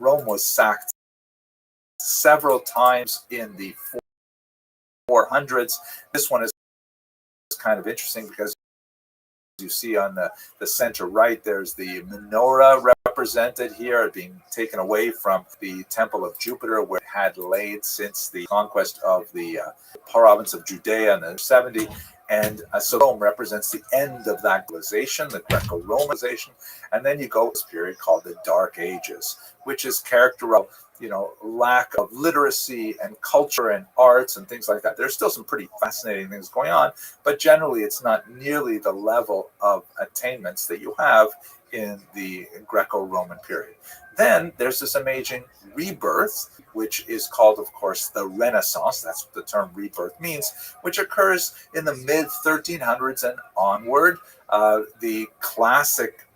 Rome was sacked several times in the 400s. This one is kind of interesting because you see on the center right, there's the menorah represented here, being taken away from the temple of Jupiter, where it had laid since the conquest of the province of Judea in the 70. And so Rome represents the end of that civilization, the Greco-Romanization. And then you go to this period called the Dark Ages, which is characterized, lack of literacy and culture and arts and things like that. There's still some pretty fascinating things going on, but generally it's not nearly the level of attainments that you have in the Greco-Roman period. Then there's this amazing rebirth, which is called, of course, the Renaissance. That's what the term rebirth means, which occurs in the mid-1300s and onward. The classic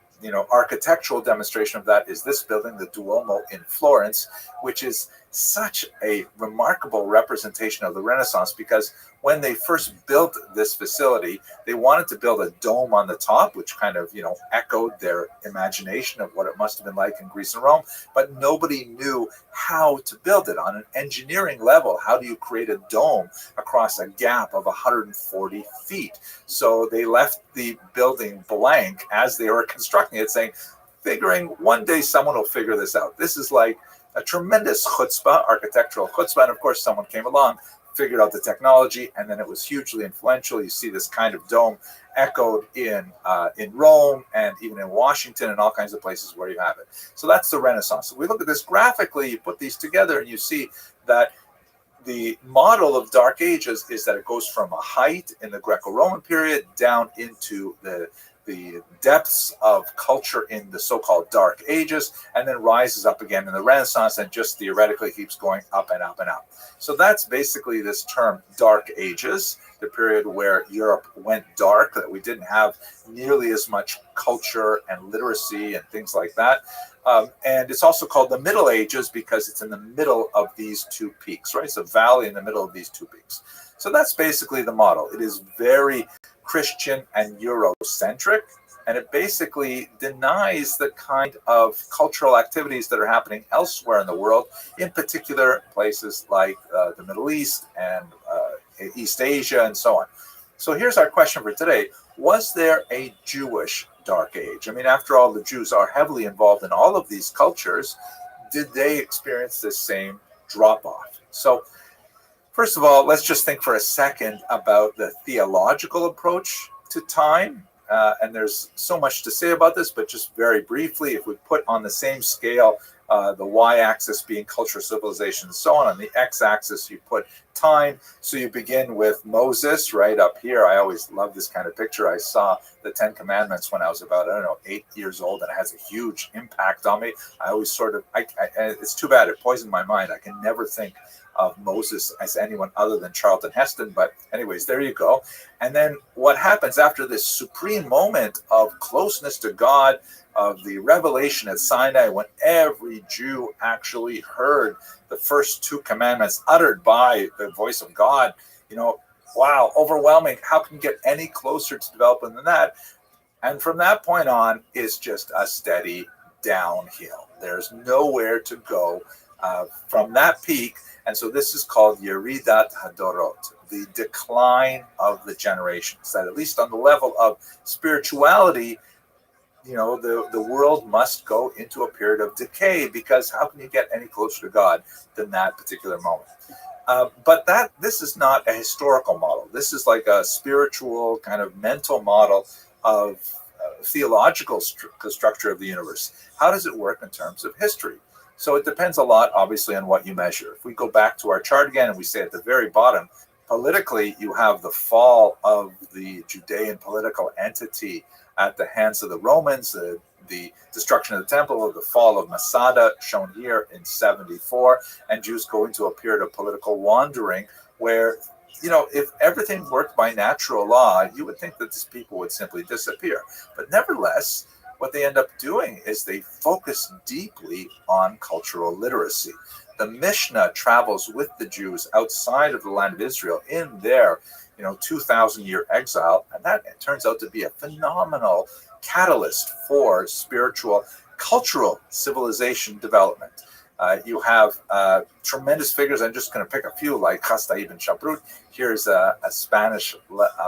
architectural demonstration of that is this building, the Duomo in Florence, which is such a remarkable representation of the Renaissance, because when they first built this facility, they wanted to build a dome on the top, which kind of, echoed their imagination of what it must have been like in Greece and Rome, but nobody knew how to build it on an engineering level. How do you create a dome across a gap of 140 feet? So they left the building blank as they were constructing it, figuring one day someone will figure this out. This is like a tremendous chutzpah, architectural chutzpah, and of course someone came along, figured out the technology, and then it was hugely influential. You see this kind of dome echoed in Rome and even in Washington and all kinds of places where you have it. So that's the Renaissance. So we look at this graphically, you put these together, and you see that the model of Dark Ages is that it goes from a height in the Greco-Roman period down into the depths of culture in the so-called Dark Ages, and then rises up again in the Renaissance, and just theoretically keeps going up and up and up. So that's basically this term Dark Ages, the period where Europe went dark, that we didn't have nearly as much culture and literacy and things like that. And it's also called the Middle Ages because it's in the middle of these two peaks, right? It's a valley in the middle of these two peaks. So that's basically the model. It is very Christian and Eurocentric, and it basically denies the kind of cultural activities that are happening elsewhere in the world, in particular places like the Middle East and East Asia and so on. So here's our question for today. Was there a Jewish Dark Age? I mean, after all, the Jews are heavily involved in all of these cultures. Did they experience this same drop-off? So first of all, let's just think for a second about the theological approach to time. And there's so much to say about this, but just very briefly, if we put on the same scale, the y-axis being culture, civilization, and so on the x-axis, you put time. So you begin with Moses right up here. I always love this kind of picture. I saw the Ten Commandments when I was about, 8 years old, and it has a huge impact on me. I always sort of, it's too bad, it poisoned my mind. I can never think of Moses as anyone other than Charlton Heston. But anyways, there you go. And then what happens after this supreme moment of closeness to God, of the revelation at Sinai, when every Jew actually heard the first two commandments uttered by the voice of God, wow, overwhelming. How can you get any closer to development than that? And from that point on, it's just a steady downhill. There's nowhere to go from that peak. And so this is called Yeridat Hadorot, the decline of the generations, that at least on the level of spirituality, the world must go into a period of decay, because how can you get any closer to God than that particular moment? But this is not a historical model. This is like a spiritual kind of mental model of theological structure of the universe. How does it work in terms of history? So it depends a lot, obviously, on what you measure. If we go back to our chart again and we say at the very bottom, politically, you have the fall of the Judean political entity at the hands of the Romans, the destruction of the temple, the fall of Masada, shown here in 74, and Jews go into a period of political wandering where, if everything worked by natural law, you would think that these people would simply disappear. But nevertheless, what they end up doing is they focus deeply on cultural literacy. The Mishnah travels with the Jews outside of the land of Israel in their 2,000-year exile, and that turns out to be a phenomenal catalyst for spiritual, cultural civilization development. You have tremendous figures. I'm just going to pick a few, like Hasta ibn Shaprut. Here's a Spanish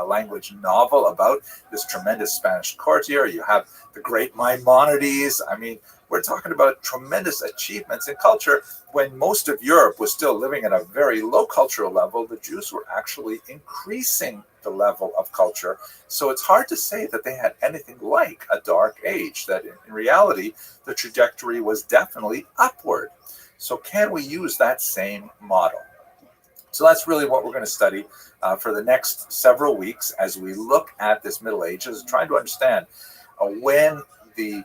language novel about this tremendous Spanish courtier. You have the great Maimonides. I mean, we're talking about tremendous achievements in culture. When most of Europe was still living at a very low cultural level, the Jews were actually increasing the level of culture. So it's hard to say that they had anything like a dark age, that in reality, the trajectory was definitely upward. So can we use that same model? So that's really what we're going to study for the next several weeks as we look at this Middle Ages, trying to understand when the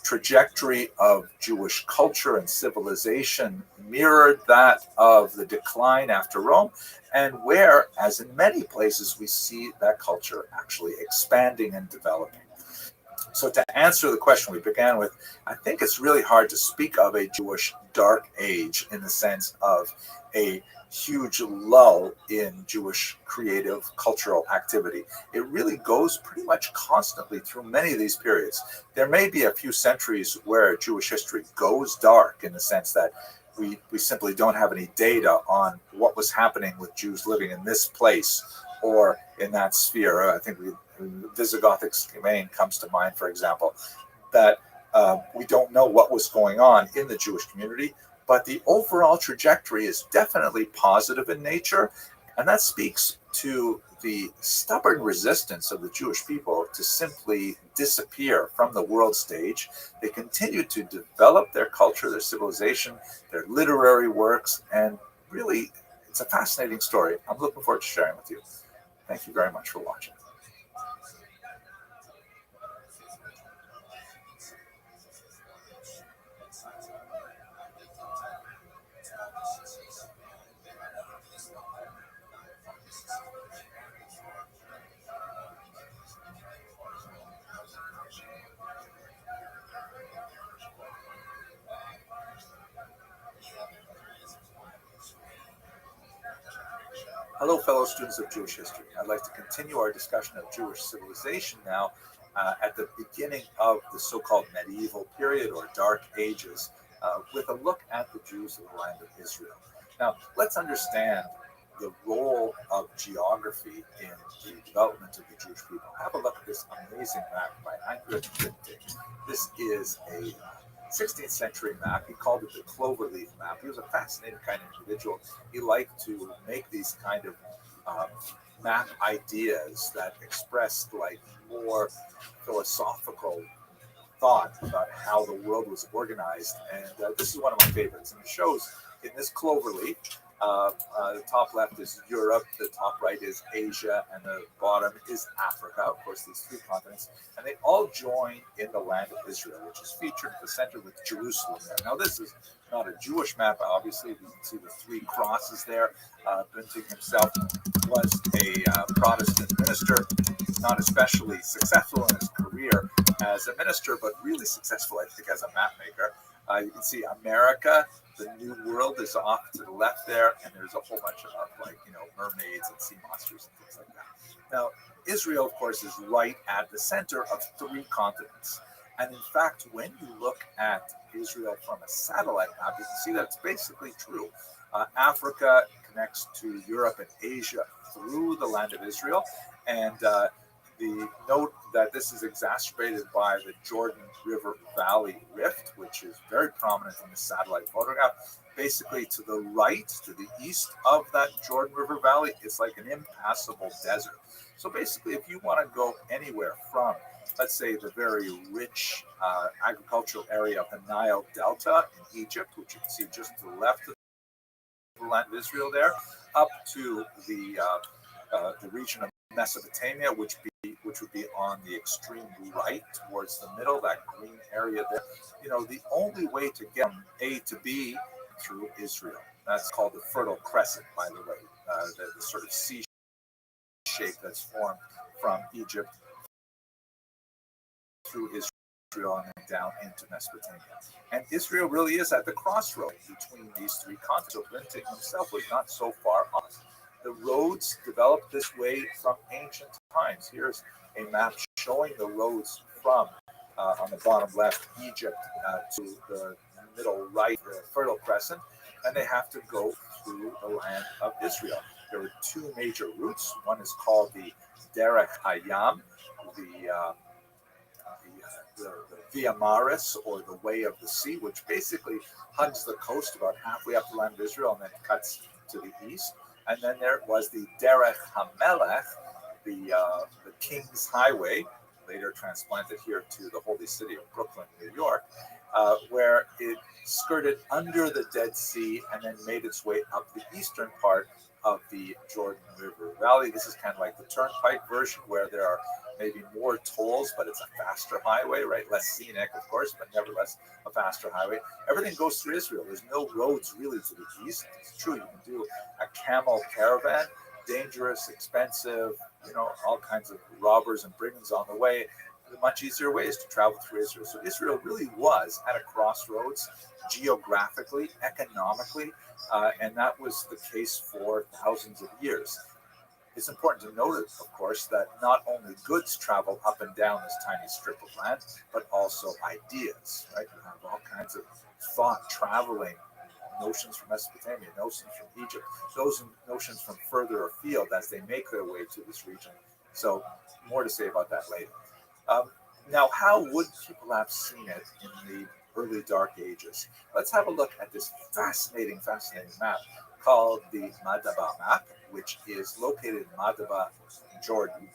trajectory of Jewish culture and civilization mirrored that of the decline after Rome, and where, as in many places, we see that culture actually expanding and developing. So to answer the question we began with, I think it's really hard to speak of a Jewish dark age in the sense of a huge lull in Jewish creative cultural activity. It really goes pretty much constantly through many of these periods. There may be a few centuries where Jewish history goes dark in the sense that we simply don't have any data on what was happening with Jews living in this place or in that sphere. I think Visigothic Spain comes to mind, for example, that we don't know what was going on in the Jewish community, but the overall trajectory is definitely positive in nature, and that speaks to the stubborn resistance of the Jewish people to simply disappear from the world stage. They continue to develop their culture, their civilization, their literary works, and really, it's a fascinating story. I'm looking forward to sharing with you. Thank you very much for watching. Hello, fellow students of Jewish history. I'd like to continue our discussion of Jewish civilization now at the beginning of the so-called medieval period or Dark Ages with a look at the Jews of the land of Israel. Now, let's understand the role of geography in the development of the Jewish people. Have a look at this amazing map by Heinrich Wittig. This is a 16th century map. He called it the cloverleaf map. He was a fascinating kind of individual. He liked to make these kind of map ideas that expressed like more philosophical thought about how the world was organized. And this is one of my favorites. And it shows in this cloverleaf, the top left is Europe, the top right is Asia, and the bottom is Africa, of course, these three continents. And they all join in the land of Israel, which is featured at the center with Jerusalem there. Now, this is not a Jewish map, obviously. You can see the three crosses there. Bunting himself was a Protestant minister, not especially successful in his career as a minister, but really successful, I think, as a map maker. You can see America, the New World is off to the left there, and there's a whole bunch of like, mermaids and sea monsters and things like that. Now, Israel, of course, is right at the center of three continents. And in fact, when you look at Israel from a satellite map, you can see that it's basically true. Africa connects to Europe and Asia through the land of Israel, and the note that this is exacerbated by the Jordan River Valley Rift, which is very prominent in the satellite photograph. Basically, to the right, to the east of that Jordan River Valley, it's like an impassable desert. So basically, if you want to go anywhere from, let's say, the very rich agricultural area of the Nile Delta in Egypt, which you can see just to the left of the land of Israel there, up to the region of Mesopotamia, which would be on the extreme right towards the middle, that green area there. The only way to get from A to B through Israel. That's called the Fertile Crescent, by the way, the sort of C shape that's formed from Egypt through Israel and then down into Mesopotamia. And Israel really is at the crossroads between these three continents. So Blinting himself was not so far off. The roads developed this way from ancient times. Here's a map showing the roads from, on the bottom left, Egypt to the middle right, the Fertile Crescent, and they have to go through the land of Israel. There were two major routes. One is called the Derech Hayam, the the Via Maris, or the Way of the Sea, which basically hugs the coast about halfway up the land of Israel and then cuts to the east. And then there was the Derech HaMelech, the King's Highway, later transplanted here to the holy city of Brooklyn, New York, where it skirted under the Dead Sea and then made its way up the eastern part of the Jordan River Valley. This is kind of like the turnpike version, where there are maybe more tolls, but it's a faster highway, right? Less scenic, of course, but nevertheless a faster highway. Everything goes through Israel. There's no roads really to the east. It's true, you can do a camel caravan, dangerous, expensive, all kinds of robbers and brigands on the way. The much easier ways to travel through Israel. So Israel really was at a crossroads geographically, economically, and that was the case for thousands of years. It's important to note, of course, that not only goods travel up and down this tiny strip of land, but also ideas, right? You have all kinds of thought traveling, notions from Mesopotamia, notions from Egypt, those notions from further afield as they make their way to this region. So more to say about that later. Now, how would people have seen it in the early Dark Ages? Let's have a look at this fascinating map called the Madaba map, which is located in Madaba, Jordan.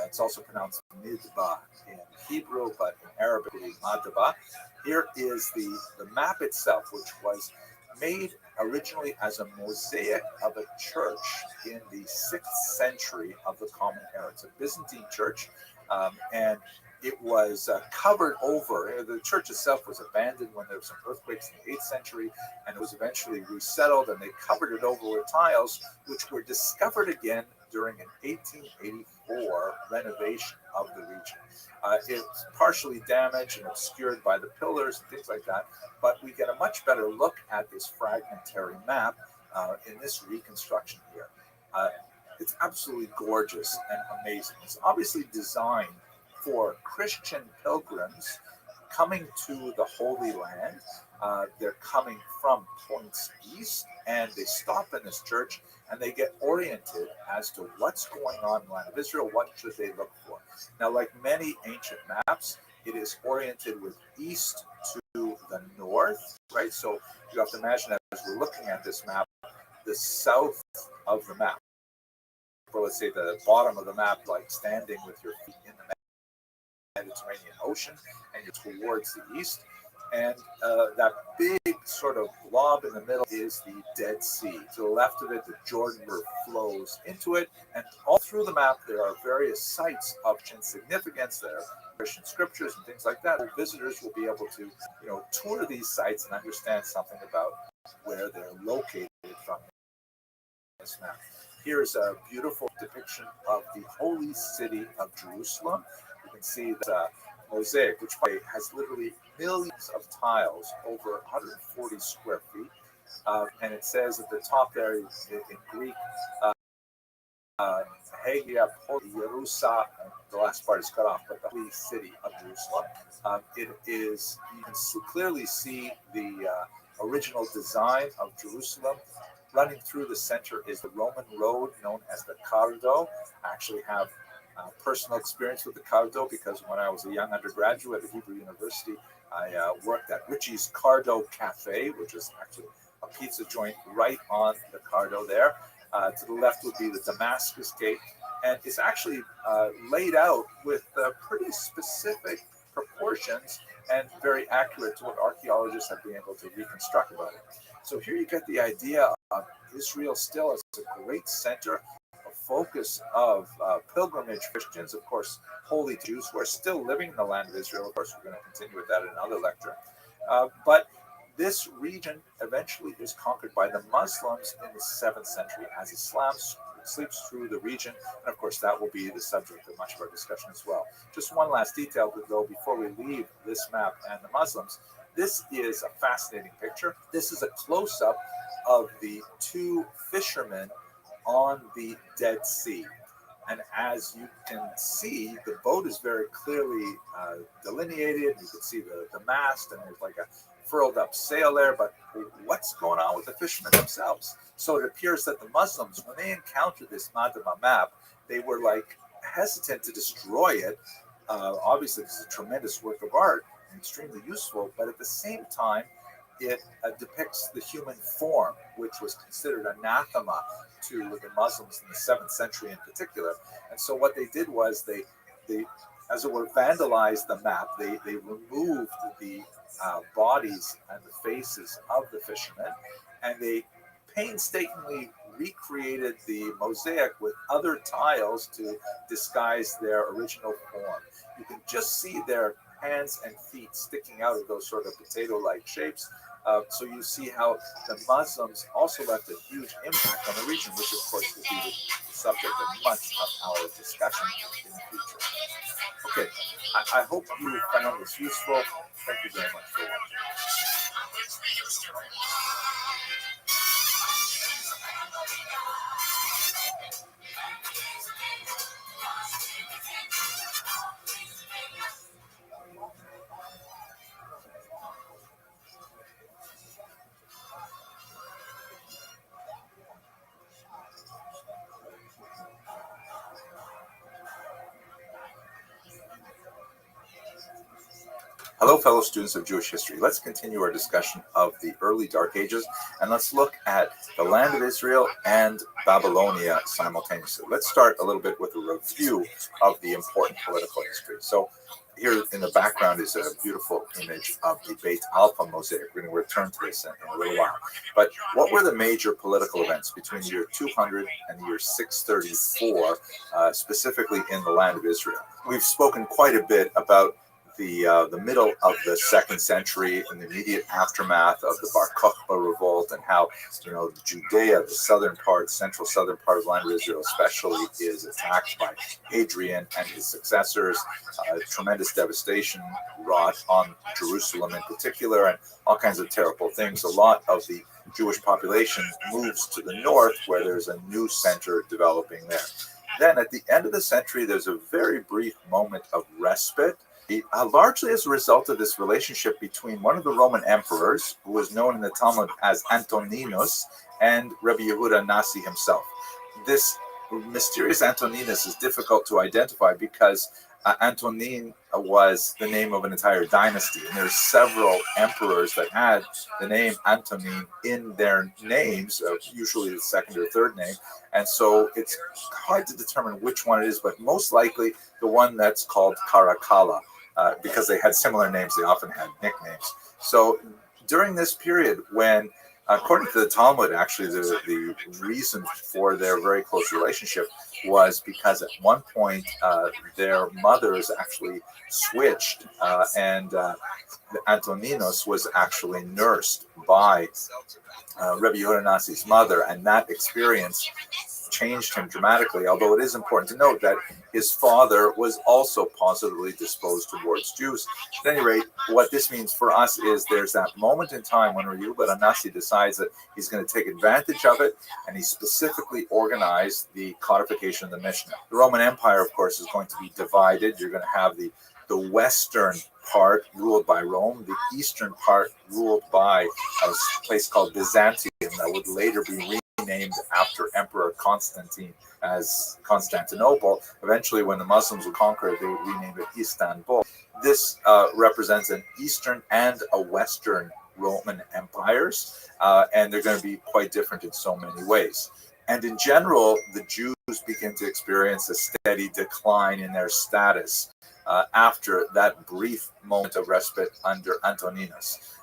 It's also pronounced Midba in Hebrew, but in Arabic, Madaba. Here is the map itself, which was made originally as a mosaic of a church in the 6th century of the Common Era. It's a Byzantine church, and it was covered over. The church itself was abandoned when there were some earthquakes in the 8th century, and it was eventually resettled, and they covered it over with tiles, which were discovered again during an 1884 renovation of the region. It's partially damaged and obscured by the pillars and things like that, but we get a much better look at this fragmentary map in this reconstruction here. It's absolutely gorgeous and amazing. It's obviously designed for Christian pilgrims coming to the Holy Land. They're coming from points east, and they stop in this church and they get oriented as to what's going on in the land of Israel. What should they look for? Now, like many ancient maps, it is oriented with east to the north, right? So you have to imagine that as we're looking at this map, the south of the map, or let's say the bottom of the map, like standing with your feet in the Mediterranean Ocean, and you're towards the east. And that big sort of blob in the middle is the Dead Sea. To the left of it, the Jordan River flows into it, and all through the map there are various sites of significance. There are Christian scriptures and things like that. Visitors will be able to, tour these sites and understand something about where they're located from this map. Here's a beautiful depiction of the holy city of Jerusalem. You can see that mosaic, which has literally millions of tiles, over 140 square feet. And it says at the top there in Greek, Hagia Jerusa, the last part is cut off, but the holy city of Jerusalem. It is, you can clearly see the original design of Jerusalem. Running through the center is the Roman road known as the Cardo. I actually have personal experience with the Cardo because when I was a young undergraduate at Hebrew University, I worked at Richie's Cardo Cafe, which is actually a pizza joint right on the Cardo there. To the left would be the Damascus Gate, and it's actually laid out with pretty specific proportions and very accurate to what archaeologists have been able to reconstruct about it. So here you get the idea of Israel still as a great center, a focus of pilgrimage Christians, of course, holy Jews who are still living in the land of Israel. Of course, we're going to continue with that in another lecture. But this region eventually is conquered by the Muslims in the 7th century as Islam sleeps through the region. And of course, that will be the subject of much of our discussion as well. Just one last detail, though, before we leave this map and the Muslims. This is a fascinating picture. This is a close-up of the two fishermen on the Dead Sea. And as you can see, the boat is very clearly delineated. You can see the mast, and there's like a furled up sail there, but what's going on with the fishermen themselves? So it appears that the Muslims, when they encountered this Madama map, they were like hesitant to destroy it. Obviously, it's a tremendous work of art and extremely useful, but at the same time, it depicts the human form, which was considered anathema to the Muslims in the 7th century in particular. And so what they did was they as it were, vandalized the map. They removed the bodies and the faces of the fishermen, and they painstakingly recreated the mosaic with other tiles to disguise their original form. You can just see their hands and feet sticking out of those sort of potato-like shapes. So you see how the Muslims also left a huge impact on the region, which of course will be the subject of much of our discussion in the future. Okay, I hope you found this useful. Thank you very much for watching. Hello, fellow students of Jewish history. Let's continue our discussion of the early Dark Ages, and let's look at the land of Israel and Babylonia simultaneously. Let's start a little bit with a review of the important political history. So here in the background is a beautiful image of the Beit Alpha mosaic. We're going to return to this in a little while. But what were the major political events between the year 200 and the year 634, specifically in the land of Israel? We've spoken quite a bit about the middle of the 2nd century and the immediate aftermath of the Bar Kokhba revolt, and how Judea, the southern part, central southern part of the land of Israel especially, is attacked by Hadrian and his successors. Tremendous devastation wrought on Jerusalem in particular, and all kinds of terrible things. A lot of the Jewish population moves to the north, where there's a new center developing there. Then at the end of the century, there's a very brief moment of respite, largely as a result of this relationship between one of the Roman emperors, who was known in the Talmud as Antoninus, and Rabbi Yehuda Nasi himself. This mysterious Antoninus is difficult to identify because Antonin was the name of an entire dynasty, and there's several emperors that had the name Antonin in their names, usually the second or third name, and so it's hard to determine which one it is, but most likely the one that's called Caracalla. Because they had similar names, they often had nicknames. So during this period, when, according to the Talmud, actually the reason for their very close relationship was because at one point their mothers actually switched, and Antoninus was actually nursed by Rabbi Yehuda Nasi's mother, and that experience changed him dramatically, although it is important to note that his father was also positively disposed towards Jews. At any rate, what this means for us is there's that moment in time when Rabbi Yehuda Nasi decides that he's going to take advantage of it, and he specifically organized the codification of the Mishnah. The Roman Empire, of course, is going to be divided. You're going to have the western part ruled by Rome, the eastern part ruled by a place called Byzantium that would later be renamed after Emperor Constantine as Constantinople. Eventually, when the Muslims would conquer it, they would rename it Istanbul. This represents an Eastern and a Western Roman empires, and they're going to be quite different in so many ways. And in general, the Jews begin to experience a steady decline in their status after that brief moment of respite under Antoninus.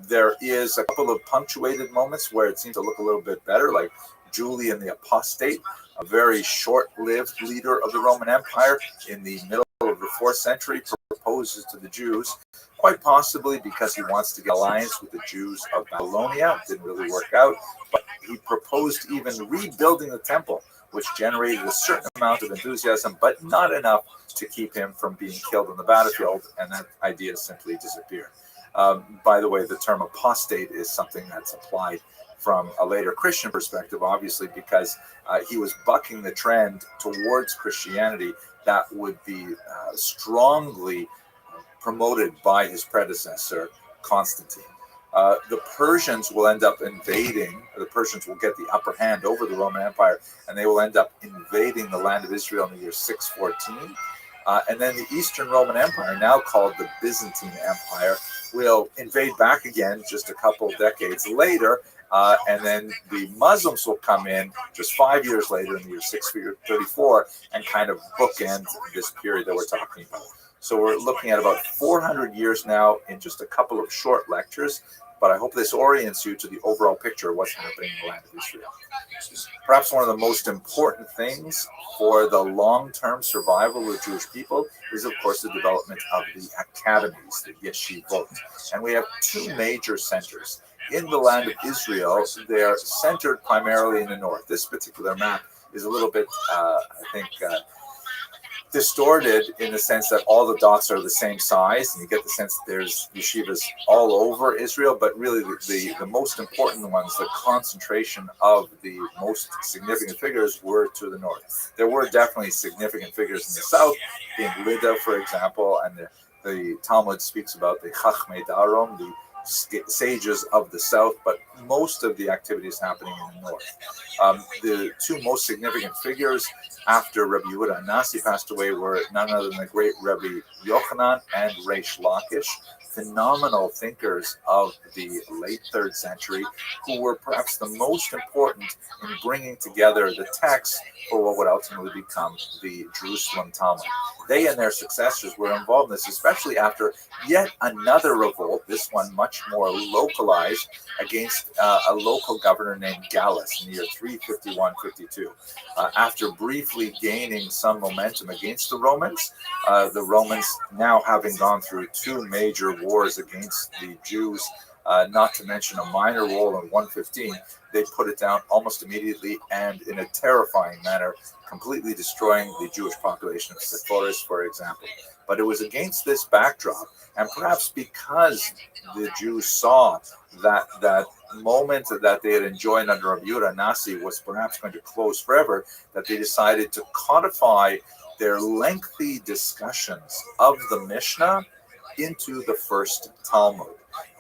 There is a couple of punctuated moments where it seems to look a little bit better, like Julian the Apostate, a very short-lived leader of the Roman Empire in the middle of the 4th century, proposes to the Jews, quite possibly because he wants to get alliance with the Jews of Babylonia. It didn't really work out, but he proposed even rebuilding the temple, which generated a certain amount of enthusiasm, but not enough to keep him from being killed on the battlefield, and that idea simply disappeared. By the way, the term apostate is something that's applied from a later Christian perspective, obviously, because he was bucking the trend towards Christianity that would be strongly promoted by his predecessor, Constantine. The Persians will end up invading, the Persians will get the upper hand over the Roman Empire, and they will end up invading the land of Israel in the year 614. And then the Eastern Roman Empire, now called the Byzantine Empire, will invade back again just a couple decades later. And then the Muslims will come in just 5 years later in the year 634 and kind of bookend this period that we're talking about. So we're looking at about 400 years now in just a couple of short lectures, but I hope this orients you to the overall picture of what's happening in the land of Israel. Perhaps one of the most important things for the long-term survival of Jewish people is, of course, the development of the academies, the yeshivot. And we have two major centers. In the land of Israel, they're centered primarily in the north. This particular map is a little bit, distorted in the sense that all the dots are the same size, and you get the sense that there's yeshivas all over Israel, but really the most important ones, the concentration of the most significant figures, were to the north. There were definitely significant figures in the south, in Lydda, for example, and the Talmud speaks about the Chachmei Darom, the sages of the south, but most of the activity is happening in the north. The two most significant figures after Rabbi Yehuda Nasi passed away were none other than the great Rabbi Yochanan and Reish Lakish, phenomenal thinkers of the late 3rd century, who were perhaps the most important in bringing together the text for what would ultimately become the Jerusalem Talmud. They and their successors were involved in this, especially after yet another revolt, this one much more localized, against a local governor named Gallus in the year 351-52. After briefly gaining some momentum against the Romans now having gone through two major wars against the Jews, not to mention a minor war in 115, they put it down almost immediately and in a terrifying manner, completely destroying the Jewish population of Sepphoris, for example. But it was against this backdrop, and perhaps because the Jews saw that moment that they had enjoyed under Rabbi Yehuda Nasi was perhaps going to close forever, that they decided to codify their lengthy discussions of the Mishnah into the first Talmud.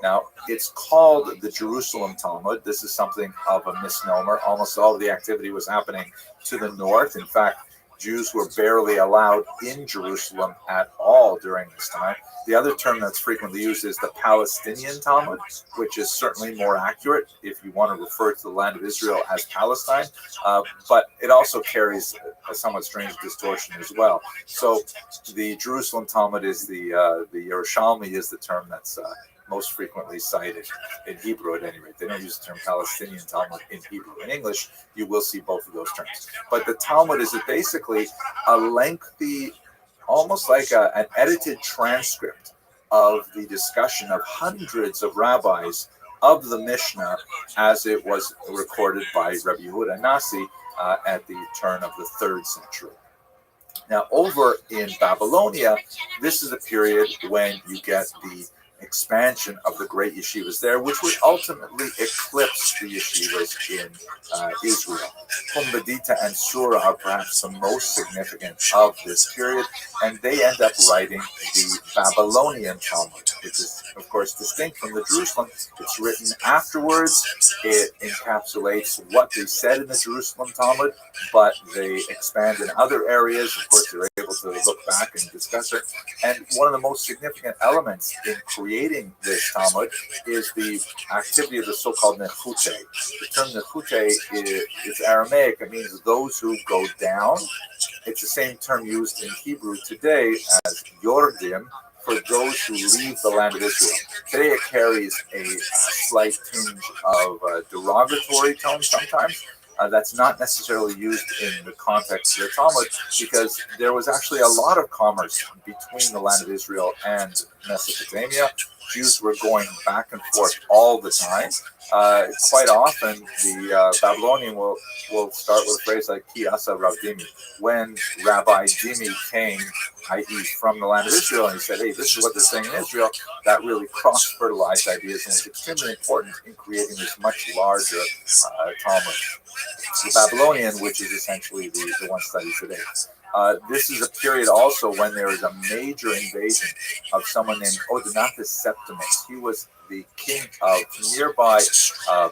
Now, it's called the Jerusalem Talmud. This is something of a misnomer. Almost all of the activity was happening to the north. In fact, Jews were barely allowed in Jerusalem at all during this time. The other term that's frequently used is the Palestinian Talmud, which is certainly more accurate if you want to refer to the land of Israel as Palestine, but it also carries a somewhat strange distortion as well. So the Jerusalem Talmud is the Yerushalmi is the term that's most frequently cited in Hebrew at any rate. They don't use the term Palestinian Talmud in Hebrew. In English, you will see both of those terms. But the Talmud is basically a lengthy, almost like an edited transcript of the discussion of hundreds of rabbis of the Mishnah as it was recorded by Rabbi Yehuda Nasi at the turn of the 3rd century. Now, over in Babylonia, this is a period when you get the expansion of the great yeshivas there, which would ultimately eclipse the yeshivas in Israel. Pumbedita and Sura are perhaps the most significant of this period, and they end up writing the Babylonian Talmud, which is, of course, distinct from the Jerusalem. It's written afterwards. It encapsulates what they said in the Jerusalem Talmud, but they expand in other areas. Of course, they're able to look back and discuss it. And one of the most significant elements in creating this Talmud is the activity of the so-called nechute. The term nechute is Aramaic. It means those who go down. It's the same term used in Hebrew today as yordim for those who leave the land of Israel. Today it carries a slight tinge of derogatory tone sometimes. That's not necessarily used in the context of the Talmud, because there was actually a lot of commerce between the land of Israel and Mesopotamia. Jews were going back and forth all the time. Quite often, the Babylonian will start with a phrase like Ki asa Rav Dimi. When Rabbi Dimi came, i.e. from the land of Israel, and he said, hey, this is what they're saying in Israel, that really cross-fertilized ideas, and it's extremely important in creating this much larger Talmud. The Babylonian, which is essentially the one studied today. This is a period also when there is a major invasion of someone named Odenathus Septimus. He was the king of nearby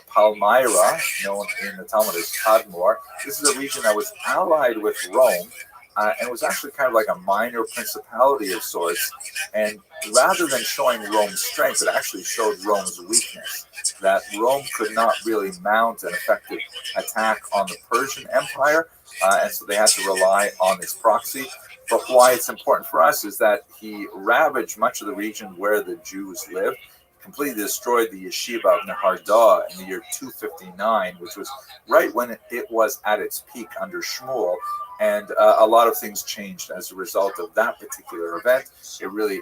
Palmyra, known in the Talmud as Tadmor. This is a region that was allied with Rome, and was actually kind of like a minor principality of sorts. And rather than showing Rome's strength, it actually showed Rome's weakness, that Rome could not really mount an effective attack on the Persian Empire, and so they had to rely on this proxy. But why it's important for us is that he ravaged much of the region where the Jews lived, completely destroyed the yeshiva of Nehardah in the year 259, which was right when it was at its peak under Shmuel. And a lot of things changed as a result of that particular event. It really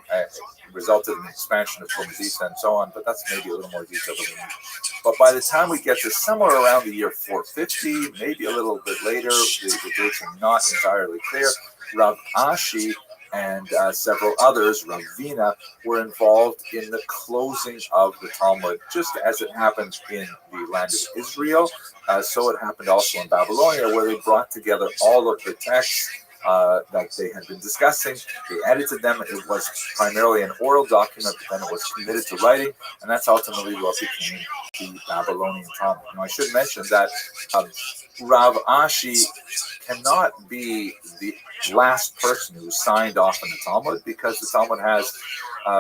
resulted in the expansion of Pomazita and so on, but that's maybe a little more detailed than we need. But by the time we get to somewhere around the year 450, maybe a little bit later, the dates are not entirely clear, Rav Ashi and several others, Ravina, were involved in the closing of the Talmud, just as it happened in the land of Israel. So it happened also in Babylonia, where they brought together all of the texts that they had been discussing. They edited them. It was primarily an oral document, but then it was committed to writing, and that's ultimately what became the Babylonian Talmud. Now, I should mention that Rav Ashi cannot be the last person who signed off on the Talmud, because the Talmud has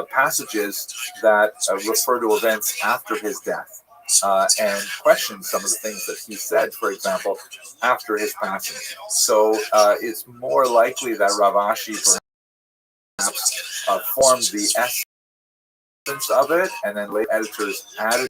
passages that refer to events after his death and question some of the things that he said, for example, after his passing. So it's more likely that Rav Ashi perhaps formed the essence of it, and then late editors added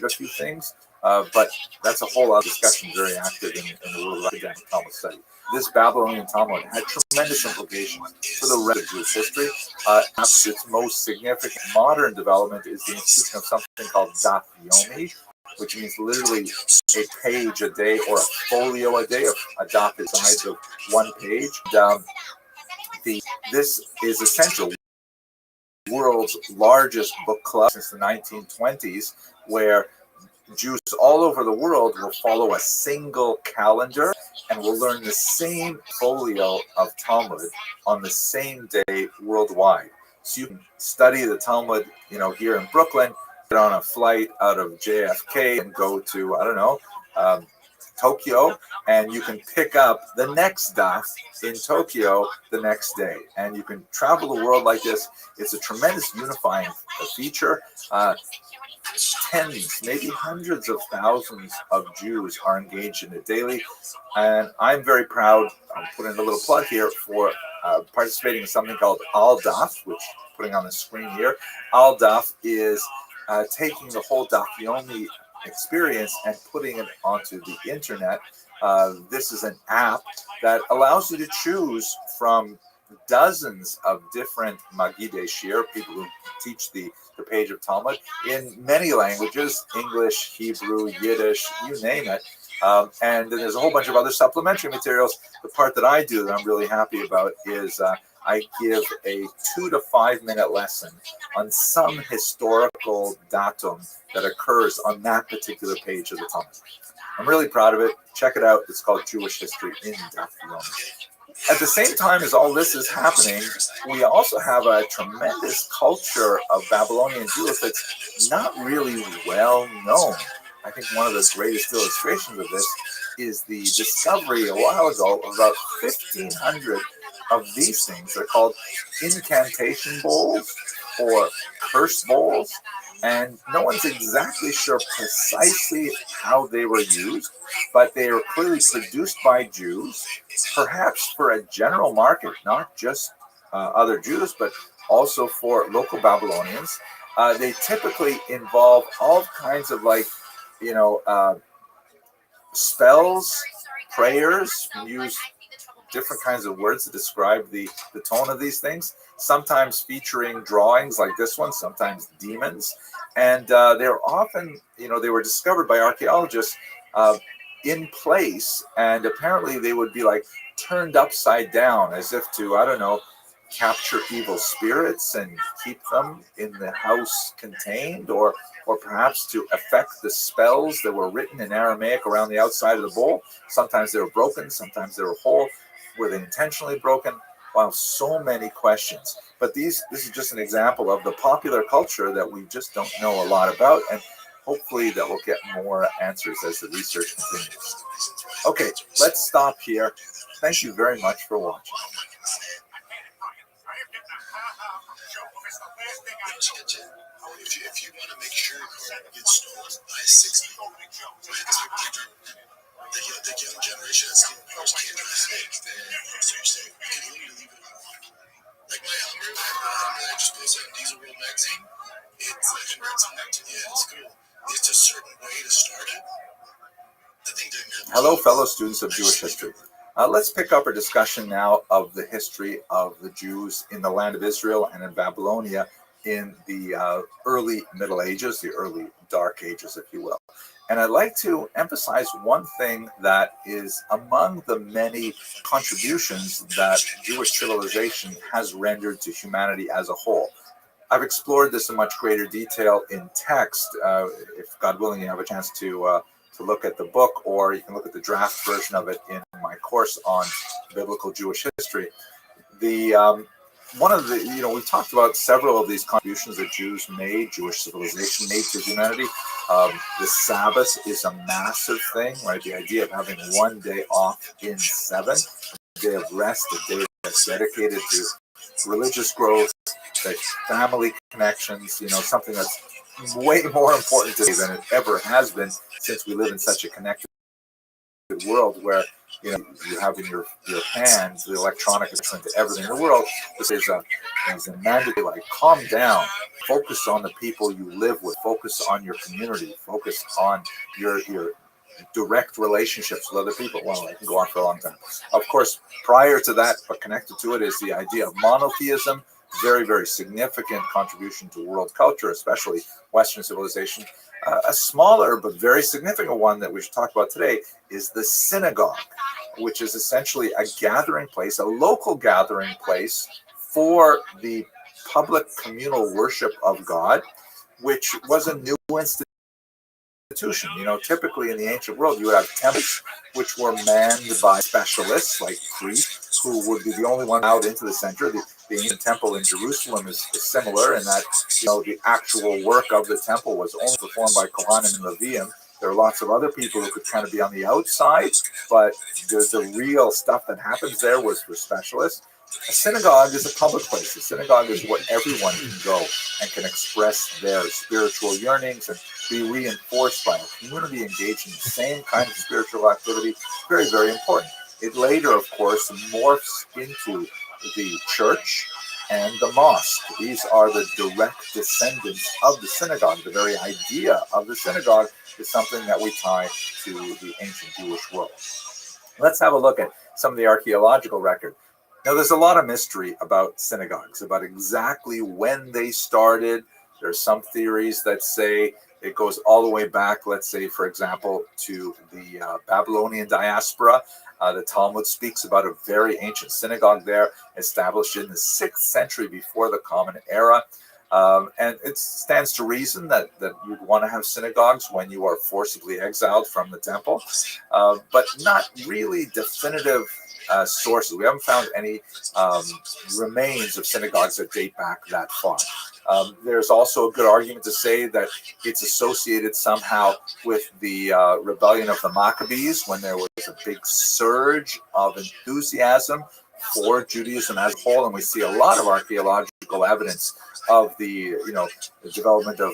a few things. But that's a whole other discussion, very active in the world of academic Talmud study. This Babylonian Talmud had tremendous implications for the rest of Jewish history. Perhaps its most significant modern development is the institution of something called Daf Yomi, which means literally a page a day or a folio a day. A daf is the size of one page. This is essentially the world's largest book club since the 1920s, where Jews all over the world will follow a single calendar and will learn the same folio of Talmud on the same day worldwide. So you can study the Talmud, here in Brooklyn, get on a flight out of JFK and go to, I don't know, Tokyo, and you can pick up the next daf in Tokyo the next day. And you can travel the world like this. It's a tremendous unifying feature. Tens, maybe hundreds of thousands of Jews are engaged in it daily. And I'm very proud, I'm putting a little plug here, for participating in something called Al Daf, which I'm putting on the screen here. Al Daf is taking the whole Daf Yomi experience and putting it onto the internet. This is an app that allows you to choose from dozens of different Magidei Shir, people who teach the page of Talmud, in many languages: English, Hebrew, Yiddish, you name it. And then there's a whole bunch of other supplementary materials. The part that I do that I'm really happy about is I give a 2 to 5 minute lesson on some historical datum that occurs on that particular page of the Talmud. I'm really proud of it. Check it out. It's called Jewish History in Daf Yomi. At the same time as all this is happening, we also have a tremendous culture of Babylonian Jews that's not really well known. I think one of the greatest illustrations of this is the discovery a while ago of about 1,500 of these things. They're called incantation bowls or curse bowls, and no one's exactly sure precisely how they were used, but they are clearly produced by Jews, perhaps for a general market, not just other Jews, but also for local Babylonians. They typically involve all kinds of spells, prayers, use different kinds of words to describe the tone of these things, sometimes featuring drawings like this one, sometimes demons. And they're often, they were discovered by archaeologists in place, and apparently they would be like turned upside down as if to, I don't know, capture evil spirits and keep them in the house contained, or perhaps to affect the spells that were written in Aramaic around the outside of the bowl. Sometimes they were broken, sometimes they were whole. Were they intentionally broken? Wow, so many questions. But this is just an example of the popular culture that we just don't know a lot about, and hopefully that we'll get more answers as the research continues. Okay, let's stop here. Thank you very much for watching. If you want to make sure your car gets stolen by 60, the young generation that's stealing cars can't drive safe. So you're saying you can only leave it unlocked. Like my Hummer that I just posted on Diesel World Magazine, it's like it's on that. Yeah, it's cool. It's a certain way to start it. Hello, fellow students of Jewish history. Let's pick up our discussion now of the history of the Jews in the land of Israel and in Babylonia in the early Middle Ages, the early Dark Ages, if you will. And I'd like to emphasize one thing that is among the many contributions that Jewish civilization has rendered to humanity as a whole. I've explored this in much greater detail in text. If God willing, you have a chance to look at the book, or you can look at the draft version of it in my course on biblical Jewish history. One of the, we've talked about several of these contributions that Jews made, Jewish civilization made to humanity. The Sabbath is a massive thing, right? The idea of having one day off in 7, a day of rest, a day that's dedicated to religious growth, like family connections, something that's way more important today than it ever has been, since we live in such a connected world where you have in your hands the electronic assistant to everything in the world. This is a mandate, like, calm down, focus on the people you live with, focus on your community, focus on your direct relationships with other people. Well, I can go on for a long time. Of course, prior to that, but connected to it, is the idea of monotheism. Very, very significant contribution to world culture, especially Western civilization. A smaller but very significant one that we should talk about today is the synagogue, which is essentially a gathering place, a local gathering place for the public communal worship of God, which was a new institution. Typically in the ancient world, you would have temples which were manned by specialists like priests, who would be the only one out into the center. The ancient temple in Jerusalem is similar in that the actual work of the temple was only performed by Kohanim and Leviim. There are lots of other people who could kind of be on the outside, but the real stuff that happens there was for specialists. A synagogue is a public place. A synagogue is where everyone can go and can express their spiritual yearnings and be reinforced by a community engaged in the same kind of spiritual activity. Very, very important. It later, of course, morphs into the church and the mosque. These are the direct descendants of the synagogue. The very idea of the synagogue is something that we tie to the ancient Jewish world. Let's have a look at some of the archaeological record. Now, there's a lot of mystery about synagogues, about exactly when they started. There's some theories that say it goes all the way back, let's say, for example, to the Babylonian diaspora. The Talmud speaks about a very ancient synagogue there, established in the 6th century before the Common Era. And it stands to reason that you'd want to have synagogues when you are forcibly exiled from the temple, but not really definitive sources. We haven't found any remains of synagogues that date back that far. There's also a good argument to say that it's associated somehow with the rebellion of the Maccabees, when there was a big surge of enthusiasm for Judaism as a whole, and we see a lot of archaeological evidence of the development of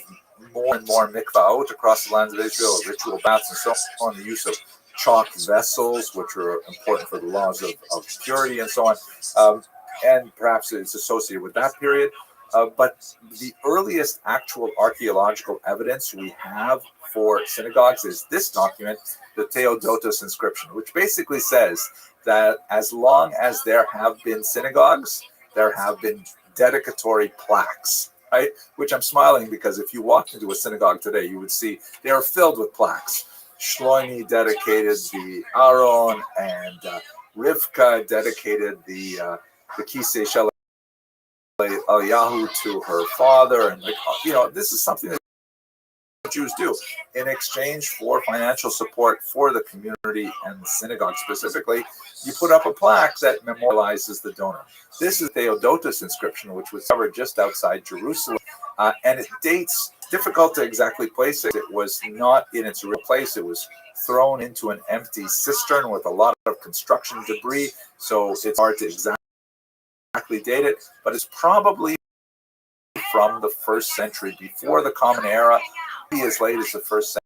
more and more mikvaot across the lands of Israel, ritual baths, and so on, the use of chalk vessels, which were important for the laws of purity and so on, and perhaps it's associated with that period. But the earliest actual archaeological evidence we have for synagogues is this document, the Theodotos inscription, which basically says that as long as there have been synagogues, there have been dedicatory plaques, right? Which I'm smiling because if you walked into a synagogue today, you would see they are filled with plaques. Shlomi dedicated the Aron, and Rivka dedicated the Kisei Shel Eliyahu to her father, and this is something that Jews do in exchange for financial support for the community and the synagogue specifically. You put up a plaque that memorializes the donor. This is Theodotus inscription, which was covered just outside Jerusalem, and it dates. Difficult to exactly place it. It was not in its real place. It was thrown into an empty cistern with a lot of construction debris, so it's hard to exactly date it. But it's probably from the 1st century before the Common Era, maybe as late as the 1st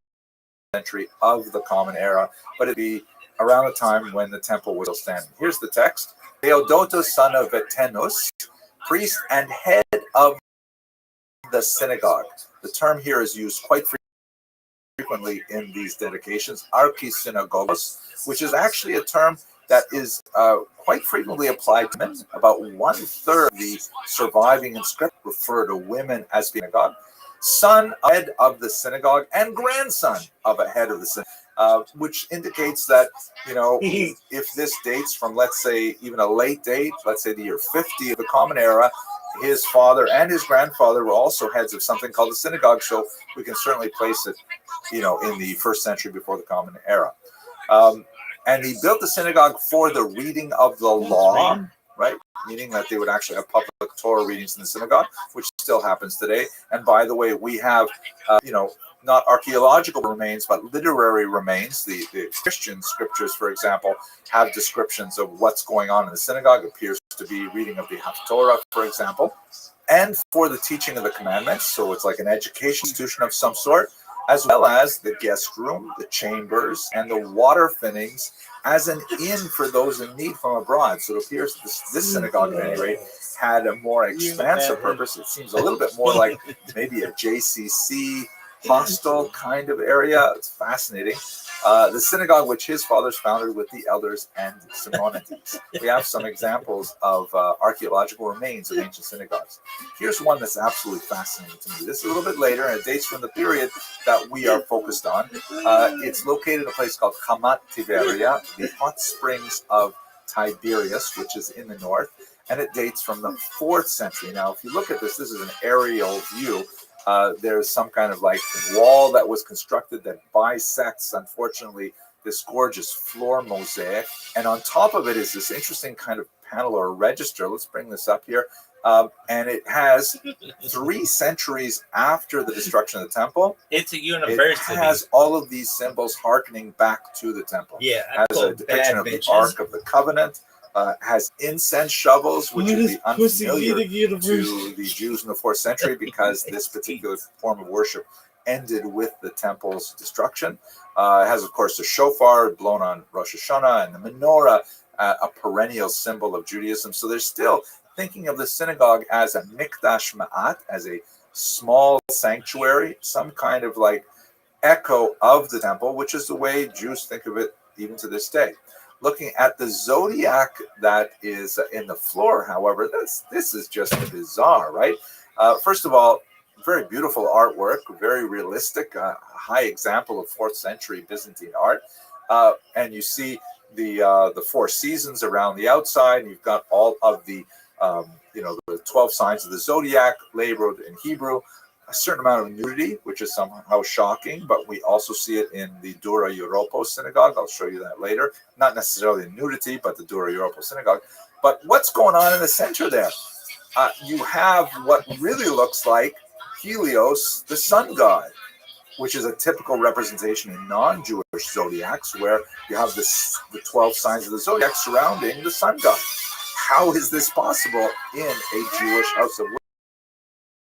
century of the Common Era, but it'd be around the time when the temple was still standing. Here's the text. Theodotus, son of Vetenus, priest and head of the synagogue. The term here is used quite frequently in these dedications, archisynagogos, which is actually a term that is quite frequently applied to men. About 1/3 of the surviving inscriptions refer to women as being synagogue. Son, head of the synagogue, and grandson of a head of the synagogue, which indicates that, if this dates from, let's say, even a late date, let's say the year 50 of the Common Era, his father and his grandfather were also heads of something called the synagogue, so we can certainly place it, in the 1st century before the Common Era. And he built the synagogue for the reading of the law, right? Meaning that they would actually have public Torah readings in the synagogue, which still happens today. And by the way, we have, not archaeological remains, but literary remains. The Christian scriptures, for example, have descriptions of what's going on in the synagogue. It appears to be reading of the Haftorah, for example, and for the teaching of the commandments. So it's like an education institution of some sort, as well as the guest room, the chambers, and the water fittings as an inn for those in need from abroad. So it appears this synagogue, at any rate, had a more expansive purpose. It seems a little bit more like maybe a JCC hostel kind of area. It's fascinating. The synagogue, which his fathers founded with the elders and Simonides. We have some examples of archaeological remains of ancient synagogues. Here's one that's absolutely fascinating to me. This is a little bit later, and it dates from the period that we are focused on. It's located in a place called Hamat Tiberia, the hot springs of Tiberias, which is in the north, and it dates from the 4th century. Now, if you look at this, this is an aerial view. There's some kind of like wall that was constructed that bisects, unfortunately, this gorgeous floor mosaic. And on top of it is this interesting kind of panel or register. Let's bring this up here. And it has 3 centuries after the destruction of the temple. It's a university. It has all of these symbols harkening back to the temple. Yeah. It has a depiction of the Ark of the Covenant. Has incense shovels, which would be unfamiliar to the Jews in the 4th century because this particular form of worship ended with the temple's destruction. It has, of course, the shofar blown on Rosh Hashanah and the menorah, a perennial symbol of Judaism. So they're still thinking of the synagogue as a mikdash ma'at, as a small sanctuary, some kind of like echo of the temple, which is the way Jews think of it even to this day. Looking at the zodiac that is in the floor, however, this is just bizarre, right? First of all, very beautiful artwork, very realistic, high example of 4th century Byzantine art. And you see the 4 seasons around the outside, and you've got all of the, the 12 signs of the zodiac labeled in Hebrew. A certain amount of nudity, which is somehow shocking, but we also see it in the Dura Europos synagogue. I'll show you that later. Not necessarily nudity, but the Dura Europos synagogue. But what's going on in the center there? You have what really looks like Helios, the sun god, which is a typical representation in non-Jewish zodiacs, where you have the 12 signs of the zodiac surrounding the sun god. How is this possible in a Jewish house of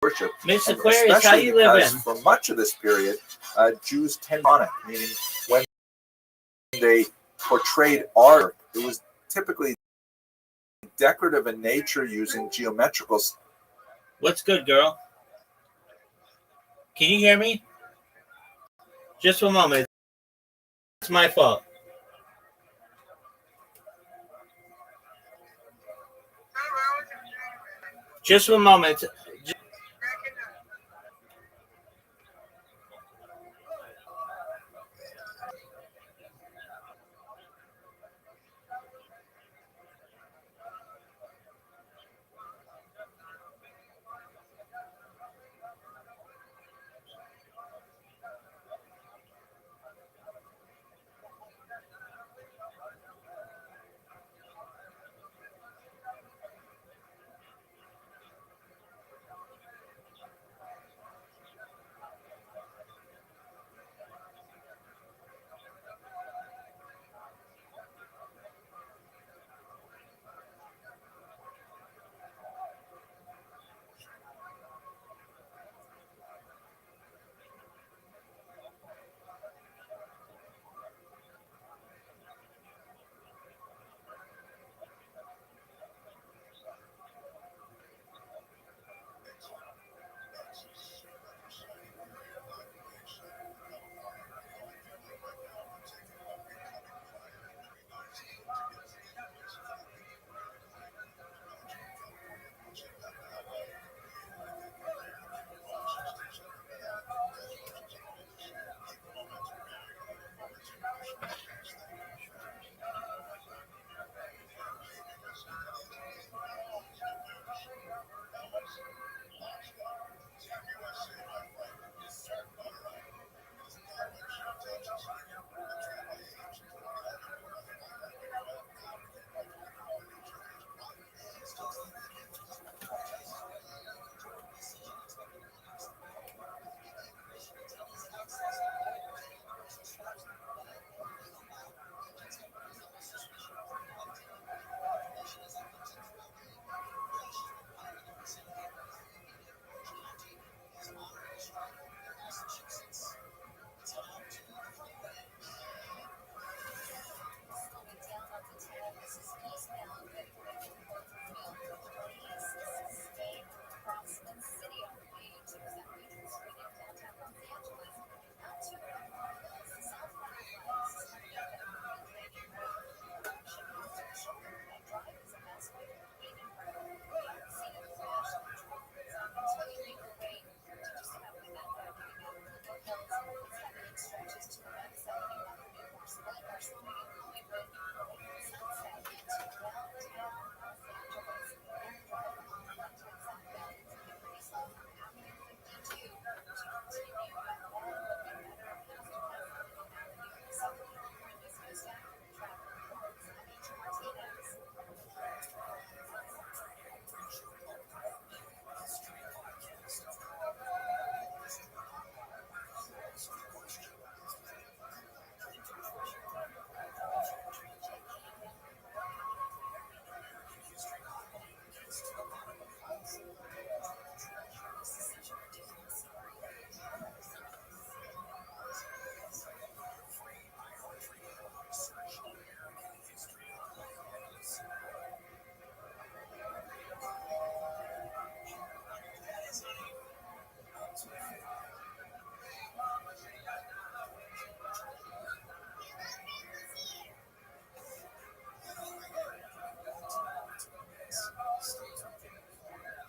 worship? Mr. Aquarius, how you living? For much of this period, Jews tend on it, meaning when they portrayed art, it was typically decorative in nature using geometrical. What's good, girl? Can you hear me? Just one moment. It's my fault. Just one moment.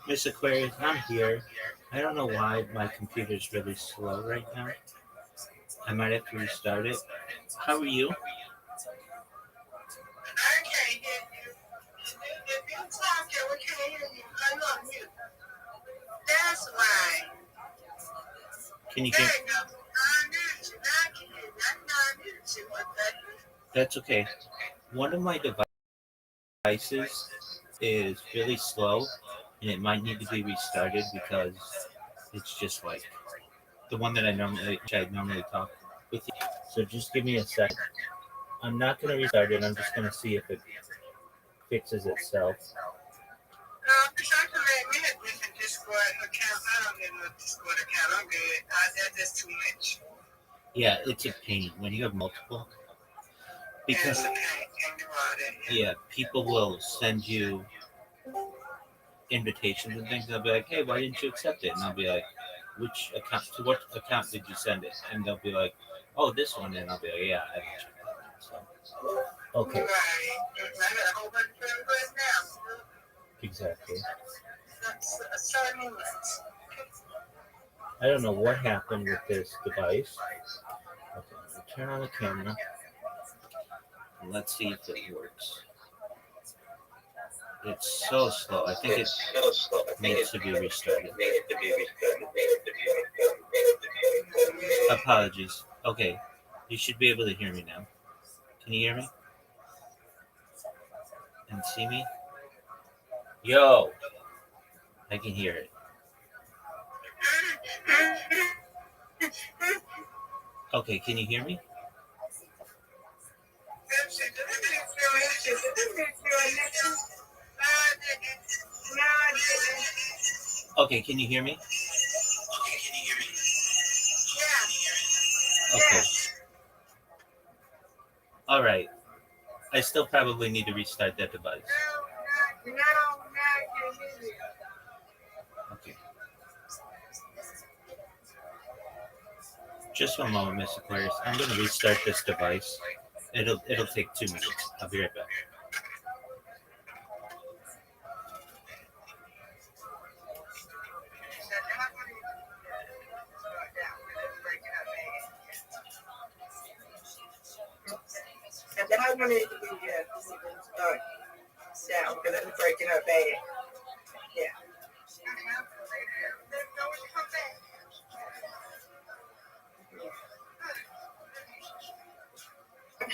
Miss Aquarius, I'm here. I don't know why my computer's really slow right now. I might have to restart it. How are you? I can't hear you. If you talking, we can't hear you. I'm on mute. That's why. Can you There hear? you go. I muted you. Now I can hear you. I know I muted you. What the? That's okay. One of my devices is really slow, and it might need to be restarted because it's just like the one that I normally talk with you. So just give me a second. I'm not gonna restart it. I'm just gonna see if it fixes itself. I can make me a different Discord account. I don't need no Discord account. I'm good. That's just too much. Yeah, it's a pain when you have multiple because It's a pain. Can't do all that. yeah, people will send you invitations and things. They'll be like, "Hey, why didn't you accept it?" And I'll be like, "Which account? To what account did you send it?" And they'll be like, "Oh, this one." And I'll be like, "Yeah, I haven't checked that." So, okay, Right. I got a whole bunch of friends right now. exactly. Sorry, minutes. I don't know what happened with this device. Okay, I'll turn on the camera and let's see if it works. It's so slow. I think it needs to be restarted. Apologies. Okay, you should be able to hear me now. Can you hear me and see me? Yo, I can hear it. Okay, can you hear me? Okay, can you hear me? Okay. All right. I still probably need to restart that device. Okay. Just one moment, Miss Aquarius. I'm going to restart this device. It'll take 2 minutes. I'll be right back. That one needs to be start down because it's breaking up bad. Yeah.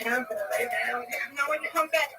I'm gonna lay down. No, when you come back.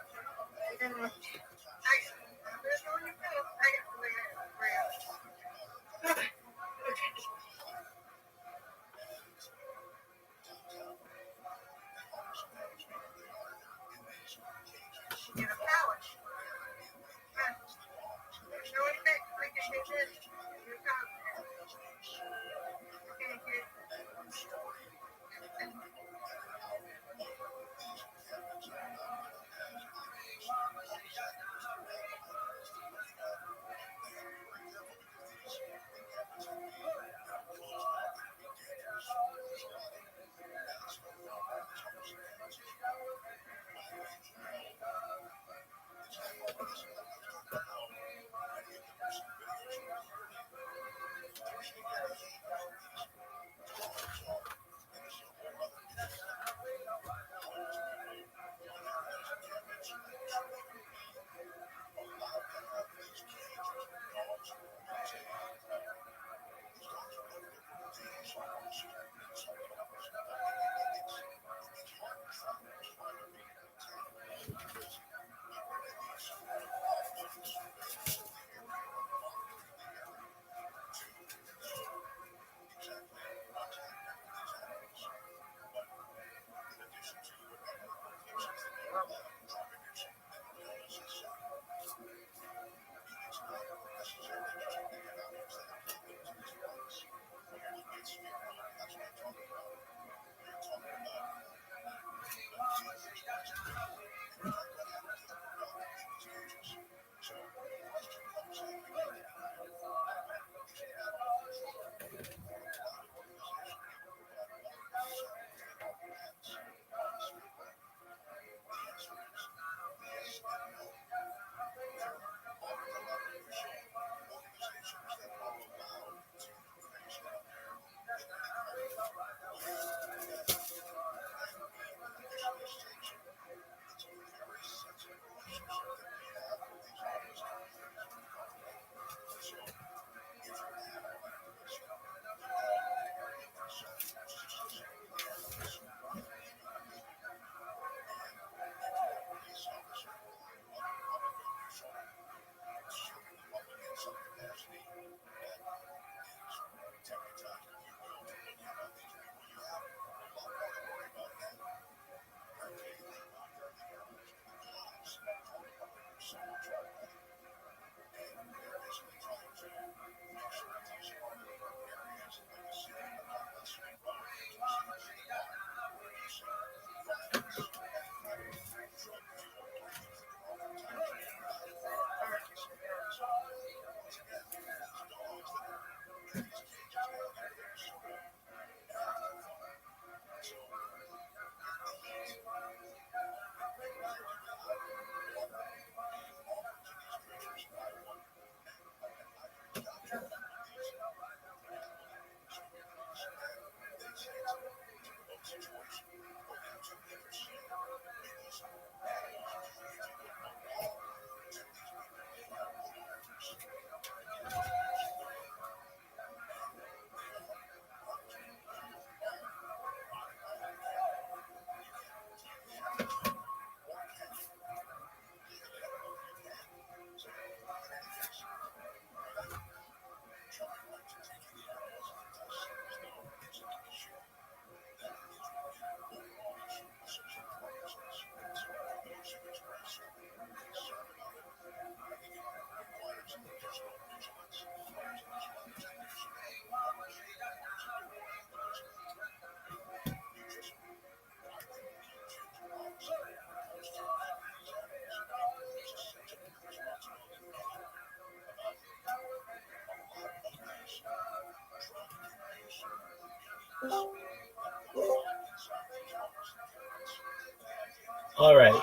All right.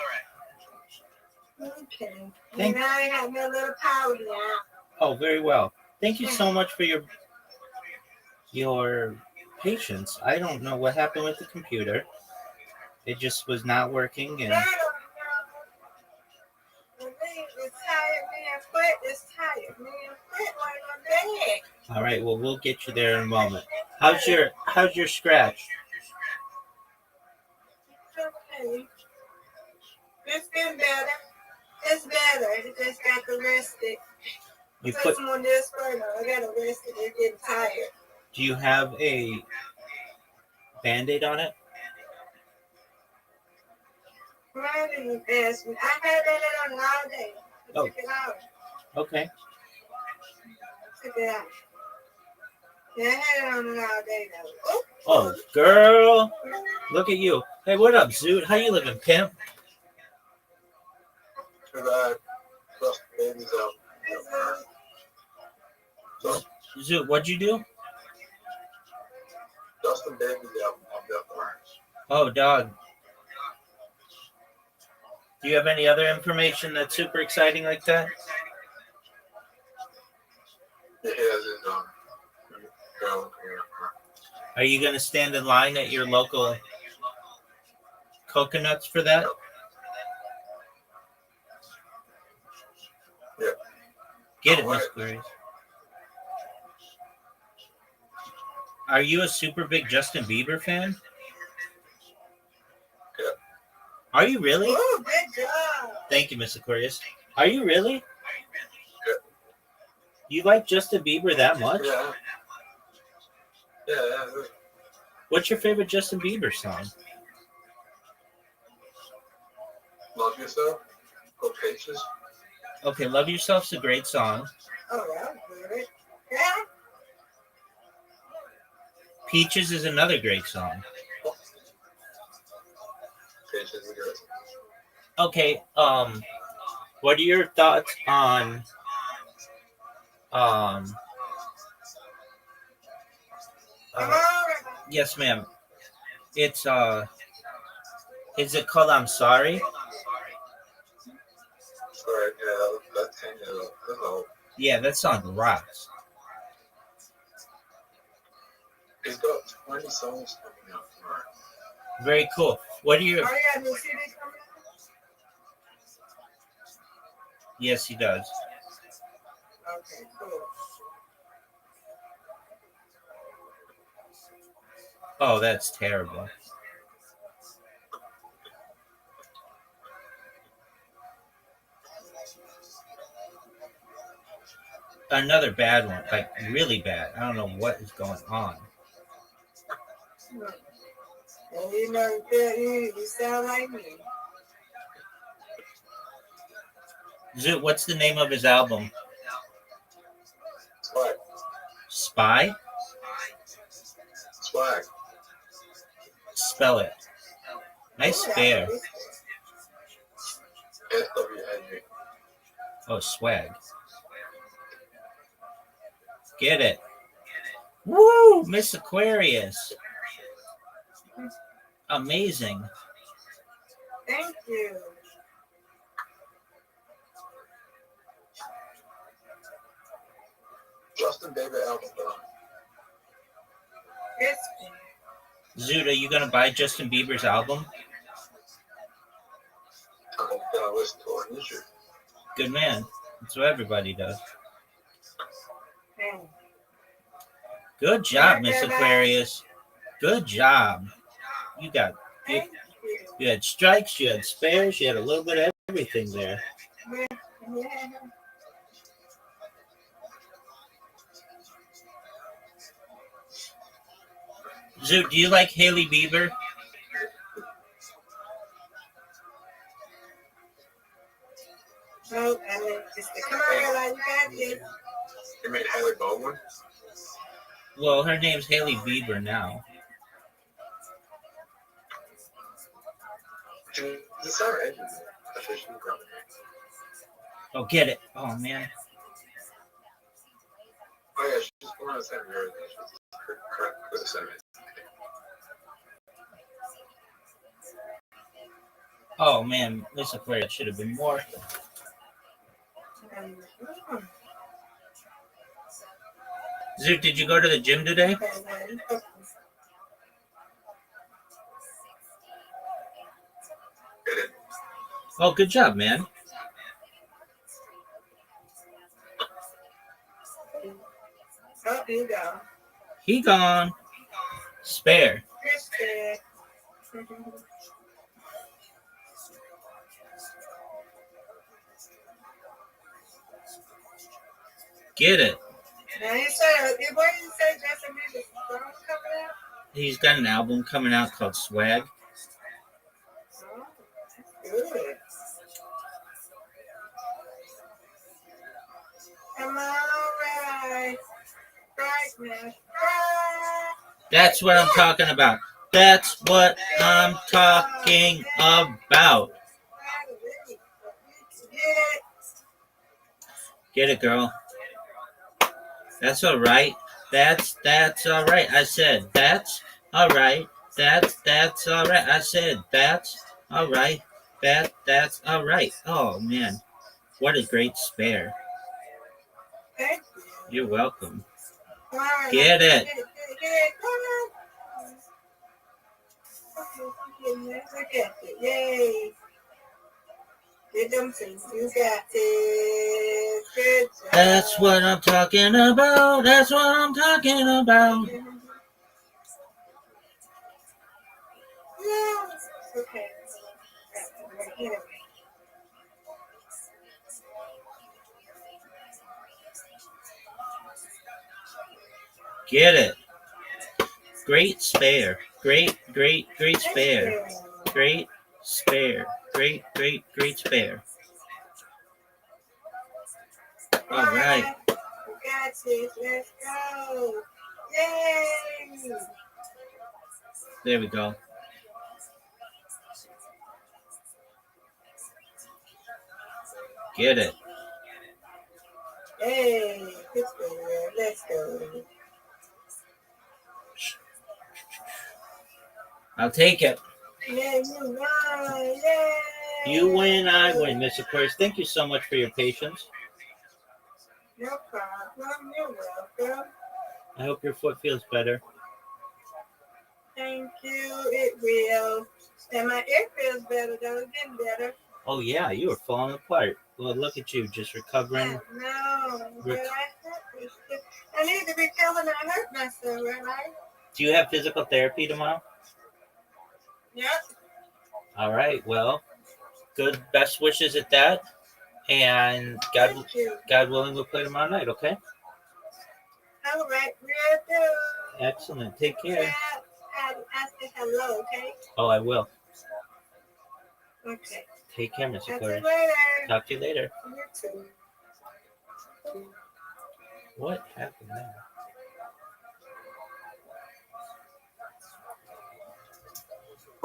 Okay. Thank- And I have my little powder now. Oh, very well. Thank you so much for your patience. I don't know what happened with the computer. It just was not working, and The thing is tired, man. Foot is tired, man. Foot like my bed. all right. Well, we'll get you there in a moment. How's your scratch? Okay. It's been better. It's better. It just got to rest it. You Put put? some on this further. I got to rest it. It's getting tired. Do you have a Band-Aid on it? Why didn't you ask me? I had that on all day. I Oh. took it out. Okay. Took it out. Yeah, I had it on all day though. Oh, girl, look at you. Hey, what up, Zoot? How you living, pimp? Zoot, what'd you do? Justin Baby's album on Death Orange. Oh, dog. Do you have any other information that's super exciting like that? He has his Are you going to stand in line at your local Coconuts for that? Yeah. Get it, Miss Clarice. Are you a super big Justin Bieber fan? Yeah. Are you really? Oh, good job. Thank you, Miss Aquarius. Are you really? Yeah. You like Justin Bieber that much? Yeah. Yeah. What's your favorite Justin Bieber song? Love Yourself. Go Cases. Okay, Love Yourself's a great song. Oh, that was good. Yeah. Peaches is another great song. Cases is good. Okay, what are your thoughts on uh, yes, ma'am. It's is it called I'm Sorry? Sorry, yeah, that's 10 years old. That's old. Yeah, that song rocks. He's got 20 songs coming out tomorrow. Very cool. What are your Oh, yeah, new CD coming out? Yes, he does. Okay, cool. Oh, that's terrible. Another bad one, like really bad. I don't know what is going on. And you know, you sound like me. Zoot, what's the name of his album? Swag. Spy? Swag. Spell it. Nice spare. SWAG. Oh, swag. Get it. Woo! Miss Aquarius. Amazing. Thank you. Justin Bieber album done. It's Zoot, are you gonna buy Justin Bieber's album? I'm gonna listen to it on YouTube. Good man. That's what everybody does. fun. Good job, Miss Aquarius. Good job. You got Thank you. you had strikes, you had spares, you had a little bit of everything there. Yeah. Zoot, do you like Haley Bieber? No, it's the commercial. You got this. You made Haley Baldwin? Well, her name's Haley Bieber now. It's alright. Officially grown. Oh, get it. Oh, man. Oh yeah, she's born on the same year. She's correct for the same age. Oh man, Miss Aquaria should have been more. Zoot, did you go to the gym today? Oh, good job, man. Oh, here you go. He gone. Spare. Kristen. Get it. Now you say, what did you say, Justin Bieber's song coming out? He's got an album coming out called Swag. Oh, good. Come on, right. Brightness. Bright. That's what I'm talking about. That's what I'm talking about. Get it, girl. That's all right. That's all right. I said that's all right. That's all right. I said that's all right. That's all right. Oh man, what a great spare. Thank you. You're welcome. Right. Get it. Get it. Come on. Look at it. Yay. Get them things. You got it. Good job. That's what I'm talking about. That's what I'm talking about. Yeah. Okay. Get it. Great spare. Great spare. Great spare. Great spare. All right. We got this. Let's go. Yay. There we go. Get it. Hey, let's go. I'll take it. Yeah, you won. Yay. You win, I win, Miss Aquarius. Thank you so much for your patience. No problem. You're welcome. I hope your foot feels better. Thank you. It will. And my ear feels better, though. It's getting better. Oh yeah, you were falling apart. Well, look at you, just recovering. No, but I need to recover, not hurt myself, right? Do you have physical therapy tomorrow? Yep. All right. Well, good. Best wishes at that. And Thank you. God willing, we'll play tomorrow night. Okay. All right, we'll do. Excellent. Take care. I say hello, okay? Oh, I will. Okay. Take care, Miss Talk to Aquarius. you later. Talk to you later. You too. What happened there?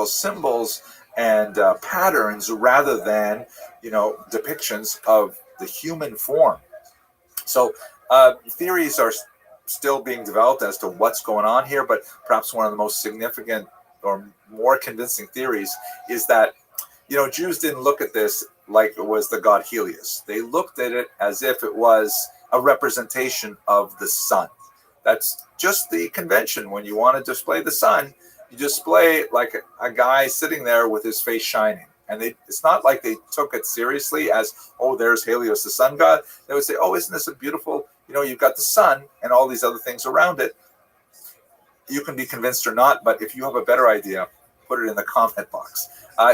Symbols and patterns rather than depictions of the human form. So theories are still being developed as to what's going on here, but perhaps one of the most significant or more convincing theories is that Jews didn't look at this like it was the god Helios. They looked at it as if it was a representation of the sun. That's just the convention. When you want to display the sun, you display like a guy sitting there with his face shining. And it's not like they took it seriously as, oh, there's Helios, the sun god. They would say, oh, isn't this a beautiful, you've got the sun and all these other things around it. You can be convinced or not, but if you have a better idea, put it in the comment box.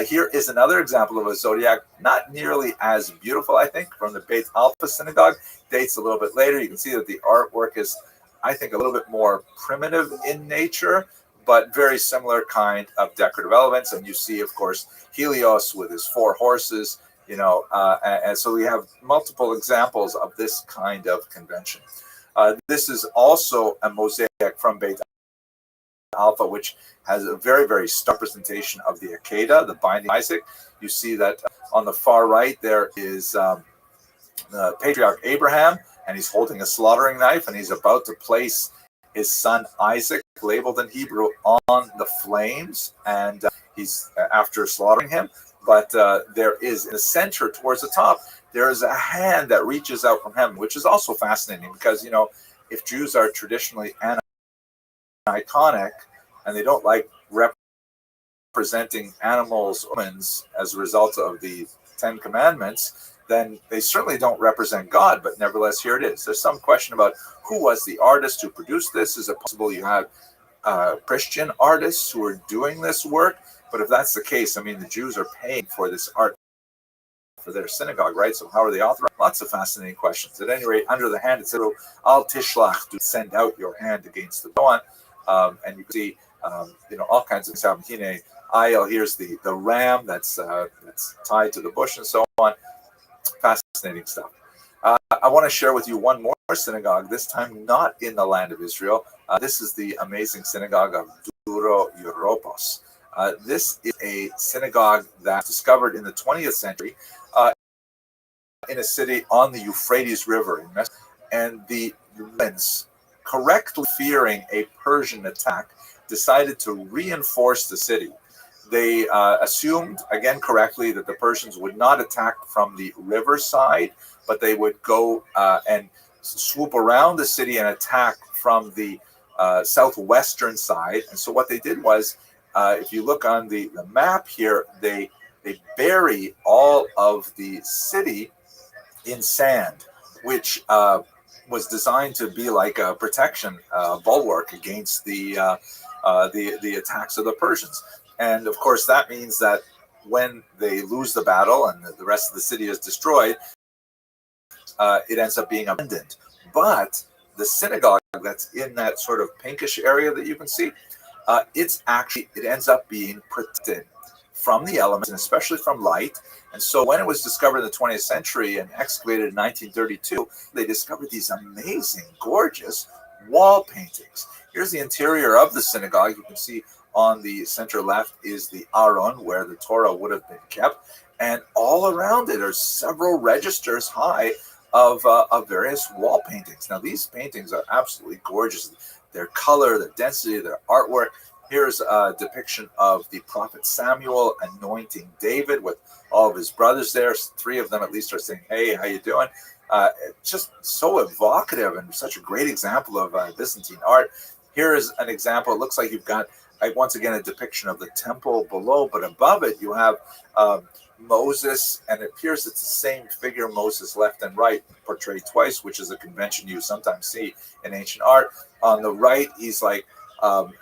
Here is another example of a zodiac, not nearly as beautiful, I think, from the Beit Alpha synagogue. Dates a little bit later. You can see that the artwork is, I think, a little bit more primitive in nature, but very similar kind of decorative elements. And you see, of course, Helios with his 4 horses, and so we have multiple examples of this kind of convention. This is also a mosaic from Beit Alpha, which has a very, very stark representation of the Akedah, the binding of Isaac. You see that on the far right there is the patriarch Abraham, and he's holding a slaughtering knife, and he's about to place his son Isaac, labeled in Hebrew, on the flames, and he's after slaughtering him. But there is in the center towards the top, there is a hand that reaches out from heaven, which is also fascinating because, if Jews are traditionally iconic and they don't like representing animals, humans as a result of the Ten Commandments, then they certainly don't represent God. But nevertheless, here it is. There's some question about who was the artist who produced this. Is it possible you had Christian artists who are doing this work? But if that's the case, the Jews are paying for this art for their synagogue, right? So how are they authorized? Lots of fascinating questions. At any rate, under the hand, it said, "Al tishlach," to send out your hand against the one. And you can see, all kinds of things happen. Ayel, here's the ram that's tied to the bush and so on. Fascinating stuff. I want to share with you one more synagogue, this time not in the land of Israel. This is the amazing synagogue of Duro Europos. This is a synagogue that was discovered in the 20th century in a city on the Euphrates River in Mesopotamy. And the Romans, correctly fearing a Persian attack, decided to reinforce the city. They assumed, again correctly, that the Persians would not attack from the riverside, but they would go and swoop around the city and attack from the southwestern side. And so what they did was, if you look on the map here, they bury all of the city in sand, which was designed to be like a protection bulwark against the attacks of the Persians. And of course, that means that when they lose the battle and the rest of the city is destroyed, it ends up being abandoned. But the synagogue that's in that sort of pinkish area that you can see, it ends up being protected from the elements and especially from light. And so when it was discovered in the 20th century and excavated in 1932, they discovered these amazing, gorgeous wall paintings. Here's the interior of the synagogue. You can see on the center left is the Aron, where the Torah would have been kept. And all around it are several registers high of various wall paintings. Now, these paintings are absolutely gorgeous. Their color, their density, their artwork. Here's a depiction of the prophet Samuel anointing David with all of his brothers there. 3 of them at least are saying, "Hey, how you doing?" Just so evocative and such a great example of Byzantine art. Here is an example. It looks like you've got, once again, a depiction of the temple below, but above it you have Moses, and it appears it's the same figure, Moses left and right, portrayed twice, which is a convention you sometimes see in ancient art. On the right, he's like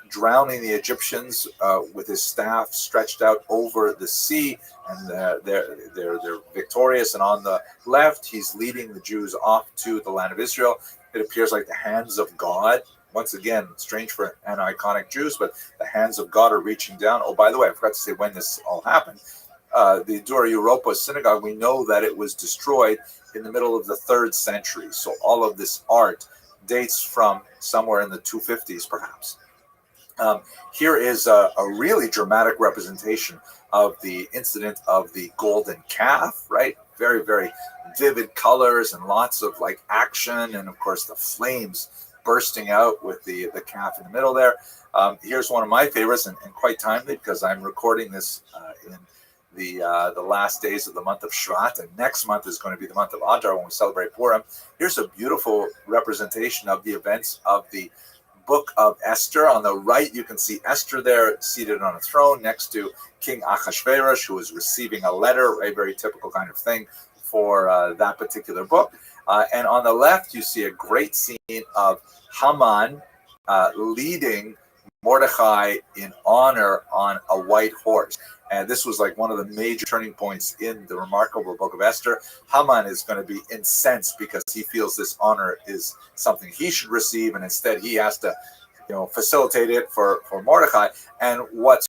drowning the Egyptians with his staff stretched out over the sea, and they're victorious. And on the left, he's leading the Jews off to the land of Israel. It appears like the hands of God. Once again, strange for iconic Jews, but the hands of God are reaching down. Oh, by the way, I forgot to say when this all happened. The Dura Europa synagogue, we know that it was destroyed in the middle of the 3rd century. So all of this art dates from somewhere in the 250s, perhaps. Here is a really dramatic representation of the incident of the golden calf, right? Very, very vivid colors and lots of like action, and of course the flames bursting out with the calf in the middle there. Here's one of my favorites, and quite timely because I'm recording this in the last days of the month of Shvat, and next month is going to be the month of Adar when we celebrate Purim. Here's a beautiful representation of the events of the book of Esther. On the right, you can see Esther there seated on a throne next to King Ahasuerus, who is receiving a letter, a very typical kind of thing for that particular book. And on the left, you see a great scene of Haman leading Mordecai in honor on a white horse. And this was like one of the major turning points in the remarkable book of Esther. Haman is going to be incensed because he feels this honor is something he should receive, and instead he has to, facilitate it for Mordecai. And what's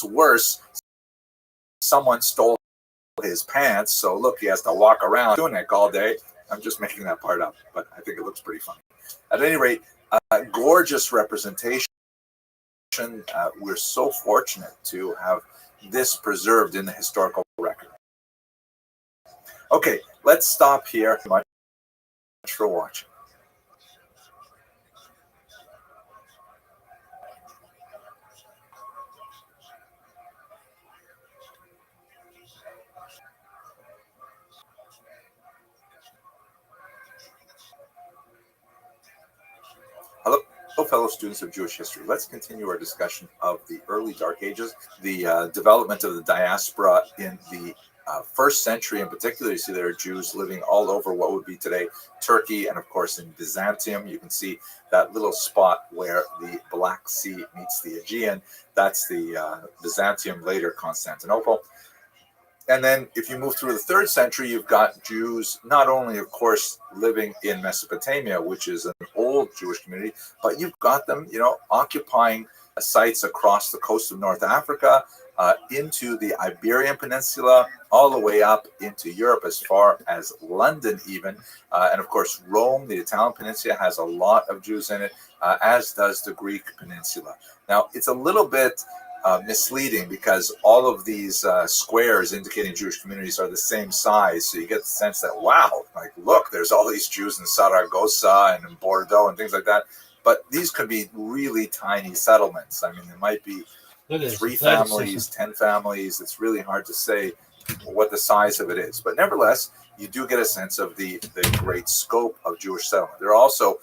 worse, someone stole his pants. So look, he has to walk around doing it all day. I'm just making that part up, but I think it looks pretty funny. At any rate, gorgeous representation. We're so fortunate to have this preserved in the historical record. Okay, let's stop here. Much for watching. fellow students of Jewish history, let's continue our discussion of the early Dark Ages, the development of the diaspora in the first century in particular. You see there are Jews living all over what would be today Turkey, and of course in Byzantium. You can see that little spot where the Black Sea meets the Aegean. That's the Byzantium, later Constantinople. And then if you move through the third century, you've got Jews not only, of course, living in Mesopotamia, which is an old Jewish community, but you've got them, occupying sites across the coast of North Africa, into the Iberian Peninsula, all the way up into Europe as far as London even. And of course, Rome, the Italian peninsula, has a lot of Jews in it, as does the Greek peninsula. Now, it's a little bit misleading because all of these squares indicating Jewish communities are the same size. So you get the sense that, wow, like, look, there's all these Jews in Saragossa and in Bordeaux and things like that. But these could be really tiny settlements. I mean, there might be 3 families, 10 families. It's really hard to say what the size of it is. But nevertheless, you do get a sense of the great scope of Jewish settlement. There are also,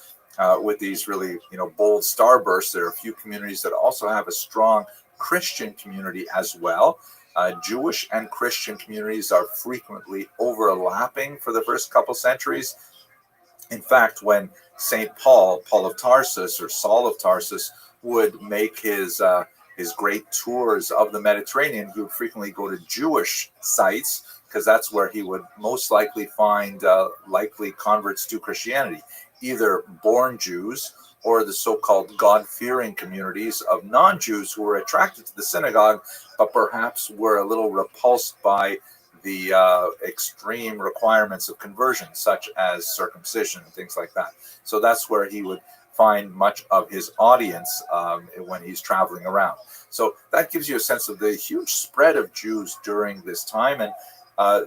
with these really bold starbursts, there are a few communities that also have a strong Christian community as well. Jewish and Christian communities are frequently overlapping for the first couple centuries. In fact, when St. Paul of Tarsus, or Saul of Tarsus, would make his great tours of the Mediterranean, he would frequently go to Jewish sites because that's where he would most likely find likely converts to Christianity, either born Jews or the so-called God-fearing communities of non-Jews who were attracted to the synagogue, but perhaps were a little repulsed by the extreme requirements of conversion, such as circumcision and things like that. So that's where he would find much of his audience when he's traveling around. So that gives you a sense of the huge spread of Jews during this time, and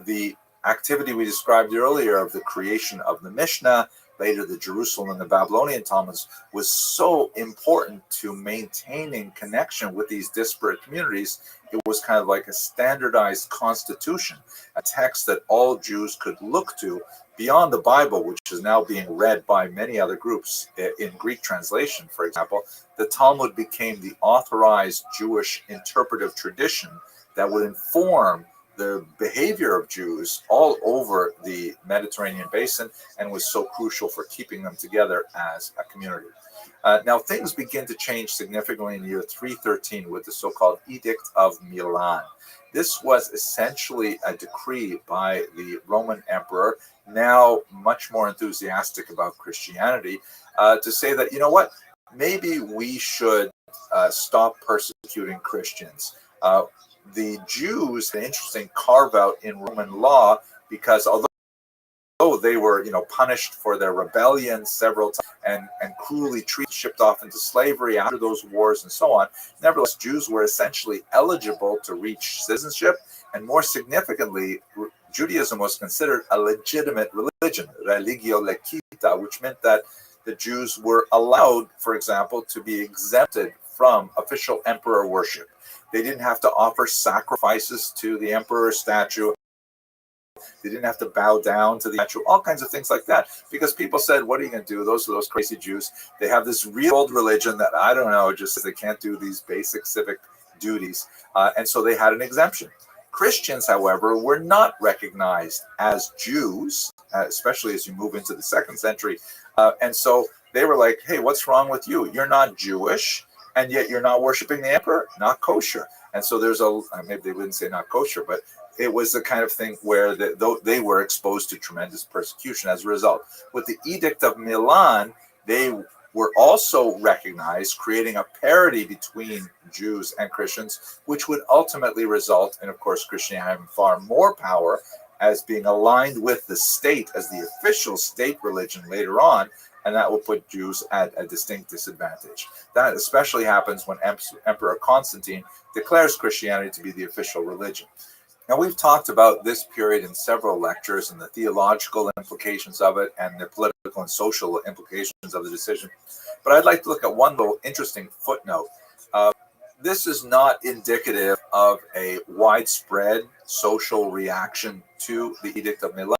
the activity we described earlier of the creation of the Mishnah, later the Jerusalem and the Babylonian Talmuds, was so important to maintaining connection with these disparate communities. It was kind of like a standardized constitution, a text that all Jews could look to beyond the Bible, which is now being read by many other groups in Greek translation, for example. The Talmud became the authorized Jewish interpretive tradition that would inform the behavior of Jews all over the Mediterranean basin, and was so crucial for keeping them together as a community. Now, things begin to change significantly in the year 313 with the so-called Edict of Milan. This was essentially a decree by the Roman emperor, now much more enthusiastic about Christianity, to say that, maybe we should stop persecuting Christians. The Jews had an interesting carve out in Roman law, because although they were punished for their rebellion several times and cruelly treated, shipped off into slavery after those wars and so on, nevertheless Jews were essentially eligible to reach citizenship, and more significantly, Judaism was considered a legitimate religion, religio lecita, which meant that the Jews were allowed, for example, to be exempted from official emperor worship. They didn't have to offer sacrifices to the emperor's statue. They didn't have to bow down to the statue, all kinds of things like that. Because people said, what are you going to do? Those are those crazy Jews. They have this real old religion that, I don't know, just they can't do these basic civic duties. And so they had an exemption. Christians, however, were not recognized as Jews, especially as you move into the 2nd century. And so they were like, hey, what's wrong with you? You're not Jewish, and yet you're not worshiping the emperor, not kosher. And so there's maybe they wouldn't say not kosher, but it was the kind of thing where they were exposed to tremendous persecution as a result. With the Edict of Milan, they were also recognized, creating a parity between Jews and Christians, which would ultimately result in, of course, Christianity having far more power as being aligned with the state as the official state religion later on, and that will put Jews at a distinct disadvantage. That especially happens when Emperor Constantine declares Christianity to be the official religion. Now, we've talked about this period in several lectures and the theological implications of it and the political and social implications of the decision. But I'd like to look at one little interesting footnote. This is not indicative of a widespread social reaction to the Edict of Milan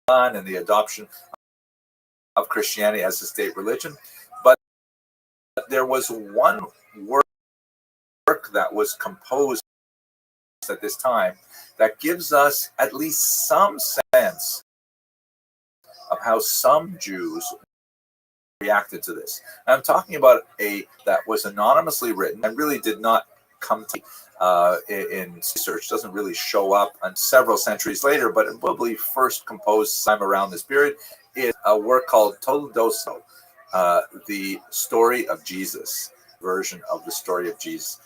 and the adoption of Christianity as a state religion, but there was one work that was composed at this time that gives us at least some sense of how some Jews reacted to this. I'm talking about that was anonymously written and really did not come to in research, doesn't really show up on several centuries later, but it probably first composed sometime around this period, is a work called Toledoso, the story of Jesus, version of the story of Jesus.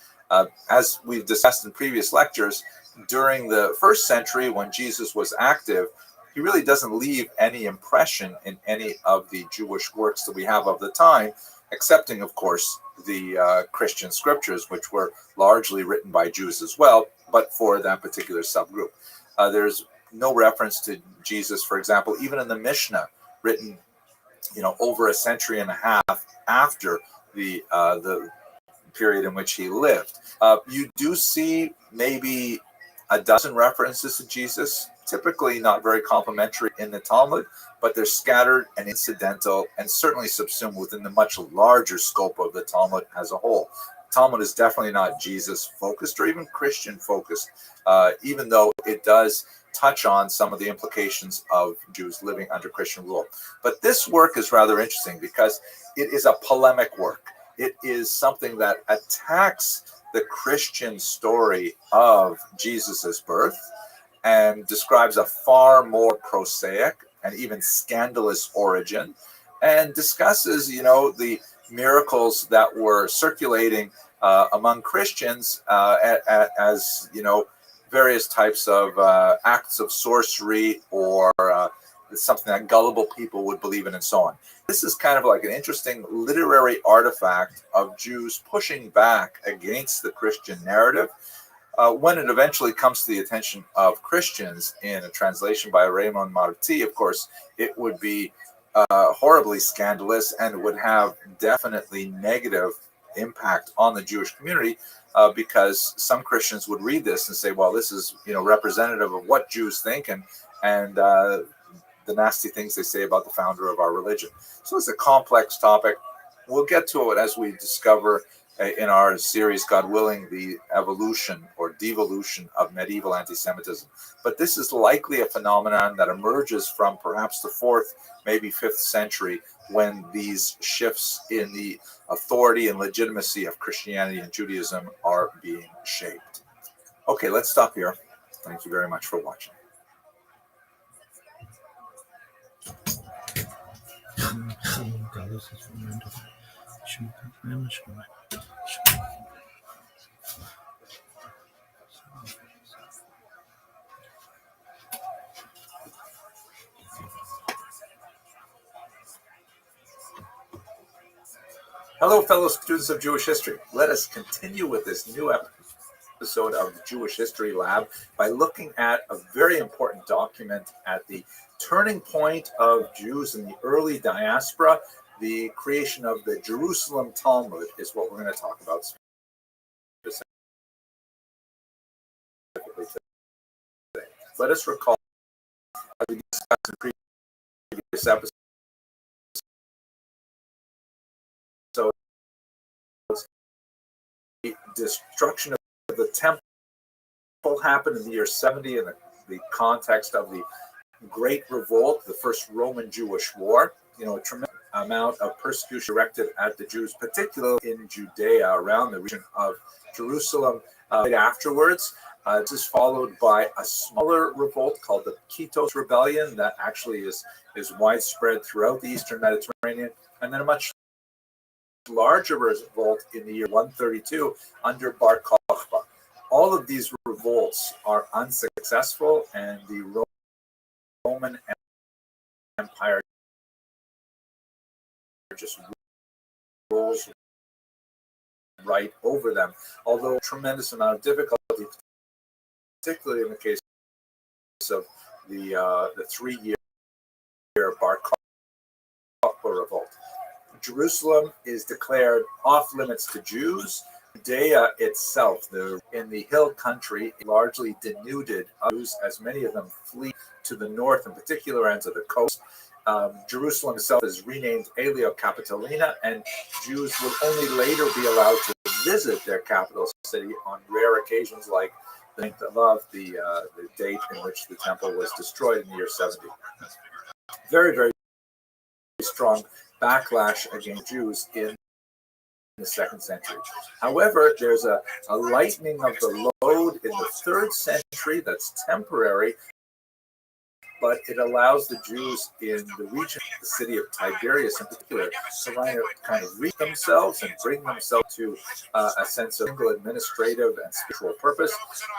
As we've discussed in previous lectures, during the first century when Jesus was active, he really doesn't leave any impression in any of the Jewish works that we have of the time, excepting, of course, the Christian scriptures, which were largely written by Jews as well, but for that particular subgroup. There's no reference to Jesus, for example, even in the Mishnah, written, over a century and a half after the period in which he lived. You do see maybe a dozen references to Jesus, typically not very complimentary in the Talmud, but they're scattered and incidental and certainly subsumed within the much larger scope of the Talmud as a whole. Talmud is definitely not Jesus-focused or even Christian-focused, even though it does touch on some of the implications of Jews living under Christian rule. But this work is rather interesting because it is a polemic work. It is something that attacks the Christian story of Jesus's birth and describes a far more prosaic and even scandalous origin, and discusses, the miracles that were circulating among Christians as, various types of acts of sorcery or something that gullible people would believe in and so on. This is kind of like an interesting literary artifact of Jews pushing back against the Christian narrative. When it eventually comes to the attention of Christians in a translation by Raymond Marti, of course, it would be horribly scandalous and would have definitely negative impact on the Jewish community, because some Christians would read this and say, well, this is representative of what Jews think and the nasty things they say about the founder of our religion. So it's a complex topic. We'll get to it as we discover in our series, God willing, the evolution or devolution of medieval anti-Semitism. But this is likely a phenomenon that emerges from perhaps the 4th, maybe 5th century, when these shifts in the authority and legitimacy of Christianity and Judaism are being shaped. Okay, let's stop here. Thank you very much for watching. Hello, fellow students of Jewish history. Let us continue with this new episode of the Jewish History Lab by looking at a very important document at the turning point of Jews in the early diaspora. The creation of the Jerusalem Talmud is what we're going to talk about specifically today. Let us recall, as we discussed in previous episodes, the destruction of the temple happened in the year 70 in the context of the Great Revolt, the first Roman Jewish War. A tremendous amount of persecution directed at the Jews, particularly in Judea, around the region of Jerusalem. Right afterwards, this is followed by a smaller revolt called the Kitos Rebellion that actually is widespread throughout the Eastern Mediterranean, and then a much larger revolt in the year 132 under Bar Kokhba. All of these revolts are unsuccessful, and the Roman Empire just rolls right over them, although a tremendous amount of difficulty, particularly in the case of the 3-year Bar Kokhba revolt. Jerusalem is declared off limits to Jews. Judea itself, in the hill country, largely denuded Jews, as many of them flee to the north, in particular, and to the coast. Jerusalem itself is renamed Aelia Capitolina, and Jews would only later be allowed to visit their capital city on rare occasions, like the date in which the temple was destroyed in the year 70. Very, very strong backlash against Jews in the 2nd century. However, there's a lightening of the load in the 3rd century that's temporary, but it allows the Jews in the region, the city of Tiberias in particular, to kind of reach themselves and bring themselves to a sense of single administrative and spiritual purpose.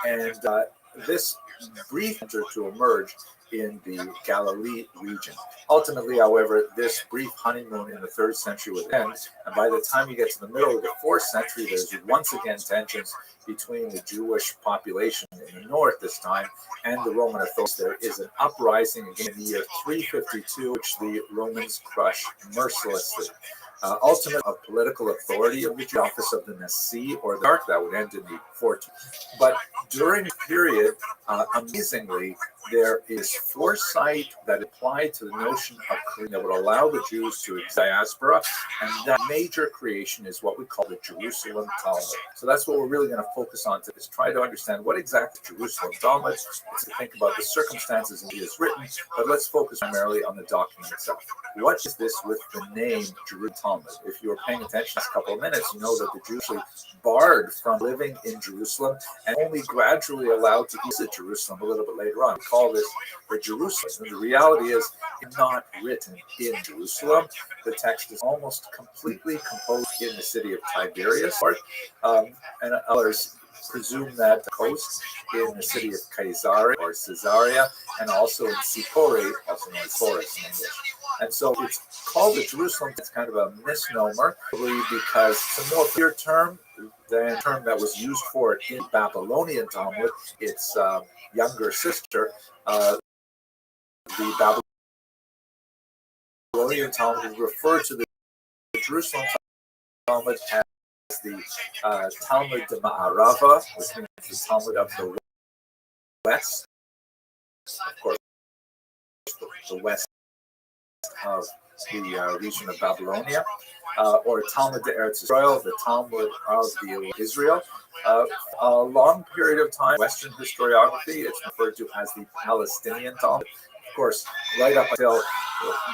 And this brief enter to emerge in the Galilee region. Ultimately, however, this brief honeymoon in the 3rd century would end, and by the time you get to the middle of the 4th century, there's once again tensions between the Jewish population in the north this time and the Roman authorities. There is an uprising again in the year 352, which the Romans crush mercilessly. Ultimate of political authority of the office of the Nasi, or the Ark, that would end in the 14th. But during the period, amazingly, there is foresight that applied to the notion of creation that would allow the Jews to diaspora, and that major creation is what we call the Jerusalem Talmud. So that's what we're really going to focus on today, is try to understand what exactly Jerusalem Talmud is, to think about the circumstances in which it is written, but let's focus primarily on the document itself. What is this with the name Jerusalem Talmud? If you were paying attention this couple of minutes, you know that the Jews were barred from living in Jerusalem and only gradually allowed to visit Jerusalem a little bit later on. We call this the Jerusalem. And the reality is, it's not written in Jerusalem. The text is almost completely composed in the city of Tiberias, and others presume that the coast in the city of Caesarea, and also in Sipori, also known as Forest in English. And so it's called the Jerusalem. It's kind of a misnomer, probably because it's a more clear term than the term that was used for it in Babylonian Talmud, its younger sister. The Babylonian Talmud would refer to the Jerusalem Talmud as the Talmud de Ma'arava, which means the Talmud of the West. Of course, the west of the region of Babylonia, or Talmud de Eretz Israel, the Talmud of the Israel. A long period of time, Western historiography, it's referred to as the Palestinian Talmud. Of course, right up until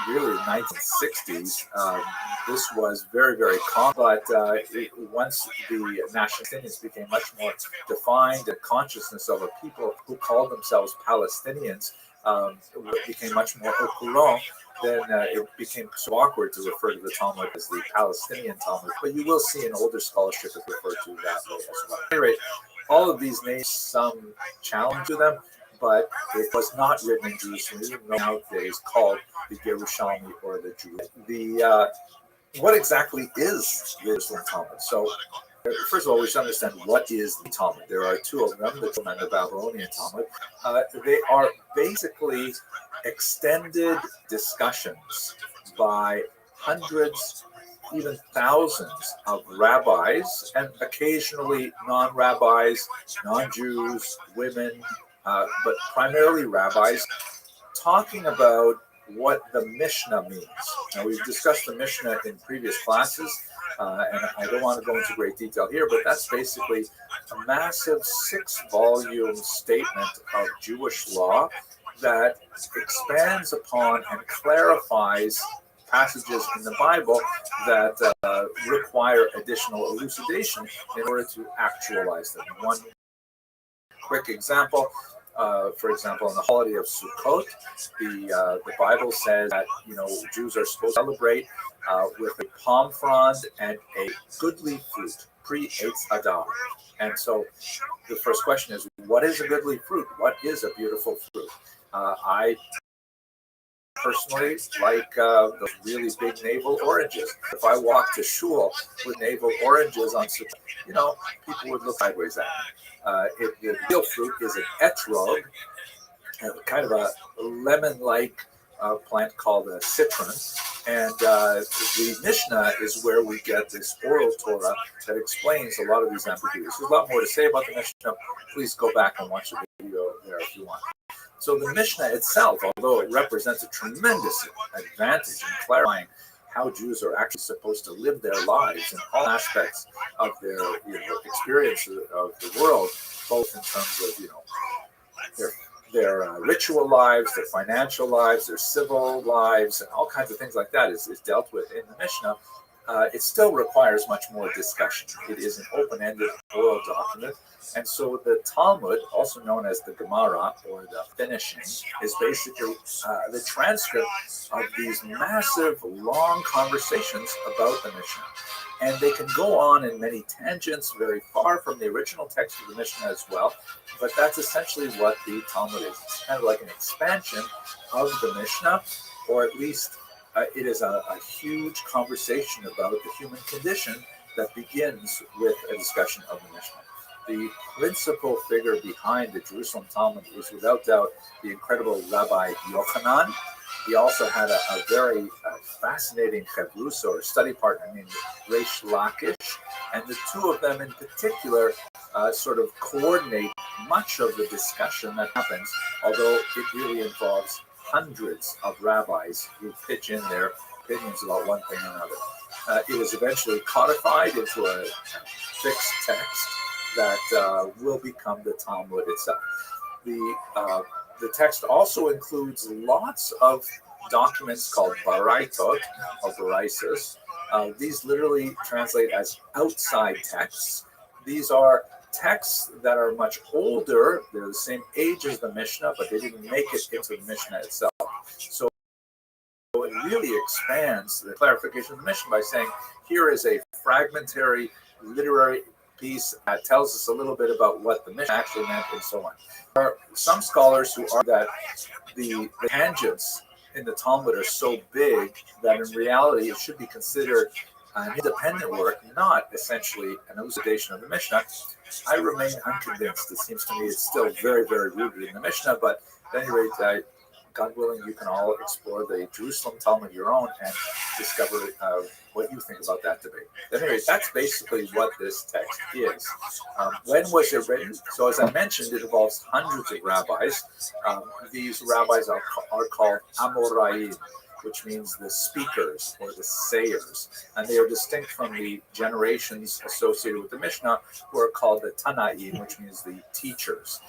really the 1960s, this was very, very common, but once the national Palestinians became much more defined, the consciousness of a people who called themselves Palestinians became much more au courant, then it became so awkward to refer to the Talmud as the Palestinian Talmud. But you will see in older scholarship it referred to that way as well. At any rate, all of these names, some challenge to them, but it was not written in Jerusalem, even though nowadays called the Yerushalmi or the Jew. What exactly is the Jerusalem Talmud? So, first of all, we should understand what is the Talmud. There are two of them, the Talmud and the Babylonian Talmud. They are basically extended discussions by hundreds, even thousands of rabbis, and occasionally non-rabbis, non-Jews, women, but primarily rabbis, talking about what the Mishnah means. Now, we've discussed the Mishnah in previous classes, and I don't want to go into great detail here, but that's basically a massive 6-volume statement of Jewish law that expands upon and clarifies passages in the Bible that require additional elucidation in order to actualize them. One quick example, for example, on the holiday of Sukkot, the Bible says that Jews are supposed to celebrate with a palm frond and a goodly fruit, pre-Eitz Adar. And so the first question is, what is a goodly fruit? What is a beautiful fruit? I personally like those really big navel oranges. If I walked to shul with navel oranges on Sukkot, people would look sideways at me. The real fruit is an etrog, kind of a lemon-like plant called a citron. And the Mishnah is where we get this oral Torah that explains a lot of these ambiguities. There's a lot more to say about the Mishnah. Please go back and watch the video there if you want. So the Mishnah itself, although it represents a tremendous advantage in clarifying how Jews are actually supposed to live their lives in all aspects of their experience of the world, both in terms of their ritual lives, their financial lives, their civil lives, and all kinds of things like that is dealt with in the Mishnah. It still requires much more discussion. It is an open-ended oral document. And so the Talmud, also known as the Gemara, or the finishing, is basically the transcript of these massive, long conversations about the Mishnah. And they can go on in many tangents, very far from the original text of the Mishnah as well. But that's essentially what the Talmud is. It's kind of like an expansion of the Mishnah, or at least it is a huge conversation about the human condition that begins with a discussion of the Mishnah. The principal figure behind the Jerusalem Talmud is without doubt the incredible Rabbi Yochanan. He also had a very fascinating chavrusa, or study partner, named Reish Lakish, and the two of them in particular sort of coordinate much of the discussion that happens, although it really involves hundreds of rabbis who pitch in their opinions about one thing or another. It is eventually codified into a fixed text that will become the Talmud itself. The text also includes lots of documents called baraitot, or baraisas. These literally translate as outside texts. These are texts that are much older. They're the same age as the Mishnah, but they didn't make it into the Mishnah itself. So it really expands the clarification of the Mishnah by saying, here is a fragmentary literary piece that tells us a little bit about what the Mishnah actually meant, and so on. There are some scholars who argue that the tangents in the Talmud are so big that in reality it should be considered an independent work, not essentially an elucidation of the Mishnah. I remain unconvinced. It seems to me it's still very, very rooted in the Mishnah, but at any rate, God willing, you can all explore the Jerusalem Talmud your own and discover what you think about that debate. At any rate, that's basically what this text is. When was it written? So as I mentioned, it involves hundreds of rabbis. These rabbis are called Amoraim, which means the speakers or the sayers. And they are distinct from the generations associated with the Mishnah, who are called the Tanaim, which means the teachers.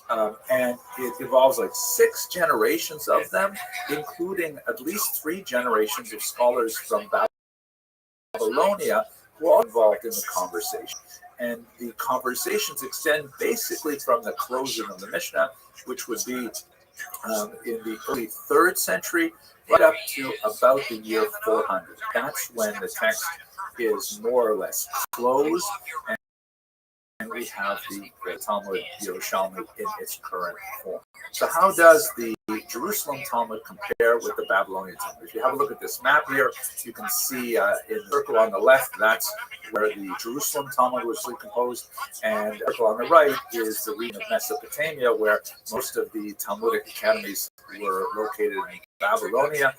And it involves like 6 generations of them, including at least 3 generations of scholars from Babylonia who are involved in the conversation. And the conversations extend basically from the closing of the Mishnah, which would be in the early 3rd century, right up to about the year 400. That's when the text is more or less closed, and we have the Talmud Yerushalmi in its current form. So how does the Jerusalem Talmud compare with the Babylonian Talmud? If you have a look at this map here, you can see in the circle on the left, that's where the Jerusalem Talmud was composed, and the circle on the right is the region of Mesopotamia, where most of the Talmudic academies were located in Babylonia,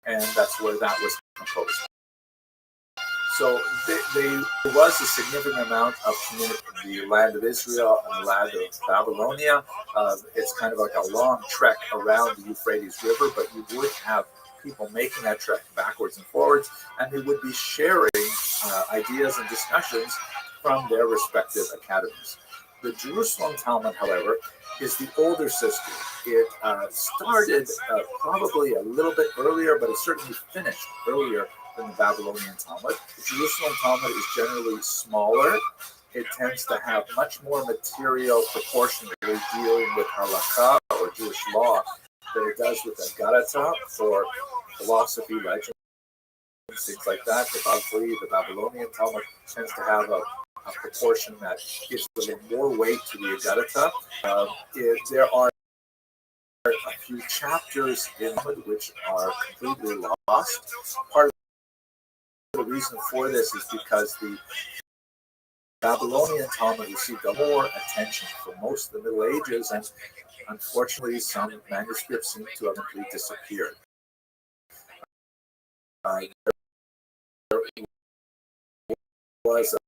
and that's where that was composed. So there was a significant amount of community in the land of Israel and the land of Babylonia. It's kind of like a long trek around the Euphrates River, but you would have people making that trek backwards and forwards, and they would be sharing ideas and discussions from their respective academies. The Jerusalem Talmud, however, is the older sister. It started probably a little bit earlier, but it certainly finished earlier than the Babylonian Talmud. The Jerusalem Talmud is generally smaller. It tends to have much more material proportionally dealing with halakha, or Jewish law, than it does with Agarata, for philosophy, legends, things like that. The Babylonian Talmud tends to have a proportion that gives a little more weight to the Agarata. There are a few chapters in it which are completely lost. Part of the reason for this is because the Babylonian Talmud received more attention for most of the Middle Ages, and unfortunately some manuscripts seem to have completely disappeared. There was a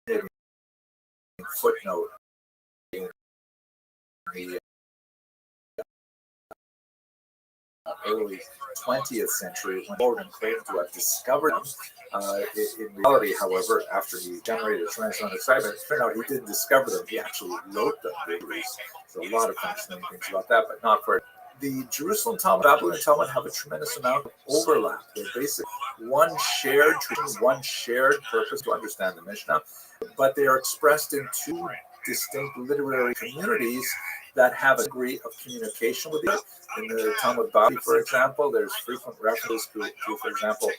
fascinating footnote the early 20th century when Morgan claimed to have discovered them. In reality, however, after he generated a tremendous amount of excitement, it turned out he didn't discover them. He actually wrote them. There's a lot of fascinating things about that, but not for the Jerusalem Talmud, Babylonian Talmud have a tremendous amount of overlap. They're basically one shared tradition, one shared purpose to understand the Mishnah, but they are expressed in two distinct literary communities that have a degree of communication with each other. In the Talmud Bavli, for example, there's frequent references to for example,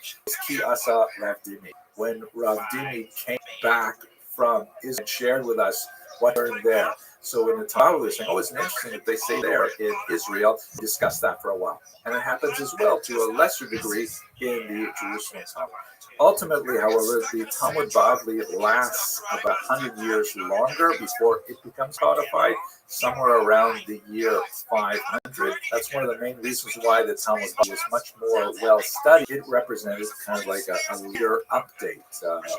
Ki Asa Rav Dimi. When Rav Dimi came back from Israel and shared with us what learned there. So in the Talmud, they're saying, oh, it's interesting that they say there in Israel, discuss that for a while. And it happens as well to a lesser degree in the Jerusalem Talmud. Ultimately, however, the Talmud Bavli lasts about 100 years longer before it becomes codified, somewhere around the year 500. That's one of the main reasons why the Talmud Bavli is much more well studied. It represented kind of like a later update,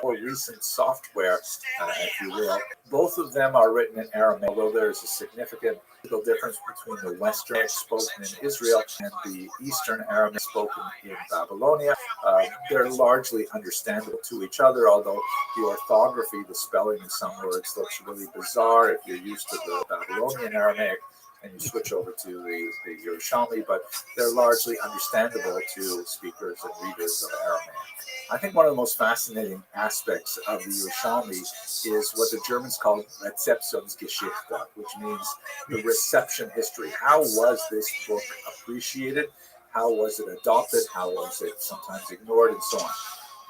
more recent software, if you will. Both of them are written in Aramaic, although there is a significant difference between the Western Aramaic spoken in Israel and the Eastern Aramaic spoken in Babylonia. They're largely understandable to each other, although the orthography, the spelling in some words looks really bizarre if you're used to the Babylonian Aramaic and you switch over to the Yerushalmi, but they're largely understandable to speakers and readers of Aramaic. I think one of the most fascinating aspects of the Yerushalmi is what the Germans call Rezeptionsgeschichte, which means the reception history. How was this book appreciated? How was it adopted? How was it sometimes ignored, and so on?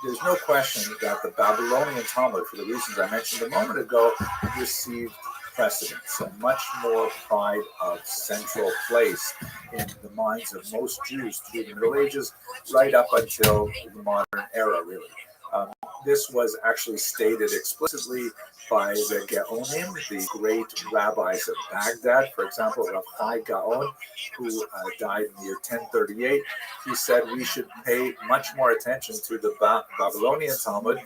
There's no question that the Babylonian Talmud, for the reasons I mentioned a moment ago, received precedence, a much more pride of central place in the minds of most Jews through the Middle Ages, right up until the modern era, really. This was actually stated explicitly by the Gaonim, the great rabbis of Baghdad. For example, Rav Gaon, who died in the year 1038, he said we should pay much more attention to the Babylonian Talmud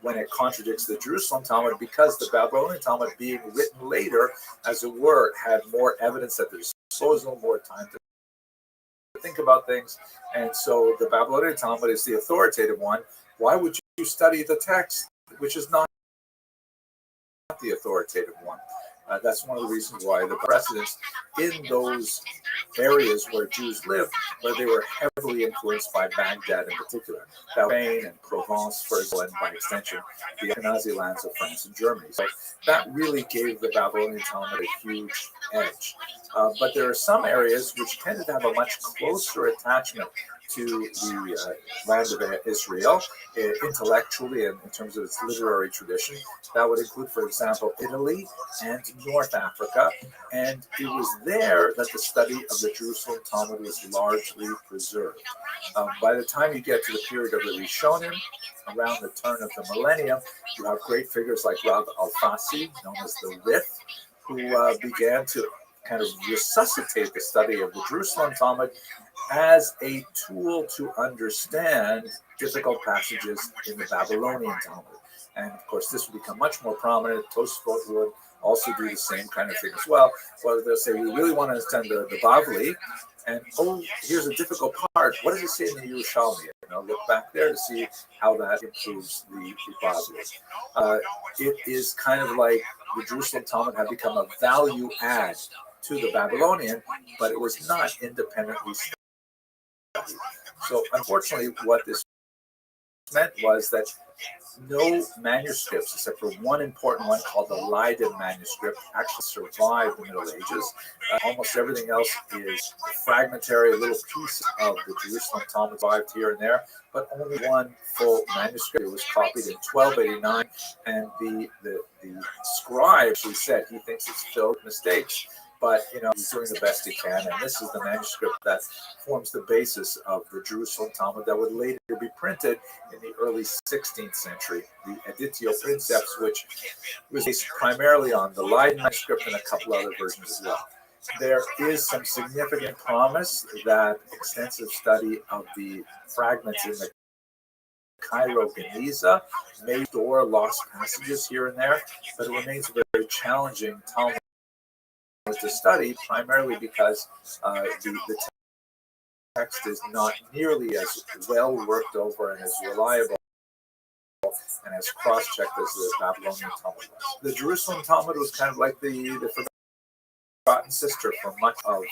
when it contradicts the Jerusalem Talmud, because the Babylonian Talmud, being written later, as it were, had more evidence at their disposal, more time to think about things. And so the Babylonian Talmud is the authoritative one. Why would you study the text, which is not the authoritative one? That's one of the reasons why the precedents in those areas where Jews lived, where they were heavily influenced by Baghdad in particular, Spain and Provence, for example, and by extension, the Ashkenazi lands of France and Germany. So that really gave the Babylonian Talmud a huge edge. But there are some areas which tended to have a much closer attachment to the land of Israel, intellectually and in terms of its literary tradition. That would include, for example, Italy and North Africa. And it was there that the study of the Jerusalem Talmud was largely preserved. By the time you get to the period of the Rishonim, around the turn of the millennium, you have great figures like Rav Alfasi, known as the Rith, who began to kind of resuscitate the study of the Jerusalem Talmud as a tool to understand difficult passages in the Babylonian Talmud. And of course, this would become much more prominent. Tosfot would also do the same kind of thing as well. Well, they'll say, we really want to understand the Bavli, and oh, here's a difficult part. What does it say in the Yerushalmi? Look back there to see how that improves the Bavli. It is kind of like the Jerusalem Talmud had become a value add to the Babylonian, but it was not independently studied. So unfortunately, what this meant was that no manuscripts, except for one important one called the Leiden manuscript, actually survived the Middle Ages. Almost everything else is fragmentary, little pieces of the Jerusalem Talmud survived here and there, but only one full manuscript. It was copied in 1289, and the scribe actually said he thinks it's filled with mistakes. But he's doing the best he can, and this is the manuscript that forms the basis of the Jerusalem Talmud that would later be printed in the early 16th century, the Editio Princeps, which was based primarily on the Leiden manuscript and a couple other versions as well. There is some significant promise that extensive study of the fragments in the Cairo Geniza may restore lost passages here and there, but it remains a very challenging Talmud to study, primarily because the text is not nearly as well worked over and as reliable and as cross-checked as the Babylonian Talmud was. The Jerusalem Talmud was kind of like the forgotten sister for much of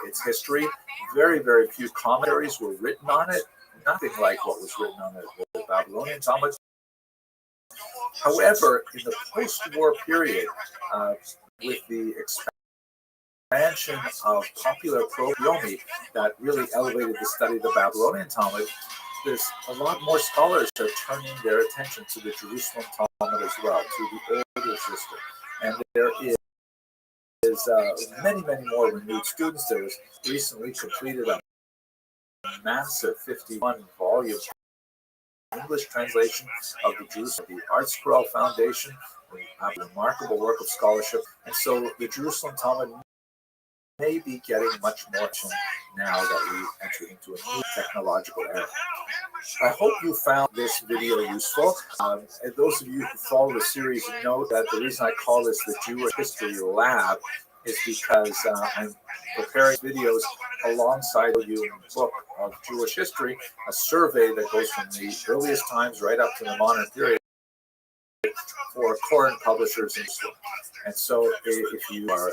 its history. Very, very few commentaries were written on it. Nothing like what was written on the Babylonian Talmud. However, in the post-war period, with the expansion of popular proyomi that really elevated the study of the Babylonian Talmud, there's a lot more scholars are turning their attention to the Jerusalem Talmud as well, to the older system. And there is many, many more renewed students. There was recently completed a massive 51-volume English translation of the Jerusalem, the Art Scroll Foundation, a remarkable work of scholarship. And so the Jerusalem Talmud may be getting much more attention now that we enter into a new technological era. I hope you found this video useful. And those of you who follow the series know that the reason I call this the Jewish History Lab is because I'm preparing videos alongside you book of Jewish history, a survey that goes from the earliest times right up to the modern period for current publishers and so on. And so if you are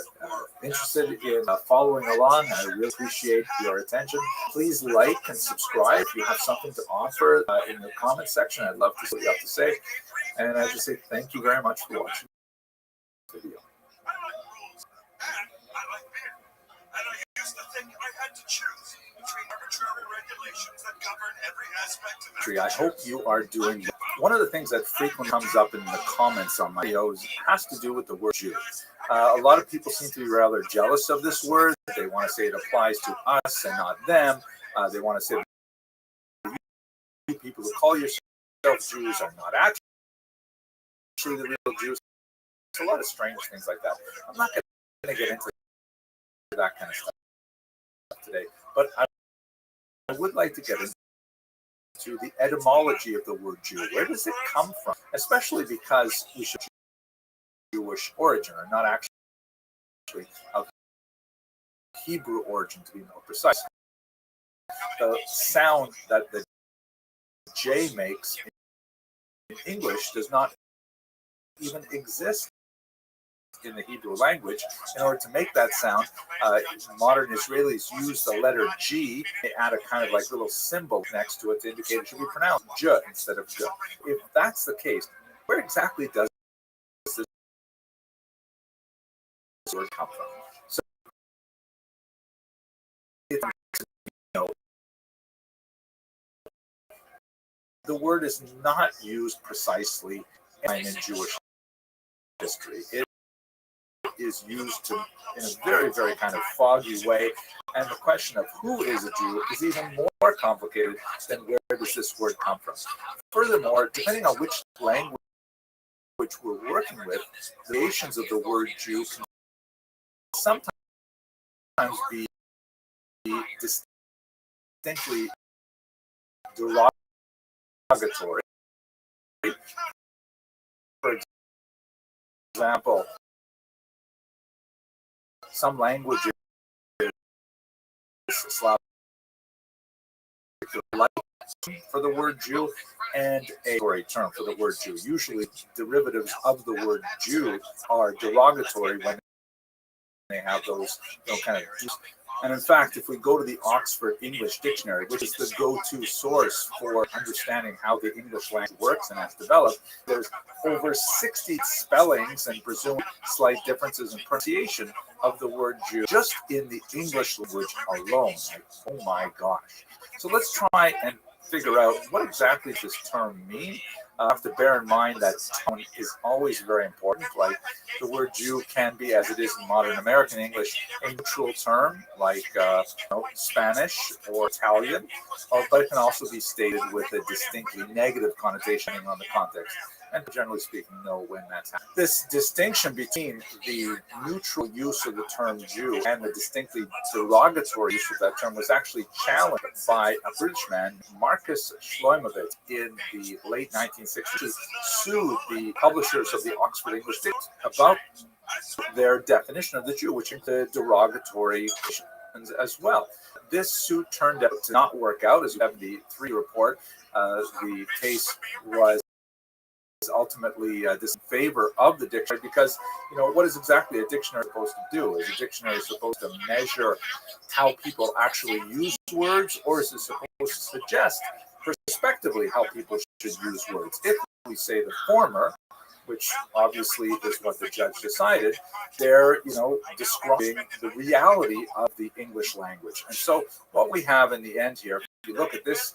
interested in following along, I really appreciate your attention. Please like and subscribe. If you have something to offer in the comment section, I'd love to see what you have to say. And I just say thank you very much for watching this video. And I used to think I had to choose between arbitrary regulations that govern every aspect of I hope you are doing well. One of the things that frequently comes up in the comments on my videos has to do with the word Jew. A lot of people seem to be rather jealous of this word. They want to say it applies to us and not them. They want to say you people who call yourselves Jews are not actually the real Jews. There's a lot of strange things like that. I'm not going to get into that kind of stuff today, but I would like to get into the etymology of the word Jew. Where does it come from? Especially because we should Jewish origin, or not actually of Hebrew origin, to be more precise. The sound that the J makes in English does not even exist in the Hebrew language. In order to make that sound, modern Israelis use the letter G. They add a kind of like little symbol next to it to indicate it should be pronounced J instead of J. If that's the case, where exactly does this word come from? So, if you know, the word is not used precisely in Jewish history. It is used in a very, very kind of foggy way. And the question of who is a Jew is even more complicated than where does this word come from. Furthermore, depending on which language we're working with, variations of the word Jew can sometimes be distinctly derogatory. For example, some languages Slavic for the word Jew and a term for the word Jew. Usually derivatives of the word Jew are derogatory when they have those kind of Jews. And in fact, if we go to the Oxford English Dictionary, which is the go-to source for understanding how the English language works and has developed, there's over 60 spellings and presumed slight differences in pronunciation of the word Jew just in the English language alone. Like, oh my gosh. So let's try and figure out what exactly does this term mean. Have to bear in mind that tone is always very important. Like the word Jew can be, as it is in modern American English, a neutral term like Spanish or Italian, but it can also be stated with a distinctly negative connotation on the context. And generally speaking, know when that's happening. This distinction between the neutral use of the term Jew and the distinctly derogatory use of that term was actually challenged by a British man, Marcus Schleimovitz, in the late 1960s, sued the publishers of the Oxford English Dictionary about their definition of the Jew, which included derogatory as well. This suit turned out to not work out, as we have the 3 report. The case was ultimately disfavor of the dictionary because, what is exactly a dictionary supposed to do? Is a dictionary supposed to measure how people actually use words, or is it supposed to suggest prospectively how people should use words? If we say the former, which obviously is what the judge decided, they're, describing the reality of the English language. And so what we have in the end here, if you look at this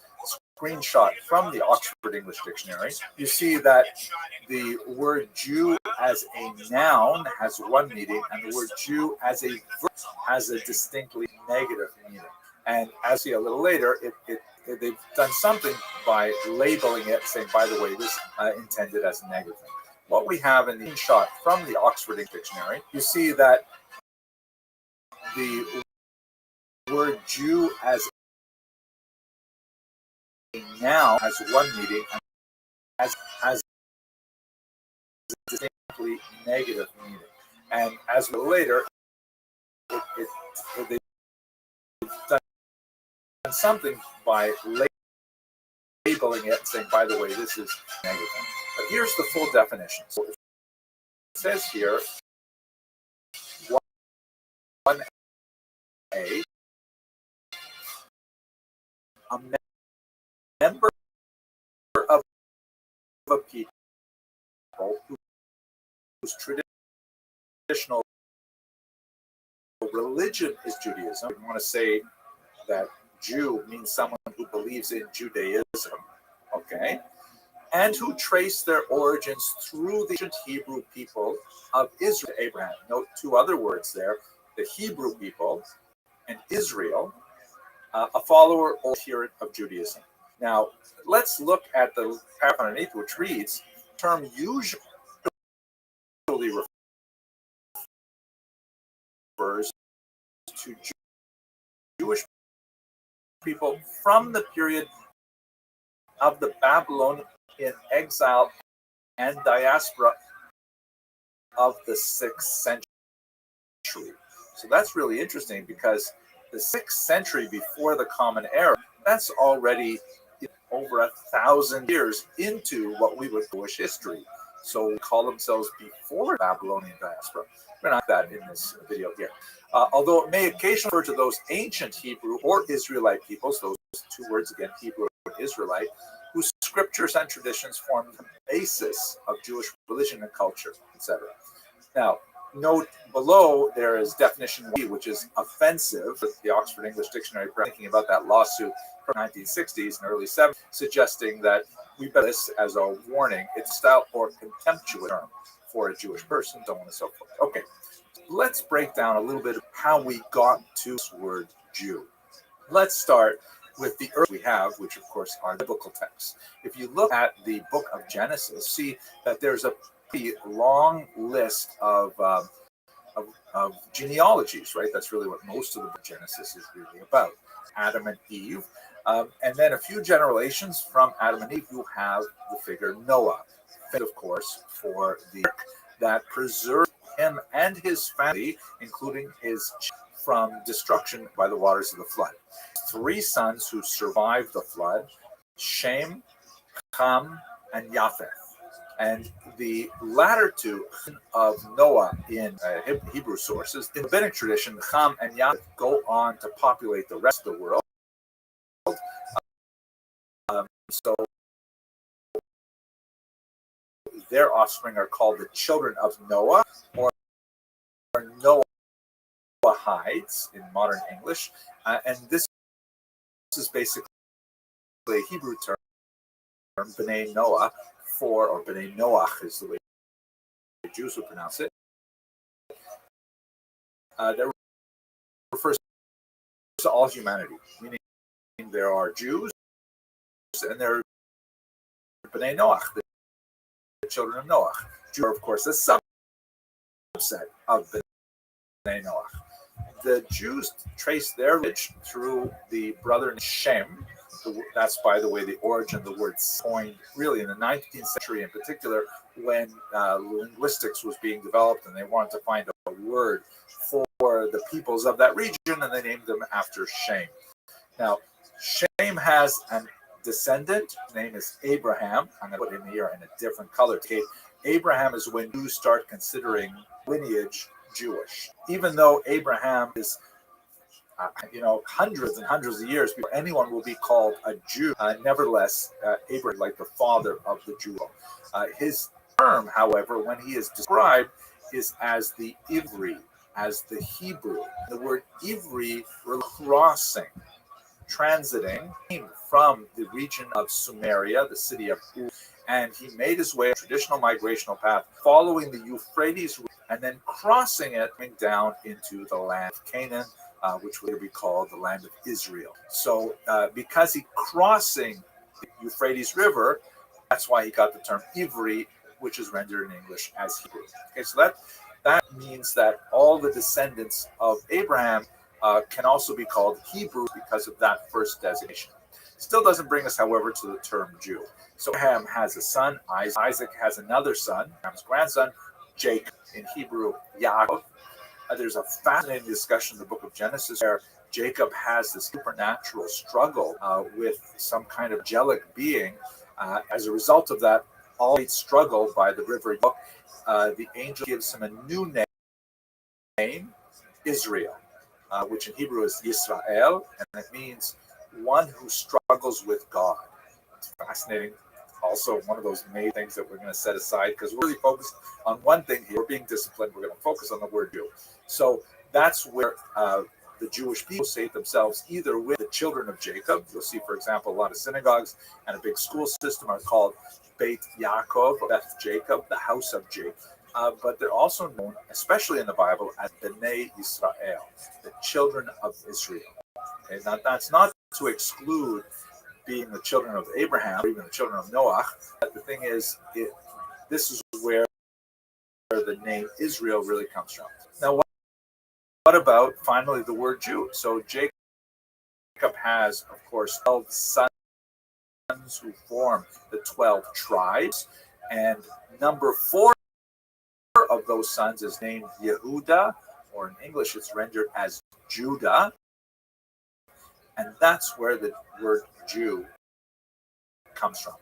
screenshot from the Oxford English Dictionary, you see that the word Jew as a noun has one meaning, and the word Jew as a verb has a distinctly negative meaning. And as we see a little later, they've done something by labeling it, saying, by the way, this intended as a negative thing. What we have in the screenshot from the Oxford English Dictionary, you see that the word Jew as a noun has one meaning and has a distinctly negative meaning. And as we later, they've done something by labeling it, saying, by the way, this is negative. But here's the full definition. So it says here, 1A, a member of a people whose traditional religion is Judaism. We want to say that Jew means someone who believes in Judaism, okay, and who trace their origins through the ancient Hebrew people of Israel to Abraham. Note 2 other words there, the Hebrew people and Israel, a follower or adherent of Judaism. Now, let's look at the paragraph underneath, which reads, term usually refers to Jewish people from the period of the Babylonian exile and diaspora of the 6th century. So that's really interesting because the 6th century before the Common Era, that's already over 1,000 years into what we would Jewish history. So we call themselves before Babylonian diaspora. We're not that in this video here. Although it may occasionally refer to those ancient Hebrew or Israelite peoples, those 2 words again, Hebrew and Israelite, whose scriptures and traditions form the basis of Jewish religion and culture, etc. Now, note below there is definition B, which is offensive. The Oxford English Dictionary, thinking about that lawsuit from the 1960s and early 70s, suggesting that we better this as a warning. It's style or contemptuous term for a Jewish person, so on and so forth. Okay, let's break down a little bit of how we got to this word Jew. Let's start with the earth we have, which of course are biblical texts. If you look at the book of Genesis, see that there's a pretty long list of genealogies, right? That's really what most of the book of Genesis is really about. Adam and Eve. And then a few generations from Adam and Eve, you have the figure Noah, of course, for the ark that preserved him and his family, including his from destruction by the waters of the flood. 3 sons who survived the flood, Shem, Ham, and Japheth. And the latter 2 of Noah in Hebrew sources, in the rabbinic tradition, Ham and Japheth go on to populate the rest of the world. So their offspring are called the children of Noah, or Noahides in modern English. And this is basically a Hebrew term, B'nai Noah, or B'nai Noach is the way Jews would pronounce it. That refers to all humanity, meaning there are Jews and there are B'nai Noach, the children of Noah. Jews are, of course, a subset of B'nai Noach. The Jews trace their lineage through the brother Shem, That's, by the way, the origin of the word coined really in the 19th century in particular, when linguistics was being developed and they wanted to find a word for the peoples of that region, and they named them after Shem. Now, Shem has a descendant. His name is Abraham. I'm going to put him here in a different color. Okay, Abraham is when you start considering lineage Jewish. Even though Abraham is hundreds and hundreds of years before anyone will be called a Jew. Nevertheless, Abraham, like the father of the Jew. His term, however, when he is described, is as the Ivri, as the Hebrew. The word Ivri, crossing, transiting, came from the region of Sumeria, the city of Ur, and he made his way a traditional migrational path following the Euphrates and then crossing it down into the land of Canaan, which would be called the land of Israel. So because he crossing the Euphrates River, that's why he got the term Ivri, which is rendered in English as Hebrew. Okay, so that means that all the descendants of Abraham can also be called Hebrew because of that first designation. Still doesn't bring us, however, to the term Jew. So Abraham has a son, Isaac. Isaac has another son, Abraham's grandson, Jacob, in Hebrew, Yaakov. There's a fascinating discussion in the book of Genesis where Jacob has this supernatural struggle with some kind of angelic being. As a result of that all-night struggle by the river, the angel gives him a new name, Israel, which in Hebrew is Yisrael, and it means one who struggles with God. It's fascinating. Also, one of those main things that we're going to set aside because we're really focused on one thing here. We're being disciplined. We're going to focus on the word Jew. So that's where the Jewish people say themselves either with the children of Jacob. You'll see, for example, a lot of synagogues and a big school system are called Beit Yaakov, Beth Jacob, the house of Jacob. But they're also known, especially in the Bible, as Bnei Israel, the children of Israel. Okay, now that's not to exclude being the children of Abraham or even the children of Noah. But the thing is, this is where the name Israel really comes from. Now, what about finally the word Jew? So Jacob has, of course, 12 sons who form the 12 tribes, and number 4 of those sons is named Yehuda, or in English it's rendered as Judah, and that's where the word Jew comes from.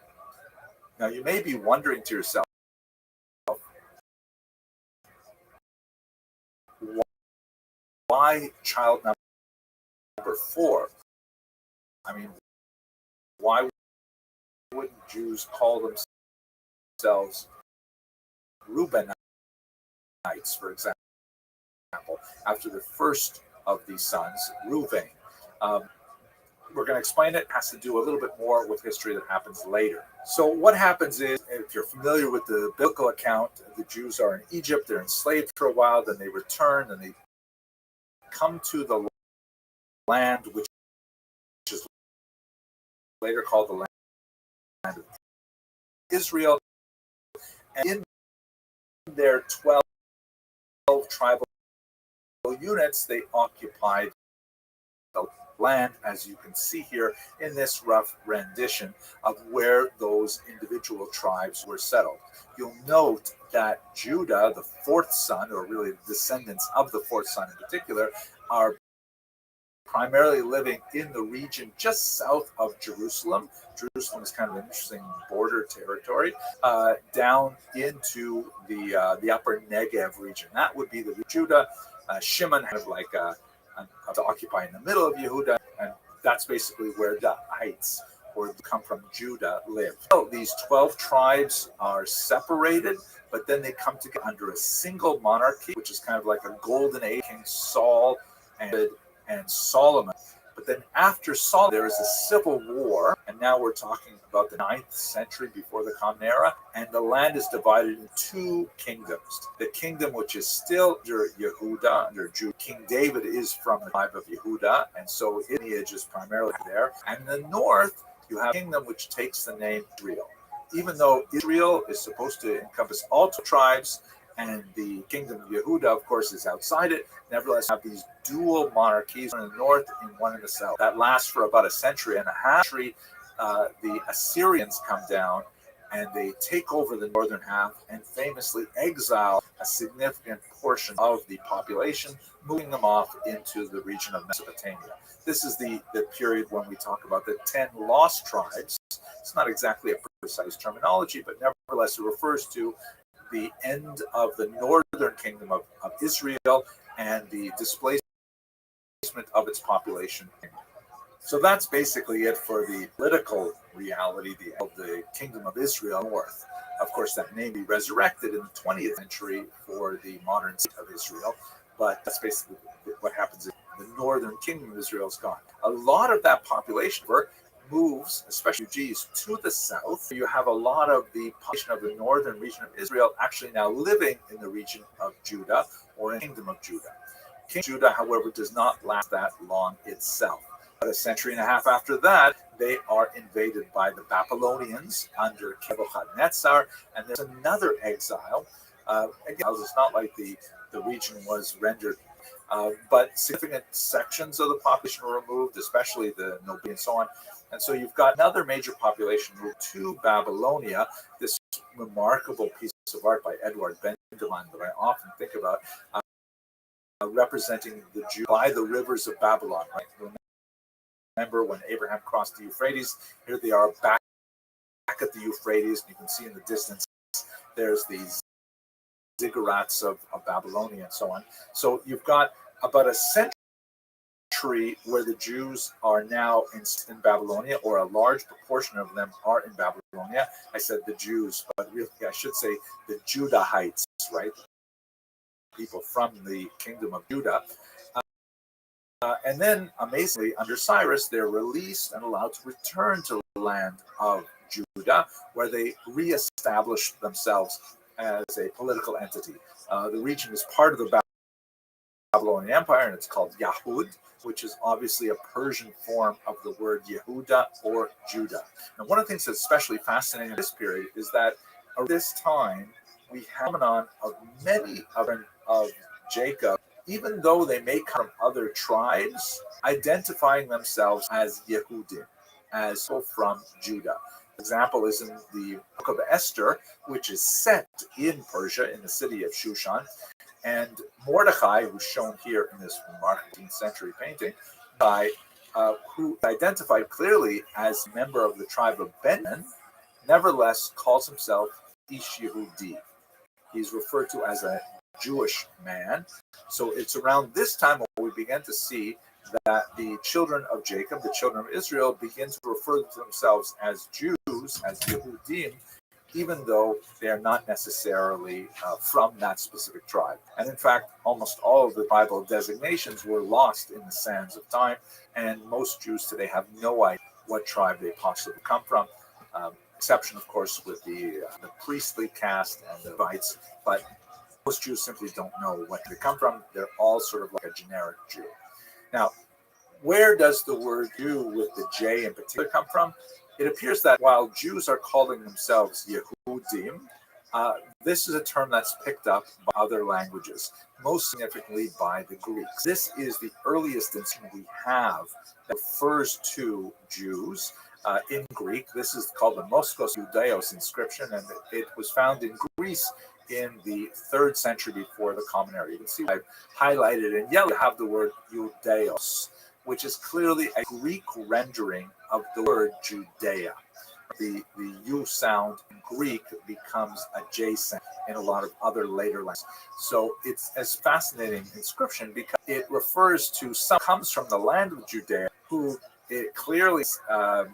Now you may be wondering to yourself, why child number 4? I mean, why wouldn't Jews call themselves Reubenites, for example, after the first of these sons, Reuven? We're going to explain it. It has to do a little bit more with history that happens later. So what happens is, if you're familiar with the biblical account, the Jews are in Egypt, they're enslaved for a while, then they return, and they come to the land which is later called the land of Israel. And in their 12 tribal units, they occupied the land, as you can see here in this rough rendition of where those individual tribes were settled. You'll note that Judah, the 4th son, or really the descendants of the 4th son in particular, are primarily living in the region just south of Jerusalem. Jerusalem is kind of an interesting border territory, down into the upper Negev region. That would be the Judah. Shimon had like to occupy in the middle of Yehuda, and that's basically where the Heights, or come from Judah, live. So these 12 tribes are separated, but then they come together under a single monarchy, which is kind of like a golden age, King Saul and Solomon. But then after Solomon, there is a civil war, and now we're talking about the 9th century before the Common Era, and the land is divided into 2 kingdoms. The kingdom which is still under Yehuda, under Judah. King David is from the tribe of Yehuda, and so his lineage is primarily there. And in the north, you have a kingdom which takes the name Israel. Even though Israel is supposed to encompass all 2 tribes, and the kingdom of Yehuda, of course, is outside it. Nevertheless, you have these dual monarchies, one in the north and one in the south. That lasts for about a century and a half. The Assyrians come down and they take over the northern half and famously exile a significant portion of the population, moving them off into the region of Mesopotamia. This is the period when we talk about the 10 lost tribes. It's not exactly a precise terminology, but nevertheless it refers to the end of the northern kingdom of Israel and the displacement of its population. So that's basically it for the political reality of the kingdom of Israel north. Of course, that may be resurrected in the 20th century for the modern state of Israel, but that's basically what happens. The northern kingdom of Israel is gone. A lot of that population moves, especially refugees, to the south. You have a lot of the population of the northern region of Israel actually now living in the region of Judah or in the kingdom of Judah. King Judah, however, does not last that long itself. But a century and a half after that, they are invaded by the Babylonians under Nebuchadnezzar, and there's another exile. Again, it's not like the region was rendered, but significant sections of the population were removed, especially the nobility and so on. And so you've got another major population moved to Babylonia. This remarkable piece of art by Edward Benjamin that I often think about, representing the Jews by the rivers of Babylon. Right? Remember when Abraham crossed the Euphrates? Here they are back at the Euphrates, and you can see in the distance there's these ziggurats of Babylonia and so on. So you've got about a century where the Jews are now in Babylonia, or a large proportion of them are in Babylonia. I said the Jews, but really I should say the Judahites, right? People from the kingdom of Judah. And then, amazingly, under Cyrus, they're released and allowed to return to the land of Judah, where they reestablish themselves as a political entity. The region is part of the Babylonian Empire, and it's called Yahud, which is obviously a Persian form of the word Yehuda or Judah. And one of the things that's especially fascinating in this period is that at this time, we have a phenomenon of many of Jacob, even though they may come from other tribes, identifying themselves as Yehudim, as from Judah. Example is in the book of Esther, which is set in Persia, in the city of Shushan. And Mordecai, who's shown here in this remarkable 18th century painting, who identified clearly as a member of the tribe of Benjamin, nevertheless calls himself Ish Yehudi. He's referred to as a Jewish man. So it's around this time when we begin to see that the children of Jacob, the children of Israel, begin to refer to themselves as Jews, as Yehudim, even though they are not necessarily from that specific tribe. And in fact, almost all of the Bible designations were lost in the sands of time, and most Jews today have no idea what tribe they possibly come from. Exception, of course, with the priestly caste and the Levites, but most Jews simply don't know what they come from. They're all sort of like a generic Jew. Now, where does the word Jew with the J in particular come from? It appears that while Jews are calling themselves Yehudim, this is a term that's picked up by other languages, most significantly by the Greeks. This is the earliest instance we have that refers to Jews in Greek. This is called the Moskos Judaeos inscription, and it was found in Greece in the 3rd century before the Common Era. You can see I've highlighted in yellow, have the word Judeos, which is clearly a Greek rendering of the word Judea. The U sound in Greek becomes a J sound in a lot of other later languages. So it's a fascinating inscription because it refers to some comes from the land of Judea, who it clearly, sort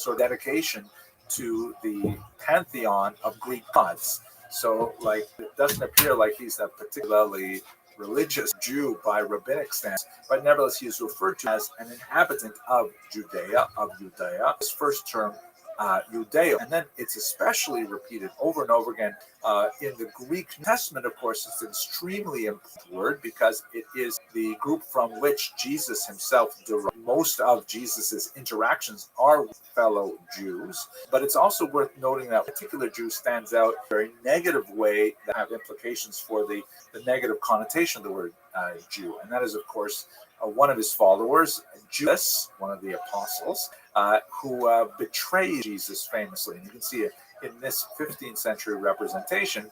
of dedication to the pantheon of Greek gods. So, like, it doesn't appear like he's a particularly religious Jew by rabbinic stance, but nevertheless he is referred to as an inhabitant of Judea, His first term Judeo. And then it's especially repeated over and over again in the Greek New Testament. Of course, it's an extremely important word because it is the group from which Jesus himself derived. Most of Jesus's interactions are with fellow Jews, but it's also worth noting that a particular Jew stands out in a very negative way that have implications for the negative connotation of the word Jew. And that is, of course, one of his followers, Judas, one of the apostles, who betrayed Jesus famously. And you can see it in this 15th century representation.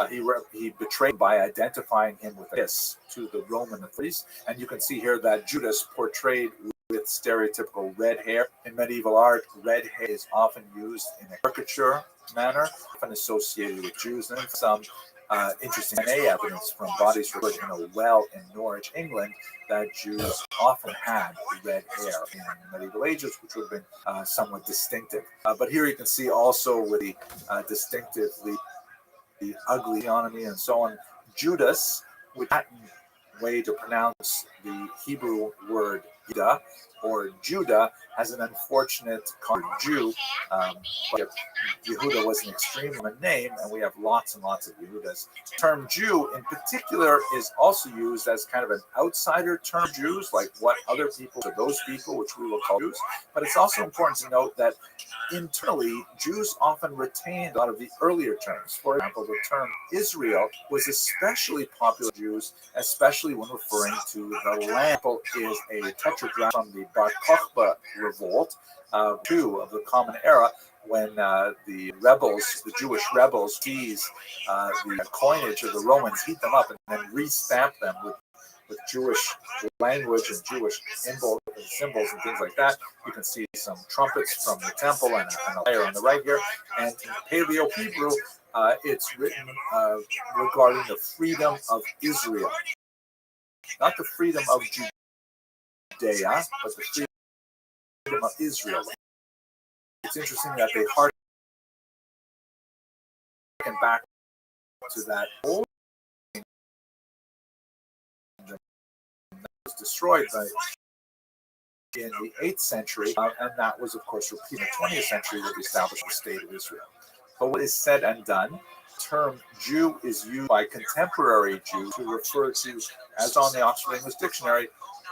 He betrayed by identifying him with a kiss to the Roman authorities. And you can see here that Judas portrayed with stereotypical red hair. In medieval art, red hair is often used in a caricature manner, often associated with Jews. And some interesting DNA evidence from bodies recovered in a well in Norwich, England, that Jews often had red hair in the medieval ages, which would have been somewhat distinctive. But here you can see also with the distinctively the ugly physiognomy and so on. Judas, with Latin way to pronounce the Hebrew word Judah or Judah, has an unfortunate Jew. But Yehuda was an extreme Roman name, and we have lots and lots of Yehudas. The term Jew, in particular, is also used as kind of an outsider term. Jews, like what other people are those people, which we will call Jews. But it's also important to note that internally, Jews often retained a lot of the earlier terms. For example, the term Israel was especially popular with Jews, especially when referring to the land. Is a tetragram from the Bar Kokhba revolt, two of the Common Era, when the rebels, the Jewish rebels, seize the coinage of the Romans, heat them up, and then restamp them with Jewish language and Jewish symbols and things like that. You can see some trumpets from the temple and a lyre on the right here. And in Paleo Hebrew, it's written regarding the freedom of Israel. Not the freedom of Judea, but the freedom of Israel. It's interesting that they harken back to that old thing that was destroyed in the 8th century, and that was, of course, repeated in the 20th century with the establishment of the State of Israel. But what is said and done, the term Jew is used by contemporary Jews to refer to, as on the Oxford English Dictionary,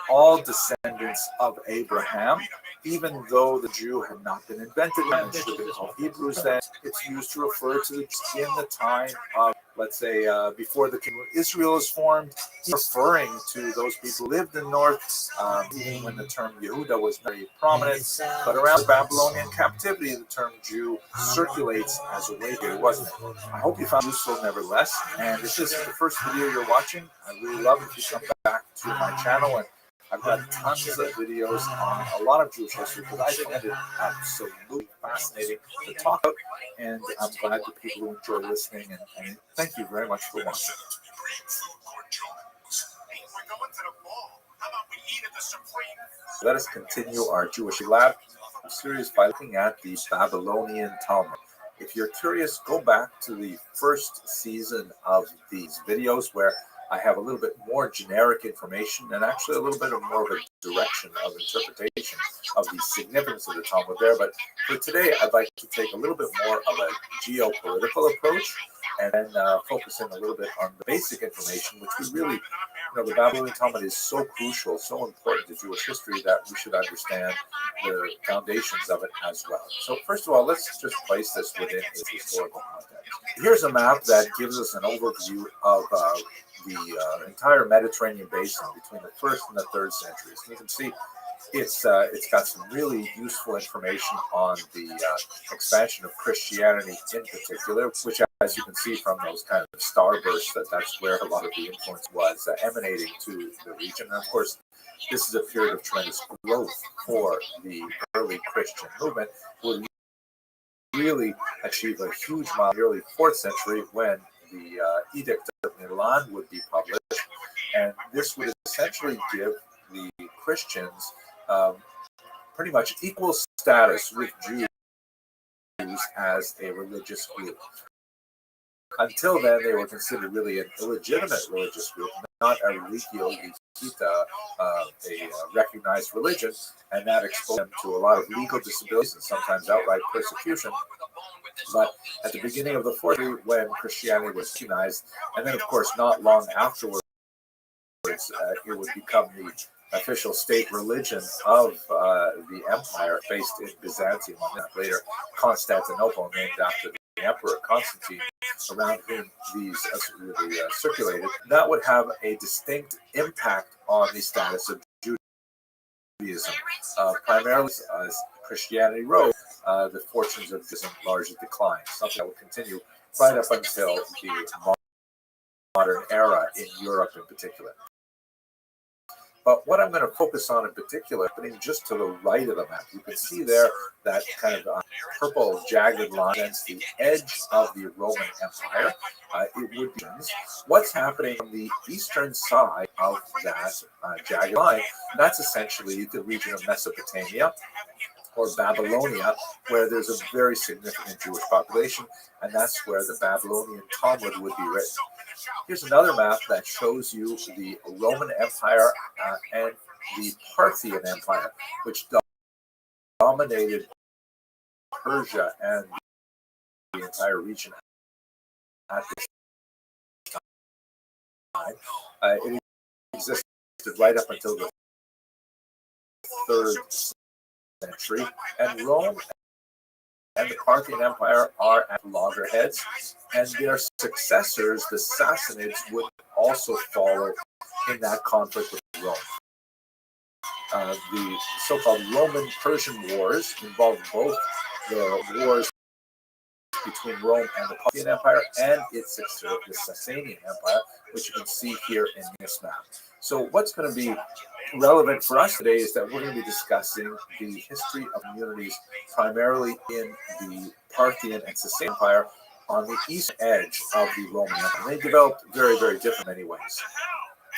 all descendants of Abraham, even though the Jew had not been invented and should have been called Hebrews. Then it's used to refer to in the time of, let's say, before the kingdom of Israel is formed, referring to those people who lived in the north, when the term Yehuda was very prominent. But around the Babylonian captivity, the term Jew circulates as a way here, wasn't it? I hope you found it useful nevertheless. And if this is the first video you're watching, I really love if you come back to my channel, and I've got tons of videos on a lot of Jewish history because I find it absolutely fascinating to talk about, and I'm glad that people who enjoy listening, and thank you very much for watching. Let us continue our Jewish Lab series by looking at the Babylonian Talmud. If you're curious, go back to the first season of these videos where I have a little bit more generic information and actually a little bit more of a direction of interpretation of the significance of the Talmud there. But for today, I'd like to take a little bit more of a geopolitical approach and then focus in a little bit on the basic information, which we really, the Babylonian Talmud is so crucial, so important to Jewish history that we should understand the foundations of it as well. So first of all, let's just place this within its historical context. Here's a map that gives us an overview of the entire Mediterranean basin between the 1st and the 3rd centuries. And you can see it's got some really useful information on the expansion of Christianity in particular, which, as you can see from those kind of starbursts, that's where a lot of the influence was emanating to the region. And of course, this is a period of tremendous growth for the early Christian movement, would really achieve a huge milestone in the early 4th century when the Edict of Milan would be published, and this would essentially give the Christians pretty much equal status with Jews as a religious group. Until then, they were considered really an illegitimate religious group, not a religio legita, a recognized religion, and that exposed them to a lot of legal disabilities and sometimes outright persecution. But at the beginning of the 40s, when Christianity was recognized, and then of course not long afterwards, it would become the official state religion of the empire, based in Byzantium, and later Constantinople, named after the emperor Constantine, around whom these really circulated. That would have a distinct impact on the status of Judaism. Primarily as Christianity rose, the fortunes of Judaism largely declined, something that will continue right up until the modern era in Europe in particular. But what I'm going to focus on in particular, putting just to the right of the map, you can see there that kind of purple jagged line against the edge of the Roman Empire. It would be what's happening on the eastern side of that jagged line. That's essentially the region of Mesopotamia or Babylonia, where there's a very significant Jewish population, and that's where the Babylonian Talmud would be written. Here's another map that shows you the Roman Empire and the Parthian Empire, which dominated Persia and the entire region at this time. It existed right up until the 3rd century, and Rome and the Parthian Empire are at loggerheads, and their successors, the Sassanids, would also follow in that conflict with Rome. The so-called Roman-Persian Wars involved both the wars between Rome and the Parthian Empire and its successor, the Sasanian Empire, which you can see here in this map. So what's going to be relevant for us today is that we're going to be discussing the history of communities primarily in the Parthian and Sasanian Empire on the east edge of the Roman Empire. They developed very, very different in many ways.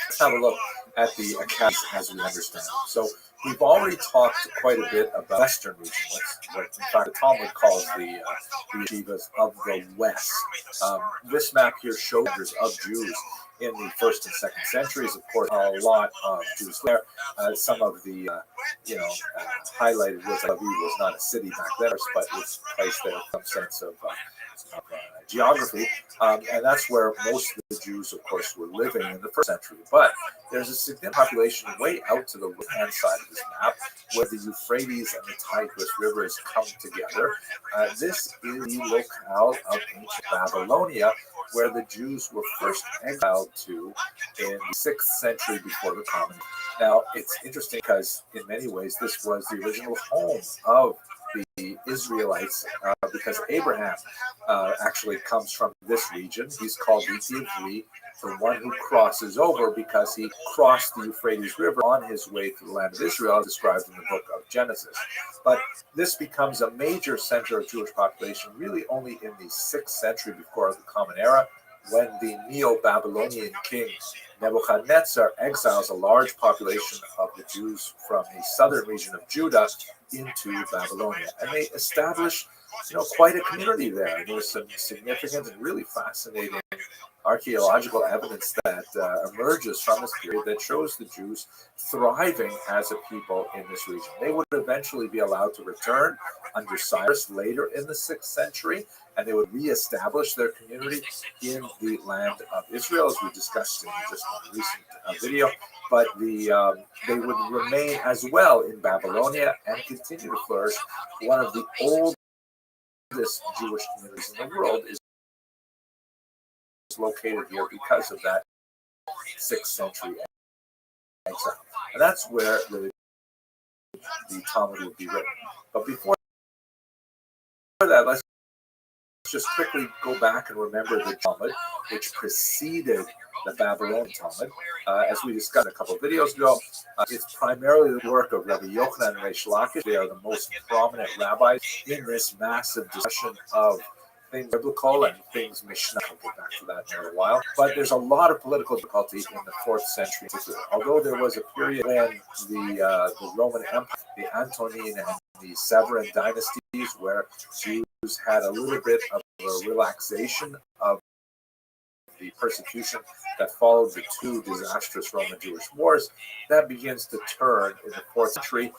Let's have a look at the accounts as we understand them. So we've already talked quite a bit about the Western region, what in fact the Talmud calls the yeshivas of the West. This map here shows of Jews in the 1st and 2nd centuries. Of course, a lot of Jews there. Some of the, highlighted was Tel Aviv was not a city back then, but it's placed there in some sense of geography, and that's where most of the Jews, of course, were living in the 1st century. But there's a significant population way out to the right-hand side of this map, where the Euphrates and the Tigris rivers come together. This is the locale of ancient Babylonia, where the Jews were first exiled to in the 6th century before the Common. Now, it's interesting because in many ways this was the original home of the Israelites, because Abraham actually comes from this region. He's called the Ivri, the one who crosses over, because he crossed the Euphrates River on his way to the land of Israel, as described in the book of Genesis. But this becomes a major center of Jewish population really only in the 6th century before the Common Era, when the Neo-Babylonian king Nebuchadnezzar exiles a large population of the Jews from the southern region of Judah into Babylonia, and they establish, quite a community there. And there's some significant and really fascinating archaeological evidence that emerges from this period that shows the Jews thriving as a people in this region. They would eventually be allowed to return under Cyrus later in the 6th century, and they would reestablish their community in the land of Israel, as we discussed in just a recent video. But they would remain as well in Babylonia and continue to flourish. One of the oldest Jewish communities in the world is located here because of that 6th century exile. And that's where the Talmud would be written. But before that, let's just quickly go back and remember the Talmud, which preceded the Babylonian Talmud. As we discussed a couple of videos ago, it's primarily the work of Rabbi Yochanan and Reish Lakish. They are the most prominent rabbis in this massive discussion of things biblical and things Mishnah. I'll get back to that in a little while. But there's a lot of political difficulty in the 4th century. Although there was a period when the Roman Empire, the Antonine and the Severan dynasties, where Jews had a little bit of a relaxation of the persecution that followed the two disastrous Roman-Jewish wars, that begins to turn in the 4th century,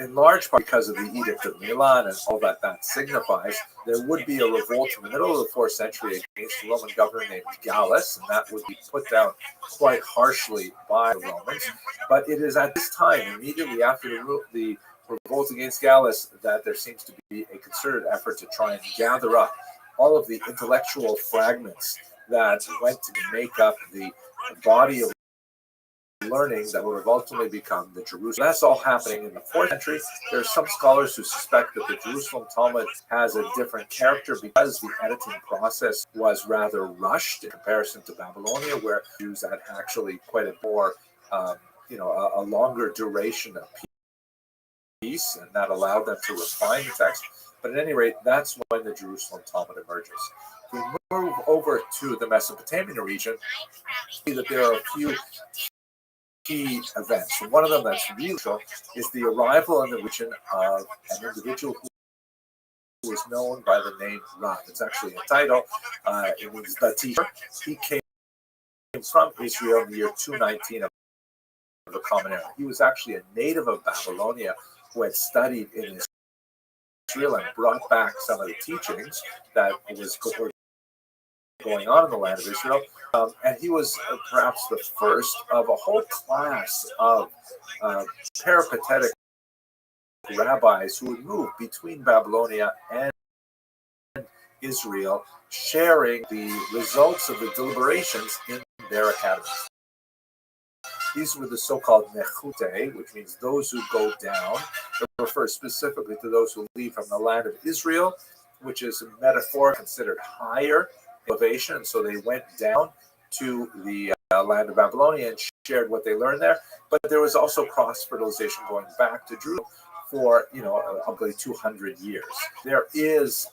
in large part because of the Edict of Milan and all that that signifies. There would be a revolt in the middle of the 4th century against a Roman governor named Gallus, and that would be put down quite harshly by the Romans. But it is at this time, immediately after the revolt against Gallus, that there seems to be a concerted effort to try and gather up all of the intellectual fragments that went to make up the body of learning that would have ultimately become the Jerusalem. That's all happening in the 4th century. There are some scholars who suspect that the Jerusalem Talmud has a different character because the editing process was rather rushed in comparison to Babylonia, where Jews had actually quite a more, a longer duration of peace, and that allowed them to refine the text. But at any rate, that's when the Jerusalem Talmud emerges. If we move over to the Mesopotamian region, we see that there are a few key events. And one of them that's really crucial is the arrival in the region of an individual who is known by the name Rav. It's actually a title. It means the teacher. He came from Israel in the year 219 of the Common Era. He was actually a native of Babylonia who had studied in Israel and brought back some of the teachings that were going on in the land of Israel. And he was perhaps the first of a whole class of peripatetic rabbis who would move between Babylonia and Israel, sharing the results of the deliberations in their academies. These were the so-called nechute, which means those who go down. It refers specifically to those who leave from the land of Israel, which is a metaphor considered higher elevation. And so they went down to the land of Babylonia and shared what they learned there. But there was also cross-fertilization going back to Jerusalem for, probably 200 years. There is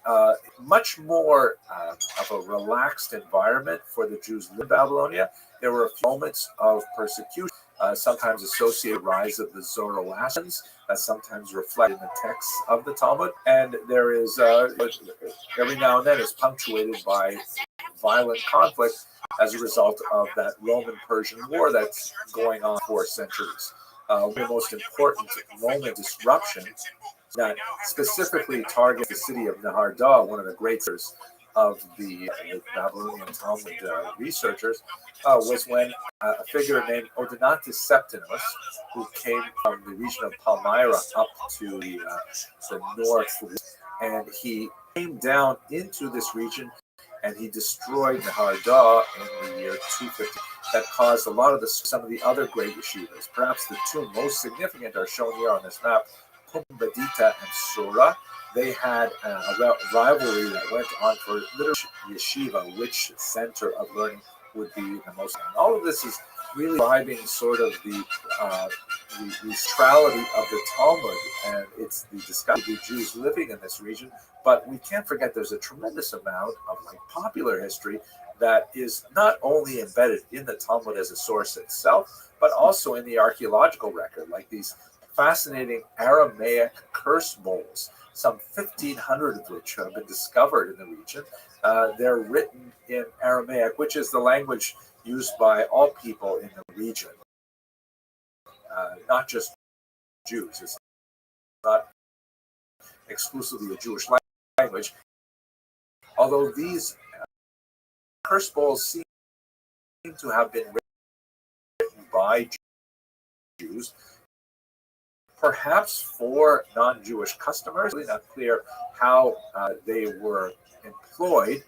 much more of a relaxed environment for the Jews in Babylonia. There were moments of persecution, sometimes associated with the rise of the Zoroastrians, sometimes reflected in the texts of the Talmud. And there is, every now and then, is punctuated by violent conflict as a result of that Roman-Persian war that's going on for centuries. One of the most important Roman disruptions that specifically targets the city of Nahar, one of the great of the Babylonian Talmud researchers, was when a figure named Odenatus Septimus, who came from the region of Palmyra up to the north, and he came down into this region and he destroyed Nahar in the year 250. That caused a lot of some of the other great yeshivas. Perhaps the two most significant are shown here on this map, Pumbedita and Sura. They had a rivalry that went on for literally yeshiva, which center of learning would be the most. And all of this is really driving sort of the centrality of the Talmud, and it's the discussion of the Jews living in this region. But we can't forget there's a tremendous amount of popular history that is not only embedded in the Talmud as a source itself, but also in the archaeological record, like these fascinating Aramaic curse bowls, some 1,500 of which have been discovered in the region. They're written in Aramaic, which is the language used by all people in the region, not just Jews. It's not exclusively a Jewish language, although these curse bowls seem to have been written by Jews, perhaps for non-Jewish customers. It's really not clear how they were employed,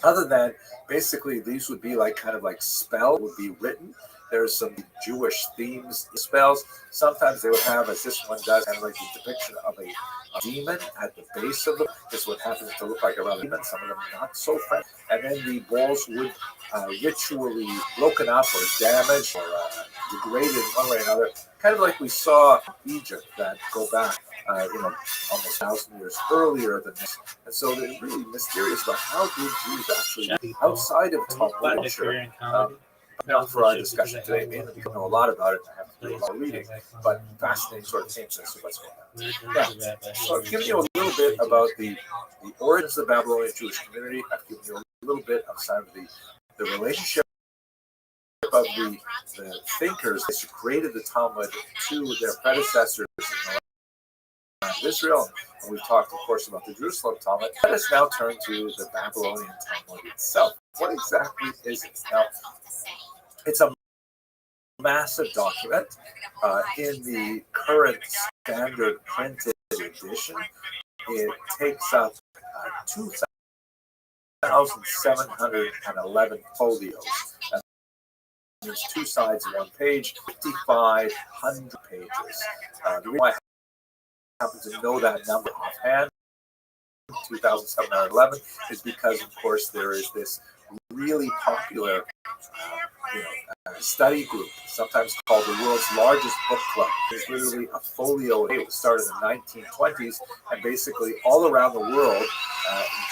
other than basically these would be kind of spell would be written. There's some Jewish themes, spells. Sometimes they would have, as this one does, kind of like the depiction of a demon at the base of them. This would happen to look like a real demon, some of them not so friendly. And then the balls would ritually broken up or damaged or degraded one way or another, kind of like we saw in Egypt that go back, almost 1,000 years earlier than this. And so they're really mysterious about how did Jews actually, outside of Talmud culture, not for our discussion today, mainly because I know a lot about it. I have to do a lot of reading, but fascinating sort of themes as to what's going on. Now, so I've given you a little bit about the origins of the Babylonian Jewish community. I've given you a little bit of some of the the relationship of the thinkers that created the Talmud to their predecessors in the land of Israel. And we've talked, of course, about the Jerusalem Talmud. Let us now turn to the Babylonian Talmud itself. What exactly is it? Now, it's a massive document. In the current standard printed edition, it takes up 2,711 folios. There's two sides of one page, 5,500 pages. The reason why I happen to know that number offhand, 2,711, is because, of course, there is this really popular study group, sometimes called the world's largest book club. It's literally a folio. It was started in the 1920s, and basically all around the world,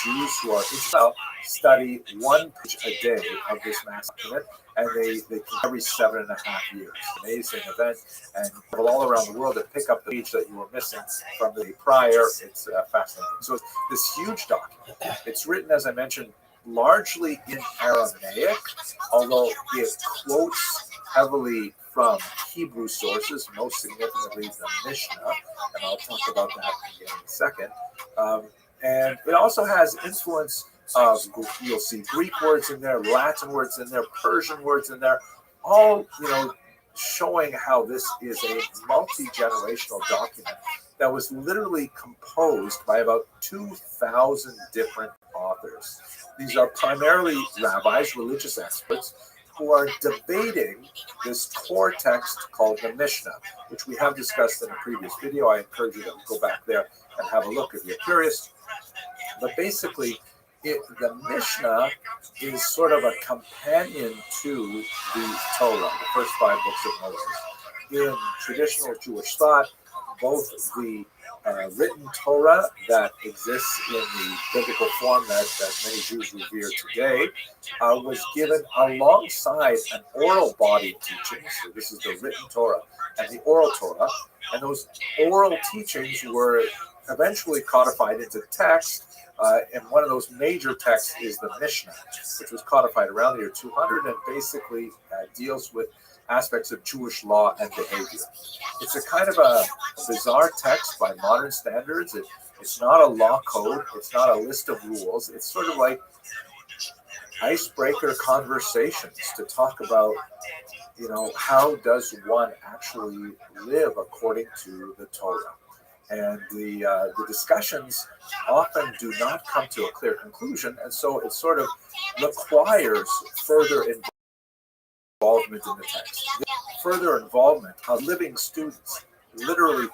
Jews who are interested study one page a day of this massive document, and they every 7.5 years. Amazing event, and people all around the world that pick up the page that you were missing from the prior. It's fascinating. So it's this huge document. It's written, as I mentioned, largely in Aramaic, although it quotes heavily from Hebrew sources, most significantly the Mishnah, and I'll talk about that in a second. And it also has influence of, you'll see Greek words in there, Latin words in there, Persian words in there, all, showing how this is a multi-generational document that was literally composed by about 2,000 different authors. These are primarily rabbis, religious experts, who are debating this core text called the Mishnah, which we have discussed in a previous video. I encourage you to go back there and have a look if you're curious. But basically, the Mishnah is sort of a companion to the Torah, the first 5 books of Moses. In traditional Jewish thought, both the written Torah that exists in the biblical form that many Jews revere today was given alongside an oral body teaching. So this is the written Torah and the oral Torah. And those oral teachings were eventually codified into text. And one of those major texts is the Mishnah, which was codified around the year 200 and basically deals with aspects of Jewish law and behavior. It's a kind of a bizarre text by modern standards. It's not a law code. It's not a list of rules. It's sort of like icebreaker conversations to talk about, how does one actually live according to the Torah. And the discussions often do not come to a clear conclusion, and so it sort of requires further involvement in the text. Further involvement of living students, literally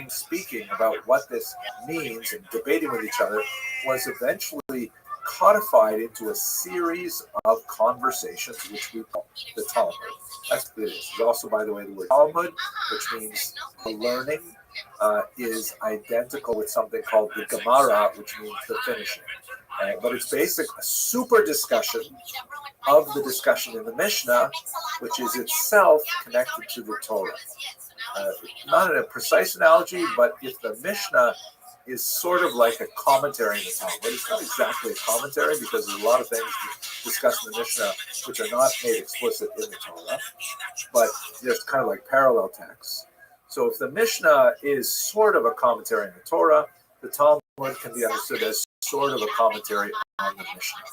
speaking about what this means and debating with each other, was eventually codified into a series of conversations, which we call the Talmud. That's what it is. There's also, by the way, the word Talmud, which means learning, is identical with something called the Gemara, which means the finishing. But it's basically a super discussion of the discussion in the Mishnah, which is itself connected to the Torah. Not in a precise analogy, but if the Mishnah is sort of like a commentary in the Talmud. It's not exactly a commentary because there's a lot of things discussed in the Mishnah which are not made explicit in the Torah, but there's kind of like parallel texts. So if the Mishnah is sort of a commentary on the Torah, the Talmud can be understood as sort of a commentary on the Mishnah.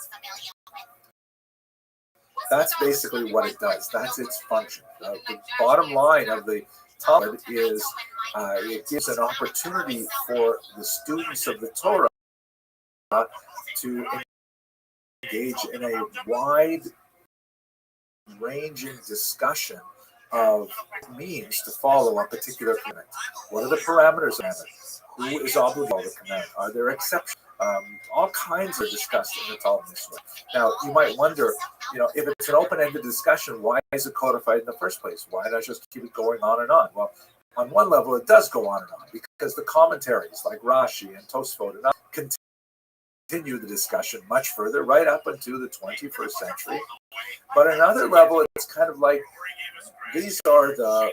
That's basically what it does. That's its function. The bottom line of the Talmud is it gives an opportunity for the students of the Torah to engage in a wide-ranging discussion of means to follow a particular command. What are the parameters of it? Who is obligated to follow the command? Are there exceptions? All kinds are discussed in the Talmud this way. Now, you might wonder, if it's an open-ended discussion, why is it codified in the first place? Why not just keep it going on and on? Well, on one level, it does go on and on because the commentaries like Rashi and Tosfot and others continue the discussion much further, right up into the 21st century. But on another level, it's kind of like these are the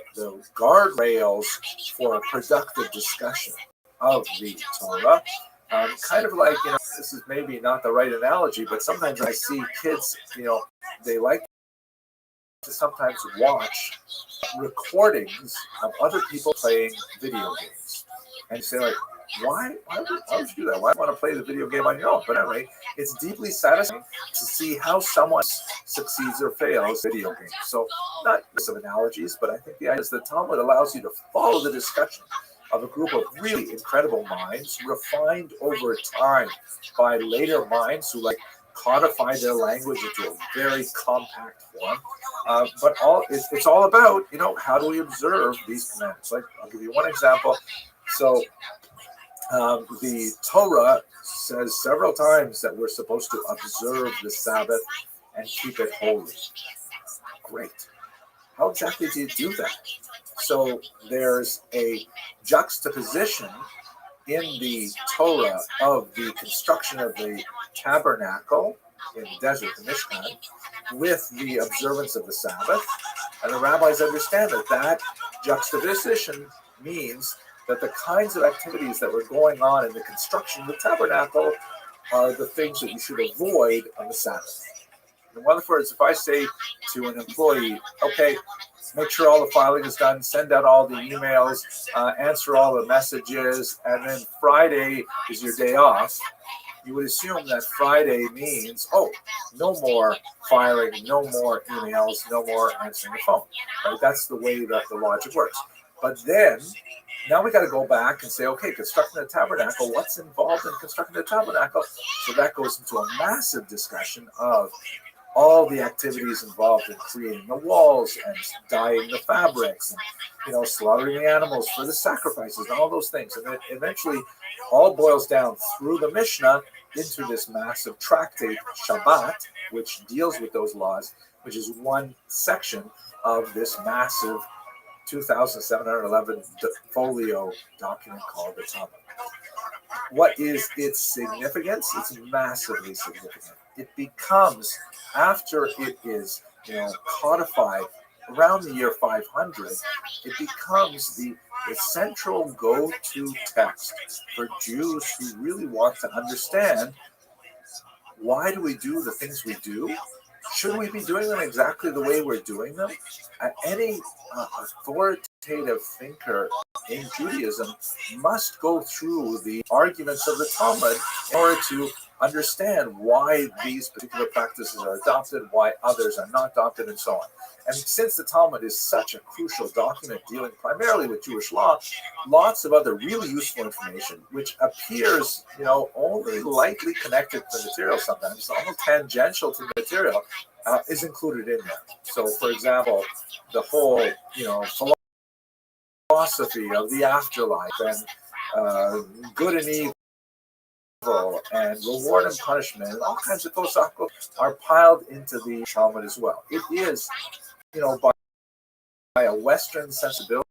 guardrails for a productive discussion of the Torah. Kind of like, this is maybe not the right analogy, but sometimes I see kids, they like to sometimes watch recordings of other people playing video games. And you say, like, why would you do that? Why want to play the video game on your own? But anyway, it's deeply satisfying to see how someone succeeds or fails video games. So not some analogies, but I think the idea is that Talmud allows you to follow the discussion of a group of really incredible minds, refined over time by later minds who codify their language into a very compact form. But it's all about, how do we observe these commandments? Like, I'll give you one example. So the Torah says several times that we're supposed to observe the Sabbath and keep it holy. Great. How exactly do you do that? So there's a juxtaposition in the Torah of the construction of the tabernacle in the desert, the Mishkan, with the observance of the Sabbath. And the rabbis understand that juxtaposition means that the kinds of activities that were going on in the construction of the tabernacle are the things that you should avoid on the Sabbath. In other words, if I say to an employee, okay, make sure all the filing is done, send out all the emails, answer all the messages, and then Friday is your day off, you would assume that Friday means, no more filing, no more emails, no more answering the phone. Right? That's the way that the logic works. But then, now we got to go back and say, okay, constructing the tabernacle, what's involved in constructing the tabernacle? So that goes into a massive discussion of all the activities involved in creating the walls and dyeing the fabrics and slaughtering the animals for the sacrifices and all those things. And it eventually all boils down through the Mishnah into this massive tractate, Shabbat, which deals with those laws, which is one section of this massive 2,711 folio document called the Talmud. What is its significance? It's massively significant. It becomes, after it is codified around the year 500, it becomes the central go-to text for Jews who really want to understand, why do we do the things we do? Should we be doing them exactly the way we're doing them? Any authoritative thinker in Judaism must go through the arguments of the Talmud in order to understand why these particular practices are adopted, why others are not adopted, and so on. And since the Talmud is such a crucial document dealing primarily with Jewish law, lots of other really useful information, which appears, only lightly connected to the material sometimes, almost tangential to the material, is included in there. So, for example, the whole, philosophy of the afterlife and good and evil and reward and punishment and all kinds of philosophical are piled into the Talmud as well. It is, by a Western sensibility,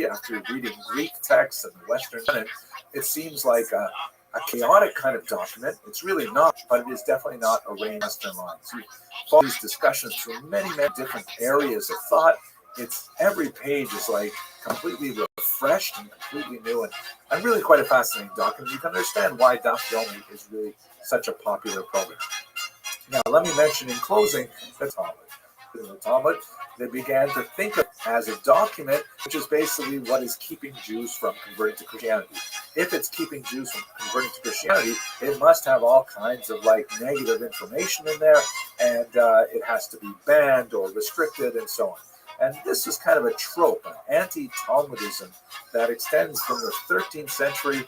after reading Greek texts and the Western canon, it seems like a chaotic kind of document. It's really not, but it is definitely not arranged Western lines. You follow these discussions through many, many different areas of thought. Every page is completely refreshed and completely new, and really quite a fascinating document. You can understand why Daf Yomi is really such a popular program. Now, let me mention in closing the Talmud. In the Talmud, they began to think of it as a document which is basically what is keeping Jews from converting to Christianity. If it's keeping Jews from converting to Christianity, it must have all kinds of negative information in there, and it has to be banned or restricted and so on. And this is kind of a trope, an anti-Talmudism that extends from the 13th century,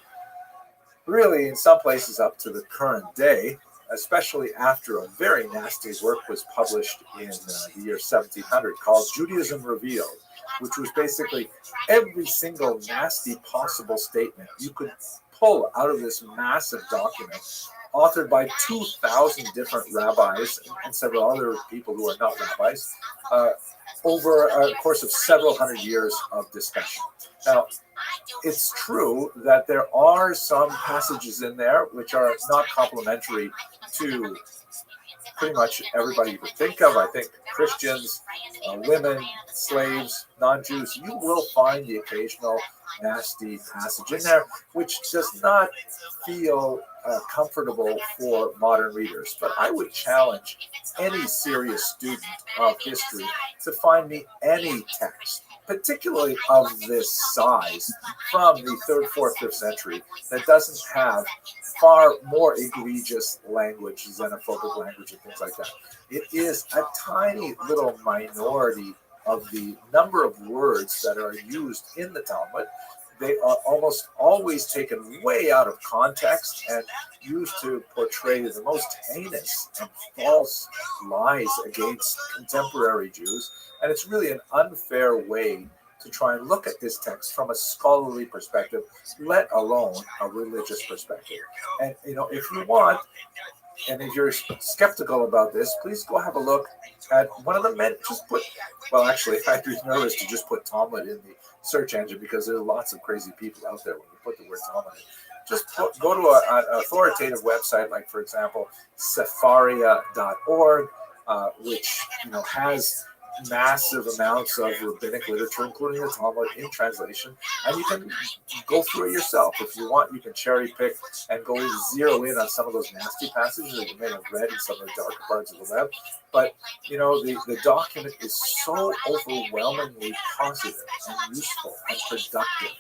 really in some places up to the current day, especially after a very nasty work was published in the year 1700 called Judaism Revealed, which was basically every single nasty possible statement you could pull out of this massive document, authored by 2,000 different rabbis and several other people who are not rabbis, over a course of several hundred years of discussion. Now, it's true that there are some passages in there which are not complementary to pretty much everybody you could think of. I think Christians, women, slaves, non-Jews, you will find the occasional nasty passage in there, which does not feel comfortable for modern readers. But I would challenge any serious student of history to find me any text, particularly of this size, from the 3rd, 4th, 5th century, that doesn't have far more egregious language, xenophobic language, and things like that. It is a tiny little minority of the number of words that are used in the Talmud. They are almost always taken way out of context and used to portray the most heinous and false lies against contemporary Jews. And it's really an unfair way to try and look at this text from a scholarly perspective, let alone a religious perspective. And, if you want, and if you're skeptical about this, please go have a look at one of the men. Actually, I'd be nervous to just put Talmud in the search engine because there are lots of crazy people out there when you put the word Talmud in. Just go to an authoritative website, like, for example, Sepharia.org, which has massive amounts of rabbinic literature, including the Talmud, in translation, and you can go through it yourself. If you want, you can cherry pick and go zero in on some of those nasty passages that you may have read in some of the darker parts of the web. But the document is so overwhelmingly positive and useful and productive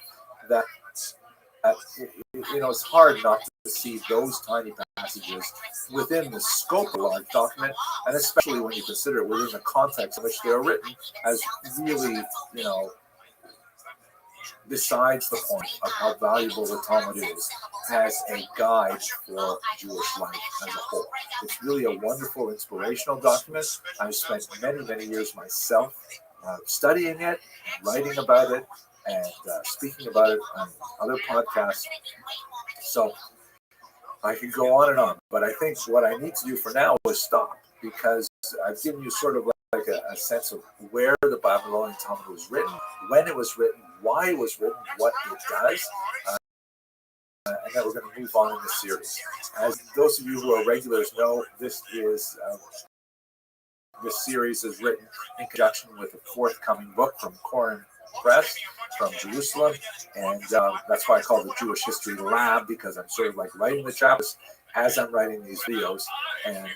that it's hard not to see those tiny passages within the scope of a large document, and especially when you consider it within the context in which they are written, as really, besides the point of how valuable the Talmud is as a guide for Jewish life as a whole. It's really a wonderful, inspirational document. I've spent many, many years myself studying it, writing about it, and speaking about it on other podcasts. So I could go on and on, but I think what I need to do for now is stop, because I've given you sort of like a sense of where the Babylonian Talmud was written, when it was written, why it was written, what it does, and then we're going to move on in this series. As those of you who are regulars know, this series is written in conjunction with a forthcoming book from Koren Press from Jerusalem, and that's why I call it the Jewish History Lab, because I'm sort of like writing the chapters as I'm writing these videos, and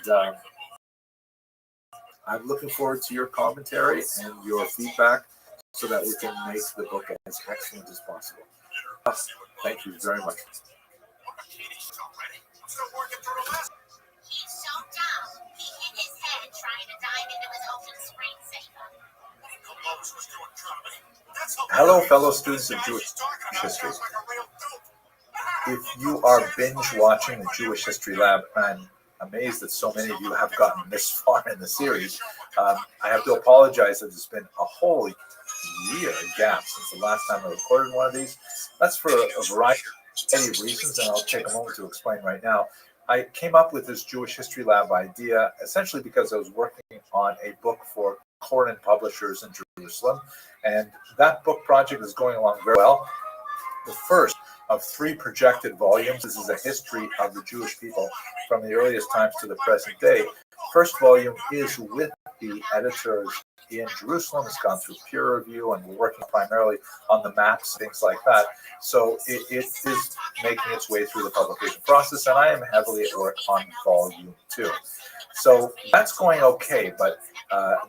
I'm looking forward to your commentary and your feedback so that we can make the book as excellent as possible. Thank you very much. He's so dumb, he hit his head trying to dive into his open screensaver. Hello, fellow students of Jewish history. If you are binge watching the Jewish History Lab, I'm amazed that so many of you have gotten this far in the series. I have to apologize that there's been a whole year gap since the last time I recorded one of these. That's for a variety of reasons, and I'll take a moment to explain right now. I came up with this Jewish History Lab idea essentially because I was working on a book for Koren Publishers in Jerusalem, and that book project is going along very well. The first of 3 projected volumes. This is a history of the Jewish people from the earliest times to the present day. First volume is with the editors in Jerusalem. It's gone through peer review, and we're working primarily on the maps, things like that. So it is making its way through the publication process, and I am heavily at work on volume 2. So that's going okay, but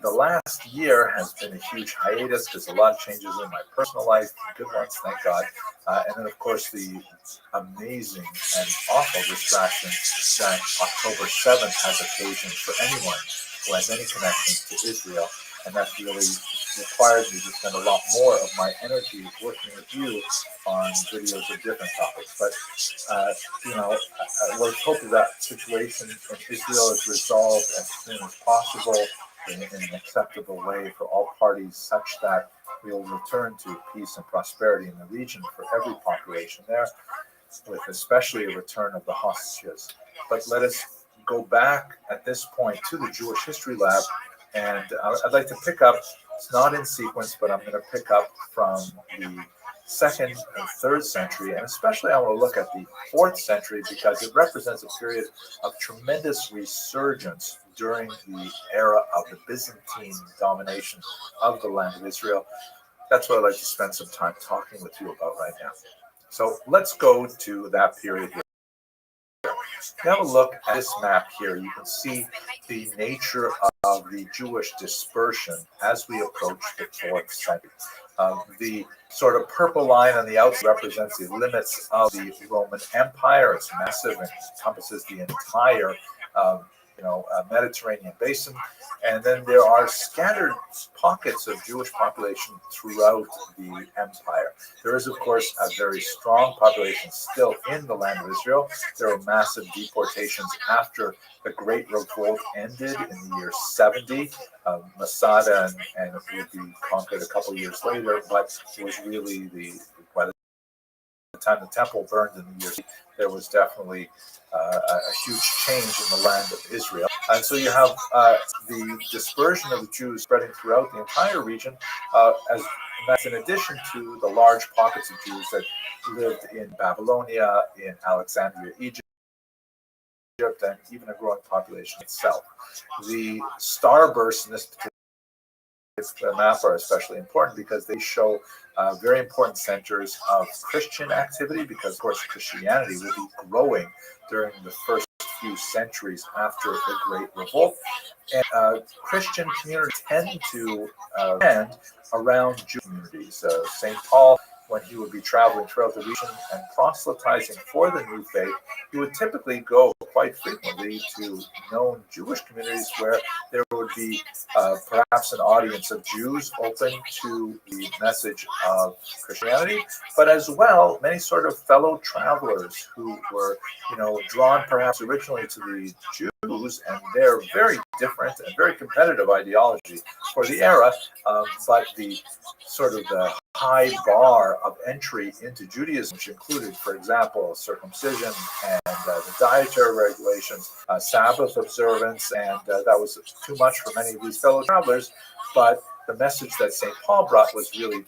the last year has been a huge hiatus because a lot of changes in my personal life, good ones, thank God. And then, of course, the amazing and awful distraction that October 7th has occasioned for anyone who has any connection to Israel. And that really required me to spend a lot more of my energy working with you on videos of different topics. But, let's hope that situation in Israel is resolved as soon as possible in an acceptable way for all parties, such that we will return to peace and prosperity in the region for every population there, with especially a return of the hostages. But let us go back at this point to the Jewish History Lab, and I'd like to pick up, it's not in sequence, but I'm going to pick up from the 2nd and 3rd century, and especially I want to look at the 4th century because it represents a period of tremendous resurgence during the era of the Byzantine domination of the land of Israel. That's what I'd like to spend some time talking with you about right now. So let's go to that period here. Have a look at this map here. You can see the nature of the Jewish dispersion as we approach the 4th century. The sort of purple line on the outside represents the limits of the Roman Empire. It's massive and encompasses the entire Mediterranean basin. And then there are scattered pockets of Jewish population throughout the empire. There is, of course, a very strong population still in the land of Israel. There were massive deportations after the Great Revolt ended in the year 70. Masada and it would be conquered a couple years later, but it was really by the time the temple burned in the year, there was definitely a huge change in the land of Israel. And so you have the dispersion of the Jews spreading throughout the entire region, that's in addition to the large pockets of Jews that lived in Babylonia, in Alexandria, Egypt, and even a growing population itself. The starbursts in this particular map are especially important because they show very important centers of Christian activity, because of course Christianity will be growing during the first few centuries after the Great Revolt. And Christian communities tend to end around Jewish communities. St. Paul, when he would be traveling throughout the region and proselytizing for the new faith, he would typically go quite frequently to known Jewish communities where there would be perhaps an audience of Jews open to the message of Christianity, but as well many sort of fellow travelers who were, drawn perhaps originally to the Jews and their very different and very competitive ideology for the era, but the sort of the high bar of entry into Judaism, which included, for example, circumcision and the dietary regulations, Sabbath observance, and that was too much for many of these fellow travelers. But the message that St. Paul brought was really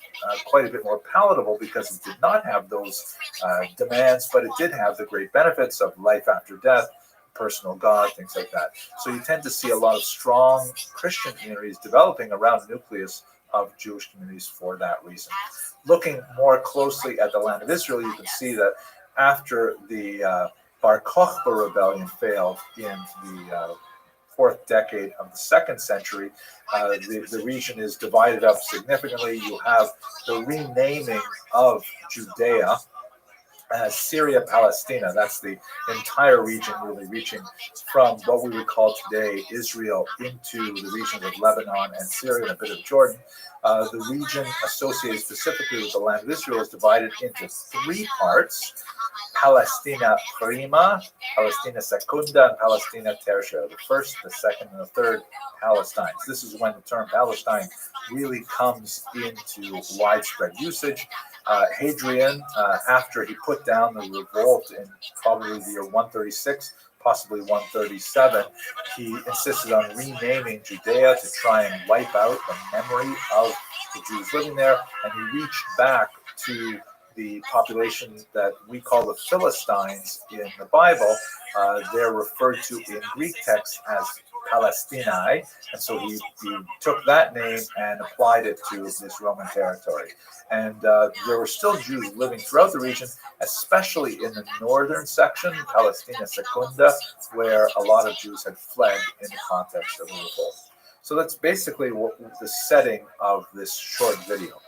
quite a bit more palatable because it did not have those demands, but it did have the great benefits of life after death, personal God, things like that. So you tend to see a lot of strong Christian communities developing around the nucleus of Jewish communities for that reason. Looking more closely at the land of Israel, you can see that after the Bar Kokhba rebellion failed in the 4th decade of the 2nd century, the region is divided up significantly. You have the renaming of Judea as Syria Palestina. That's the entire region, really reaching from what we would call today Israel into the regions of Lebanon and Syria and a bit of Jordan. The region associated specifically with the land of Israel is divided into 3 parts: Palestina Prima, Palestina Secunda, and Palestina Tertia. The first, the second, and the third Palestines. This is when the term Palestine really comes into widespread usage. Hadrian, after he put down the revolt in probably the year 136, possibly 137, he insisted on renaming Judea to try and wipe out the memory of the Jews living there, and he reached back to the population that we call the Philistines in the Bible. They're referred to in Greek texts as Palestini, and so he took that name and applied it to this Roman territory. And there were still Jews living throughout the region, especially in the northern section, Palestina Secunda, where a lot of Jews had fled in the context of the revolt. So that's basically the setting of this short video.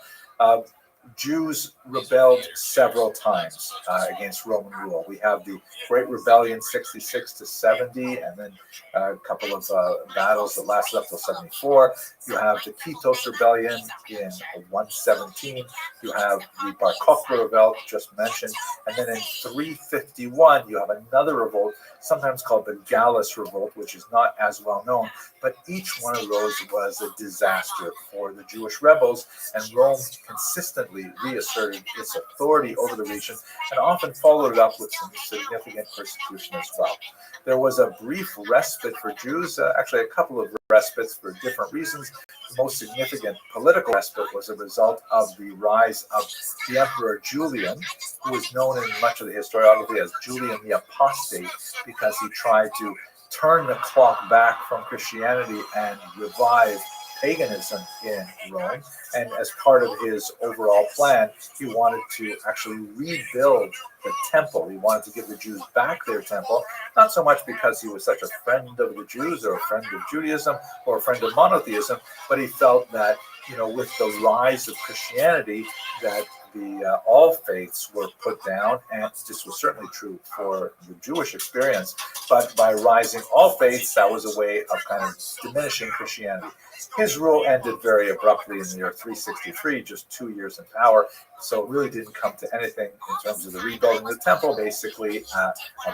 Jews rebelled several times against Roman rule. We have the Great Rebellion 66 to 70, and then a couple of battles that lasted up till 74. You have the Kitos Rebellion in 117. You have the Bar Kokhba revolt just mentioned, and then in 351 you have another revolt, sometimes called the Gallus Revolt, which is not as well known, but each one of those was a disaster for the Jewish rebels, and Rome consistently reasserted its authority over the region and often followed it up with some significant persecution as well. There was a brief respite for Jews, actually a couple of respites for different reasons. The most significant political respite was a result of the rise of the Emperor Julian, who is known in much of the historiography as Julian the Apostate, because he tried to turn the clock back from Christianity and revive paganism in Rome. And as part of his overall plan, he wanted to actually rebuild the temple. He wanted to give the Jews back their temple, not so much because he was such a friend of the Jews or a friend of Judaism or a friend of monotheism, but he felt that, with the rise of Christianity, that the all faiths were put down, and this was certainly true for the Jewish experience. But by rising all faiths, that was a way of kind of diminishing Christianity. His rule ended very abruptly in the year 363, just 2 years in power. So it really didn't come to anything in terms of the rebuilding of the temple, basically a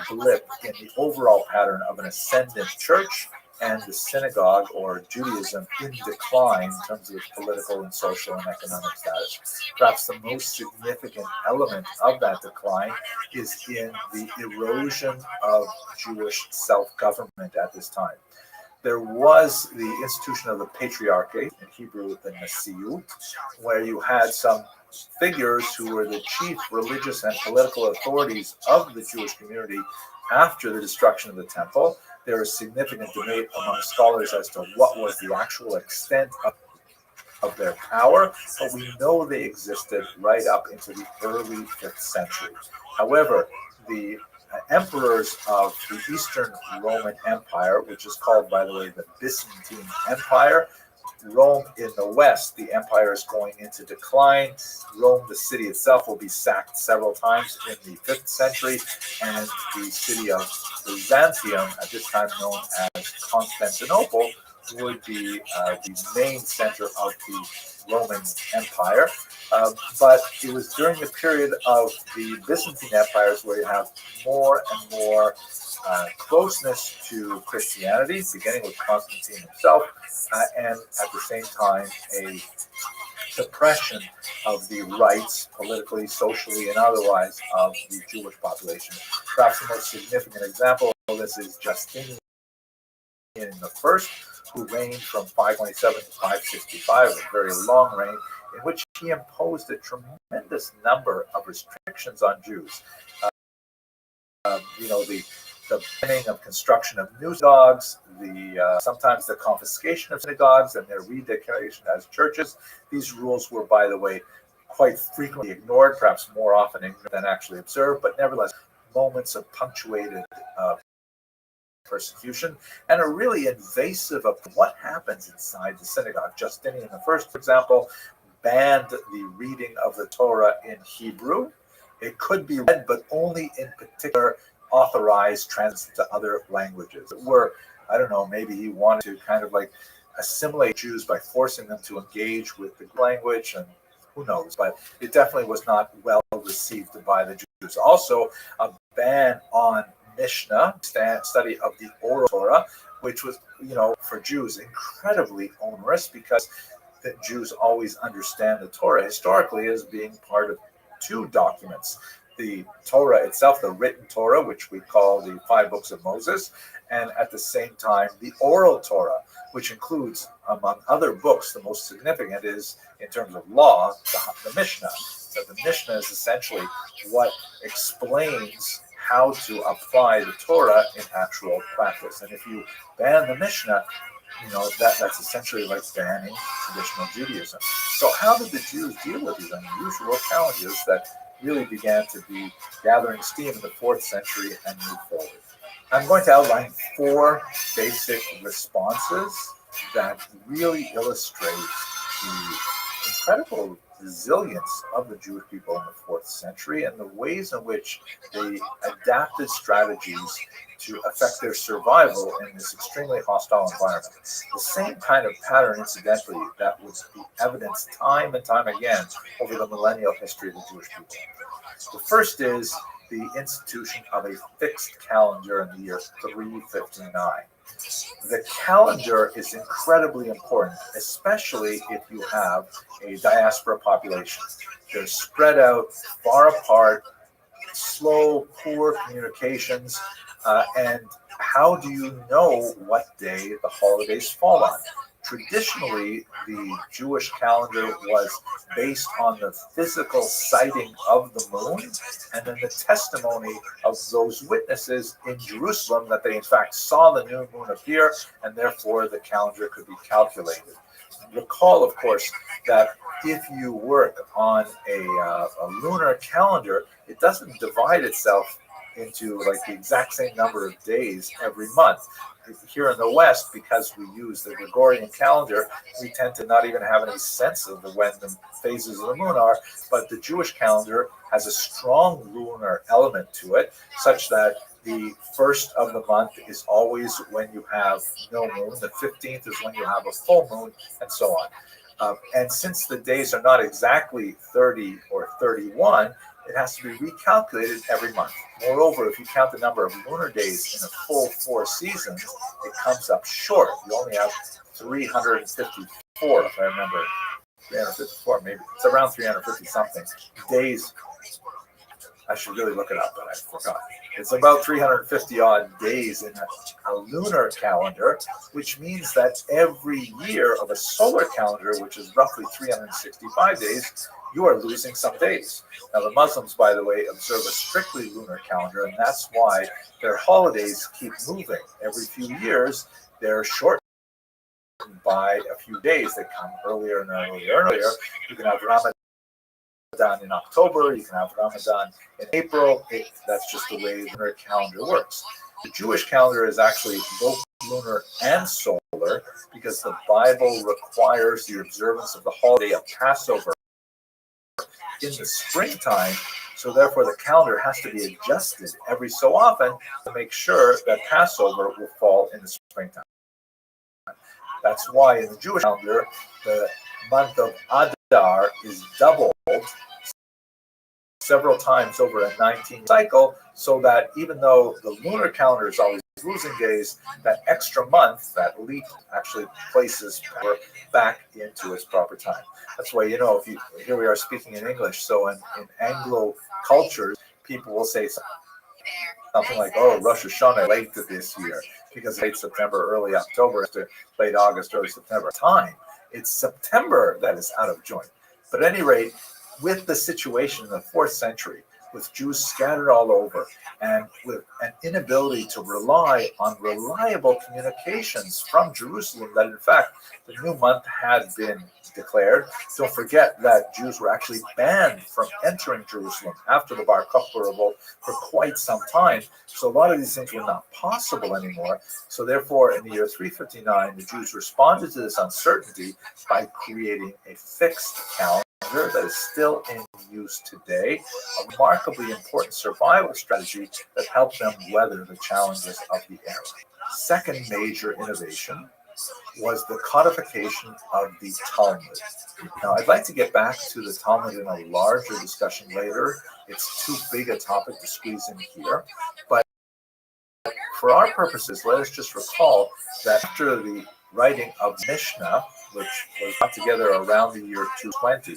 blip in the overall pattern of an ascendant church and the synagogue or Judaism in decline in terms of its political and social and economic status. Perhaps the most significant element of that decline is in the erosion of Jewish self-government at this time. There was the institution of the Patriarchate, in Hebrew the Nasiut, where you had some figures who were the chief religious and political authorities of the Jewish community after the destruction of the temple. There is significant debate among scholars as to what was the actual extent of their power, but we know they existed right up into the early 5th century. However, the emperors of the Eastern Roman Empire, which is called, by the way, the Byzantine Empire, Rome in the west, the empire is going into decline. Rome, the city itself, will be sacked several times in the 5th century, and the city of Byzantium, at this time known as Constantinople, would be the main center of the Roman Empire. But it was during the period of the Byzantine empires where you have more and more closeness to Christianity, beginning with Constantine himself, and at the same time a suppression of the rights, politically, socially, and otherwise, of the Jewish population. Perhaps the most significant example of this is Justinian I, who reigned from 527 to 565, a very long reign, in which he imposed a tremendous number of restrictions on Jews. The banning of construction of new synagogues, sometimes the confiscation of synagogues and their rededication as churches. These rules were, by the way, quite frequently ignored, perhaps more often ignored than actually observed, but nevertheless, moments of punctuated persecution, and are really invasive of what happens inside the synagogue. Justinian I, for example, banned the reading of the Torah in Hebrew. It could be read, but only in particular authorized translations to other languages. I don't know, maybe he wanted to kind of like assimilate Jews by forcing them to engage with the language, and who knows, but it definitely was not well received by the Jews. Also, a ban on Mishnah, study of the oral Torah, which was, for Jews incredibly onerous, because the Jews always understand the Torah historically as being part of two documents: the Torah itself, the written Torah, which we call the 5 books of Moses, and at the same time the oral Torah, which includes, among other books, the most significant is, in terms of law, the Mishnah. So the Mishnah is essentially what explains how to apply the Torah in actual practice. And if you ban the Mishnah, that's essentially like banning traditional Judaism. So how did the Jews deal with these unusual challenges that really began to be gathering steam in the 4th century and move forward? I'm going to outline 4 basic responses that really illustrate the incredible resilience of the Jewish people in the 4th century and the ways in which they adapted strategies to affect their survival in this extremely hostile environment. The same kind of pattern, incidentally, that would be evidenced time and time again over the millennial history of the Jewish people. The first is the institution of a fixed calendar in the year 359. The calendar is incredibly important, especially if you have a diaspora population. They're spread out, far apart, slow, poor communications, and how do you know what day the holidays fall on? Traditionally, the Jewish calendar was based on the physical sighting of the moon and then the testimony of those witnesses in Jerusalem that they in fact saw the new moon appear, and therefore the calendar could be calculated. Recall, of course, that if you work on a lunar calendar, it doesn't divide itself into like the exact same number of days every month. Here in the West, because we use the Gregorian calendar, we tend to not even have any sense of when the phases of the moon are, but the Jewish calendar has a strong lunar element to it, such that the first of the month is always when you have no moon, the 15th is when you have a full moon, and so on. And since the days are not exactly 30 or 31, it has to be recalculated every month. Moreover, if you count the number of lunar days in a full 4 seasons, it comes up short. You only have 354, if I remember. 354, maybe. It's around 350 something days. I should really look it up, but I forgot. It's about 350 odd days in a lunar calendar, which means that every year of a solar calendar, which is roughly 365 days, you are losing some days. Now, the Muslims, by the way, observe a strictly lunar calendar, and that's why their holidays keep moving. Every few years, they're shortened by a few days. They come earlier and earlier and earlier. You can have Ramadan in October, you can have Ramadan in April. That's just the way the lunar calendar works. The Jewish calendar is actually both lunar and solar because the Bible requires the observance of the holiday of Passover in the springtime, so therefore the calendar has to be adjusted every so often to make sure that Passover will fall in the springtime. That's why in the Jewish calendar, the month of Adar is doubled several times over a 19 cycle, so that even though the lunar calendar is always losing days, that extra month, that leap, actually places power back into its proper time. That's why, you know, here we are speaking in English, so in Anglo cultures, people will say something like, oh, Rosh Hashanah late this year, because late September, early October, to late August, early September. Time, it's September that is out of joint. But at any rate, with the situation in the 4th century, with Jews scattered all over, and with an inability to rely on reliable communications from Jerusalem, that in fact the new month had been declared. Don't forget that Jews were actually banned from entering Jerusalem after the Bar Kokhba revolt for quite some time. So a lot of these things were not possible anymore. So therefore, in the year 359, the Jews responded to this uncertainty by creating a fixed calendar that is still in use today, a remarkably important survival strategy that helped them weather the challenges of the era. Second major innovation was the codification of the Talmud. Now, I'd like to get back to the Talmud in a larger discussion later. It's too big a topic to squeeze in here, but for our purposes, let us just recall that after the writing of Mishnah, which was put together around the year 220,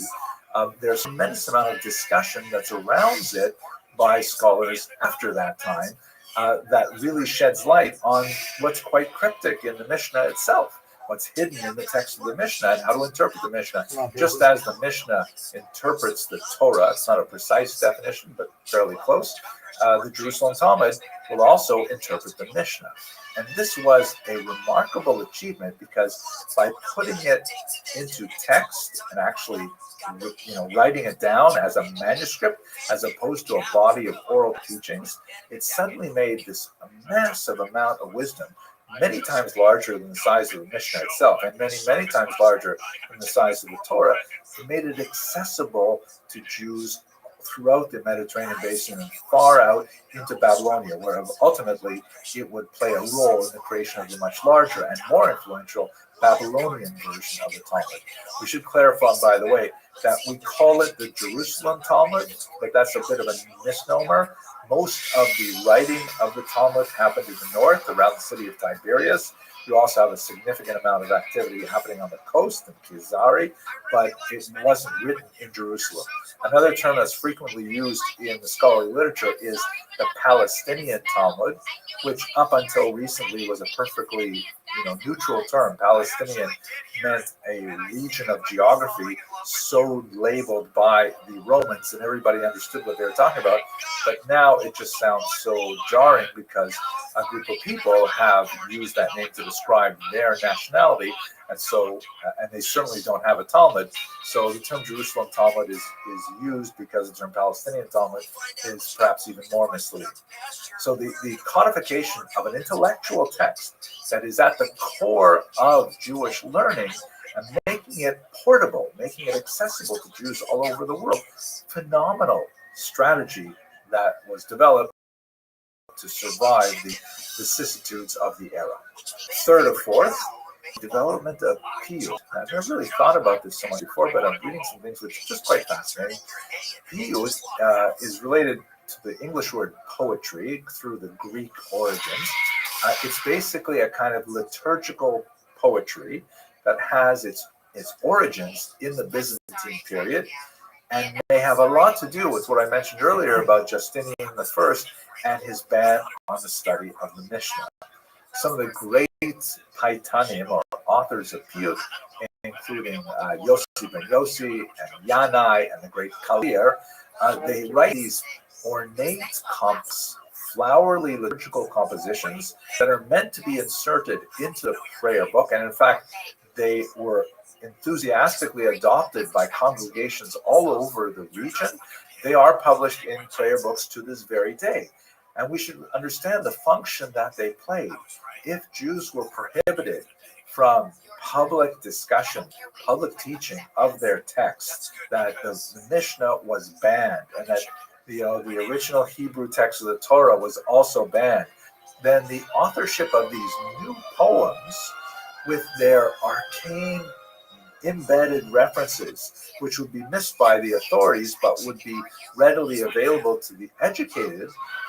there's a tremendous amount of discussion that surrounds it by scholars after that time that really sheds light on what's quite cryptic in the Mishnah itself, what's hidden in the text of the Mishnah, and how to interpret the Mishnah. Just as the Mishnah interprets the Torah, it's not a precise definition, but fairly close, the Jerusalem Talmud will also interpret the Mishnah. And this was a remarkable achievement because by putting it into text and actually writing it down as a manuscript as opposed to a body of oral teachings, it suddenly made this massive amount of wisdom, many times larger than the size of the Mishnah itself, and many, many times larger than the size of the Torah. It made it accessible to Jews throughout the Mediterranean basin and far out into Babylonia, where ultimately it would play a role in the creation of the much larger and more influential Babylonian version of the Talmud. We should clarify, by the way, that we call it the Jerusalem Talmud, but that's a bit of a misnomer. Most of the writing of the Talmud happened in the north, around the city of Tiberias. You also have a significant amount of activity happening on the coast in Kizari, but it wasn't written in Jerusalem. Another term that's frequently used in the scholarly literature is the Palestinian Talmud, which up until recently was a perfectly neutral term. Palestinian meant a region of geography so labeled by the Romans, and everybody understood what they were talking about. But now it just sounds so jarring because a group of people have used that name to describe their nationality, and so and they certainly don't have a Talmud. So the term Jerusalem Talmud is used because the term Palestinian Talmud is perhaps even more misleading. So the codification of an intellectual text that is at the core of Jewish learning and making it portable, making it accessible to Jews all over the world, phenomenal strategy that was developed to survive the vicissitudes of the era. Third or fourth, development of piyut. I've never really thought about this so much before, but I'm reading some things which are just quite fascinating. Piyut is related to the English word poetry through the Greek origins. It's basically a kind of liturgical poetry that has its origins in the Byzantine period, and they have a lot to do with what I mentioned earlier about Justinian I and his ban on the study of the Mishnah. Some of the great Paitanim, or authors of piyut, including Yossi ben Yossi and Yanai and the great Kalir, they write these ornate flowery liturgical compositions that are meant to be inserted into the prayer book, and in fact, they were enthusiastically adopted by congregations all over the region. They are published in prayer books to this very day. And we should understand the function that they played. If Jews were prohibited from public discussion, public teaching of their texts, that the Mishnah was banned, and that the original Hebrew text of the Torah was also banned, then the authorship of these new poems with their arcane embedded references, which would be missed by the authorities but would be readily available to the educated,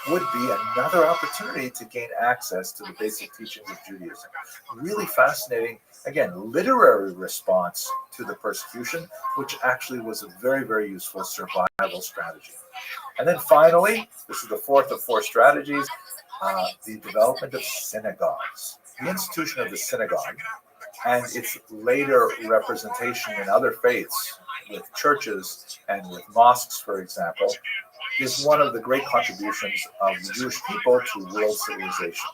would be another opportunity to gain access to the basic teachings of Judaism. Really fascinating, again, literary response to the persecution, which actually was a very, very useful survival strategy. And then finally, this is the fourth of four strategies, the development of synagogues. The institution of the synagogue and its later representation in other faiths, with churches and with mosques, for example, is one of the great contributions of the Jewish people to world civilization.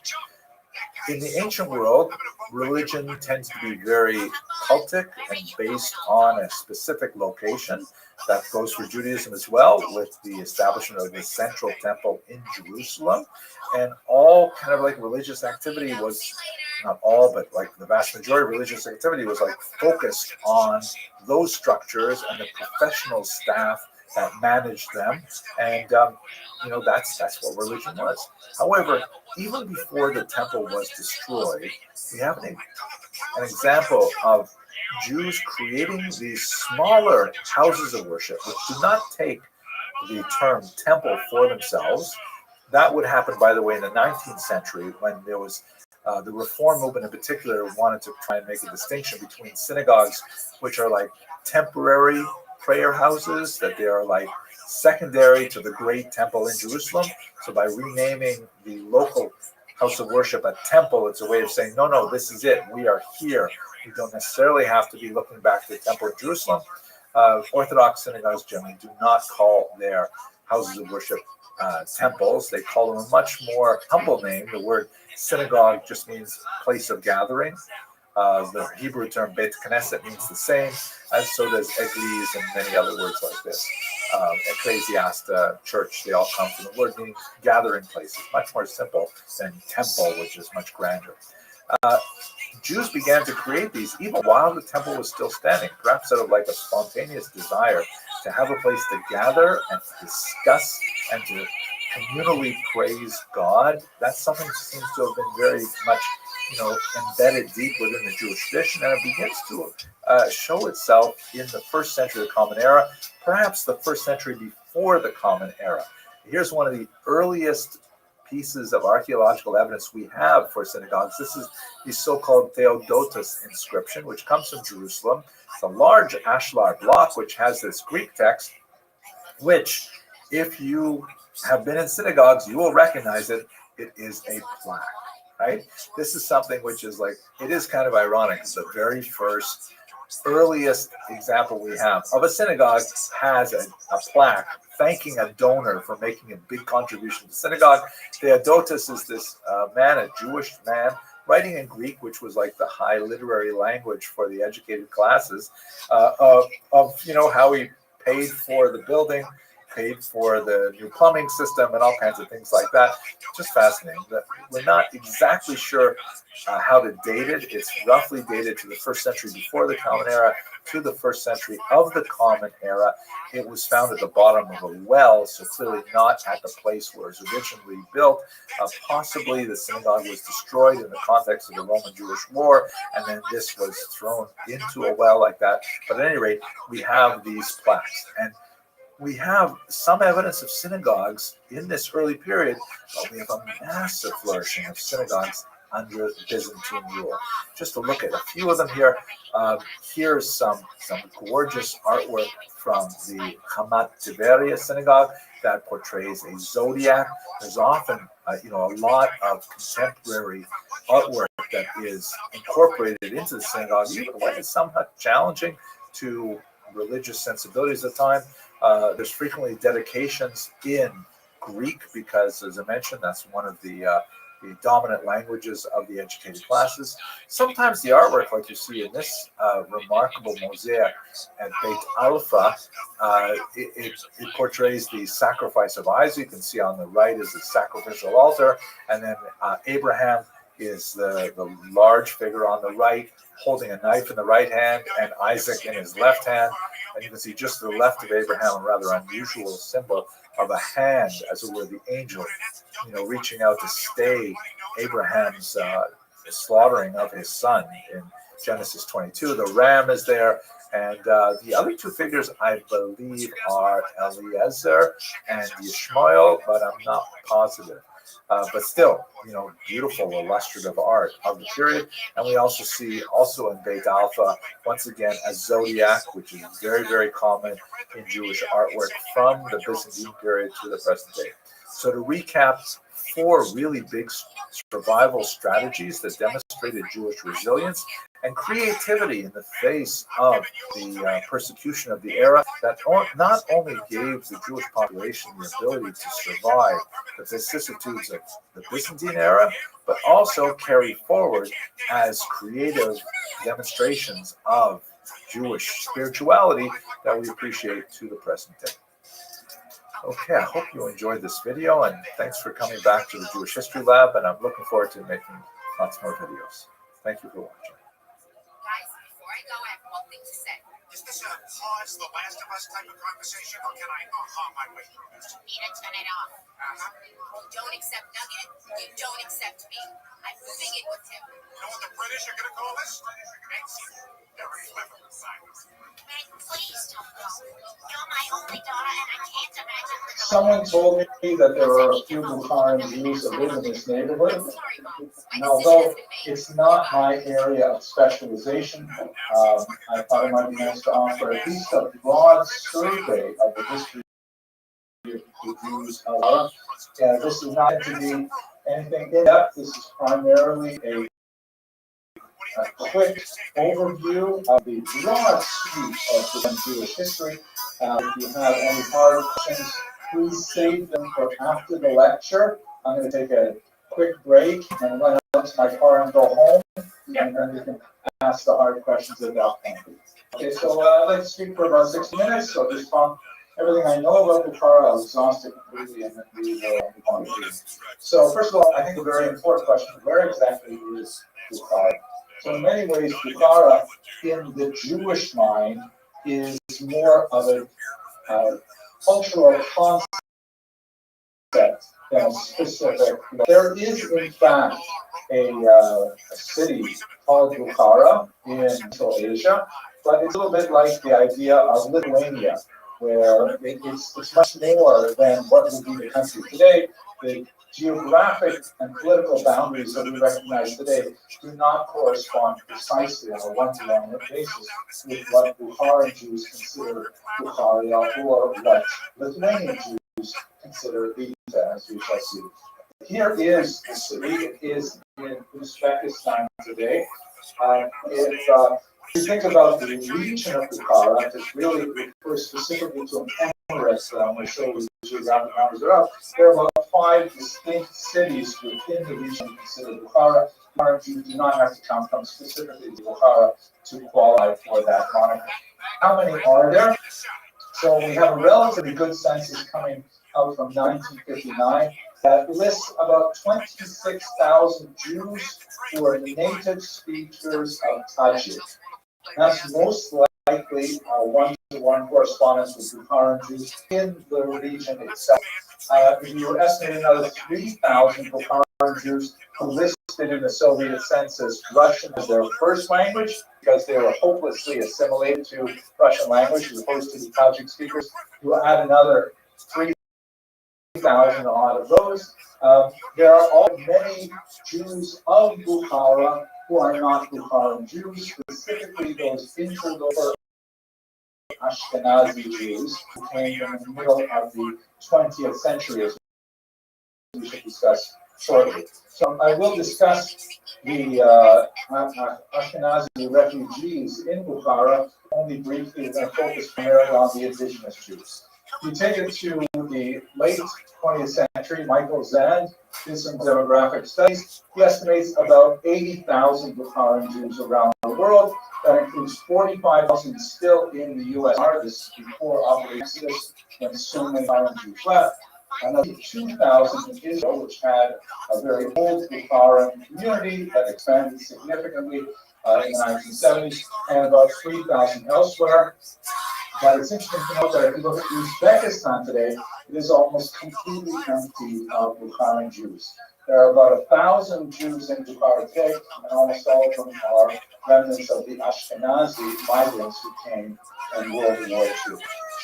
In the ancient world, religion tends to be very cultic and based on a specific location. That goes for Judaism as well, with the establishment of the central temple in Jerusalem. And all kind of like religious activity was, not all, but like the vast majority of religious activity was like focused on those structures and the professional staff that managed them. And, that's what religion was. However, even before the temple was destroyed, we have an example of Jews creating these smaller houses of worship, which do not take the term temple for themselves. That would happen, by the way, in the 19th century when there was the Reform movement in particular wanted to try and make a distinction between synagogues, which are like temporary prayer houses, that they are like secondary to the great temple in Jerusalem. So by renaming the local house of worship a temple, it's a way of saying, no, this is it. We are here. We don't necessarily have to be looking back to the temple of Jerusalem. Orthodox synagogues generally do not call their houses of worship temples. They call them a much more humble name. The word synagogue just means place of gathering. The Hebrew term Beit Knesset means the same, as so does Eglis and many other words like this. Ecclesiasta, church, they all come from the word meaning gathering places, much more simple than temple, which is much grander. Jews began to create these even while the temple was still standing, perhaps out of like a spontaneous desire to have a place to gather and to discuss and to communally praise God. That's something that seems to have been very much, embedded deep within the Jewish tradition, and it begins to show itself in the first century of the Common Era, perhaps the first century before the Common Era. Here's one of the earliest pieces of archaeological evidence we have for synagogues. This is the so-called Theodotus inscription, which comes from Jerusalem. It's a large ashlar block, which has this Greek text, which, if you have been in synagogues, you will recognize it. It is a plaque. right? This is something which is like, it is kind of ironic. It's the very first, earliest example we have of a synagogue has a plaque thanking a donor for making a big contribution to the synagogue. Theodotus is this man, a Jewish man, writing in Greek, which was like the high literary language for the educated classes, of how he paid for the building, paid for the new plumbing system, and all kinds of things like that. Just fascinating. We're not exactly sure how to date it. It's roughly dated to the 1st century before the Common Era to the 1st century of the Common Era. It was found at the bottom of a well, so clearly not at the place where it was originally built. Possibly the synagogue was destroyed in the context of the Roman-Jewish War, and then this was thrown into a well like that. But at any rate, we have these plaques. And we have some evidence of synagogues in this early period, but we have a massive flourishing of synagogues under Byzantine rule. Just to look at a few of them here, here's some gorgeous artwork from the Hamat Tiberia synagogue that portrays a zodiac. There's often, a lot of contemporary artwork that is incorporated into the synagogue, even when it's somewhat challenging to religious sensibilities at the time. There's frequently dedications in Greek because, as I mentioned, that's one of the dominant languages of the educated classes. Sometimes the artwork, like you see in this remarkable mosaic at Beit Alpha, it portrays the sacrifice of Isaac. You can see on the right is the sacrificial altar, and then Abraham is the large figure on the right, holding a knife in the right hand and Isaac in his left hand. And you can see just to the left of Abraham a rather unusual symbol of a hand, as it were, the angel, reaching out to stay Abraham's slaughtering of his son in Genesis 22. The ram is there. And the other two figures, I believe, are Eliezer and Yishmael, but I'm not positive. But still, beautiful illustrative art of the period. And we also see, in Beit Alpha, once again, a zodiac, which is very, very common in Jewish artwork from the Byzantine period to the present day. So to recap, 4 really big survival strategies that demonstrated Jewish resilience and creativity in the face of the persecution of the era, that not only gave the Jewish population the ability to survive the vicissitudes of the Byzantine era, but also carried forward as creative demonstrations of Jewish spirituality that we appreciate to the present day. Okay, I hope you enjoyed this video, and thanks for coming back to the Jewish History Lab, and I'm looking forward to making lots more videos. Thank you for watching. Guys, before I go, I have one thing to say. Is this a pause the last of us type of conversation, or can I my way through this? You need to turn it off. You don't accept Nugget, you don't accept me. I'm moving in with him. You know what the British are going to call this? Very clever silence. Meg, please don't go. You're my only daughter, and I can't imagine living Someone told me that there are a few Bukharan Jews that live in this neighborhood. Sorry, Mom. And although it's not my area of specialization, I thought it might be nice to offer at least a broad survey of the history of the Jews of Arab. Yeah, this is not to be anything in depth. This is primarily a quick overview of the broad sweep of the Jewish history. If you have any hard questions, please save them for after the lecture. I'm going to take a quick break and run out to my car and go home, and then we can ask the hard questions at that point. Okay, so I'd like to speak for about 60 minutes, so just everything I know about Bukhara, I'll exhaust it completely, and then we will move on. So first of all, I think a very important question, where exactly is Bukhara? So in many ways, Bukhara, in the Jewish mind, is more of a cultural concept than a specific. There is, in fact, a city called Bukhara in Central Asia, but it's a little bit like the idea of Lithuania, where it's much more than what would be the country today. The geographic and political boundaries that we recognize today do not correspond precisely on a one-to-one basis with what Bukharan Jews consider Bukharia or what Lithuanian Jews consider Lyta, as we shall see. Here is the city. It is in Uzbekistan today. If you think about the region of Bukhara, it really refers specifically to an emirate. I'm going to show you the geographic boundaries thereof. There are about 5 distinct cities within the region considered Bukhara. You do not have to come from specifically to Bukhara to qualify for that moniker. How many are there? So we have a relatively good census coming out from 1959 that lists about 26,000 Jews who are native speakers of Tajik. That's most likely one-to-one correspondence with Bukharan Jews in the region itself. You estimate another 3,000 Bukharan Jews who listed in the Soviet census Russian as their first language because they were hopelessly assimilated to Russian language as opposed to the Tajik speakers. You add another 3,000 odd of those. There are all many Jews of Bukhara who are not Bukharan Jews, specifically those interloper Ashkenazi Jews who came from the middle of the 20th century, as we should discuss shortly. So I will discuss the Ashkenazi refugees in Bukhara only briefly, and focus primarily on the indigenous Jews. We take it to the late 20th century. Michael Zand did some demographic studies. He estimates about 80,000 Bukharan Jews around the world. That includes 45,000 still in the USSR. This is before Operation Exodus, when so many Bukharan Jews left. Another 2,000 in Israel, which had a very old Bukharan community that expanded significantly in the 1970s, and about 3,000 elsewhere. But it's interesting to note that if you look at Uzbekistan today, it is almost completely empty of Bukharan Jews. There are about 1,000 Jews in Bukhara today, and almost all of them are remnants of the Ashkenazi migrants who came in World War II.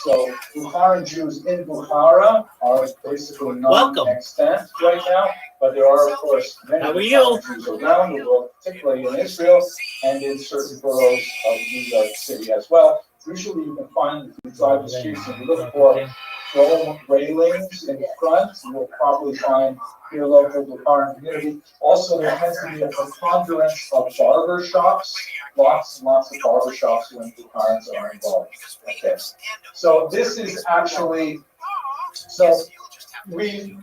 So Bukharan Jews in Bukhara are basically non-extant right now, but there are, of course, many Bukharan Jews around the world, particularly in Israel and in certain boroughs of New York City as well. Usually you can find, if you drive the streets and you look for dome railings in front, you'll probably find your local Bukharan community. Also, there tends to be a preponderance of barber shops, lots and lots of barber shops when Bukharans are involved. Okay. So this is actually, so we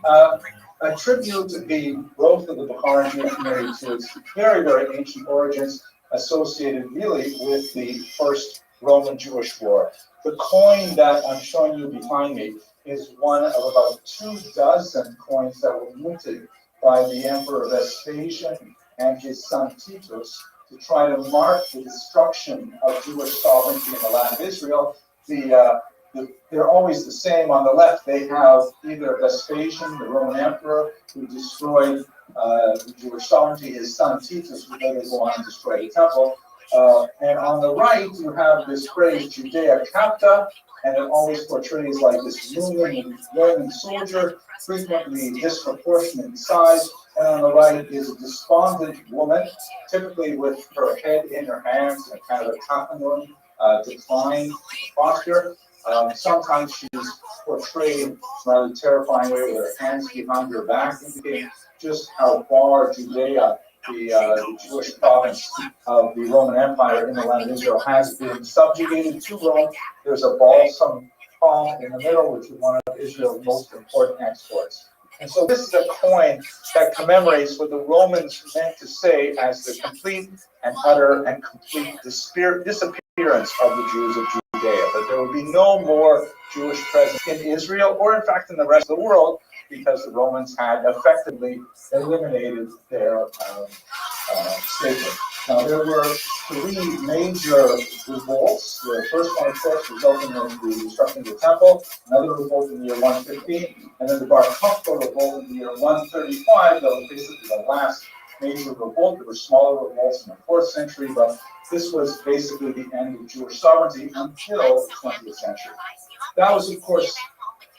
attribute the growth of the Bukharan Jewish community to its very, very ancient origins associated really with the First Roman Jewish War. The coin that I'm showing you behind me is one of about 24 coins that were minted by the Emperor Vespasian and his son Titus to try to mark the destruction of Jewish sovereignty in the land of Israel. They're always the same. On the left, they have either Vespasian, the Roman emperor, who destroyed the Jewish sovereignty, his son Titus, who later go on and destroy the temple. And on the right, you have this phrase, Judea Capta, and it always portrays like this Roman soldier, frequently disproportionate in size. And on the right is a despondent woman, typically with her head in her hands and kind of a tapanun, declined posture. Sometimes she's portrayed in a rather terrifying way with her hands behind her back, indicating just how far Judea, the Jewish province of the Roman Empire in the land of Israel, has been subjugated to Rome. There's a balsam palm in the middle, which is one of Israel's most important exports. And so this is a coin that commemorates what the Romans meant to say as the complete and utter and complete disappearance of the Jews of Judea, that there would be no more Jewish presence in Israel or in fact in the rest of the world, because the Romans had effectively eliminated their statement. Now, there were 3 major revolts. The first one, of course, resulting in the destruction of the temple, another revolt in the year 115, and then the Bar Kokhba revolt in the year 135, that was basically the last major revolt. There were smaller revolts in the 4th century, but this was basically the end of Jewish sovereignty until the 20th century. That was, of course,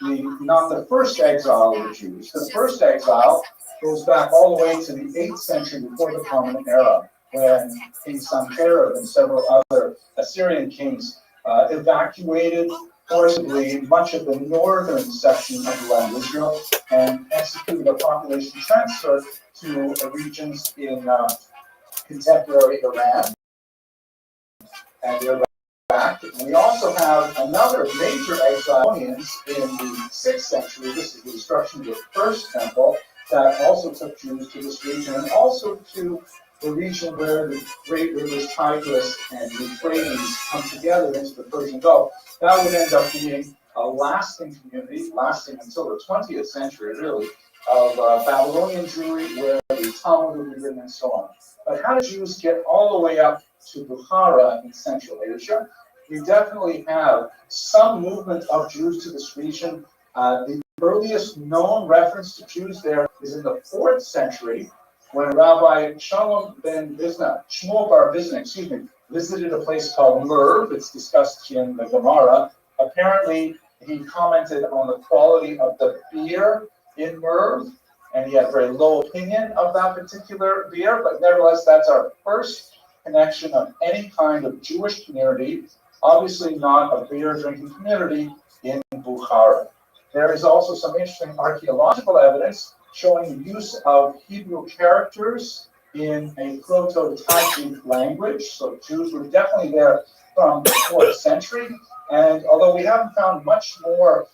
not the first exile of the Jews. The first exile goes back all the way to the 8th century before the Common Era, when King Sennacherib and several other Assyrian kings evacuated forcibly much of the northern section of the land of Israel and executed a population transfer to regions in contemporary Iran and Iraq. We also have another major exile in the 6th century. This is the destruction of the first temple that also took Jews to this region and also to the region where the great rivers Tigris and Euphrates come together into the Persian Gulf. That would end up being a lasting community, lasting until the 20th century, really, of Babylonian Jewry, where the Talmud would be written and so on. But how did Jews get all the way up to Bukhara in Central Asia? We definitely have some movement of Jews to this region. The earliest known reference to Jews there is in the 4th century, when Rabbi Shmuel Bar Bizna, visited a place called Merv. It's discussed in the Gemara. Apparently, he commented on the quality of the beer in Merv, and he had a very low opinion of that particular beer, but nevertheless, that's our first connection of any kind of Jewish community, obviously not a beer drinking community, in Bukhara. There is also some interesting archaeological evidence showing the use of Hebrew characters in a Proto-Tajik language. So Jews were definitely there from the 4th century. And although we haven't found much more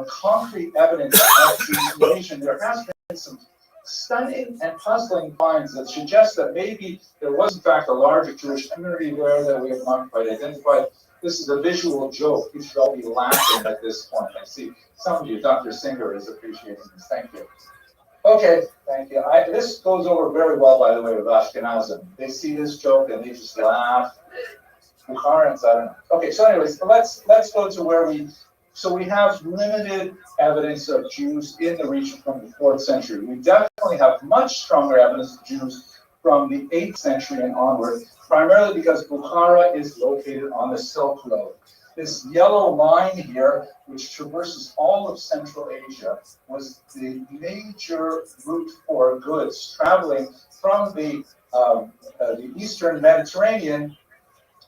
concrete evidence of Jewish invasion, there has been some stunning and puzzling finds that suggest that maybe there was in fact a larger Jewish community there that we have not quite identified. This is a visual joke. You should all be laughing at this point. I see some of you, Dr. Singer, is appreciating this. Thank you. Okay, thank you. This goes over very well, by the way, with Ashkenazim. They see this joke and they just laugh. Bukharans, I don't know. Okay, so anyways, let's go to where we have limited evidence of Jews in the region from the 4th century. We definitely have much stronger evidence of Jews from the 8th century and onward, primarily because Bukhara is located on the Silk Road. This yellow line here, which traverses all of Central Asia, was the major route for goods traveling from the Eastern Mediterranean,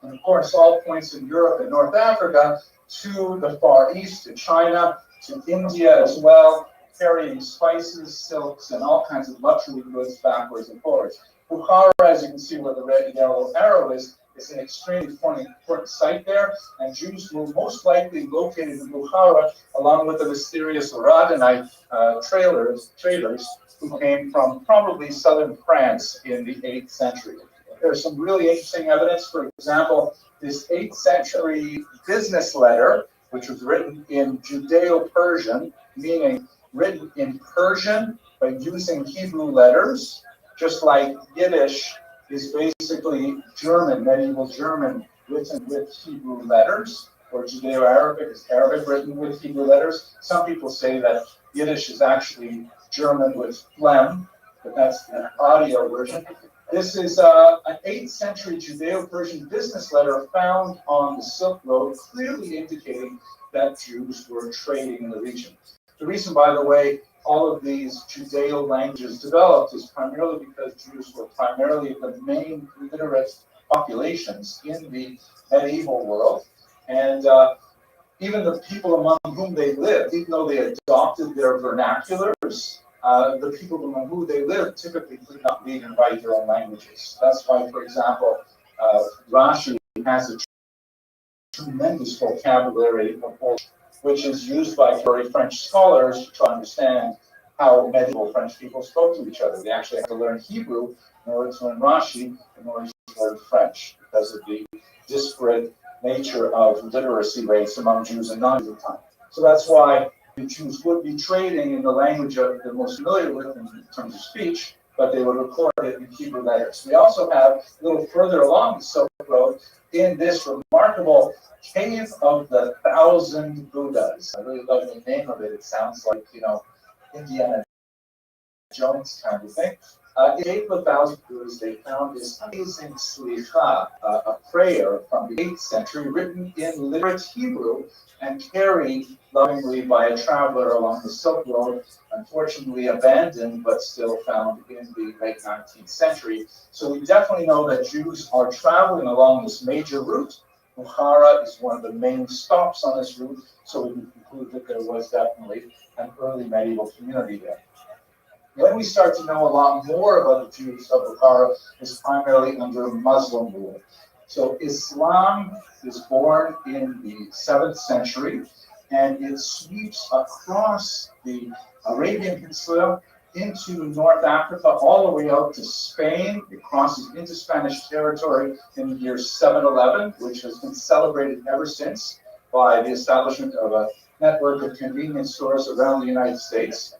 and of course all points in Europe and North Africa, to the Far East, to China, to India as well, carrying spices, silks, and all kinds of luxury goods backwards and forwards. Bukhara, as you can see where the red and yellow arrow is an extremely important site there, and Jews were most likely located in Bukhara along with the mysterious Radhanite traders who came from probably southern France in the 8th century. There's some really interesting evidence. For example, this 8th century business letter, which was written in Judeo-Persian, meaning written in Persian by using Hebrew letters, just like Yiddish is basically German, medieval German, written with Hebrew letters, or Judeo-Arabic is Arabic written with Hebrew letters. Some people say that Yiddish is actually German with phlegm, but that's the audio version. This is an 8th century Judeo-Persian business letter found on the Silk Road, clearly indicating that Jews were trading in the region. The reason, by the way, all of these Judeo languages developed is primarily because Jews were primarily the main literate populations in the medieval world. And even the people among whom they lived, even though they adopted their vernaculars, the people among whom they lived typically could not read and write their own languages. That's why, for example, Rashi has a tremendous vocabulary of Polish, which is used by contemporary French scholars to try to understand how medieval French people spoke to each other. They actually had to learn Hebrew in order to learn Rashi, in order to learn French, because of the disparate nature of literacy rates among Jews and non-Jews at the time. So that's why the Jews would be trading in the language they're most familiar with in terms of speech, but they would record it in Hebrew letters. We also have, a little further along the Silk Road, in this remarkable Cave of the Thousand Buddhas. I really love the name of it. It sounds like, Indiana Jones kind of thing. In Cave of the Thousand Buddhas, they found this amazing slicha, a prayer from the 8th century, written in literate Hebrew and carried lovingly by a traveler along the Silk Road, unfortunately abandoned, but still found in the late 19th century. So we definitely know that Jews are traveling along this major route Bukhara is one of the main stops on this route, so we can conclude that there was definitely an early medieval community there. When we start to know a lot more about the Jews of Bukhara is primarily under Muslim rule. So Islam is born in the 7th century, and it sweeps across the Arabian Peninsula into North Africa, all the way out to Spain. It crosses into Spanish territory in the year 711, which has been celebrated ever since by the establishment of a network of convenience stores around the United States.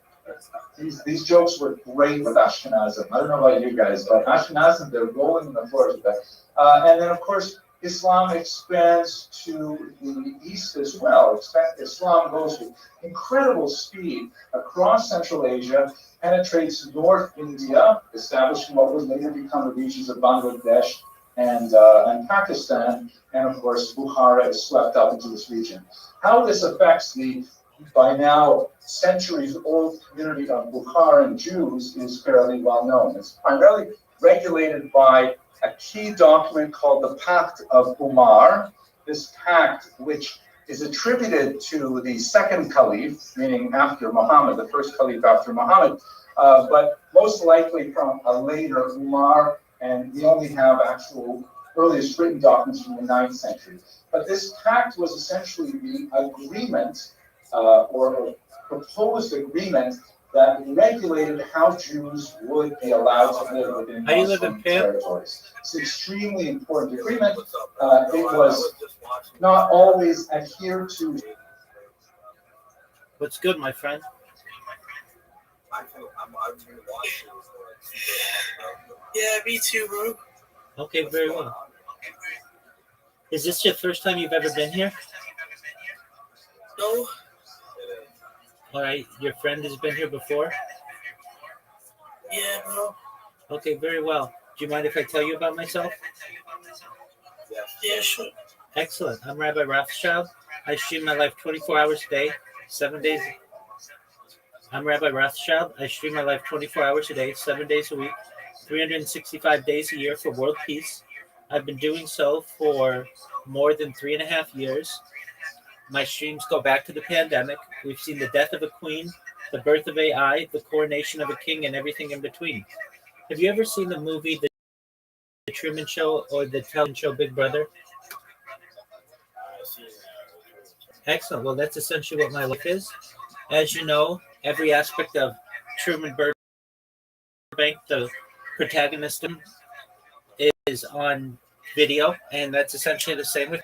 These jokes were great with Ashkenazim. I don't know about you guys, but Ashkenazim, they're rolling in the floors with that. And then, of course, Islam expands to the east as well. Islam goes with incredible speed across Central Asia, penetrates North India, establishing what would later become the regions of Bangladesh and Pakistan, and of course, Bukhara is swept up into this region. How this affects the by now centuries-old community of Bukharan Jews is fairly well known. It's primarily regulated by a key document called the Pact of Umar. This pact, which is attributed to the second caliph, meaning after Muhammad, the first caliph after Muhammad, but most likely from a later Umar, and we only have actual earliest written documents from the 9th century. But this pact was essentially the agreement or a proposed agreement that regulated how Jews would be allowed to live within Muslim territories. It's an extremely important agreement. It was not always adhered to. What's good, my friend? Yeah, me too, bro. Okay, very well. Is this your first time you've ever been here? No. All right, your friend has been here before? Yeah, bro. Okay, very well. Do you mind if I tell you about myself? Yeah, sure. Excellent. I'm Rabbi Rothschild. I stream my life 24 hours a day, 7 days. I'm Rabbi Rothschild. I stream my life 24 hours a day, 7 days a week, 365 days a year for world peace. I've been doing so for more than 3.5 years. My streams go back to the pandemic. We've seen the death of a queen, the birth of AI, the coronation of a king, and everything in between. Have you ever seen the movie The Truman Show or the television show Big Brother? Excellent. Well, that's essentially what my life is. As you know, every aspect of Truman Burbank, the protagonist, is on video, and that's essentially the same with.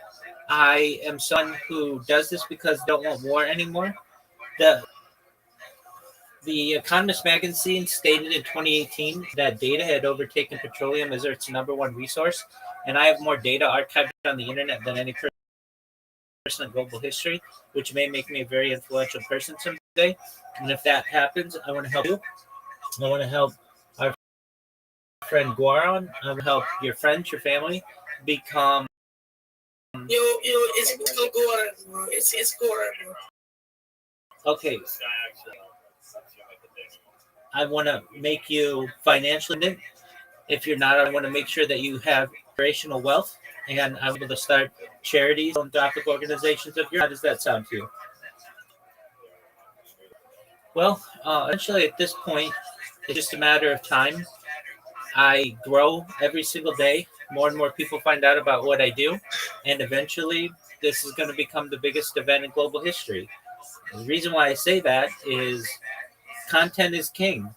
I am someone who does this because they don't want war anymore. The Economist magazine stated in 2018 that data had overtaken petroleum as its number one resource, and I have more data archived on the internet than any person in global history, which may make me a very influential person someday. And if that happens, I want to help you. I want to help our friend Guaron. I want to help your friends, your family, become. It's Goran, bro. It's Goran, bro. Okay. I want to make you financially independent. If you're not, I want to make sure that you have generational wealth, and I'm able to start charities, philanthropic organizations. How does that sound to you? Well, essentially at this point, it's just a matter of time. I grow every single day. More and more people find out about what I do, and eventually this is going to become the biggest event in global history. The reason why I say that is content is king,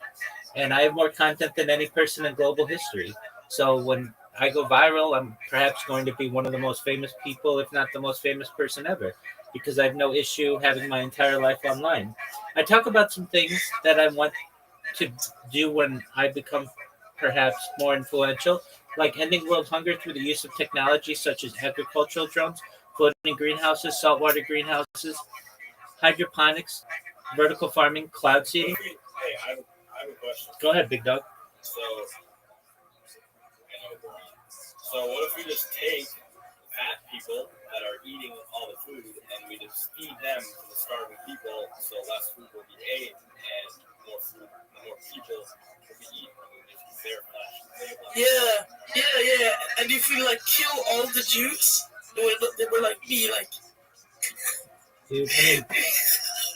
and I have more content than any person in global history. So when I go viral, I'm perhaps going to be one of the most famous people, if not the most famous person ever, because I have no issue having my entire life online. I talk about some things that I want to do when I become perhaps more influential, like ending world hunger through the use of technology such as agricultural drones, floating greenhouses, saltwater greenhouses, hydroponics, vertical farming, cloud seeding. Hey, I have a question. Go ahead, big dog. So what if we just take fat people that are eating all the food and we just feed them to the starving people, so less food will be ate and more people will be eaten their flesh? Yeah. And if we like kill all the Jews, They were like me, like. Dude, I mean,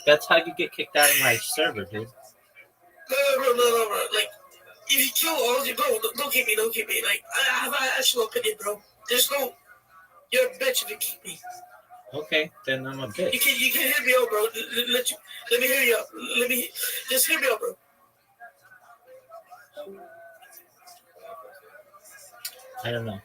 that's how you get kicked out of my server, dude. No, bro. Like, if you kill all of you, bro, don't kill me. Like, I have an actual opinion, bro. There's no. You're a bitch if you kill me. Okay, then I'm a bitch. You can hear me out, bro. Let me hear you out. Just hear me out, bro. I don't know.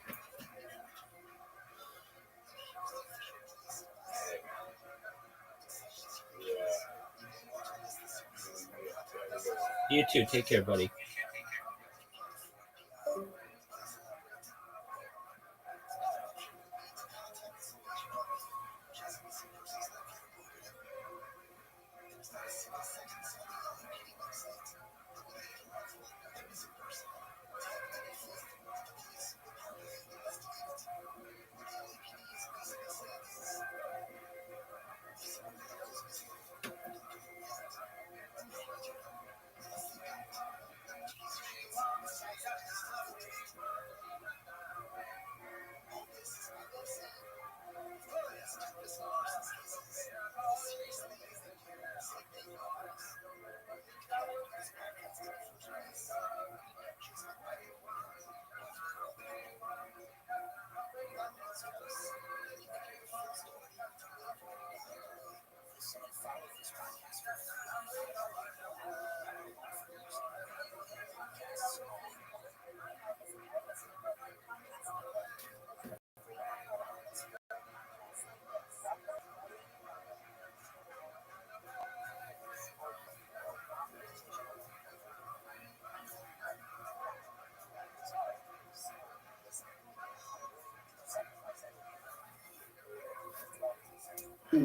You too. Take care, buddy.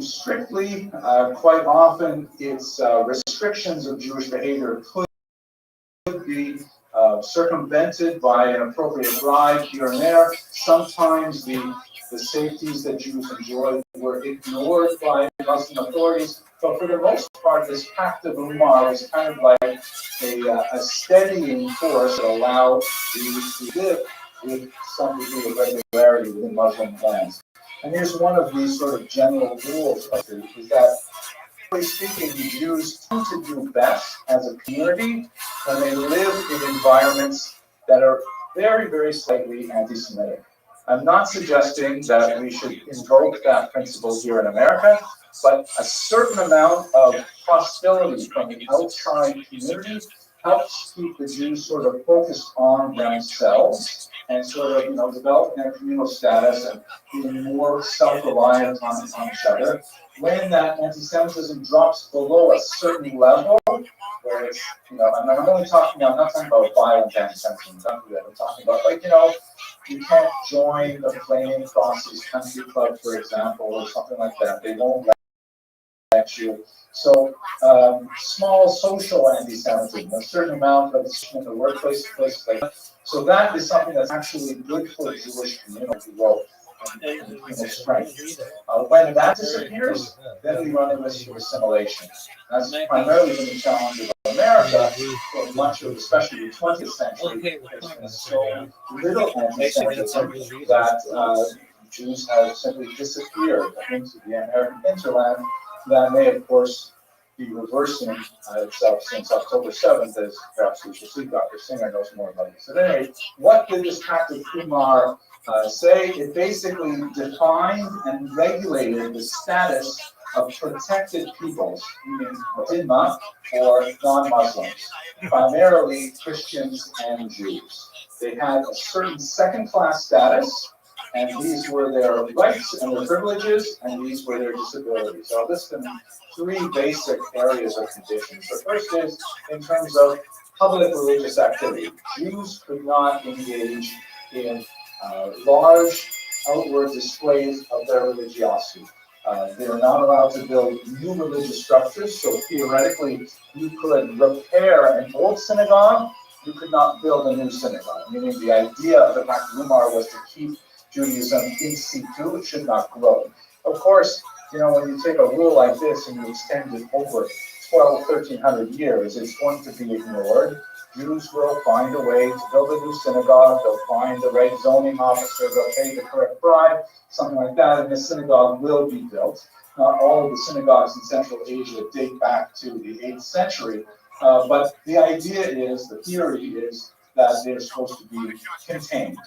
Strictly, quite often, it's restrictions of Jewish behavior could be circumvented by an appropriate bribe here and there. Sometimes the safeties that Jews enjoyed were ignored by Muslim authorities, but for the most part, this Pact of Umar was kind of like a steadying force that allowed Jews to live with some degree of regularity within Muslim lands. And here's one of these sort of general rules, is that, generally speaking, the Jews tend to do best as a community when they live in environments that are very, very slightly anti-Semitic. I'm not suggesting that we should invoke that principle here in America, but a certain amount of hostility from the outside community helps keep the Jews sort of focused on themselves and sort of, developing their communal status and being more self-reliant on each other. When that anti-Semitism drops below a certain level, where it's, and I'm not talking about violent anti-Semitism, don't do that. I'm talking about, you can't join the Flaming Crosses Country Club, for example, or something like that. They won't let you. So, small social anti-Semitism, a certain amount of in the workplace, places like that. So that is something that's actually good for Jewish community growth and strength. When that disappears, then we run the risk of assimilation. That's primarily been the challenge of America for much of, especially the 20th century. There's been so little anti-Semitism that Jews have simply disappeared into the American hinterland. That may, of course, be reversing itself since October 7th, as perhaps we should see. Dr. Singer knows more about this. At any rate, what did this Pact of Umar say? It basically defined and regulated the status of protected peoples, meaning Dhimma, or non-Muslims, primarily Christians and Jews. They had a certain second-class status, and these were their rights and their privileges, and these were their disabilities. So I'll list them three basic areas of conditions. The first is in terms of public religious activity. Jews could not engage in large outward displays of their religiosity. They are not allowed to build new religious structures, so theoretically you could repair an old synagogue, you could not build a new synagogue, meaning the idea of the Pact of Umar was to keep Judaism in situ, it should not grow. Of course, when you take a rule like this and you extend it over 1,200, 1,300 years, it's going to be ignored. Jews will find a way to build a new synagogue, they'll find the right zoning officer, they'll pay the correct bribe, something like that, and the synagogue will be built. Not all of the synagogues in Central Asia date back to the 8th century, but the idea is, the theory is, that they're supposed to be contained.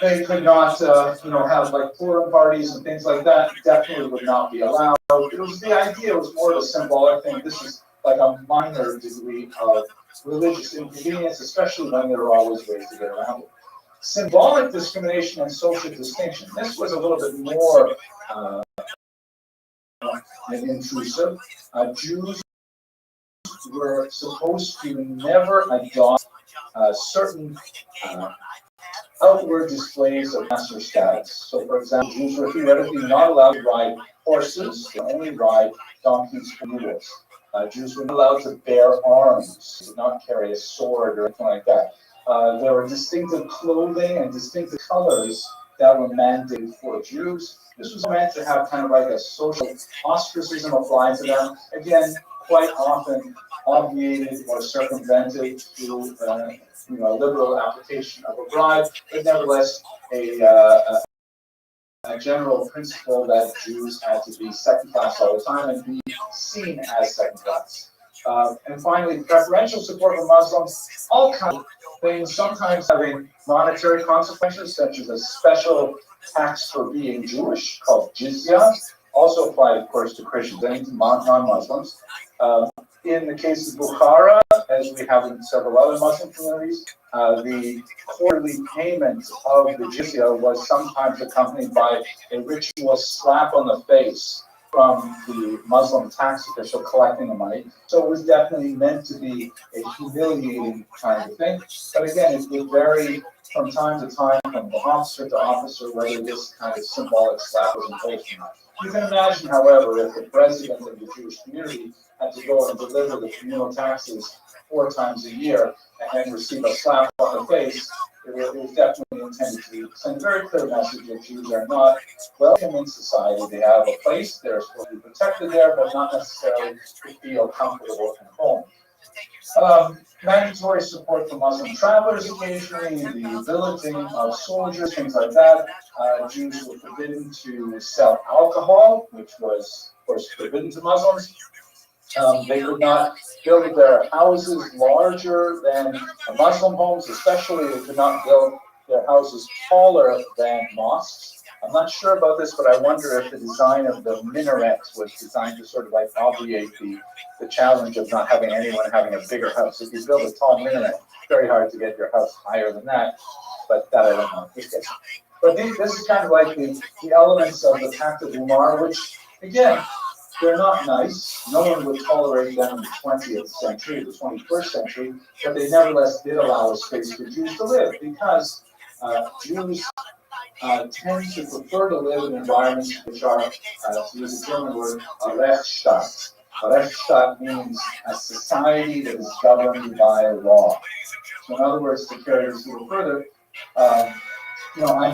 They could not, have like Purim parties and things like that. Definitely would not be allowed. The idea was more of a symbolic thing. This is like a minor degree of religious inconvenience, especially when there are always ways to get around it. Symbolic discrimination and social distinction. This was a little bit more intrusive. Jews were supposed to never adopt certain outward displays of master status. So, for example, Jews were theoretically not allowed to ride horses, they only ride donkeys or mules. Jews were not allowed to bear arms, did not carry a sword or anything like that. There were distinctive clothing and distinctive colors that were mandated for Jews. This was meant to have kind of like a social ostracism applied to them. Again, quite often obviated or circumvented through a liberal application of a bribe, but nevertheless a general principle that Jews had to be second class all the time and be seen as second class. And finally, preferential support for Muslims, all kinds of things, sometimes having monetary consequences, such as a special tax for being Jewish called jizya, also applied, of course, to Christians and non-Muslims. In the case of Bukhara, as we have in several other Muslim communities, the quarterly payment of the jizya was sometimes accompanied by a ritual slap on the face from the Muslim tax official collecting the money. So it was definitely meant to be a humiliating kind of thing. But again, it would vary from time to time, from officer to officer, whether this kind of symbolic slap was imposed or not. You can imagine, however, if the president of the Jewish community had to go and deliver the communal taxes 4 times a year and then receive a slap on the face, it was definitely intended to send a very clear message that Jews are not welcome in society. They have a place, they're supposed to be protected there, but not necessarily to feel comfortable at home. Mandatory support for Muslim travelers occasionally, the billeting of soldiers, things like that. Jews were forbidden to sell alcohol, which was, of course, forbidden to Muslims. They would not build their houses larger than the Muslim homes, especially they could not build their houses taller than mosques. I'm not sure about this, but I wonder if the design of the minaret was designed to sort of like obviate the challenge of not having anyone having a bigger house. If you build a tall minaret, it's very hard to get your house higher than that, but that I don't know. But this is kind of like the elements of the Pact of Umar, which, again, they're not nice. No one would tolerate them in the 20th century, the 21st century, but they nevertheless did allow a space for Jews to live because Jews tend to prefer to live in environments which are, to use a German word, a Rechtsstaat. A Rechtsstaat means a society that is governed by law. So in other words, to carry this a little further, I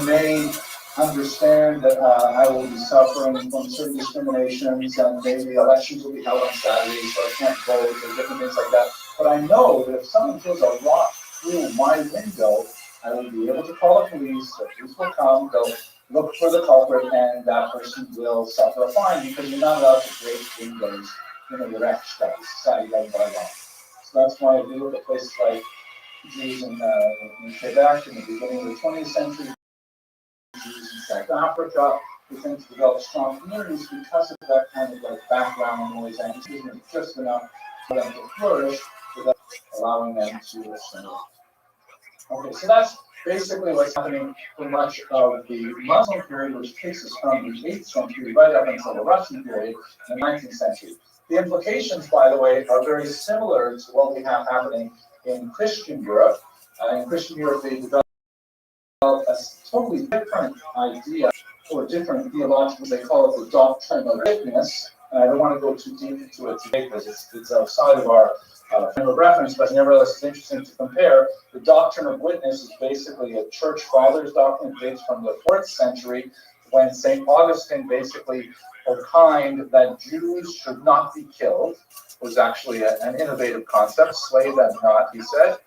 may understand that I will be suffering from certain discriminations and maybe elections will be held on Saturdays, so I can't vote or different things like that. But I know that if someone throws a rock through my window, I will be able to call the police will come, they'll look for the culprit, and that person will suffer a fine because you're not allowed to break windows in a direct society governed by law. So that's why if you look at places like Jews in Quebec in the beginning of the 20th century, Jews in South Africa, we tend to develop strong communities because of that kind of like background noise and just enough for them to flourish without allowing them to assimilate. Okay, so that's basically what's happening for much of the Muslim period, which takes us from the 8th century right up until the Russian period in the 19th century. The implications, by the way, are very similar to what we have happening in Christian Europe. In Christian Europe, they developed a totally different idea or different theological, they call it the doctrine of witness. And I don't want to go too deep into it today because it's outside of our frame of reference, but nevertheless, it's interesting to compare. The doctrine of witness is basically a church fathers doctrine dates from the 4th century when St. Augustine basically opined that Jews should not be killed. Was actually an innovative concept, slay them not, he said,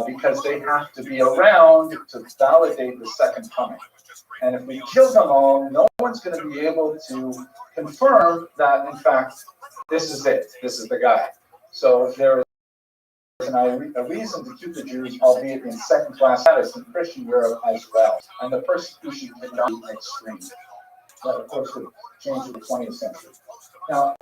because they have to be around to validate the second coming. And if we kill them all, no one's going to be able to confirm that, in fact, this is it, this is the guy. So there is a reason to keep the Jews, albeit in second-class status, in Christian Europe as well. And the persecution did not be extreme. That, of course, would change in the 20th century. Now,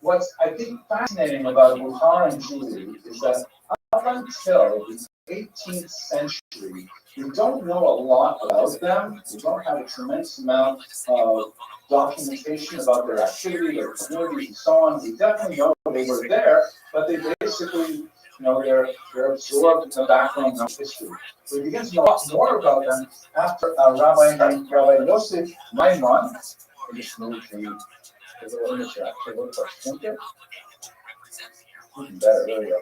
what's, I think, fascinating about Bukharan Jewry is that up until the 18th century, we don't know a lot about them. We don't have a tremendous amount of documentation about their activity, their communities, and so on. We definitely know they were there, but they basically, they're absorbed in the background of history. We begin to know a lot more about them after a rabbi named Rabbi Yosef Maimon. I just moved the little image actually. Look for it. Even better, there we go.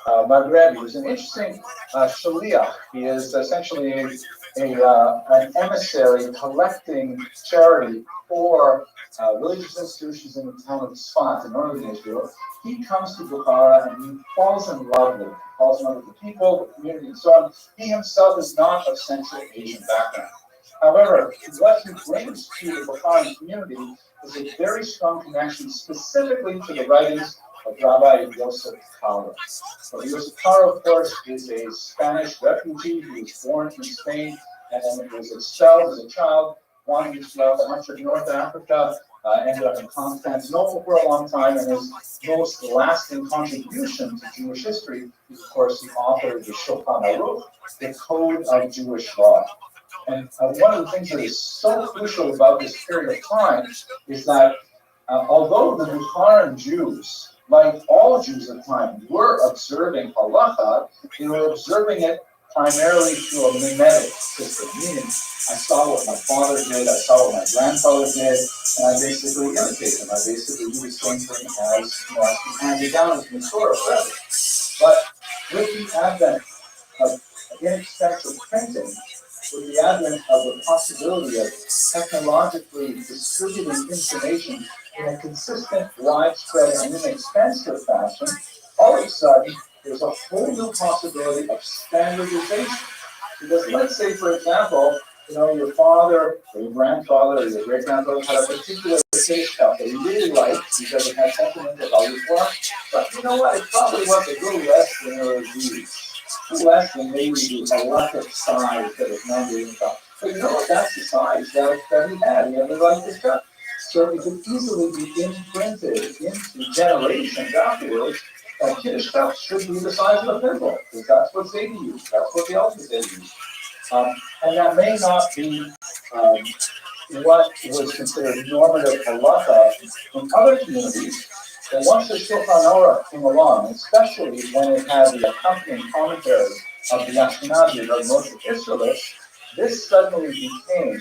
Maghreb, he was an interesting shaliach. He is essentially an emissary collecting charity for religious institutions in the town of Sfat in northern Israel. He comes to Bukhara and he falls in love with it. He falls in love with the people, the community, and so on. He himself is not of Central Asian background. However, what he brings to the Bukharan community is a very strong connection specifically to the writings of Rabbi Yosef Karo. So Yosef Karo, of course, is a Spanish refugee who was born in Spain and was expelled as a child, wandered throughout much of North Africa, ended up in Constantinople for a long time, and his most lasting contribution to Jewish history is, of course, the author of the Shulchan Aruch, the Code of Jewish Law. And one of the things that is so crucial about this period of time is that although the Bukharan Jews, like all Jews at the time, were observing halacha, they were observing it primarily through a mimetic system, meaning I saw what my father did, I saw what my grandfather did, and I basically imitate them. I basically do the same thing as, handed down as Masorah forever. But with the advent of inexpensive printing, with the advent of the possibility of technologically distributing information in a consistent, widespread, and inexpensive fashion, all of a sudden, there's a whole new possibility of standardization. Because let's say, for example, your father, or your grandfather, or your great-grandfather had a particular taste cup that he really liked because it had sentimental value for him. But you know what? It probably was a little less than it was used. Less than maybe the electric size that is known to be in the cup. But you know what? That's the size that he had. He had the electric cup. So it could easily be imprinted into generations afterwards that Kiddush cups should be the size of a thimble, because that's what Zadie used. That's what the elders did use. And that may not be what was considered normative halacha in other communities. But once the Shulchan Aruch came along, especially when it had the accompanying commentary of the Ashkenazi or Moshe Israelites, this suddenly became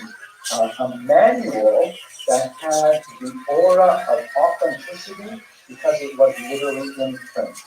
a manual that had the aura of authenticity because it was literally in print.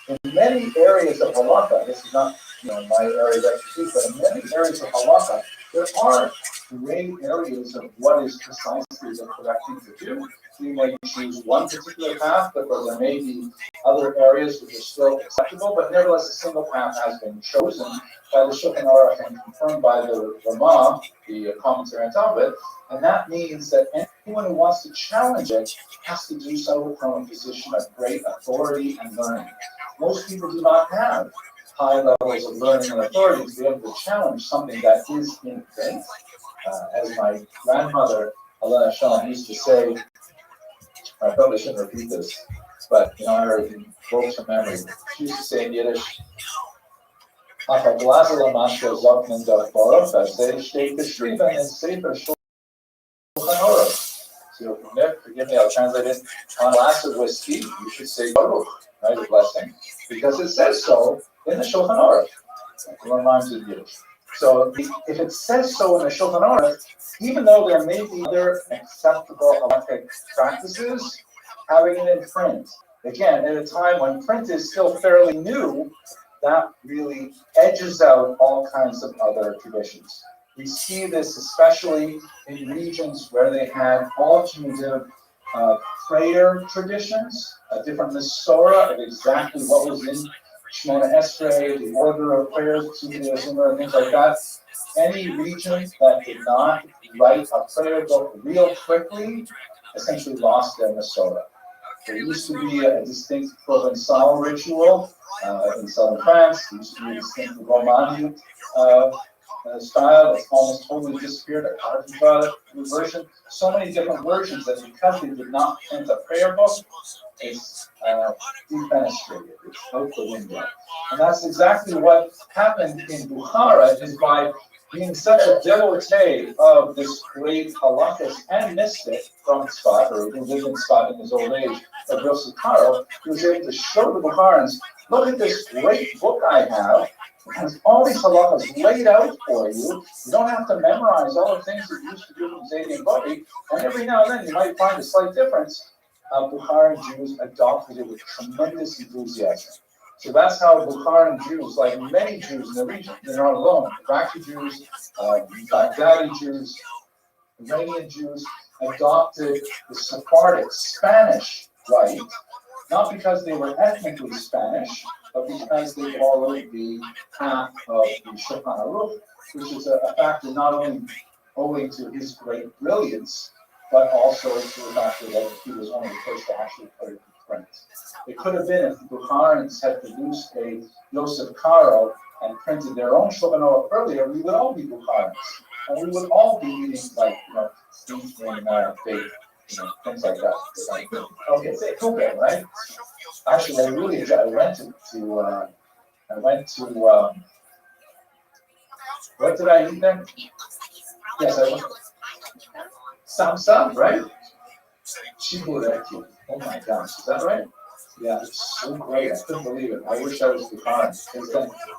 In many areas of halacha, this is not my area of expertise, but in many areas of halacha, there are gray areas of what is precisely the correct thing to do. You may choose one particular path, but there may be other areas which are still acceptable, but nevertheless a single path has been chosen by the Shulchan Aruch and confirmed by the Ramah, the commentary on top of it, and that means that anyone who wants to challenge it has to do so from a position of great authority and learning. Most people do not have high levels of learning and authority to be able to challenge something that is in print. As my grandmother, Alana Shalom, used to say, I probably shouldn't repeat this, but I already invoked her memory. She used to say in Yiddish, "Ach, a glasel amasha zoknen dach baruch, steht geschrieben in Sefer Shulchan Aruch." So, forgive me, I'll translate it. On a glass of whiskey, you should say Baruch, right, a blessing, because it says so in the Shulchan Aruch. It rhymes with Yiddish. So if it says so in the Shulchan Aruch, even though there may be other acceptable halachic practices, having it in print, again, at a time when print is still fairly new, that really edges out all kinds of other traditions. We see this especially in regions where they had alternative prayer traditions, a different Masorah of exactly what was in Shemona Esrei, the order of prayers, and things like that. Any region that did not write a prayer book real quickly essentially lost their Masorah. There used to be a distinct Provençal ritual in southern France. There used to be a distinct Romani style that's almost totally disappeared. A Carpenter version. So many different versions that because they did not print a prayer book, it's defenestrated. It's out the window. And that's exactly what happened in Bukhara, is by being such a devotee of this great halachist and mystic from Tzfat, or who lived in Tzfat in his old age, of Yosef Karo, he was able to show the Bukharans, look at this great book I have. It has all these halachas laid out for you. You don't have to memorize all the things that you used to do from Zaidi and Bodi, and every now and then you might find a slight difference. Bukharan Jews adopted it with tremendous enthusiasm. So that's how Bukharan Jews, like many Jews in the region, they're not alone. Iraqi Jews, Baghdadi Jews, Iranian Jews adopted the Sephardic Spanish rite, not because they were ethnically Spanish, but because they followed the path of the Shulchan Aruch, which is a factor not only owing to his great brilliance, but also to the factor that he was one of the first to actually put it in print. It could have been if the Bukharans had produced a Yosef Karo and printed their own Shulchan Aruch earlier, we would all be Bukharans. And we would all be eating, like, beef and bacon, things like that. Okay, it's okay, right? Actually, I really enjoyed. I went to. What did I eat then? Yes, I went. Samsa, right? Chibureki. Oh my gosh, is that right? Yeah, it's so great. I couldn't believe it. I wish I was Bukharan.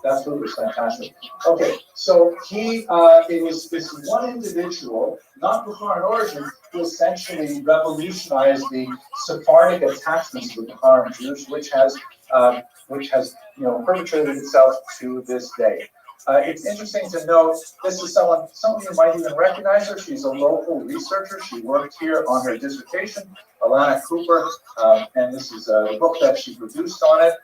That food was fantastic. Okay, so it was this one individual, not Bukharan origin, who essentially revolutionized the Sephardic attachments to the Bukharan Jews, which has perpetrated itself to this day. It's interesting to note, this is someone, some of you might even recognize her. She's a local researcher. She worked here on her dissertation, Alana Cooper, and this is a book that she produced on it.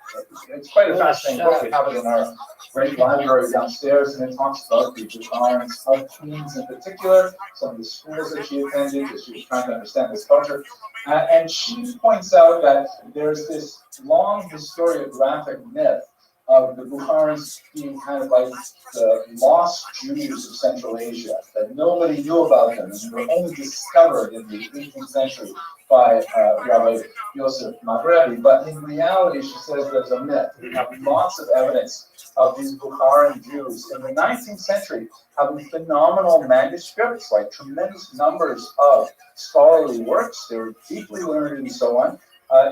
It's quite a fascinating book. We have it in our great library downstairs, and it talks about the Bukharans of Queens in particular, some of the schools that she attended, that she was trying to understand this culture. And she points out that there's this long historiographic myth of the Bukharans being kind of like the lost Jews of Central Asia, that nobody knew about them, and they were only discovered in the 18th century by Rabbi Yosef Maghrebi. But in reality, she says there's a myth. We have lots of evidence of these Bukharan Jews in the 19th century having phenomenal manuscripts, like tremendous numbers of scholarly works. They were deeply learned and so on.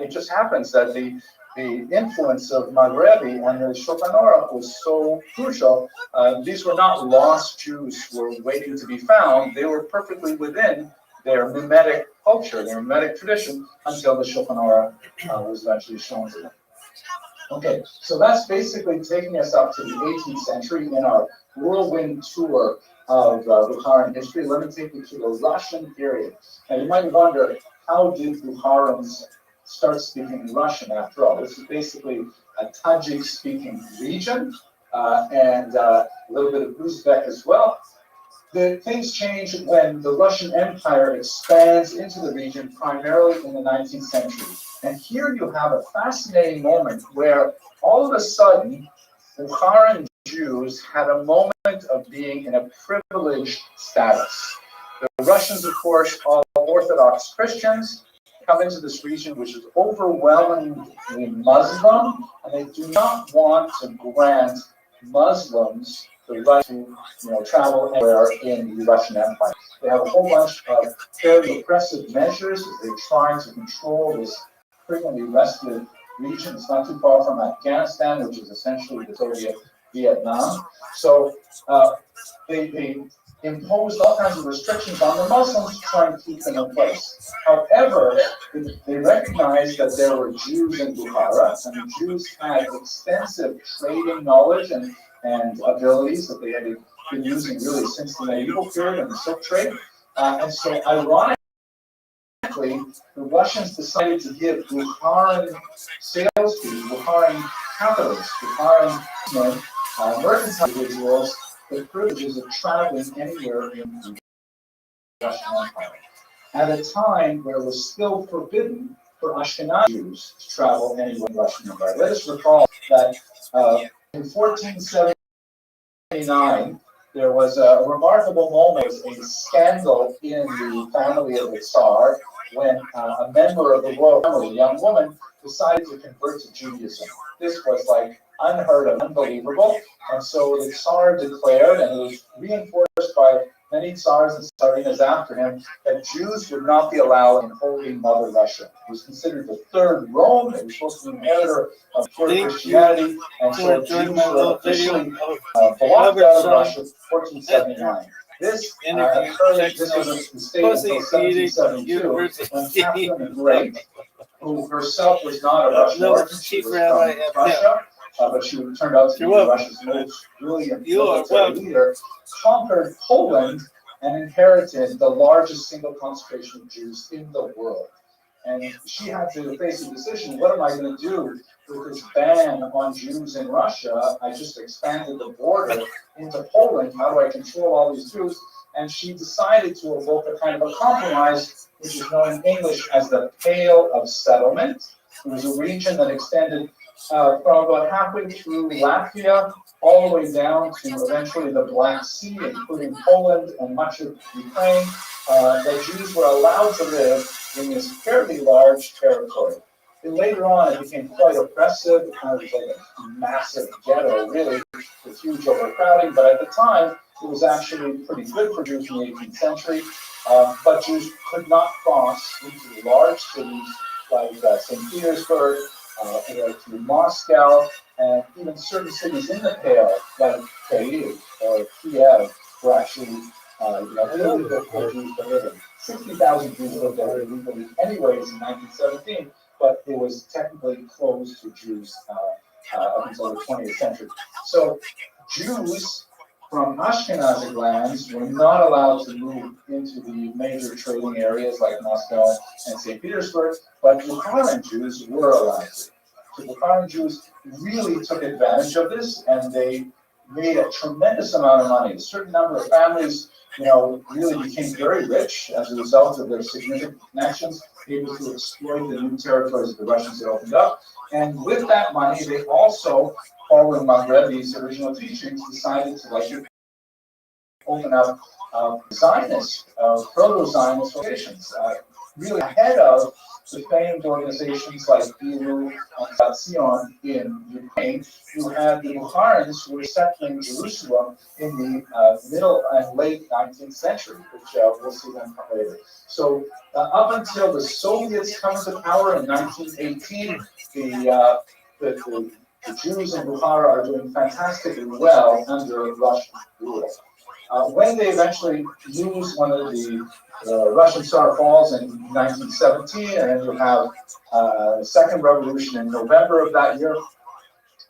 It just happens that the influence of Maghrebi and the Shulchan Aruch was so crucial. These were not lost Jews who were waiting to be found. They were perfectly within their mimetic culture, their mimetic tradition, until the Shulchan Aruch was eventually shown to them. Okay, so that's basically taking us up to the 18th century in our whirlwind tour of Bukharan history. Let me take you to the Russian period. And you might wonder, how did Bukharans start speaking Russian after all? This is basically a Tajik-speaking region, and a little bit of Uzbek as well. The things change when the Russian Empire expands into the region, primarily in the 19th century. And here you have a fascinating moment where all of a sudden, Bukharan Jews had a moment of being in a privileged status. The Russians, of course, are Orthodox Christians, come into this region which is overwhelmingly Muslim, and they do not want to grant Muslims the right to travel anywhere in the Russian Empire. They have a whole bunch of fairly oppressive measures as they try to control this frequently restless region. It's not too far from Afghanistan, which is essentially the Soviet Vietnam. So they imposed all kinds of restrictions on the Muslims to try and keep them in place. However, they recognized that there were Jews in Bukhara, and the Jews had extensive trading knowledge and abilities that they had been using really since the medieval period and the silk trade. And so ironically, the Russians decided to give Bukharan salespeople, Bukharan capitalists, Bukharan mercantile individuals the privileges of traveling anywhere in the Russian Empire. At a time where it was still forbidden for Ashkenazi Jews to travel anywhere in the Russian Empire. Let us recall that in 1479, there was a remarkable moment, a scandal in the family of the Tsar when a member of the royal family, a young woman, decided to convert to Judaism. This was like unheard of, unbelievable, and so the Tsar declared, and it was reinforced by many Tsars and Tsarinas after him, that Jews would not be allowed in Holy Mother Russia. It was considered the third Rome. It was supposed to be an inheritor of pure Christianity, and so Jews were officially blocked out of Russia in 1479. This occurred, this was a state until 1772, when Catherine the Great, who herself was not a Russian origin, she was from Russia, but she turned out to be Russia's most brilliant military leader, conquered Poland and inherited the largest single concentration of Jews in the world. And she had to face a decision, what am I going to do with this ban on Jews in Russia? I just expanded the border into Poland, how do I control all these Jews? And she decided to evoke a kind of a compromise, which is known in English as the Pale of Settlement. It was a region that extended from about halfway through Latvia, all the way down to eventually the Black Sea, including Poland and much of Ukraine. The Jews were allowed to live in this fairly large territory. And later on, it became quite oppressive. It kind of was like a massive ghetto, really, with huge overcrowding. But at the time, it was actually pretty good for Jews in the 18th century. But Jews could not cross into large cities like St. Petersburg, to Moscow, and even certain cities in the Pale, like Kyiv or Kiev, were actually illegal for Jews to live in. 60,000 Jews lived there illegally anyways in 1917, but it was technically closed to Jews up until the 20th century. So Jews from Ashkenazic lands were not allowed to move into the major trading areas like Moscow and St. Petersburg, but Bukharan Jews were allowed to. So Bukharan Jews really took advantage of this, and they made a tremendous amount of money. A certain number of families, really became very rich as a result of their significant connections, able to exploit the new territories that the Russians had opened up. And with that money, they also, following Maghrebi's original teachings, decided to open up Zionist, proto-Zionist locations, really ahead of the famed organizations like Bilu and Zion in Ukraine, who had the Bukharans who were settling Jerusalem in the middle and late 19th century, which we'll see them come later. So up until the Soviets come to power in 1918, the Jews in Bukhara are doing fantastically well under Russian rule. When they eventually lose one of the Russian Tsar falls in 1917, and then you have the second revolution in November of that year,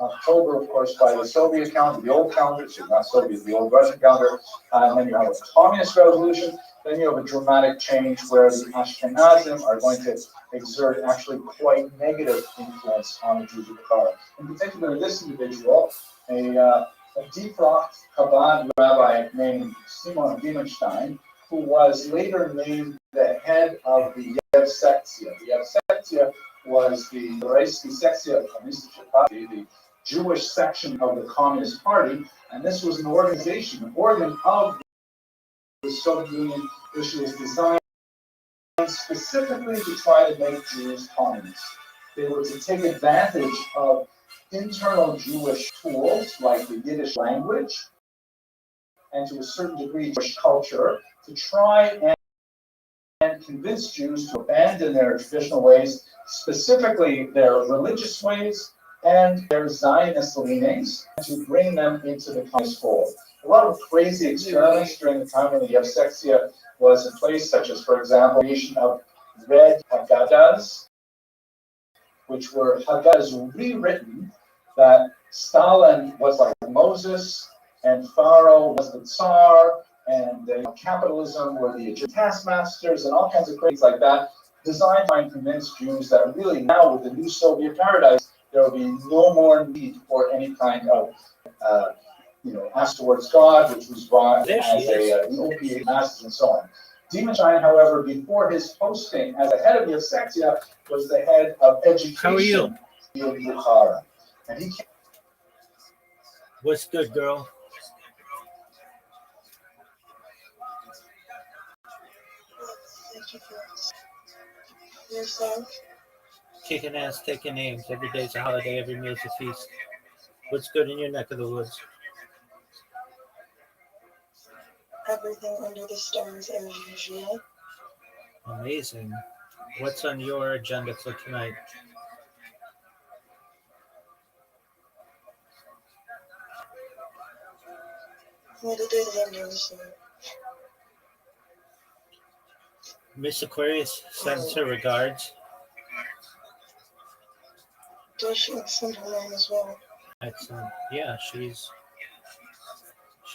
October, of course, by the Soviet calendar, the old calendar, so not Soviet, the old Russian calendar, and then you have a communist revolution, then you have a dramatic change where the Ashkenazim are going to exert actually quite negative influence on the Jews of Bukhara. In particular, this individual, a defrocked Chabad rabbi named Simon Dimenstein, who was later named the head of the Yev Sektia. The Yev Sektia was the Jewish section of the Communist Party, and this was an organization, an organ of the Soviet Union, which was designed specifically to try to make Jews communists. They were to take advantage of internal Jewish tools like the Yiddish language and to a certain degree Jewish culture to try and convince Jews to abandon their traditional ways, specifically their religious ways and their Zionist leanings, to bring them into the communist fold. A lot of crazy experiments during the time when the Yev Sektia was in place, such as, for example, the creation of red Haggadahs, which were Haggadahs rewritten, that Stalin was like Moses, and Pharaoh was the Tsar, and capitalism were the Egyptian taskmasters, and all kinds of things like that, designed to try and convince Jews that really now with the new Soviet paradise, there will be no more need for any kind of ask towards God, which was brought There as she is. the opiate masses and so on. Demon Shine, however, before his posting as the head of Yosexia, was the head of education How are you? in Bukhara. And he What's good, girl? Thank you for yourself. Kicking ass, taking names. Every day's a holiday, every meal's a feast. What's good in your neck of the woods? Everything under the stars as usual. Amazing. What's on your agenda for tonight? What it is under the sun. Miss Aquarius sends her regards. Does she send her name as well? Excellent. Yeah, she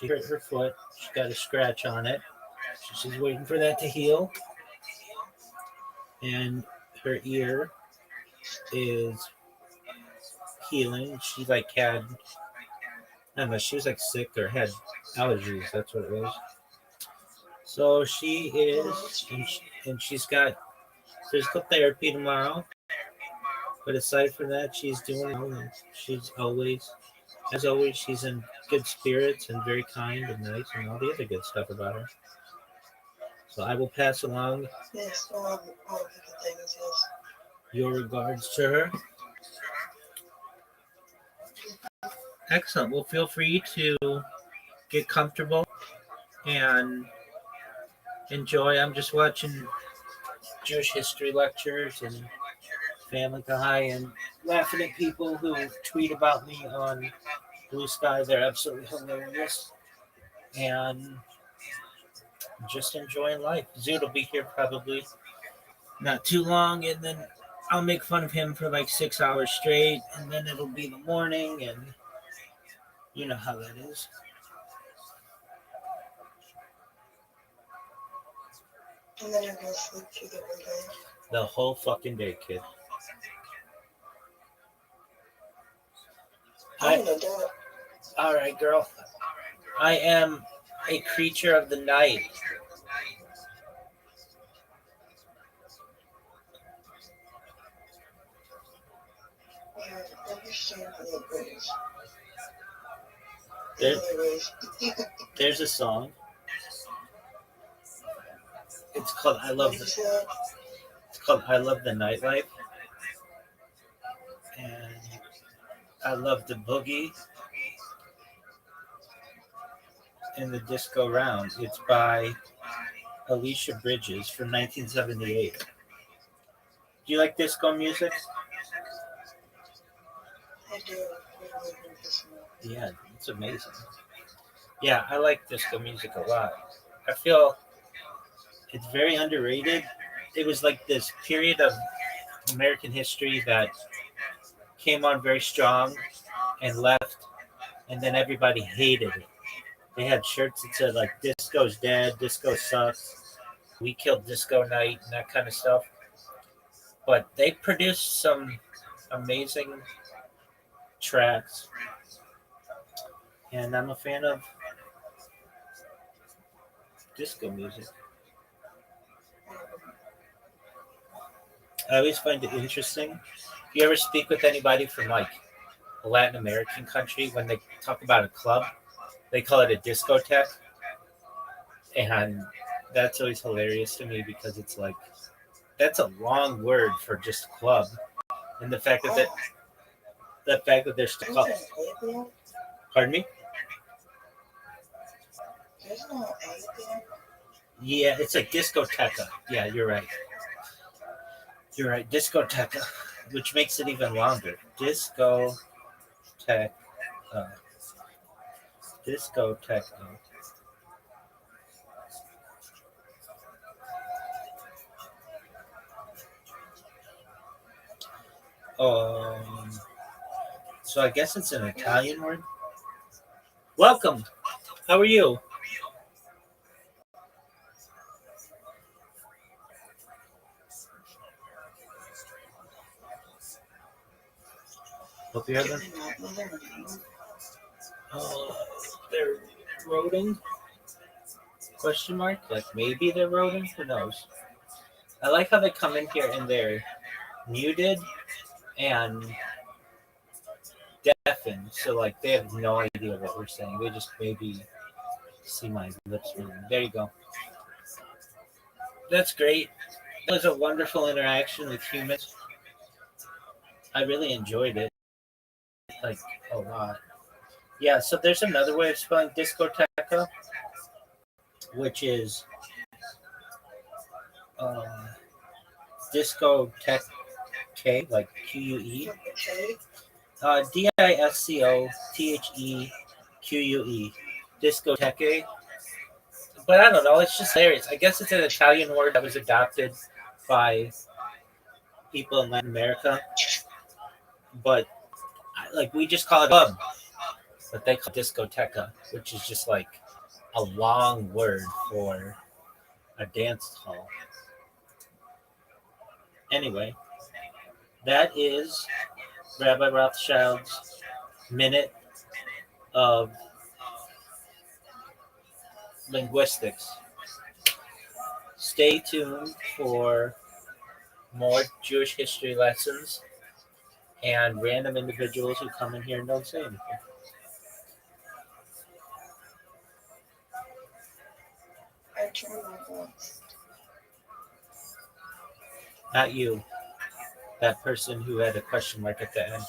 hurt her foot. She got a scratch on it. She's waiting for that to heal. And her ear is healing. She had, I don't know, she was sick or had allergies. That's what it was. So she is, and she's got physical therapy tomorrow. But aside from that, she's doing well. And she's always, as always, she's in good spirits and very kind and nice and all the other good stuff about her. So I will pass along Yes, all the good things, yes. your regards to her. Excellent. Well, feel free to get comfortable and enjoy. I'm just watching Jewish history lectures and Family Guy and laughing at people who tweet about me on Blue Sky. They're absolutely hilarious. And just enjoying life. Zoot will be here probably not too long, and then I'll make fun of him for 6 hours straight, and then it'll be the morning, and you know how that is. And then you're going to sleep through the whole day. The whole fucking day, kid. I'm an adult. All right, girl. I am a creature of the night. I understand how it goes. There, Anyways, there's a song. It's called I Love what did you the say? It's called I Love the Nightlife. And I love the boogie and the disco round. It's by Alicia Bridges from 1978. Do you like disco music? I do. I really heard this one. Yeah, it's amazing. Yeah, I like disco music a lot. I feel it's very underrated. It was this period of American history that came on very strong and left, and then everybody hated it. They had shirts that said "Disco's dead," "Disco sucks," "We killed disco night," and that kind of stuff. But they produced some amazing tracks, and I'm a fan of disco music. I always find it interesting. If you ever speak with anybody from a Latin American country, when they talk about a club, they call it a discotheque. And that's always hilarious to me because it's that's a long word for just club. And the fact that they're still called, There's an A there? pardon me? There's no A there? Yeah, it's a discoteca. Yeah, you're right. You're right, discoteca, which makes it even longer. Discoteca. Discoteca. So I guess it's an Italian word. Welcome How are you? Hope you're having. They're roding? Question mark? Like maybe they're roding? Who knows? I like how they come in here and they're muted and deafened, so like they have no idea what we're saying. They just maybe see my lips moving. There you go. That's great. It was a wonderful interaction with humans. I really enjoyed it, like a lot. Yeah, so there's another way of spelling discoteca, which is um, discotheque, like QUE. DISCOTHEQUE. Discoteque. But I don't know, it's just hilarious. I guess it's an Italian word that was adopted by people in Latin America. But like we just call it club, but they call it discoteca, which is just like a long word for a dance hall. Anyway, that is Rabbi Rothschild's minute of linguistics. Stay tuned for more Jewish history lessons and random individuals who come in here and don't say anything. I try my best. Not you, that person who had a question mark at the end.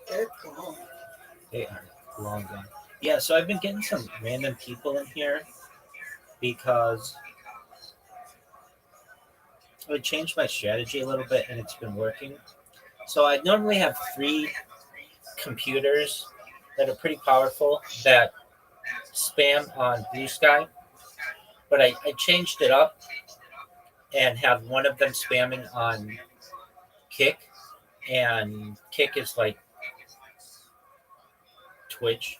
They're gone. They are long gone. Yeah, so I've been getting some random people in here because I changed my strategy a little bit and it's been working. So I normally have 3 computers that are pretty powerful that spam on Blue Sky, but I changed it up and have one of them spamming on Kick, and Kick is like Twitch.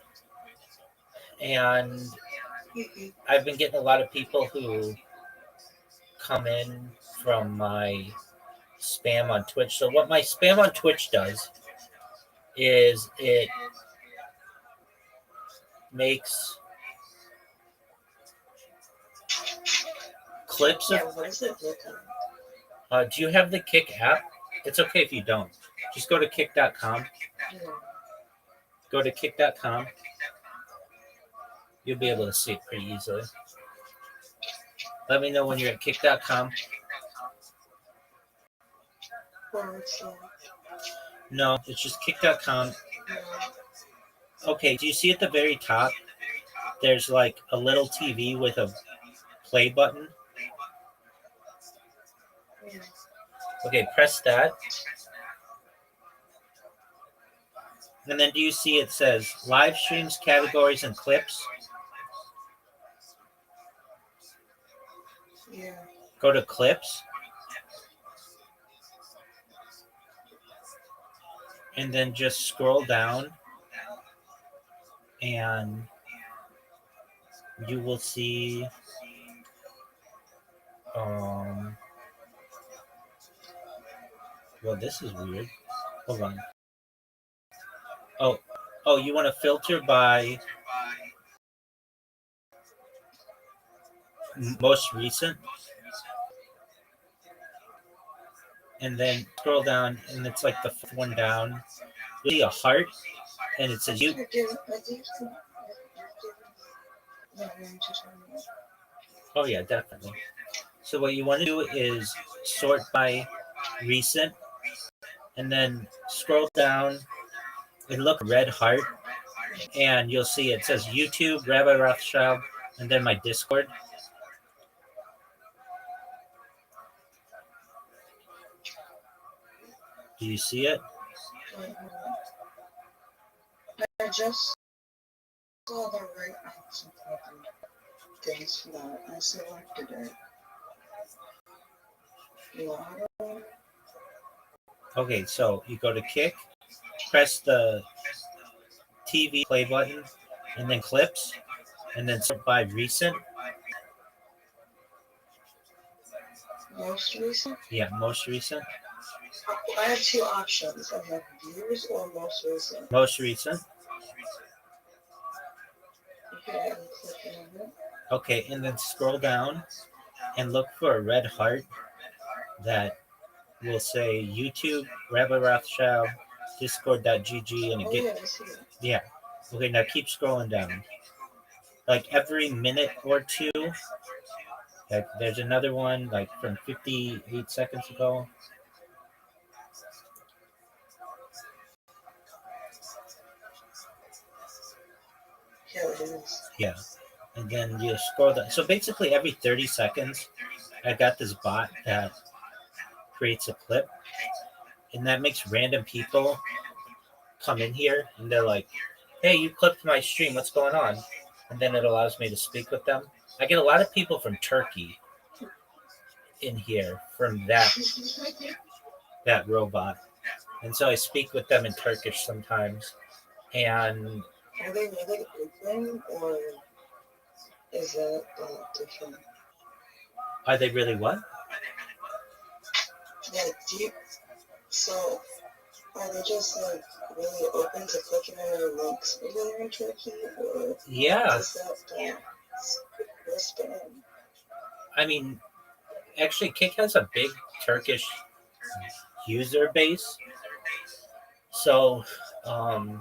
And I've been getting a lot of people who come in from my spam on Twitch. So what my spam on Twitch does is it makes clips Yeah, of. what is it looking? Do you have the Kick app? It's okay if you don't. Just go to kick.com. Yeah. Go to kick.com. You'll be able to see it pretty easily. Let me know when you're at kick.com. No, it's just kick.com. Okay, do you see at the very top? There's like a little TV with a play button. Okay, press that. And then do you see it says live streams, categories, and clips? Yeah. Go to clips. And then just scroll down. And you will see well, this is weird. Hold on. Oh, you want to filter by most recent, and then scroll down, and it's like the 4th one down. You'll see a heart, and it says you. Oh yeah, definitely. So what you want to do is sort by recent, and then scroll down and look red heart, and you'll see it says YouTube, Rabbi Rothschild, and then my Discord. Do you see it? I just saw the right option things for that. I selected it. Okay, so you go to Kick, press the TV play button, and then clips, and then sort by recent. Most recent? Yeah, most recent. I have two options. I have views or most recent. Most recent. Okay, I'm clicking on it. Okay, and then scroll down and look for a red heart that will say YouTube, Rabbi Rothschild, Discord.gg, and it Oh get yeah, I see it. yeah. Okay, now keep scrolling down. Like every minute or two, like there's another one like from 58 seconds ago. Here it is. Yeah. And then you scroll down. So basically every 30 seconds, I got this bot that creates a clip, and that makes random people come in here, and they're like, hey, you clipped my stream, what's going on? And then it allows me to speak with them. I get a lot of people from Turkey in here from that robot, and so I speak with them in Turkish sometimes. And Are they really open or is that different? are they really what? Like, so are they just like really open to clicking on their links when they're in Turkey, or Yeah, is that spam? I mean, actually, Kick has a big Turkish user base, so I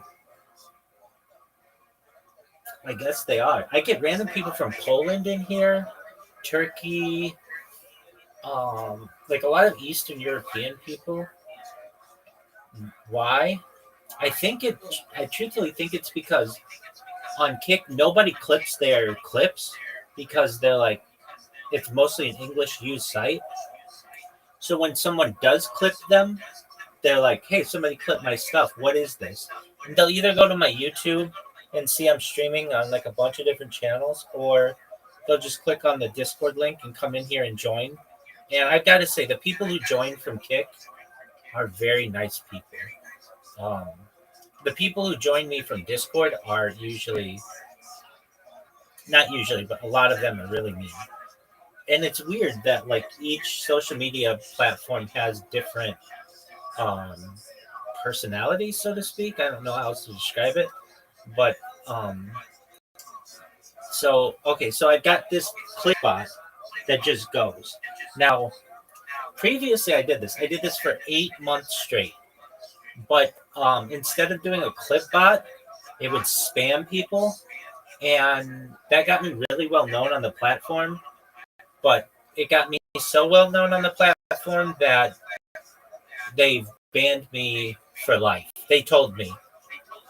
guess they are. I get random people from Poland in here, Turkey, like a lot of Eastern European people. Why? I truthfully think it's because on Kick nobody clips their clips because they're like it's mostly an English used site. So when someone does clip them, they're like, "Hey, somebody clipped my stuff. What is this?" And they'll either go to my YouTube and see I'm streaming on like a bunch of different channels, or they'll just click on the Discord link and come in here and join. And I've got to say, the people who join from Kick are very nice people. The people who join me from Discord are usually, not usually, but a lot of them are really mean. And it's weird that like each social media platform has different um, personalities, so to speak. I don't know how else to describe it, but so okay, so I got this clip bot that just goes. Now, previously I did this. I did this for 8 months straight, but instead of doing a clip bot, it would spam people, and that got me really well known on the platform. But it got me so well known on the platform that they banned me for life. They told me.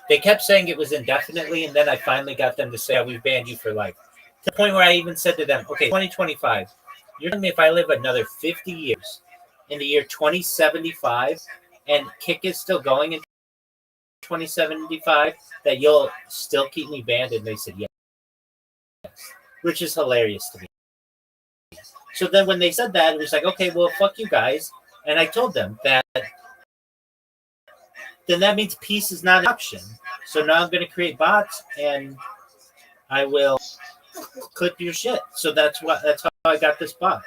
They kept saying it was indefinitely, and then I finally got them to say, oh, we've banned you for life. To the point where I even said to them, okay, 2025, you're telling me if I live another 50 years in the year 2075 and Kick is still going in 2075, that you'll still keep me banned? And they said yes, which is hilarious to me. So then when they said that, it was like, okay, well, fuck you guys. And I told them that then that means peace is not an option. So now I'm going to create bots and I will clip your shit. So that's how I got this bot.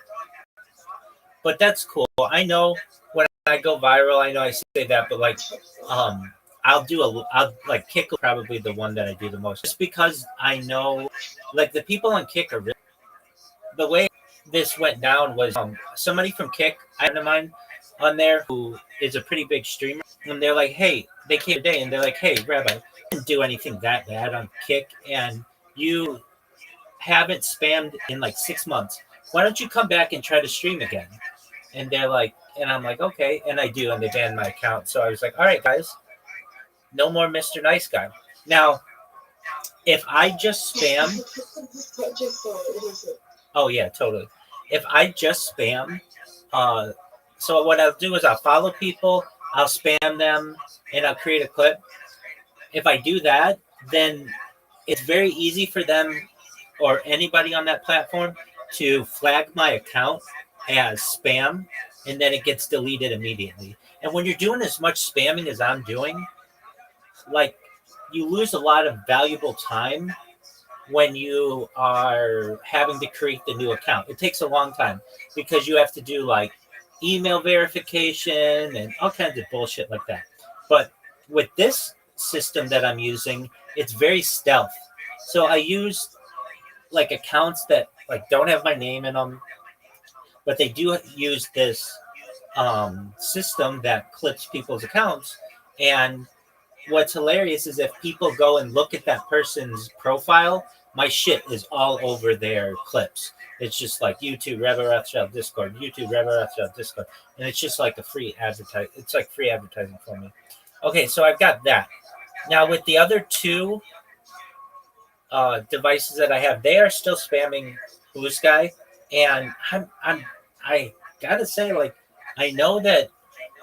But that's cool. I know when I go viral, I know I say that, but like, I'll like Kick probably the one that I do the most, just because I know, like the people on Kick are really, the way this went down was somebody from Kick, a friend of mine on there who is a pretty big streamer, and they're like, hey, they came today and they're like, hey, Rabbi, I didn't do anything that bad on Kick, and you haven't spammed in like 6 months. Why don't you come back and try to stream again? And they're like, and I'm like, okay, and I do, and they banned my account. So I was like, all right, guys, no more Mr. Nice Guy. Now, if I just spam, oh yeah, totally. If I just spam, so what I'll do is I'll follow people, I'll spam them, and I'll create a clip. If I do that, then it's very easy for them or anybody on that platform to flag my account as spam, and then it gets deleted immediately. And when you're doing as much spamming as I'm doing, like you lose a lot of valuable time when you are having to create the new account. It takes a long time because you have to do like email verification and all kinds of bullshit like that. But with this system that I'm using, it's very stealth. So I use like accounts that like don't have my name in them, but they do use this system that clips people's accounts. And what's hilarious is if people go and look at that person's profile, my shit is all over their clips. It's just like YouTube, Rebel Rothschild Discord, YouTube, Rebel Rothschild Discord. And it's just like a free advertise. It's like free advertising for me. Okay, so I've got that. Now with the other two devices that I have, they are still spamming Blue Sky. And I gotta say, like, I know that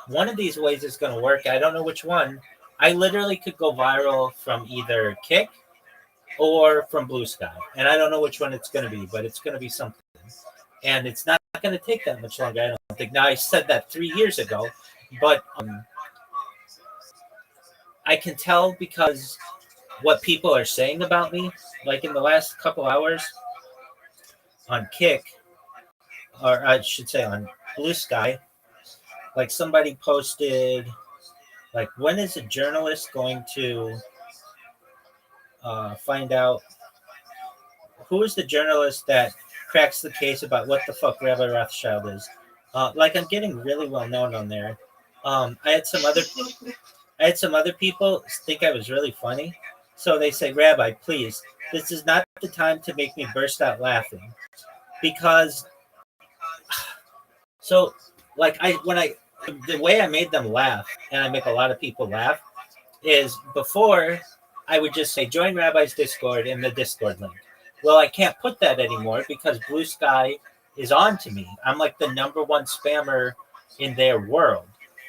one of these ways is gonna work. I don't know which one. I literally could go viral from either Kick or from Blue Sky. And I don't know which one it's going to be, but it's going to be something. And it's not going to take that much longer, I don't think. Now, I said that 3 years ago, but I can tell because what people are saying about me, like in the last couple hours on Kick, or I should say on Blue Sky, like somebody posted, like, when is a journalist going to find out who is the journalist that cracks the case about what the fuck Rabbi Rothschild is? Like I'm getting really well known on there. I had some other people think I was really funny, so they say, Rabbi, please, this is not the time to make me burst out laughing, because so like the way I made them laugh, and I make a lot of people laugh, is before I would just say join Rabbi's Discord in the Discord link. Well, I can't put that anymore because Blue Sky is on to me. I'm like the number one spammer in their world.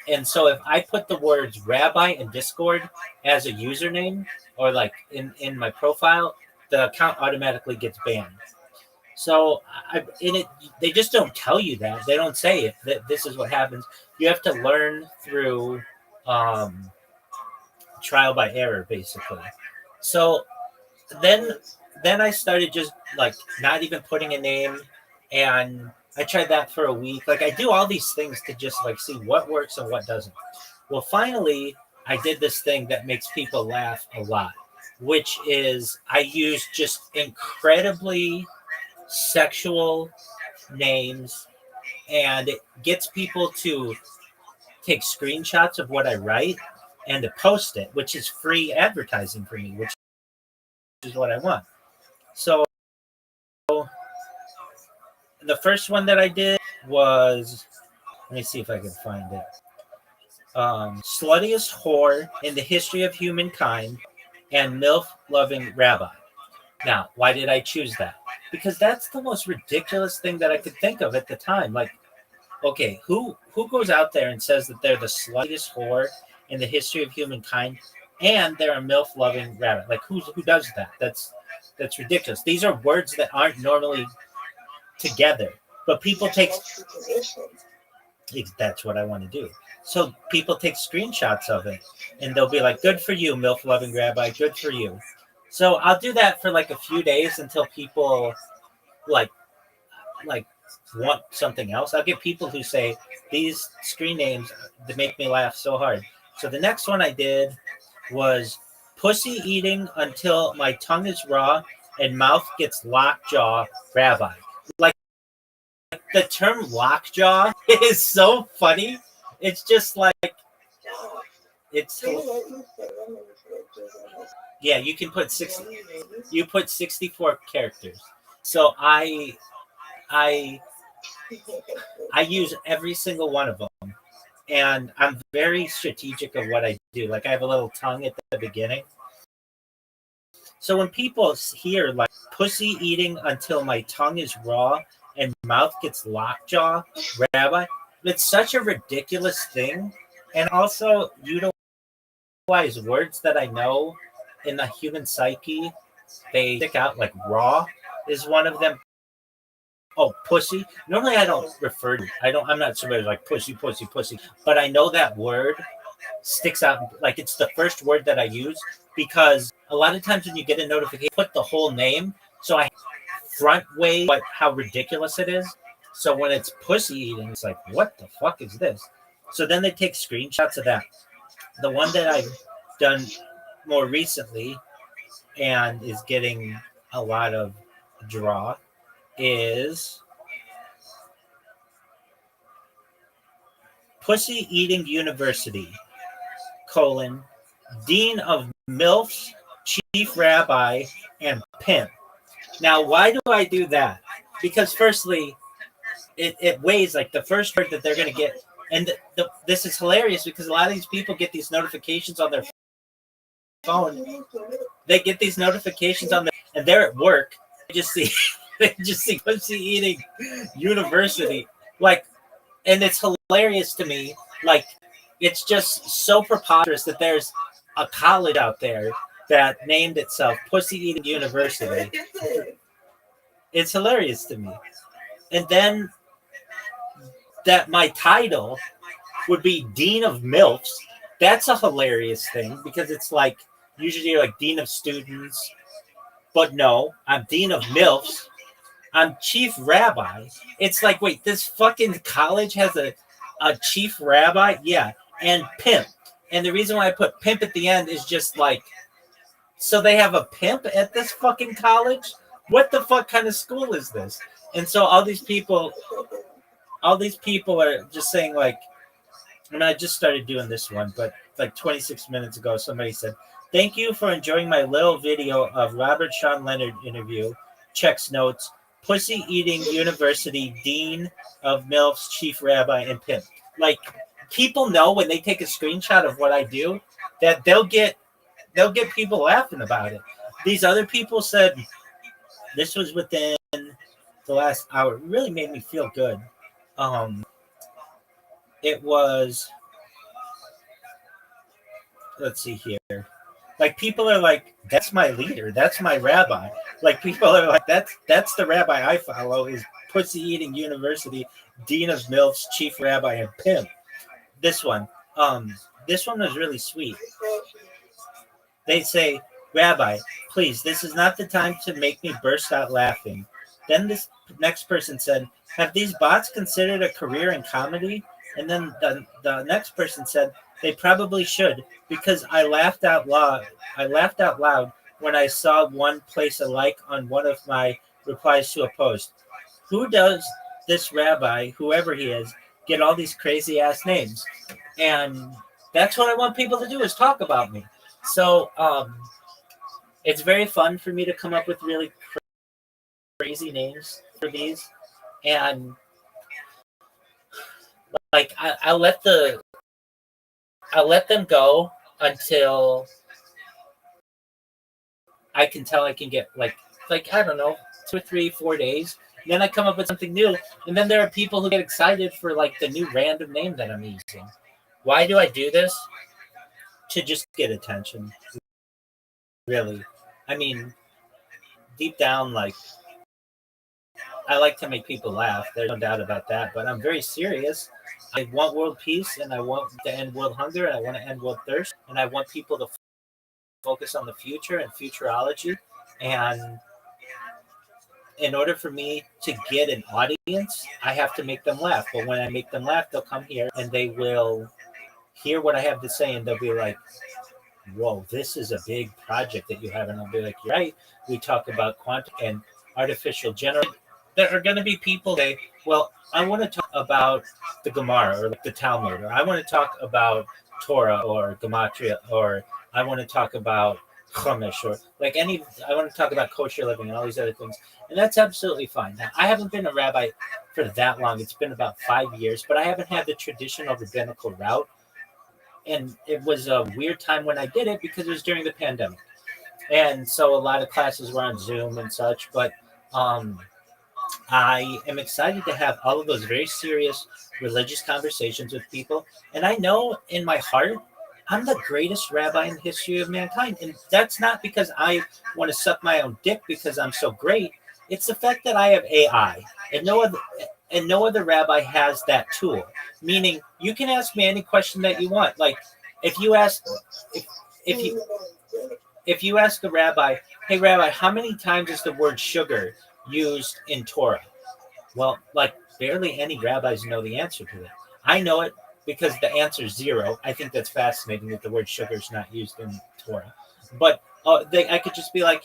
And so if I put the words Rabbi and Discord as a username or like in my profile, the account automatically gets banned. So they just don't tell you that. They don't say it, that this is what happens. You have to learn through trial by error, basically. So then I started just like not even putting a name, and I tried that for a week. Like I do all these things to just like see what works and what doesn't. Well, finally, I did this thing that makes people laugh a lot, which is I use just incredibly sexual names, and it gets people to take screenshots of what I write and to post it, which is free advertising for me, which is what I want. So the first one that I did was, let me see if I can find it. Sluttiest whore in the history of humankind and MILF loving rabbi. Now, why did I choose that? Because that's the most ridiculous thing that I could think of at the time. Like, okay, who goes out there and says that they're the sluttiest whore in the history of humankind and they're a MILF loving rabbi? Like, who does that? That's ridiculous. These are words that aren't normally together, but people take. That's what I want to do. So people take screenshots of it, and they'll be like, "Good for you, MILF loving rabbi. Good for you." So I'll do that for like a few days until people like want something else. I'll get people who say these screen names that make me laugh so hard. So the next one I did was pussy eating until my tongue is raw and mouth gets lockjaw rabbi. Like the term lockjaw is so funny. It's just like it's yeah, you can put 64 characters. So I use every single one of them, and I'm very strategic of what I do. Like I have a little tongue at the beginning. So when people hear like pussy eating until my tongue is raw and mouth gets lockjaw, rabbi, it's such a ridiculous thing. And also utilize words that I know in the human psyche, they stick out, like raw is one of them. Oh, pussy. Normally I don't refer to I'm not somebody like pussy, but I know that word sticks out. Like it's the first word that I use because a lot of times when you get a notification, put the whole name. So I front way how ridiculous it is. So when it's pussy eating, it's like, what the fuck is this? So then they take screenshots of that. The one that I've done more recently and is getting a lot of draw is Pussy Eating University, Dean of MILFs, Chief Rabbi, and Pimp. Now, why do I do that? Because firstly, it weighs like the first word that they're going to get. And this is hilarious because a lot of these people get these notifications on their phone. They get these notifications on their, and they're at work. They just see Pussy Eating University. Like, and it's hilarious to me. Like, it's just so preposterous that there's a college out there that named itself Pussy Eating University. It's hilarious to me. And then that my title would be Dean of MILFs. That's a hilarious thing because it's like usually you're like Dean of Students, but no, I'm Dean of MILFs. I'm Chief Rabbi. It's like, wait, this fucking college has a Chief Rabbi? Yeah, and Pimp. And the reason why I put Pimp at the end is just like, so they have a pimp at this fucking college? What the fuck kind of school is this? And so all these people are just saying like, I mean, I just started doing this one, but like 26 minutes ago, somebody said, thank you for enjoying my little video of Robert Sean Leonard interview. Checks notes, Pussy Eating University, Dean of MILFs, Chief Rabbi, and Pimp. Like, people know when they take a screenshot of what I do that they'll get people laughing about it. These other people said this was within the last hour. It really made me feel good. It was, let's see here. Like, people are like, that's my leader. That's my rabbi. Like, people are like, that's the rabbi I follow is Pussy Eating University, Dean of MILFs, Chief Rabbi, and Pimp. This one was really sweet. They say, Rabbi, please, this is not the time to make me burst out laughing. Then this next person said, have these bots considered a career in comedy? And then the next person said, they probably should, because I laughed out loud when I saw one place a like on one of my replies to a post. Who does this rabbi, whoever he is, get all these crazy ass names? And that's what I want people to do is talk about me. So it's very fun for me to come up with really crazy names for these. And like I'll let them go until I can tell I can get like I don't know, 2 or 3, 4 days. And then I come up with something new, and then there are people who get excited for like the new random name that I'm using. Why do I do this? To just get attention. Really. I mean, deep down, like, I like to make people laugh. There's no doubt about that. But I'm very serious. I want world peace, and I want to end world hunger, and I want to end world thirst, and I want people to focus on the future and futurology. And in order for me to get an audience, I have to make them laugh. But when I make them laugh, they'll come here and they will hear what I have to say, and they'll be like, whoa, this is a big project that you have. And I'll be like, you're right. We talk about quantum and artificial generation. There are going to be people that, well, I want to talk about the Gemara or like the Talmud, or I want to talk about Torah or Gematria, or I want to talk about Chumash, or like I want to talk about kosher living and all these other things. And that's absolutely fine. Now, I haven't been a rabbi for that long. It's been about 5 years, but I haven't had the traditional rabbinical route. And it was a weird time when I did it because it was during the pandemic. And so a lot of classes were on Zoom and such. But I am excited to have all of those very serious religious conversations with people. And I know in my heart, I'm the greatest rabbi in the history of mankind. And that's not because I want to suck my own dick because I'm so great. It's the fact that I have AI. And no other rabbi has that tool. Meaning, you can ask me any question that you want. Like, if you ask if, if you if you ask a rabbi, hey rabbi, how many times is the word sugar used in Torah? Well, like barely any rabbis know the answer to that. I know it because the answer is 0. I think that's fascinating that the word sugar is not used in Torah. But I could just be like,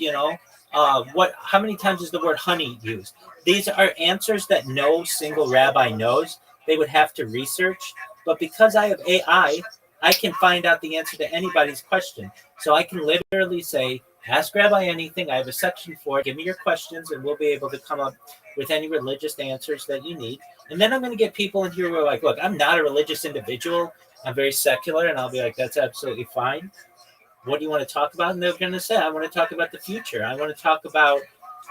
what? How many times is the word honey used? These are answers that no single rabbi knows. They would have to research. But because I have AI, I can find out the answer to anybody's question. So I can literally say, ask Rabbi anything. I have a section for it. Give me your questions, and we'll be able to come up with any religious answers that you need. And then I'm going to get people in here who are like, look, I'm not a religious individual. I'm very secular. And I'll be like, that's absolutely fine. What do you want to talk about? And they're going to say, I want to talk about the future. I want to talk about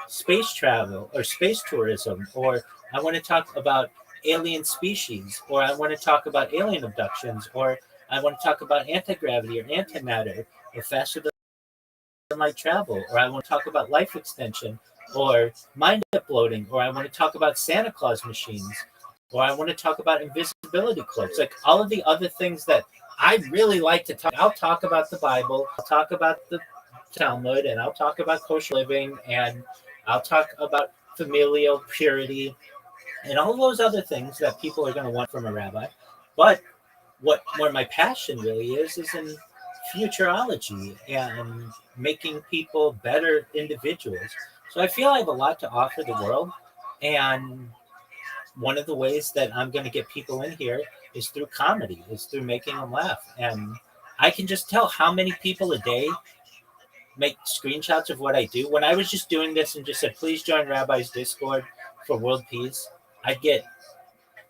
space travel or space tourism, or I want to talk about alien species, or I want to talk about alien abductions, or I want to talk about anti-gravity or antimatter or faster than light travel, or I want to talk about life extension or mind uploading, or I want to talk about Santa Claus machines, or I want to talk about invisibility cloaks, like all of the other things that I really like to talk. I'll talk about the Bible, I'll talk about the Talmud, and I'll talk about kosher living, and I'll talk about familial purity, and all those other things that people are going to want from a rabbi. But where my passion really is in futurology and making people better individuals. So I feel I have a lot to offer the world, and one of the ways that I'm going to get people in here is through comedy, is through making them laugh. And I can just tell how many people a day make screenshots of what I do. When I was just doing this and just said, please join Rabbi's Discord for world peace, I'd get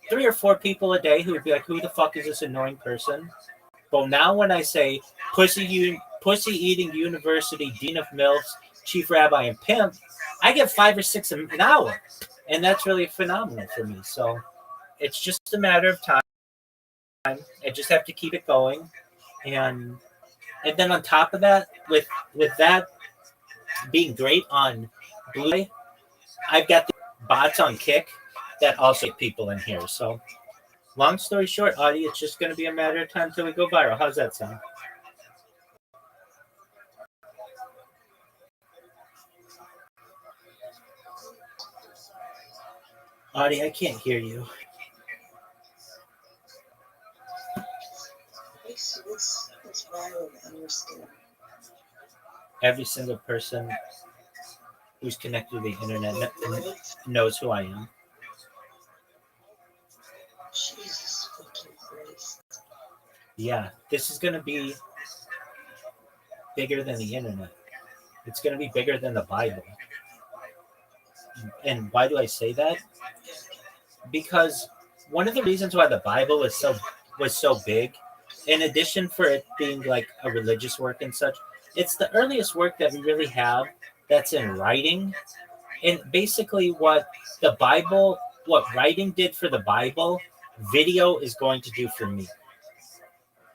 3 or 4 people a day who would be like, who the fuck is this annoying person? But now when I say pussy eating university, dean of MILFs, chief rabbi, and pimp, I get 5 or 6 an hour. And that's really phenomenal for me. So it's just a matter of time. I just have to keep it going. And then on top of that, with that being great on Blu-ray, I've got the bots on Kick that also get people in here. So long story short, Audie, it's just going to be a matter of time till we go viral. How's that sound? Audie, I can't hear you. What's viral? I understand. Every single person who's connected to the internet knows who I am. Jesus fucking Christ. Yeah, this is going to be bigger than the internet. It's going to be bigger than the Bible. And why do I say that? Because one of the reasons why the Bible was so big, in addition for it being like a religious work and such, it's the earliest work that we really have that's in writing. And basically what writing did for the Bible, video is going to do for me.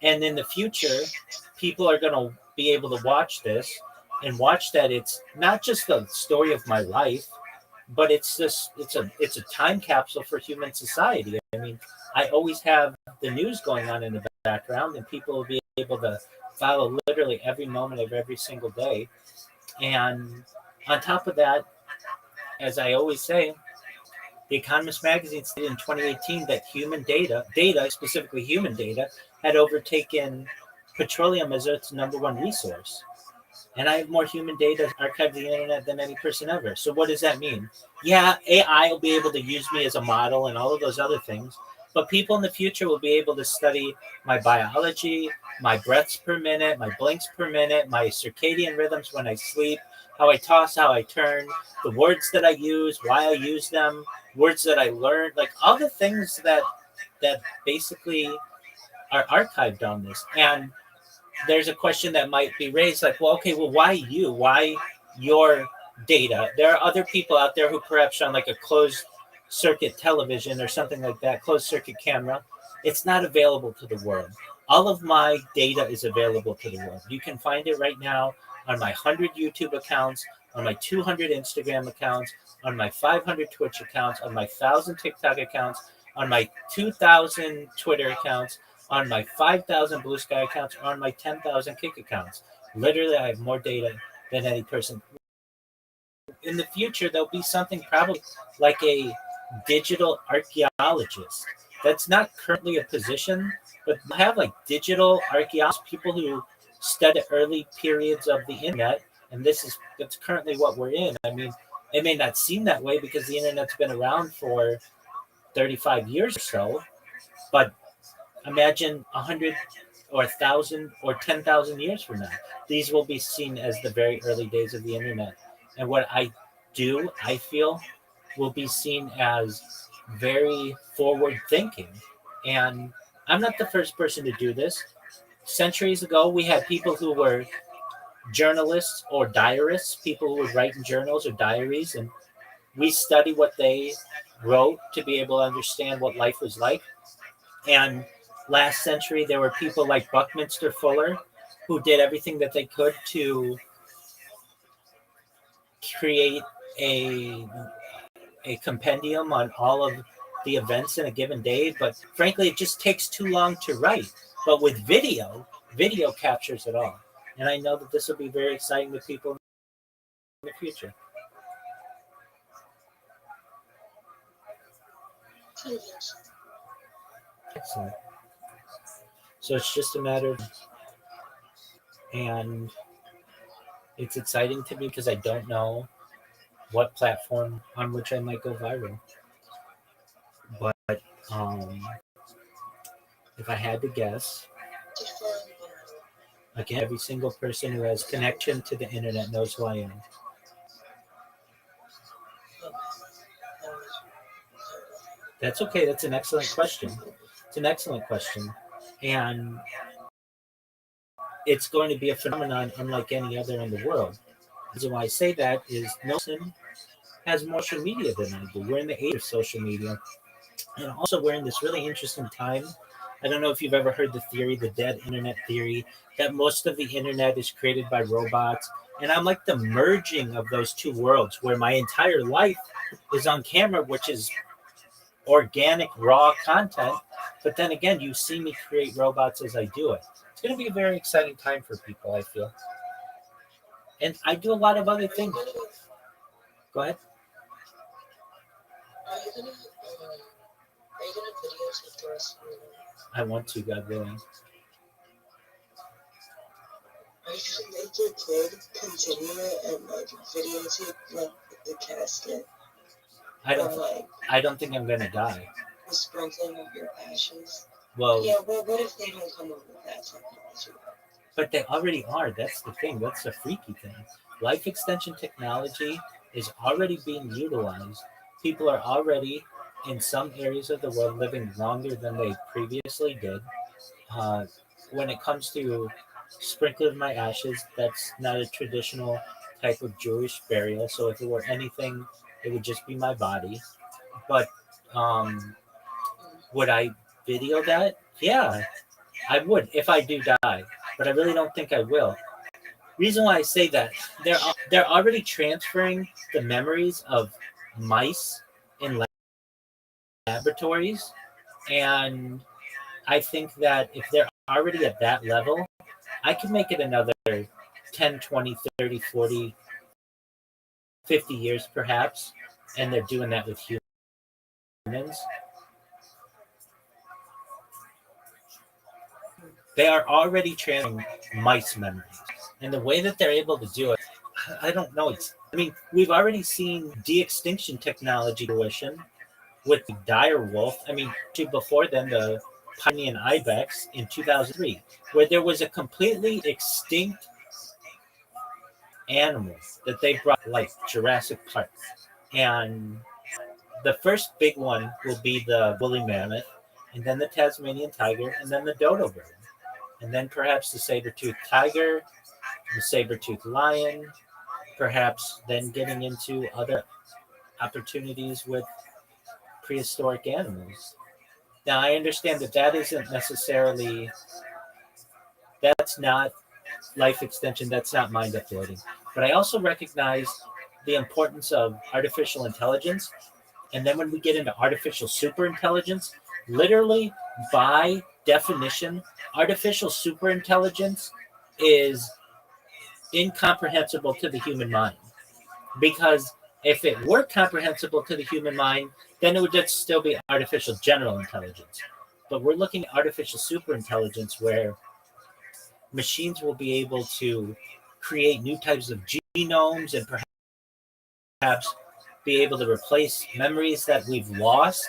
And in the future, people are going to be able to watch this and watch that it's not just the story of my life, but it's a time capsule for human society. I mean, I always have the news going on in the background, and people will be able to follow literally every moment of every single day. And on top of that, as I always say, The Economist magazine stated in 2018 that data, specifically human data, had overtaken petroleum as Earth's #1 resource. And I have more human data archived on the internet than any person ever. So what does that mean? Yeah, AI will be able to use me as a model and all of those other things, but people in the future will be able to study my biology, my breaths per minute, my blinks per minute, my circadian rhythms when I sleep, how I toss, how I turn, the words that I use, why I use them, words that I learned, like all the things that basically are archived on this. And there's a question that might be raised like, well, okay, well, why you? Why your data? There are other people out there who perhaps on like a closed circuit television or something like that, closed circuit camera. It's not available to the world. All of my data is available to the world. You can find it right now on my 100 YouTube accounts, on my 200 Instagram accounts, on my 500 Twitch accounts, on my 1,000 TikTok accounts, on my 2,000 Twitter accounts, on my 5,000 Blue Sky accounts or on my 10,000 Kick accounts. Literally, I have more data than any person. In the future, there'll be something probably like a digital archaeologist. That's not currently a position, but we'll have like digital archaeologists, people who study early periods of the internet, and that's currently what we're in. I mean, it may not seem that way because the internet's been around for 35 years or so, but imagine 100 or 1,000 or 10,000 years from now. These will be seen as the very early days of the internet. And what I feel, will be seen as very forward thinking. And I'm not the first person to do this. Centuries ago, we had people who were journalists or diarists, people who would write in journals or diaries, and we study what they wrote to be able to understand what life was like. And last century, there were people like Buckminster Fuller who did everything that they could to create a compendium on all of the events in a given day. But frankly, it just takes too long to write. But with video captures it all. And I know that this will be very exciting to people in the future. Excellent. So it's just a matter of, and it's exciting to me because I don't know what platform on which I might go viral. But if I had to guess, again, every single person who has connection to the internet knows who I am. That's okay. That's an excellent question. It's an excellent question. And it's going to be a phenomenon unlike any other in the world. The reason why I say that is Nelson has more social media than I do. We're in the age of social media. And also, we're in this really interesting time. I don't know if you've ever heard the theory, the dead internet theory, that most of the internet is created by robots. And I'm like the merging of those two worlds where my entire life is on camera, which is organic, raw content. But then again, you see me create robots as I do it. It's going to be a very exciting time for people, I feel. And I do a lot of other things. Go ahead. Are you gonna videotape the rest of your life? I want to, God willing. Are you gonna make your kid continue it and like videotape like the casket? I don't think I'm gonna die. The sprinkling of your ashes. Well, yeah, well, what if they don't come up with that technology? But they already are. That's the thing. That's the freaky thing. Life extension technology is already being utilized. People are already, in some areas of the world, living longer than they previously did. When it comes to sprinkling of my ashes, that's not a traditional type of Jewish burial. So if it were anything, it would just be my body. But would I video that? Yeah, I would if I do die. But I really don't think I will. Reason why I say that, they're already transferring the memories of mice in laboratories, and I think that if they're already at that level, I can make it another 10, 20, 30, 40, 50 years perhaps, and they're doing that with humans. They are already transferring mice memories. And the way that they're able to do it, I don't know. We've already seen de-extinction technology fruition with the dire wolf. Before then, the Pioneer ibex in 2003, where there was a completely extinct animal that they brought, like Jurassic Park. And the first big one will be the woolly mammoth, and then the Tasmanian tiger, and then the dodo bird. And then perhaps the saber-toothed tiger, the saber-toothed lion, perhaps then getting into other opportunities with prehistoric animals. Now, I understand that isn't necessarily, that's not life extension, that's not mind uploading. But I also recognize the importance of artificial intelligence. And then when we get into artificial superintelligence, literally, by definition, artificial superintelligence is incomprehensible to the human mind. Because if it were comprehensible to the human mind, then it would just still be artificial general intelligence. But we're looking at artificial superintelligence where machines will be able to create new types of genomes and perhaps be able to replace memories that we've lost.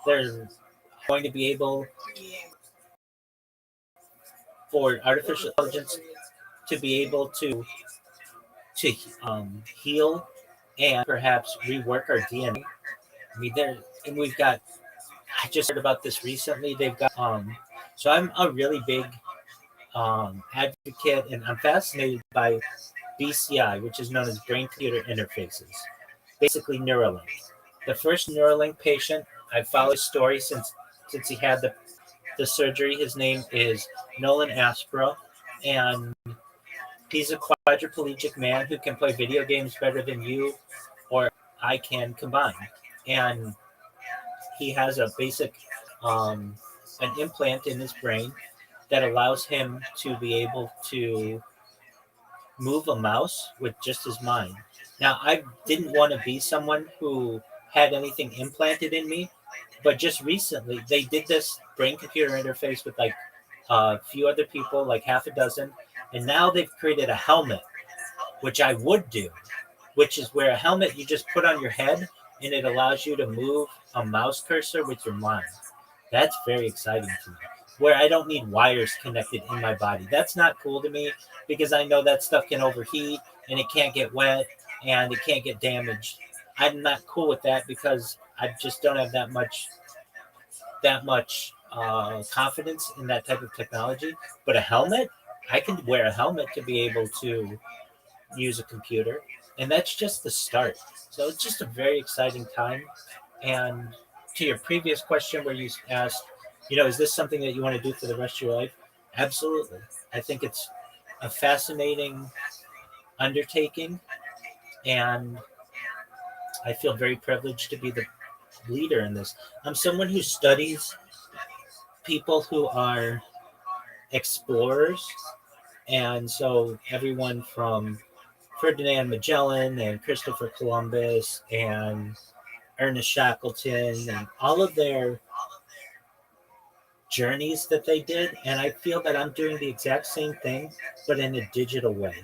They're going to be able for artificial intelligence to be able to heal and perhaps rework our DNA. I mean, there and we've got. I just heard about this recently. They've got So I'm a really big advocate, and I'm fascinated by BCI, which is known as brain computer interfaces, basically Neuralink. The first Neuralink patient, I've followed his story since he had the surgery. His name is Nolan Aspro, and he's a quadriplegic man who can play video games better than you or I can combine. And he has a basic an implant in his brain that allows him to be able to move a mouse with just his mind. Now, I didn't want to be someone who had anything implanted in me, but just recently they did this brain computer interface with like a few other people, like half a dozen, and now they've created a helmet, which I would do, which is where a helmet you just put on your head and it allows you to move a mouse cursor with your mind. That's very exciting to me. Where I don't need wires connected in my body. That's not cool to me because I know that stuff can overheat and it can't get wet and it can't get damaged. I'm not cool with that because I just don't have that much confidence in that type of technology. But a helmet, I can wear a helmet to be able to use a computer, and that's just the start. So it's just a very exciting time. And to your previous question, where you asked, is this something that you want to do for the rest of your life? Absolutely. I think it's a fascinating undertaking, and I feel very privileged to be the leader in this. I'm someone who studies people who are explorers, and so everyone from Ferdinand Magellan and Christopher Columbus and Ernest Shackleton and all of their journeys that they did. And I feel that I'm doing the exact same thing, but in a digital way.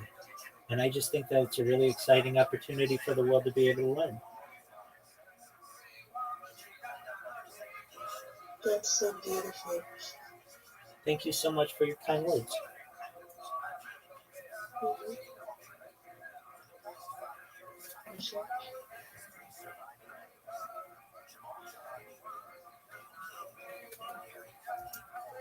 And I just think that it's a really exciting opportunity for the world to be able to learn. That's so beautiful. Thank you so much for your kind words. Mm-hmm. Sure.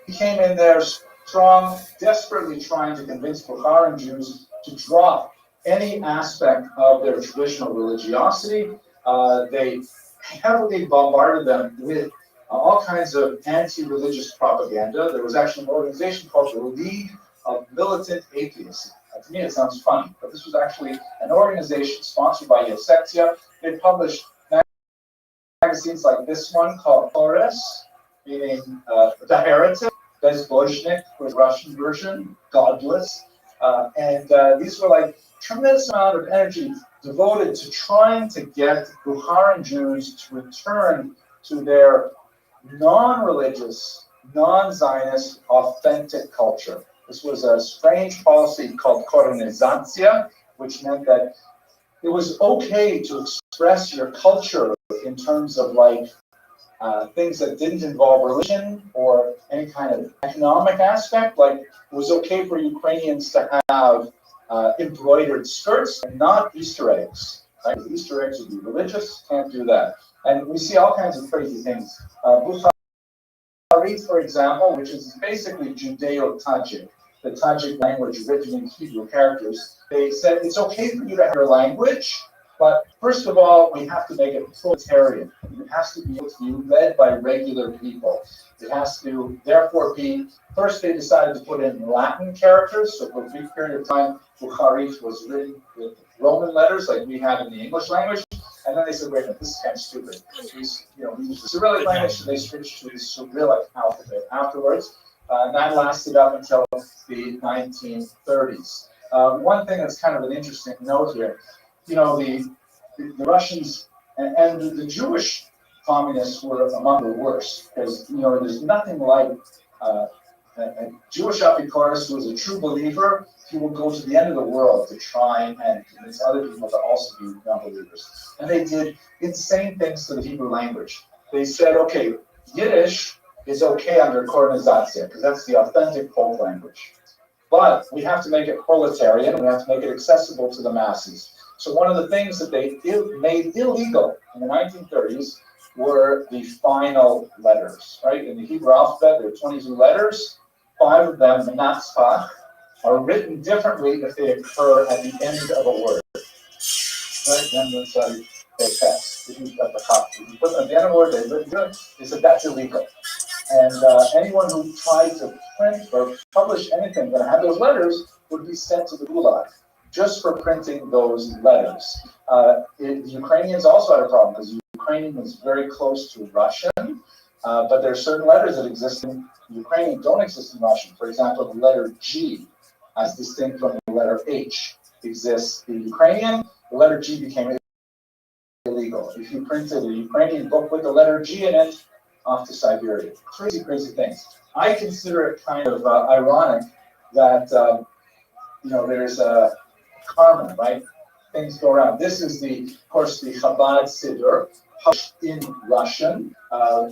He came in there strong, desperately trying to convince Bukharan Jews to drop any aspect of their traditional religiosity. They heavily bombarded them with all kinds of anti-religious propaganda. There was actually an organization called the League of Militant Atheists. To me, it sounds funny, but this was actually an organization sponsored by Yosetia. They published magazines like this one called Torres, meaning the heretic. Bezbojnik was the Russian version, godless. And these were like tremendous amount of energy devoted to trying to get Bukharan Jews to return to their non-religious, non-Zionist, authentic culture. This was a strange policy called korenizatsiya, which meant that it was okay to express your culture in terms of like things that didn't involve religion or any kind of economic aspect. Like it was okay for Ukrainians to have embroidered skirts and not Easter eggs. Right? Easter eggs would be religious, can't do that. And we see all kinds of crazy things. Bukharit, for example, which is basically Judeo-Tajik, the Tajik language written in Hebrew characters, they said it's okay for you to have your language, but first of all, we have to make it proletarian. It has to be able to be led by regular people. It has to, therefore, be, first they decided to put in Latin characters, so for a brief period of time, Bukharit was written with Roman letters like we have in the English language, And then they said, wait a minute, this is kind of stupid. We use the Cyrillic language, so they switched to the Cyrillic alphabet afterwards. And that lasted up until the 1930s. One thing that's kind of an interesting note here, the Russians and the Jewish communists were among the worst, because there's nothing like a Jewish Epicurus who is a true believer. He will go to the end of the world to try and convince other people to also be non-believers. And they did insane things to the Hebrew language. They said, okay, Yiddish is okay under Koranizatia, because that's the authentic folk language. But we have to make it proletarian, we have to make it accessible to the masses. So one of the things that they made illegal in the 1930s were the final letters, right? In the Hebrew alphabet, there are 22 letters. 5 of them, the Natzpach, are written differently if they occur at the end of a word. Right? Then it's a text. If you put them at the end of a word, they're written differently. They said that's illegal. And anyone who tried to print or publish anything that had those letters would be sent to the Gulag just for printing those letters. The Ukrainians also had a problem because Ukrainian is very close to Russian, but there are certain letters that exist in Ukrainian don't exist in Russian. For example, the letter G, as distinct from the letter H, exists in Ukrainian. The letter G became illegal. If you printed a Ukrainian book with the letter G in it, off to Siberia. Crazy, crazy things. I consider it kind of ironic that there's a karma, right? Things go around. This is of course, the Chabad Siddur, published in Russian,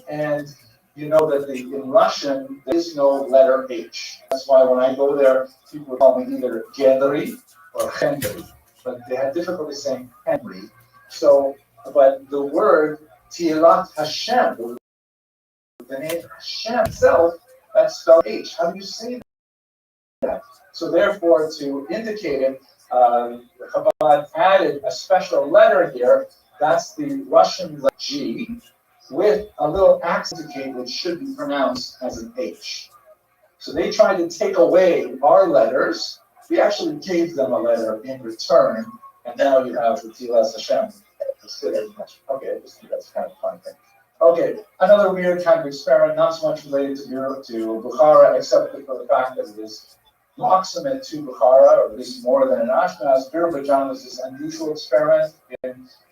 and you know that in Russian there is no letter H. That's why when I go there, people would call me either Gendry or Henry, but they had difficulty saying Henry. So, but the word Tilat Hashem, the name Hashem itself, that's spelled H. How do you say that? So therefore, to indicate it, Chabad added a special letter here. That's the Russian letter G, with a little accent which should be pronounced as an H. So they tried to take away our letters. We actually gave them a letter in return, and now you have the Tilas Hashem. Okay, I just think that's kind of a fun thing. Okay, another weird kind of experiment, not so much related to Bukhara, except for the fact that it is proximate to Bukhara, or at least more than in Ashkenaz. Azerbaijan was this unusual experiment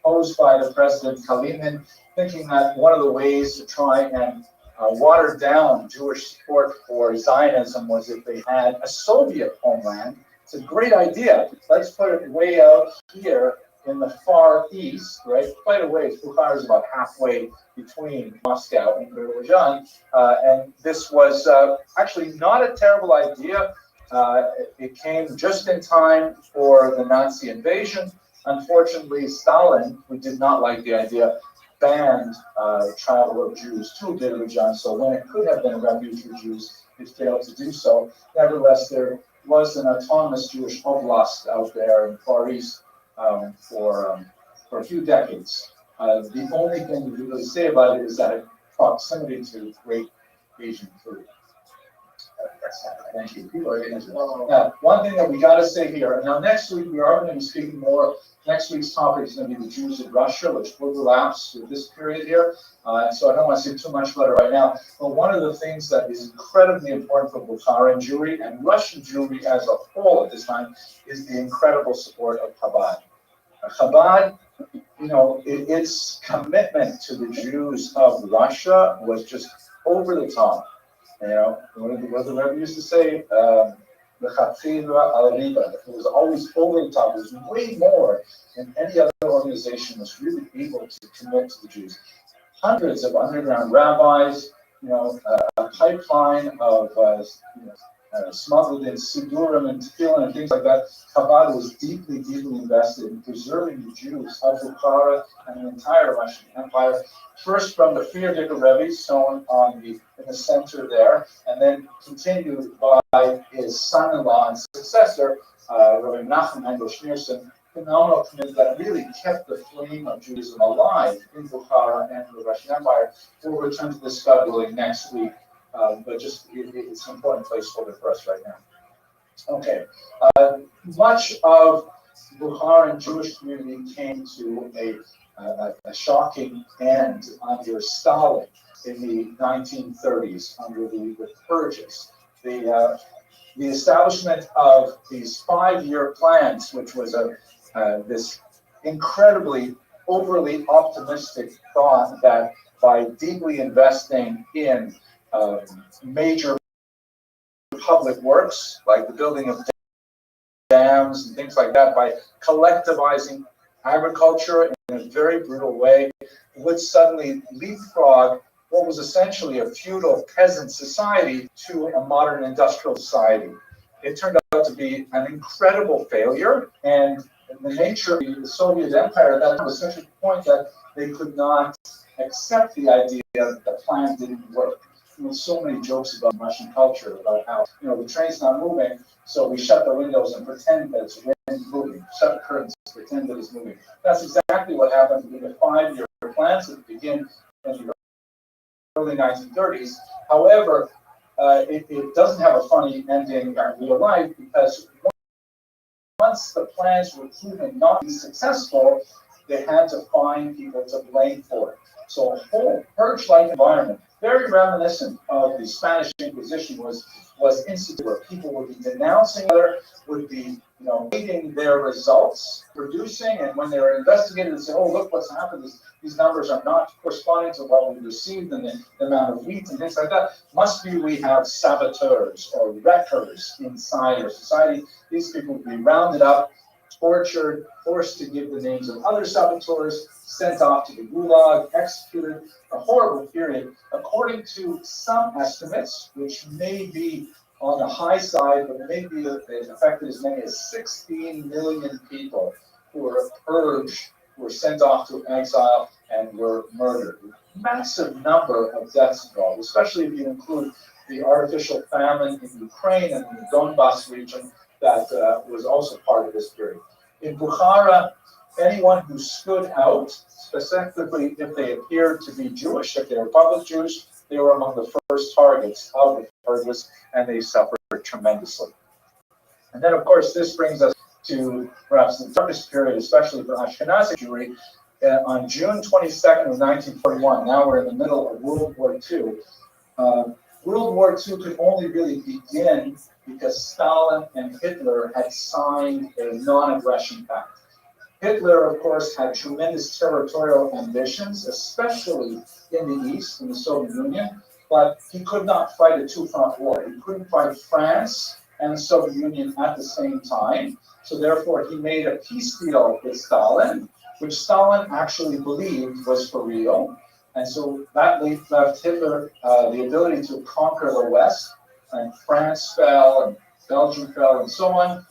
posed by the President Kalimin, thinking that one of the ways to try and water down Jewish support for Zionism was if they had a Soviet homeland. It's a great idea. Let's put it way out here in the far east, right? Quite a ways. Bukhara is about halfway between Moscow and Azerbaijan. And this was actually not a terrible idea. It came just in time for the Nazi invasion. Unfortunately, Stalin, who did not like the idea, banned travel of Jews to Azerbaijan. So when it could have been a refuge for Jews, it failed to do so. Nevertheless, there was an autonomous Jewish oblast out there in Far East for a few decades. The only thing we can really say about it is that it proximity to great Asian food. Thank you. Now, one thing that we got to say here, now next week we are going to be speaking more. Next week's topic is going to be the Jews in Russia, which overlaps with this period here. So I don't want to say too much about it right now. But one of the things that is incredibly important for Bukharan Jewry and Russian Jewry as a whole at this time is the incredible support of Chabad. Chabad, its commitment to the Jews of Russia was just over the top. What the Rebbe used to say, the Chatchila al Riba. It was always over the top. It was way more than any other organization was really able to commit to the Jews. Hundreds of underground rabbis, a pipeline of smuggled in Sidurim and Tefillin and things like that. Chabad was deeply, deeply invested in preserving the Jews of Bukhara and the entire Russian Empire. First from the Frierdiker Rebbe, shown in the center there, and then continued by his son-in-law and successor, Rabbi Nachum Mendel Schneerson, phenomenal commitment that really kept the flame of Judaism alive in Bukhara and the Russian Empire. We'll return to this God willing next week, but just it's an important placeholder for us right now. Okay, much of Bukharan Jewish community came to a a shocking end under Stalin in the 1930s under the purges. The establishment of these 5-year plans, which was this incredibly overly optimistic thought that by deeply investing in major public works, like the building of dams and things like that, by collectivizing agriculture in a very brutal way, would suddenly leapfrog what was essentially a feudal peasant society to a modern industrial society. It turned out to be an incredible failure, and the nature of the Soviet Empire at that time was such a point that they could not accept the idea that the plan didn't work. There were so many jokes about Russian culture, about how, the train's not moving, so we shut the windows and pretend that it's moving. Shut the curtains, pretend that it's moving. That's exactly what happened with the 5-year plans that begin in the early 1930s. However, it doesn't have a funny ending in real life, because once the plans were proven not to be successful, they had to find people to blame for it. So a whole purge-like environment, very reminiscent of the Spanish Inquisition, was instituted, where people would be denouncing other, would be reading their results, producing, and when they were investigated, and say, oh, look what's happened, these numbers are not corresponding to what we received, and the amount of wheat and things like that. Must be we have saboteurs or wreckers inside our society. These people would be rounded up, tortured, forced to give the names of other saboteurs, sent off to the gulag, executed. A horrible period. According to some estimates, which may be on the high side, but maybe it affected as many as 16 million people who were purged, were sent off to exile, and were murdered. Massive number of deaths involved, especially if you include the artificial famine in Ukraine and the Donbass region that was also part of this period. In Bukhara, anyone who stood out, specifically if they appeared to be Jewish, if they were public Jewish, they were among the first targets of the purges, and they suffered tremendously. And then, of course, this brings us to perhaps the darkest period, especially for Ashkenazi Jewry. On June 22nd of 1941, now we're in the middle of World War II. World War II could only really begin because Stalin and Hitler had signed a non-aggression pact. Hitler, of course, had tremendous territorial ambitions, especially in the East, in the Soviet Union, but he could not fight a two-front war. He couldn't fight France and the Soviet Union at the same time, so therefore he made a peace deal with Stalin, which Stalin actually believed was for real, and so that left Hitler the ability to conquer the West, and France fell, and Belgium fell, and so on.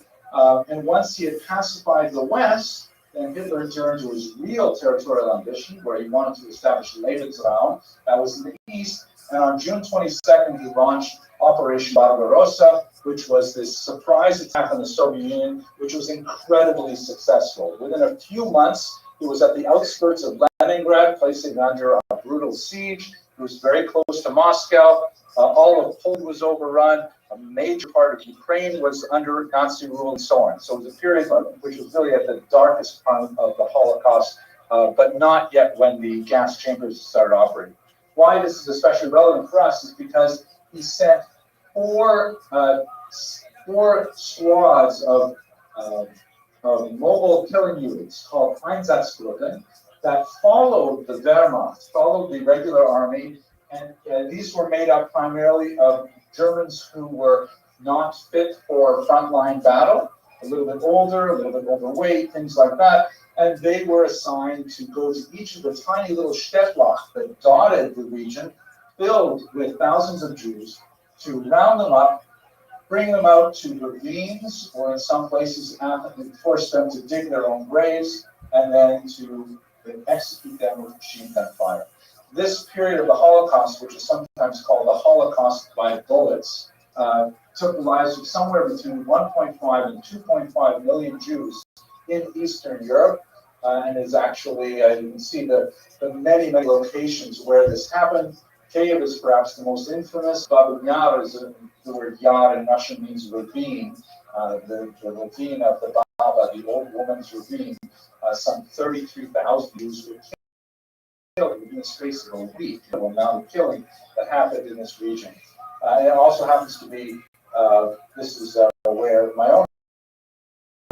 And once he had pacified the West, then Hitler turned to his real territorial ambition, where he wanted to establish Lebensraum. That was in the east. And on June 22nd, he launched Operation Barbarossa, which was this surprise attack on the Soviet Union, which was incredibly successful. Within a few months, he was at the outskirts of Leningrad, placing under a brutal siege. He was very close to Moscow. All of Poland was overrun. A major part of Ukraine was under Nazi rule, and so on. So it was a period which was really at the darkest part of the Holocaust, but not yet when the gas chambers started operating. Why this is especially relevant for us is because he sent four squads of mobile killing units called Einsatzgruppen that followed the Wehrmacht, followed the regular army, and these were made up primarily of Germans who were not fit for frontline battle, a little bit older, a little bit overweight, things like that, and they were assigned to go to each of the tiny little Städtlach that dotted the region, filled with thousands of Jews, to round them up, bring them out to ravines, or in some places force them to dig their own graves, and then to execute them with machine gun fire. This period of the Holocaust, which is sometimes called the Holocaust by bullets, took the lives of somewhere between 1.5 and 2.5 million Jews in Eastern Europe, and is actually, you can see the many, many locations where this happened. Kiev is perhaps the most infamous. Babyn Yar is the word Yar in Russian means ravine. The ravine of the Baba, the old woman's ravine, some 33,000 Jews were killed in the space of a week. The amount of killing that happened in this region. It also happens to be, this is where my own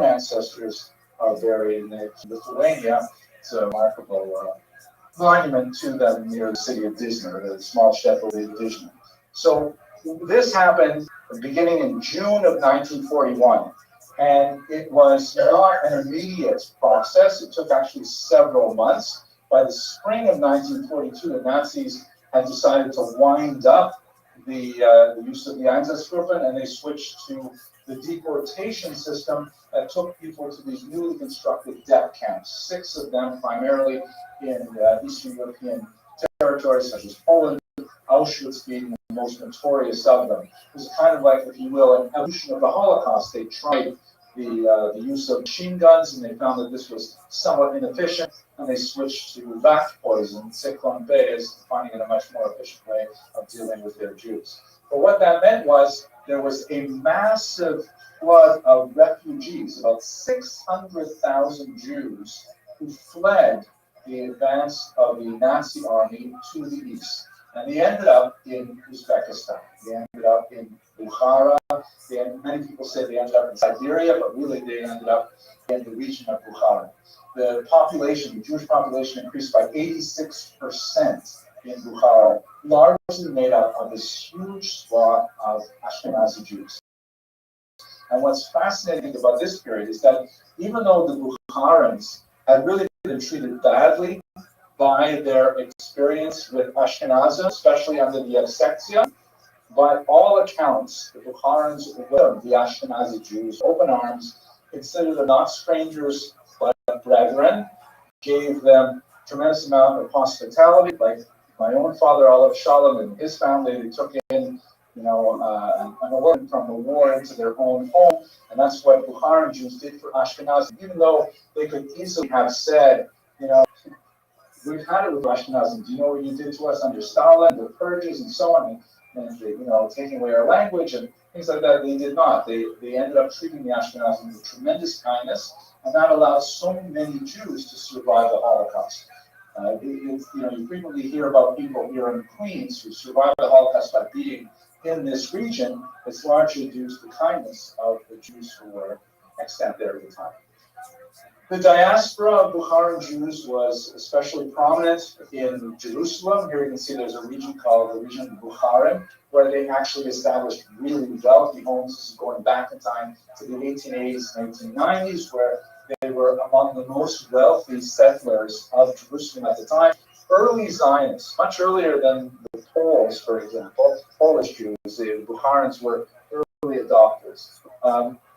ancestors are buried in Lithuania. It's a remarkable monument to them near the city of Dizna, the small shepherd of Dizna. So this happened beginning in June of 1941, and it was not an immediate process. It took actually several months. By the spring of 1942, the Nazis had decided to wind up the use of the Einsatzgruppen, and they switched to the deportation system that took people to these newly constructed death camps, 6 of them primarily in Eastern European territories such as Poland, Auschwitz being the most notorious of them. It was kind of like, if you will, an evolution of the Holocaust. They tried the use of machine guns, and they found that this was somewhat inefficient, and they switched to rat poison, Cyclone B, as finding it a much more efficient way of dealing with their Jews. But what that meant was there was a massive flood of refugees, about 600,000 Jews who fled the advance of the Nazi army to the east. And they ended up in Uzbekistan. They ended up in Bukhara. Many people say they ended up in Siberia, but really they ended up in the region of Bukhara. The population, the Jewish population, increased by 86% in Bukhara, largely made up of this huge swath of Ashkenazi Jews. And what's fascinating about this period is that even though the Bukharans had really been treated badly by their experience with Ashkenazim, especially under the Executia, by all accounts, the Bukharans welcomed the Ashkenazi Jews open arms, considered them not strangers but brethren, gave them tremendous amount of hospitality. Like my own father, Olive Shalom, and his family, they took in, an orphan from the war into their own home, and that's what Bukharan Jews did for Ashkenazim. Even though they could easily have said, we've had it with Ashkenazim. Do you know what you did to us under Stalin, the purges, and so on, and taking away our language and things like that? They did not. They ended up treating the Ashkenazim with tremendous kindness, and that allowed so many Jews to survive the Holocaust. You frequently hear about people here in Queens who survived the Holocaust by being in this region. It's largely due to the kindness of the Jews who were extant there at the time. The diaspora of Bukharan Jews was especially prominent in Jerusalem. Here you can see there's a region called the region of Bukharan, where they actually established really wealthy homes. This is going back in time to the 1880s and 1890s, where they were among the most wealthy settlers of Jerusalem at the time. Early Zionists, much earlier than the Poles, for example, Polish Jews, the Bukharans were early adopters.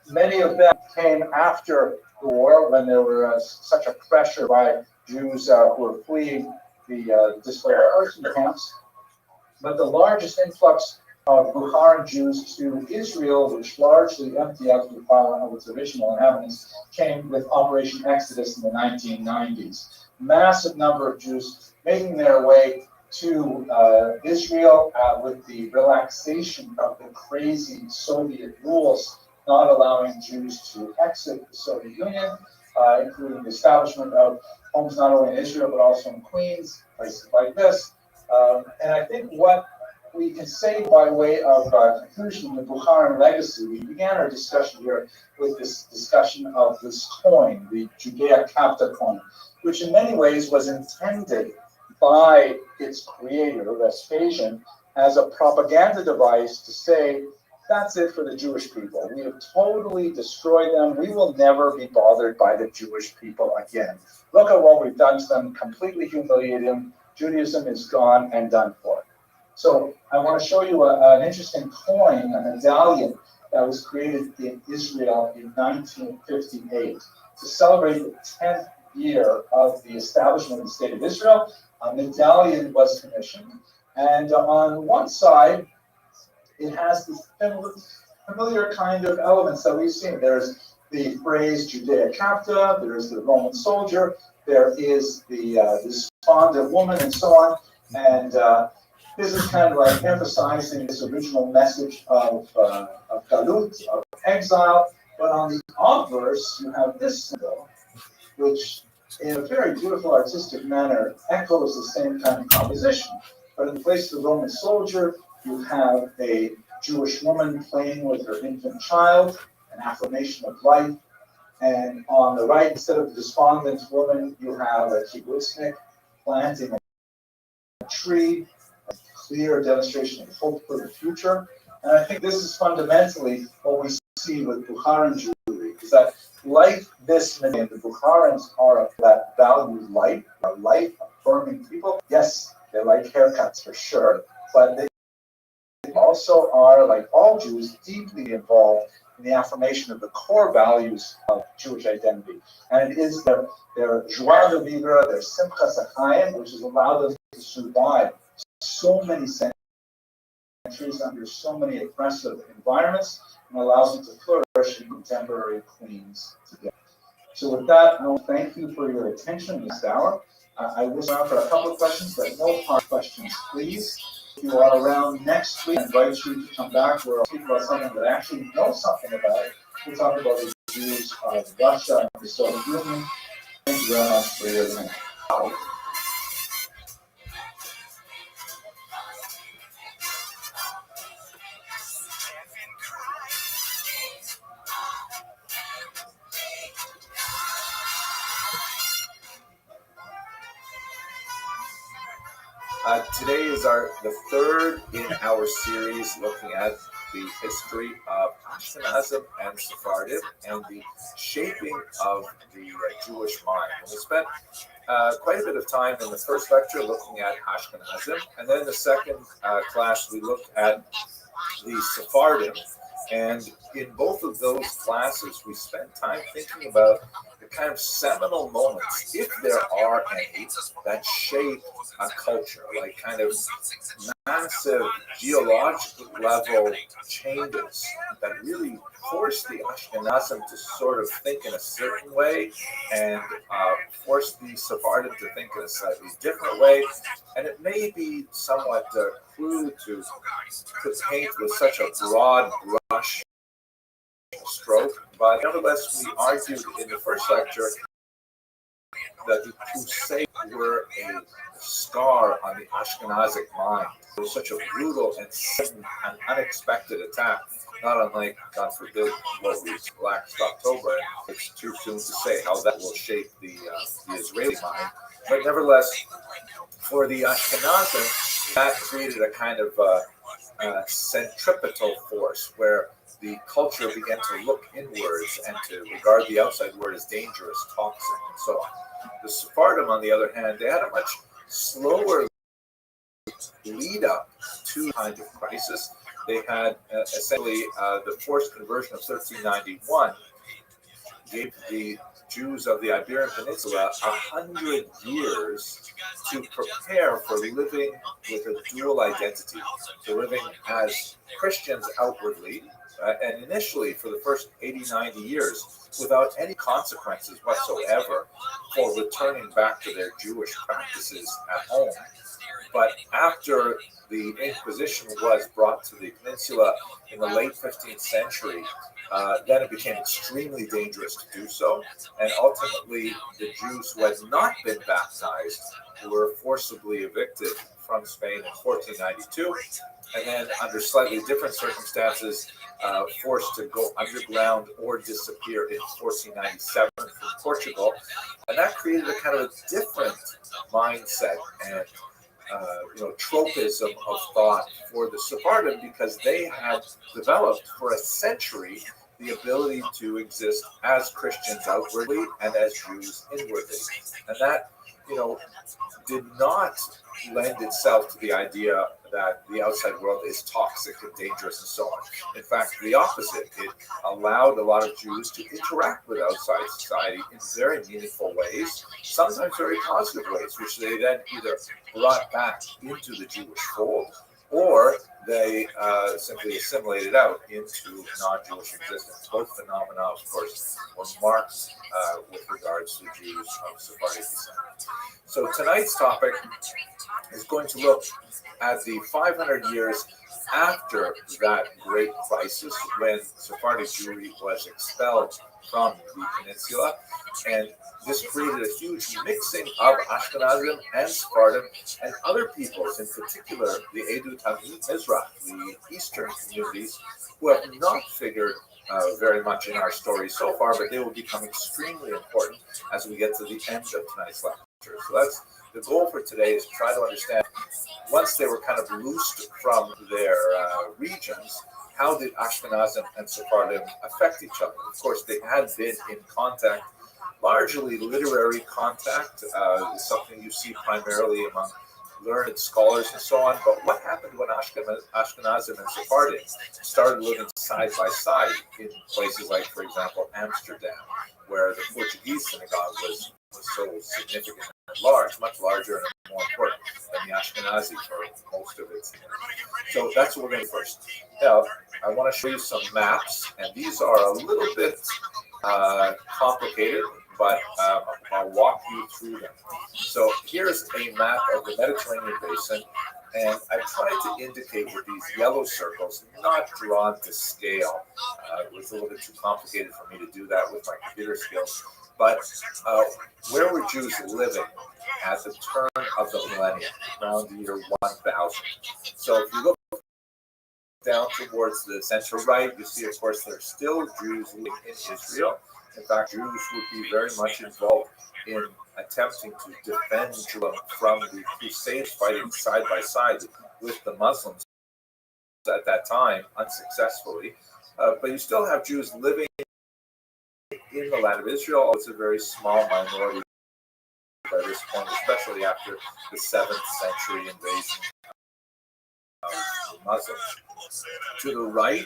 Many of them came after the war, when there was such a pressure by Jews who were fleeing the displacement camps. But the largest influx of Bukharan Jews to Israel, which largely emptied out the pile of its original inhabitants, came with Operation Exodus in the 1990s. Massive number of Jews making their way to Israel with the relaxation of the crazy Soviet rules, not allowing Jews to exit the Soviet Union, including the establishment of homes not only in Israel but also in Queens, places like this. And I think what we can say by way of conclusion of the Bukharan legacy, we began our discussion here with this discussion of this coin, the Judea Capta coin, which in many ways was intended by its creator, Vespasian, as a propaganda device to say, that's it for the Jewish people. We have totally destroyed them. We will never be bothered by the Jewish people again. Look at what we've done to them, completely humiliated them. Judaism is gone and done for. So I want to show you an interesting coin, a medallion that was created in Israel in 1958 to celebrate the 10th year of the establishment of the State of Israel. A medallion was commissioned, and on one side, it has this familiar kind of elements that we've seen. There's the phrase Judea Capta, there's the Roman soldier, there is the despondent woman, and so on. And this is kind of like emphasizing this original message of galut, of exile. But on the obverse, you have this symbol, which in a very beautiful artistic manner, echoes the same kind of composition. But in the place of the Roman soldier, you have a Jewish woman playing with her infant child, an affirmation of life. And on the right, instead of the despondent woman, you have a kibbutznik planting a tree, a clear demonstration of hope for the future. And I think this is fundamentally what we see with Bukharan Jewry, is that like this, the Bukharans are that value life, are life-affirming people. Yes, they like haircuts for sure, but they also are, like all Jews, deeply involved in the affirmation of the core values of Jewish identity. And it is their joie de vivre, their simchas achayim, which has allowed them to survive so many centuries under so many oppressive environments and allows them to flourish in contemporary Queens today. So with that, I want to thank you for your attention this hour. I will around for a couple of questions, but no hard questions, please. If you are around next week, I invite you to come back where I'll speak about something that I actually know something about. We'll talk about the Jews of Russia and the Soviet Union. Thank you very much for your attention. Today is the third in our series looking at the history of Ashkenazim and Sephardim and the shaping of the Jewish mind. And we spent quite a bit of time in the first lecture looking at Ashkenazim, and then in the second class we looked at the Sephardim. And in both of those classes, we spent time thinking about the kind of seminal moments, if there are any, that shape a culture, like kind of massive geological level changes that really force the Ashkenazim to sort of think in a certain way and force the Sephardim to think in a slightly different way. And it may be somewhat crude to paint with such a broad brush stroke, but nevertheless, we argued in the first lecture that the Crusades were a scar on the Ashkenazic mind. It was such a brutal and sudden and unexpected attack, not unlike, God forbid, what was Black October. It's too soon to say how that will shape the Israeli mind. But nevertheless, for the Ashkenazim, that created a kind of centripetal force where the culture began to look inwards and to regard the outside world as dangerous, toxic, and so on. The Sephardim, on the other hand, they had a much slower lead up to the kind of crisis. They had essentially the forced conversion of 1391 gave the Jews of the Iberian Peninsula 100 years to prepare for living with a dual identity, so living as Christians outwardly, and initially for the first 80, 90 years, without any consequences whatsoever for returning back to their Jewish practices at home. But after the Inquisition was brought to the peninsula in the late 15th century, then it became extremely dangerous to do so. And ultimately, the Jews who had not been baptized were forcibly evicted from Spain in 1492, and then under slightly different circumstances, forced to go underground or disappear in 1497 from Portugal. And that created a kind of a different mindset and tropism of thought for the Sephardim, because they had developed for a century the ability to exist as Christians outwardly and as Jews inwardly. And that, did not lend itself to the idea that the outside world is toxic and dangerous and so on. In fact, the opposite. It allowed a lot of Jews to interact with outside society in very meaningful ways, sometimes very positive ways, which they then either brought back into the Jewish fold, or they simply assimilated out into non-Jewish existence. Both phenomena, of course, were marked with regards to Jews of Sephardic descent. So tonight's topic is going to look at the 500 years after that great crisis when Sephardic Jewry was expelled from the peninsula, and this created a huge mixing of Ashkenazim and Sephardim and other peoples, in particular the Edut Mizrach, the eastern communities, who have not figured very much in our story so far, but they will become extremely important as we get to the end of tonight's lecture. So that's the goal for today, is to try to understand, once they were kind of loosed from their regions, how did Ashkenazim and Sephardim affect each other? Of course, they had been in contact, largely literary contact, something you see primarily among learned scholars and so on. But what happened when Ashkenazim and Sephardim started living side by side in places like, for example, Amsterdam, where the Portuguese synagogue was so significant and large, much larger and more important than the Ashkenazi for most of its. So that's what we're going to do first. Now, I want to show you some maps, and these are a little bit complicated, but I'll walk you through them. So here's a map of the Mediterranean basin, and I've tried to indicate with these yellow circles, not drawn to scale. It was a little bit too complicated for me to do that with my computer skills. But where were Jews living at the turn of the millennium, around the year 1000? So if you look down towards the center right, you see, of course, there are still Jews living in Israel. In fact, Jews would be very much involved in attempting to defend Jerusalem from the Crusades, fighting side by side with the Muslims at that time, unsuccessfully. But you still have Jews living in the land of Israel. It's a very small minority by this point, especially after the 7th century invasion of the Muslims. To the right,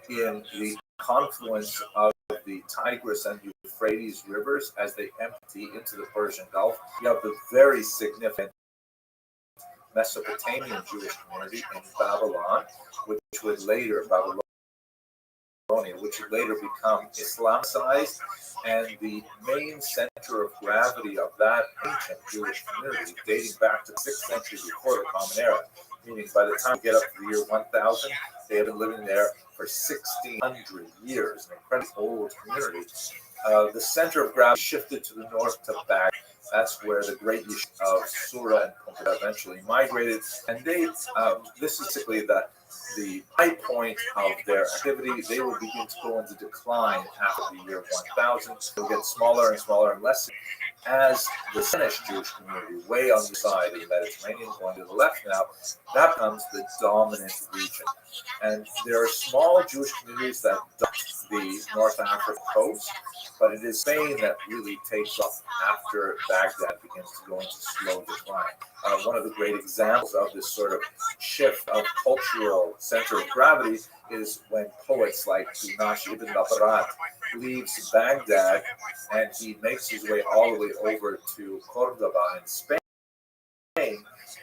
in the confluence of the Tigris and Euphrates rivers as they empty into the Persian Gulf, you have the very significant Mesopotamian Jewish community in Babylon, which would later become Islamicized, and the main center of gravity of that ancient Jewish community, dating back to the 6th century before the Common Era, meaning by the time we get up to the year 1000, they have been living there for 1,600 years, an incredibly old community. The center of gravity shifted to the north to Baghdad. That's where the great yeshiva of Sura and Pumbedita eventually migrated, and they this is basically the high point of their activity. They will begin to go into decline after the year 1000. They'll get smaller and smaller and less as the Spanish Jewish community, way on the side of the Mediterranean, going to the left now, that becomes the dominant region. And there are small Jewish communities that dot the North African coast, but it is Spain that really takes off after Baghdad begins to go into slow decline. One of the great examples of this sort of shift of cultural center of gravity is when poets like Dunash ibn Babarat leaves Baghdad and he makes his way all the way over to Cordoba in Spain,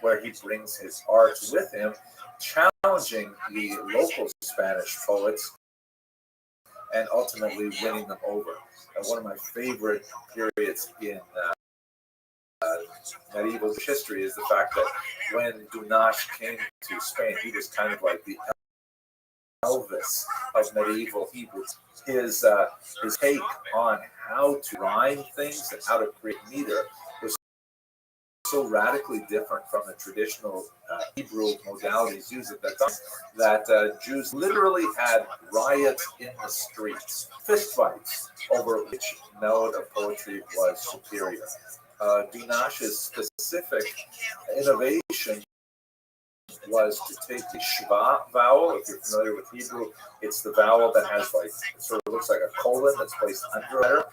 where he brings his art with him, challenging the local Spanish poets and ultimately winning them over. One of my favorite periods in medieval history is the fact that when Dunash came to Spain, he was kind of like the Elvis of medieval Hebrew. His take on how to rhyme things and how to create meter was so radically different from the traditional Hebrew modalities used at that time that Jews literally had riots in the streets, fistfights over which mode of poetry was superior. Dunash's specific innovation was to take the shva vowel. If you're familiar with Hebrew, it's the vowel that has like, it sort of looks like a colon that's placed under a letter.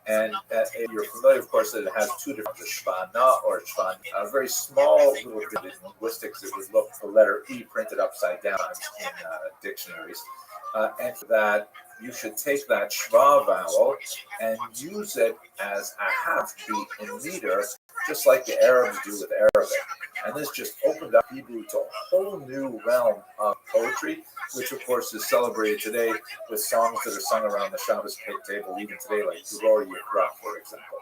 And if you're familiar, of course, that it has two different, the shvana or shvan, a very small little bit in linguistics. It would look the letter E printed upside down in dictionaries. And for that, you should take that shva vowel and use it as a half beat in meter, just like the Arabs do with Arabic. And this just opened up Hebrew to a whole new realm of poetry, which of course is celebrated today with songs that are sung around the Shabbos table even today, like Glory Yikra, for example.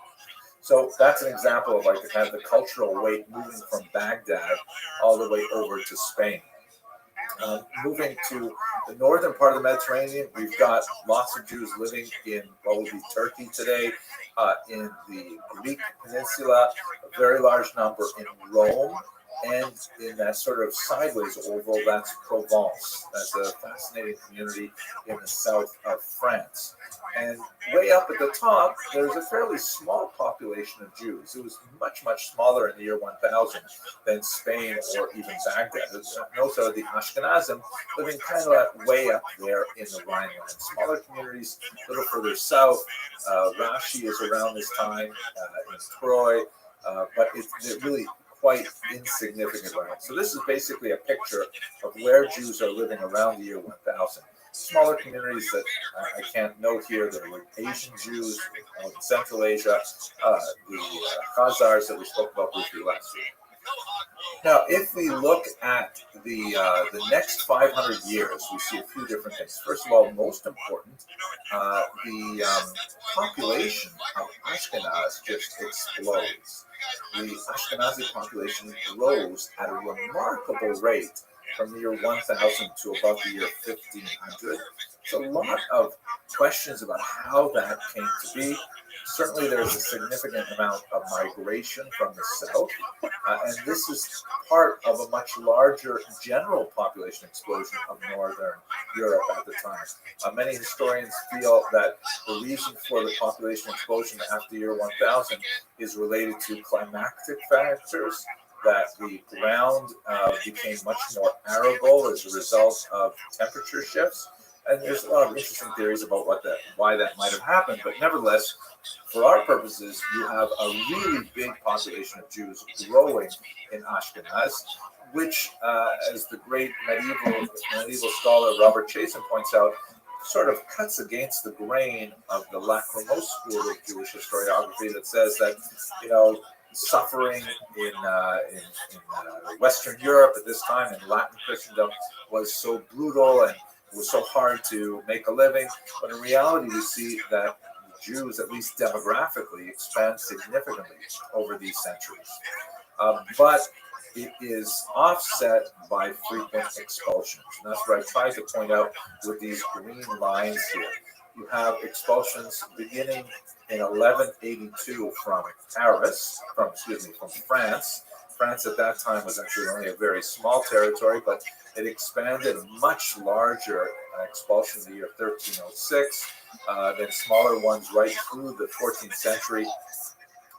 So that's an example of like the kind of the cultural weight moving from Baghdad all the way over to Spain. Moving to the northern part of the Mediterranean, we've got lots of Jews living in what would be Turkey today, in the Greek peninsula, a very large number in Rome, and in that sort of sideways oval, that's Provence. That's a fascinating community in the south of France. And way up at the top, there's a fairly small population of Jews. It was much, much smaller in the year 1000 than Spain or even Baghdad. Those are the Ashkenazim living kind of way up there in the Rhineland. Smaller communities a little further south. Rashi is around this time in Troy, but it's really quite insignificant around. So this is basically a picture of where Jews are living around the year 1000. Smaller communities that I can't note here. There were Asian Jews in Central Asia, the Khazars that we spoke about briefly last week. Now, if we look at the next 500 years, we see a few different things. First of all, most important, the population of Ashkenaz just explodes. The Ashkenazi population grows at a remarkable rate from the year 1000 to about the year 1500. There's a lot of questions about how that came to be. Certainly there's a significant amount of migration from the south, and this is part of a much larger general population explosion of northern Europe at the time. Many historians feel that the reason for the population explosion after the year 1000 is related to climactic factors, that the ground became much more arable as a result of temperature shifts. And there's a lot of interesting theories about why that might have happened. But nevertheless, for our purposes, you have a really big population of Jews growing in Ashkenaz, which, as the great medieval scholar Robert Chasen points out, sort of cuts against the grain of the lachrymose school of Jewish historiography that says that, suffering in Western Europe at this time in Latin Christendom was so brutal and it was so hard to make a living. But in reality, we see that Jews, at least demographically, expand significantly over these centuries. But it is offset by frequent expulsions. And that's what I tried to point out with these green lines here. You have expulsions beginning in 1182 from France. France at that time was actually only a very small territory, but it expanded a much larger expulsion in the year 1306, then smaller ones right through the 14th century.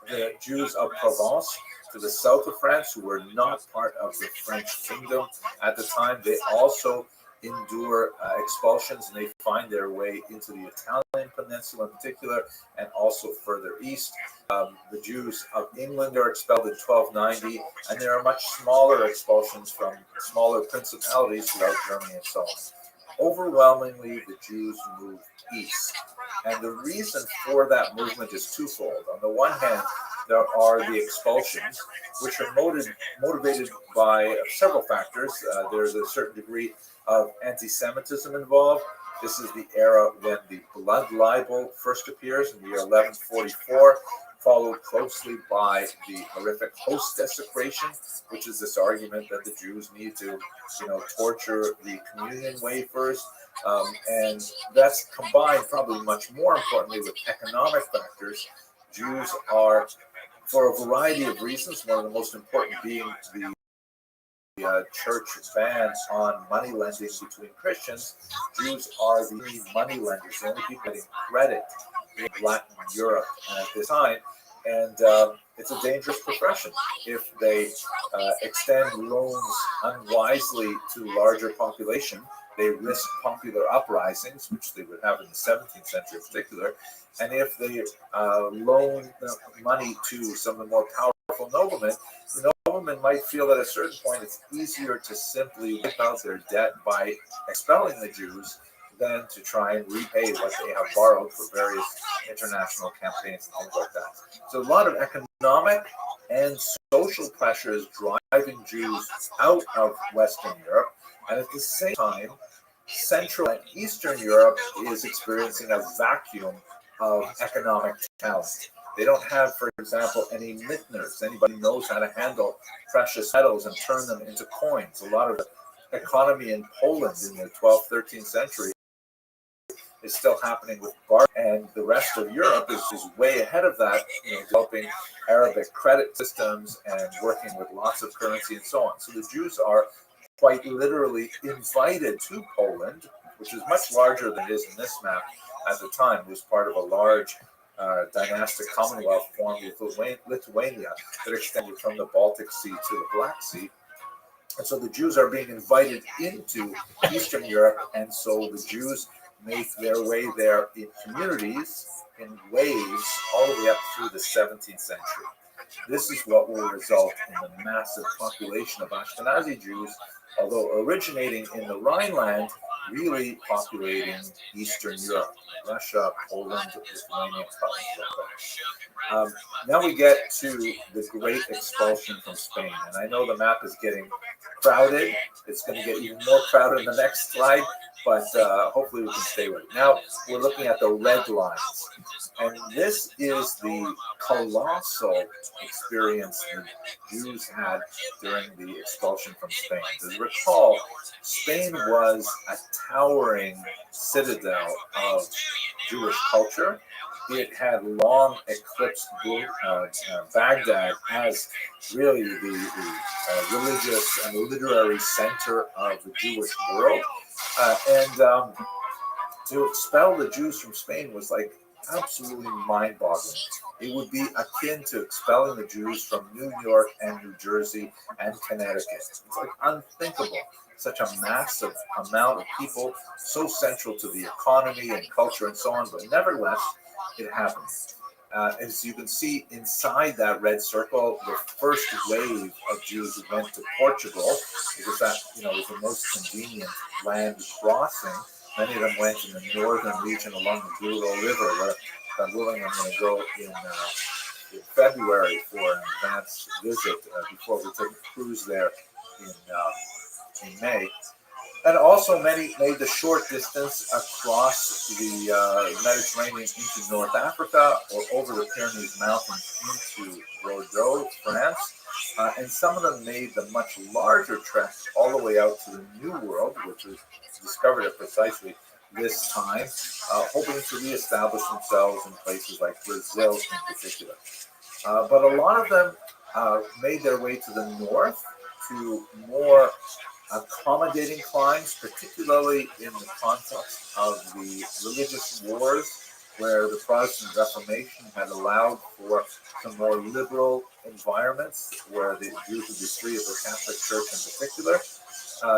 The Jews of Provence, to the south of France, who were not part of the French kingdom at the time, they also endure expulsions, and they find their way into the Italian peninsula in particular, and also further east. The Jews of England are expelled in 1290, and there are much smaller expulsions from smaller principalities throughout Germany and so on. Overwhelmingly, the Jews move east, and the reason for that movement is twofold. On the one hand, there are the expulsions, which are motivated by several factors. There's a certain degree of anti-Semitism involved. This is the era when the blood libel first appears in the year 1144, followed closely by the horrific host desecration, which is this argument that the Jews need to, torture the communion wafers. And that's combined, probably much more importantly, with economic factors. Jews are, for a variety of reasons, one of the most important being the church ban on money lending between Christians. Jews are the only money lenders, the only people getting credit in Latin Europe at this time. And it's a dangerous profession. If they extend loans unwisely to larger population, they risk popular uprisings, which they would have in the 17th century in particular. And if they loan money to some of the more powerful noblemen, the noblemen might feel at a certain point it's easier to simply wipe out their debt by expelling the Jews than to try and repay what they have borrowed for various international campaigns and things like that. So a lot of economic and social pressures driving Jews out of Western Europe, and at the same time, Central and Eastern Europe is experiencing a vacuum of economic talent. They don't have, for example, any vintners. Anybody knows how to handle precious metals and turn them into coins. A lot of the economy in Poland in the 12th, 13th century is still happening with barter, and the rest of Europe is way ahead of that, developing Arabic credit systems and working with lots of currency and so on. So the Jews are quite literally invited to Poland, which is much larger than it is in this map at the time. It was part of a large dynastic commonwealth formed with Lithuania that extended from the Baltic Sea to the Black Sea. And so the Jews are being invited into Eastern Europe, and so the Jews make their way there in communities, in waves, all the way up through the 17th century. This is what will result in the massive population of Ashkenazi Jews, although originating in the Rhineland, really populating Eastern Europe, Russia, Poland, Lithuania, now we get to the Great Expulsion from Spain, and I know the map is getting crowded. It's going to get even more crowded in the next slide, but hopefully we can stay with it. Now we're looking at the red lines, and this is the colossal experience the Jews had during the expulsion from Spain. As you recall, Spain was a towering citadel of Jewish culture. It had long eclipsed Baghdad as really the religious and literary center of the Jewish world. To expel the Jews from Spain was like absolutely mind-boggling. It would be akin to expelling the Jews from New York and New Jersey and Connecticut. It's like unthinkable. Such a massive amount of people, so central to the economy and culture and so on, but nevertheless, it happened. As you can see inside that red circle, the first wave of Jews went to Portugal because that, was the most convenient land crossing. Many of them went in the northern region along the Douro River, where God willing, I'm going to go in February for an advanced visit before we take a cruise there in May. And also many made the short distance across the Mediterranean into North Africa or over the Pyrenees Mountains into Bordeaux, France. And some of them made the much larger trek all the way out to the New World, which was discovered at precisely this time, hoping to reestablish themselves in places like Brazil in particular. But a lot of them made their way to the north to more accommodating climes, particularly in the context of the religious wars, where the Protestant Reformation had allowed for some more liberal environments where the Jews would be free of the Catholic Church in particular.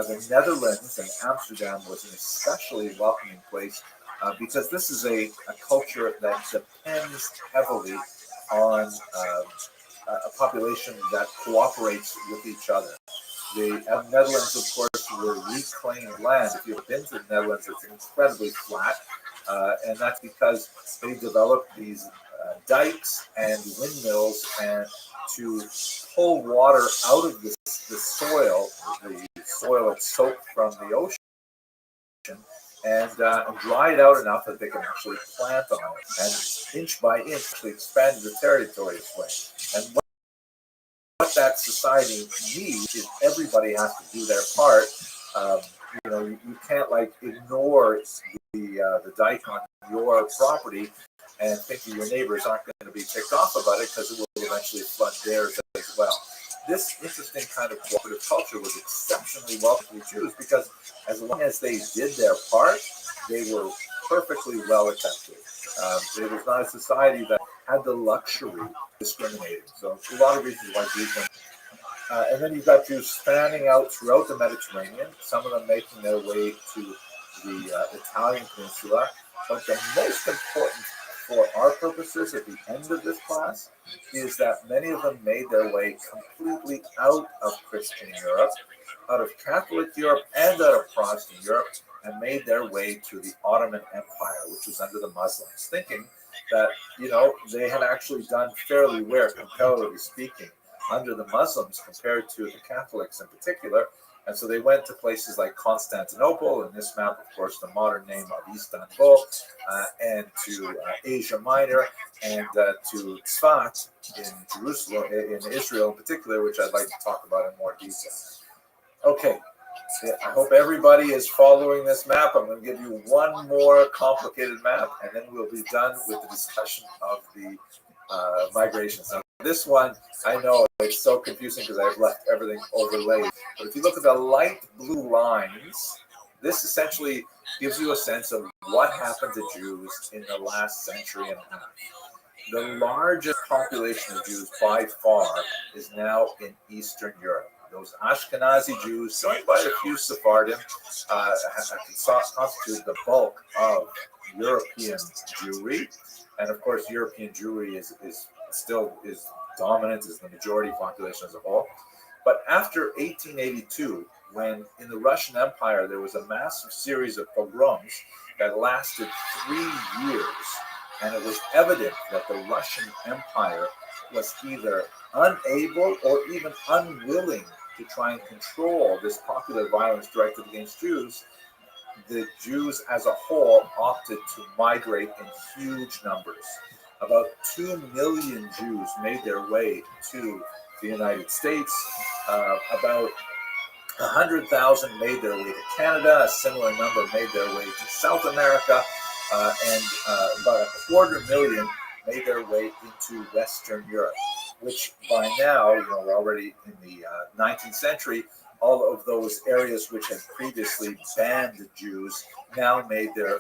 The Netherlands and Amsterdam was an especially welcoming place because this is a culture that depends heavily on a population that cooperates with each other. The Netherlands, of course, were reclaimed land. If you've been to the Netherlands, it's incredibly flat, and that's because they developed these dikes and windmills and to pull water out of the soil that's soaked from the ocean, and dry it out enough that they can actually plant on it. And inch by inch, they expanded the territory this way. And what that society needs is everybody has to do their part. You can't ignore the dike on your property and think that your neighbors aren't going to be ticked off about it because it will eventually flood theirs as well. This interesting kind of cooperative culture was exceptionally welcome to Jews because as long as they did their part, they were perfectly well accepted. It was not a society that had the luxury of discriminating. So a lot of reasons why Jews went. And then you've got Jews spanning out throughout the Mediterranean, some of them making their way to the Italian peninsula. But the most important for our purposes at the end of this class is that many of them made their way completely out of Christian Europe, out of Catholic Europe and out of Protestant Europe, and made their way to the Ottoman Empire, which was under the Muslims, thinking that, they had actually done fairly well, comparatively speaking, under the Muslims compared to the Catholics in particular. And so they went to places like Constantinople, in this map, of course, the modern name of Istanbul, and to Asia Minor, and to Tzfat in Jerusalem, in Israel in particular, which I'd like to talk about in more detail. Okay, I hope everybody is following this map. I'm going to give you one more complicated map, and then we'll be done with the discussion of the migrations. Now, this one, I know it's so confusing because I've left everything overlaid. But if you look at the light blue lines, this essentially gives you a sense of what happened to Jews in the last century and a half. The largest population of Jews by far is now in Eastern Europe. Those Ashkenazi Jews, joined by a few Sephardim, constitute the bulk of European Jewry. And of course, European Jewry is still dominant as the majority population as a whole. But after 1882, when in the Russian Empire there was a massive series of pogroms that lasted 3 years, and it was evident that the Russian Empire was either unable or even unwilling to try and control this popular violence directed against Jews, the Jews as a whole opted to migrate in huge numbers. About 2 million Jews made their way to the United States. About 100,000 made their way to Canada. A similar number made their way to South America. And about 250,000 made their way into Western Europe, which by now, we're already in the 19th century, all of those areas which had previously banned Jews now made their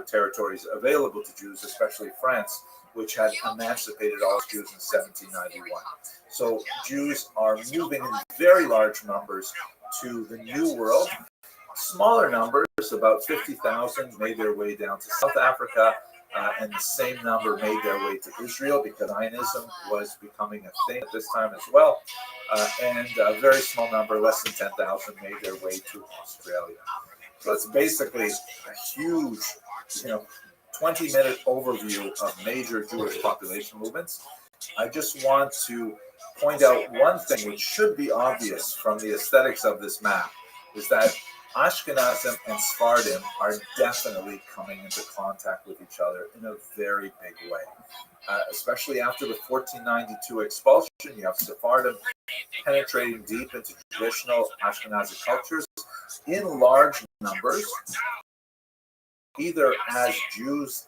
territories available to Jews, especially France, which had emancipated all Jews in 1791. So Jews are moving in very large numbers to the New World. Smaller numbers, about 50,000, made their way down to South Africa, and the same number made their way to Israel because Zionism was becoming a thing at this time as well. And a very small number, less than 10,000, made their way to Australia. So it's basically a huge, 20-minute overview of major Jewish population movements. I just want to point out one thing which should be obvious from the aesthetics of this map, is that Ashkenazim and Sephardim are definitely coming into contact with each other in a very big way. Especially after the 1492 expulsion, you have Sephardim penetrating deep into traditional Ashkenazi cultures in large numbers, either as Jews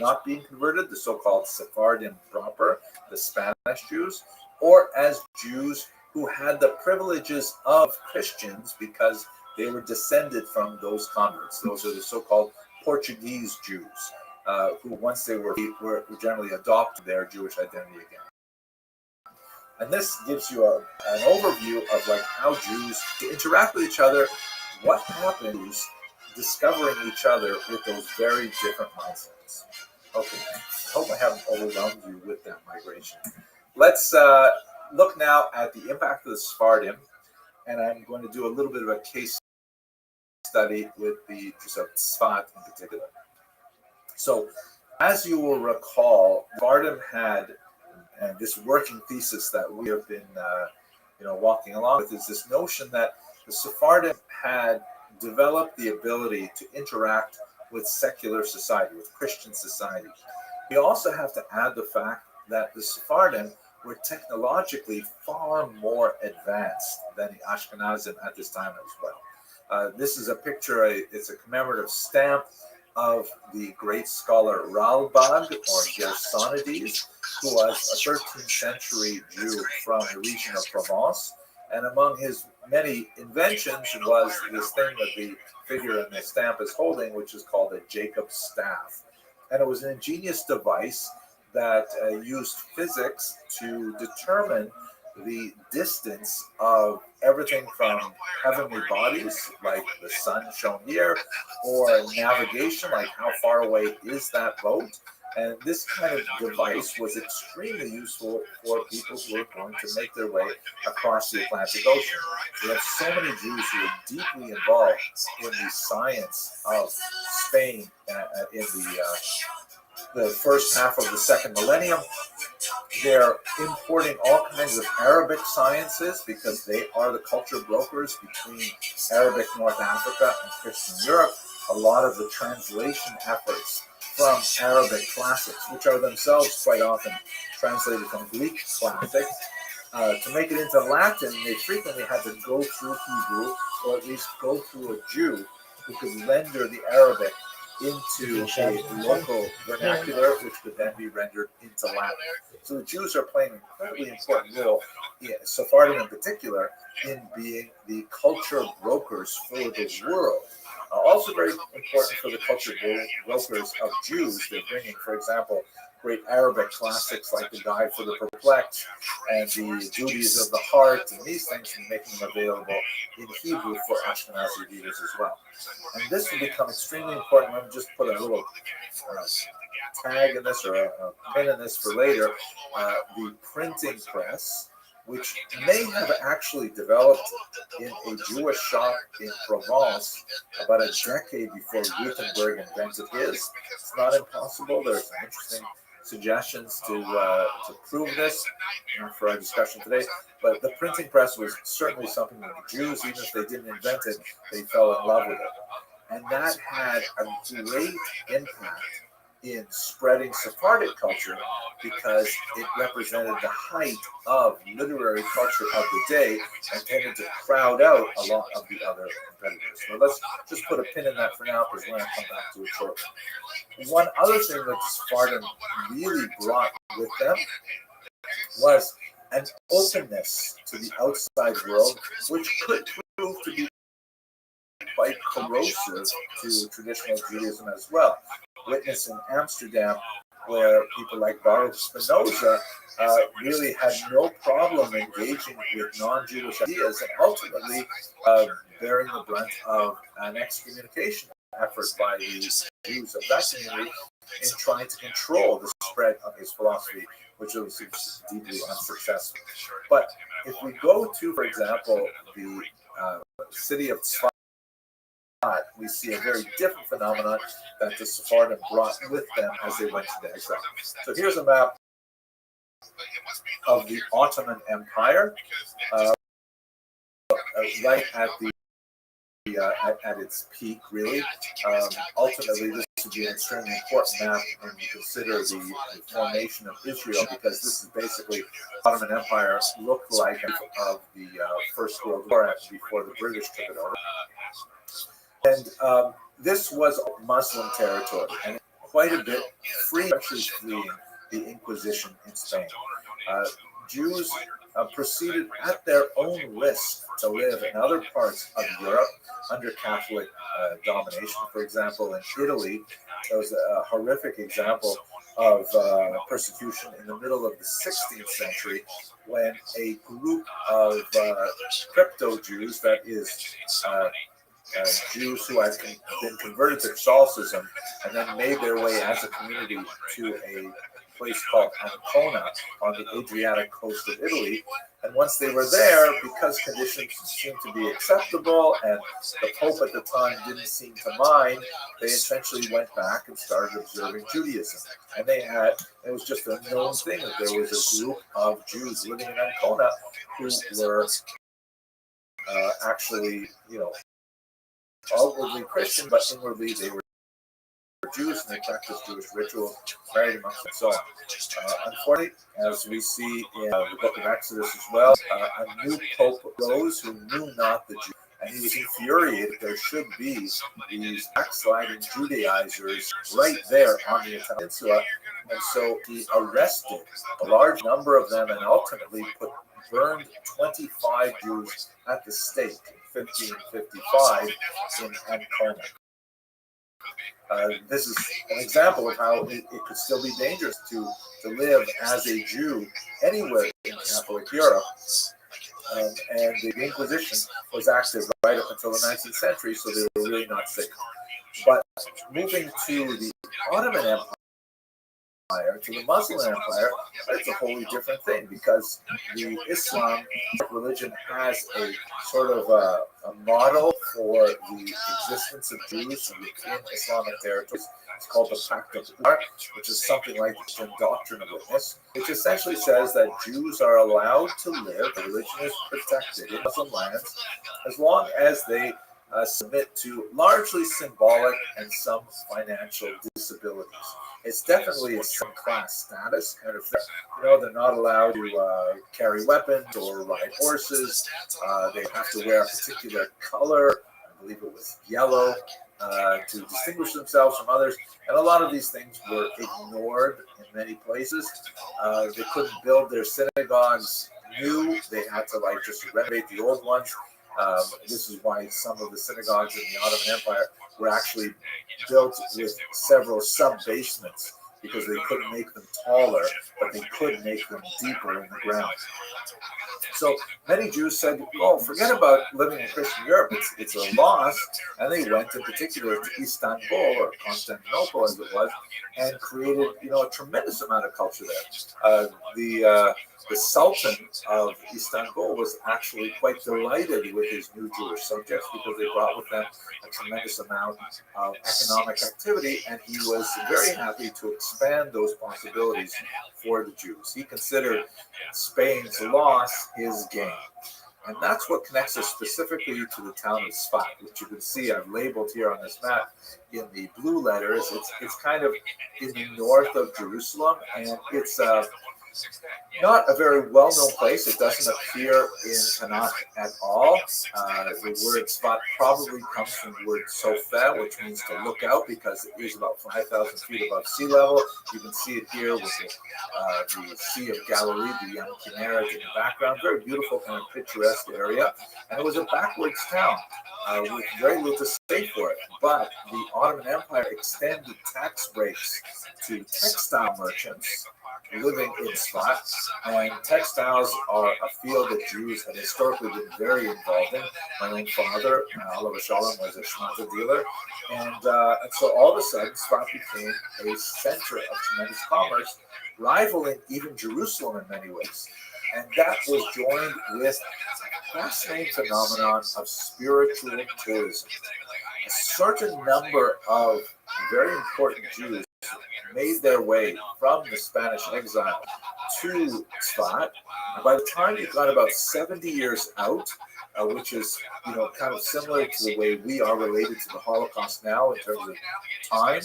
not being converted, the so-called Sephardim proper, the Spanish Jews, or as Jews who had the privileges of Christians because they were descended from those converts. Those are the so-called Portuguese Jews, who once they were generally adopted their Jewish identity again. And this gives you an overview of how Jews interact with each other, what happens discovering each other with those very different mindsets. Okay, I hope I haven't overwhelmed you with that migration. Let's look now at the impact of the Sephardim, and I'm going to do a little bit of a case study with the Jews of Tzfat in particular. So, as you will recall, Sephardim had this working thesis that we have been, walking along with, is this notion that the Sephardim had developed the ability to interact with secular society, with Christian society. We also have to add the fact that the Sephardim were technologically far more advanced than the Ashkenazim at this time as well. This is a picture, it's a commemorative stamp of the great scholar Ralbag, or Gersonides, who was a 13th century Jew from the region of Provence. And among his many inventions was this thing that the figure in the stamp is holding, which is called a Jacob's staff. And it was an ingenious device that used physics to determine the distance of everything from heavenly bodies, like the sun shown here, or navigation, like how far away is that boat. And this kind of device was extremely useful for people who were going to make their way across the Atlantic Ocean. We have so many Jews who are deeply involved in the science of Spain in the first half of the second millennium. They're importing all kinds of Arabic sciences because they are the culture brokers between Arabic North Africa and Christian Europe. A lot of the translation efforts from Arabic classics, which are themselves quite often translated from Greek classics, to make it into Latin, they frequently had to go through Hebrew or at least go through a Jew who could render the Arabic into a local vernacular, which could then be rendered into Latin. So the Jews are playing an incredibly important role, Sephardim in particular, in being the culture brokers for the world. Also very important for the culture brokers of Jews. They're bringing, for example, great Arabic classics like the Guide for the Perplexed and the Duties of the Heart and these things, and making them available in Hebrew for Ashkenazi readers as well. And this will become extremely important. Let me just put a little tag in this, or a pin in this for later. The printing press, which may have actually developed in a Jewish shop in Provence about a decade before Gutenberg invented his. It's not impossible. There's some interesting suggestions to prove this for our discussion today. But the printing press was certainly something that the Jews, even if they didn't invent it, they fell in love with it. And that had a great impact in spreading Sephardic culture because it represented the height of literary culture of the day and tended to crowd out a lot of the other competitors. So let's just put a pin in that for now, because we're going to come back to it shortly. One other thing that Sephardim really brought with them was an openness to the outside world, which could prove to be quite corrosive to traditional Judaism as well. Witness in Amsterdam, where people like Baruch Spinoza really had no problem engaging with non-Jewish ideas and ultimately bearing the brunt of an excommunication effort by the Jews of that community in trying to control the spread of his philosophy, which was deeply unsuccessful. But if we go to, for example, the city of Tzfat, we see a very different phenomenon that the Sephardim brought with them as they went into exile. So here's a map of the Ottoman Empire, right at the at its peak, really. Ultimately, this would be an extremely important map when you consider the formation of Israel, because this is basically Ottoman Empire looked like of the First World War before the British took it over. And this was Muslim territory, and quite a bit free, actually fleeing the Inquisition in Spain. Jews proceeded at their own risk to live in other parts of Europe under Catholic domination. For example, in Italy, there was a horrific example of persecution in the middle of the 16th century when a group of crypto-Jews, that is, Jews who had been converted to Catholicism and then made their way as a community to a place called Ancona on the Adriatic coast of Italy. And once they were there, because conditions seemed to be acceptable and the Pope at the time didn't seem to mind, they essentially went back and started observing Judaism. And it was just a known thing that there was a group of Jews living in Ancona who were actually, outwardly Christian, but inwardly they were Jews and they practiced Jewish rituals, married amongst them, and so on. Unfortunately, as we see in the book of Exodus as well, a new pope rose who knew not the Jews, and he was infuriated there should be these backsliding Judaizers right there on the Italian peninsula, and so he arrested a large number of them and ultimately burned 25 Jews at the stake in 1555 in Ancona. This is an example of how it could still be dangerous to live as a Jew anywhere in Catholic Europe. And the Inquisition was active right up until the 19th century, so they were really not safe. But moving to the Ottoman Empire, to the Muslim Empire, it's a wholly different thing, because the Islam religion has a sort of a model for the existence of Jews within Islamic territories. It's called the Pact of Umar, which is something like the Doctrine of Witness, which essentially says that Jews are allowed to live, the religion is protected in Muslim lands, as long as they submit to largely symbolic and some financial disabilities. It's definitely a some class status, and if they're not allowed to carry weapons or ride horses. They have to wear a particular color. I believe it was yellow to distinguish themselves from others. And a lot of these things were ignored in many places. They couldn't build their synagogues new. They had to just renovate the old ones. This is why some of the synagogues in the Ottoman Empire were actually built with several sub-basements, because they couldn't make them taller, but they could make them deeper in the ground. So many Jews said, "Oh, forget about living in Christian Europe. It's a loss." And they went in particular to Istanbul, or Constantinople as it was, and created a tremendous amount of culture there. The Sultan of Istanbul was actually quite delighted with his new Jewish subjects, because they brought with them a tremendous amount of economic activity, and he was very happy to expand those possibilities for the Jews. He considered Spain's loss his gain. And that's what connects us specifically to the town of Sfat, which you can see I've labeled here on this map in the blue letters. It's kind of in the north of Jerusalem, and it's not a very well-known place. It doesn't appear in Tanakh at all. The word Sfat probably comes from the word Sofa, which means to look out, because it is about 5,000 feet above sea level. You can see it here with the Sea of Galilee, the Yam Kinneret in the background. Very beautiful, kind of picturesque area. And it was a backwards town with very little to say for it. But the Ottoman Empire extended tax breaks to textile merchants living in Sfat, and textiles are a field that Jews had historically been very involved in. My own father, Oliver Shalom, was a schmutter dealer, and so all of a sudden Sfat became a center of tremendous commerce, rivaling even Jerusalem in many ways. And that was joined with a fascinating phenomenon of spiritual tourism. A certain number of very important Jews made their way from the Spanish exile to Sfat. And by the time you got about 70 years out, which is kind of similar to the way we are related to the Holocaust now in terms of time,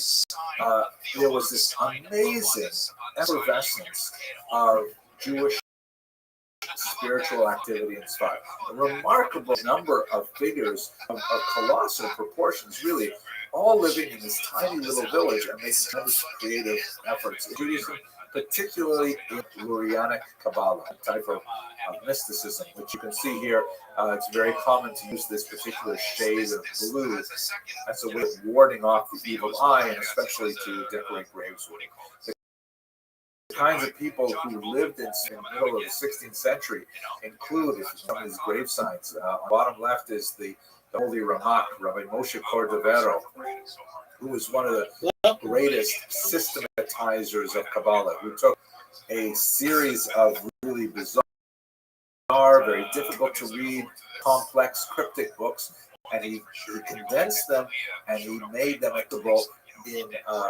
there was this amazing effervescence of Jewish spiritual activity in Sfat. A remarkable number of figures of colossal proportions, really, all living in this tiny little village and making tremendous creative efforts in Judaism, particularly in Lurianic Kabbalah, a type of mysticism, which you can see here. It's very common to use this particular shade of blue as a way of warding off the evil eye, and especially to decorate graves with. The kinds of people who lived in the middle of the 16th century include some of these grave signs. On the bottom left is the Holy Ramak, Rabbi Moshe Cordovero, who was one of the greatest systematizers of Kabbalah, who took a series of really bizarre, very difficult to read, complex, cryptic books, and he condensed them and he made them accessible in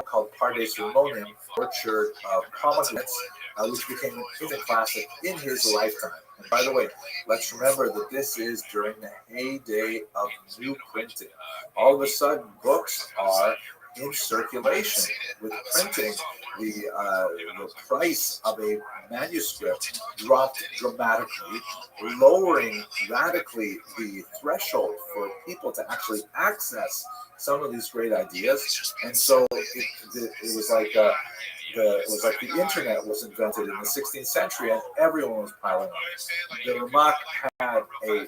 called Pardes Ramonium, Orchard of Pomegranates, which became an instant classic in his lifetime. And by the way, let's remember that this is during the heyday of new printing. All of a sudden, books are in circulation. With printing, the price of a manuscript dropped dramatically, lowering radically the threshold for people to actually access some of these great ideas. And so it was like the internet was invented in the 16th century, and everyone was piling on it. The Ramak had a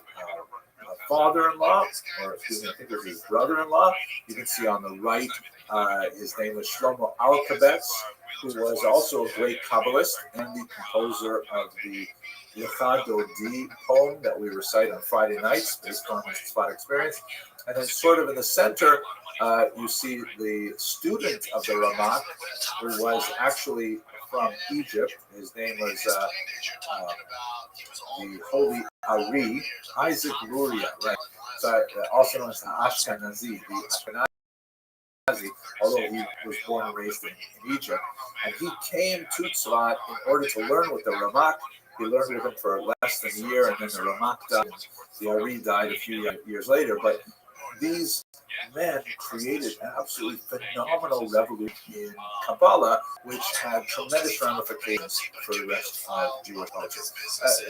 father-in-law, or excuse me, I think it was his brother-in-law. You can see on the right, his name was Shlomo Alkabetz, who was also a great Kabbalist and the composer of the Yechad Dodi poem that we recite on Friday nights based on his Tzfat experience. And then sort of in the center, you see the student of the Ramak, who was actually from Egypt. His name was the Holy Ari, Isaac Luria, right? So, also known as the Ashkenazi, the Ashkenazi, although he was born and raised in Egypt. And he came to Tzfat in order to learn with the Ramak. He learned with him for less than a year, and then the Ramak died. The Ari died a few years later. But these men created an absolutely phenomenal revolution in Kabbalah, which had tremendous ramifications for the rest of Jewish culture.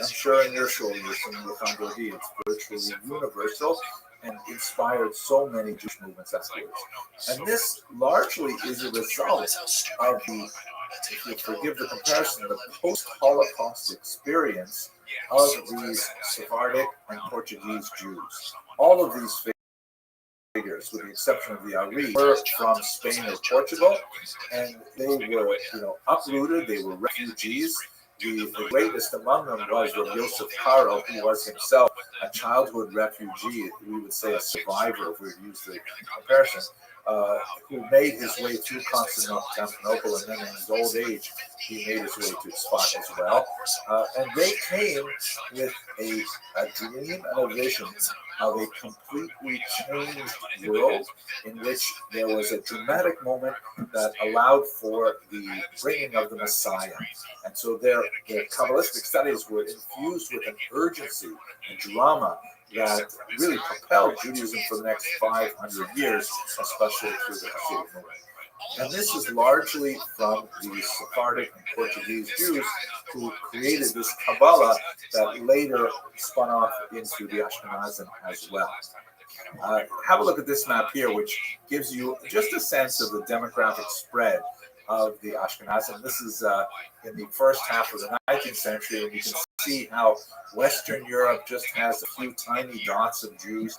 I'm sure in your show you're seeing the Congregate, it's virtually universal and inspired so many Jewish movements afterwards. And this largely is a result of the, if you forgive the comparison, the post-Holocaust experience of these Sephardic and Portuguese Jews. All of these figures, with the exception of the Ari, were from Spain or Portugal, and they were, uprooted. They were refugees. The greatest among them was Rabbi Yosef Karo, who was himself a childhood refugee. We would say a survivor, if we would use the comparison, who made his way through Constantinople, and then in his old age, he made his way to Tzfat as well. And they came with a dream and a vision of a completely changed world in which there was a dramatic moment that allowed for the bringing of the Messiah. And so their Kabbalistic studies were infused with an urgency, a drama that really propelled Judaism for the next 500 years, especially through the Hasidic movement. And this is largely from the Sephardic and Portuguese Jews who created this Kabbalah that later spun off into the Ashkenazim as well. Have a look at this map here, which gives you just a sense of the demographic spread of the Ashkenazim. This is in the first half of the 19th century, and you can see how Western Europe just has a few tiny dots of Jews.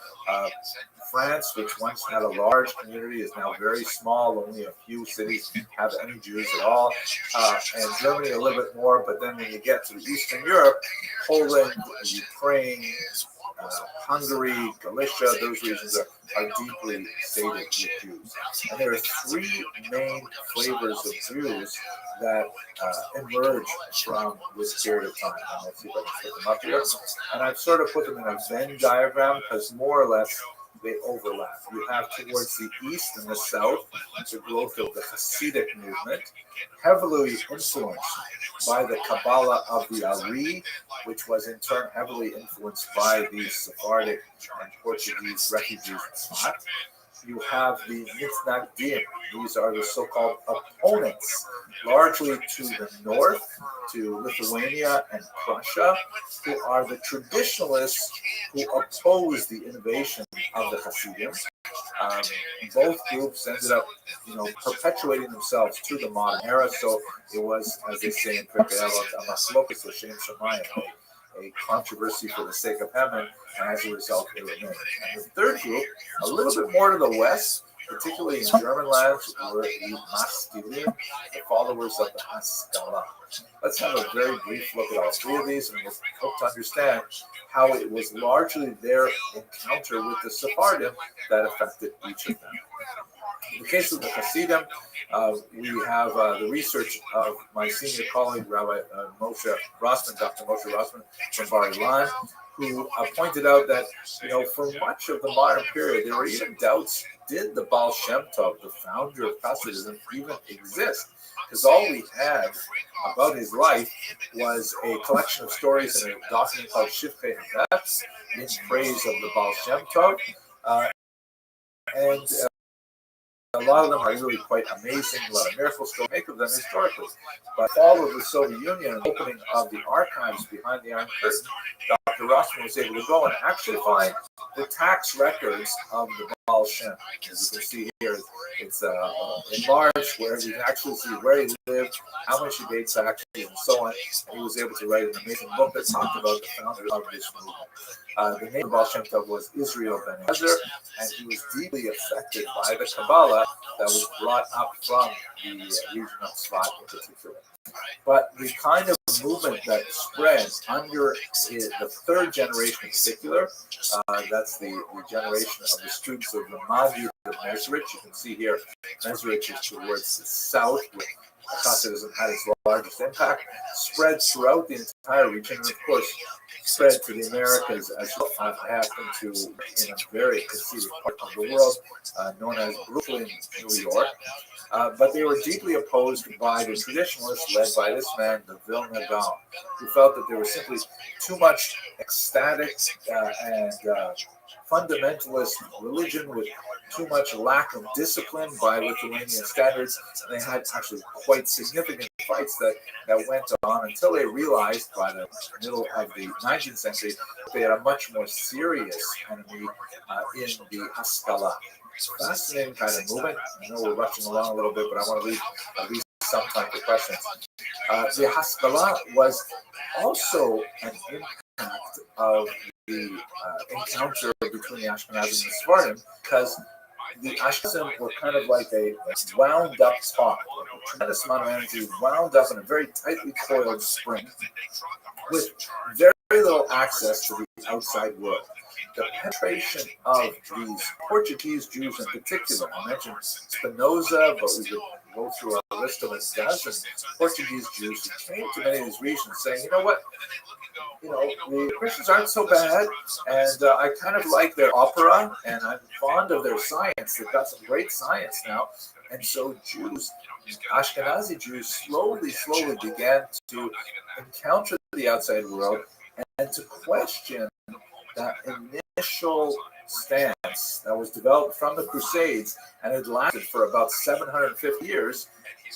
France, which once had a large community, is now very small. Only a few cities have any Jews at all. And Germany a little bit more. But then when you get to Eastern Europe, Poland, Ukraine, Hungary, Galicia, those regions are deeply stated with Jews. And there are three main flavors of Jews that emerge from this period of time. And let's see if I can put them up here. And I've sort of put them in a Venn diagram because more or less they overlap. You have towards the east and the south the growth of the Hasidic movement, heavily influenced by the Kabbalah of the Ari, which was in turn heavily influenced by the Sephardic and Portuguese refugees in Tzfat. You have the Mitnagdim. These are the so-called opponents, largely to the north, to Lithuania and Prussia, who are the traditionalists who oppose the innovation of the Hasidim. Both groups ended up, perpetuating themselves to the modern era. So it was, as they say in Pirkei Avot, a controversy for the sake of heaven, and as a result, it remained. And the third group, a little bit more to the west, particularly in German lands, were the Maskilim, the followers of the Haskalah. Let's have a very brief look at all three of these, and we'll hope to understand how it was largely their encounter with the Sephardim that affected each of them. In the case of the Hasidim, we have the research of my senior colleague, Rabbi Moshe Rossman, Dr. Moshe Rossman from Bar Ilan, who pointed out that, for much of the modern period, there were even doubts, did the Baal Shem Tov, the founder of Hasidism, even exist? Because all we had about his life was a collection of stories in a document called Shivchei Hadat, in praise of the Baal Shem Tov, and a lot of them are really quite amazing, a lot of miracle stories, make of them historically. But all of the Soviet Union and opening of the archives behind the Iron Curtain, Dr. Rossman was able to go and actually find the tax records of the Baal Shem. As you can see here, it's enlarged where you can actually see where he lived, how much he paid taxes, and so on. And he was able to write an amazing book that talked about the founder of this movement. The name of Baal Shem Tov was Israel Ben Ezer, and he was deeply affected by the Kabbalah that was brought up from the region of Tzfat in particular. But the kind of movement that spread under the third generation in particular, that's the generation of the students of the Magi of Mezrich. You can see here, Mezrich is towards the south, where Hasidism had its largest impact, spread throughout the entire region, and of course, spread to the Americas as well. I happen to in a very Hasidic part of the world, known as Brooklyn, New York. But they were deeply opposed by the traditionalists led by this man, the Vilna Gaon, who felt that there was simply too much ecstatic and fundamentalist religion with too much lack of discipline by Lithuanian standards. And they had actually quite significant fights that went on until they realized by the middle of the 19th century that they had a much more serious enemy in the Haskalah. Fascinating kind of movement. I know we're rushing along a little bit, but I want to leave at least some time for questions. The Haskalah was also an impact of the encounter between the Ashkenazim and the Sephardim, because the Ashkenazim were kind of like a wound up top, a tremendous amount of energy wound up in a very tightly coiled spring with very little access to the outside world. The penetration of these Portuguese Jews in particular, I mentioned Spinoza, but we could go through a list of a dozen Portuguese Jews who came to many of these regions saying, you know what, the Christians aren't so bad, and I kind of like their opera, and I'm fond of their science. They've got some great science now. And so Jews, Ashkenazi Jews, slowly began to encounter the outside world and to question that initial stance that was developed from the Crusades and had lasted for about 750 years.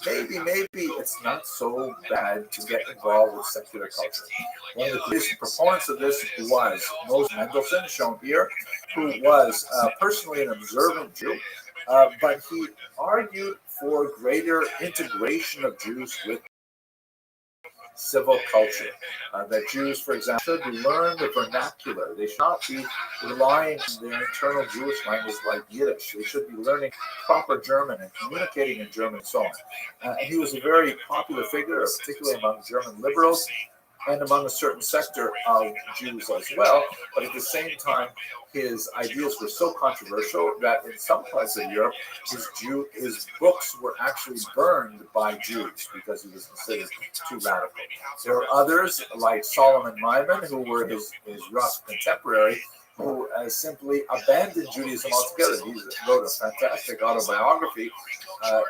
Maybe it's not so bad to get involved with secular culture. One of the greatest proponents of this was Moses Mendelssohn, shown here, who was personally an observant Jew, but he argued for greater integration of Jews with civil culture. That Jews, for example, should learn the vernacular. They should not be relying on their internal Jewish language like Yiddish. They should be learning proper German and communicating in German and so on. And he was a very popular figure, particularly among German liberals and among a certain sector of Jews as well. But at the same time, his ideas were so controversial that in some parts of Europe, his books were actually burned by Jews because he was considered too radical. There are others, like Solomon Maimon, who were his rough contemporary, who simply abandoned Judaism altogether. He wrote a fantastic autobiography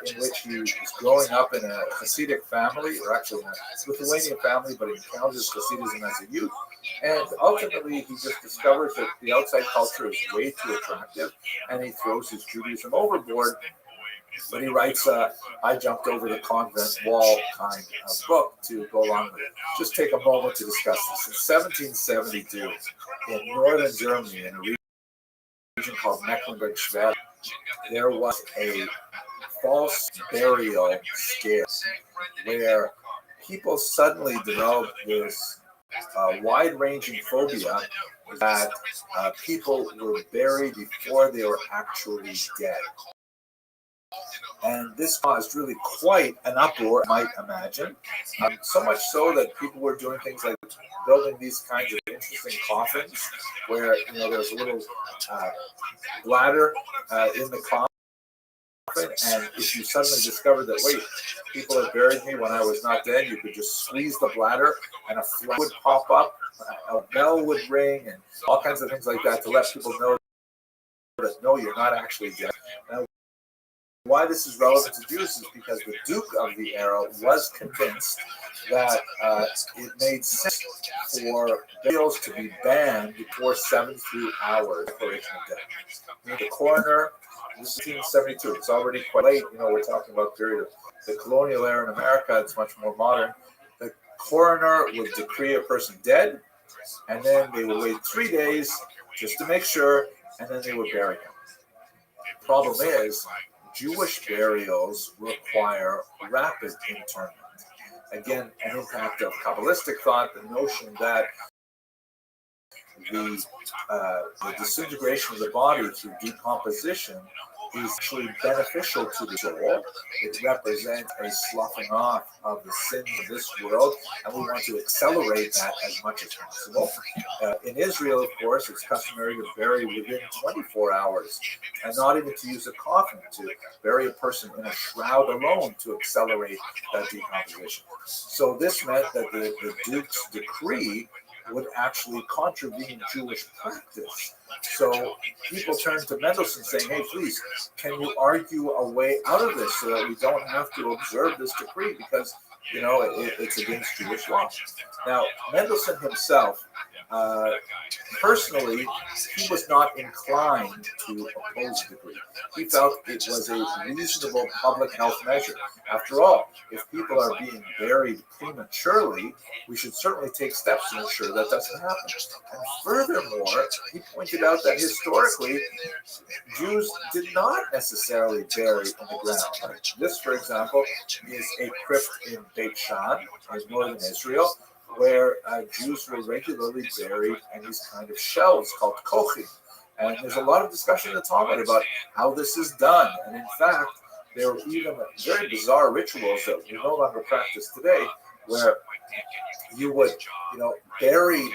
in which he was growing up in a Hasidic family, or actually in a Lithuanian family, but encounters Hasidism as a youth. And ultimately, he just discovers that the outside culture is way too attractive, and he throws his Judaism overboard. But he writes I Jumped Over the Convent Wall kind of book to go along with it. Just take a moment to discuss this. In 1772, in northern Germany, in a region called Mecklenburg-Schwerin, there was a false burial scare where people suddenly developed this wide-ranging phobia that people were buried before they were actually dead. And this caused really quite an uproar, I might imagine. So much so that people were doing things like building these kinds of interesting coffins where there's a little bladder in the coffin. And if you suddenly discovered that, wait, people had buried me when I was not dead, you could just squeeze the bladder and a flag would pop up, a bell would ring, and all kinds of things like that to let people know that, no, you're not actually dead. Now, why this is relevant to Jews is because the Duke of the era was convinced that it made sense for burials to be banned for 72 hours for original death. The coroner, this is 1872, it's already quite late. We're talking about the period of the colonial era in America. It's much more modern. The coroner would decree a person dead, and then they would wait 3 days just to make sure, and then they would bury him. The problem is, Jewish burials require rapid interment. Again, an impact of Kabbalistic thought, the notion that the disintegration of the body through decomposition is actually beneficial to the soul. It represents a sloughing off of the sins of this world, and we want to accelerate that as much as possible. In Israel, of course, it's customary to bury within 24 hours, and not even to use a coffin, to bury a person in a shroud alone to accelerate that decomposition. So this meant that the Duke's decree would actually contravene Jewish practice. So people turned to Mendelssohn saying, hey, please, can you argue a way out of this so that we don't have to observe this decree because, it's against Jewish law. Now, Mendelssohn himself personally, he was not inclined to oppose the degree. He felt it was a reasonable public health measure. After all, if people are being buried prematurely, we should certainly take steps to ensure that doesn't happen. And furthermore, he pointed out that historically, Jews did not necessarily bury in the ground. This, for example, is a crypt in Beit Shan, in northern Israel, where Jews were regularly buried in these kind of shells called kochim. And there's a lot of discussion in the Talmud about how this is done. And in fact, there were even very bizarre rituals that we no longer practice today, where you would, bury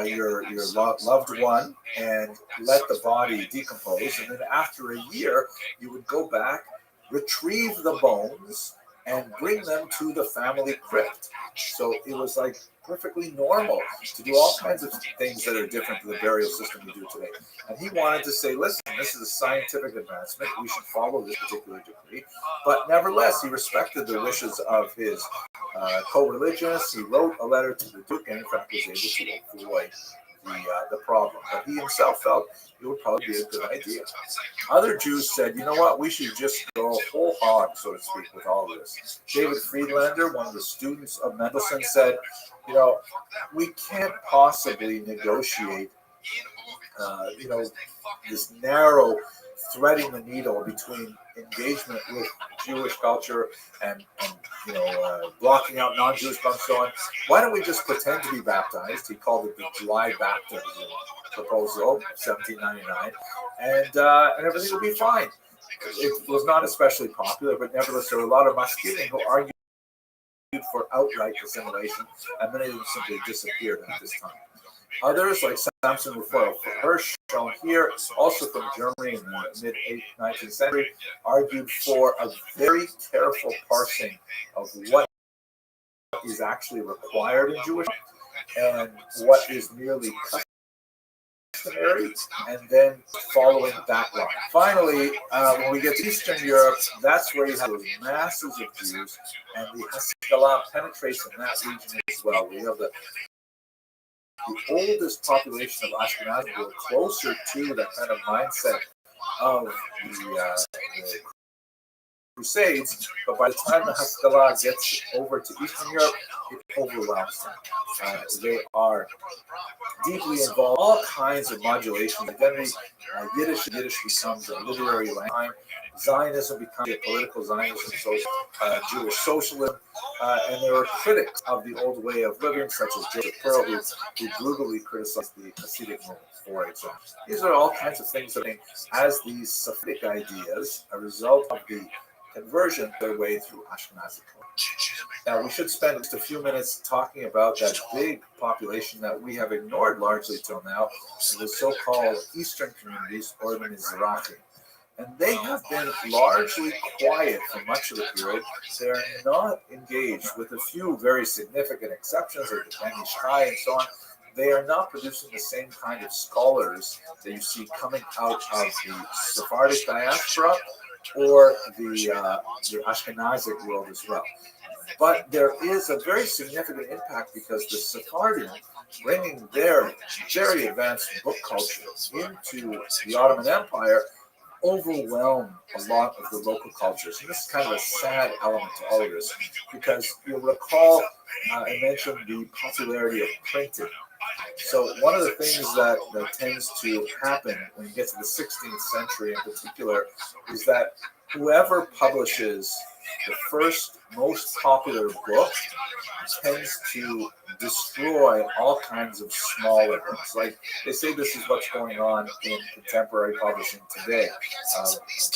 your loved one and let the body decompose, and then after a year, you would go back, retrieve the bones, and bring them to the family crypt. So it was like perfectly normal to do all kinds of things that are different to the burial system we do today. And he wanted to say, listen, this is a scientific advancement. We should follow this particular decree. But nevertheless, he respected the wishes of his co-religionists. He wrote a letter to the Duke and in fact was able to avoid the problem. But he himself felt it would probably be a good idea. Other Jews said, you know what, we should just go whole hog, so to speak, with all of this. David Friedlander, one of the students of Mendelssohn, said, we can't possibly negotiate, this narrow threading the needle between engagement with Jewish culture and blocking out non-Jewish culture and so on. Why don't we just pretend to be baptized? He called it the July baptism proposal, 1799, and everything will be fine. It was not especially popular, but nevertheless, there were a lot of Maskilim who argued for outright assimilation, and many of them simply disappeared at this time. Others, like Samson Raphael Hirsch, shown here, also from Germany in the mid-19th century, argued for a very careful parsing of what is actually required in Jewish and what is merely customary, and then following that line. Finally, when we get to Eastern Europe, that's where you have those masses of Jews, and the Haskalah penetrates in that region as well. We have the oldest population of Ashkenazim were closer to that kind of mindset of the Crusades, but by the time the Haskalah gets over to Eastern Europe, it overwhelms them. They are deeply involved in all kinds of modulation. Identity, Yiddish becomes a literary language. Zionism becomes a political Zionism, Jewish socialism, and there are critics of the old way of living, such as Joseph Pearl, who brutally criticized the Hasidic movement for it. So these are all kinds of things that, as these Sephidic ideas, a result of the conversion their way through Ashkenazi culture. Now, we should spend just a few minutes talking about that big population that we have ignored largely till now, the so-called Eastern communities, or the Mizrahi. And they have been largely quiet for much of the period. They are not engaged, with a few very significant exceptions, like the Ben Ish Chai and so on. They are not producing the same kind of scholars that you see coming out of the Sephardic diaspora or the Ashkenazic world as well. But there is a very significant impact because the Sephardim, bringing their very advanced book culture into the Ottoman Empire, overwhelm a lot of the local cultures. And this is kind of a sad element to all of this, because you'll recall I mentioned the popularity of printing. So one of the things that tends to happen when you get to the 16th century in particular is that whoever publishes the first most popular book tends to destroy all kinds of smaller books. Like they say, this is what's going on in contemporary publishing today,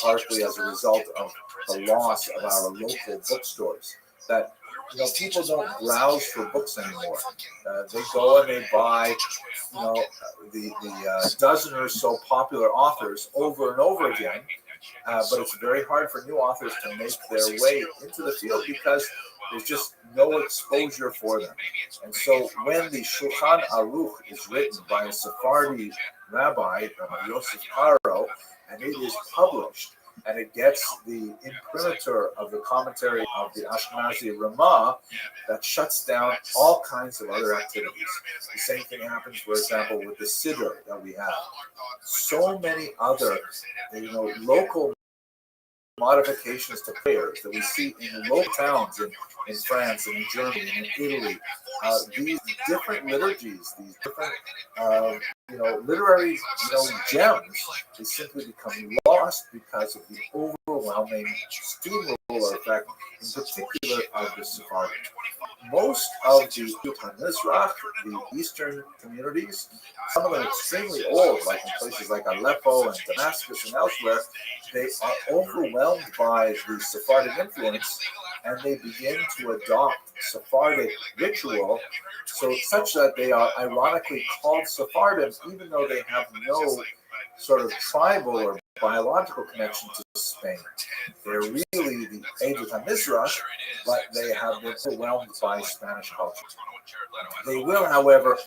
largely as a result of the loss of our local bookstores. That people don't browse for books anymore. They go and they buy, the dozen or so popular authors over and over again. But it's very hard for new authors to make their way into the field because there's just no exposure for them. And so when the Shulchan Aruch is written by a Sephardi rabbi, Rabbi Yosef Karo, and it is published, and it gets the imprimatur of the commentary of the Ashkenazi Ramah that shuts down all kinds of other activities. The same thing happens, for example, with the Siddur that we have. So many other, local modifications to prayers that we see in local towns in France and in Germany and in Italy. These different liturgies, these different literary gems, they simply become lost because of the overwhelming steamroller effect, in particular of the Sephardim. Most of the Mizrach, the eastern communities, some of them extremely old, like in places like Aleppo and Damascus and elsewhere, they are overwhelmed by the Sephardic influence, and they begin to adopt Sephardic ritual, so such that they are ironically called Sephardim, even though they have no sort of tribal or biological connection to Spain. They're really the Eidos HaMizrach, but they have been overwhelmed by Spanish culture. They will, however,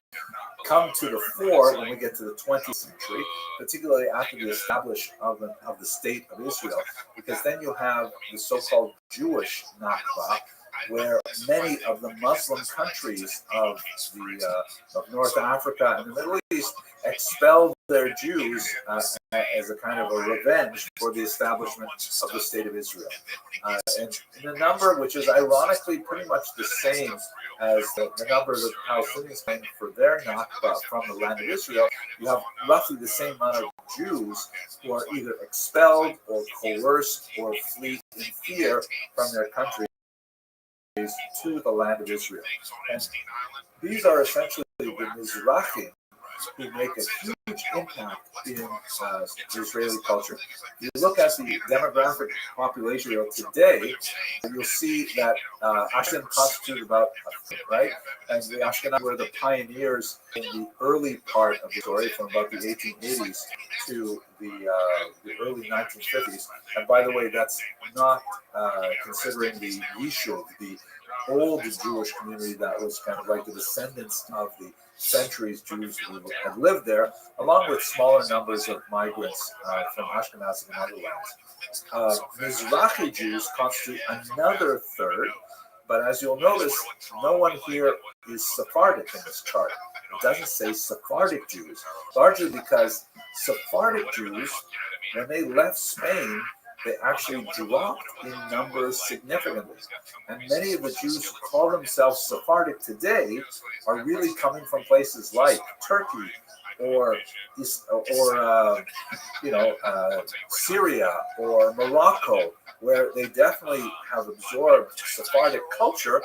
come to the fore when we get to the 20th century, particularly after the establishment of the state of Israel, because then you have the so-called Jewish Nakba, where many of the Muslim countries of North Africa and the Middle East expelled their Jews as a kind of a revenge for the establishment of the state of Israel. And in a number which is ironically pretty much the same as the number that the Palestinians claim for their Nakba from the land of Israel, you have roughly the same amount of Jews who are either expelled or coerced or flee in fear from their countries to the land of Israel. And these are essentially the Mizrahim who make a huge impact in Israeli culture. If you look at the demographic population today, you'll see that Ashkenazim constitute about a fifth, right? And the Ashkenazim were the pioneers in the early part of the story, from about the 1880s to the early 1950s. And by the way, that's not considering the Yishuv, the old Jewish community that was kind of like the descendants of the centuries Jews who had lived there, along with smaller numbers of migrants from Ashkenaz and other lands. Mizrahi Jews constitute another third, but as you'll notice, no one here is Sephardic in this chart. It doesn't say Sephardic Jews, largely because Sephardic Jews, when they left Spain, they actually dropped in numbers significantly. And many of the Jews who call themselves Sephardic today are really coming from places like Turkey or Syria or Morocco, where they definitely have absorbed Sephardic culture.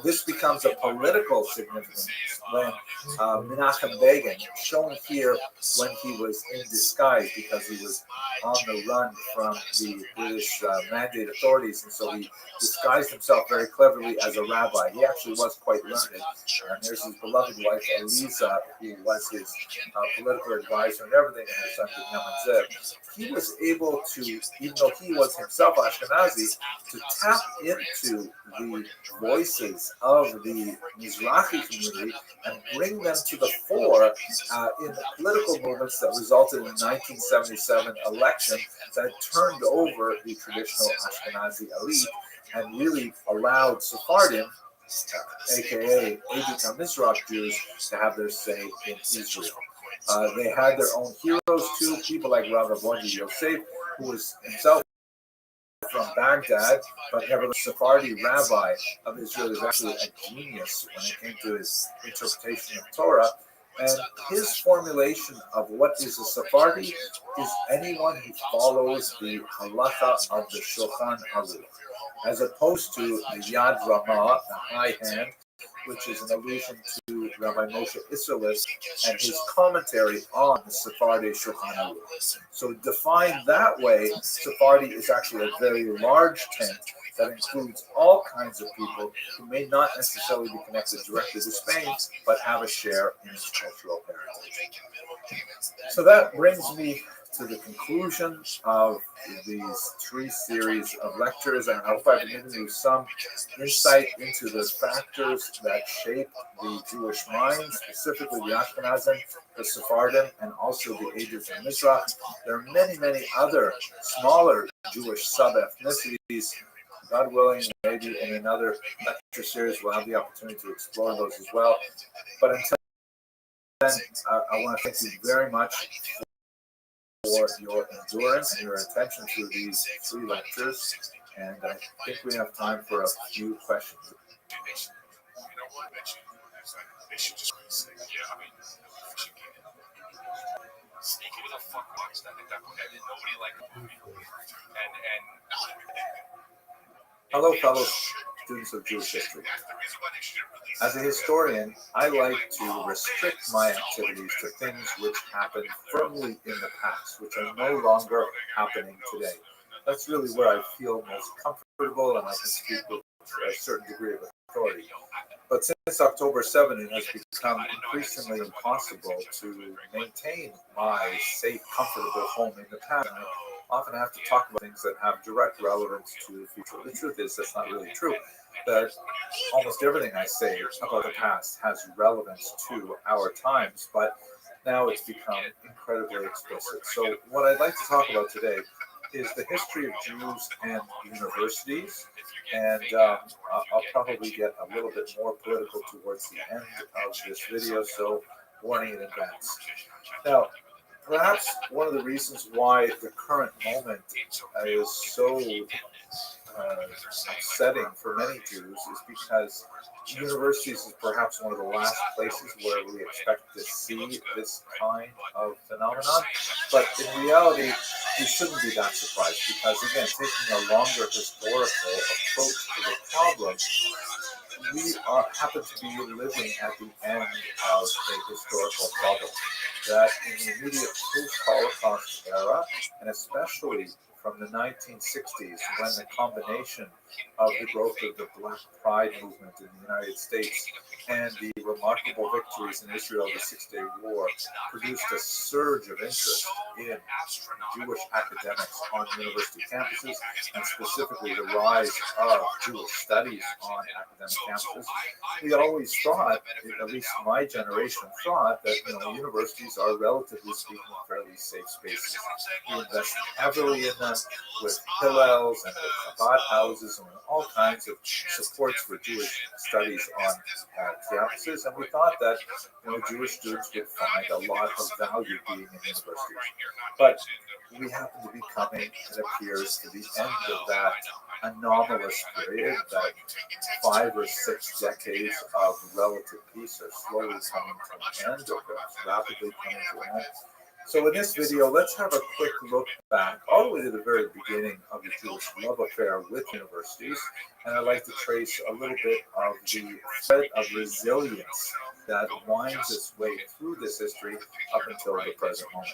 This becomes a political significance when Menachem Begin, shown here when he was in disguise because he was on the run from the British Mandate authorities, and so he disguised himself very cleverly as a rabbi. He actually was quite learned. And there's his beloved wife, Eliza, who was his political advisor and everything, and his son, Binyamin Zev. He was able to, even though he was himself Ashkenazi, to tap into the voices of the Mizrahi community and bring them to the fore in the political movements that resulted in the 1977 election that turned over the traditional Ashkenazi elite and really allowed Sephardim, aka Eidos HaMizrach Jews, to have their say in Israel. They had their own heroes too, people like Rav Avodia Yosef, who was himself from Baghdad, but nevertheless Sephardi rabbi of Israel, is actually a genius when it came to his interpretation of Torah. And his formulation of what is a Sephardi is anyone who follows the halacha of the Shulchan Aruch, as opposed to the Yad Ramah, the high hand, which is an allusion to Rabbi Moshe Isserles and his commentary on the Sephardi Shulchan Aruch. So defined that way, Sephardi is actually a very large tent that includes all kinds of people who may not necessarily be connected directly to Spain, but have a share in its cultural heritage. So that brings me to the conclusion of these 3 series of lectures, and I hope I've given you some insight into the factors that shape the Jewish mind, specifically the Ashkenazim, the Sephardim, and also the Eidos and Mizrach. There are many, many other smaller Jewish sub-ethnicities. God willing, maybe in another lecture series we'll have the opportunity to explore those as well. But until then, I want to thank you very much for your endurance and your attention to these 3 lectures. And I think we have time for a few questions. Sneaky with a fuck box that nobody liked. Hello, fellow students of Jewish history. As a historian, I like to restrict my activities to things which happened firmly in the past, which are no longer happening today. That's really where I feel most comfortable, and I can speak with a certain degree of authority. But since October 7, it has become increasingly impossible to maintain my safe, comfortable home in the past. I often have to talk about things that have direct relevance to the future. The truth is, that's not really true. That almost everything I say about the past has relevance to our times, but now it's become incredibly explicit. So what I'd like to talk about today is the history of Jews and universities, and I'll probably get a little bit more political towards the end of this video, so warning in advance. Now, perhaps one of the reasons why the current moment is so upsetting for many Jews is because universities is perhaps one of the last places where we expect to see this kind of phenomenon. But in reality, we shouldn't be that surprised because, again, taking a longer historical approach to the problem, we happen to be living at the end of a historical problem. That in the immediate post-Holocaust era, and especially from the 1960s, when the combination of the growth of the Black Pride movement in the United States and the remarkable victories in Israel, the Six-Day War, produced a surge of interest in Jewish academics on university campuses, and specifically the rise of Jewish studies on academic campuses. We always thought, at least my generation thought, that universities are relatively speaking fairly safe spaces. We invest heavily in them with Hillels and with Chabad houses and all kinds of supports for Jewish studies on campuses, and we thought that Jewish students would find a lot of value being in universities. But we happen to be coming, it appears, to the end of that anomalous period, that 5 or 6 decades of relative peace are slowly coming to an end, or perhaps rapidly coming to an end. So in this video, let's have a quick look back all the way to the very beginning of the Jewish love affair with universities, and I'd like to trace a little bit of the thread of resilience that winds its way through this history up until the present moment.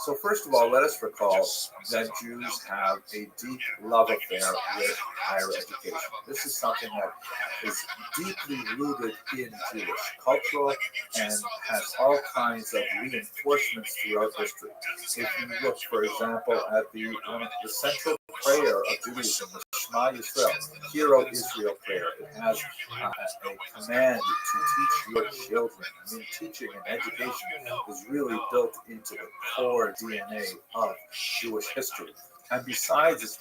So first of all, let us recall that Jews have a deep love affair with higher education. This is something that is deeply rooted in Jewish culture and has all kinds of reinforcements throughout history. If you look, for example, at the central prayer of Judaism, the Shema Yisrael, Hear, O Israel prayer, it has a command to teach your children. I mean, teaching and education is really built into the core DNA of Jewish history. And besides its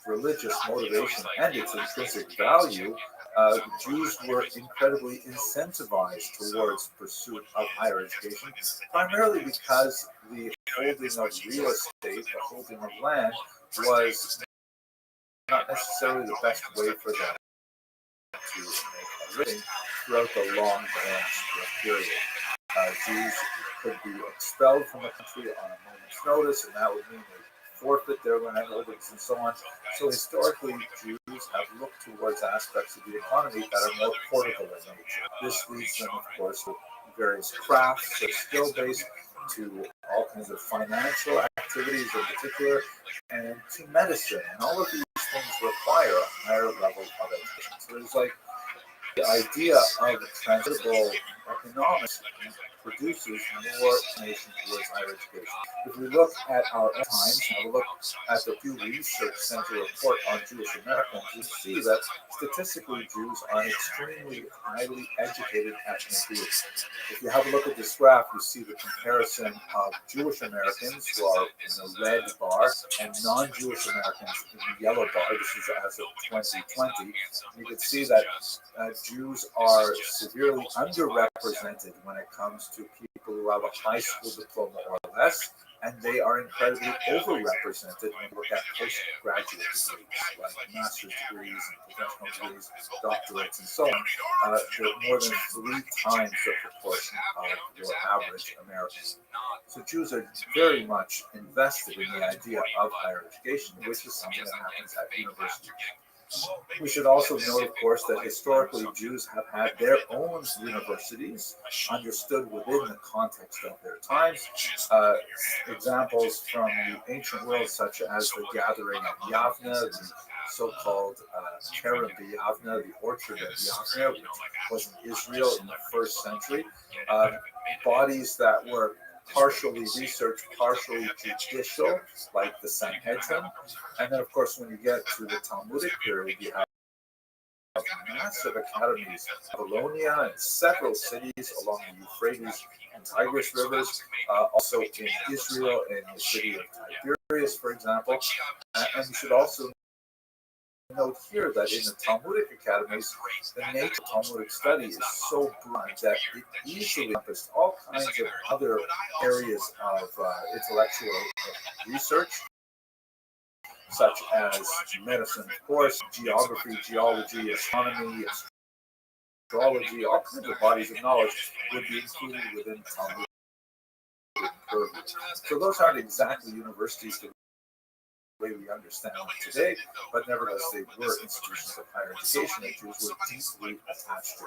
religious motivation and its intrinsic value, Jews were incredibly incentivized towards pursuit of higher education, primarily because the holding of real estate, the holding of land, was not necessarily the best way for them to make a living throughout the long Grand period. Jews could be expelled from the country on a moment's notice, and that would mean they forfeit their land holdings and so on. So historically, Jews have looked towards aspects of the economy that are more portable in nature. This leads them, of course, to various crafts that are skill-based, to all kinds of financial activities in particular, and to medicine. And all of these things require a higher level of education. So there's like the idea of transferable economics produces more nation towards higher education. If we look at our own times, have a look at the Pew Research Center report on Jewish Americans, you see that statistically Jews are an extremely highly educated ethnic group. If you have a look at this graph, you see the comparison of Jewish Americans, who are in the red bar, and non-Jewish Americans in the yellow bar. This is as of 2020. You can see that Jews are severely underrepresented when it comes to people who have a high school diploma or less, and they are incredibly overrepresented when you look at postgraduate degrees, like master's degrees and professional degrees, doctorates, and so on. They're more than 3 times the proportion of your average American. So Jews are very much invested in the idea of higher education, which is something that happens at university. We should also note, of course, that historically Jews have had their own universities, understood within the context of their times. Examples from the ancient world, such as the gathering of Yavne, the so-called Kerem Yavne, the orchard of Yavne, which was in Israel in the 1st century. Bodies that were partially research, partially judicial, like the Sanhedrin. And then, of course, when you get to the Talmudic period, you have massive academies in Babylonia and several cities along the Euphrates and Tigris rivers, also in Israel and the city of Tiberias, for example. And you should also note here that in the Talmudic academies, the nature of Talmudic study is so broad that it easily encompasses all kinds of other areas of intellectual research, such as medicine, of course, geography, geology, astronomy, astrology, all kinds of bodies of knowledge would be included within Talmudic purview. So those aren't exactly universities the way we understand them today, but nevertheless they were institutions of higher education that Jews were deeply attached to.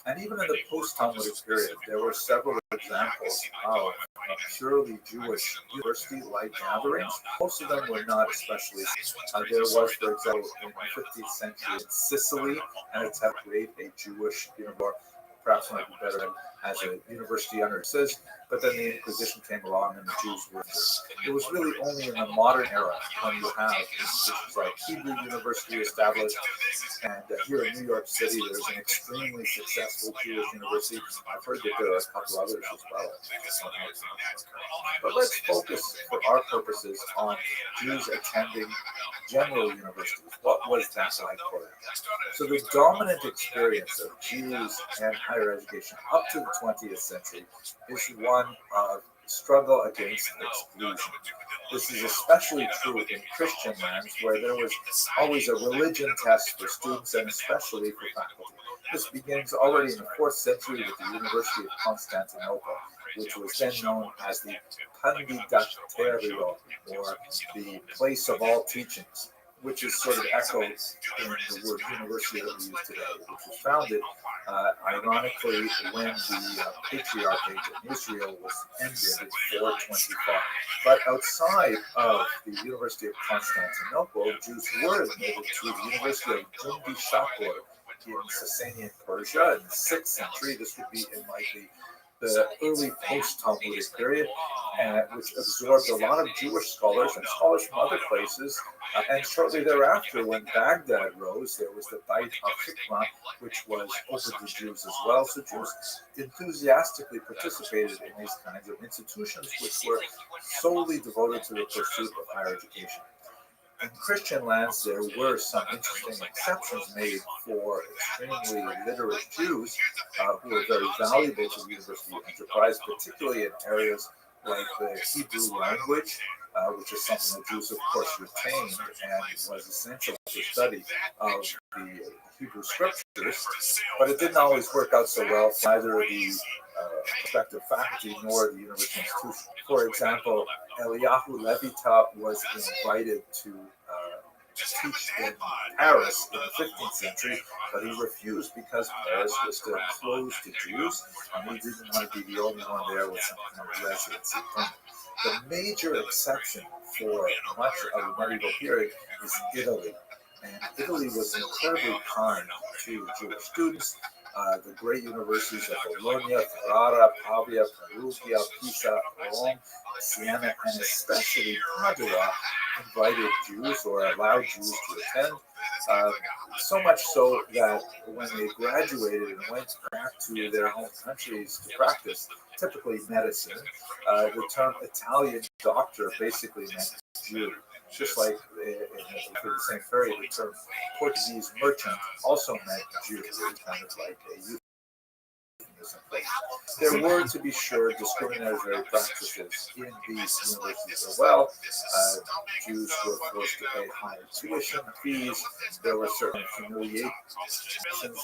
And even in the post-Talmudic period, there were several examples of purely Jewish university-like gatherings. Most of them were not especially. There was, for example, in the 15th century in Sicily, an attempt to create a Jewish university, perhaps might be better as a university under it says, but then the Inquisition came along and the Jews were injured. It was really only in the modern era when you have institutions like Hebrew University established, and here in New York City there's an extremely successful Jewish university. I've heard that there are a couple others as well. But let's focus for our purposes on Jews attending general universities. What was that like for them? So the dominant experience of Jews and higher education up to the 20th century is one of struggle against exclusion. This is especially true in Christian lands, where there was always a religion test for students and especially for faculty. This begins already in the 4th century with the University of Constantinople, which was then known as the Candidaterio, or the place of all teachings, which is sort of echoed in the word university that we use today, which was founded, ironically, when the Patriarchate in Israel was ended in 425. But outside of the University of Constantinople, Jews were admitted to the University of Jundi Shapur in Sasanian Persia in the 6th century. This would be in like the early post-Talmudic period, which absorbed a lot of Jewish scholars and scholars from other places. And shortly thereafter, when Baghdad rose, there was the Beit HaChikmah, which was open to Jews as well. So Jews enthusiastically participated in these kinds of institutions, which were solely devoted to the pursuit of higher education. In Christian lands, there were some interesting exceptions made for extremely literate Jews who were very valuable to the university enterprise, particularly in areas like the Hebrew language, which is something that Jews, of course, retained and was essential to study of the Hebrew scriptures. But it didn't always work out so well for either the prospective faculty nor the university institution. For example, Eliyahu Levita was invited to teach in Paris in the 15th century, but he refused because Paris was still closed to Jews, and he didn't want to be the only one there with some kind of residency permit. The major exception for much of the medieval period is Italy. And Italy was incredibly kind to Jewish students. The great universities of Bologna, Ferrara, Pavia, Perugia, Pisa, Rome, Siena, and especially Padua invited Jews or allowed Jews to attend. So much so that when they graduated and went back to their home countries to practice, typically medicine, the term Italian doctor basically meant Jew. Just like for the same period, the term Portuguese merchant also meant Jew. It was kind of like a euphemism. There were, to be sure, discriminatory practices in these universities as well. Jews were forced to pay higher tuition fees. There were certain humiliations,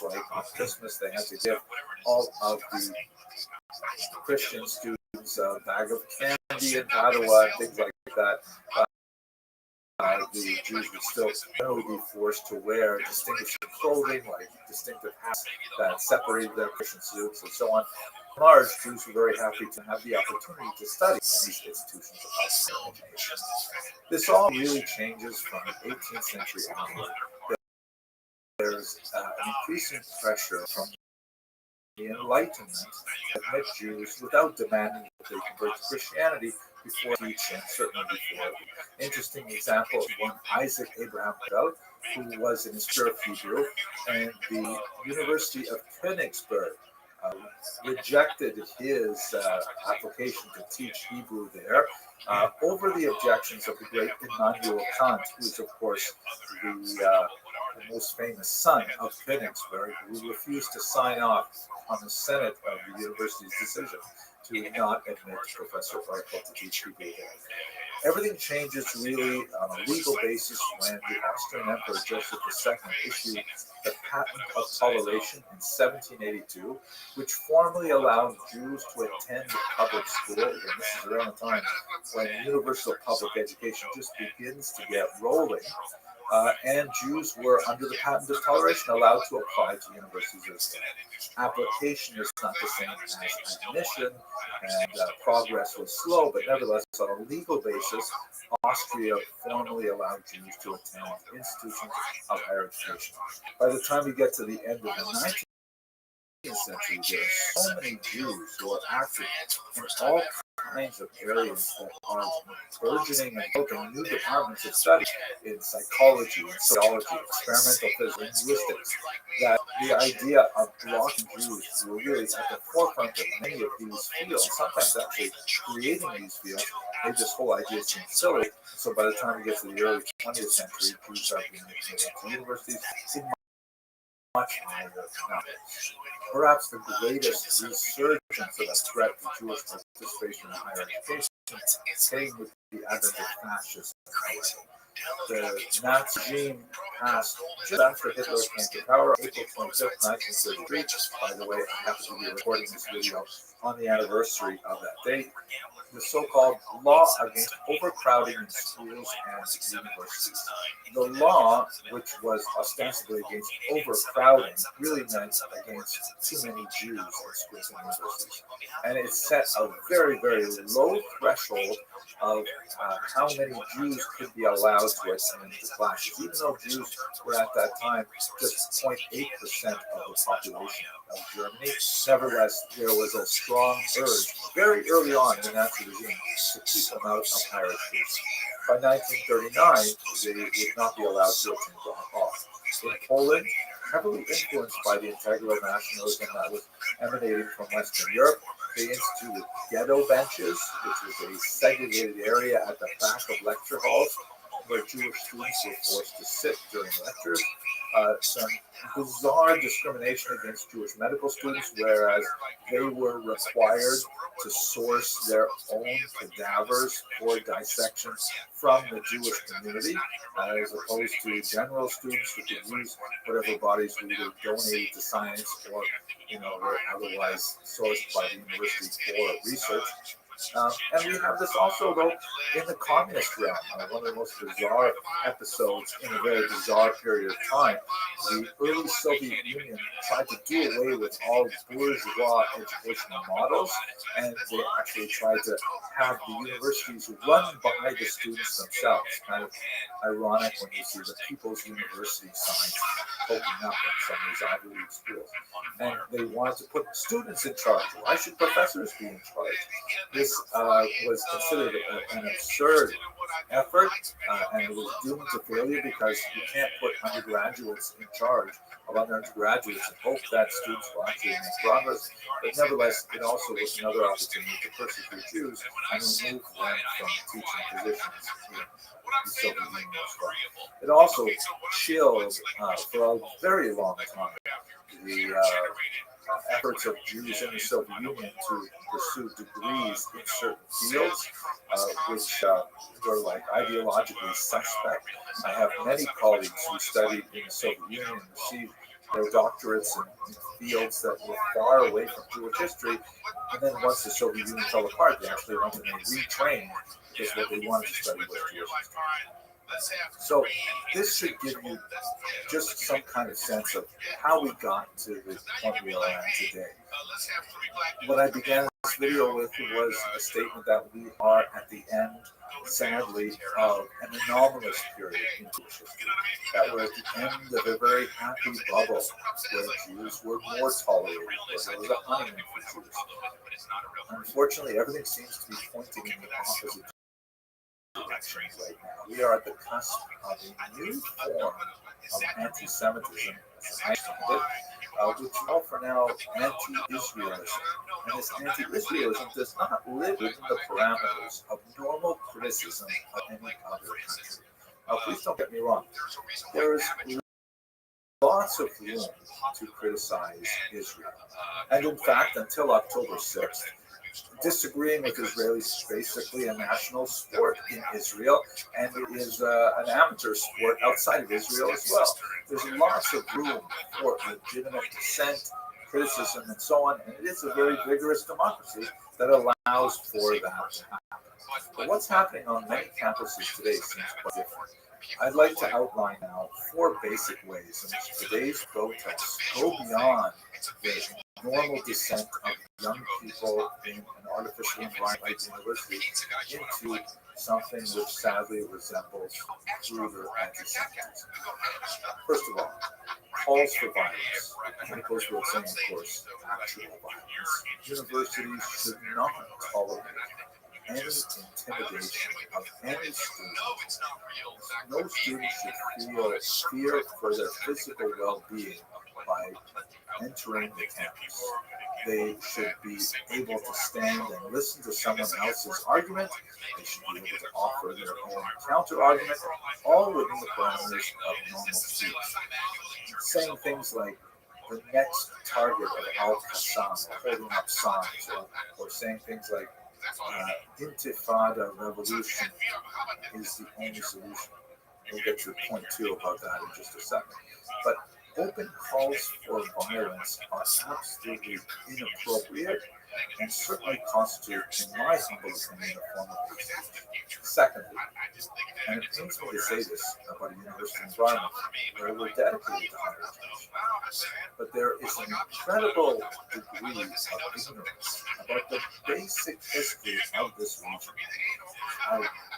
like on Christmas they had to give all of the Christian students a bag of candy in Padua and things like that. The Jews would still generally be forced to wear distinguishing clothing, like distinctive hats that separated their Christian suits and so on. In large, Jews were very happy to have the opportunity to study in these institutions of higher education. This all really changes from the 18th century onward. There's an increasing pressure from the Enlightenment to admit Jews without demanding that they convert to Christianity before teaching, certainly before. Interesting example is one Isaac Abraham Bell, who was an instructor of Hebrew, and the University of Königsberg rejected his application to teach Hebrew there over the objections of the great Immanuel Kant, who is, of course, the most famous son of Königsberg, who refused to sign off on the Senate of the university's decision to not admit Professor Bartel to teach Hebrew there. Everything changes really on a legal basis when the Austrian Emperor Joseph II issued the Patent of Toleration in 1782, which formally allowed Jews to attend public school. And this is around the time when universal public education just begins to get rolling. And Jews were, under the Patent of Toleration, allowed to apply to universities. Application is not the same as admission, and progress was slow, but nevertheless, on a legal basis, Austria formally allowed Jews to attend institutions of higher education. By the time we get to the end of the 19th century, there are so many Jews who are active in all kinds of areas that are burgeoning and opening new departments of study in psychology, and sociology, experimental physics, linguistics, that the idea of blocking Jews were really at the forefront of many of these fields, sometimes actually creating these fields, made this whole idea seem silly. So by the time we get to the early 20th century, Jews are being admitted to universities in much higher numbers. Perhaps the greatest resurgence of a threat to Jewish participation in higher education came with the advent of fascism. The Nazi regime passed just after Hitler came to power, April 25th, 1933. By the way, I happen to be recording this video on the anniversary of that date. The so-called law against overcrowding in schools and universities. The law, which was ostensibly against overcrowding, really meant against too many Jews in schools and universities. And it set a very, very low threshold of how many Jews could be allowed to attend the classes. Even though Jews were at that time just 0.8% of the population of Germany, nevertheless, there was a strong urge very early on in the Nazi regime to keep them out of higher education. By 1939, they would not be allowed to attend off. In Poland, heavily influenced by the integral nationalism that was emanating from Western Europe, they instituted ghetto benches, which was a segregated area at the back of lecture halls where Jewish students were forced to sit during lectures. Some bizarre discrimination against Jewish medical students, whereas they were required to source their own cadavers for dissection from the Jewish community, as opposed to general students who could use whatever bodies were either donated to science or, were otherwise sourced by the university for research. And we have this also, though, in the communist realm. One of the most bizarre episodes in a very bizarre period of time. The early Soviet Union tried to do away with all bourgeois educational models, and they actually tried to have the universities run by the students themselves. Kind of ironic when you see the People's University sign poking up in some of these Ivy League schools. And they wanted to put students in charge. Why should professors be in charge? This was considered an absurd effort, and it was doomed to failure because you can't put undergraduates in charge of undergraduates and hope that students will actually make progress. But nevertheless, it also was another opportunity to persecute Jews and remove them from teaching positions in the Soviet Union as well. It also chilled for a very long time the efforts of Jews in the Soviet Union to pursue degrees in certain fields, which were like ideologically suspect. I have many colleagues who studied in the Soviet Union and received their doctorates in fields that were far away from Jewish history. And then once the Soviet Union fell apart, they actually went and they retrained because what they wanted to study was Jewish history. So this should give you just some kind of sense of how we got to the point we are at today. What I began this video with was a statement that we are at the end, sadly, of an anomalous period in Jewish history. That we're at the end of a very happy bubble where Jews were more tolerated, where there was a honeymoon for Jews. Unfortunately, everything seems to be pointing in the opposite direction right now. We are at the cusp of a new form of anti-Semitism, which we call for now anti-Israelism. And this anti-Israelism does not live within the parameters of normal criticism of any other country. Now, please don't get me wrong. There is lots of room to criticize Israel. And in fact, until October 6th, disagreeing with Israelis is basically a national sport in Israel, and it is an amateur sport outside of Israel as well. There's lots of room for legitimate dissent, criticism, and so on, and it is a very vigorous democracy that allows for that to happen. But what's happening on many campuses today seems quite different. I'd like to outline now 4 basic ways in which today's protests go beyond the normal dissent of young people in an artificial environment like university into something which sadly resembles brutal anti-Semitism. First of all, calls for violence. And it goes without saying, of course, actual violence. Universities should not tolerate any intimidation of any student. No student should feel fear for their physical well-being by entering the campus. They should be able to stand and listen to someone else's argument. They should be able to offer their own counter-argument, all within the parameters of normal speech. Saying things like, the next target of Al-Qassam, holding up signs, or saying things like, Intifada revolution is the only solution. We'll get to point 2 about that in just a second. But open calls for violence are absolutely inappropriate and certainly constitute, in my humble opinion, a form of hate speech. Secondly, and it pains me to say this about a university environment where we're dedicated to higher education, but there is an incredible degree of ignorance about the basic history of this region. A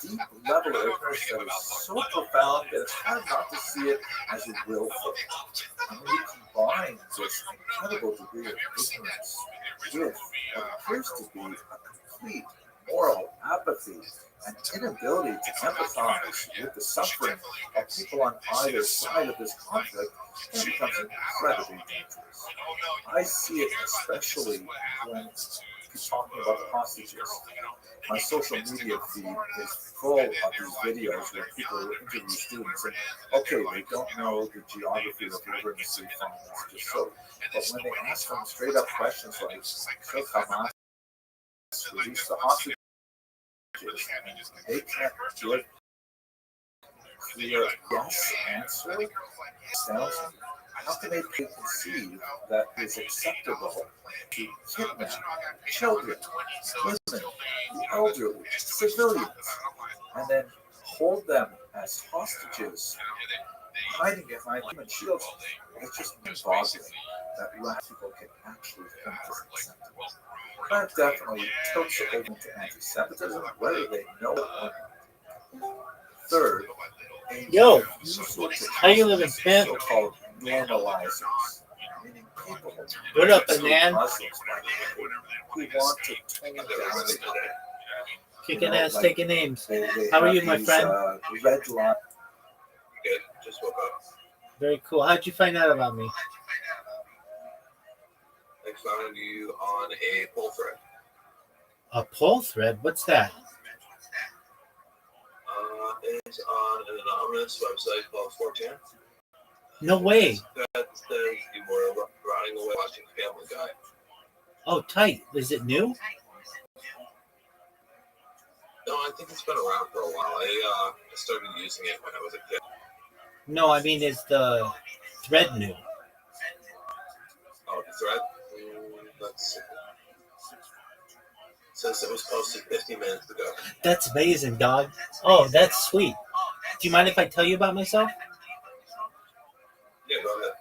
deep level of ignorance that is so profound that it's hard not to see it as a willful. And when you combine this incredible degree of ignorance with what appears to be a complete moral apathy and inability to empathize with the suffering of people on either side of this conflict, it becomes incredibly dangerous. I see it especially when talking about the hostages. My social media feed is full of these videos where people interview students and, okay, they don't know the geography of the river Mississippi, that's just so. But when they ask them straight up questions like, should Hamas release the hostages, they can't give clear yes answer. Sounds, how can they conceive that it's acceptable to kidnap children, women, the elderly, civilians, and then hold them as hostages, hiding behind human shields? It's just boggling that rational people can actually think it's acceptable. That definitely tilts it over to anti-Semitism, whether they know it or not. Third, Yo, how you living, man? So-called normalizers. Meaning people, What up, man? Muslims, by the way, who want to tone down the Kicking ass, taking names. They How are have you, my these, friend? Red line. Good. Just woke up. Very cool. How'd you find out about me? I found you on a poll thread. A poll thread? What's that? It's on an anonymous website called 4chan. No way. That says you were running away watching Family Guy. Oh, tight. Is it new? No, I think it's been around for a while. I started using it when I was a kid. No, I mean, is the thread new? Oh, the thread? Let's see. Says it was posted 50 minutes ago. That's amazing, dog. Oh, that's sweet. Do you mind if I tell you about myself? Yeah, go ahead.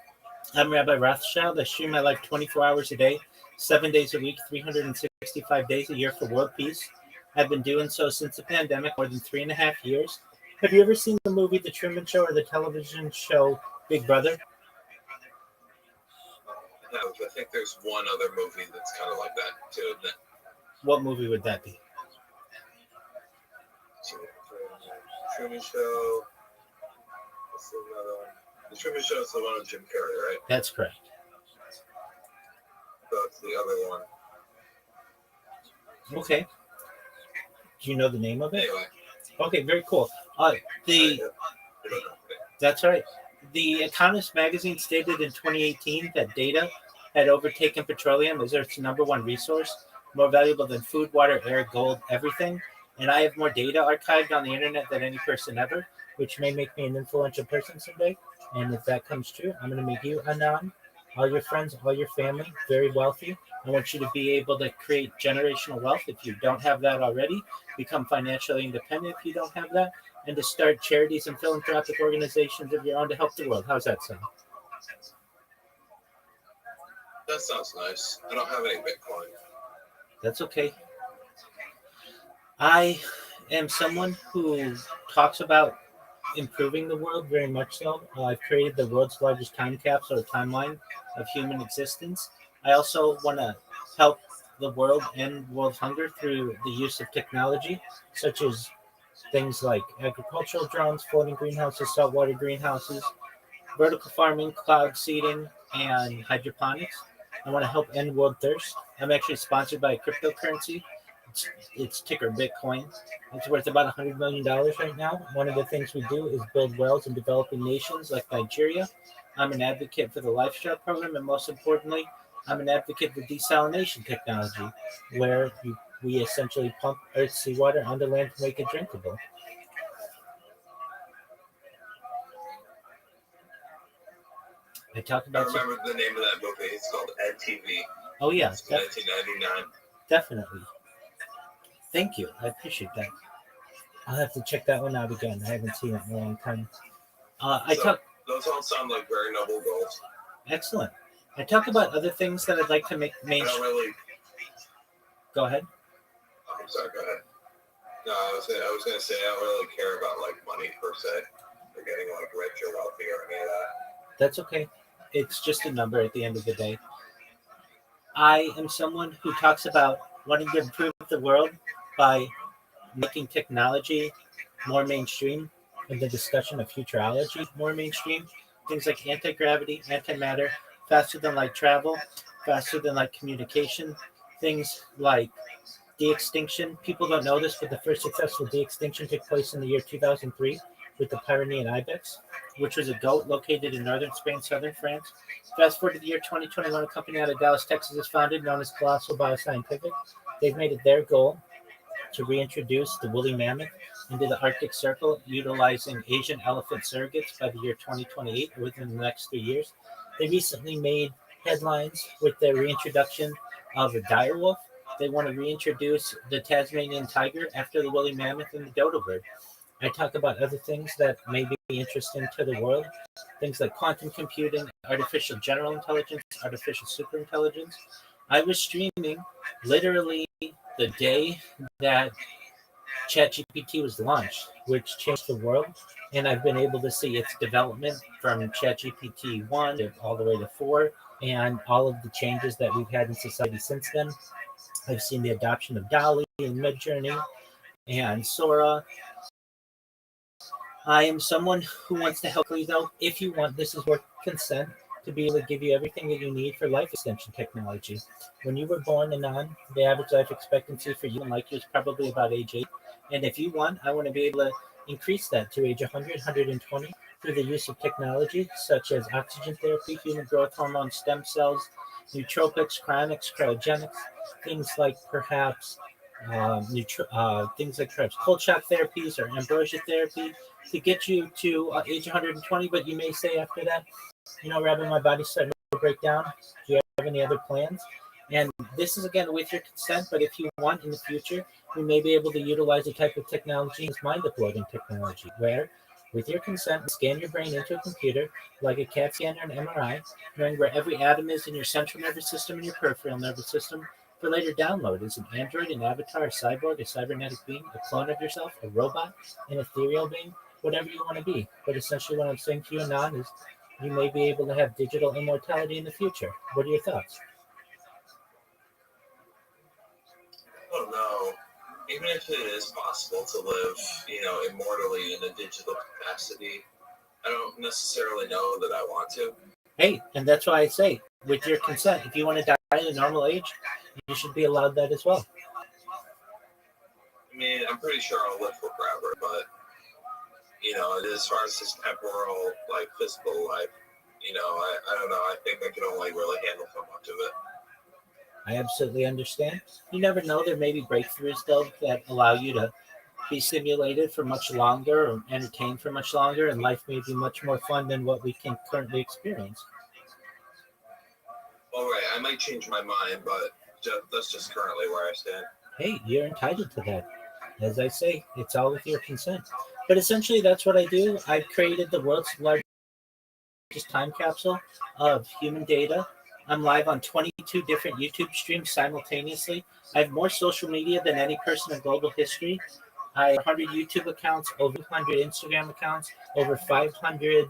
I'm Rabbi Rothschild. I stream my life 24 hours a day, 7 days a week, 365 days a year for world peace. I've been doing so since the pandemic, more than 3.5 years. Have you ever seen the movie The Truman Show or the television show Big Brother? No, I think there's one other movie that's kind of like that too. Isn't it? What movie would that be? Truman Show. What's the other one? The Truman Show is the one with Jim Carrey, right? That's correct. That's the other one. Okay. Do you know the name of it? Anyway. Okay, very cool. That's right. The Economist magazine stated in 2018 that data had overtaken petroleum as Earth's number one resource, more valuable than food, water, air, gold, everything. And I have more data archived on the internet than any person ever, which may make me an influential person someday. And if that comes true, I'm going to make you anon, all your friends, all your family, very wealthy. I want you to be able to create generational wealth if you don't have that already, become financially independent if you don't have that, and to start charities and philanthropic organizations of your own to help the world. How's that sound? That sounds nice. I don't have any Bitcoin. That's okay. I am someone who talks about improving the world very much so. I've created the world's largest time capsule or timeline of human existence. I also want to help the world end world hunger through the use of technology, such as things like agricultural drones, floating greenhouses, saltwater greenhouses, vertical farming, cloud seeding, and hydroponics. I want to help end world thirst. I'm actually sponsored by a cryptocurrency. It's ticker Bitcoin. It's worth about $100 million right now. One of the things we do is build wells in developing nations like Nigeria. I'm an advocate for the Lifestyle Program, and most importantly, I'm an advocate for desalination technology, where we essentially pump Earth's seawater onto land to make it drinkable. I talk I about. remember the name of that movie. It's called Ed TV. Oh yeah, It's 1999. definitely. Thank you. I appreciate that. I'll have to check that one out again. I haven't seen it in a long time. Those all sound like very noble goals. Excellent. I talk about other things that I'd like to make I mainstream. don't really. Go ahead. I'm sorry. Go ahead. No, I was gonna say I don't really care about like money per se, or getting like rich or wealthy or any of that. That's okay. It's just a number at the end of the day. I am someone who talks about wanting to improve the world by making technology more mainstream and the discussion of futurology more mainstream. Things like anti-gravity, antimatter, faster than light travel, faster than light communication, things like de-extinction. People don't know this, but the first successful de-extinction took place in the year 2003 with the Pyrenean ibex, which was a goat located in northern Spain, southern France. Fast forward to the year 2021, a company out of Dallas, Texas is founded, known as Colossal Bioscientific. They've made it their goal to reintroduce the woolly mammoth into the Arctic Circle, utilizing Asian elephant surrogates by the year 2028, or within the next 3 years. They recently made headlines with their reintroduction of a direwolf. They want to reintroduce the Tasmanian tiger after the woolly mammoth and the dodo bird. I talk about other things that may be interesting to the world, things like quantum computing, artificial general intelligence, artificial superintelligence. I was streaming literally the day that ChatGPT was launched, which changed the world. And I've been able to see its development from ChatGPT 1 all the way to 4, and all of the changes that we've had in society since then. I've seen the adoption of Dolly and Midjourney and Sora. I am someone who wants to help you, though. If you want, this is your consent to be able to give you everything that you need for life extension technology. When you were born and on, the average life expectancy for you and like you is probably about age 8. And if you want, I want to be able to increase that to age 100, 120 through the use of technology such as oxygen therapy, human growth hormone, stem cells, nootropics, cryonics, cryogenics, things like perhaps things like perhaps cold shock therapies or ambrosia therapy to get you to age 120. But you may say after that, Rabbi, my body's starting to break down. Do you have any other plans? And this is again with your consent, but if you want in the future, we may be able to utilize a type of technology as mind uploading technology, where with your consent, we scan your brain into a computer like a CAT scan or an MRI, knowing where every atom is in your central nervous system and your peripheral nervous system, for later download as an android, an avatar, a cyborg, a cybernetic being, a clone of yourself, a robot, an ethereal being, whatever you want to be. But essentially what I'm saying to you, Anon, is you may be able to have digital immortality in the future. What are your thoughts? Oh no. Even if it is possible to live, immortally in a digital capacity, I don't necessarily know that I want to. Hey, and that's why I say, with your consent, if you want to die at a normal age, you should be allowed that as well. I mean, I'm pretty sure I'll live forever, but, as far as this temporal, physical life, I don't know. I think I can only really handle so much of it. I absolutely understand. You never know. There may be breakthroughs, though, that allow you to be stimulated for much longer or entertained for much longer, and life may be much more fun than what we can currently experience. All right, I might change my mind, but that's just currently where I stand. Hey, you're entitled to that. As I say, it's all with your consent. But essentially, that's what I do. I've created the world's largest time capsule of human data. I'm live on 22 different YouTube streams simultaneously. I have more social media than any person in global history. I have 100 YouTube accounts, over 100 Instagram accounts, over 500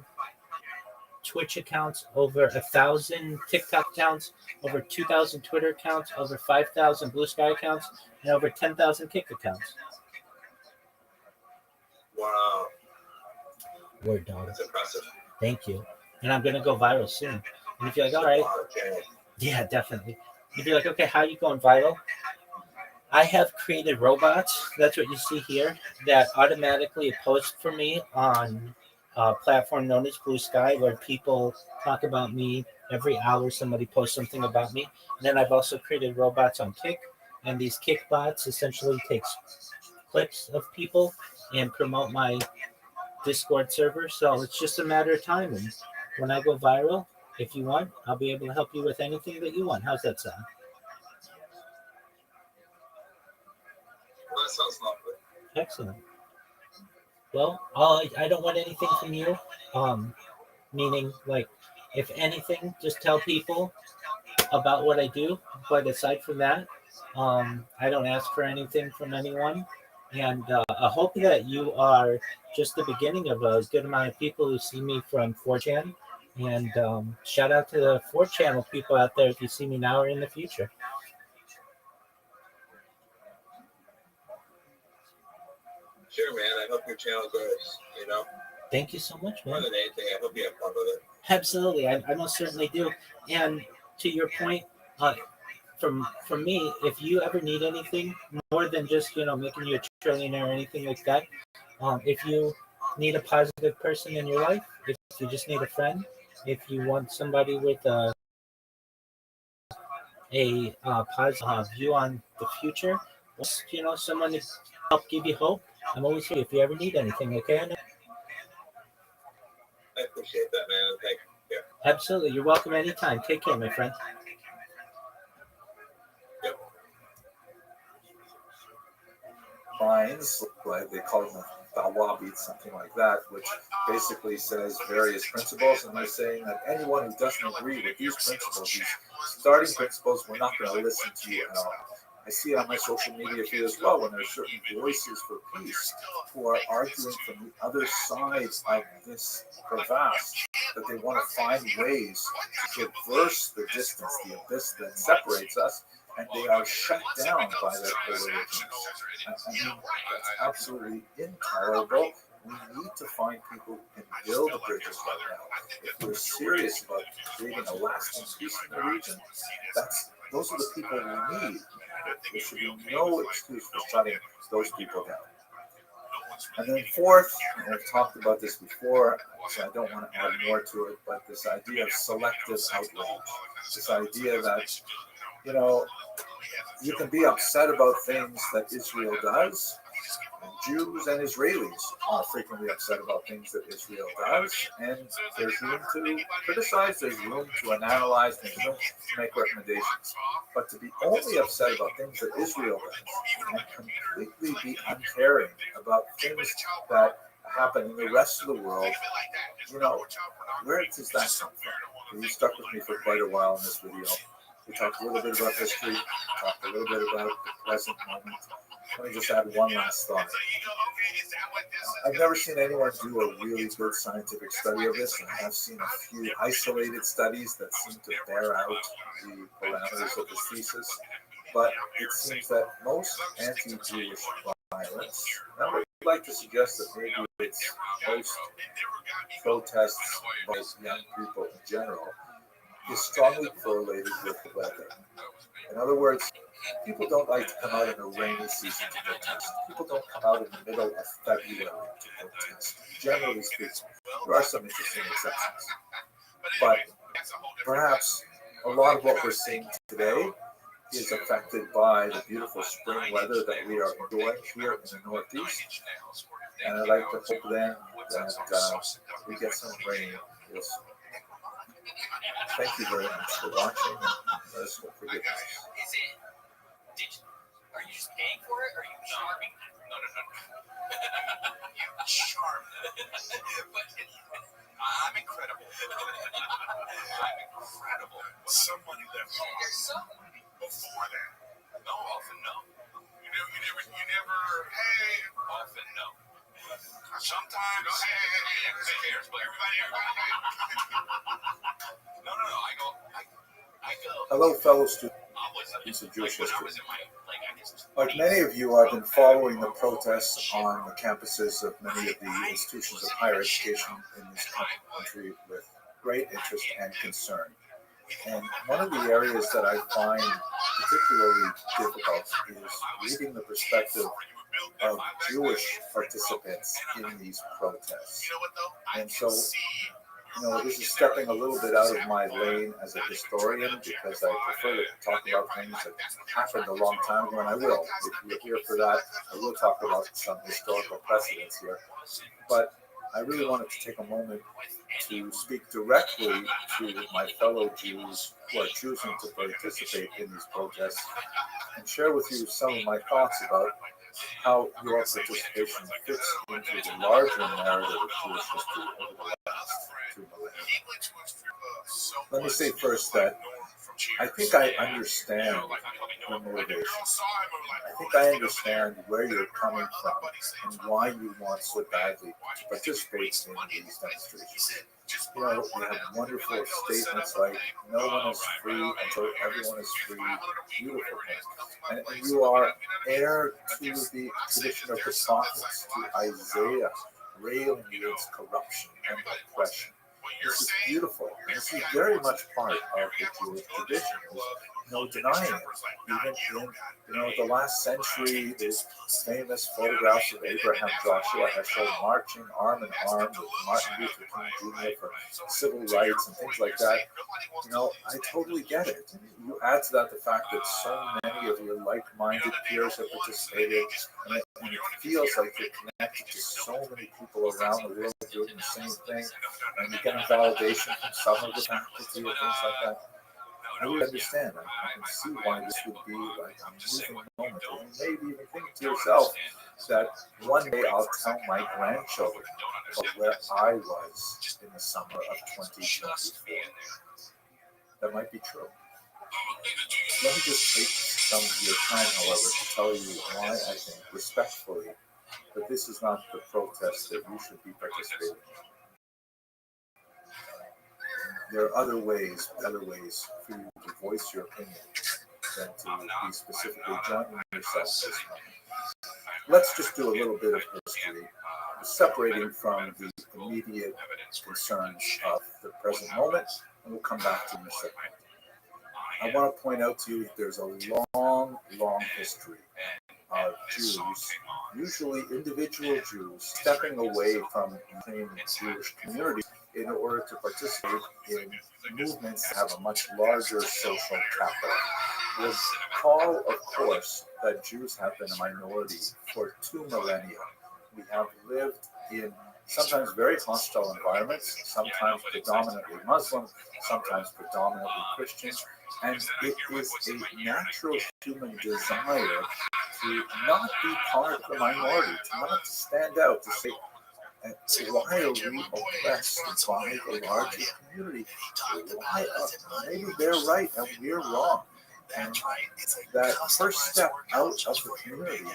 Twitch accounts, over 1,000 TikTok accounts, over 2,000 Twitter accounts, over 5,000 Blue Sky accounts, and over 10,000 Kick accounts. Wow. Word, dog. That's impressive. Thank you. And I'm going to go viral soon. And if you're like, all right. Yeah, definitely. If you're like, okay, how are you going viral? I have created robots, that's what you see here, that automatically post for me on a platform known as Blue Sky, where people talk about me every hour. Somebody posts something about me. And then I've also created robots on Kick. And these Kick bots essentially takes clips of people and promote my Discord server. So it's just a matter of time. And when I go viral, if you want, I'll be able to help you with anything that you want. How's that sound? Well, that sounds lovely. Excellent. Well, I don't want anything from you. Meaning, like, if anything, just tell people about what I do. But aside from that, I don't ask for anything from anyone. And I hope that you are just the beginning of a good amount of people who see me from 4chan. And shout out to the 4channel people out there if you see me now or in the future. Sure, man. I hope your channel grows, Thank you so much, man. More than anything, I hope you have fun with it. Absolutely. I most certainly do. And to your point, from me, if you ever need anything more than just, making you a trillionaire or anything like that, if you need a positive person in your life, if you just need a friend, if you want somebody with a positive view on the future, someone to help give you hope, I'm always here if you ever need anything, okay? I appreciate that, man. Thank you. Absolutely. You're welcome anytime. Take care, my friend. Yep. Lines, like they call them Dawabi, something like that, which basically says various principles, and they're saying that anyone who doesn't agree with these principles, these starting principles, we're not going to listen to you at all. I see it on my social media feed as well when there are certain voices for peace who are arguing from the other side of this crevasse that they want to find ways to traverse the distance, the abyss that separates us, and they are shut down by their co-religions. I mean, that's absolutely intolerable. We need to find people who can build bridges right now. If we're serious about creating a lasting peace in the region, those are the people we need. There should be no excuse for shutting those people down. And then fourth, and I've talked about this before, so I don't want to add more to it, but this idea of selective outrage, this idea that, you can be upset about things that Israel does. Jews and Israelis are frequently upset about things that Israel does, and there's room to criticize, there's room to analyze, there's room to make recommendations. But to be only upset about things that Israel does and completely be uncaring about things that happen in the rest of the world, where does that come from? You stuck with me for quite a while in this video. We talked a little bit about history, talked a little bit about the present moment. Let me just add one last thought. I've never seen anyone do a really good scientific study of this, and I have seen a few isolated studies that seem to bear out the parameters of this thesis. But it seems that most anti-Jewish violence, and I would like to suggest that maybe it's post-protests by young people in general, is strongly correlated with the weather. In other words, people don't like to come out in a rainy season to protest. People don't come out in the middle of February to protest. Generally speaking, there are some interesting exceptions. But perhaps a lot of what we're seeing today is affected by the beautiful spring weather that we are enjoying here in the Northeast. And I'd like to hope then that we get some rain real soon. Thank you very much for watching, and let us hope for goodness. Are you just paying for it, or are you charming? No. You charm them. But I'm incredible. I'm incredible. Some money left. There's some money. Before that. No, often no. You never, hey, often no. Sometimes, hey, but everybody. No, I go. Hello, fellow students of Jewish history. Like many of you, I've been following the protests on the campuses of many of the institutions of higher education in this country with great interest and concern. And one of the areas that I find particularly difficult is reading the perspective of Jewish participants in these protests. And so, this is stepping a little bit out of my lane as a historian, because I prefer to talk about things that happened a long time ago, and I will. If you're here for that, I will talk about some historical precedents here. But I really wanted to take a moment to speak directly to my fellow Jews who are choosing to participate in these protests and share with you some of my thoughts about how your participation fits into the larger narrative of Jewish history over the last 2 millennia. Let me say first that I think I understand your motivation. I think I understand where you're coming from and why you want so badly to participate in these demonstrations. We have wonderful statements like, no one is free until everyone is free. Beautiful things. And you are heir to the tradition of the prophets, to Isaiah, railing against corruption and oppression. This is beautiful. This is very much part of the Jewish tradition. There's no denying it. Even in the last century, there's famous photographs of Abraham Joshua Heschel marching arm in arm with Martin Luther King Jr. for civil rights and things like that. I totally get it. And you add to that the fact that so many of your like-minded peers have participated, and it feels like you're connected to so many people around the world doing the same thing, and you're getting validation from some of the faculty and things like that. I really understand. I can see why this would be like a moving moment. And you maybe even think to yourself that one day I'll tell my grandchildren about where I was in the summer of 2024. That might be true. Let me just take some of your time, however, to tell you why I think respectfully that this is not the protest that you should be participating in. There are other ways for you to voice your opinion than to be specifically joining yourself this moment. Let's just do a little bit of history, separating from the immediate concerns of the present moment, and we'll come back to them in a second. I want to point out to you that there's a long, long history of Jews, usually individual Jews, stepping away from the Jewish community in order to participate in movements that have a much larger social capital. Recall, of course, that Jews have been a minority for 2 millennia. We have lived in sometimes very hostile environments, sometimes predominantly Muslim, sometimes predominantly Christian, and it is a natural human desire to not be part of the minority, to not stand out, to say, why are we oppressed by the larger community? Why maybe they're right and we're wrong. And that first step out of the community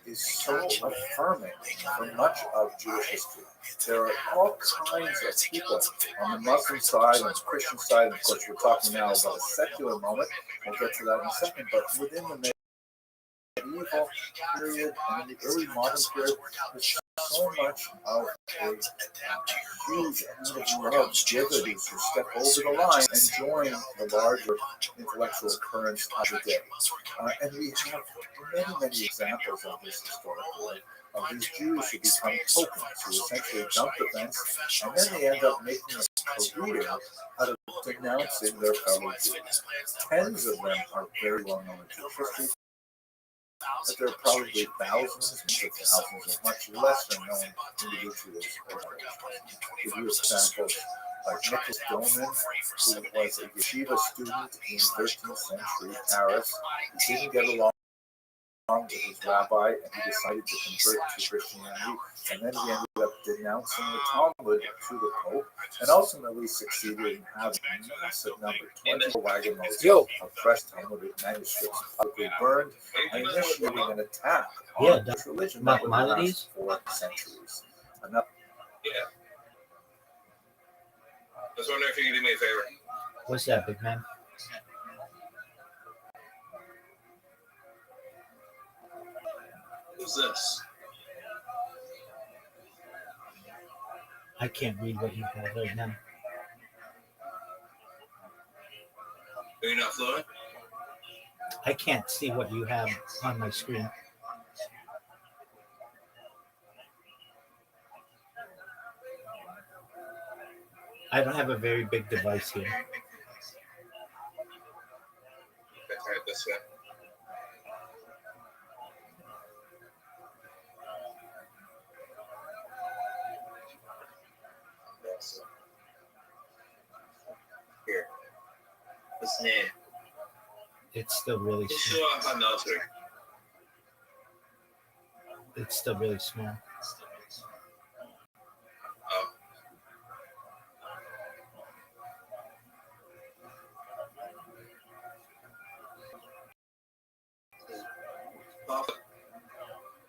is so affirming for much of Jewish history. There are all kinds of people on the Muslim side and the Christian side, and of course we're talking now about a secular moment, we'll get to that in a second, but within the medieval period and in the early modern period, there's so much of a huge amount of love given to step over the line and join the larger intellectual currents of the day. And we have many examples of this historically, of these Jews who become tokens, who essentially jump the fence, and then they end up making a career out of denouncing their fellow Jews. Tens of them are very well known in Jewish history. But there are probably thousands of much lesser known individuals. Give you examples like Nicholas Doman, who was a yeshiva student in 13th century Paris. He didn't get along with his rabbi, and he decided to convert to Christianity. And then he ended up denouncing the Talmud to the Pope, and ultimately succeeded in having a massive number, 20 wagon loads of fresh Talmudic manuscripts publicly burned, and initiating an attack on this religion that would last for centuries. Yeah. I was wondering if you could do me a favor. What's that, big man? Who's this? I can't read what you have right now. Are you not fluent? I can't see what you have on my screen. I don't have a very big device here. Okay, try it this way. Here. What's the name? It's still really small. It's still really small. Oh.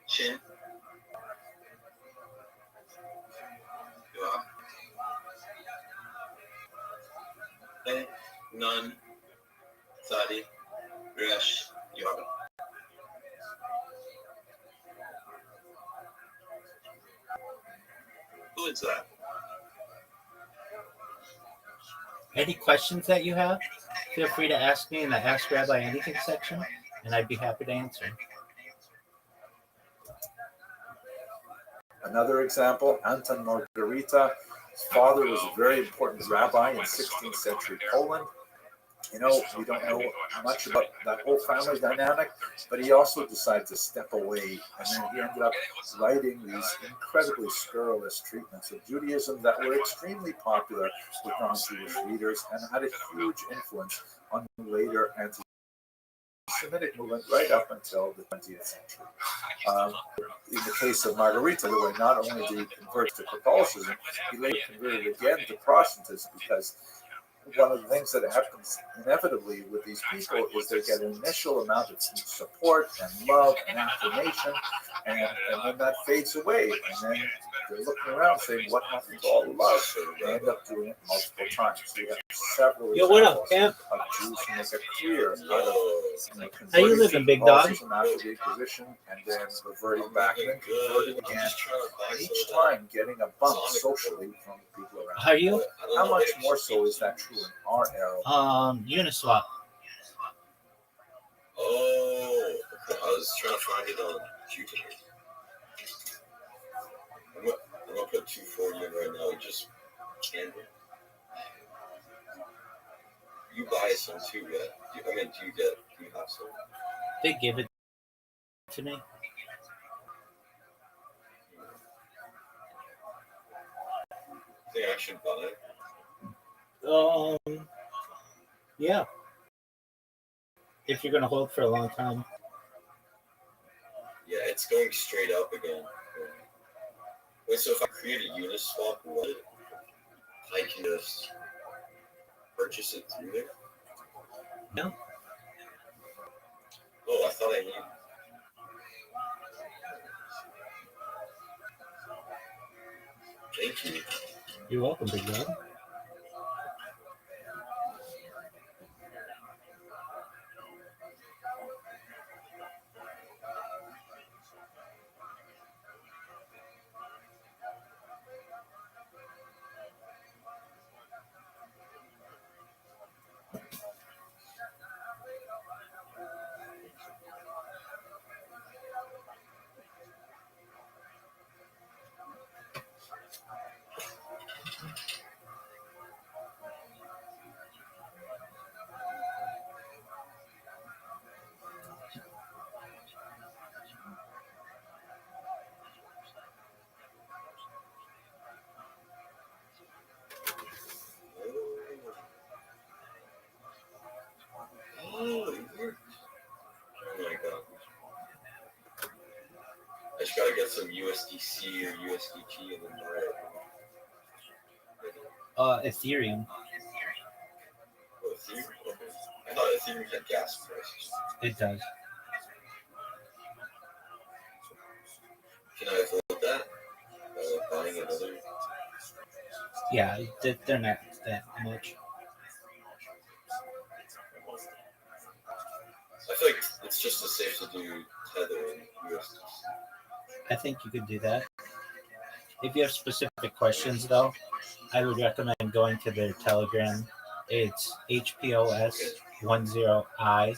Chin. None. Sadi. Resh. Yoga. Who is that? Any questions that you have, feel free to ask me in the Ask Rabbi Anything section, and I'd be happy to answer. Another example, Anton Margarita. His father was a very important rabbi in 16th century Poland. You know, we don't know much about that whole family dynamic, but he also decided to step away, and then he ended up writing these incredibly scurrilous treatments of Judaism that were extremely popular with non-Jewish readers and had a huge influence on the later anti-Semitic movement right up until the 20th century. In the case of Margarita, not only did he convert to Catholicism, he later converted again to Protestantism, because one of the things that happens inevitably with these people is they get an initial amount of support and love and affirmation, and then that fades away, and then they're looking around saying, what happened to all the love? They end up doing it multiple times. So we have several Yo, what up, examples Camp? of Jews who make a career out of How you living, big dog? From after the Inquisition, and then reverting back, and then converting again, and each time getting a bump socially from people around. How are you? How much more so is that true in our era? Uniswap. Oh, I was trying to find it on YouTube. I'm gonna put 240 in right now. Just Canva. You buy some too, yeah? Do you have some? They give it to me. I think I should buy. Yeah. If you're gonna hold for a long time. Yeah, it's going straight up again. Wait, so if I create a Uniswap wallet, I can just purchase it through there? No. Oh, I thought I knew. Thank you. You're welcome, big dog. Oh, it worked. Oh my god. I just gotta get some USDC or USDT and then buy it. Ethereum. Oh, Ethereum? Okay. I thought Ethereum had gas prices. It does. Can I afford that? Buying another? Yeah, they're not that much. I feel like it's just as safe to do Tether and USDC. I think you could do that. If you have specific questions, though, I would recommend going to their Telegram. It's HPOS10I.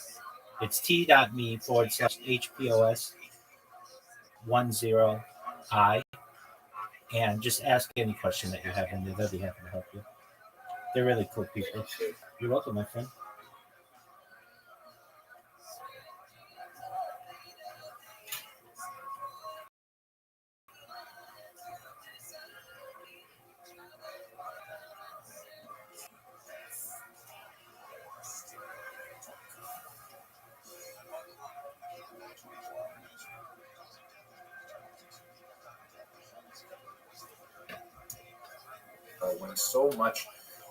It's t.me/HPOS10I. And just ask any question that you have in there. They'll be happy to help you. They're really cool people. You're welcome, my friend. When so much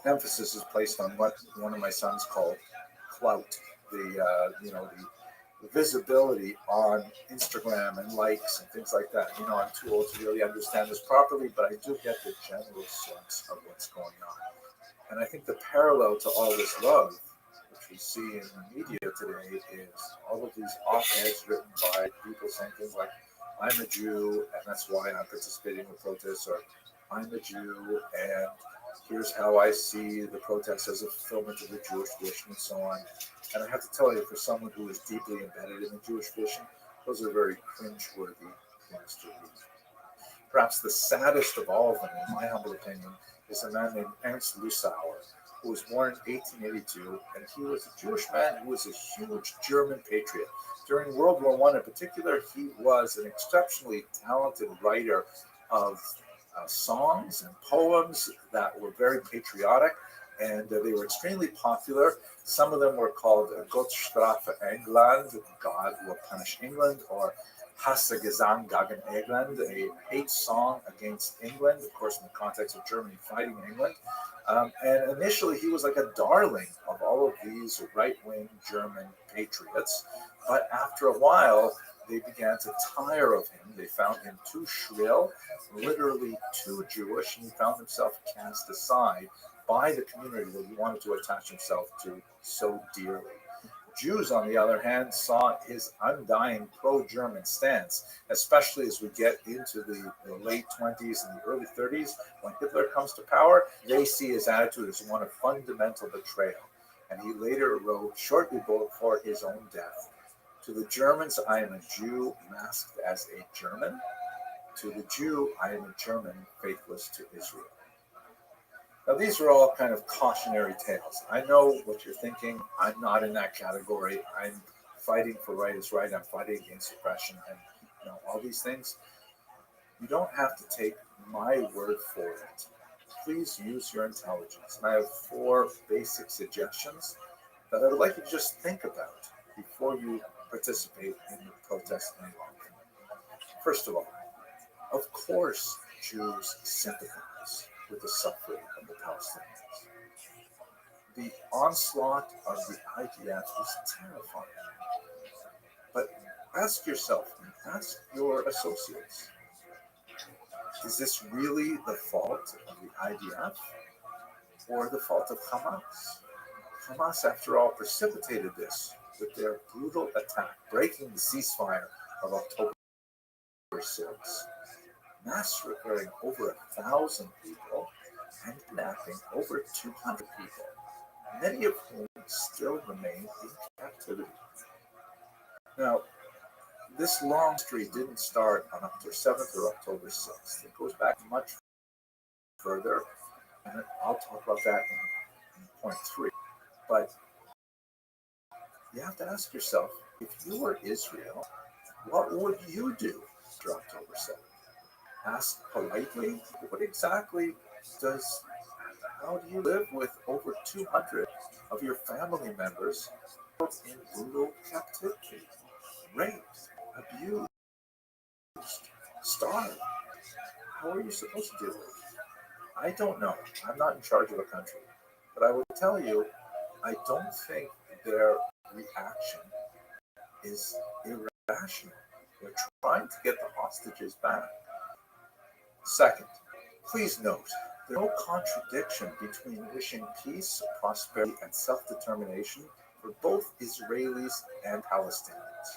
emphasis is placed on what one of my sons called clout, the visibility on Instagram and likes and things like that. I'm too old to really understand this properly, but I do get the general sense of what's going on. And I think the parallel to all this love, which we see in the media today, is all of these op-eds written by people saying things like, I'm a Jew, and that's why I'm participating in the protests, or I'm a Jew, and here's how I see the protests as a fulfillment of the Jewish tradition, and so on. And I have to tell you, for someone who is deeply embedded in the Jewish tradition, those are very cringe-worthy things to read. Perhaps the saddest of all of them, in my humble opinion, is a man named Ernst Lusauer, who was born in 1882, and he was a Jewish man who was a huge German patriot. During World War I in particular, he was an exceptionally talented writer of songs and poems that were very patriotic, and they were extremely popular. Some of them were called Gott strafe England, God will punish England, or Hassegesang gegen England, a hate song against England, of course, in the context of Germany fighting England. And initially, he was like a darling of all of these right-wing German patriots. But after a while, they began to tire of him. They found him too shrill, literally too Jewish, and he found himself cast aside by the community that he wanted to attach himself to so dearly. Jews, on the other hand, saw his undying pro-German stance, especially as we get into the late 20s and the early 30s. When Hitler comes to power, they see his attitude as one of fundamental betrayal. And he later wrote, shortly before his own death, "To the Germans, I am a Jew masked as a German. To the Jew, I am a German faithless to Israel." Now, these are all kind of cautionary tales. I know what you're thinking. I'm not in that category. I'm fighting for right is right. I'm fighting against oppression and all these things. You don't have to take my word for it. Please use your intelligence. And I have 4 basic suggestions that I would like you to just think about before you participate in the protest any longer. First of all, of course, Jews sympathize with the suffering of the Palestinians. The onslaught of the IDF is terrifying. But ask yourself, ask your associates, is this really the fault of the IDF or the fault of Hamas? Hamas, after all, precipitated this with their brutal attack, breaking the ceasefire of October 6, massacring over 1,000 people and kidnapping over 200 people, many of whom still remain in captivity. Now, this long history didn't start on October 7th or October 6th. It goes back much further, and I'll talk about that in point 3. But you have to ask yourself, if you were Israel, what would you do after October 7th? Ask politely, what exactly how do you live with over 200 of your family members in brutal captivity, raped, abused, starved? How are you supposed to deal with it? I don't know. I'm not in charge of a country. But I will tell you, I don't think their reaction is irrational. They're trying to get the hostages back. Second, please note, there's no contradiction between wishing peace, prosperity, and self-determination for both Israelis and Palestinians.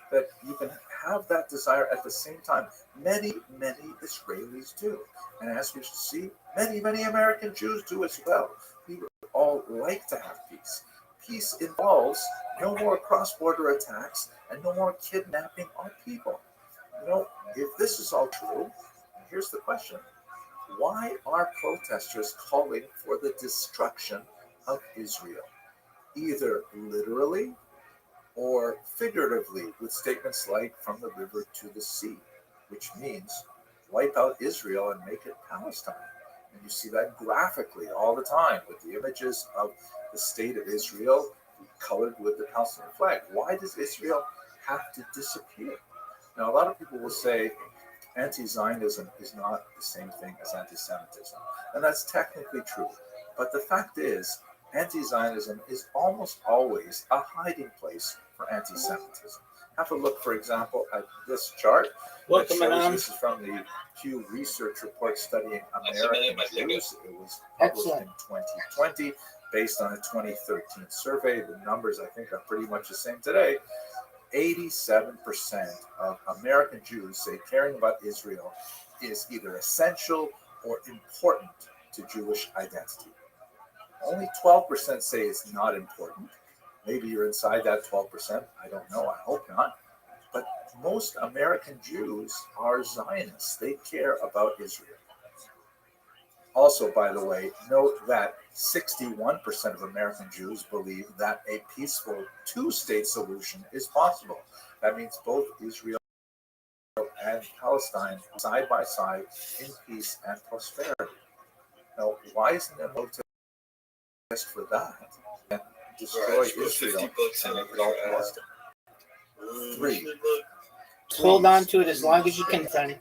That you can have that desire at the same time. Many, many Israelis do. And as we see, many, many American Jews do as well. We would all like to have peace. Peace involves no more cross-border attacks and no more kidnapping our people. If this is all true, here's the question. Why are protesters calling for the destruction of Israel? Either literally or figuratively, with statements like "from the river to the sea," which means wipe out Israel and make it Palestine. And you see that graphically all the time with the images of the state of Israel colored with the Palestinian flag. Why does Israel have to disappear? Now, a lot of people will say anti-Zionism is not the same thing as anti-Semitism, and that's technically true. But the fact is, anti-Zionism is almost always a hiding place for anti-Semitism. Have a look, for example, at this chart. Welcome, Madam. This is from the Pew Research Report studying American Jews. It was published in 2020 based on a 2013 survey. The numbers, I think, are pretty much the same today. 87% of American Jews say caring about Israel is either essential or important to Jewish identity. Only 12% say it's not important. Maybe you're inside that 12%. I don't know. I hope not. But most American Jews are Zionists. They care about Israel. Also, by the way, note that 61% of American Jews believe that a peaceful two-state solution is possible. That means both Israel and Palestine side by side in peace and prosperity. Now, why isn't there no test for that and destroy Israel and make it all Palestine? 3. Hold on to it as long as you can, friend.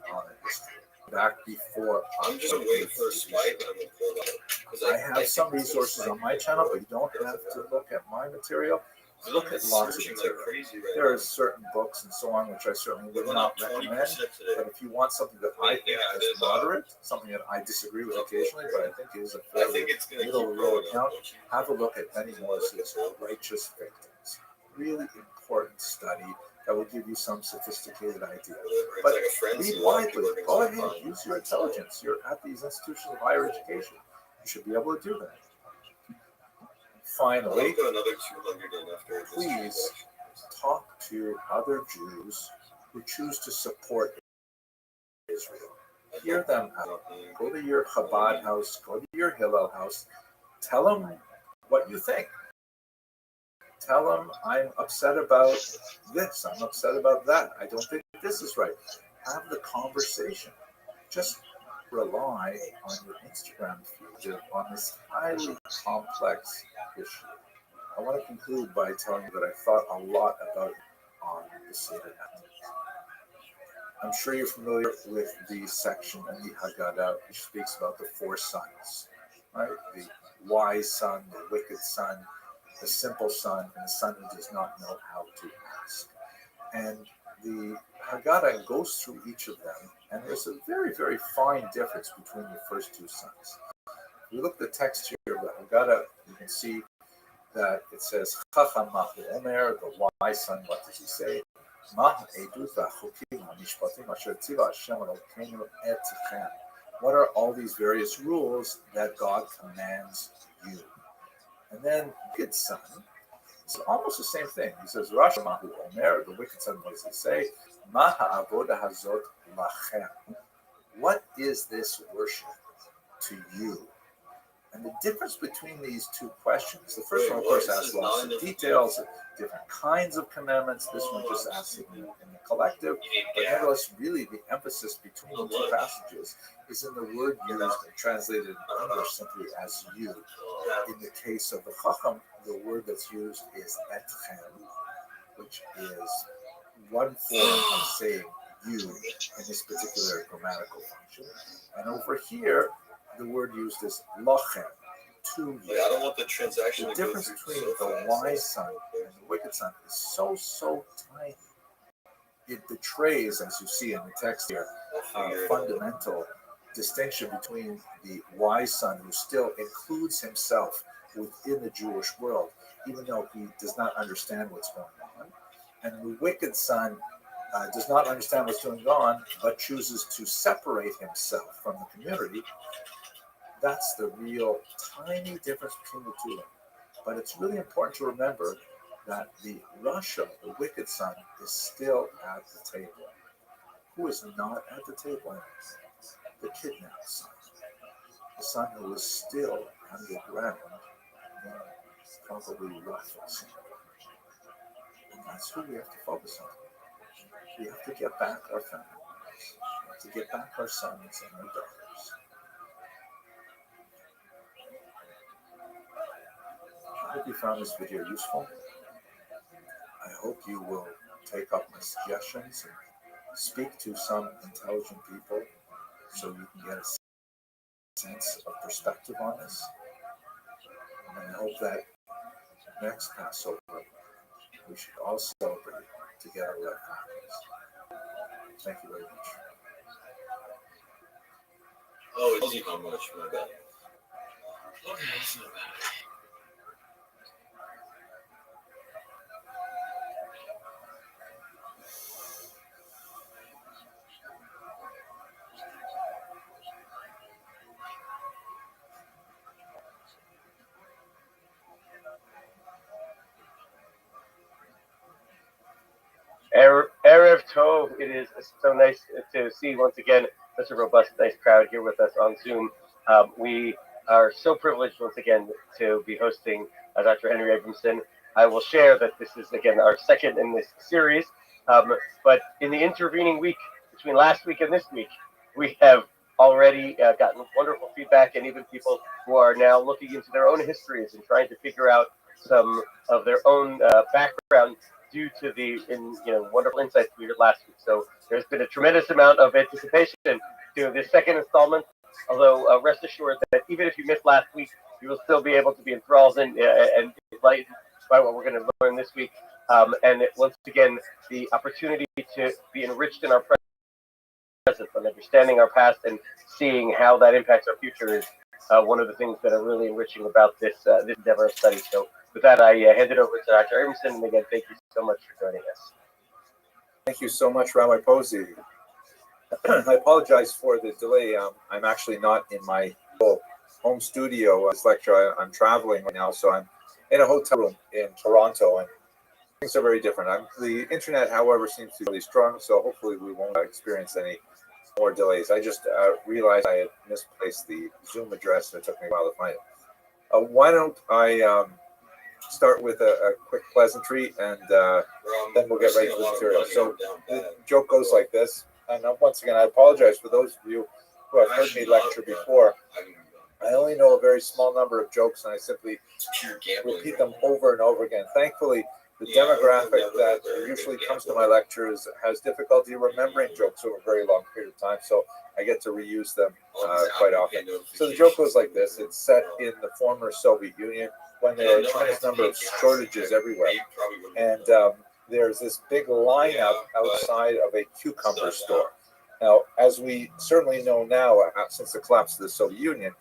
Back before I'm just waiting for a spike and I'm gonna pull it out. 'Cause I have some resources on my channel, but you don't have to look at my material. Look at lots of searching like material. crazy right There now. are certain books and so on which I certainly We would went not up recommend. 20% today. But if you want something that I think Yeah, it is is, moderate, something that I disagree with occasionally, but I think is a I fairly think it's gonna keep middle road going account, up. have a look at Benny Morris's Righteous Victims. Really important study that will give you some sophisticated idea. It's But like a frenzy. read A lot of widely. people are gonna Go start ahead. buying. Use your intelligence. You're at these institutions of higher education. You should be able to do that. Finally, I'll put another 200 in after this please transaction. talk to other Jews who choose to support Israel. Hear them out. Go to your Chabad house, go to your Hillel house. Tell them what you think. Tell them, I'm upset about this, I'm upset about that. I don't think this is right. Have the conversation. Just rely on your Instagram feed on this highly complex issue. I want to conclude by telling you that I thought a lot about it on the Seder night. I'm sure you're familiar with the section in the Haggadah which speaks about the four sons, right? The wise son, the wicked son, the simple son, and the son who does not know how to ask. And the Haggadah goes through each of them, and there's a very, very fine difference between the first two sons. If we look at the text here of the Haggadah, you can see that it says, Chacham Mahu Omer, the wise son, what does he say? What are all these various rules that God commands you? And then wicked son, it's almost the same thing. He says, Rasha Mahu Omer, the wicked son, what does he say? Maha avoda hazot lachem. What is this worship to you? And the difference between these two questions, the first one, of course, asks lots of details, different kinds of commandments. This one just asks it in the collective. But nevertheless, really, the emphasis between the two passages is in the word used and translated in English simply as you. In the case of the Chacham, the word that's used is etchem, which is one form of saying you in this particular grammatical function. And over here, the word used is lochem, to you. I don't want the transaction. The difference between the wise son and the wicked son is so tiny. It betrays, as you see in the text here, a fundamental distinction between the wise son, who still includes himself within the Jewish world, even though he does not understand what's going on, and the wicked son does not understand what's going on, but chooses to separate himself from the community. That's the real tiny difference between the two. But it's really important to remember that the Rasha, the wicked son, is still at the table. Who is not at the table? The kidnapped son. The son who is still underground, probably Raphael's son. And that's who we have to focus on. We have to get back our family members. We have to get back our sons and our daughters. I hope you found this video useful. I hope you will take up my suggestions and speak to some intelligent people so you can get a sense of perspective on this. And I hope that next Passover we should all celebrate together with our families. Thank you very much. Oh, it tells you how much, my bad. Okay, that's not bad. Erev Tov. It is so nice to see once again such a robust, nice crowd here with us on Zoom. We are so privileged once again to be hosting Dr. Henry Abramson. I will share that this is again our second in this series, but in the intervening week between last week and this week, we have already gotten wonderful feedback, and even people who are now looking into their own histories and trying to figure out some of their own background due to the wonderful insights we heard last week. So there's been a tremendous amount of anticipation to this second installment. Although rest assured that even if you missed last week, you will still be able to be enthralled and enlightened by what we're going to learn this week. And once again, the opportunity to be enriched in our present and understanding our past and seeing how that impacts our future is one of the things that are really enriching about this endeavor of study. So with that, I hand it over to Dr. Emerson. And again, thank you so much for joining us. Thank you so much, Rabbi Posey. I apologize for the delay. I'm actually not in my home studio. This lecture, I'm traveling right now, so I'm in a hotel room in Toronto, and things are very different. The internet, however, seems to be really strong, so hopefully we won't experience any more delays. I just realized I had misplaced the Zoom address, and it took me a while to find it. Why don't I start with a quick pleasantry, and then we'll get right to the material. So the joke goes like this, and once again, I apologize for those of you who have heard me lecture before. I only know a very small number of jokes, and I simply repeat them over and over again. Thankfully, the demographic that usually comes to my lectures has difficulty remembering jokes over a very long period of time, so I get to reuse them quite often. So the joke goes like this. It's set in the former Soviet Union when there are a tremendous number of shortages everywhere. And there's this big lineup outside of a cucumber store. Now, as we certainly know now, since the collapse of the Soviet Union,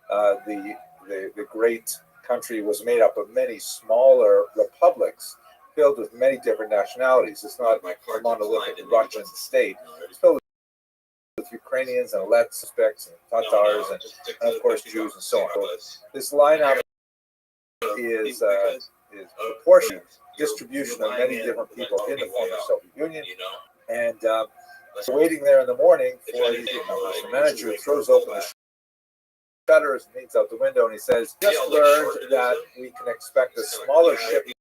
the great country was made up of many smaller republics filled with many different nationalities. It's not a monolithic Russian state. It's filled with Ukrainians and Uzbeks and Tatars and of course Jews and so on. So this lineup is proportionate distribution of many different people in the former Soviet Union. And waiting there in the morning for these cucumbers, the manager throws open the shutters and leans out the window and he says, "Just learned that we can expect a smaller shipment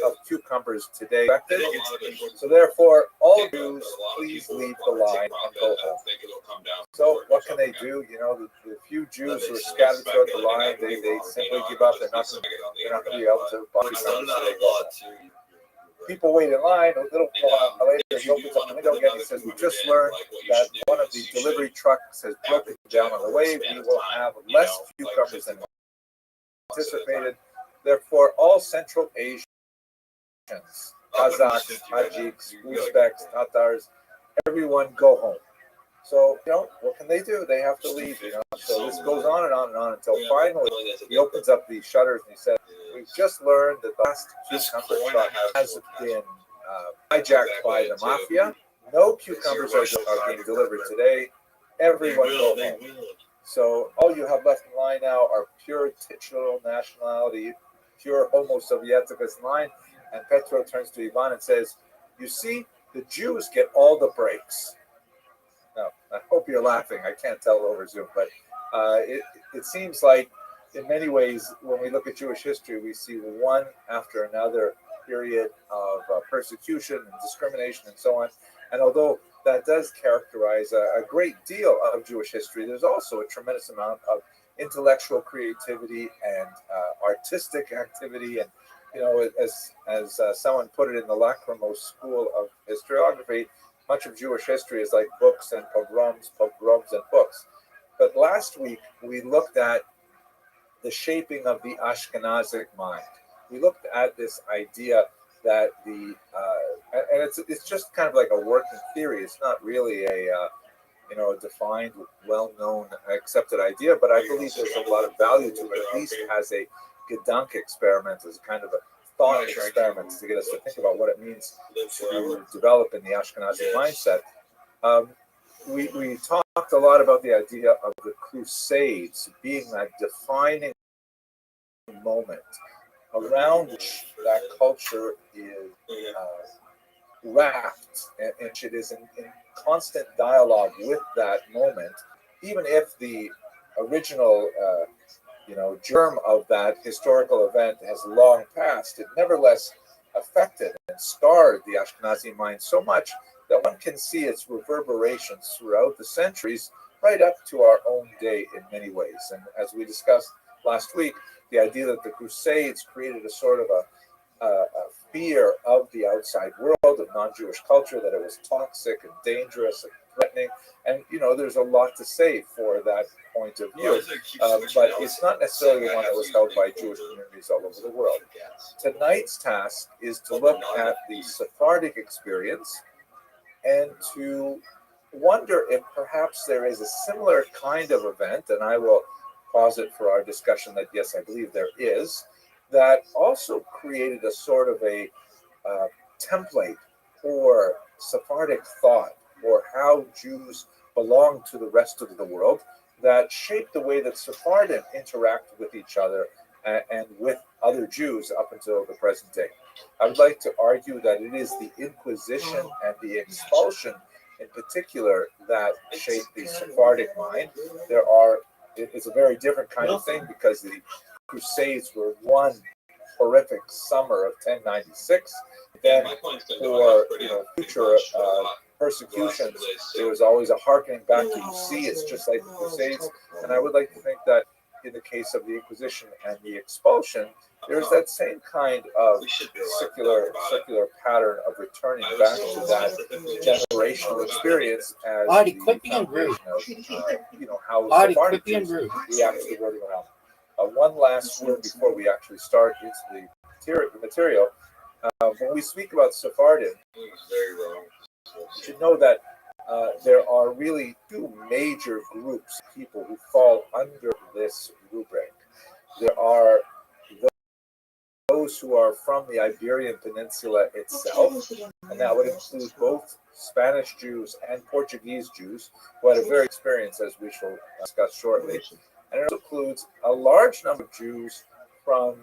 of cucumbers today. So therefore, all Jews, please leave the line and go home." So what can they do? The few Jews who are scattered throughout the line, they simply give up. They're not going to be able to buy cucumbers today. People wait in line. A little while later, he opens up the window again. He says, "We just learned that one of the delivery trucks has broken down on the way. We will have less cucumbers than anticipated. Therefore, all Central Asians, Kazakhs, Tajiks, Uzbeks, Tatars, everyone go home." So, what can they do? They have to leave, So this goes on and on and on until finally he opens up the shutters and he says, "We've just learned that the last cucumber truck has been hijacked by the mafia. No cucumbers are being delivered today. Everyone go home." So all you have left in line now are pure titular nationality, pure Homo Sovieticus line. And Petro turns to Ivan and says, "You see, the Jews get all the breaks." Now, I hope you're laughing. I can't tell over Zoom, but it seems like in many ways, when we look at Jewish history, we see one after another period of persecution and discrimination and so on. And although that does characterize a great deal of Jewish history, there's also a tremendous amount of intellectual creativity and artistic activity. And as someone put it in the Lacrimose School of Historiography, much of Jewish history is like books and pogroms and books. But last week we looked at the shaping of the Ashkenazic mind. We looked at this idea that and it's just kind of like a working theory. It's not really a defined, well-known, accepted idea, but I believe there's a lot of value to it. At least as a Gedanke experiment, as a kind of a thought experiment to get us to think about what it means to develop in the Ashkenazi mindset. We talked a lot about the idea of the Crusades being that defining moment around which that culture is wrapped, and it is in constant dialogue with that moment, even if the original germ of that historical event has long passed. It nevertheless affected and scarred the Ashkenazi mind so much that one can see its reverberations throughout the centuries, right up to our own day in many ways. And as we discussed last week, the idea that the Crusades created a sort of a fear of the outside world, of non-Jewish culture, that it was toxic and dangerous and threatening. And, there's a lot to say for that point of view. But it's not necessarily the one that was held by Jewish communities all over the world. Tonight's task is to look at the Sephardic experience and to wonder if perhaps there is a similar kind of event, and I will posit for our discussion that yes, I believe there is, that also created a sort of a template for Sephardic thought, or how Jews belong to the rest of the world, that shaped the way that Sephardim interact with each other and with other Jews up until the present day. I would like to argue that it is the Inquisition and the expulsion in particular that shaped the Sephardic mind. It's a very different kind of thing, because the Crusades were one horrific summer of 1096. Then for future persecutions, there was always a harkening back to, you see, it's just like the Crusades. And I would like to think that in the case of the Inquisition and the expulsion, there's that same kind of circular pattern of returning back to that generational experience as the foundation of how Sephardic Jews react to the world around. One last word before we actually start into the material. When we speak about Sephardim, you should know that there are really two major groups of people who fall under this rubric. There are those who are from the Iberian Peninsula itself, and that would include both Spanish Jews and Portuguese Jews, who had a very experience, as we shall discuss shortly. And it includes a large number of Jews from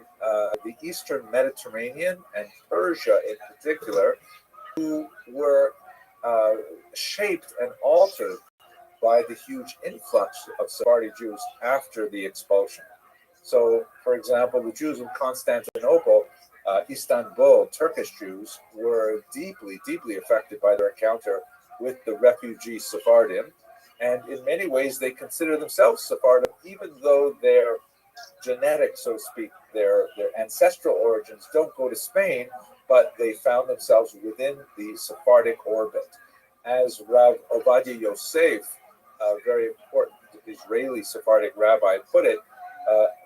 the Eastern Mediterranean and Persia in particular, who were shaped and altered by the huge influx of Sephardi Jews after the expulsion. So, for example, the Jews in Constantinople, Istanbul, Turkish Jews, were deeply, deeply affected by their encounter with the refugee Sephardim. And in many ways, they consider themselves Sephardim, even though their genetic, so to speak, their ancestral origins don't go to Spain, but they found themselves within the Sephardic orbit. As Rav Ovadia Yosef, a very important Israeli Sephardic rabbi, put it,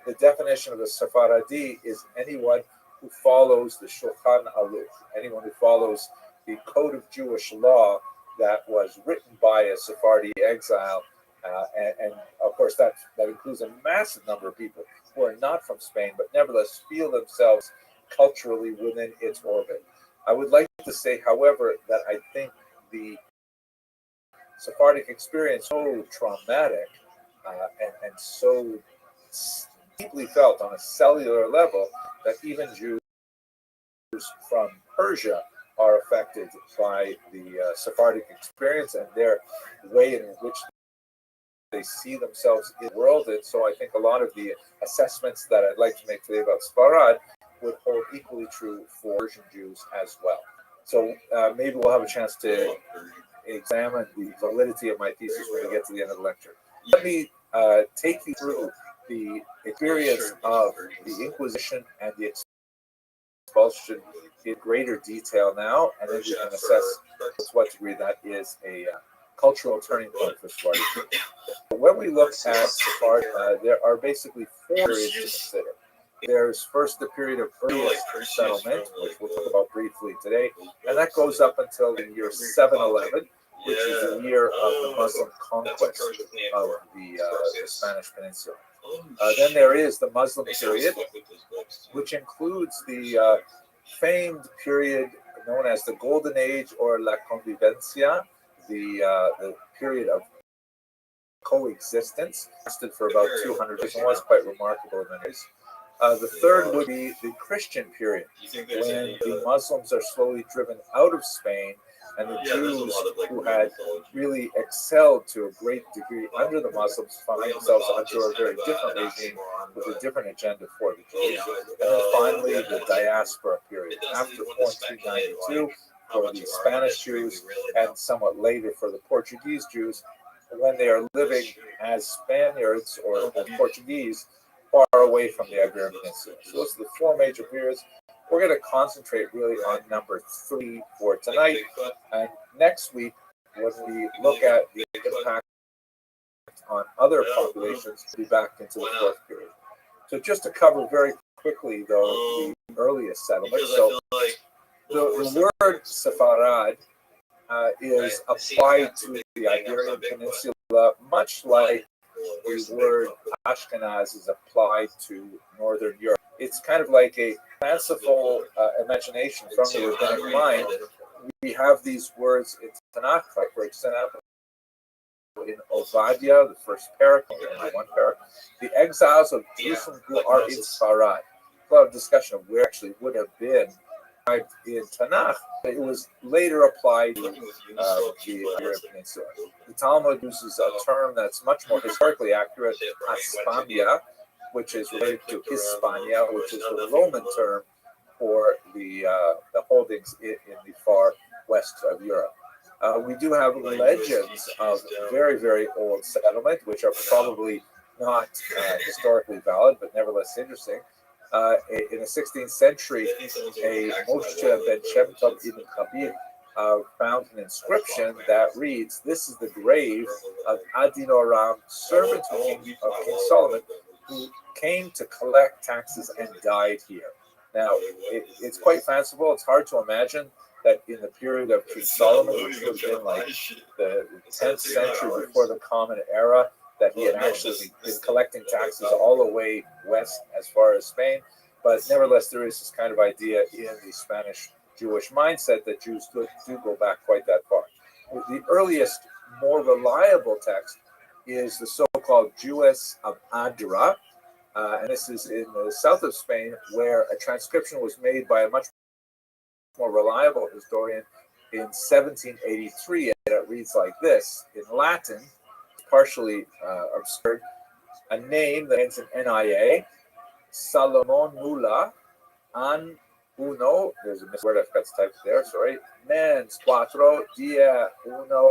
the definition of a Sephardi is anyone who follows the Shulchan Aruch, anyone who follows the code of Jewish law that was written by a Sephardi exile. And of course, that includes a massive number of people who are not from Spain, but nevertheless feel themselves culturally within its orbit. I would like to say, however, that I think the Sephardic experience is so traumatic and so deeply felt on a cellular level that even Jews from Persia are affected by the Sephardic experience and their way in which they see themselves in the world. And so I think a lot of the assessments that I'd like to make today about Sfarad would hold equally true for Persian Jews as well. So maybe we'll have a chance to examine the validity of my thesis when we get to the end of the lecture. Let me take you through the experience of the Inquisition and the expulsion in greater detail now, and then we can assess to what degree that is a cultural turning point for Sephardi. When we look at Sephardi, there are basically four periods to consider. There's first the period of earliest settlement, which we'll talk about briefly today, and that goes up until the year 711, which is the year of the Muslim conquest of the Spanish Peninsula. Then there is the Muslim period, which includes the famed period known as the Golden Age or La Convivencia, the period of coexistence, lasted for about 200 years and was quite remarkable in many ways. The third would be the Christian period, when the Muslims are slowly driven out of Spain, and the Jews who had really excelled to a great degree under the Muslims find themselves under a very different regime with a different agenda for the Jews. And then finally, the diaspora period, after 1492 for the Spanish Jews, and somewhat later for the Portuguese Jews, when they are living as Spaniards or as Portuguese far away from the Iberian Peninsula. So those are the four major periods. we're going to concentrate really on number 3 for tonight. And next week, when we look at the impact on other populations, we'll be back into the 4th period. So just to cover very quickly, though, the earliest settlement. So the word Sepharad is applied to the Iberian Peninsula, much like the word Ashkenaz is applied to Northern Europe. It's kind of like a fanciful imagination from the rabbinic mind. We have these words in Tanakh, like for example, in Ovadia, the first parak, one parak, the exiles of Jerusalem who are in Sfarad. A lot of discussion of where actually would have been in Tanakh. It was later applied to the Iberian Peninsula. The Talmud uses a term that's much more historically accurate, Hispania, which is related to Hispania, which is the Roman term for the holdings in the far west of Europe. We do have legends of very, very old settlement, which are probably not historically valid, but nevertheless interesting. In the 16th century, a Moshe ben Shem Tov ibn Habib found an inscription that reads, "This is the grave of Adinoram, servant of King Solomon, who came to collect taxes and died here." Now, it's quite fanciful. It's hard to imagine that in the period of King Solomon, which would have been like the 10th century before the Common Era, that he had actually been collecting taxes all the way west as far as Spain. But nevertheless, there is this kind of idea in the Spanish Jewish mindset that Jews do go back quite that far. The earliest, more reliable text is the so-called Jewess of Adra, and this is in the south of Spain, where a transcription was made by a much more reliable historian in 1783, and it reads like this. In Latin, partially obscured, a name that ends in NIA, Salomon Mula, an uno, there's a misword I've got typed there, sorry, mens cuatro dia uno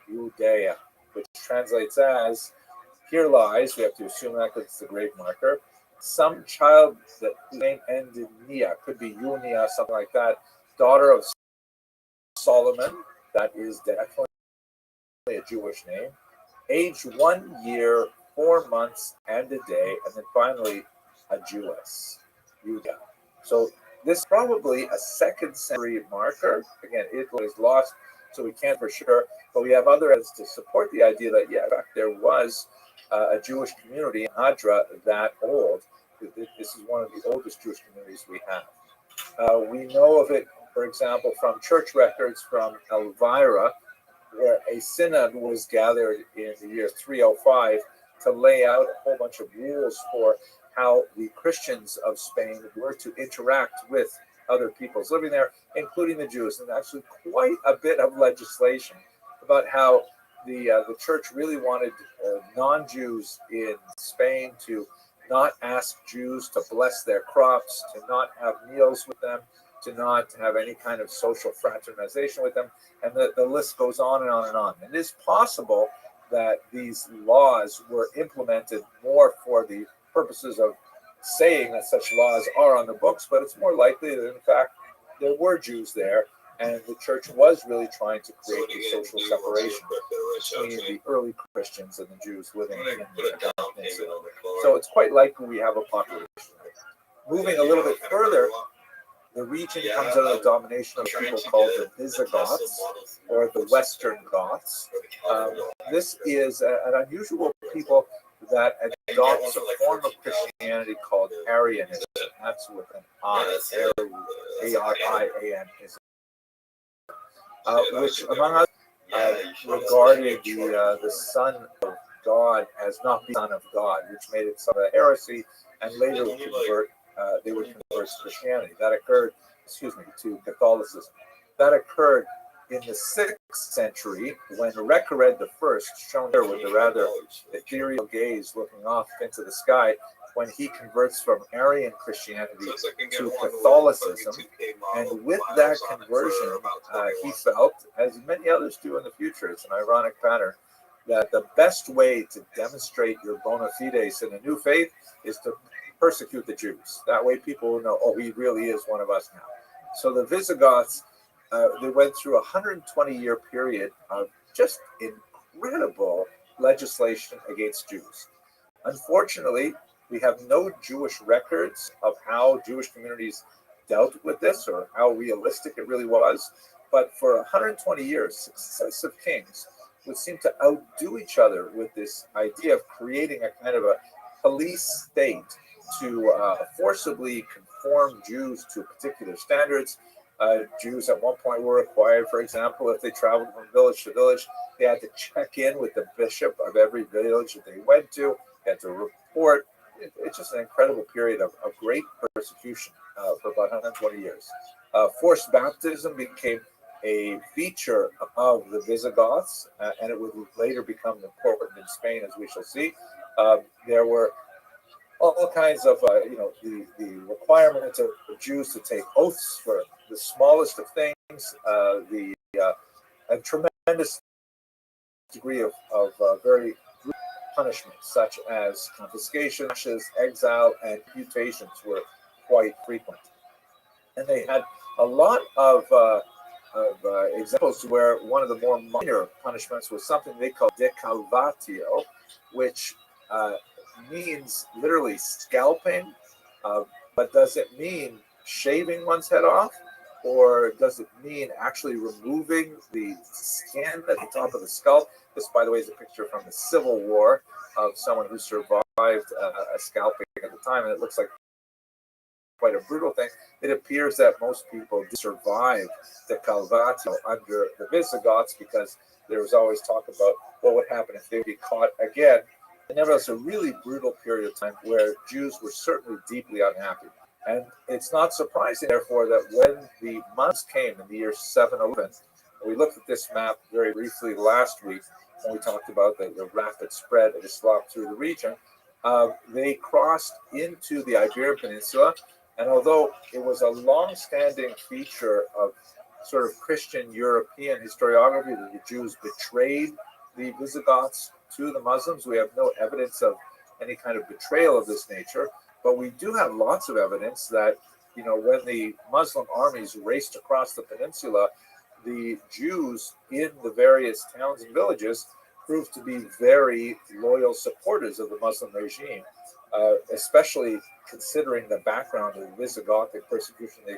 Judea, which translates as, here lies, we have to assume that because it's the great marker, some child that name ends in Nia, could be Unia, something like that, daughter of Solomon, that is definitely a Jewish name, age 1 year, 4 months, and a day, and then finally a Jewess, Judah. So this is probably a 2nd century marker. Again, it was lost, so we can't for sure, but we have other evidence to support the idea that, yeah, in fact, there was a Jewish community in Adra that old. This is one of the oldest Jewish communities we have. We know of it, for example, from church records from Elvira, where a synod was gathered in the year 305 to lay out a whole bunch of rules for how the Christians of Spain were to interact with other peoples living there, including the Jews, and actually quite a bit of legislation about how the church really wanted non-Jews in Spain to not ask Jews to bless their crops, to not have meals with them, to not have any kind of social fraternization with them, and the list goes on and on and on. And it is possible that these laws were implemented more for the purposes of saying that such laws are on the books, but it's more likely that in fact there were Jews there, and the church was really trying to create a social separation between the early Christians and the Jews living in the peninsula. So it's quite likely we have a population. Moving a little bit further, the region comes under the domination of people called the Visigoths, or the Western Goths. This is an unusual people that adopts a form of Christianity called Arianism. That's with an I, A-R-I-A-N-ism, which, among others, regarded the Son of God as not the Son of God, which made it some of a heresy, and later they would convert to Christianity. That occurred, to Catholicism. That occurred in the 6th century when Recared I, shown here with a rather ethereal gaze looking off into the sky, when he converts from Arian Christianity to Catholicism. And with that conversion, he felt, as many others do in the future, it's an ironic pattern, that the best way to demonstrate your bona fides in a new faith is to persecute the Jews. That way people will know, oh, he really is one of us now. So the Visigoths, they went through a 120-year period of just incredible legislation against Jews. Unfortunately, we have no Jewish records of how Jewish communities dealt with this or how realistic it really was. But for 120 years, successive kings would seem to outdo each other with this idea of creating a kind of a police state to forcibly conform Jews to particular standards. Jews at one point were required, for example, if they traveled from village to village, they had to check in with the bishop of every village that they went to. They had to report. It's just an incredible period of great persecution for about 120 years. Forced baptism became a feature of the Visigoths, and it would later become important in Spain, as we shall see. There were all kinds of, the requirement of Jews to take oaths for the smallest of things, a tremendous degree of very punishments, such as confiscation, exile, and amputations were quite frequent. And they had a lot of examples where one of the more minor punishments was something they called decalvatio, which means literally scalping, but does it mean shaving one's head off, or does it mean actually removing the skin at the top of the skull? This, by the way, is a picture from the Civil War of someone who survived a scalping at the time, and it looks like quite a brutal thing. It appears that most people survived the Calvatio under the Visigoths because there was always talk about what would happen if they would be caught again. And nevertheless, a really brutal period of time where Jews were certainly deeply unhappy. And it's not surprising, therefore, that when the months came in the year 711, we looked at this map very briefly last week when we talked about the rapid spread of Islam through the region. They crossed into the Iberian Peninsula, and although it was a long-standing feature of sort of Christian European historiography that the Jews betrayed the Visigoths to the Muslims, we have no evidence of any kind of betrayal of this nature. But we do have lots of evidence that, when the Muslim armies raced across the peninsula, the Jews in the various towns and villages proved to be very loyal supporters of the Muslim regime, especially considering the background of the Visigothic persecution they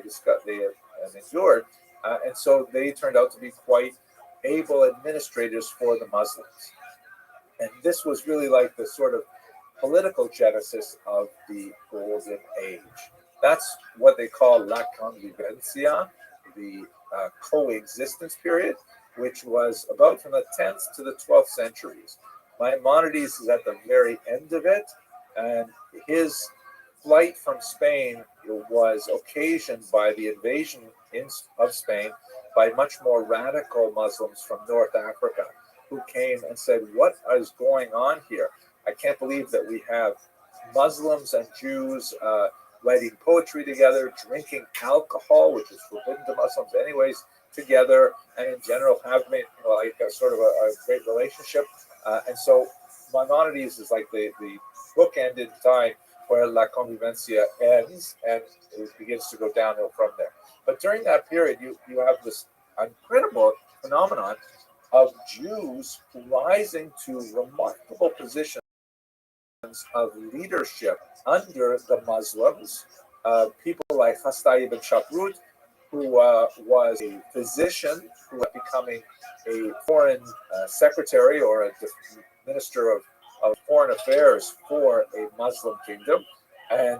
endured. And so they turned out to be quite able administrators for the Muslims. And this was really like the sort of political genesis of the Golden Age. That's what they call La Convivencia, the coexistence period, which was about from the 10th to the 12th centuries. Maimonides is at the very end of it, and his flight from Spain was occasioned by the invasion of Spain by much more radical Muslims from North Africa, who came and said, what is going on here? I can't believe that we have Muslims and Jews writing poetry together, drinking alcohol, which is forbidden to Muslims anyways, together, and in general have made like a sort of a great relationship. And so Maimonides is like the bookended time where La Convivencia ends, and it begins to go downhill from there. But during that period, you have this incredible phenomenon of Jews rising to remarkable positions of leadership under the Muslims. People like Hastay ibn Shaprut, who was a physician who was becoming a foreign secretary or a minister of foreign affairs for a Muslim kingdom. And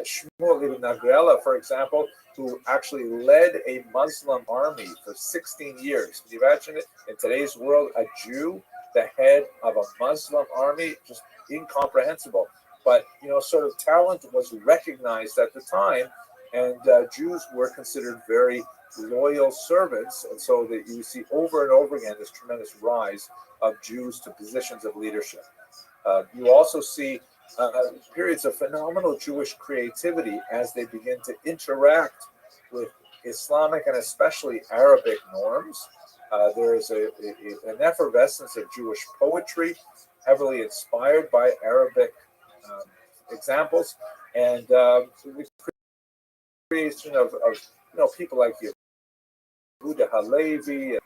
Shmuel ibn Nagrela, for example, who actually led a Muslim army for 16 years. Can you imagine it? In today's world, a Jew, the head of a Muslim army, just incomprehensible. But, sort of talent was recognized at the time, and Jews were considered very loyal servants. And so that you see over and over again this tremendous rise of Jews to positions of leadership. You also see periods of phenomenal Jewish creativity as they begin to interact with Islamic and especially Arabic norms. There is an effervescence of Jewish poetry, heavily inspired by Arabic examples, and the creation of people like Yehuda Halevi and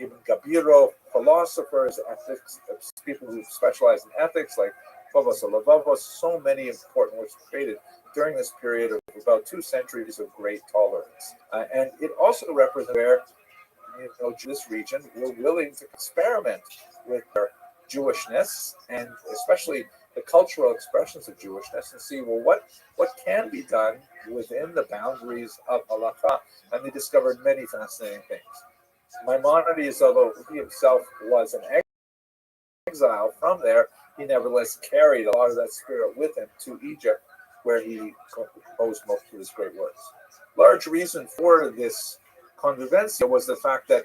Ibn Gabiro, philosophers, ethics, people who specialize in ethics like Phobos and Levovos. So many important works created during this period of about 2 centuries of great tolerance, and it also represents where this region were willing to experiment with their Jewishness and especially the cultural expressions of Jewishness and see, well, what can be done within the boundaries of halacha, and they discovered many fascinating things. Maimonides, although he himself was an exile from there, he nevertheless carried a lot of that spirit with him to Egypt, where he composed most of his great works. Large reason for this convivencia was the fact that,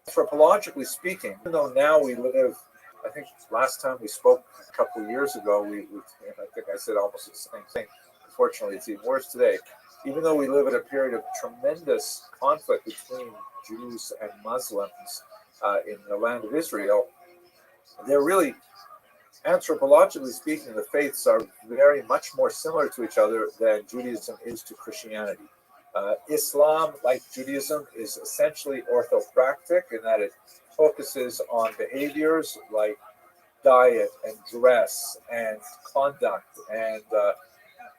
anthropologically speaking, even though now we live, I think last time we spoke a couple of years ago, I think I said almost the same thing. Unfortunately, it's even worse today. Even though we live in a period of tremendous conflict between Jews and Muslims in the land of Israel, they're really, anthropologically speaking, the faiths are very much more similar to each other than Judaism is to Christianity. Islam, like Judaism, is essentially orthopractic in that it focuses on behaviors like diet and dress and conduct and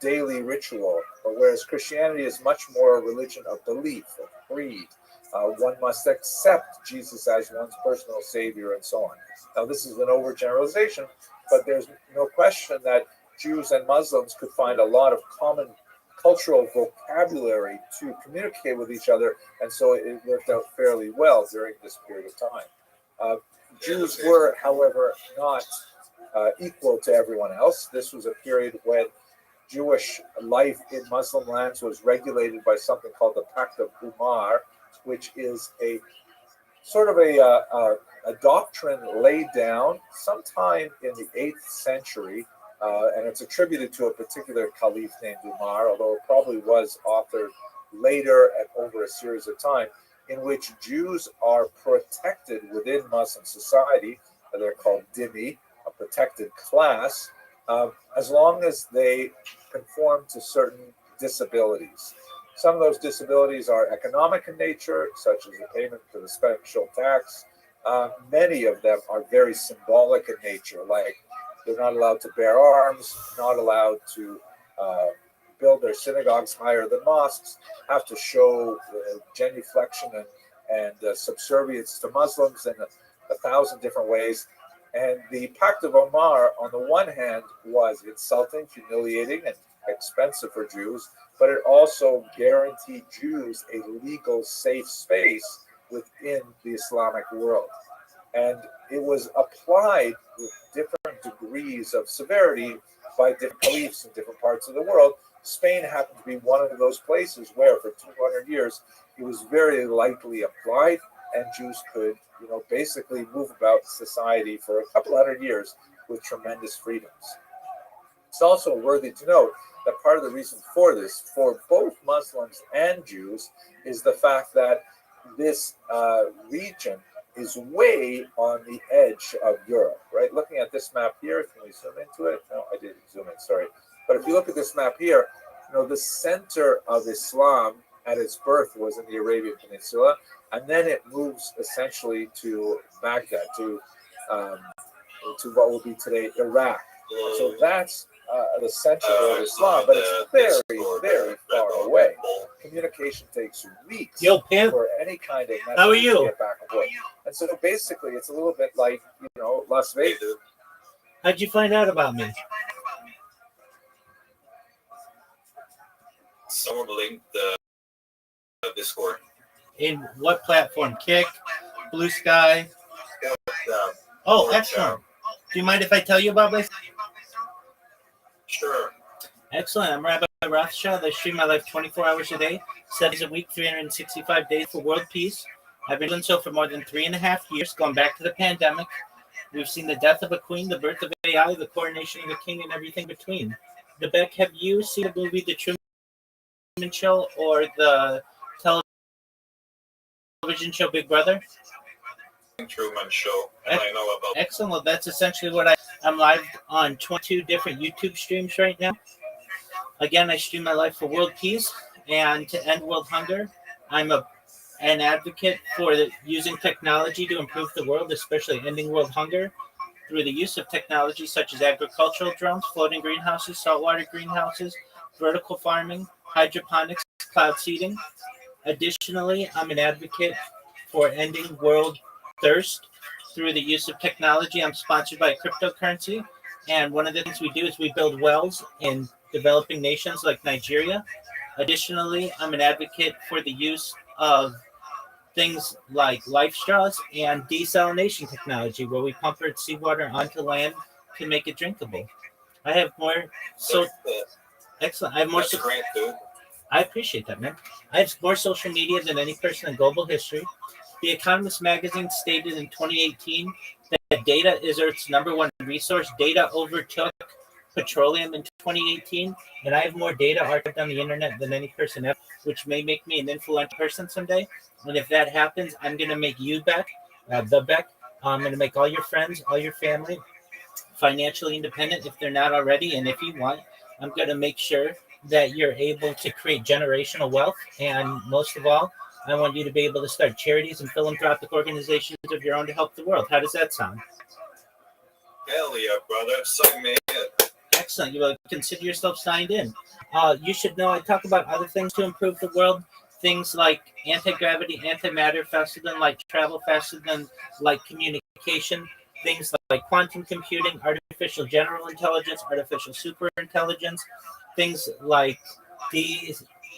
daily ritual, whereas Christianity is much more a religion of belief, of creed. One must accept Jesus as one's personal savior and so on. Now, this is an overgeneralization, but there's no question that Jews and Muslims could find a lot of common cultural vocabulary to communicate with each other, and so it worked out fairly well during this period of time. Jews were, however, not equal to everyone else. This was a period when Jewish life in Muslim lands was regulated by something called the Pact of Umar, which is a sort of a doctrine laid down sometime in the 8th century, and it's attributed to a particular caliph named Umar, although it probably was authored later and over a series of time, in which Jews are protected within Muslim society. They're called dhimmi, a protected class, as long as they conform to certain disabilities. Some of those disabilities are economic in nature, such as the payment for the special tax. Many of them are very symbolic in nature, like they're not allowed to bear arms, not allowed to build their synagogues higher than mosques, have to show genuflection and subservience to Muslims in a thousand different ways. And the Pact of Omar, on the one hand, was insulting, humiliating, and expensive for Jews, but it also guaranteed Jews a legal, safe space within the Islamic world. And it was applied with different degrees of severity by different caliphs in different parts of the world. Spain happened to be one of those places where, for 200 years, it was very lightly applied, and Jews could, basically move about society for a couple hundred years with tremendous freedoms. It's also worthy to note that part of the reason for this, for both Muslims and Jews, is the fact that this region is way on the edge of Europe, right? Looking at this map here, can we zoom into it? No, I didn't zoom in, sorry. But if you look at this map here, the center of Islam at its birth was in the Arabian Peninsula, and then it moves essentially to Baghdad, to what will be today Iraq. So that's the center of Islam, but it's very, very far away. Communication takes weeks for any kind of message to get back and forth. And so basically, it's a little bit like, Las Vegas. How'd you find out about me? Someone linked the Discord. In what platform? Kick? Blue Sky? Oh, excellent. Do you mind if I tell you about this? Sure. Excellent. I'm Rabbi Rothschild. I stream my life 24 hours a day, 7 days a week, 365 days for world peace. I've been doing so for more than 3.5 years, going back to the pandemic. We've seen the death of a queen, the birth of AI, the coronation of a king, and everything between. Beck, have you seen the movie The Truman Show or the television show Big Brother? Truman Show, and I know about. Excellent. Well, that's essentially what I'm live on 22 different YouTube streams right now. Again, I stream my life for world peace and to end world hunger. I'm an advocate for using technology to improve the world, especially ending world hunger through the use of technology such as agricultural drones, floating greenhouses, saltwater greenhouses, vertical farming, hydroponics, cloud seeding. Additionally, I'm an advocate for ending world thirst through the use of technology. I'm sponsored by cryptocurrency, and one of the things we do is we build wells in developing nations like Nigeria. Additionally, I'm an advocate for the use of things like life straws and desalination technology, where we pump our seawater onto land to make it drinkable. I have more. So excellent. I have more. That's a great dude. I appreciate that, man. I have more social media than any person in global history. The Economist magazine stated in 2018 that data is Earth's number one resource. Data overtook petroleum in 2018, and I have more data archived on the internet than any person ever, which may make me an influential person someday. And if that happens, I'm going to make you Beck, the Beck. I'm going to make all your friends, all your family financially independent if they're not already. And if you want, I'm going to make sure that you're able to create generational wealth. And most of all, I want you to be able to start charities and philanthropic organizations of your own to help the world. How does that sound? Hell yeah, brother. Sign me in. Excellent. You will consider yourself signed in. You should know I talk about other things to improve the world. Things like anti-gravity, antimatter, faster than light travel, faster than light communication. Things like quantum computing, artificial general intelligence, artificial super intelligence. Things like the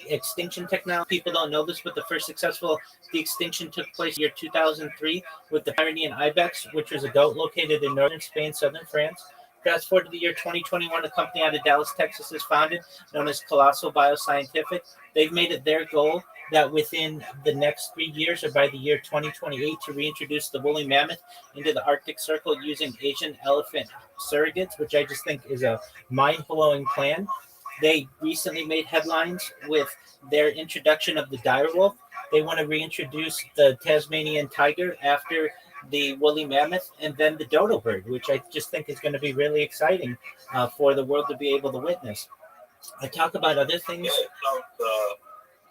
extinction technology. People don't know this, but the first successful de-extinction took place in the year 2003 with the Pyrenean ibex, which was a goat located in northern Spain, southern France. Fast forward to the year 2021, a company out of Dallas, Texas is founded, known as Colossal Bioscientific. They've made it their goal that within the next 3 years, or by the year 2028, to reintroduce the woolly mammoth into the Arctic Circle using Asian elephant surrogates, which I just think is a mind-blowing plan. They recently made headlines with their introduction of the direwolf. They want to reintroduce the Tasmanian tiger after the woolly mammoth, and then the dodo bird, which I just think is going to be really exciting for the world to be able to witness. I talk about other things. Yeah, it sounds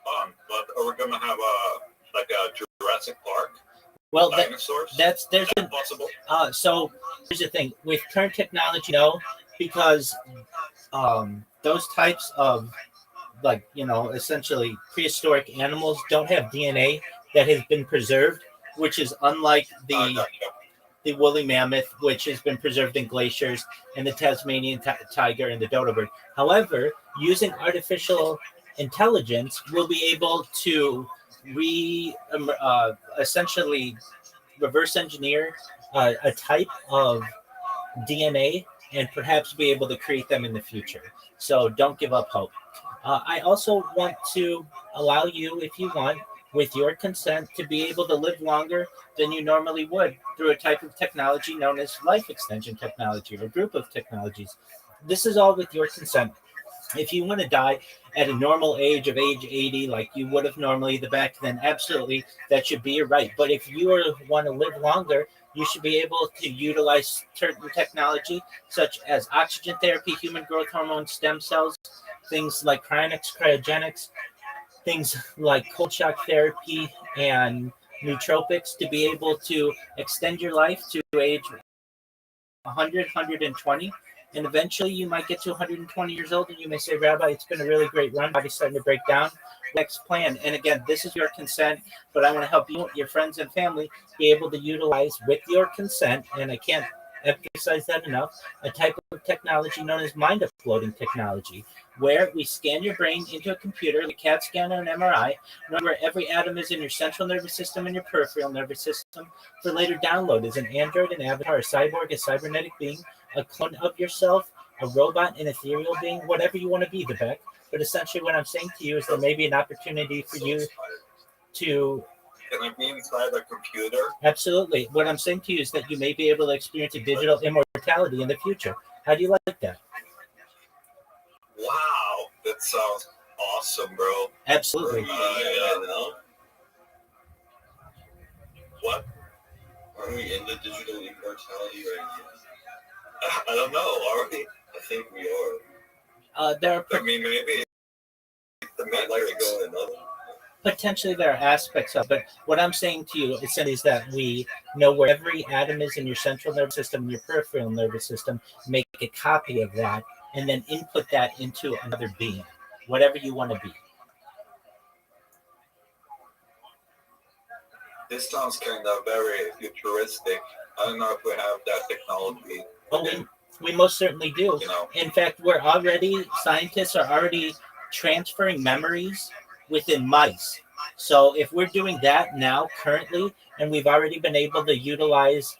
fun, but are we gonna have a Jurassic Park? Well, dinosaurs? There's possible. So here's the thing with current technology, no, because those types of essentially prehistoric animals don't have DNA that has been preserved, which is unlike the woolly mammoth, which has been preserved in glaciers, and the Tasmanian tiger and the dodo bird. However, using artificial intelligence, we'll be able to essentially reverse engineer a type of DNA and perhaps be able to create them in the future. So don't give up hope. I also want to allow you, if you want, with your consent, to be able to live longer than you normally would through a type of technology known as life extension technology, or a group of technologies. This is all with your consent. If you want to die at a normal age of age 80, like you would have normally the back then, absolutely, that should be your right. But if you want to live longer, you should be able to utilize certain technology such as oxygen therapy, human growth hormone, stem cells, things like cryogenics, things like cold shock therapy and nootropics to be able to extend your life to age 100, 120. And eventually you might get to 120 years old and you may say, Rabbi, it's been a really great run. Body's starting to break down. Next plan. And again, this is your consent, but I want to help you, your friends and family, be able to utilize with your consent. And I can't emphasize that enough, a type of technology known as mind uploading technology, where we scan your brain into a computer, like a CAT scan or an MRI, where every atom is in your central nervous system and your peripheral nervous system, for later download as an android, an avatar, a cyborg, a cybernetic being, a clone of yourself, a robot, an ethereal being, whatever you want to be, the Beck. But essentially what I'm saying to you is there may be an opportunity for you to... Can I be inside a computer? Absolutely. What I'm saying to you is that you may be able to experience a digital immortality in the future. How do you like that? Wow, that sounds awesome, bro. Absolutely. What? Are we in the digital immortality right I don't know. Are we? I think we are. There are I mean, maybe the men like to go in another. potentially there are aspects of, but what I'm saying to you is that we know where every atom is in your central nervous system and your peripheral nervous system, make a copy of that, and then input that into another being, whatever you want to be. This sounds kind of very futuristic. I don't know if we have that technology. Oh, we most certainly do. You know, In fact, scientists are already transferring memories within mice. So if we're doing that now, currently, and we've already been able to utilize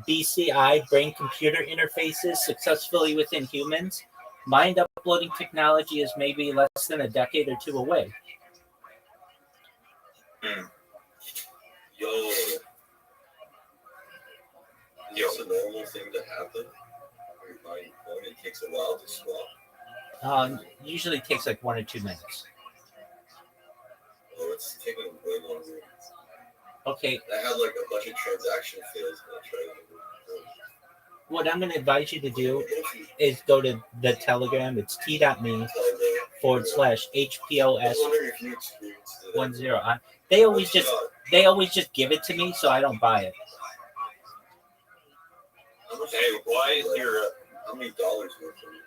BCI, brain computer interfaces, successfully within humans, mind uploading technology is maybe less than a decade or two away. yo, it's a normal thing to happen. It takes a while to swap. Usually takes like 1 or 2 minutes. Oh, it's taking way longer. Okay, I had like a bunch of transaction fails when I tried to. what I'm going to advise you to do is go to the Telegram. It's t.me / HPOS If you experienced it. 10. They always just give it to me, so I don't buy it. Hey, why is your how many dollars worth of it?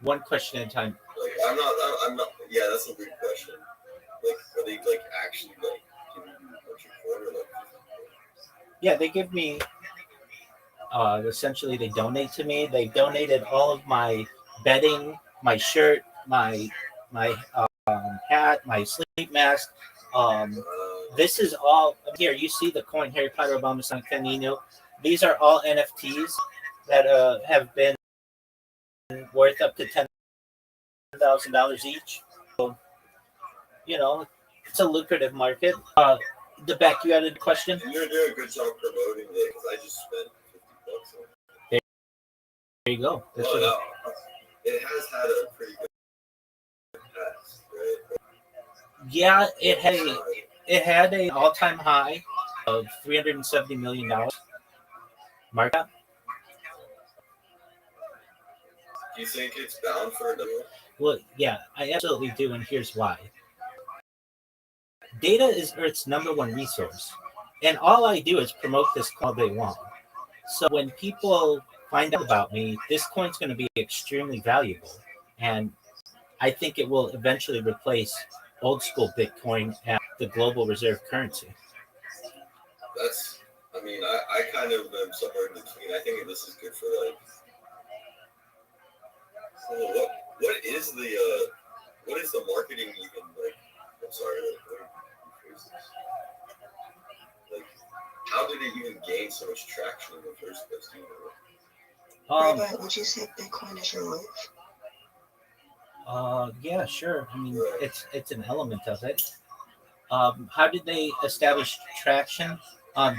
One question at a time. Like, I'm not. Yeah, that's a weird question. Like, are they like actually like giving you a bunch of quarter like? Yeah, they give me. Essentially, they donate to me. They donated all of my bedding, my shirt, my hat, my sleep mask. This is all here. You see the coin Harry Potter Obama San Canino. These are all NFTs that have been worth up to $10,000 each. So, it's a lucrative market. The back, you had a question? You're doing a good job promoting it because I just spent $50 on it. There you go. It has had a pretty good past, right? Yeah, it had an all-time high of $370 million market cap. Do you think it's bound for another? Well, yeah, I absolutely do, and here's why. Data is Earth's #1 resource, and all I do is promote this all day long. So when people find out about me, this coin's going to be extremely valuable, and I think it will eventually replace old school Bitcoin as the global reserve currency. I kind of am somewhere in between. I think this is good for like. So what is the marketing even like? I'm sorry, like how did it even gain so much traction in the first place? Do you know? Rabbi, would you say Bitcoin is your life? Yeah, sure. I mean, it's an element of it. How did they establish traction?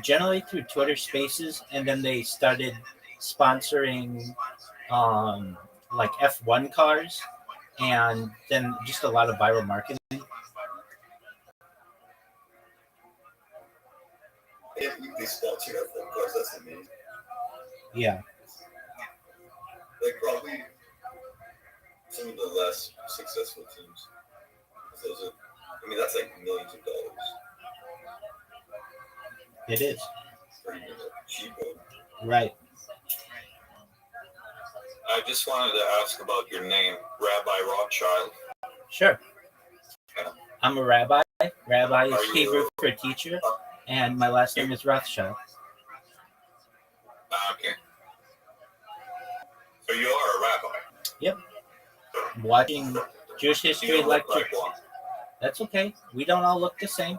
Generally through Twitter Spaces, and then they started sponsoring like F1 cars, and then just a lot of viral marketing. If they sponsor F1 cars, that's amazing. Yeah. Like probably some of the less successful teams. That's like millions of dollars. It is. For even a cheap one. Right. I just wanted to ask about your name, Rabbi Rothschild. Sure. I'm a rabbi. Rabbi is Are you- Hebrew for teacher, and my last name is Rothschild. Okay. So you are a rabbi. Yep. I'm watching Jewish history You don't look lecture. like one. That's okay. We don't all look the same.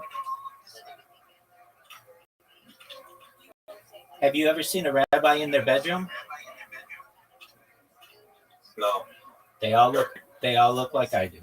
Have you ever seen a rabbi in their bedroom? No. They all look like I do.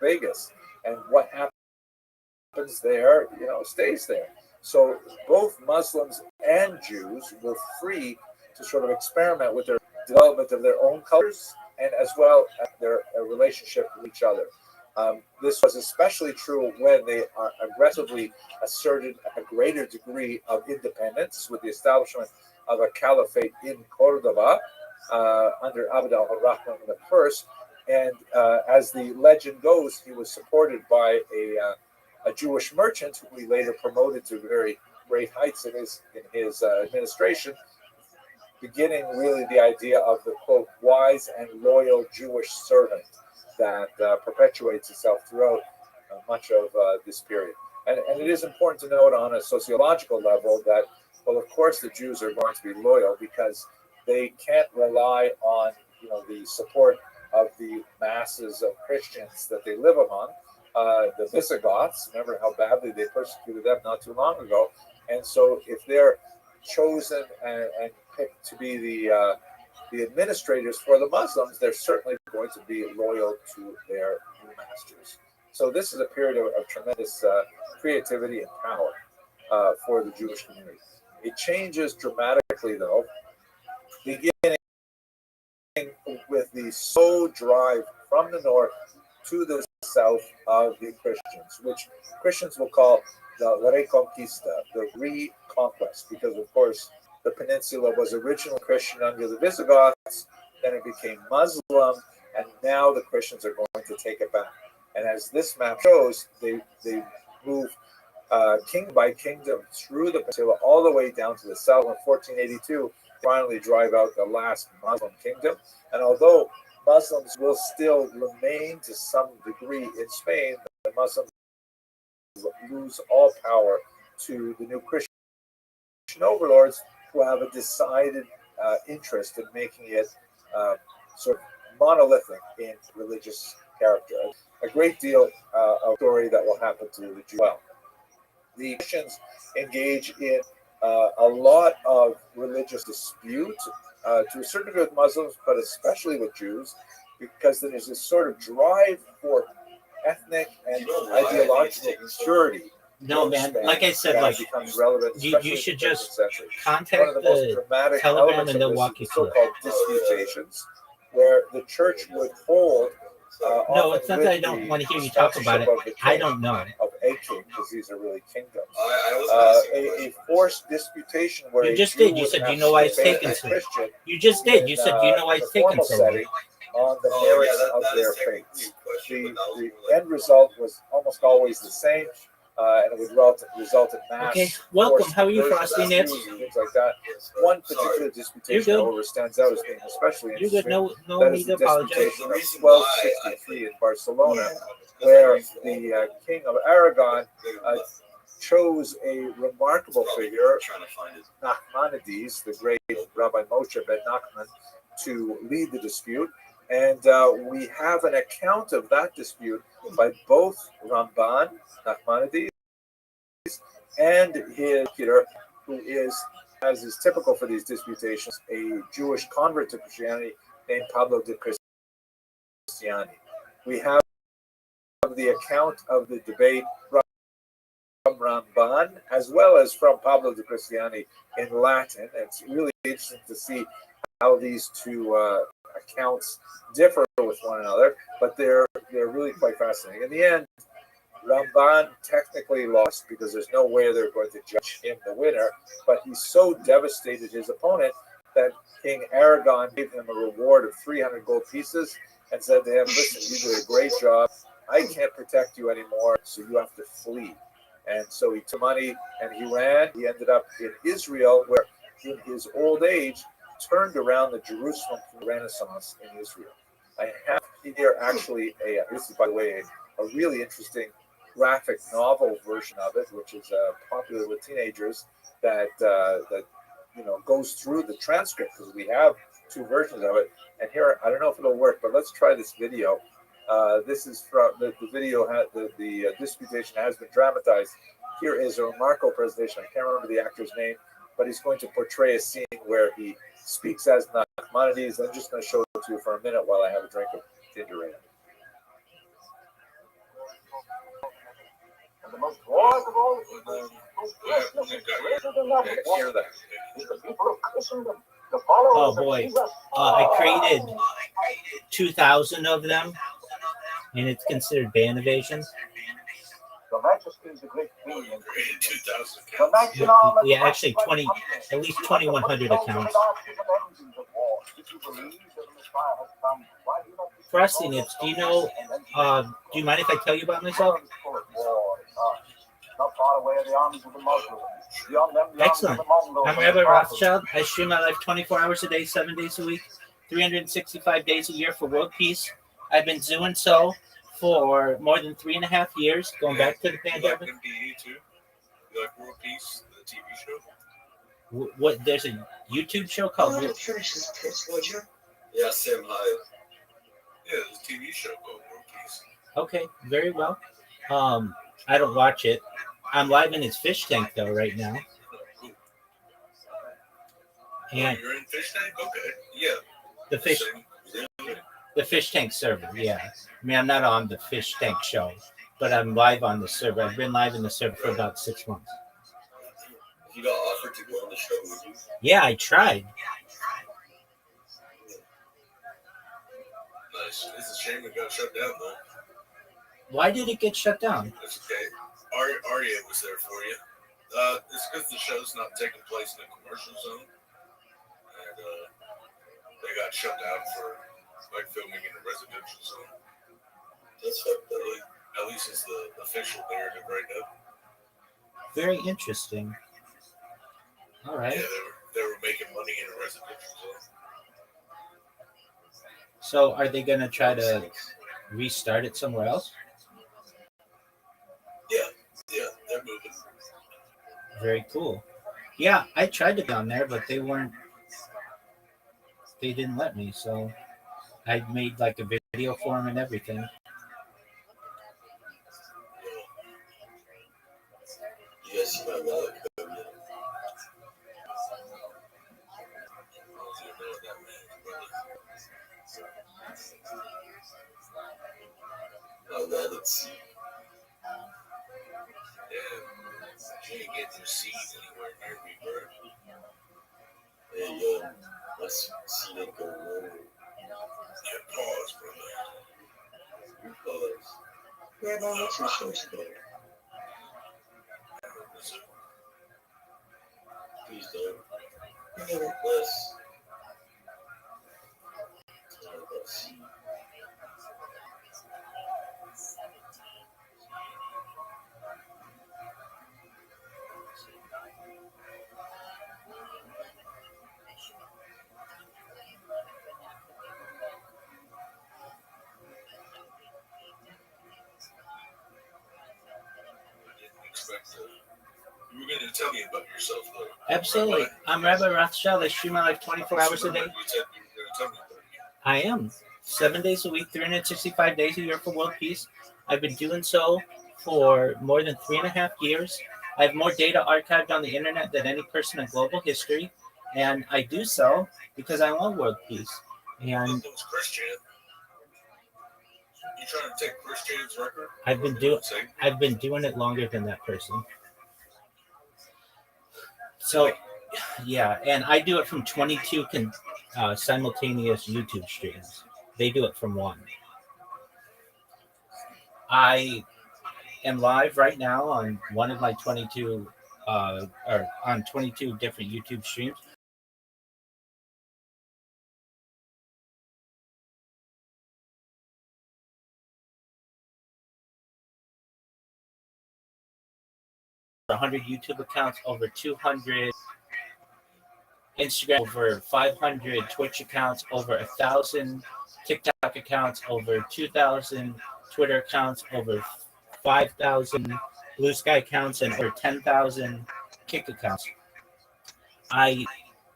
Vegas, and what happens there, stays there. So both Muslims and Jews were free to sort of experiment with their development of their own colors and as well as their relationship with each other. This was especially true when they aggressively asserted a greater degree of independence with the establishment of a caliphate in Cordoba under Abd al-Rahman I. And as the legend goes, he was supported by a Jewish merchant who he later promoted to very great heights in his administration, beginning really the idea of the, quote, wise and loyal Jewish servant that perpetuates itself throughout much of this period. And it is important to note on a sociological level that, well, of course, the Jews are going to be loyal because they can't rely on, the support of the masses of Christians that they live among. The Visigoths, remember how badly they persecuted them not too long ago. And so if they're chosen and picked to be the administrators for the Muslims, they're certainly going to be loyal to their new masters. So this is a period of tremendous creativity and power for the Jewish community. It changes dramatically, though, beginning with the slow drive from the north to the south of the Christians, which Christians will call the Reconquista, the reconquest, because, of course, the peninsula was originally Christian under the Visigoths, then it became Muslim, and now the Christians are going to take it back. And as this map shows, they move kingdom by kingdom through the peninsula all the way down to the south. In 1482, finally drive out the last Muslim kingdom. And although Muslims will still remain to some degree in Spain, the Muslims lose all power to the new Christian overlords who have a decided interest in making it sort of monolithic in religious character. A great deal of story that will happen to the Jews. Well, the Christians engage in a lot of religious dispute to a certain degree with Muslims, but especially with Jews, because there's this sort of drive for ethnic and ideological purity. No, man. Like I said, like becomes relevant, you should just contact one of the most dramatic Telegram elements and they'll of walk this you through so-called disputations, where the church would hold. No, it's not that I don't want to hear you talk about it. I don't know. Of a king, because these are really kingdoms. A forced disputation where you just did. You said you know why it's taken so. You just did. You said you know why it's taken so long. On the merits of their faiths. The end result was almost always the same, and it would result in mass. Okay, welcome. How are you, Frosty Nips? Things like that. One particular disputation, however, stands out as being especially interesting. No that need is to the apologize. disputation of 1263 in Barcelona, where the King of Aragon chose a remarkable figure, Nachmanides, the great Rabbi Moshe ben Nachman, to lead the dispute. And we have an account of that dispute by both Ramban, Nachmanides, and his Peter, who is, as is typical for these disputations, a Jewish convert to Christianity named Pablo de Cristiani. We have the account of the debate from Ramban, as well as from Pablo de Cristiani in Latin. It's really interesting to see how these two accounts differ with one another, but they're really quite fascinating. In the end, Ramban technically lost because there's no way they're going to judge him the winner, but he so devastated his opponent that King Aragon gave him a reward of 300 gold pieces and said to him, listen, you did a great job. I can't protect you anymore, so you have to flee. And so he took money and he ran. He ended up in Israel, where in his old age, turned around the Jerusalem Renaissance in Israel. I have here actually this is, by the way, a really interesting graphic novel version of it, which is popular with teenagers, that goes through the transcript, because we have two versions of it. And here, I don't know if it'll work, but let's try this video. This is from the video. The disputation has been dramatized. Here is a remarkable presentation. I can't remember the actor's name, but he's going to portray a scene where he speaks as Nachmanides. I'm just going to show it to you for a minute while I have a drink of ginger ale. And the most wise of all the people, Hear that. is the people of Christendom, the followers Oh boy, of Jesus. I created 2,000 of them, and it's considered ban evasion. Your Majesty is a great king. You created 2,000 Your accounts. national Yeah, actually 20, at least 2,100 accounts. Frosty Nips, do you know? Do you mind if I tell you about myself? Excellent. I'm Rabbi Rothschild. I stream my life 24 hours a day, 7 days a week, 365 days a year for world peace. I've been doing so for more than 3.5 years, going back to the You like pandemic. MDE too? You like World Peace, the TV show? What? There's a YouTube show Oh, called. let me finish this pitch, would you? Yeah, Sam Hyde. Yeah, there's a TV show called World Peace. Okay, very well. I don't watch it. I'm live in his fish tank though right now, Cool. and Oh, you're in Fish Tank? Okay. Yeah. the fish, Really? the fish tank server. Yeah, I mean I'm not on the fish tank show, but I'm live on the server. I've been live in the server for about 6 months. If you got offered to go on the show, would you? Yeah, I tried. Nice. It's a shame it got shut down though. Why did it get shut down? That's okay. Arya was there for you. It's because the show's not taking place in a commercial zone, and they got shut down for like filming in a residential zone. That's fucked up. At least it's the official narrative right now. Very interesting. All right. Yeah, they were making money in a residential zone. So are they gonna try to restart it somewhere else? Yeah, they're moving. Very cool. Yeah, I tried to be on there, but they didn't let me. So I made like a video for them and everything. You guys see my wallet code yet? My wallet's You ain't getting received anywhere near me, bro. Hey, let's see it go low. Yeah, pause, brother. Pause. Rabbi, what's your show today? Please don't. Neither. Let's see. You were going to tell me about yourself, though. Absolutely. I'm Rabbi Rothschild. I stream my life 24 hours a day. You said you were going to tell me about you. I am 7 days a week, 365 days a year for world peace. I've been doing so for more than 3.5 years. I have more data archived on the internet than any person in global history, and I do so because I want world peace. And That was Christian. You trying to take Christian's record? I've been doing it longer than that person. So, yeah, and I do it from 22 simultaneous YouTube streams. They do it from one. I am live right now on one of my 22, or on 22 different YouTube streams. 100 YouTube accounts, over 200 Instagram, over 500 Twitch accounts, over 1,000 TikTok accounts, over 2,000 Twitter accounts, over 5,000 Blue Sky accounts, and over 10,000 Kick accounts. I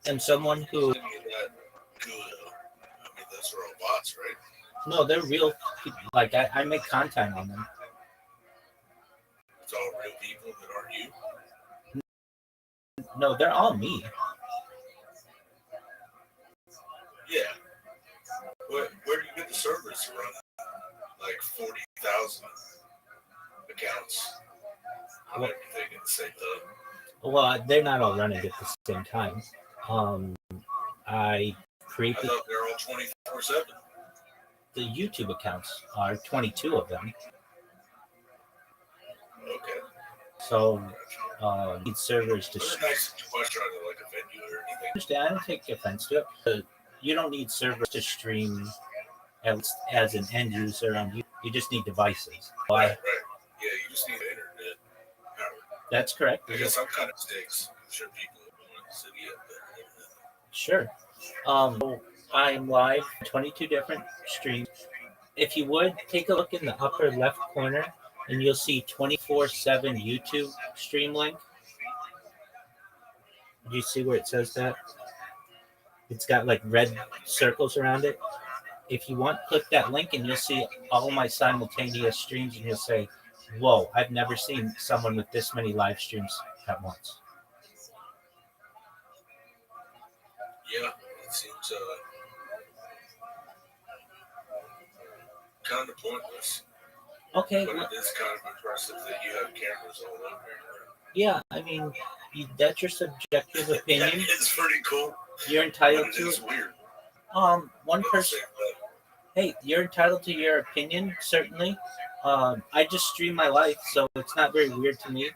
am someone who. That good. I mean, those are all bots, right? No, they're real people. Like, I make content on them. It's all real people that aren't you. No, they're all me. Yeah. Where do you get the servers to run like 40,000 accounts on everything at the same time? Well, they're not all running at the same time. I create I thought they're all 24/7. The YouTube accounts are 22 of them. Okay. So need servers to Those are nice too much trying to like offend you or anything. understand. I don't take offense to it. But you don't need servers to stream as an end user on YouTube. You just need devices. Right. Yeah, you just need the internet power. That's correct. I guess some kind of mistakes. I'm sure people want to city up there. Sure. I'm live 22 different streams. If you would take a look in the upper left corner, and you'll see 24/7 YouTube stream link. Do you see where it says that? It's got like red circles around it. If you want, click that link, and you'll see all my simultaneous streams, and you'll say, "Whoa! I've never seen someone with this many live streams at once." Yeah, it seems kind of pointless. Okay. But it is kind of impressive that you have cameras all over. Yeah, I mean, that's your subjective opinion. It's pretty cool. You're entitled but to it's it. Weird. One person. Hey, you're entitled to your opinion, certainly. I just stream my life, so it's not very weird to me.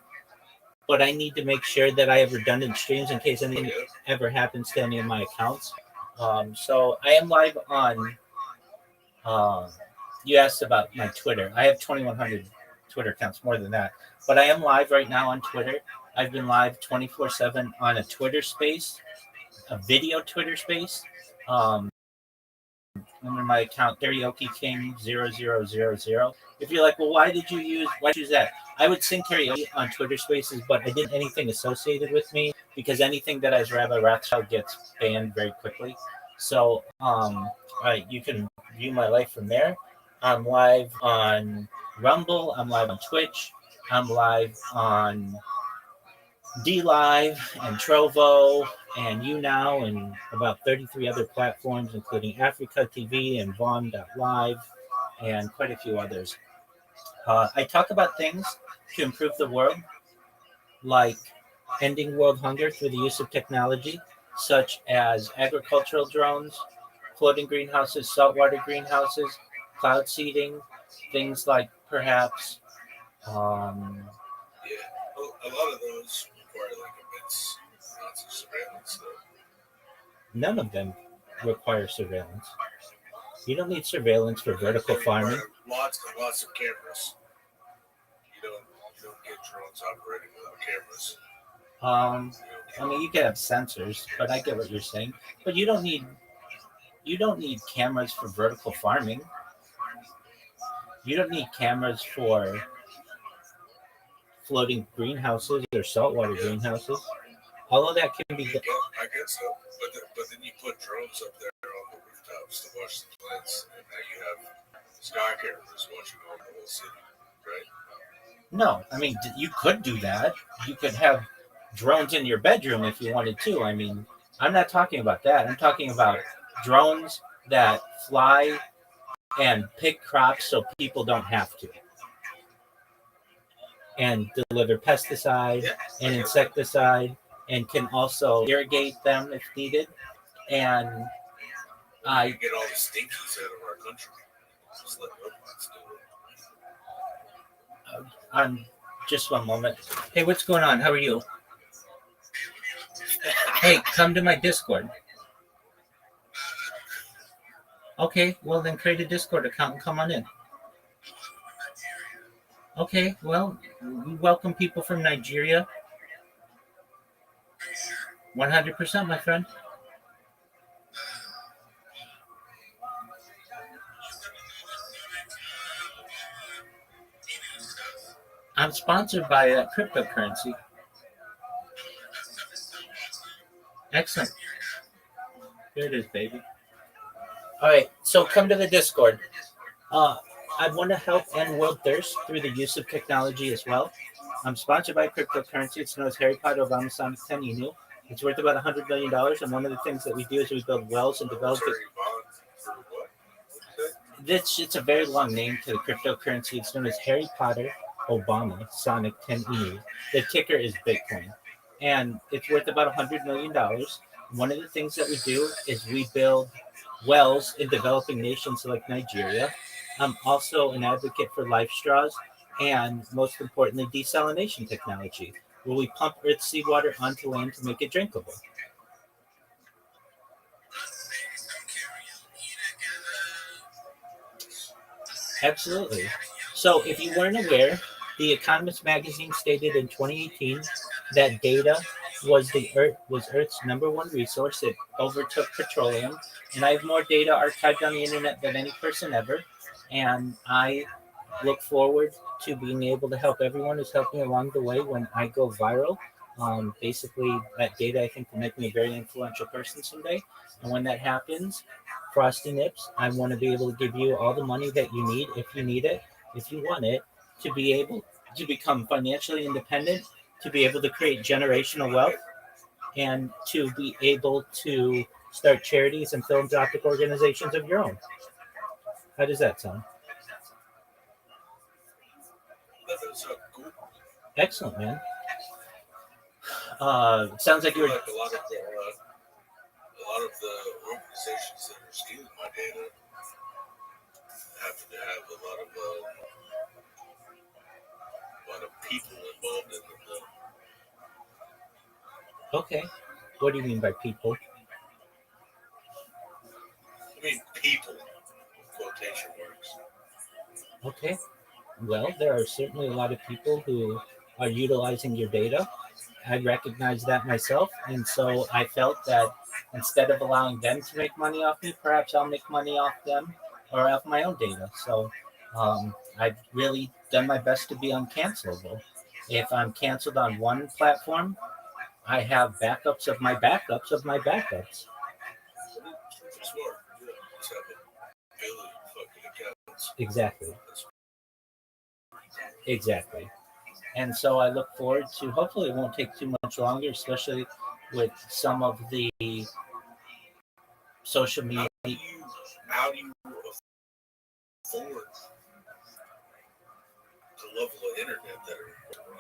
But I need to make sure that I have redundant streams in case anything ever happens to any of my accounts. So I am live on. You asked about my Twitter. I have 2,100 Twitter accounts, more than that. But I am live right now on Twitter. I've been live 24/7 on a Twitter space, a video Twitter space. Under my account, Karaoke King 0000. If you're like, well, why did you choose that? I would sing karaoke on Twitter Spaces, but I didn't anything associated with me because anything that has Rabbi Rothschild gets banned very quickly. So, you can view my life from there. I'm live on Rumble. I'm live on Twitch. I'm live on DLive and Trovo and YouNow and about 33 other platforms, including Africa TV and Vaughn.live and quite a few others. I talk about things to improve the world, like ending world hunger through the use of technology, such as agricultural drones, floating greenhouses, saltwater greenhouses, cloud seeding, things like perhaps Yeah, a lot of those require like immense amounts of surveillance. none of them require surveillance. You don't need surveillance for vertical farming. Lots and lots of cameras. You don't get drones operating without cameras. I mean, you can have sensors, but I get what you're saying. But you don't need cameras for vertical farming. You don't need cameras for floating greenhouses or saltwater greenhouses. All of that can be done. I guess so. But then you put drones up there on the rooftops to watch the plants, and now you have sky cameras watching over the whole city, right? No, I mean, you could do that. You could have drones in your bedroom if you wanted to. I mean, I'm not talking about that. I'm talking about drones that fly and pick crops so people don't have to, and deliver pesticide and insecticide, and can also irrigate them if needed. And I get all the stinkies out of our country. Just let robots do it. Just one moment. Hey, what's going on? How are you? Hey, come to my Discord. Okay, well then create a Discord account and come on in. Okay, well, we welcome people from Nigeria. 100%, my friend. I'm sponsored by cryptocurrency. Excellent. There it is, baby. All right, so come to the Discord. I want to help end world thirst through the use of technology as well. I'm sponsored by cryptocurrency. It's known as Harry Potter Obama Sonic 10 Inu. It's worth about $100 million, and one of the things that we do is we build wells and develop it. It's a very long name to the cryptocurrency. It's known as Harry Potter Obama Sonic 10 Inu. The ticker is Bitcoin, and it's worth about $100 million. One of the things that we do is we build wells in developing nations like Nigeria. I'm also an advocate for life straws and, most importantly, desalination technology, where we pump Earth's seawater onto land to make it drinkable. Absolutely. So, if you weren't aware, The Economist magazine stated in 2018 that data was Earth's number one resource. It overtook petroleum, and I have more data archived on the internet than any person ever. And I look forward to being able to help everyone who's helped me along the way when I go viral. Basically, that data I think will make me a very influential person someday. And when that happens, Frosty Nips, I want to be able to give you all the money that you need, if you need it, if you want it, to be able to become financially independent, to be able to create generational wealth, and to be able to start charities and philanthropic organizations of your own. How does that sound? That does sound cool. Excellent, man. Sounds like I you're. feel like a lot of the organizations that are stealing my data happen to have a lot of people involved in them. Okay. What do you mean by people? I mean, people, quotation marks. Okay. Well, there are certainly a lot of people who are utilizing your data. I recognize that myself. And so I felt that instead of allowing them to make money off me, perhaps I'll make money off them or off my own data. So I've really done my best to be uncancelable. If I'm canceled on one platform, I have backups of my backups of my backups. Smart. Yeah, just have a billion fucking accounts. Exactly. Exactly. And so I look forward to, hopefully it won't take too much longer, especially with some of the social media. How do you afford the level of internet that are on?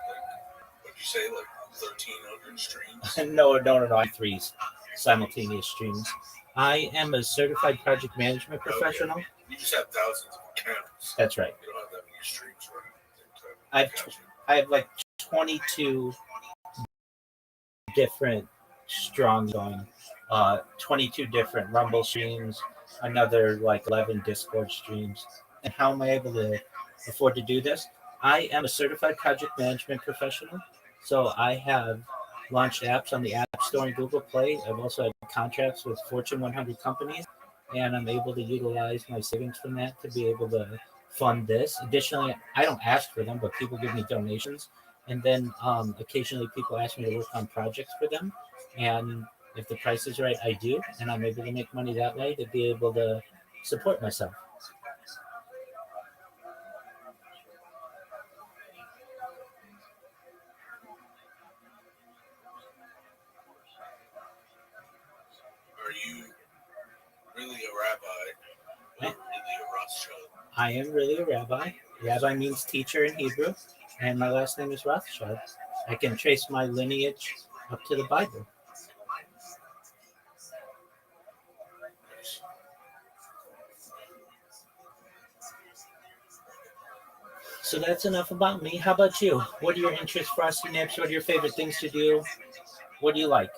Like, what'd you say, like 1,300 streams? No. I have three simultaneous streams. I am a certified project management professional. Okay. You just have thousands of accounts. That's right. You don't have that many streams running. I have like 22 different strong going, 22 different Rumble streams, another like 11 Discord streams. And how am I able to afford to do this? I am a certified project management professional, so I have launched apps on the App Store and Google Play. I've also had contracts with Fortune 100 companies, and I'm able to utilize my savings from that to be able to fund this. Additionally, I don't ask for them, but people give me donations, and then occasionally people ask me to work on projects for them. And if the price is right, I do, and I'm able to make money that way to be able to support myself. Are you really a rabbi or really a Rothschild? I am really a rabbi. Rabbi means teacher in Hebrew, and my last name is Rothschild. I can trace my lineage up to the Bible. So that's enough about me. How about you? What are your interests, Frosty Nips? What are your favorite things to do? What do you like?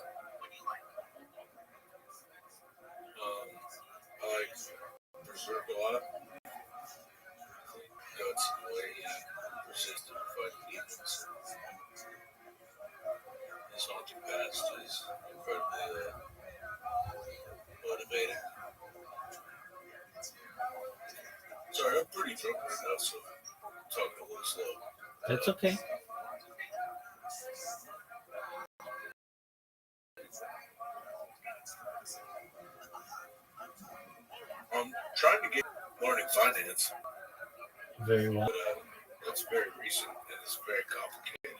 I like Berserk a lot. Guts and the way he persists in fighting demons. His haunting past is incredibly motivating. Sorry, I'm pretty drunk right now, so I'm talking a little slow. That's okay. I'm trying to get learning finance. Very well. But that's very recent and it's very complicated.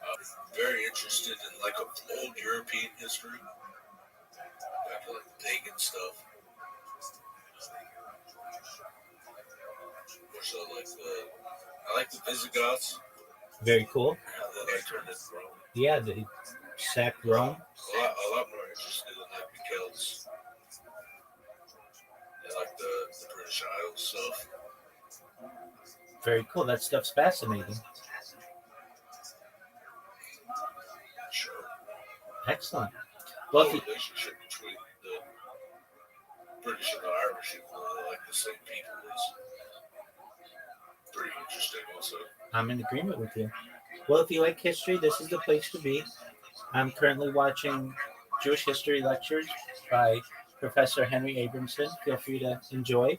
I'm very interested in like old European history, like pagan stuff. More so like I like the Visigoths. Very cool. That I turned into Rome. Yeah, the sacked Rome. A lot more interested in that because they like the British Isles stuff. Very cool. That stuff's fascinating. Sure. Excellent. The Well, if you, relationship between the British and the Irish, even though they're like the same people, is pretty interesting also. I'm in agreement with you. Well, if you like history, this is the place to be. I'm currently watching Jewish history lectures by Professor Henry Abramson. Feel free to enjoy.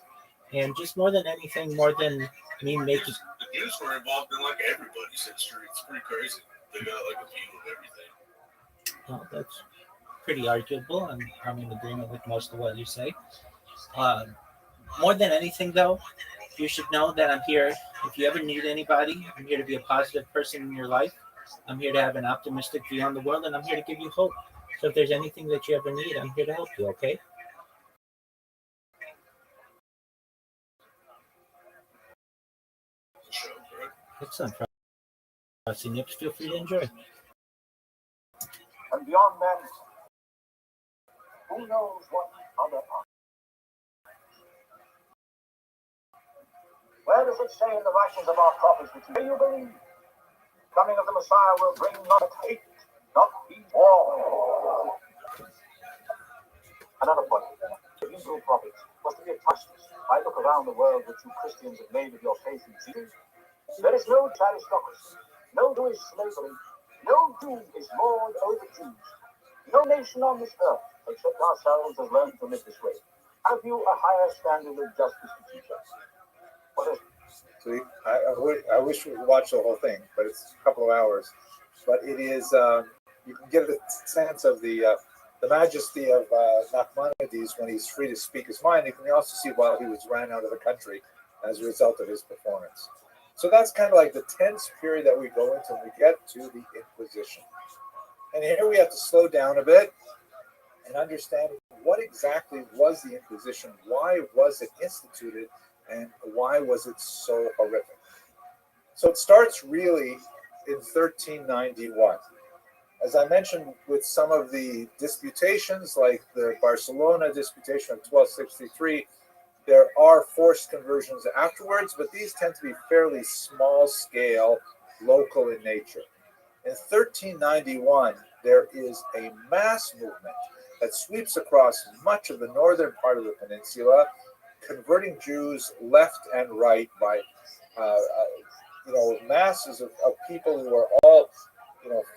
And just more than anything, more than me making. The Jews were involved in like everybody's history. It's pretty crazy. They got like a view of everything. Well, that's pretty arguable. I'm in agreement with most of what you say. Uh, More than anything, though, you should know that I'm here. If you ever need anybody, I'm here to be a positive person in your life. I'm here to have an optimistic view on the world, and I'm here to give you hope. So if there's anything that you ever need, I'm here to help you, okay? Sure, right? Excellent. Frosty Nips, feel free to enjoy. And beyond that, who knows what other are. Where does it say in the writings of our prophets that you believe? Coming of the Messiah will bring not hate, not peace, war. Another point. The Hebrew prophets was to be a touchless. I look around the world that you Christians have made of your faith in Jesus. There is no aristocracy, no Jewish slavery, no Jew is lord over Jews. No nation on this earth, except ourselves, has learned to live this way. Have you a higher standard of justice to teach us? What is it? See, I wish we could watch the whole thing, but it's a couple of hours. But it is, you can get a sense of the majesty of Nachmanides when he's free to speak his mind. You can also see why he was ran out of the country as a result of his performance. So that's kind of like the tense period that we go into when we get to the Inquisition. And here we have to slow down a bit and understand what exactly was the Inquisition, why was it instituted, and why was it so horrific. So it starts really in 1391. As I mentioned, with some of the disputations, like the Barcelona disputation of 1263, there are forced conversions afterwards, but these tend to be fairly small scale, local in nature. In 1391, there is a mass movement that sweeps across much of the northern part of the peninsula, converting Jews left and right by masses of people who are all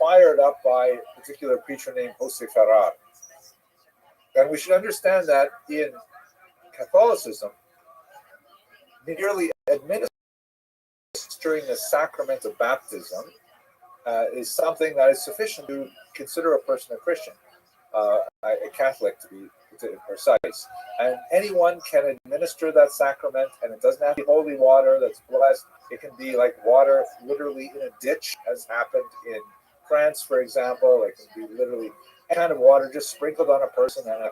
fired up by a particular preacher named Jose Ferrar. And we should understand that in Catholicism, merely administering the sacrament of baptism is something that is sufficient to consider a person a Christian, a Catholic to be precise. And anyone can administer that sacrament, and it doesn't have to be holy water that's blessed. It can be like water literally in a ditch, as happened in France, for example. It can be literally any kind of water just sprinkled on a person and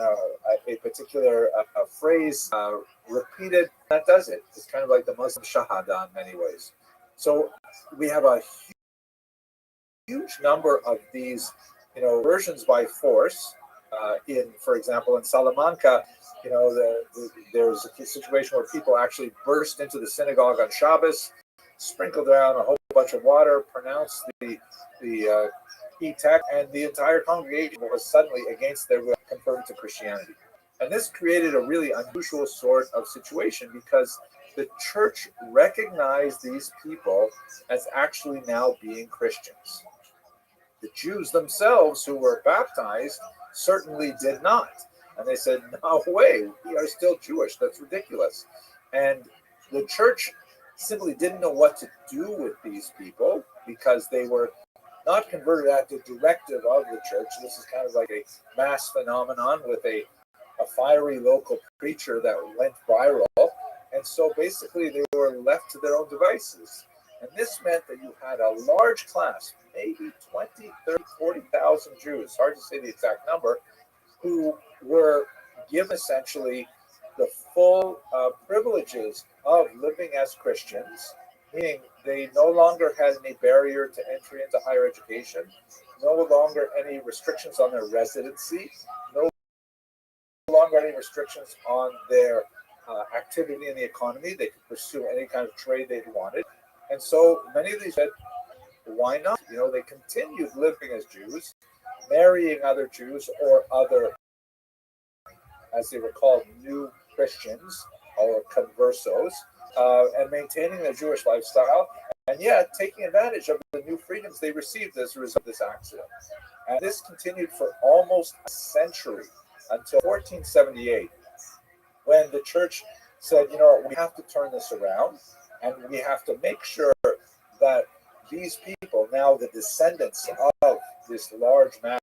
a particular phrase repeated. That does it. It's kind of like the Muslim Shahada in many ways. So we have a huge number of these, versions by force. For example, in Salamanca, there's a situation where people actually burst into the synagogue on Shabbos, sprinkled around a whole bunch of water, pronounced the key text, and the entire congregation was suddenly, against their will, converted to Christianity. And this created a really unusual sort of situation because the church recognized these people as actually now being Christians. The Jews themselves who were baptized certainly did not. And they said, no way, we are still Jewish. That's ridiculous. And the church simply didn't know what to do with these people because they were not converted at the directive of the church. This is kind of like a mass phenomenon with a fiery local preacher that went viral. And so basically they were left to their own devices. And this meant that you had a large class, maybe 20, 30, 40,000 Jews, hard to say the exact number, who were given essentially the full privileges of living as Christians meaning they no longer had any barrier to entry into higher education, no longer any restrictions on their residency, no longer any restrictions on their activity in the economy. They could pursue any kind of trade they wanted. And so many of these said, why not? They continued living as Jews, marrying other Jews or other, as they were called, new Christians or conversos, and maintaining their Jewish lifestyle, and yet taking advantage of the new freedoms they received as a result of this accident. And this continued for almost a century until 1478, when the church said, we have to turn this around, and we have to make sure that these people, now the descendants of this large mass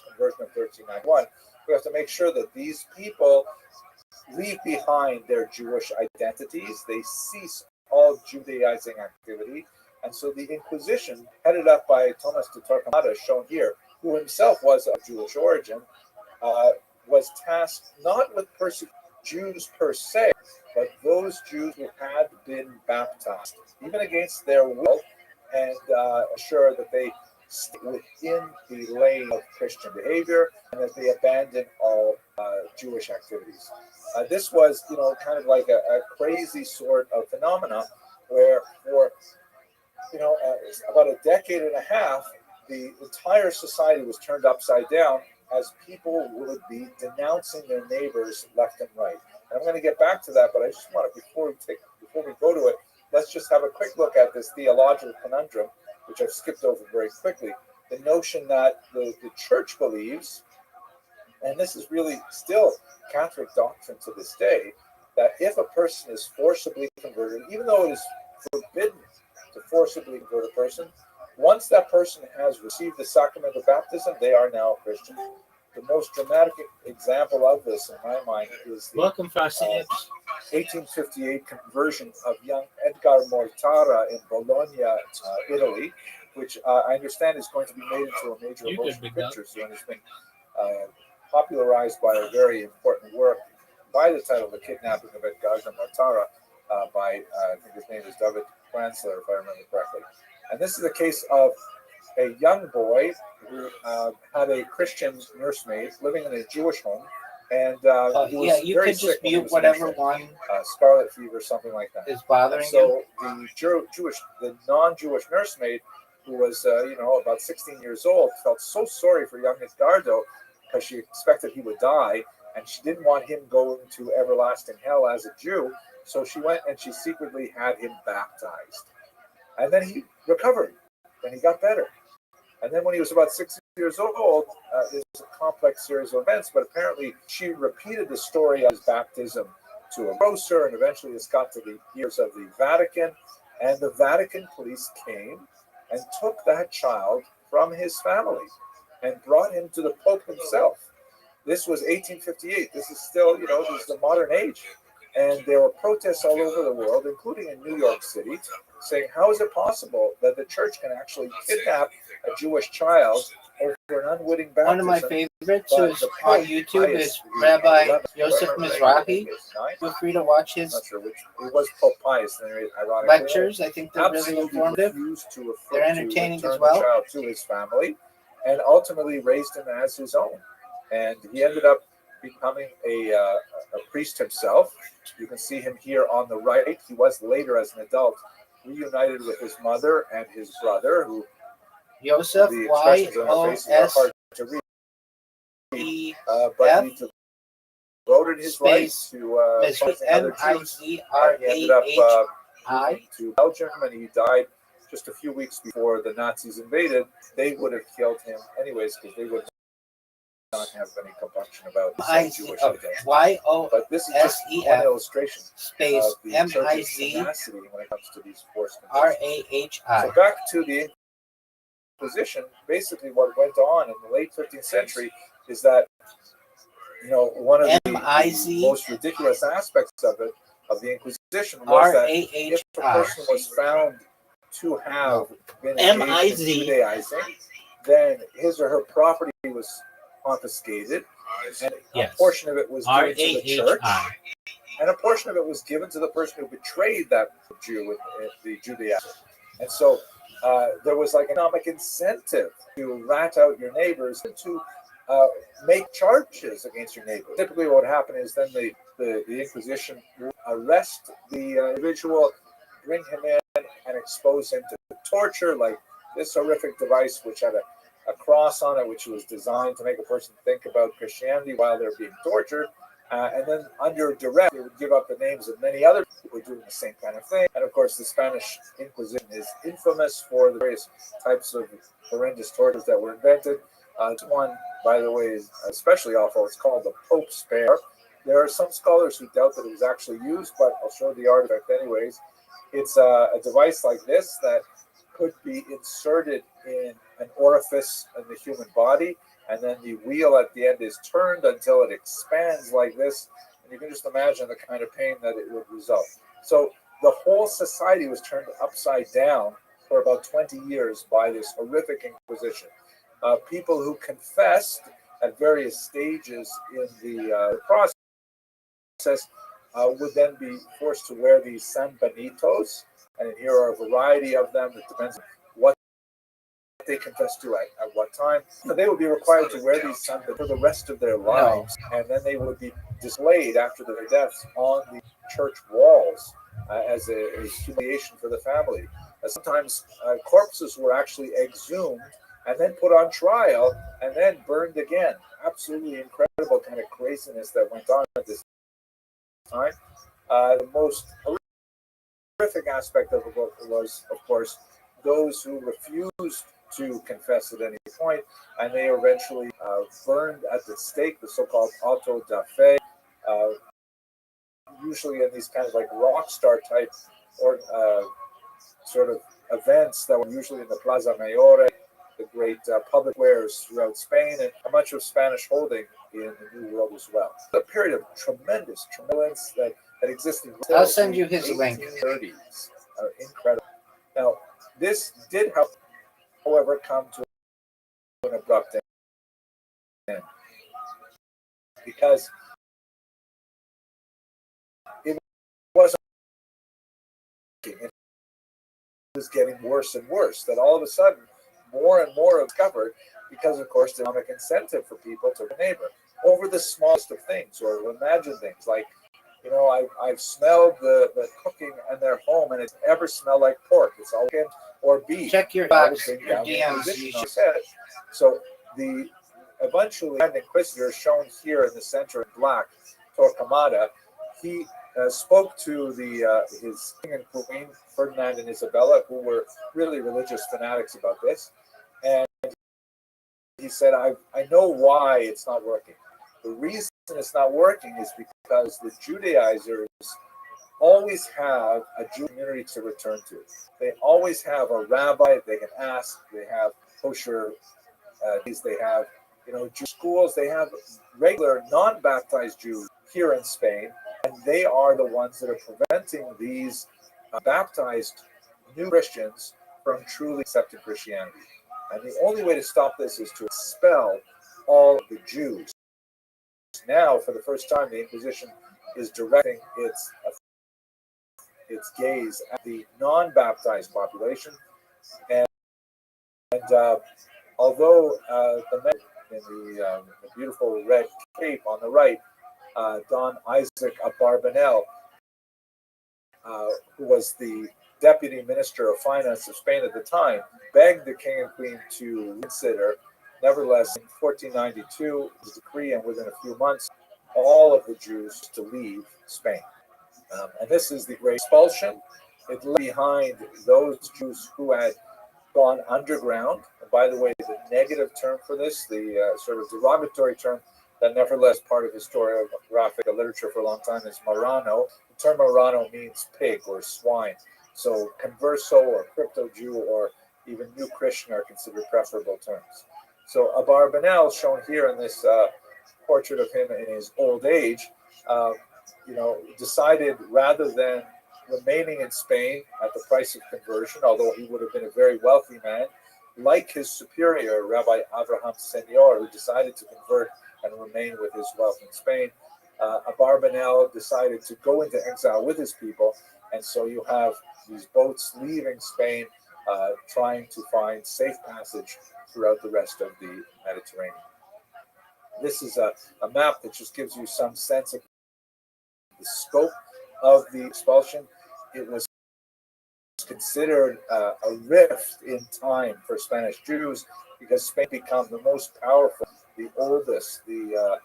conversion of 1391, we have to make sure that these people leave behind their Jewish identities. They cease all Judaizing activity. And so the Inquisition, headed up by Thomas de Torquemada, shown here, who himself was of Jewish origin, was tasked not with persecuting Jews per se, but those Jews who had been baptized, even against their will, and ensure that they stay within the lane of Christian behavior and that they abandon all Jewish activities. This was, kind of like a crazy sort of phenomena where for, about a decade and a half, the entire society was turned upside down as people would be denouncing their neighbors left and right. And I'm going to get back to that, but I just want to, before we go to it, let's just have a quick look at this theological conundrum, which I've skipped over very quickly. The notion that the church believes, and this is really still Catholic doctrine to this day, that if a person is forcibly converted, even though it is forbidden to forcibly convert a person, once that person has received the sacrament of baptism, they are now a Christian. The most dramatic example of this, in my mind, is the 1858 conversion of young Edgar Mortara in Bologna, Italy, which I understand is going to be made into a major motion picture soon. It's been popularized by a very important work by the title The Kidnapping of Edgar Mortara by, I think his name is David Kranzler, if I remember correctly. And this is a case of a young boy who had a Christian nursemaid living in a Jewish home, and he was you very could sick just when he mute was whatever nursing, one scarlet fever, something like that. is bothering So the non-Jewish nursemaid, who was about 16 years old, felt so sorry for young Edgardo because she expected he would die, and she didn't want him going to everlasting hell as a Jew. So she went and she secretly had him baptized, and then he recovered and he got better. And then when he was about 6 years old, it was a complex series of events, but apparently she repeated the story of his baptism to a grocer, and eventually this got to the ears of the Vatican, and the Vatican police came and took that child from his family and brought him to the Pope himself. This was 1858. This is still, this is the modern age. And there were protests all over the world, including in New York City, saying, how is it possible that the church can actually kidnap a Jewish child over an unwitting baptism? One of my favorites who's on YouTube is Rabbi Yosef Mizrahi. Feel free to watch his it was Pope Pius, ironically. lectures. I think they're really informative. They're entertaining as The well. child to his family, and ultimately raised him as his own. And he ended up becoming a priest himself. You can see him here on the right. He was later, as an adult, reunited with his mother and his brother, who Yosef, the expressions on their faces are hard to read. But he devoted his life to fighting other Jews. He ended up moving to Belgium, and he died just a few weeks before the Nazis invaded. They would have killed him anyways, because they would not have any compunction about his Jewish identity. But this is just one illustration of the church's tenacity when it comes to these forced conversions. So back to the Inquisition, basically what went on in the late 15th century is that, one of the most ridiculous aspects of it, of the Inquisition, was that if a person was found to have been engaged in Judaizing, then his or her property was confiscated, and a portion of it was given to the church, and a portion of it was given to the person who betrayed that Jew, the Judaizer. And so there was like economic incentive to rat out your neighbors and to make charges against your neighbor. Typically, what would happen is then the Inquisition would arrest the individual, bring him in, and expose him to torture, like this horrific device, which had a cross on it, which was designed to make a person think about Christianity while they're being tortured. And then under duress, they would give up the names of many other people who were doing the same kind of thing. And of course, the Spanish Inquisition is infamous for the various types of horrendous tortures that were invented. One, by the way, is especially awful. It's called the Pope's Spear. There are some scholars who doubt that it was actually used, but I'll show the artifact anyways. It's a device like this that could be inserted in an orifice in the human body, and then the wheel at the end is turned until it expands like this, and you can just imagine the kind of pain that it would result. So the whole society was turned upside down for about 20 years by this horrific Inquisition. People who confessed at various stages in the process would then be forced to wear these San Benitos, and here are a variety of them. It depends on what they confess to at what time. So they would be required to wear these San Benitos for the rest of their lives, and then they would be displayed after their deaths on the church walls as a humiliation for the family. Sometimes corpses were actually exhumed and then put on trial and then burned again. Absolutely incredible kind of craziness that went on at this time. The most horrific aspect of the book was, of course, those who refused to confess at any point, and they eventually burned at the stake, the so-called auto da fe, usually in these kind of like rock star type or sort of events that were usually in the Plaza Mayor, the great public squares throughout Spain, and much of Spanish holding in the New World as well. A period of tremendous that existed. I'll send you his link. 1830s. Incredible. Now, this did, however, come to an abrupt end because it wasn't. It was getting worse and worse. That all of a sudden, more and more discovered, because of course the economic incentive for people to neighbor over the smallest of things, or imagine things like, you know, I've smelled the cooking in their home, and it's ever smelled like pork. It's all chicken or beef. Check your box, your DMs. So the eventually the Inquisitor, shown here in the center in black, Torquemada, he spoke to his king and queen, Ferdinand and Isabella, who were really religious fanatics about this. And he said, I know why it's not working. The reason it's not working is because the Judaizers always have a Jewish community to return to. They always have a rabbi they can ask. They have kosher they have, Jewish schools. They have regular non-baptized Jews here in Spain, and they are the ones that are preventing these baptized new Christians from truly accepting Christianity. And the only way to stop this is to expel all of the Jews. Now, for the first time, the Inquisition is directing its gaze at the non-baptized population. And although the men in the beautiful red cape on the right, Don Isaac Abarbanel, who was the Deputy Minister of Finance of Spain at the time, begged the king and queen to consider. Nevertheless, in 1492, the decree, and within a few months, all of the Jews to leave Spain. And this is the Great Expulsion. It left behind those Jews who had gone underground. And by the way, the negative term for this, the sort of derogatory term that nevertheless part of historiographic literature for a long time, is marrano. The term marrano means pig or swine. So converso or crypto Jew or even new Christian are considered preferable terms. So Abarbanel, shown here in this portrait of him in his old age, decided rather than remaining in Spain at the price of conversion, although he would have been a very wealthy man, like his superior, Rabbi Abraham Senor, who decided to convert and remain with his wealth in Spain, Abarbanel decided to go into exile with his people, and so you have these boats leaving Spain, trying to find safe passage throughout the rest of the Mediterranean. This is a map that just gives you some sense of the scope of the expulsion. It was considered a rift in time for Spanish Jews because Spain became the most powerful, the oldest, the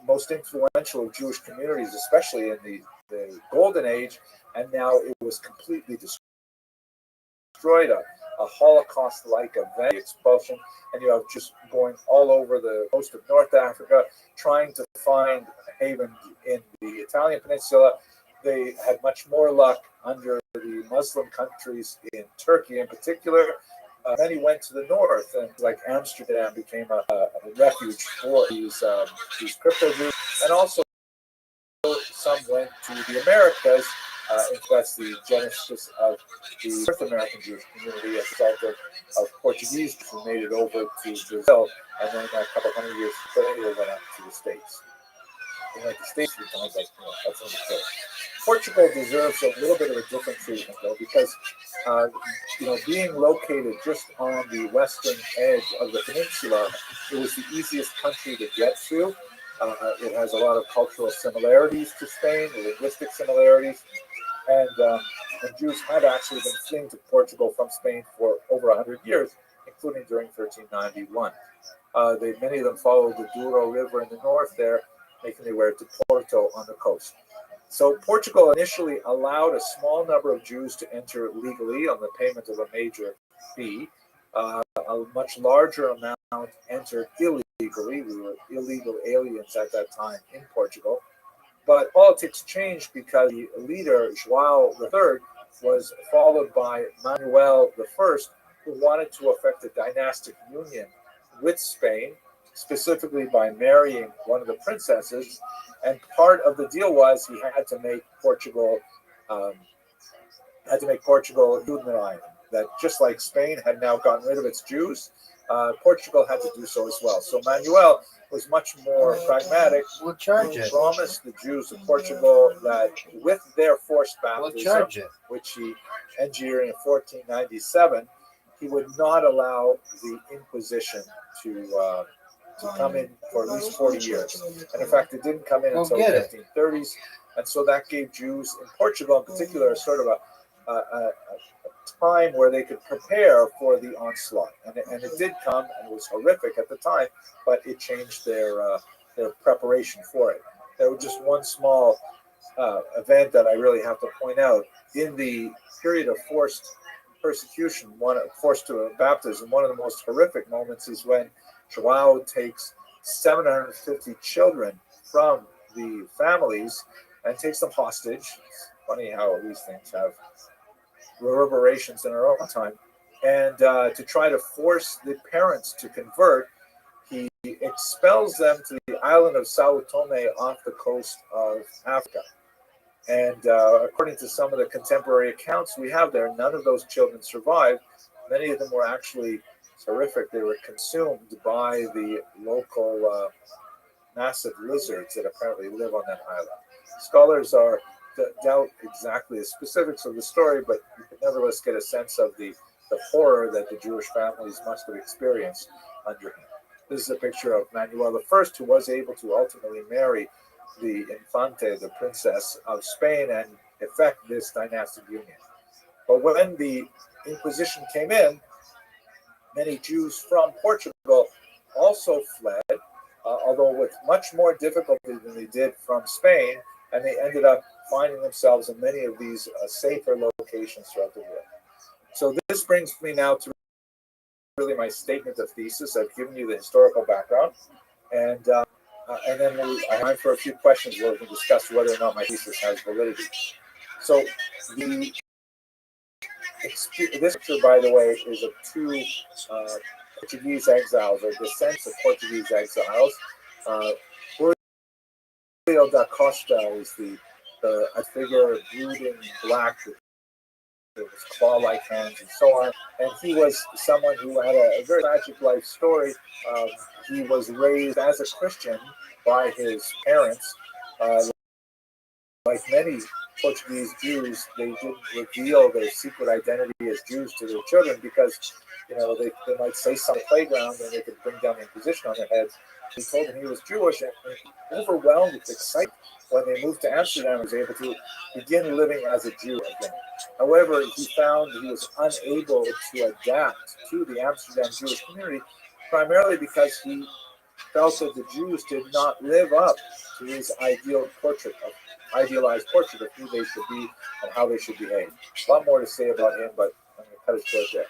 most influential of Jewish communities, especially in the Golden Age, and now it was completely destroyed. A Holocaust-like event, expulsion, and you have just going all over the coast of North Africa, trying to find a haven in the Italian peninsula. They had much more luck under the Muslim countries in Turkey in particular. Many went to the north, and like Amsterdam became a refuge for these crypto Jews, and also some went to the Americas. That's the genesis of the North American Jewish community as a result of Portuguese who made it over to Brazil, and then a couple hundred years later went up to the States. The States were kind of like, that's another story. Portugal deserves a little bit of a different treatment, though, because being located just on the western edge of the peninsula, it was the easiest country to get to. It has a lot of cultural similarities to Spain, linguistic similarities, and Jews had actually been fleeing to Portugal from Spain for over 100 years, including during 1391. Many of them followed the Douro River in the north there, making their way to Porto on the coast. So Portugal initially allowed a small number of Jews to enter legally on the payment of a major fee. A much larger amount entered illegally. We were illegal aliens at that time in Portugal. But politics changed because the leader, João III, was followed by Manuel I, who wanted to effect a dynastic union with Spain, specifically by marrying one of the princesses. And part of the deal was he had to make Portugal Judenized. That just like Spain had now gotten rid of its Jews, Portugal had to do so as well. So Manuel was much more pragmatic. We'll charge it. Promised the Jews of Portugal that with their forced baptism, which he engineered in 1497, he would not allow the Inquisition to come in for at least 40 years. And in fact, it didn't come in until the 1530s. And so that gave Jews in Portugal in particular sort of a time where they could prepare for the onslaught. And it did come, and it was horrific at the time, but it changed their preparation for it. There was just one small event that I really have to point out. In the period of forced persecution, forced to baptism, one of the most horrific moments is when João takes 750 children from the families and takes them hostage. It's funny how these things have reverberations in our own time. And to try to force the parents to convert, he expels them to the island of Sao Tome off the coast of Africa. And according to some of the contemporary accounts we have there, none of those children survived. Many of them were actually horrific. They were consumed by the local massive lizards that apparently live on that island. Scholars doubt exactly the specifics of the story, but you can nevertheless get a sense of the horror that the Jewish families must have experienced under him. This is a picture of Manuel I, who was able to ultimately marry the Infante, the princess of Spain, and effect this dynastic union. But when the Inquisition came in, many Jews from Portugal also fled, although with much more difficulty than they did from Spain, and they ended up finding themselves in many of these safer locations throughout the world. So this brings me now to really my statement of thesis. I've given you the historical background, and then I have time for a few questions where we can discuss whether or not my thesis has validity. So this picture, by the way, is of two Portuguese exiles, or descendants of Portuguese exiles. Julio da Costa is a figure brooding black with claw-like hands and so on. And he was someone who had a very tragic life story. He was raised as a Christian by his parents, like many Portuguese Jews, they didn't reveal their secret identity as Jews to their children because, they might say something on the playground and they could bring down the Inquisition on their heads. He told them he was Jewish and overwhelmed with excitement when they moved to Amsterdam and was able to begin living as a Jew again. However, he found he was unable to adapt to the Amsterdam Jewish community, primarily because he felt that the Jews did not live up to his idealized portrait of who they should be and how they should behave. A lot more to say about him, but I'm going to cut it short there.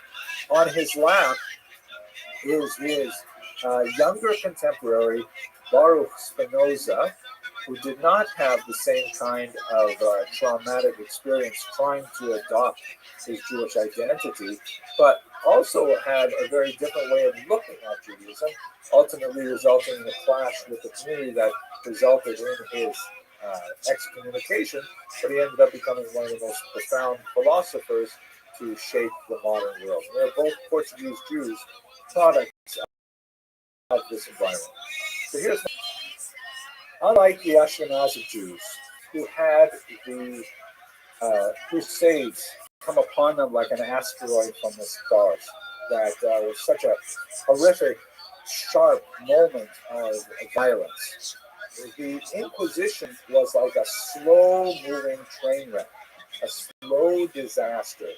On his lap is his younger contemporary, Baruch Spinoza, who did not have the same kind of traumatic experience trying to adopt his Jewish identity, but also had a very different way of looking at Judaism, ultimately resulting in a clash with the community that resulted in his excommunication, but he ended up becoming one of the most profound philosophers to shape the modern world. And they're both Portuguese Jews, products of this environment. So here's, unlike the Ashkenazi Jews, who had the Crusades come upon them like an asteroid from the stars, that was such a horrific, sharp moment of violence. The Inquisition was like a slow-moving train wreck, a slow disaster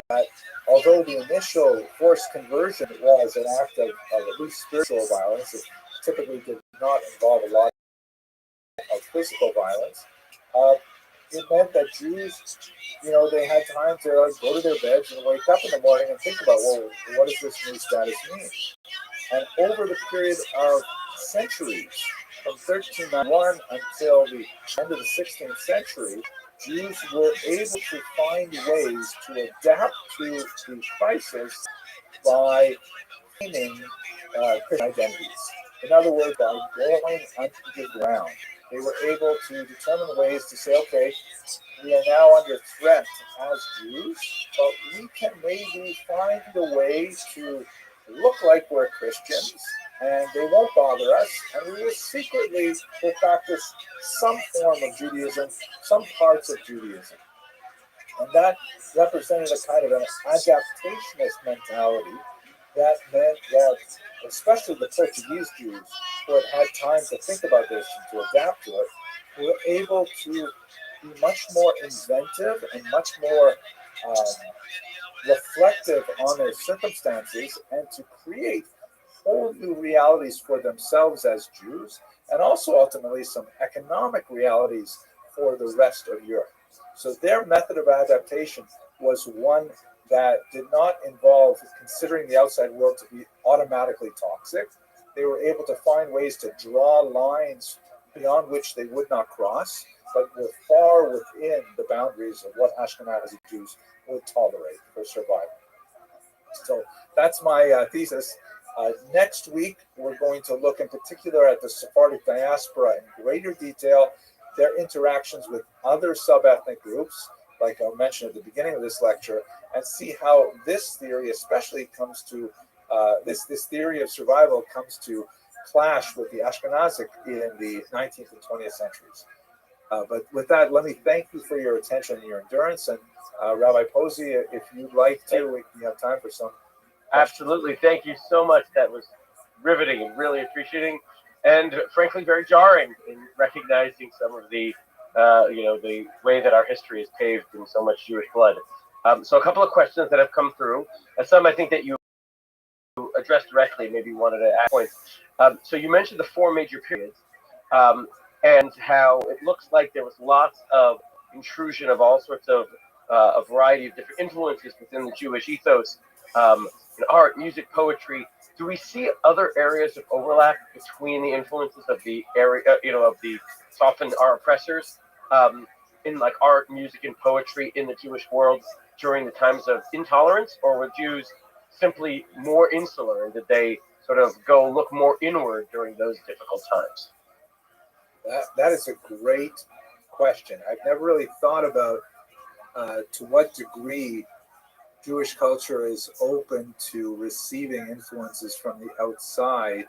that, although the initial forced conversion was an act of at least spiritual violence, it typically did not involve a lot of physical violence. It meant that Jews, they had time to go to their beds and wake up in the morning and think about, well, what does this new status mean? And over the period of centuries, from 1391 until the end of the 16th century, Jews were able to find ways to adapt to the crisis by gaining Christian identities. In other words, by going underground, they were able to determine ways to say, okay, we are now under threat as Jews, but we can maybe find a way to look like we're Christians, and they won't bother us, and we will secretly practice some form of Judaism, some parts of Judaism. And that represented a kind of an adaptationist mentality that meant that, especially the Portuguese Jews, who had had time to think about this and to adapt to it, were able to be much more inventive and much more reflective on their circumstances and to create whole new realities for themselves as Jews, and also ultimately some economic realities for the rest of Europe. So their method of adaptation was one that did not involve considering the outside world to be automatically toxic. They were able to find ways to draw lines beyond which they would not cross, but were far within the boundaries of what Ashkenazi Jews would tolerate for survival. So that's my thesis. Next week, we're going to look in particular at the Sephardic diaspora in greater detail, their interactions with other sub-ethnic groups, like I mentioned at the beginning of this lecture, and see how this theory especially comes to, this theory of survival comes to clash with the Ashkenazic in the 19th and 20th centuries. But with that, let me thank you for your attention and your endurance. And Rabbi Posey, if you'd like to, we have time for some. Absolutely. Thank you so much. That was riveting and really appreciating, and frankly, very jarring in recognizing some of the, the way that our history is paved in so much Jewish blood. So a couple of questions that have come through, some I think that you addressed directly, maybe wanted to add points. So you mentioned the four major periods, and how it looks like there was lots of intrusion of all sorts of a variety of different influences within the Jewish ethos, in art, music, poetry. Do we see other areas of overlap between the influences of the area, of the softened our oppressors, in like art, music, and poetry in the Jewish world during the times of intolerance, or were Jews simply more insular, and did they sort of go look more inward during those difficult times? That is a great question. I've never really thought about to what degree Jewish culture is open to receiving influences from the outside,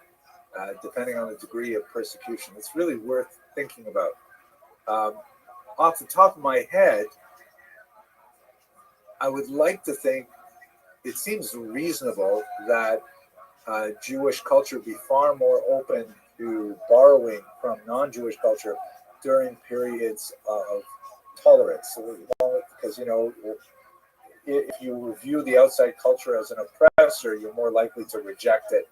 depending on the degree of persecution. It's really worth thinking about. Off the top of my head, I would like to think it seems reasonable that Jewish culture be far more open to borrowing from non-Jewish culture during periods of tolerance. Because, if you view the outside culture as an oppressor, you're more likely to reject it.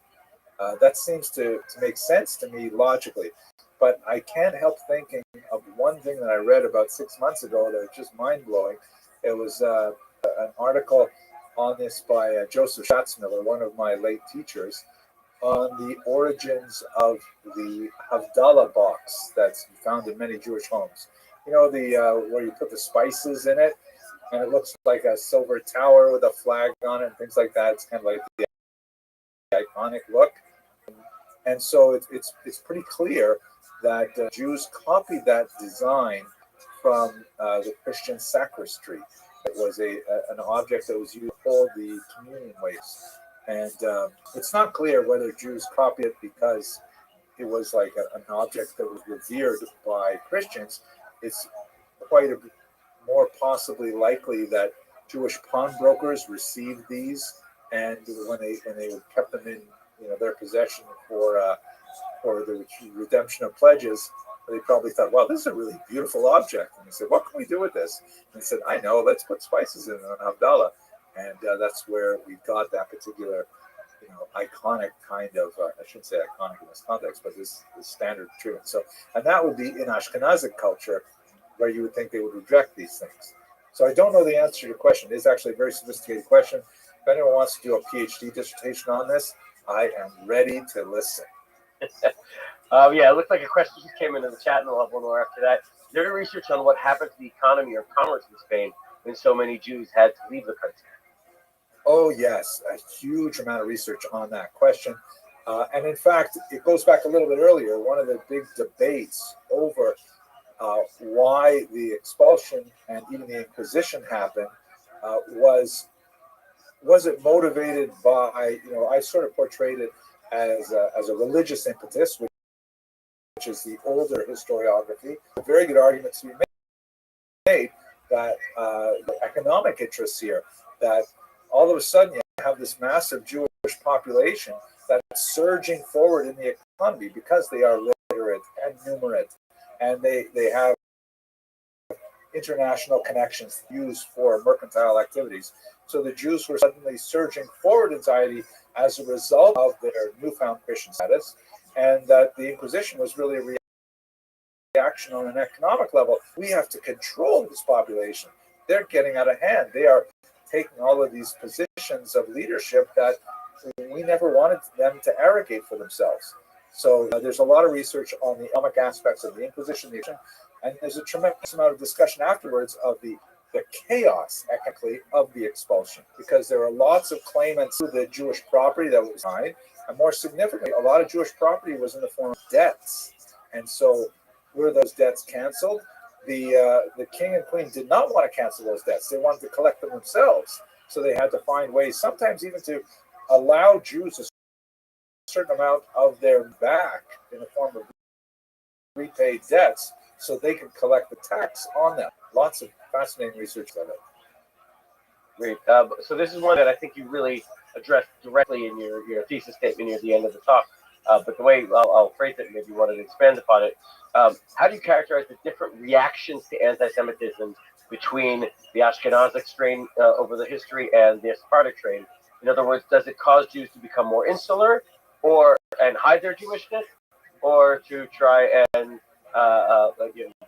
That seems to make sense to me logically. But I can't help thinking of one thing that I read about 6 months ago that was just mind-blowing. It was an article on this by Joseph Schatzmiller, one of my late teachers, on the origins of the Havdalah box that's found in many Jewish homes. The where you put the spices in it, and it looks like a silver tower with a flag on it and things like that. It's kind of like the iconic look. And so it's pretty clear that Jews copied that design from the Christian sacristy. It was an object that was used to hold the communion weights. And it's not clear whether Jews copied it because it was like an object that was revered by Christians. It's quite a more possibly likely that Jewish pawnbrokers received these, and when they kept them in their possession for the redemption of pledges, they probably thought, "Well, this is a really beautiful object." And they said, "What can we do with this?" And they said, "I know. Let's put spices in on Havdalah," and that's where we got that particular, iconic kind of. I shouldn't say iconic in this context, but this standard treatment. So, and that would be in Ashkenazic culture, where you would think they would reject these things. So I don't know the answer to your question. It is actually a very sophisticated question. If anyone wants to do a PhD dissertation on this, I am ready to listen. Yeah, it looks like a question just came into the chat, and we'll have one more after that. Is there any research on what happened to the economy or commerce in Spain when so many Jews had to leave the country? Oh, yes, a huge amount of research on that question. And in fact, it goes back a little bit earlier. One of the big debates over why the expulsion and even the Inquisition happened was it motivated by, I sort of portrayed it as a religious impetus, which is the older historiography. A very good argument to be made that the economic interests here, that all of a sudden you have this massive Jewish population that's surging forward in the economy because they are literate and numerate, and they have international connections used for mercantile activities. So the Jews were suddenly surging forward in society as a result of their newfound Christian status, and that the Inquisition was really a reaction on an economic level. We have to control this population. They're getting out of hand. They are taking all of these positions of leadership that we never wanted them to arrogate for themselves. So there's a lot of research on the economic aspects of the Inquisition, and there's a tremendous amount of discussion afterwards of the chaos, ethically, of the expulsion, because there are lots of claimants to the Jewish property that was signed, and more significantly, a lot of Jewish property was in the form of debts. And so were those debts canceled? The king and queen did not want to cancel those debts. They wanted to collect them themselves. So they had to find ways, sometimes even to allow Jews a certain amount of their back in the form of repaid debts so they could collect the tax on them. Lots of fascinating research on it. Great. So this is one that I think you really addressed directly in your thesis statement near the end of the talk. But the way I'll phrase it, maybe you wanted to expand upon it. How do you characterize the different reactions to anti-Semitism between the Ashkenazic strain over the history and the Sephardic strain? In other words, does it cause Jews to become more insular and hide their Jewishness, or to try and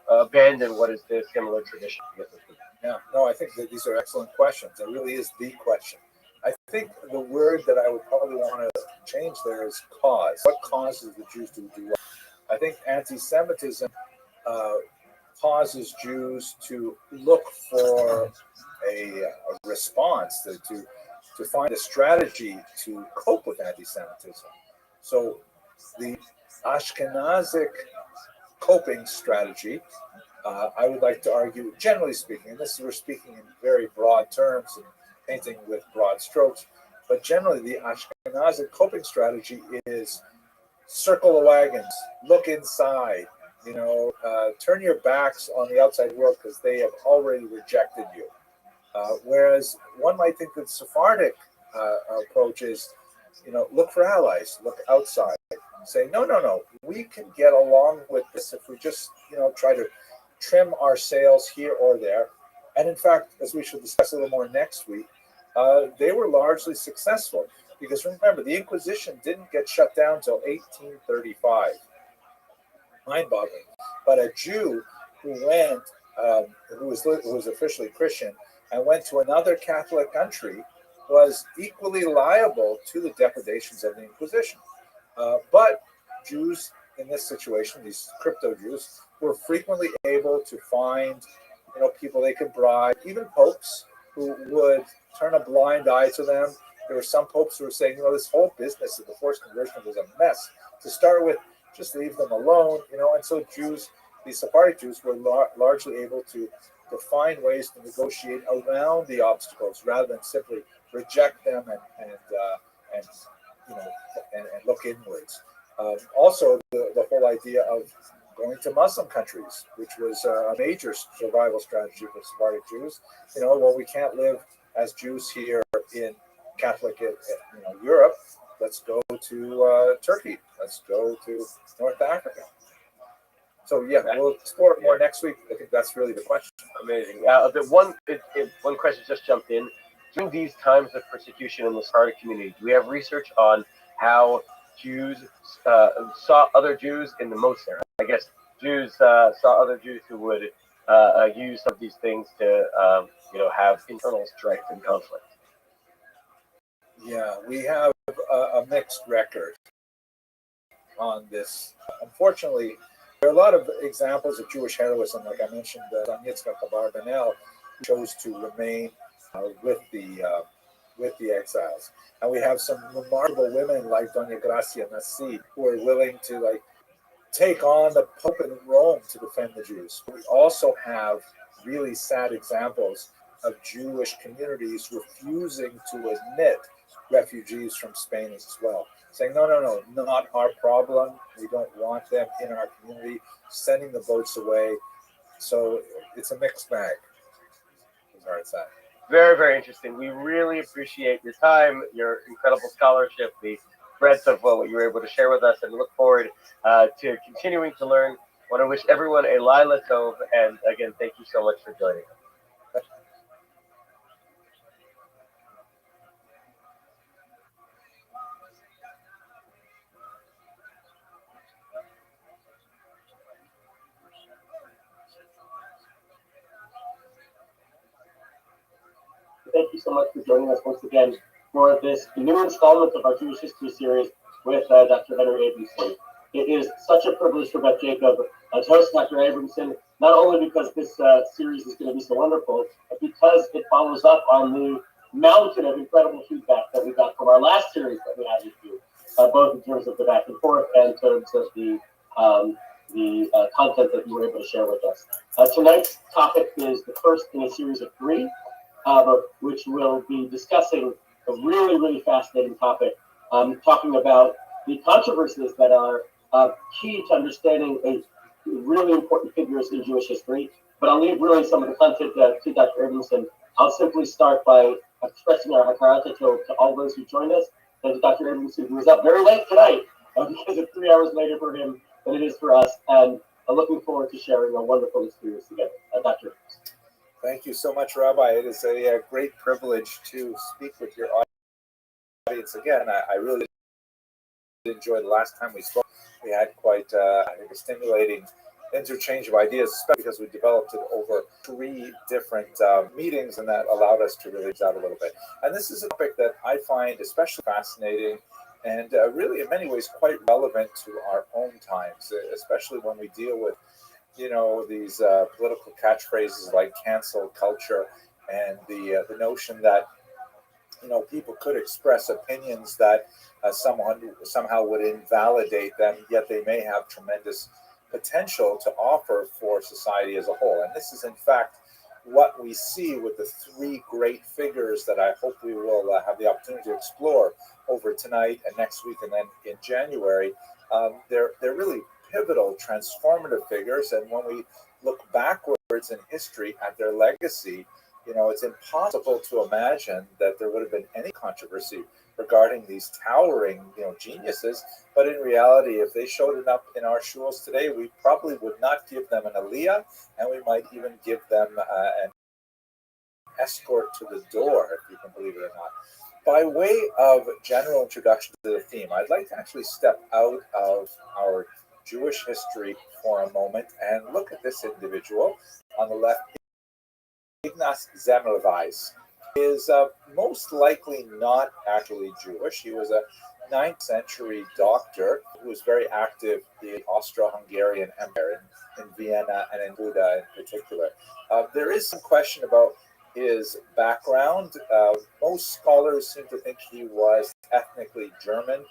abandon what is the similar tradition? Yeah, no, I think that these are excellent questions. It really is the question. I think the word that I would probably want to change there is cause. What causes the Jews to do what? I think anti-Semitism causes Jews to look for a response, to find a strategy to cope with anti-Semitism. So the Ashkenazic coping strategy, I would like to argue, generally speaking, and we're speaking in very broad terms and painting with broad strokes, but generally the Ashkenazic coping strategy is circle the wagons, look inside, turn your backs on the outside world because they have already rejected you. Whereas one might think that Sephardic approach is, look for allies, look outside, say, no, no, no, we can get along with this if we just, try to trim our sails here or there. And in fact, as we should discuss a little more next week, they were largely successful because remember, the Inquisition didn't get shut down until 1835. Mind-boggling. But a Jew who went, who was officially Christian, and went to another Catholic country was equally liable to the depredations of the Inquisition. But Jews in this situation, these crypto Jews, were frequently able to find, people they could bribe, even popes who would turn a blind eye to them. There were some popes who were saying, this whole business of the forced conversion was a mess. To start with, just leave them alone, and so Jews, these Sephardic Jews, were largely able to find ways to negotiate around the obstacles rather than simply reject them and look inwards. Also, the whole idea of going to Muslim countries, which was a major survival strategy for Sephardic Jews. We can't live as Jews here in Catholic, Europe. Let's go to Turkey. Let's go to North Africa. So yeah, we'll explore it more next week. I think that's really the question. Amazing. One question just jumped in. During these times of persecution in the Sephardic community, do we have research on how Jews saw other Jews in the monastery? I guess Jews saw other Jews who would use some of these things to, have internal strife and conflict. Yeah, we have a mixed record on this. Unfortunately, there are a lot of examples of Jewish heroism, like I mentioned, Yitzchak Abarbanel chose to remain with the exiles, and we have some remarkable women like Doña Gracia Nasi who are willing to take on the Pope in Rome to defend the Jews. We also have really sad examples of Jewish communities refusing to admit refugees from Spain as well, saying, no, no, no, not our problem. We don't want them in our community, sending the boats away. So it's a mixed bag, as far as that. Very, very interesting. We really appreciate your time, your incredible scholarship, the breadth of what you were able to share with us, and look forward to continuing to learn. I want to wish everyone a Lila Tov, and again, thank you so much for joining us. Thank you so much for joining us once again for this new installment of our Jewish History series with Dr. Henry Abramson. It is such a privilege for Beth Jacob to host Dr. Abramson, not only because this series is going to be so wonderful, but because it follows up on the mountain of incredible feedback that we got from our last series that we had with you, both in terms of the back and forth and in terms of the content that you were able to share with us. Tonight's topic is the first in a series of 3. Which will be discussing a really, really fascinating topic, talking about the controversies that are key to understanding really important figures in Jewish history. But I'll leave really some of the content to Dr. Abramson. I'll simply start by expressing our hakarata to all those who joined us, and to Dr. Abramson, who was up very late tonight, because it's 3 hours later for him than it is for us, and looking forward to sharing a wonderful experience together. Dr. Abramson. Thank you so much, Rabbi. It is a great privilege to speak with your audience again. I really enjoyed the last time we spoke. We had quite a stimulating interchange of ideas, especially because we developed it over 3 different meetings, and that allowed us to really out a little bit. And this is a topic that I find especially fascinating and really in many ways quite relevant to our own times, especially when we deal with these political catchphrases like cancel culture and the notion that people could express opinions that someone somehow would invalidate them, yet they may have tremendous potential to offer for society as a whole. And this is in fact what we see with the 3 great figures that I hope we will have the opportunity to explore over tonight and next week and then in January. They're really pivotal, transformative figures. And when we look backwards in history at their legacy, it's impossible to imagine that there would have been any controversy regarding these towering, geniuses. But in reality, if they showed up in our shuls today, we probably would not give them an aliyah, and we might even give them an escort to the door, if you can believe it or not. By way of general introduction to the theme, I'd like to actually step out of our Jewish history for a moment and look at this individual on the left. Ignaz Semmelweis is most likely not actually Jewish. He was a 9th century doctor who was very active in the Austro-Hungarian Empire in Vienna and in Buda in particular. There is some question about his background. Most scholars seem to think he was ethnically German,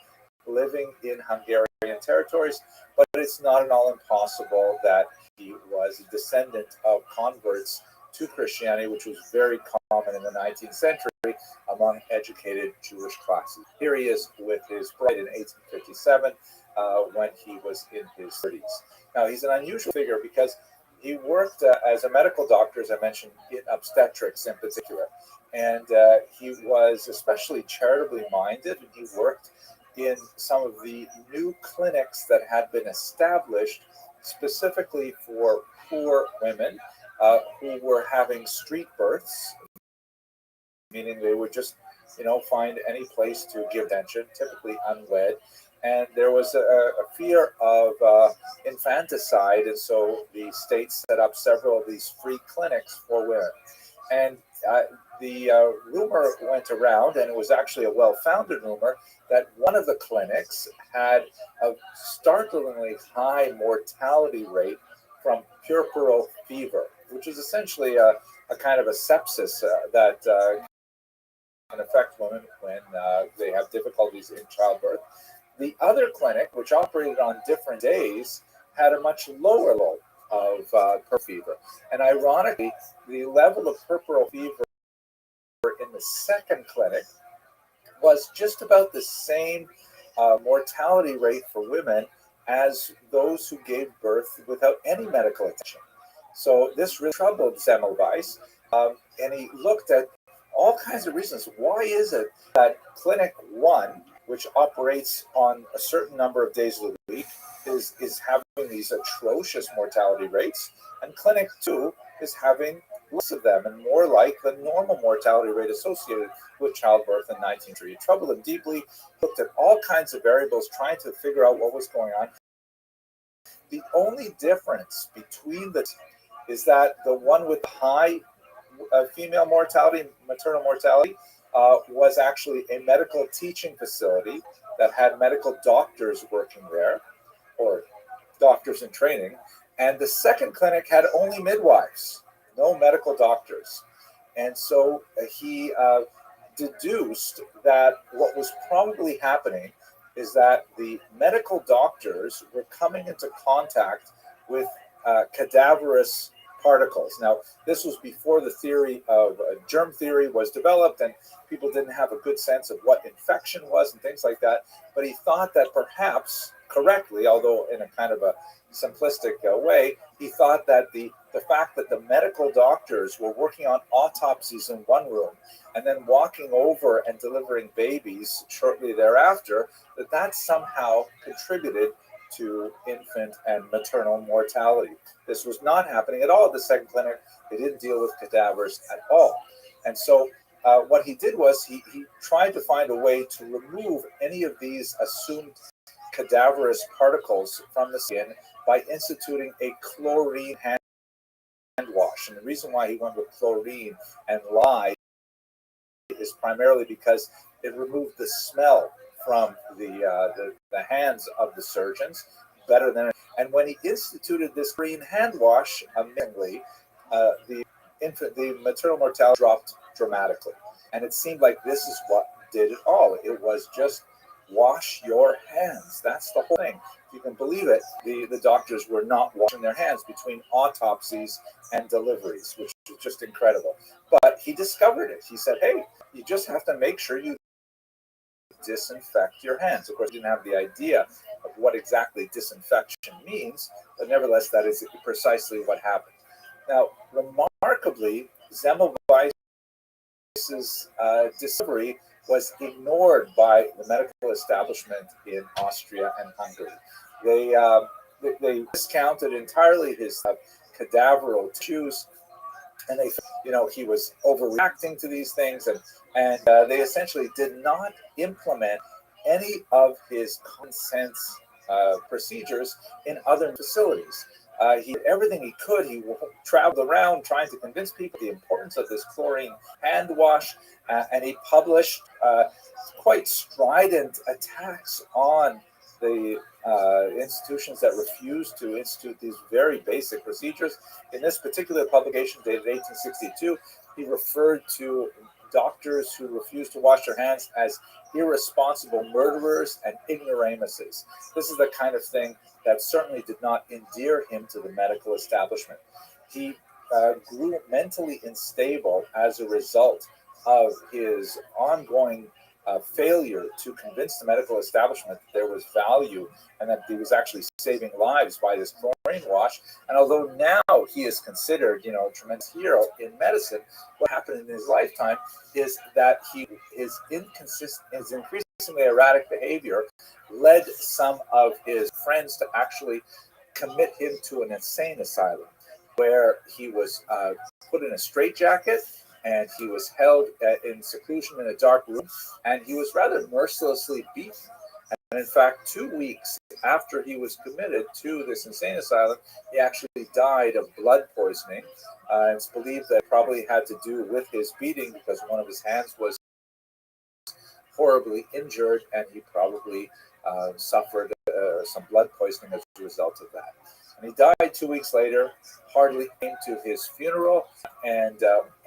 living in Hungarian territories, but it's not at all impossible that he was a descendant of converts to Christianity, which was very common in the 19th century among educated Jewish classes. Here he is with his bride in 1857 when he was in his 30s. Now, he's an unusual figure because he worked as a medical doctor, as I mentioned, in obstetrics in particular. And he was especially charitably minded, and he worked in some of the new clinics that had been established specifically for poor women who were having street births, meaning they would just, find any place to give attention, typically unwed. And there was a fear of infanticide, and so the state set up several of these free clinics for women. And the rumor went around, and it was actually a well-founded rumor, that one of the clinics had a startlingly high mortality rate from puerperal fever, which is essentially a kind of a sepsis that can affect women when they have difficulties in childbirth. The other clinic, which operated on different days, had a much lower level of puerperal fever. And ironically, the level of puerperal fever in the second clinic was just about the same mortality rate for women as those who gave birth without any medical attention. So this really troubled Semmelweis, and he looked at all kinds of reasons. Why is it that Clinic 1, which operates on a certain number of days of the week, is having these atrocious mortality rates, and Clinic 2 is having less of them and more like the normal mortality rate associated with childbirth in 1903? It troubled him deeply, looked at all kinds of variables, trying to figure out what was going on. The only difference between the two is that the one with high female mortality, maternal mortality, was actually a medical teaching facility that had medical doctors working there, or doctors in training. And the second clinic had only midwives, no medical doctors. And so he deduced that what was probably happening is that the medical doctors were coming into contact with cadaverous particles. Now, this was before the theory of germ theory was developed, and people didn't have a good sense of what infection was and things like that. But he thought that perhaps correctly, although in a kind of a simplistic way, he thought that the fact that the medical doctors were working on autopsies in one room and then walking over and delivering babies shortly thereafter, that somehow contributed to infant and maternal mortality. This was not happening at all at the second clinic. They didn't deal with cadavers at all. And so what he did was he tried to find a way to remove any of these assumed cadaverous particles from the skin by instituting a chlorine hand wash. And the reason why he went with chlorine and lye is primarily because it removed the smell from the hands of the surgeons better than. And when he instituted this green hand wash, amazingly, the maternal mortality dropped dramatically. And it seemed like this is what did it all. It was just wash your hands. That's the whole thing. If you can believe it, the doctors were not washing their hands between autopsies and deliveries, which was just incredible. But he discovered it. He said, hey, you just have to make sure you disinfect your hands. Of course, he didn't have the idea of what exactly disinfection means, but nevertheless, that is precisely what happened. Now, remarkably, Semmelweis's discovery was ignored by the medical establishment in Austria and Hungary. They discounted entirely his cadaveral tissues, and they, he was overreacting to these things, and they essentially did not implement any of his common sense procedures in other facilities. He did everything he could. He traveled around trying to convince people the importance of this chlorine hand wash, and he published quite strident attacks on the institutions that refused to institute these very basic procedures. In this particular publication, dated 1862, he referred to doctors who refused to wash their hands as irresponsible murderers and ignoramuses. This is the kind of thing that certainly did not endear him to the medical establishment. He grew mentally unstable as a result of his ongoing failure to convince the medical establishment that there was value and that he was actually saving lives by this chlorine wash. And although now he is considered, a tremendous hero in medicine, what happened in his lifetime is that his increasingly erratic behavior led some of his friends to actually commit him to an insane asylum, where he was put in a straitjacket, and he was held in seclusion in a dark room, and he was rather mercilessly beaten. And in fact, 2 weeks after he was committed to this insane asylum, he actually died of blood poisoning. It's believed that it probably had to do with his beating, because one of his hands was horribly injured, and he probably suffered some blood poisoning as a result of that. And he died 2 weeks later, hardly came to his funeral, and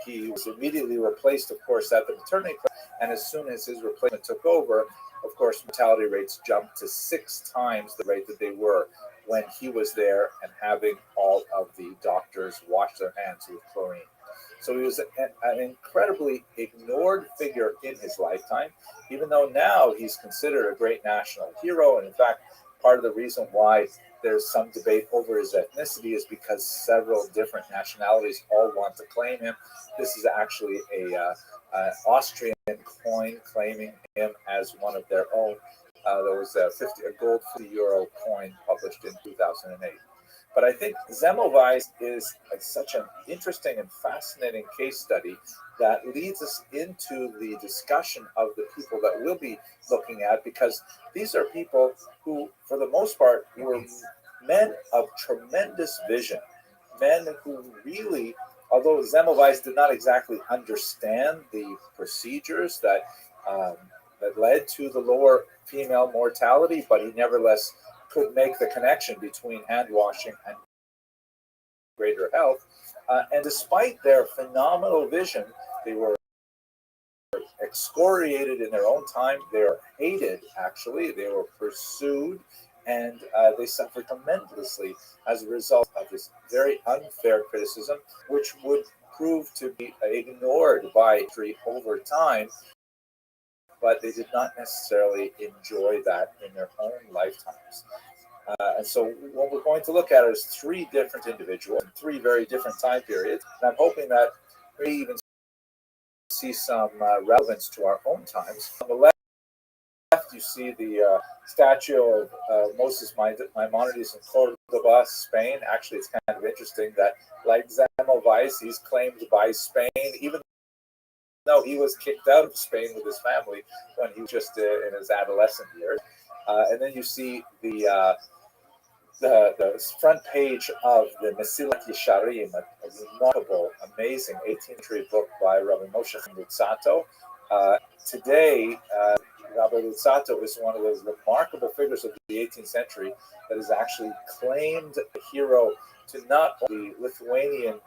he was immediately replaced, of course, at the maternity clinic. And as soon as his replacement took over, of course, mortality rates jumped to 6 times the rate that they were when he was there and having all of the doctors wash their hands with chlorine. So he was an incredibly ignored figure in his lifetime, even though now he's considered a great national hero. And in fact, part of the reason why there's some debate over his ethnicity is because several different nationalities all want to claim him. This is actually an Austrian coin claiming him as one of their own. There was a gold €50 coin published in 2008. But I think Semmelweis is such an interesting and fascinating case study that leads us into the discussion of the people that we'll be looking at, because these are people who, for the most part, were men of tremendous vision, men who really, although Semmelweis did not exactly understand the procedures that led to the lower female mortality, but he nevertheless could make the connection between hand washing and greater health. And despite their phenomenal vision, they were excoriated in their own time. They were hated, actually. They were pursued, and they suffered tremendously as a result of this very unfair criticism, which would prove to be ignored by history over time. But they did not necessarily enjoy that in their own lifetimes. And so what we're going to look at is 3 different individuals in 3 very different time periods. And I'm hoping that we even see some relevance to our own times. On the left, you see the statue of Moses Maimonides in Cordoba, Spain. Actually, it's kind of interesting that, like Semmelweis, he's claimed by Spain, even though he was kicked out of Spain with his family when he was just in his adolescent years. And then you see the front page of the Mesilat Yesharim, a remarkable, amazing 18th century book by Rabbi Moshe Luzzatto. Today, Rabbi Luzzatto is one of those remarkable figures of the 18th century that is actually claimed a hero to not only Lithuanian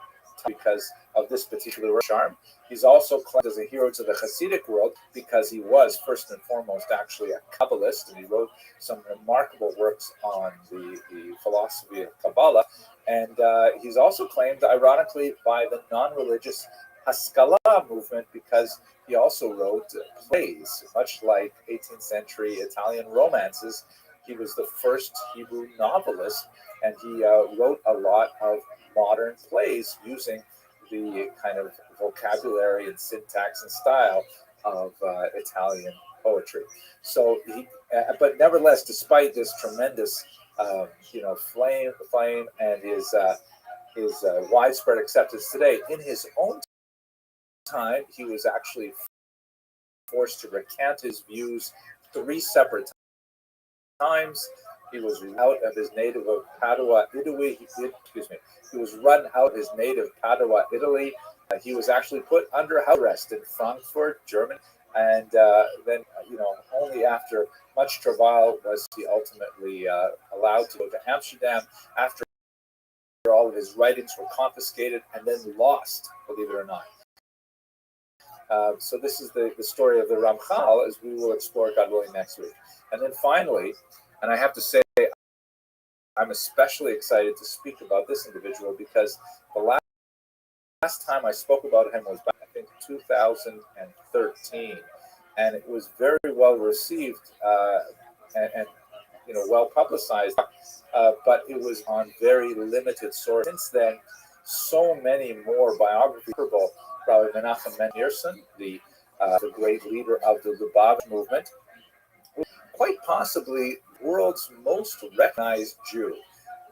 because of this particular charm. He's also claimed as a hero to the Hasidic world because he was, first and foremost, actually a Kabbalist, and he wrote some remarkable works on the philosophy of Kabbalah. And he's also claimed, ironically, by the non-religious Haskalah movement because he also wrote plays, much like 18th century Italian romances. He was the first Hebrew novelist, and he wrote a lot of modern plays using the kind of vocabulary and syntax and style of Italian poetry. So, but nevertheless, despite this tremendous, fame and his widespread acceptance today, in his own time, he was actually forced to recant his views 3 separate times. He was out of his native of Padua, Italy. He was run out of his native Padua, Italy. He was actually put under house arrest in Frankfurt, Germany, and then, only after much travail was he ultimately allowed to go to Amsterdam. After all of his writings were confiscated and then lost, believe it or not. So this is the story of the Ramchal, as we will explore, God willing, next week. And then finally, and I have to say, I'm especially excited to speak about this individual because the last time I spoke about him was back, I think, 2013, and it was very well received and well publicized, but it was on very limited source. Since then, so many more biographies. Probably Menachem Mendelssohn, the great leader of the Lubavitch movement, quite possibly world's most recognized Jew,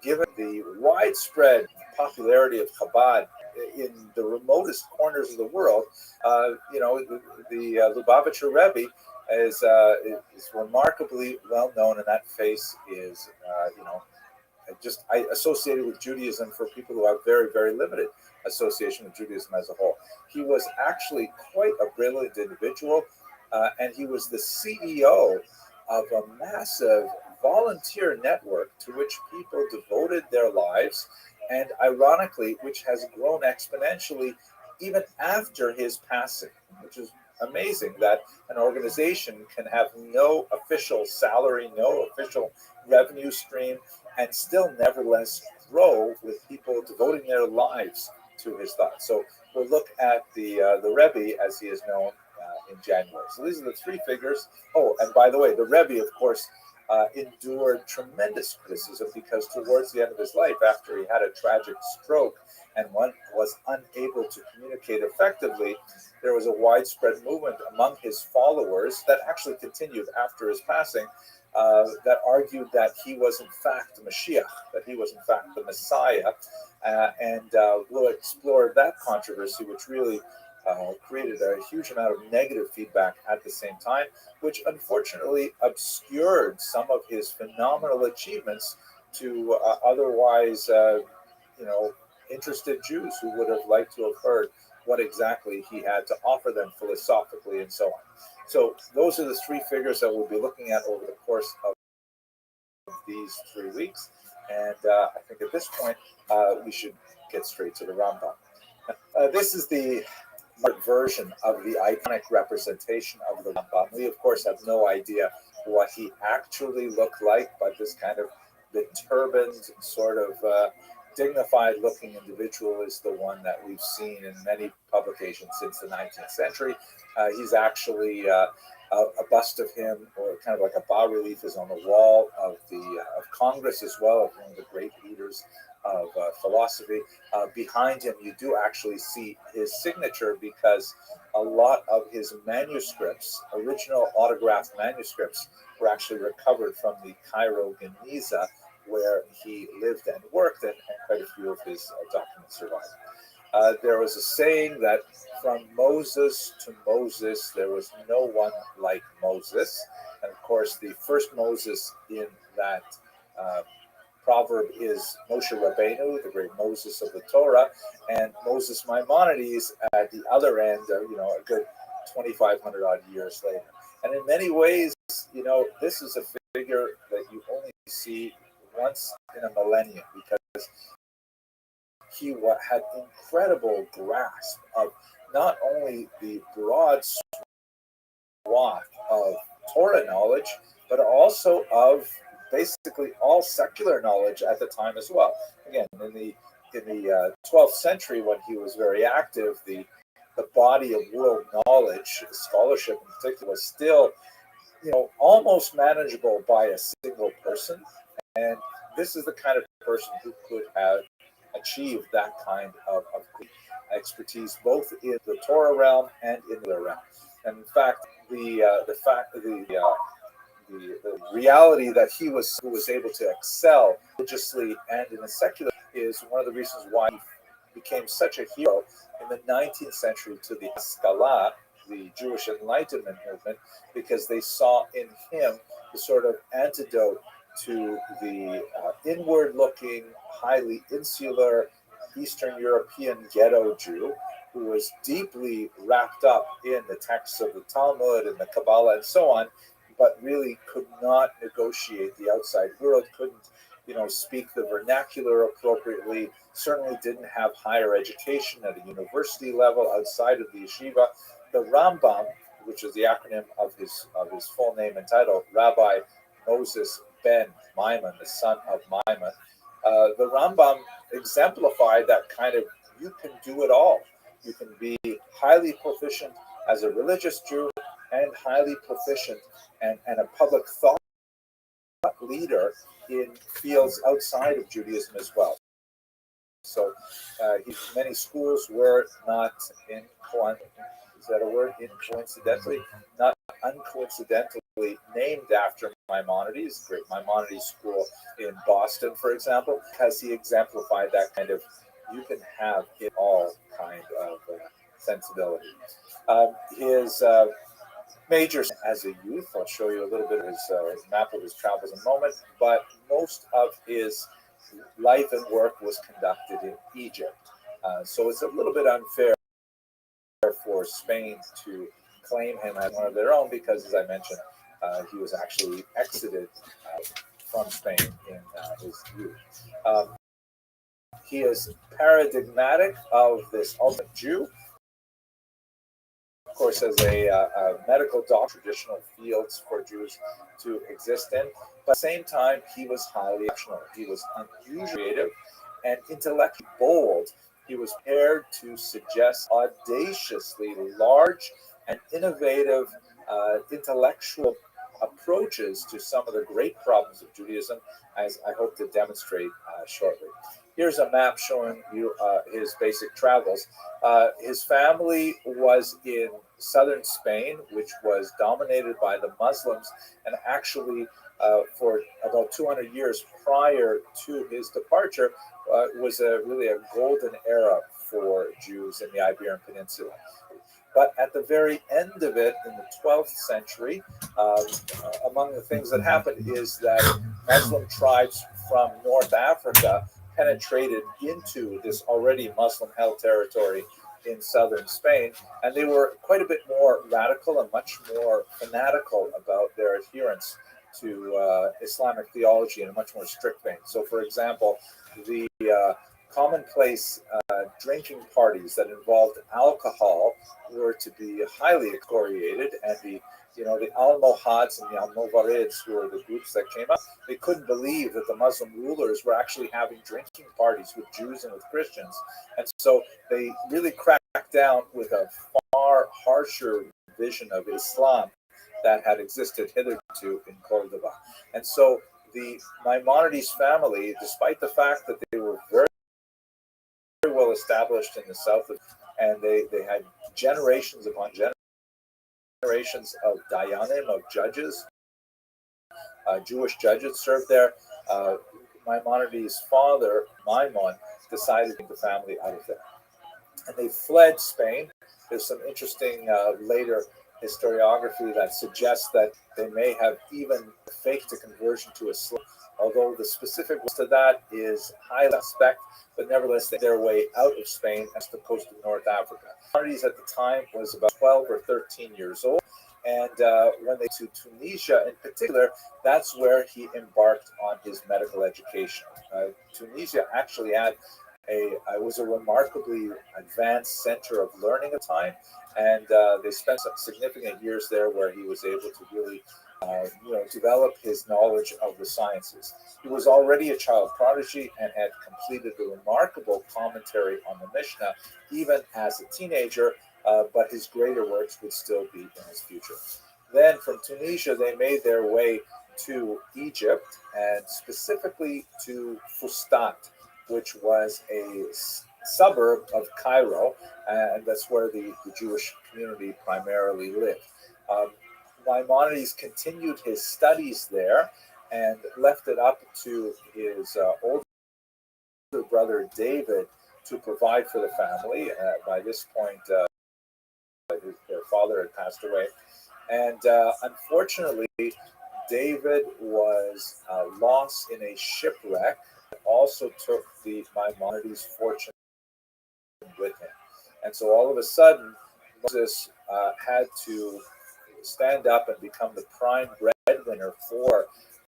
given the widespread popularity of Chabad in the remotest corners of the world. The Lubavitcher Rebbe is remarkably well known, and that face is, associated with Judaism for people who have very, very limited association with Judaism as a whole. He was actually quite a brilliant individual, and he was the CEO of a massive volunteer network to which people devoted their lives, and ironically, which has grown exponentially even after his passing, which is amazing that an organization can have no official salary, no official revenue stream, and still nevertheless grow with people devoting their lives to his thoughts. So we'll look at the Rebbe as he is known in January. So these are the 3 figures. Oh, and by the way, the Rebbe, of course, endured tremendous criticism because towards the end of his life, after he had a tragic stroke and one was unable to communicate effectively, there was a widespread movement among his followers that actually continued after his passing, that argued that he was in fact the Mashiach, that he was in fact the Messiah, and we'll explore that controversy, which really created a huge amount of negative feedback at the same time, which unfortunately obscured some of his phenomenal achievements to otherwise, interested Jews who would have liked to have heard what exactly he had to offer them philosophically and so on. So those are the 3 figures that we'll be looking at over the course of these 3 weeks. And I think at this point, we should get straight to the Rambam. This is the version of the iconic representation of the Rambam. We, of course, have no idea what he actually looked like, but this kind of the turbaned, sort of dignified-looking individual is the one that we've seen in many publications since the 19th century. He's actually a bust of him, or kind of like a bas-relief, is on the wall of Congress as well, of one of the great leaders of philosophy. Behind him, you do actually see his signature because a lot of his manuscripts, original autographed manuscripts, were actually recovered from the Cairo Geniza, where he lived and worked, and quite a few of his documents survive. There was a saying that from Moses to Moses, there was no one like Moses. And of course, the first Moses in that proverb is Moshe Rabbeinu, the great Moses of the Torah, and Moses Maimonides at the other end, a good 2,500 odd years later. And in many ways, this is a figure that you only see once in a millennium, because he had incredible grasp of not only the broad swath of Torah knowledge, but also of basically all secular knowledge at the time as well. Again, in the 12th century, when he was very active, the the body of world knowledge, scholarship in particular, was still, almost manageable by a single person. And this is the kind of person who could have achieved that kind of expertise, both in the Torah realm and in the realm. And in fact, the reality that he was able to excel religiously and in the secular is one of the reasons why he became such a hero in the 19th century to the Haskalah, the Jewish Enlightenment movement, because they saw in him the sort of antidote to the inward-looking, highly insular Eastern European ghetto Jew who was deeply wrapped up in the texts of the Talmud and the Kabbalah and so on, but really could not negotiate the outside world, couldn't, speak the vernacular appropriately, certainly didn't have higher education at a university level outside of the yeshiva. The Rambam, which is the acronym of his full name and title, Rabbi Moses ben Maimon, the son of Maimon, the Rambam exemplified that kind of, you can do it all. You can be highly proficient as a religious Jew and highly proficient and a public thought leader in fields outside of Judaism as well. So many schools were not coincidentally, not uncoincidentally named after Maimonides, great Maimonides school in Boston, for example, because he exemplified that kind of, you can have it all kind of sensibility. His major as a youth, I'll show you a little bit of his map of his travels in a moment, but most of his life and work was conducted in Egypt. So it's a little bit unfair for Spain to claim him as one of their own because, as I mentioned, he was actually exited from Spain in his youth. He is paradigmatic of this ultimate Jew. Of course, as a medical doctor, traditional fields for Jews to exist in. But at the same time, he was highly exceptional. He was unusually creative and intellectually bold. He was prepared to suggest audaciously large and innovative intellectual approaches to some of the great problems of Judaism, as I hope to demonstrate shortly. Here's a map showing you his basic travels. His family was in southern Spain, which was dominated by the Muslims, and actually for about 200 years prior to his departure was really a golden era for Jews in the Iberian Peninsula. But at the very end of it, in the 12th century, among the things that happened is that Muslim tribes from North Africa penetrated into this already Muslim-held territory in southern Spain, and they were quite a bit more radical and much more fanatical about their adherence to Islamic theology in a much more strict vein. So, for example, the commonplace drinking parties that involved alcohol were to be highly excoriated, and the Almohads and the Almovarids, who were the groups that came up, they couldn't believe that the Muslim rulers were actually having drinking parties with Jews and with Christians, and so they really cracked down with a far harsher vision of Islam that had existed hitherto in Cordoba. And so the Maimonides family, despite the fact that they were very well established in the south, and they had generations upon generations of dayanim, of judges, Jewish judges served there. Maimonides' father, Maimon, decided to take the family out of there. And they fled Spain. There's some interesting later historiography that suggests that they may have even faked a conversion to Islam, although the specific to that is highly suspect, but nevertheless, they their way out of Spain as the coast of North Africa. Maimonides at the time was about 12 or 13 years old, and when they to Tunisia in particular, that's where he embarked on his medical education. Tunisia actually had was a remarkably advanced center of learning at the time, and they spent some significant years there where he was able to really develop his knowledge of the sciences. He was already a child prodigy and had completed a remarkable commentary on the Mishnah, even as a teenager, but his greater works would still be in his future. Then from Tunisia, they made their way to Egypt, and specifically to Fustat, which was a suburb of Cairo, and that's where the Jewish community primarily lived. Maimonides continued his studies there and left it up to his older brother David to provide for the family. By this point, their father had passed away. And unfortunately, David was lost in a shipwreck. Also took the Maimonides' fortune with him. And so all of a sudden, Moses had to stand up and become the prime breadwinner for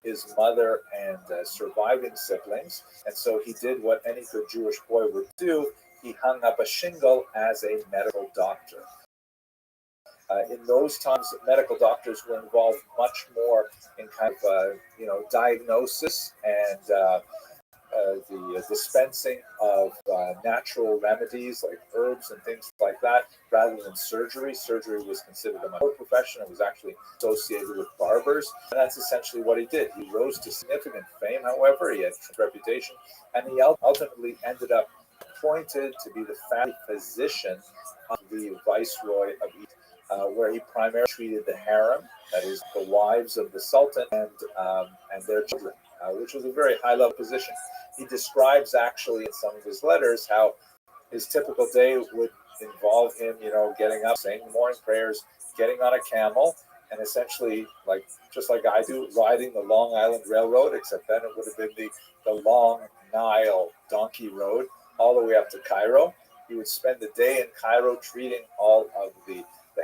his mother and surviving siblings. And so he did what any good Jewish boy would do. He hung up a shingle as a medical doctor. In those times, medical doctors were involved much more in kind of diagnosis and the dispensing of natural remedies like herbs and things like that, rather than surgery. Surgery was considered a minor profession. It was actually associated with barbers, and that's essentially what he did. He rose to significant fame, however. He had a reputation, and he ultimately ended up appointed to be the family physician of the Viceroy of Egypt. Where he primarily treated the harem, that is, the wives of the Sultan and their children, which was a very high-level position. He describes actually in some of his letters how his typical day would involve him, getting up, saying morning prayers, getting on a camel, and essentially, just like I do, riding the Long Island Railroad, except then it would have been the Long Nile Donkey Road all the way up to Cairo. He would spend the day in Cairo treating all of the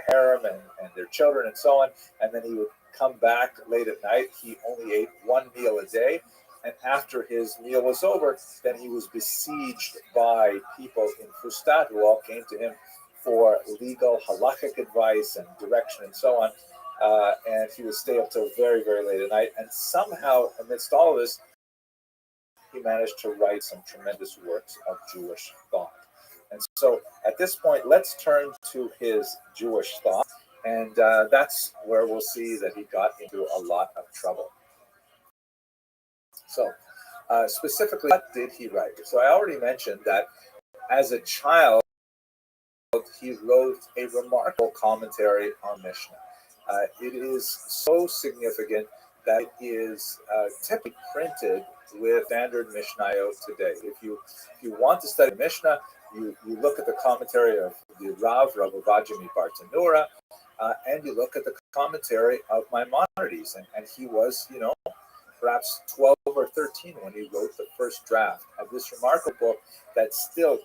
harem and their children and so on, and then he would come back late at night. He only ate one meal a day, and after his meal was over, then he was besieged by people in Fustat who all came to him for legal halakhic advice and direction and so on, and he would stay up till very, very late at night, and somehow amidst all of this, he managed to write some tremendous works of Jewish thought. And so at this point, let's turn to his Jewish thought. And that's where we'll see that he got into a lot of trouble. So specifically, what did he write? So I already mentioned that as a child, he wrote a remarkable commentary on Mishnah. It is so significant that it is typically printed with standard Mishnayot today. If you want to study Mishnah, you look at the commentary of the Rav Ovadia Bartanura, and you look at the commentary of Maimonides. And he was, perhaps 12 or 13 when he wrote the first draft of this remarkable book that still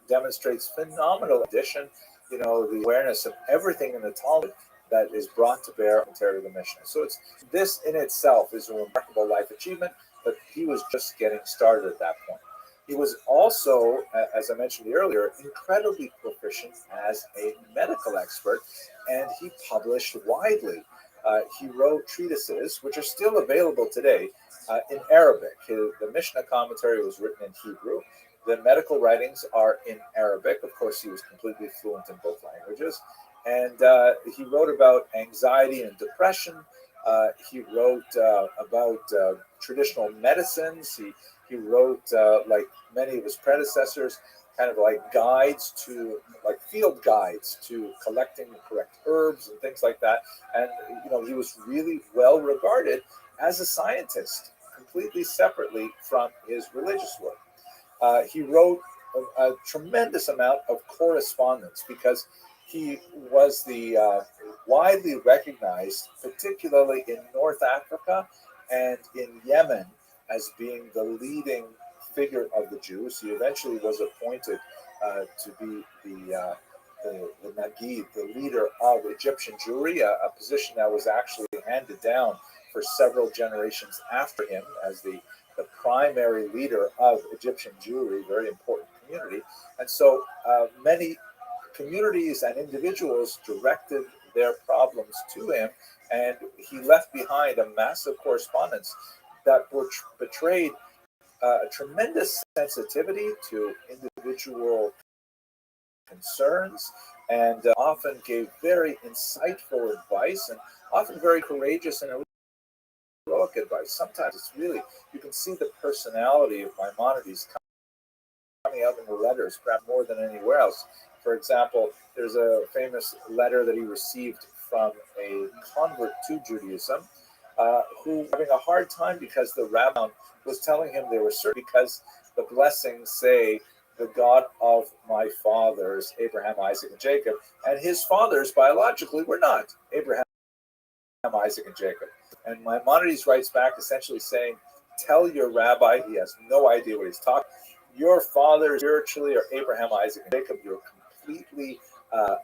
demonstrates phenomenal addition, the awareness of everything in the Talmud that is brought to bear on the commentary of the Mishnah. So this in itself is a remarkable life achievement, but he was just getting started at that point. He was also, as I mentioned earlier, incredibly proficient as a medical expert, and he published widely. He wrote treatises, which are still available today, in Arabic. The Mishnah commentary was written in Hebrew. The medical writings are in Arabic. Of course, he was completely fluent in both languages. And he wrote about anxiety and depression. He wrote about traditional medicines. He wrote, like many of his predecessors, kind of like guides to, like field guides to collecting the correct herbs and things like that. And, he was really well regarded as a scientist, completely separately from his religious work. He wrote a tremendous amount of correspondence because he was the widely recognized, particularly in North Africa and in Yemen, as being the leading figure of the Jews. He eventually was appointed to be the Nagid, the leader of Egyptian Jewry, a position that was actually handed down for several generations after him as the primary leader of Egyptian Jewry, very important community. And so many communities and individuals directed their problems to him, and he left behind a massive correspondence that betrayed a tremendous sensitivity to individual concerns, and often gave very insightful advice and often very courageous and heroic advice. Sometimes it's really, you can see the personality of Maimonides coming out in the letters, perhaps more than anywhere else. For example, there's a famous letter that he received from a convert to Judaism who was having a hard time because the rabbi was telling him they were certain because the blessings say, the God of my fathers, Abraham, Isaac, and Jacob, and his fathers biologically were not Abraham, Isaac, and Jacob. And Maimonides writes back essentially saying, tell your rabbi, he has no idea what he's talking. Your fathers spiritually are Abraham, Isaac, and Jacob. You're completely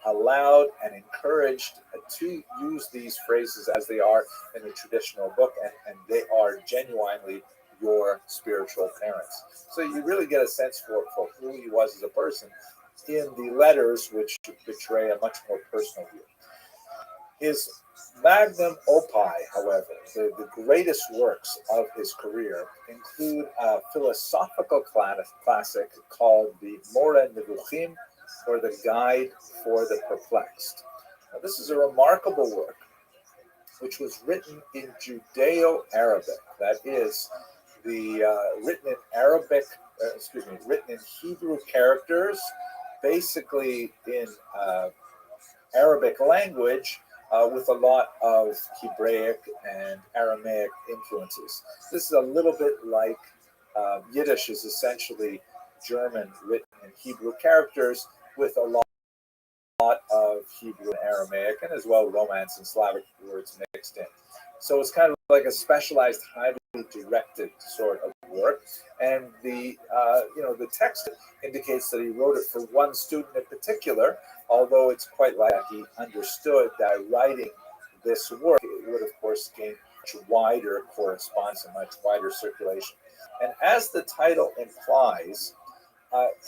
allowed and encouraged to use these phrases as they are in the traditional book, and they are genuinely your spiritual parents. So you really get a sense for who he was as a person in the letters, which betray a much more personal view. His magnum opus, however, the greatest works of his career include a philosophical classic called the Moreh Nevuchim, or the Guide for the Perplexed. Now, this is a remarkable work which was written in Judeo-Arabic. That is, written in Arabic, written in Hebrew characters, basically in Arabic language, with a lot of Hebraic and Aramaic influences. This is a little bit like Yiddish is essentially German written in Hebrew characters with a lot of Hebrew and Aramaic, and as well Romance and Slavic words mixed in. So it's kind of like a specialized, highly directed sort of work. And the text indicates that he wrote it for one student in particular, although it's quite likely he understood that writing this work, it would of course gain much wider correspondence and much wider circulation. And as the title implies,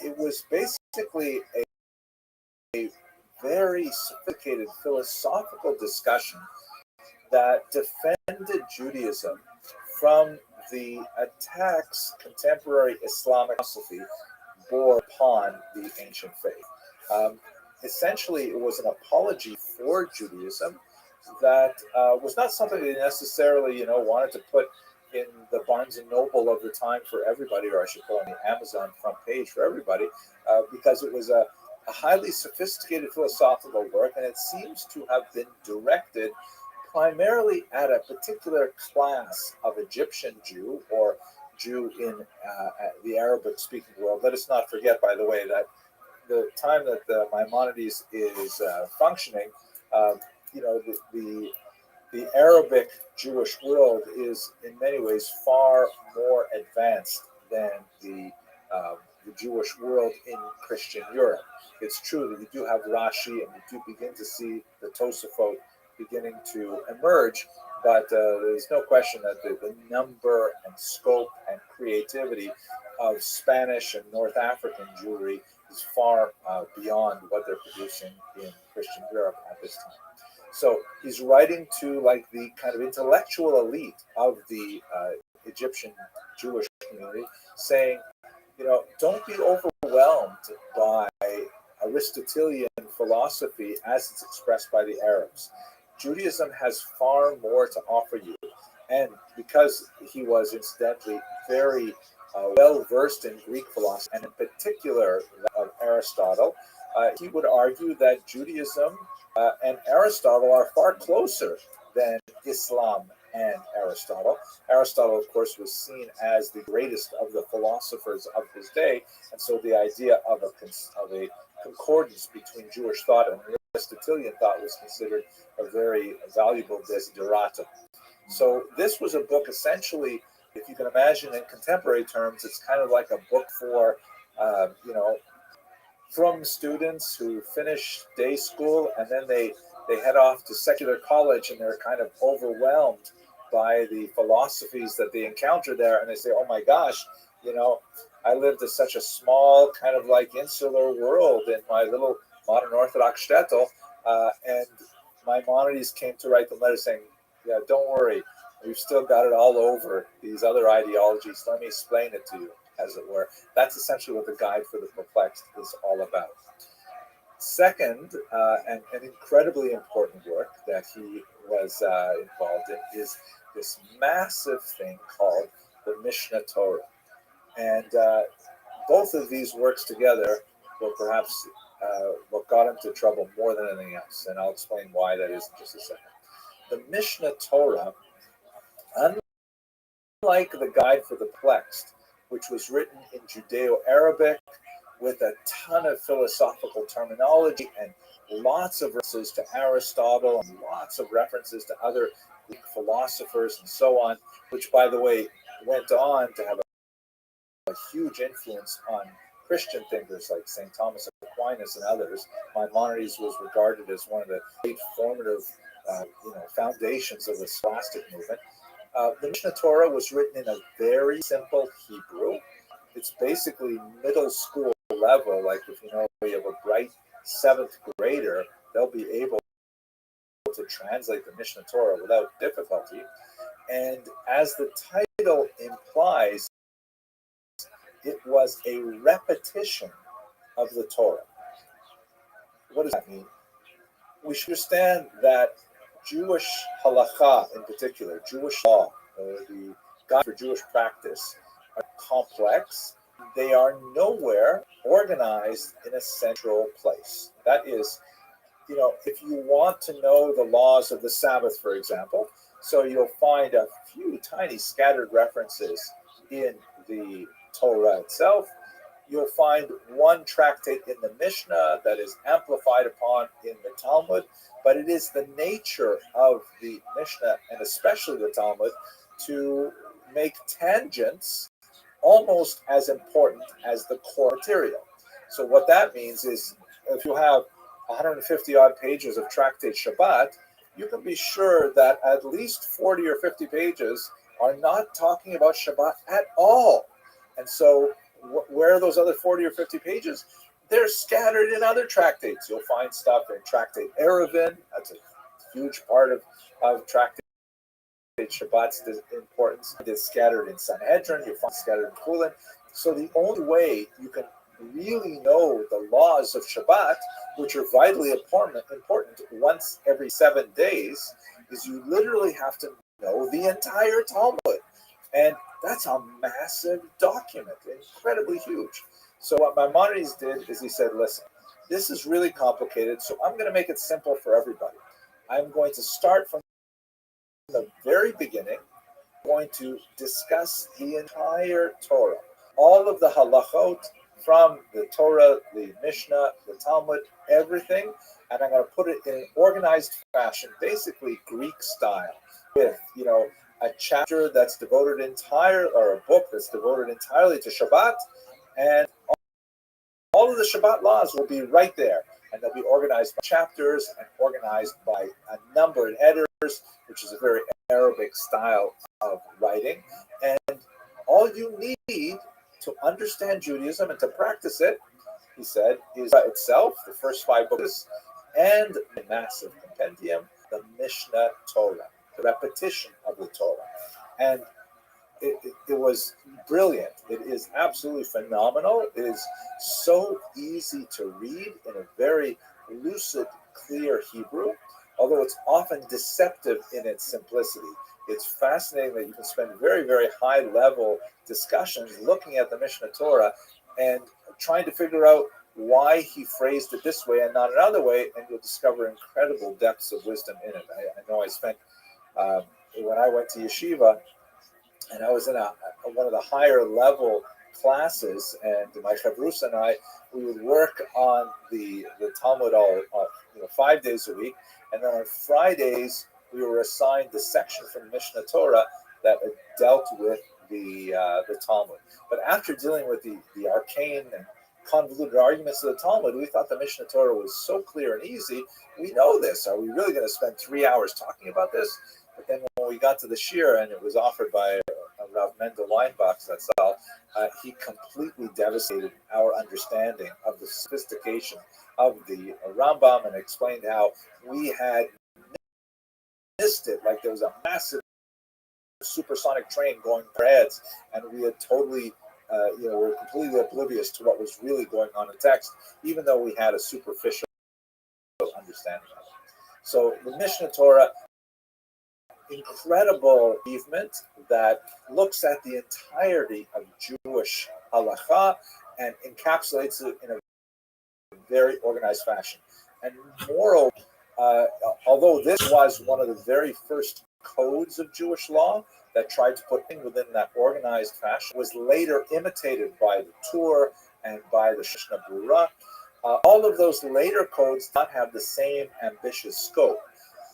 it was basically a very sophisticated philosophical discussion that defended Judaism from the attacks contemporary Islamic philosophy bore upon the ancient faith. Essentially, it was an apology for Judaism that was not something they necessarily, wanted to put in the Barnes and Noble of the time for everybody, or I should call it on the Amazon front page for everybody, because it was a highly sophisticated philosophical work, and it seems to have been directed primarily at a particular class of Egyptian Jew, or Jew in the Arabic-speaking world. Let us not forget, by the way, that the time that the Maimonides is functioning, the Arabic Jewish world is in many ways far more advanced than the Jewish world in Christian Europe. It's true that you do have Rashi and you do begin to see the Tosafot beginning to emerge, but there's no question that the number and scope and creativity of Spanish and North African Jewry is far beyond what they're producing in Christian Europe at this time. So he's writing to like the kind of intellectual elite of the Egyptian Jewish community, saying, don't be overwhelmed by Aristotelian philosophy as it's expressed by the Arabs. Judaism has far more to offer you. And because he was incidentally very well versed in Greek philosophy, and in particular of Aristotle, he would argue that Judaism and Aristotle are far closer than Islam and Aristotle. Aristotle, of course, was seen as the greatest of the philosophers of his day, and so the idea of a concordance between Jewish thought and Aristotelian thought was considered a very valuable desideratum. So this was a book essentially, if you can imagine in contemporary terms, it's kind of like a book for, from students who finish day school and then they head off to secular college and they're kind of overwhelmed by the philosophies that they encounter there, and they say, oh my gosh, I lived in such a small kind of like insular world in my little modern Orthodox shtetl, and Maimonides came to write the letter saying, yeah, don't worry, we've still got it all over these other ideologies. Let me explain it to you, as it were. That's essentially what the Guide for the Perplexed is all about. Second, and an incredibly important work that he was involved in is this massive thing called the Mishnah Torah. And both of these works together were perhaps what got him into trouble more than anything else. And I'll explain why that is in just a second. The Mishnah Torah, unlike the Guide for the Perplexed, which was written in Judeo-Arabic with a ton of philosophical terminology and lots of references to Aristotle and lots of references to other Greek philosophers and so on, which, by the way, went on to have a huge influence on Christian thinkers like St. Thomas Aquinas and others. Maimonides was regarded as one of the great formative foundations of the scholastic movement. The Mishnah Torah was written in a very simple Hebrew. It's basically middle school level. Like if you have a bright 7th grader, they'll be able to translate the Mishnah Torah without difficulty. And as the title implies, it was a repetition of the Torah. What does that mean? We should understand that Jewish halakha, in particular, Jewish law, the guide for Jewish practice, are complex. They are nowhere organized in a central place. That is, if you want to know the laws of the Sabbath, for example, so you'll find a few tiny scattered references in the Torah itself. You'll find one tractate in the Mishnah that is amplified upon in the Talmud, but it is the nature of the Mishnah, and especially the Talmud, to make tangents almost as important as the core material. So what that means is if you have 150 odd pages of tractate Shabbat, you can be sure that at least 40 or 50 pages are not talking about Shabbat at all. And so where are those other 40 or 50 pages? They're scattered in other tractates. You'll find stuff in Tractate Eruvin. That's a huge part of Tractate Shabbat's importance. It's scattered in Sanhedrin. You'll find scattered in Kulin. So the only way you can really know the laws of Shabbat, which are vitally important once every 7 days, is you literally have to know the entire Talmud. And that's a massive document, incredibly huge. So what Maimonides did is he said, listen, this is really complicated, so I'm going to make it simple for everybody. I'm going to start from the very beginning. I'm going to discuss the entire Torah, all of the halachot from the Torah, the Mishnah, the Talmud, everything, and I'm going to put it in an organized fashion, basically Greek style, with, a chapter that's devoted or a book that's devoted entirely to Shabbat, and all of the Shabbat laws will be right there, and they'll be organized by chapters and organized by a number of headers, which is a very Arabic style of writing. And all you need to understand Judaism and to practice it, he said, is itself, the first 5 books, and the massive compendium, the Mishnah Torah, the repetition of the Torah. And it was brilliant. It is absolutely phenomenal. It is so easy to read in a very lucid, clear Hebrew, although it's often deceptive in its simplicity. It's fascinating that you can spend very, very high-level discussions looking at the Mishnah Torah and trying to figure out why he phrased it this way and not another way, and you'll discover incredible depths of wisdom in it. I know I spent, when I went to yeshiva, and I was in one of the higher level classes, and my chavrus and I, we would work on the Talmud all 5 days a week, and then on Fridays we were assigned the section from Mishnah Torah that dealt with the Talmud. But after dealing with the arcane and convoluted arguments of the Talmud, we thought the Mishnah Torah was so clear and easy. We know this. Are we really going to spend 3 hours talking about this? But then when we got to the Shir, and it was offered by Rav Mendel Weinbach, that's all, he completely devastated our understanding of the sophistication of the Rambam and explained how we had missed it, like there was a massive supersonic train going over our heads, and we had totally, were completely oblivious to what was really going on in text, even though we had a superficial understanding of it. So the Mishnah Torah, incredible achievement that looks at the entirety of Jewish halacha and encapsulates it in a very organized fashion. And moreover, although this was one of the very first codes of Jewish law that tried to put things within that organized fashion, was later imitated by the Torah and by the Mishnah Berurah. All of those later codes did not have the same ambitious scope,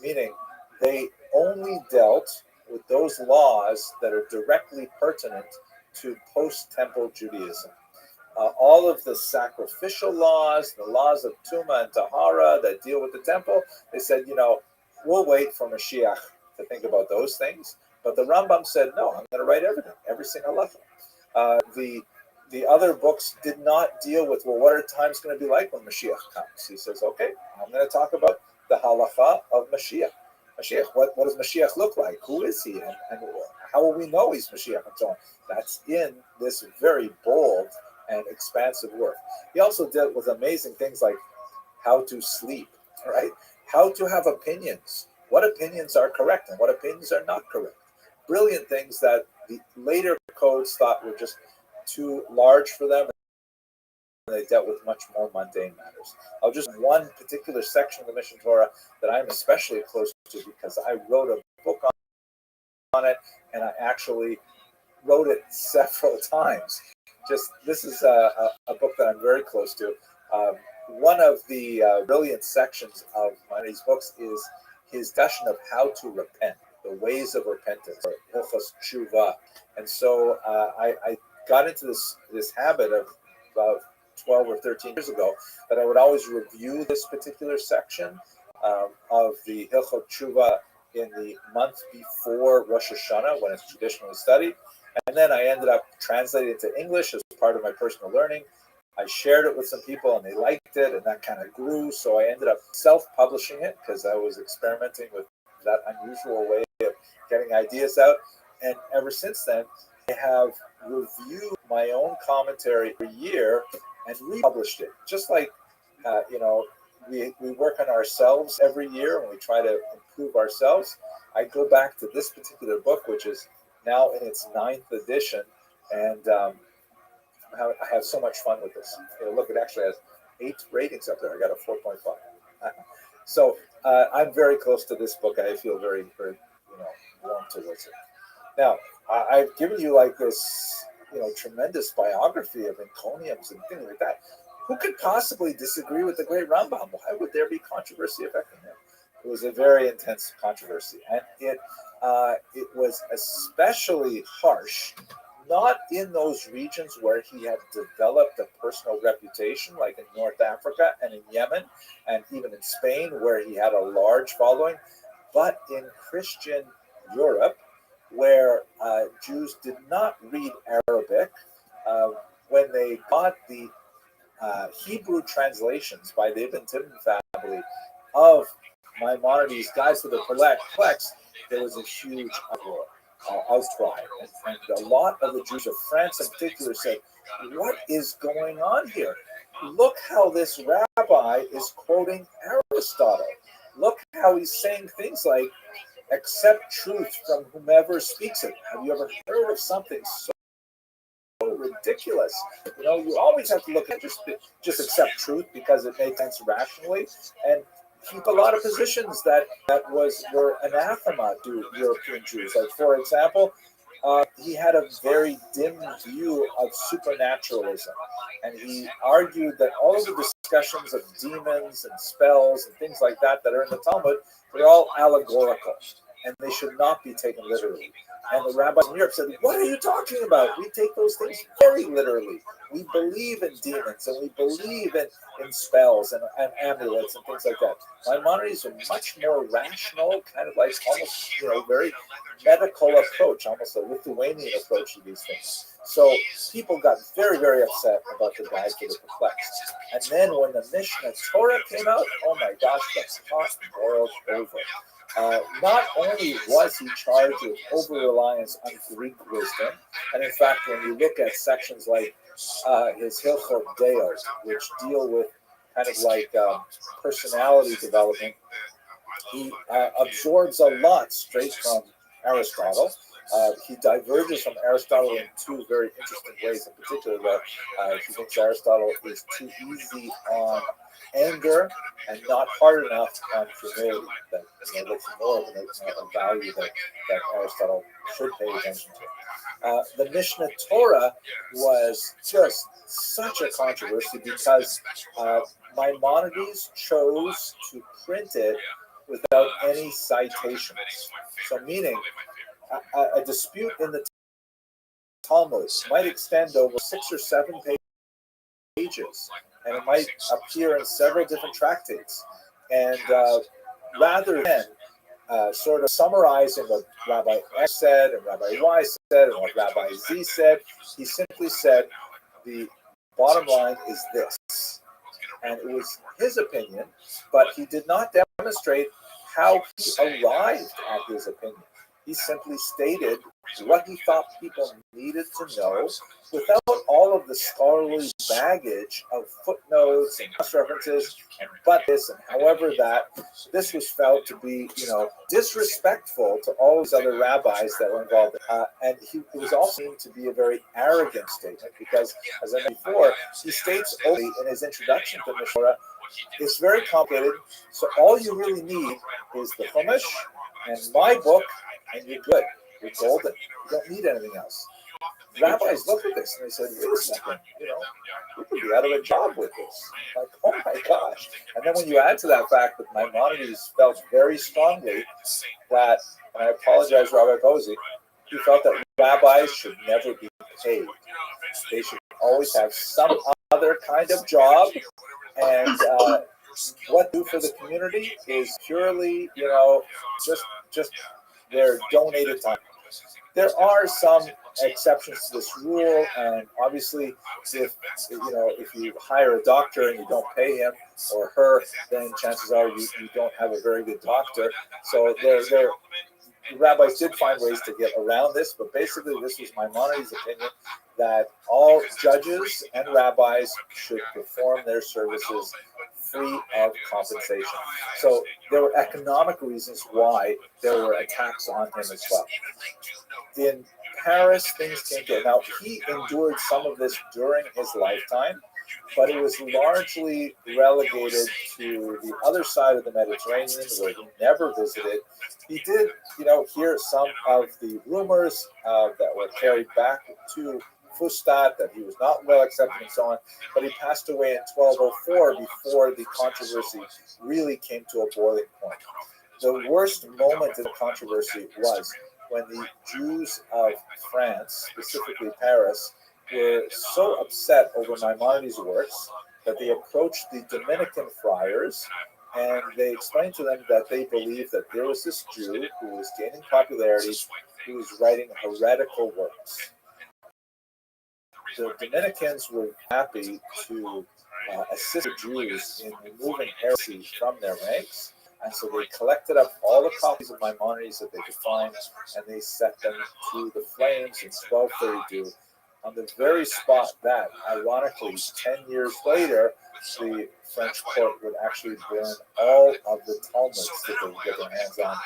meaning they only dealt with those laws that are directly pertinent to post-temple Judaism. All of the sacrificial laws, the laws of Tuma and Tahara that deal with the temple, they said, we'll wait for Mashiach to think about those things. But the Rambam said, no, I'm going to write everything, every single halacha. The other books did not deal with, what are times going to be like when Mashiach comes? He says, okay, I'm going to talk about the halacha of Mashiach. Mashiach, what does Mashiach look like? Who is he? And how will we know he's Mashiach? And so on. That's in this very bold and expansive work. He also dealt with amazing things like how to sleep, right? How to have opinions. What opinions are correct and what opinions are not correct. Brilliant things that the later codes thought were just too large for them. They dealt with much more mundane matters. I'll just one particular section of the Mishnah Torah that I'm especially close to because I wrote a book on it, and I actually wrote it several times. This is a book that I'm very close to. One of the brilliant sections of one of these books is his discussion of how to repent, the ways of repentance, or Hilchos Tshuva. And so I got into this habit of about 12 or 13 years ago that I would always review this particular section of the Hilchot Tshuva in the month before Rosh Hashanah, when it's traditionally studied. And then I ended up translating it to English as part of my personal learning. I shared it with some people and they liked it, and that kind of grew. So I ended up self-publishing it because I was experimenting with that unusual way of getting ideas out. And ever since then, I have reviewed my own commentary every year and republished it. Just like, we work on ourselves every year and we try to improve ourselves. I go back to this particular book, which is now in its 9th edition, and I have so much fun with this. Look, it actually has 8 ratings up there. I got a 4.5. So I'm very close to this book. I feel very, very, warm towards it. Now, I've given you like this, tremendous biography of encomiums and things like that. Who could possibly disagree with the great Rambam? Why would there be controversy affecting him? It was a very intense controversy, and it was especially harsh, not in those regions where he had developed a personal reputation, like in North Africa and in Yemen, and even in Spain, where he had a large following, but in Christian Europe, where Jews did not read Arabic. When they got the Hebrew translations by the Ibn Tibbon family of Maimonides' Guides to the Perplexed, there was a huge outcry. And a lot of the Jews of France in particular said, what is going on here? Look how this rabbi is quoting Aristotle. Look how he's saying things like, accept truth from whomever speaks it. Have you ever heard of something so ridiculous? You always have to look at just accept truth because it makes sense rationally, and keep a lot of positions that were anathema to European Jews. Like, for example, he had a very dim view of supernaturalism, and he argued that all of the discussions of demons and spells and things like that are in the Talmud, they're all allegorical, and they should not be taken literally. And the rabbis in Europe said, what are you talking about? We take those things very literally. We believe in demons, and we believe in spells and amulets and things like that. Maimonides are much more rational, kind of like almost, very medical approach, almost a Lithuanian approach to these things. So people got very, very upset about the Guide to the Perplexed. And then when the Mishnah Torah came out, oh my gosh, the pot boiled over. Not only was he charged with over-reliance on Greek wisdom, and in fact, when you look at sections like his Hilchot Deos, which deal with kind of like personality development. He absorbs a lot straight from Aristotle. He diverges from Aristotle in two very interesting ways. In particular, that he thinks Aristotle is too easy on anger and not hard enough on humility. That that's more of a value that Aristotle should pay attention to. The Mishnah Torah was just such a controversy because Maimonides chose to print it without any citations. So, meaning a dispute in the Talmud might extend over 6 or 7 pages, and it might appear in several different tractates. And rather than sort of summarizing what Rabbi X said and Rabbi Y said and what Rabbi Z said, he simply said, the bottom line is this. And it was his opinion, but he did not demonstrate how he arrived at his opinion. He simply stated what he thought people needed to know without all of the scholarly baggage of footnotes and cross references and but this and however that. This was felt to be, disrespectful to all these other rabbis that were involved. And it was also seen to be a very arrogant statement because, as I mentioned before, he states only in his introduction to Mishnah Torah, it's very complicated, so all you really need is the Chumash and my book, and you're good. You're golden. You don't need anything else. Rabbis looked at this and they said, wait a second, we could be out of a job with this. Like, oh my gosh. And then when you add to that fact that Maimonides felt very strongly that, and I apologize, Rabbi Cozy, he felt that rabbis should never be paid. They should always have some other kind of job, and what they do for the community is purely, just their donated time. There are some exceptions to this rule, and obviously, if you hire a doctor and you don't pay him or her, then chances are you don't have a very good doctor. So the rabbis did find ways to get around this, but basically, this was Maimonides' opinion that all judges and rabbis should perform their services free of compensation. So there were economic reasons why there were attacks on him as well. In Paris, things came to it. Now, he endured some of this during his lifetime, but it was largely relegated to the other side of the Mediterranean where he never visited. He did, hear some of the rumors that were carried back to Fustat, that he was not well accepted and so on, but he passed away in 1204 before the controversy really came to a boiling point. The worst moment in the controversy was when the Jews of France, specifically Paris, were so upset over Maimonides' works that they approached the Dominican friars and they explained to them that they believed that there was this Jew who was gaining popularity, who was writing heretical works. The Dominicans were happy to assist the Jews in removing heresy from their ranks, and so they collected up all the copies of Maimonides that they could find, and they set them to the flames in 1232 on the very spot that, ironically, 10 years later, the French court would actually burn all of the Talmuds that they would get their hands on,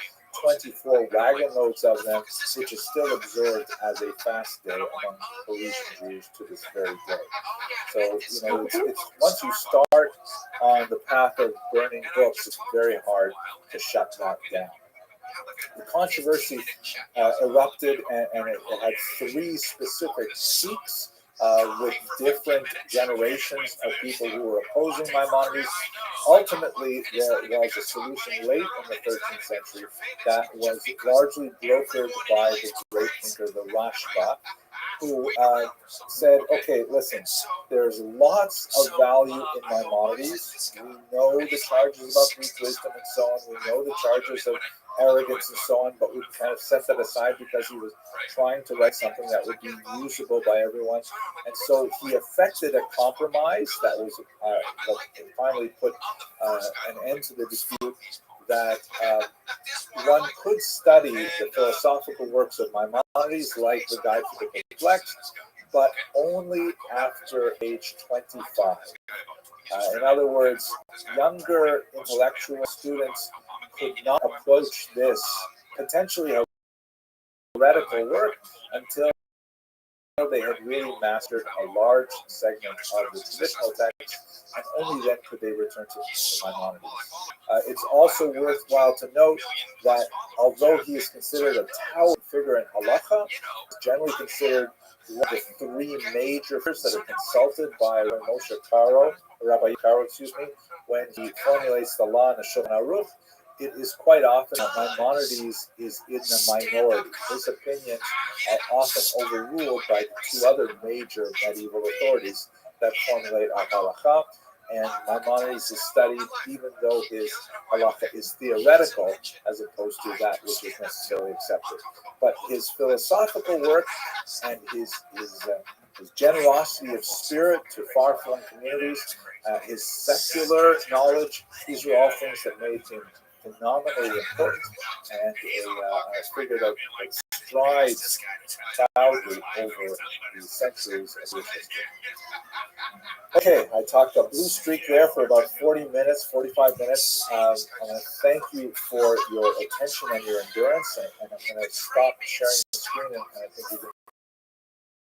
24 wagon loads of them, which is still observed as a fast day among Parisian Jews to this very day. So, it's once you start on the path of burning books, it's very hard to shut that down. The controversy erupted, and it had 3 specific peaks with different generations of people who were opposing Maimonides. Ultimately, there was a solution late in the 13th century that was largely brokered by the great thinker, the Rashba, who said, okay, listen, there's lots of value in Maimonides. We know the charges about Greek wisdom and so on. We know the charges of arrogance and so on, but we kind of set that aside because he was trying to write something that would be usable by everyone. And so he effected a compromise that was finally put an end to the dispute, that one could study the philosophical works of Maimonides, like the Guide to the Perplexed, but only after age 25. In other words, younger intellectual students could not approach this potentially heretical work until they had really mastered a large segment of the traditional text, and only then could they return to Maimonides. It's also worthwhile to note that although he is considered a towering figure in halacha, generally considered one of the three major figures that are consulted by Rabbi Caro, when he formulates the law in the Shulchan Aruch. It is quite often that Maimonides is in the minority. His opinions are often overruled by two other major medieval authorities that formulate our halacha, and Maimonides is studied even though his halacha is theoretical as opposed to that which is necessarily accepted. But his philosophical work and his generosity of spirit to far-flung communities, his secular knowledge, these are all things that made him phenomenally important and a figure that strides proudly over the centuries of his history. Okay, I talked a blue streak there for about 40 minutes, 45 minutes. I want to thank you for your attention and your endurance, and I'm going to stop sharing the screen, and I think we can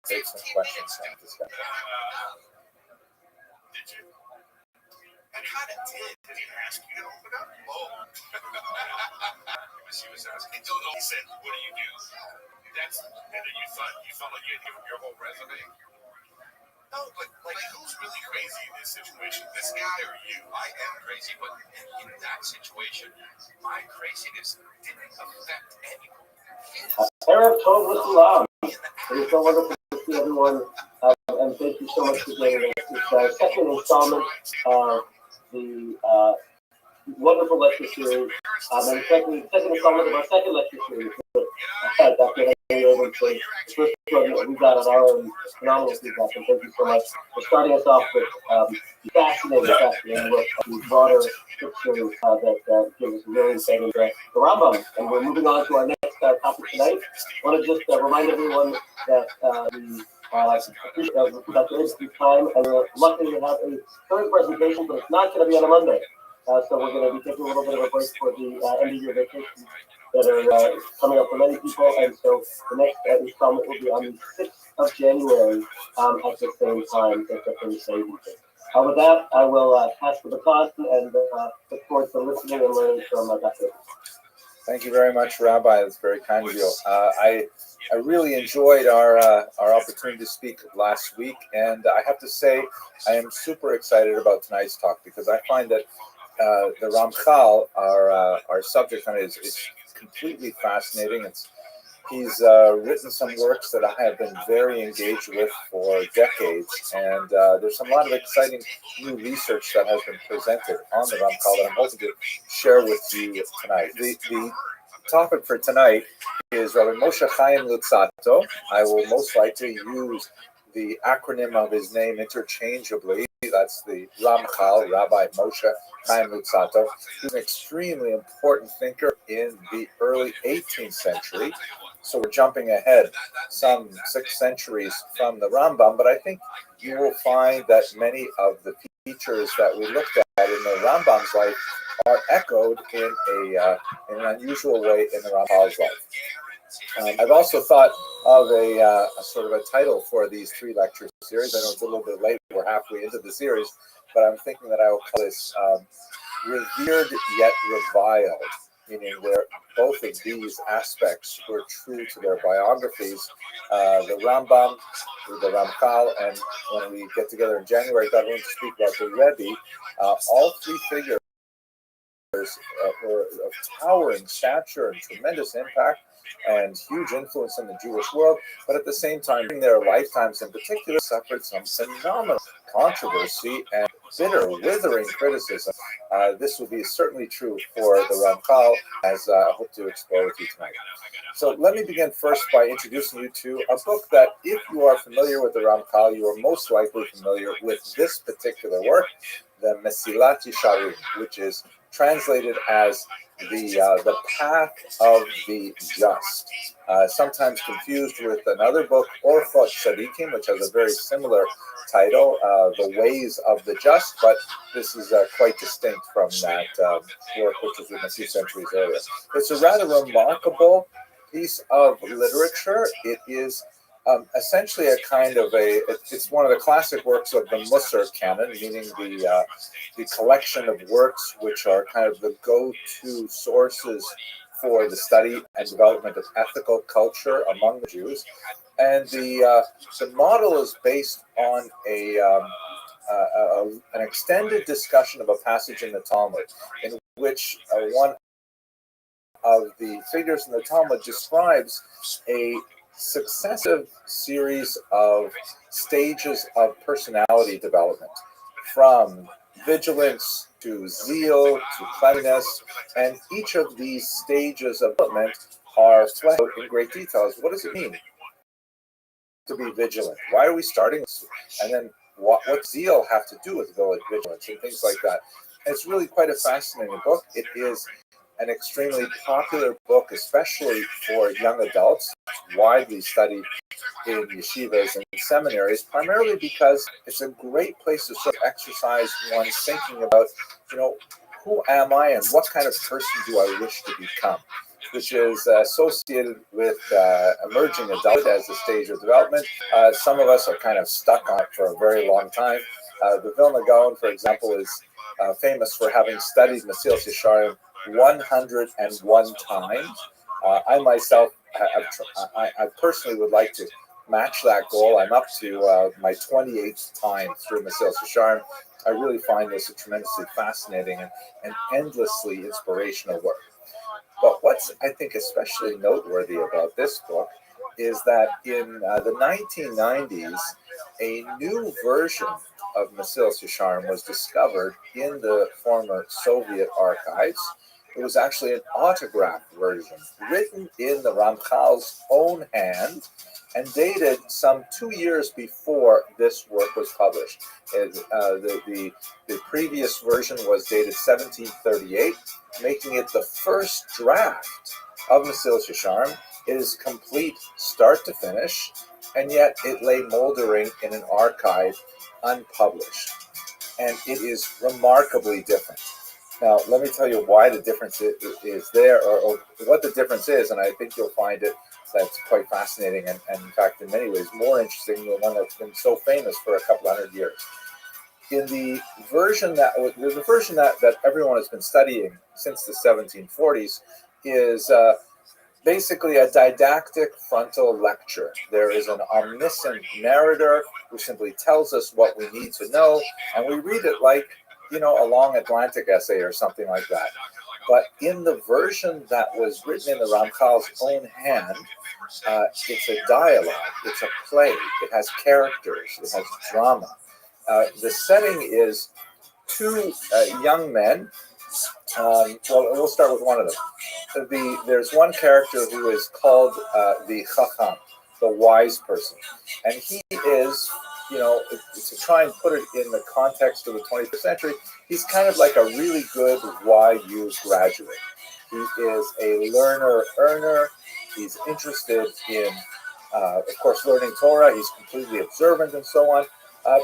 take some questions and discussion. And how did he ask you to open up? Oh. She was asking. He said, what do you do? And then you felt like you had given your whole resume? No, but like who's really crazy in this situation? This guy or you? I am crazy, but in that situation, my craziness didn't affect anyone. Erev Tov L'Kulam. It is so wonderful to see everyone, and thank you so much for joining us. It's our second installment of the wonderful lecture series, and the second installment of our second lecture series. Dr. Henry Robinson, the first one we got on our own phenomenal feedback, and thank you so much for starting us off with fascinating look at the broader picture that gives us really insight into the Rambam. And we're moving on to our next topic tonight. I want to just remind everyone that appreciate Dr. Abrams' time, and we're lucky to have a third presentation, but it's not going to be on a Monday. So we're going to be taking a little bit of a break for the end of year vacations that are coming up for many people, and so the next installment will be on the 6th of January at the same time as the Thursday evening. With that, I will pass the baton and look forward to listening and learning from Dr. Thank you very much, Rabbi. That's very kind of you. I really enjoyed our opportunity to speak last week, and I have to say I am super excited about tonight's talk because I find that the Ramchal, our subject on it, is completely fascinating. He's written some works that I have been very engaged with for decades, and there's a lot of exciting new research that has been presented on the Ramchal that I'm hoping to share with you tonight. The topic for tonight is Rabbi Moshe Chaim Luzzatto. I will most likely use the acronym of his name interchangeably. That's the Ramchal, Rabbi Moshe Chaim Luzzatto. He's an extremely important thinker in the early 18th century. So we're jumping ahead some 6 centuries from the Rambam, but I think you will find that many of the features that we looked at in the Rambam's life are echoed in an unusual way in the Ramchal's life. I've also thought of a sort of a title for these 3 lecture series. I know it's a little bit late, we're halfway into the series, but I'm thinking that I will call this Revered Yet Reviled, meaning where both of these aspects were true to their biographies. The Rambam, the Ramchal, and when we get together in January, God willing, to speak about the Rebbe, all 3 figures were of towering stature and tremendous impact and huge influence in the Jewish world, but at the same time, during their lifetimes in particular, suffered some phenomenal controversy and bitter, withering criticism. This will be certainly true for the Ramchal, as I hope to explore with you tonight. So let me begin first by introducing you to a book that, if you are familiar with the Ramchal, you are most likely familiar with this particular work, the Mesilat Yesharim, which is translated as the path of the just, sometimes confused with another book, Orchot Tzadikim, which has a very similar title, The Ways of the Just, but this is quite distinct from that work, which was written a few centuries earlier. It's a rather remarkable piece of literature. It is essentially a kind of it's one of the classic works of the Musar canon, meaning the collection of works which are kind of the go-to sources for the study and development of ethical culture among the Jews. And the model is based on an extended discussion of a passage in the Talmud, in which one of the figures in the Talmud describes a successive series of stages of personality development, from vigilance to zeal to cleanliness, and each of these stages of development are fleshed out in great details. What does it mean to be vigilant? Why are we starting this? And then what zeal have to do with vigilance and things like that? And it's really quite a fascinating book. It is an extremely popular book, especially for young adults. It's widely studied in yeshivas and seminaries, primarily because it's a great place to sort of exercise one's thinking about, who am I and what kind of person do I wish to become, which is associated with emerging adulthood as a stage of development. Some of us are kind of stuck on it for a very long time. The Vilna Gaon, for example, is famous for having studied Mesilas Yesharim 101 times. I myself, I personally would like to match that goal. I'm up to my 28th time through Mesilas Yesharim. I really find this a tremendously fascinating and endlessly inspirational work. But what's, I think, especially noteworthy about this book is that in the 1990s, a new version of Mesilas Yesharim was discovered in the former Soviet archives. It was actually an autographed version, written in the Ramchal's own hand, and dated some 2 years before this work was published. The previous version was dated 1738, making it the first draft of Mesilas Yesharim. It is complete start to finish, and yet it lay moldering in an archive unpublished. And it is remarkably different. Now, let me tell you why the difference is there, or what the difference is, and I think you'll find it that's quite fascinating, and in fact, in many ways, more interesting than the one that's been so famous for a couple hundred years. In the version that everyone has been studying since the 1740s is basically a didactic frontal lecture. There is an omniscient narrator who simply tells us what we need to know, and we read it like, a long Atlantic essay or something like that. But in the version that was written in the Ramchal's own hand, it's a dialogue, it's a play, it has characters, it has drama. The setting is two young men. Well, we'll start with one of them. There's one character who is called the Chacham, the wise person. And he is, to try and put it in the context of the 21st century, he's kind of like a really good YU graduate. He is a learner-earner. He's interested in, of course, learning Torah. He's completely observant and so on.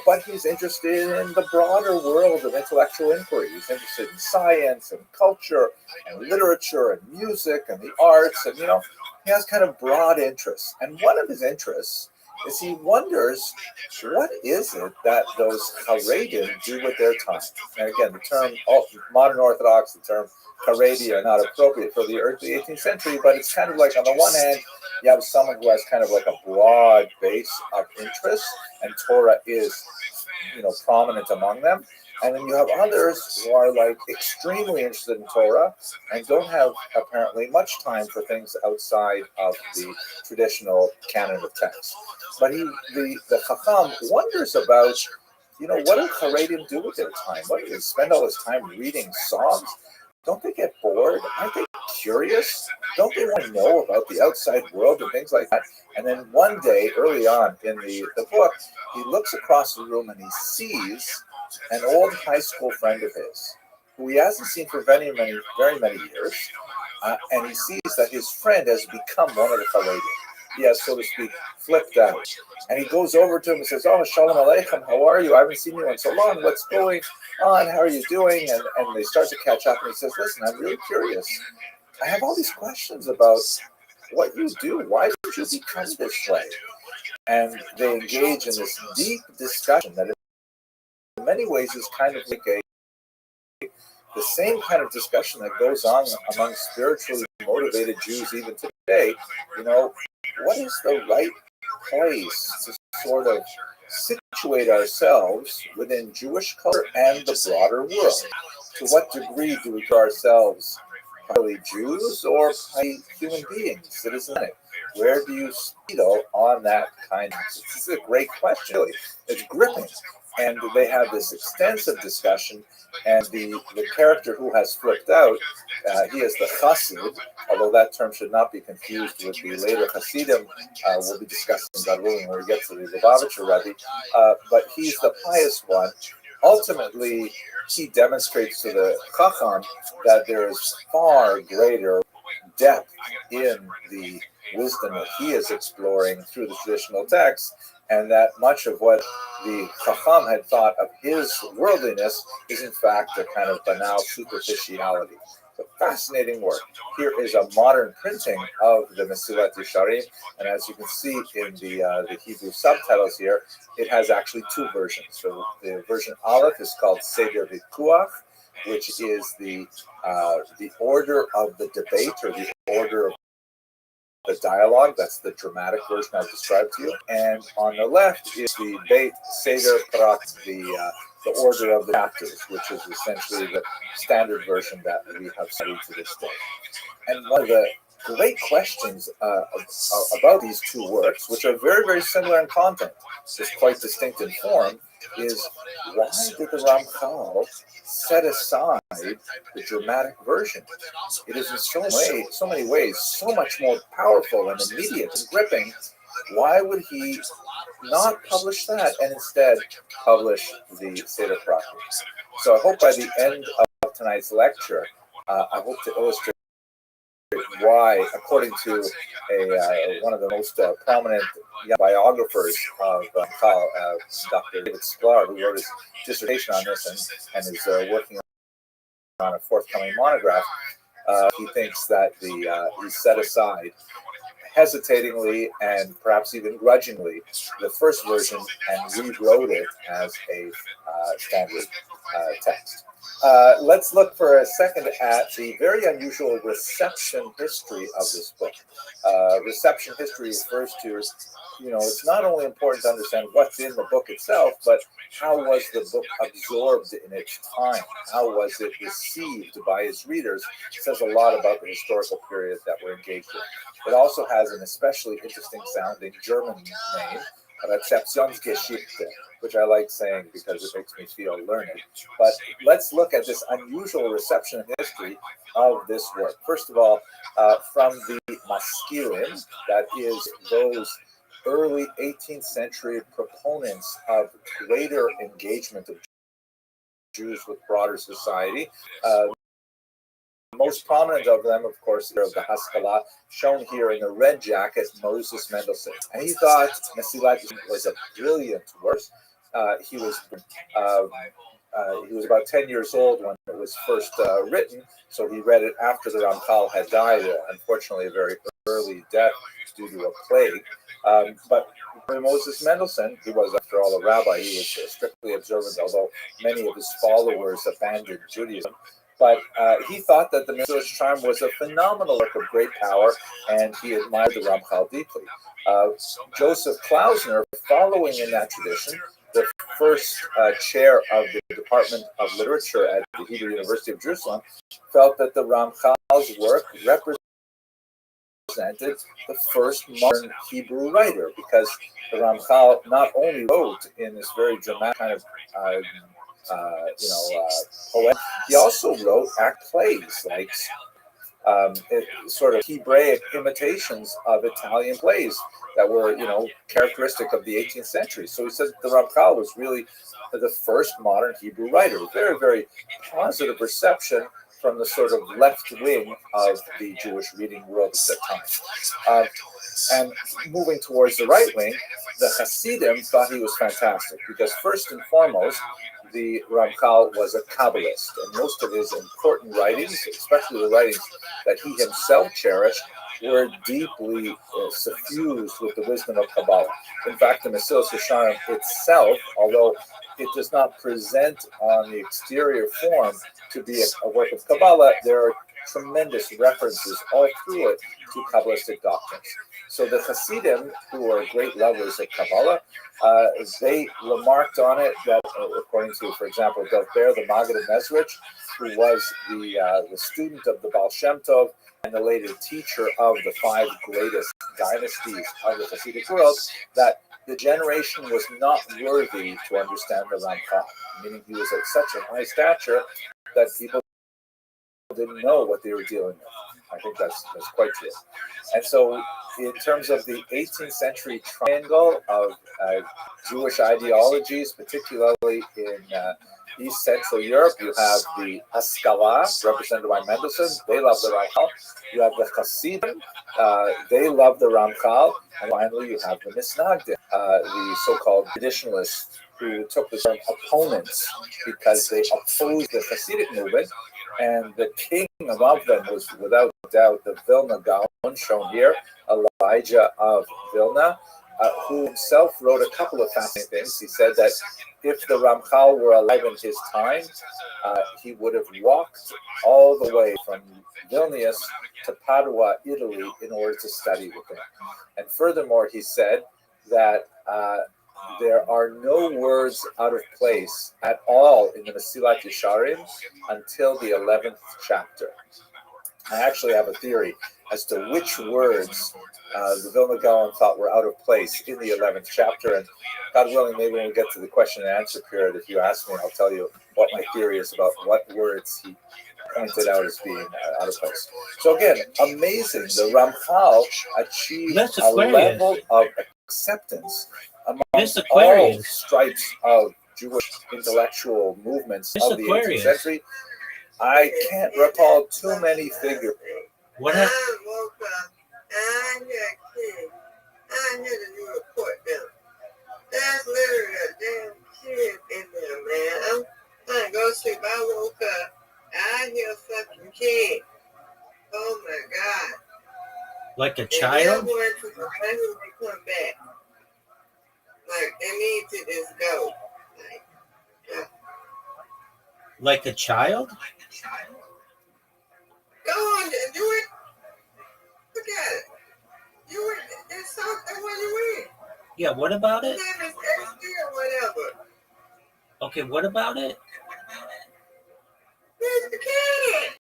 But he's interested in the broader world of intellectual inquiry. He's interested in science and culture and literature and music and the arts. And, he has kind of broad interests. And one of his interests is he wonders, what is it that those Haredim do with their time? And again, the term, modern Orthodox, the term Haredi are not appropriate for the early 18th century, but it's kind of like, on the one hand, you have someone who has kind of like a broad base of interest, and Torah is, prominent among them. And then you have others who are like extremely interested in Torah and don't have apparently much time for things outside of the traditional canon of texts. But the Chacham wonders about, what do Haredim do with their time? What do they spend all this time reading Psalms? Don't they get bored? Aren't they curious? Don't they want to know about the outside world and things like that? And then one day, early on in the book, he looks across the room and he sees an old high school friend of his who he hasn't seen for very many years, and he sees that his friend has become one of the Chaledim. He has, so to speak, flipped out. And he goes over to him and says, "Oh, Shalom Aleichem, how are you? I haven't seen you in so long. What's going on? How are you doing?" And they start to catch up, and he says, "Listen, I'm really curious. I have all these questions about what you do. Why did you become this way?" And they engage in this deep discussion that in many ways is kind of like the same kind of discussion that goes on among spiritually motivated Jews even today. You know, what is the right place to sort of situate ourselves within Jewish culture and the broader world? To what degree do we call ourselves primarily Jews or human beings, citizens? Where do you see on that kind of? This is a great question. Really, it's gripping, and they have this extensive discussion. And the character who has flipped out, he is the Chassid, although that term should not be confused with the later Hasidim. We'll be discussing God willing when we get to the Lubavitcher Rebbe. But he's the pious one. Ultimately, he demonstrates to the Chacham that there is far greater depth in the wisdom that he is exploring through the traditional text, and that much of what the Chacham had thought of his worldliness is in fact a kind of banal superficiality. So fascinating work. Here is a modern printing of the Mesilat Yesharim, and as you can see in the Hebrew subtitles here, it has actually two versions. So the version Aleph is called Seder Vikuach, which is the order of the debate, or the order of the dialogue. That's the dramatic version I've described to you. And on the left is the Beit Seder Prat, the order of the chapters, which is essentially the standard version that we have studied to this day. And one of the great questions about these two works, which are very, very similar in content, just quite distinct in form, is why did the Ramchal set aside the dramatic version? It is in so many ways so much more powerful and immediate and gripping. Why would he not publish that and instead publish the Seder Prat? So I hope by the end of tonight's lecture, I hope to illustrate why, according to one of the most prominent biographers of Dr. David Sklar, who wrote his dissertation on this and is working on a forthcoming monograph, he thinks that he set aside, hesitatingly and perhaps even grudgingly, the first version and rewrote it as a standard text. Let's look for a second at the very unusual reception history of this book. Reception history refers to, it's not only important to understand what's in the book itself, but how was the book absorbed in its time? How was it received by its readers? It says a lot about the historical period that we're engaged in. It also has an especially interesting sounding German name, Rezeptionsgeschichte, which I like saying because it makes me feel learned. But let's look at this unusual reception history of this work. First of all, from the Maskilim, that is those early 18th century proponents of greater engagement of Jews with broader society. Most prominent of them, of course, are of the Haskalah, shown here in the red jacket, Moses Mendelssohn. And he thought Mesilat was a brilliant work. He was about 10 years old when it was first written, so he read it after the Ramchal had died, unfortunately a very early death due to a plague. But for Moses Mendelssohn, he was, after all, a rabbi. He was strictly observant, although many of his followers abandoned Judaism. But he thought that the Midrash Charm was a phenomenal work of great power, and he admired the Ramchal deeply. Joseph Klausner, following in that tradition, the first chair of the Department of Literature at the Hebrew University of Jerusalem, felt that the Ramchal's work represented the first modern Hebrew writer, because the Ramchal not only wrote in this very dramatic kind of poem, he also wrote act plays, like sort of Hebraic imitations of Italian plays, that were, characteristic of the 18th century. So he says the Ramchal was really the first modern Hebrew writer. Very, very positive reception from the sort of left wing of the Jewish reading world at that time. And moving towards the right wing, the Hasidim thought he was fantastic because first and foremost, the Ramchal was a Kabbalist, and most of his important writings, especially the writings that he himself cherished, were deeply suffused with the wisdom of Kabbalah. In fact, the Mesilas Yesharim itself, although it does not present on the exterior form to be a work of Kabbalah, there are tremendous references all through it to Kabbalistic doctrines. So the Hasidim, who are great lovers of Kabbalah, they remarked on it that, according to, for example, Dov Ber, the Maggid of Mezrich, who was the student of the Baal Shem Tov and the later teacher of the 5 greatest dynasties of the Hasidic world, that the generation was not worthy to understand the Ramchal, meaning he was at such a high stature that people didn't know what they were dealing with. I think that's quite true. And so in terms of the 18th century triangle of Jewish ideologies, particularly in East Central Europe, you have the Haskalah, represented by Mendelssohn. They love the Ramchal. You have the Hasidim. They love the Ramchal. And finally, you have the Misnagdim, the so-called traditionalists who took the term opponents because they opposed the Hasidic movement. And the king among them was, without doubt, the Vilna Gaon, shown here, Elijah of Vilna, who himself wrote a couple of fascinating things. He said that if the Ramchal were alive in his time, he would have walked all the way from Vilnius to Padua, Italy, in order to study with him. And furthermore, he said that there are no words out of place at all in the Mesilat Yesharim until the 11th chapter. I actually have a theory as to which words the Vilna Gaon thought were out of place in the 11th chapter. And God willing, maybe when we get to the question and answer period, if you ask me, I'll tell you what my theory is about what words he pointed out as being out of place. So again, amazing. The Ramchal achieved a level of acceptance among all stripes of Jewish intellectual movements of the 18th century. I can't recall too many figures. What happened? I woke up and I hear a kid. I hear the new report down. That's literally a damn kid in there, man. I'm trying to go to sleep. I woke up. I hear a fucking kid. Oh my God. Like a child? And they're going to come back. Like, they need to just go. Like, yeah. Like a child? Go on and do it. Look at it. You were, there's something when you in. Yeah, what about it? His name is XD or whatever. Okay, what about it? There's a kid.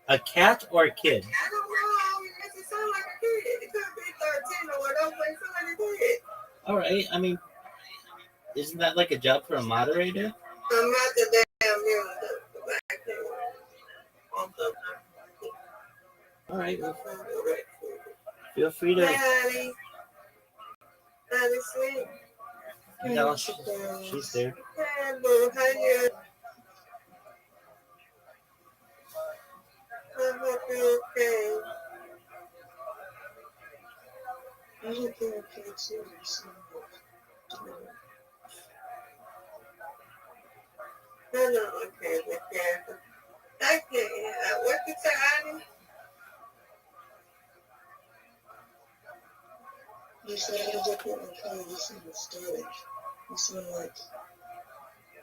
A cat or a kid? I don't know. It makes it sound like a kid. It could be 13 or whatever, but it sounds like a kid. All right, I mean, isn't that like a job for a moderator? I'm not the damn music. All right, well, feel free to. Hey, honey. Honey, sweet. No, she's there. Hey, boo. How you? I hope you're okay. I hope you're okay too. No, no, okay, be careful. Okay, what you say, honey? You said I hope you're okay. You seem started. You seem like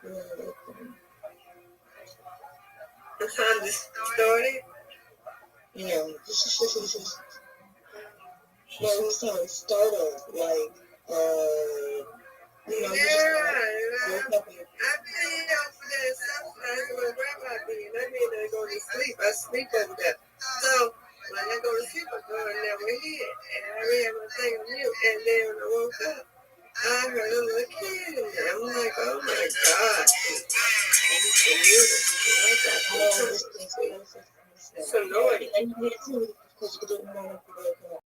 you're okay. The time just started? Yeah. No, you sound startled, like, you know, I feel for that sometimes when grandma be, that means I go to sleep. I sleep over there. So when I go to sleep, I go in there with it, and I read my thing on mute, and then when I woke up, I heard a little kid in there. I'm like, oh my God. It's annoying. And you did too, because you didn't want to wake up.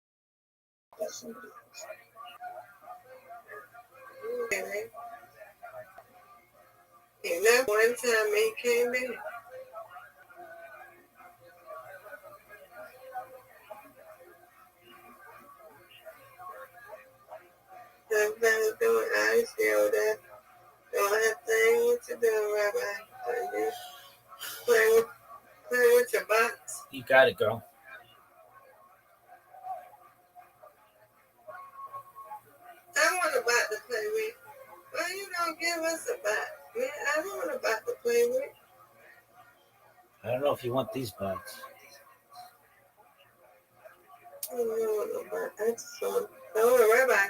He left one time and he came back. Everybody's doing ice still there. Doing her thing. What you doing, Rabbi? Playing with your box. You got it, girl. I want a bot to play with. Why you don't give us a bot? Man, I don't want a bot to play with. I don't know if you want these bots. I don't want no bot. I just want a rabbi.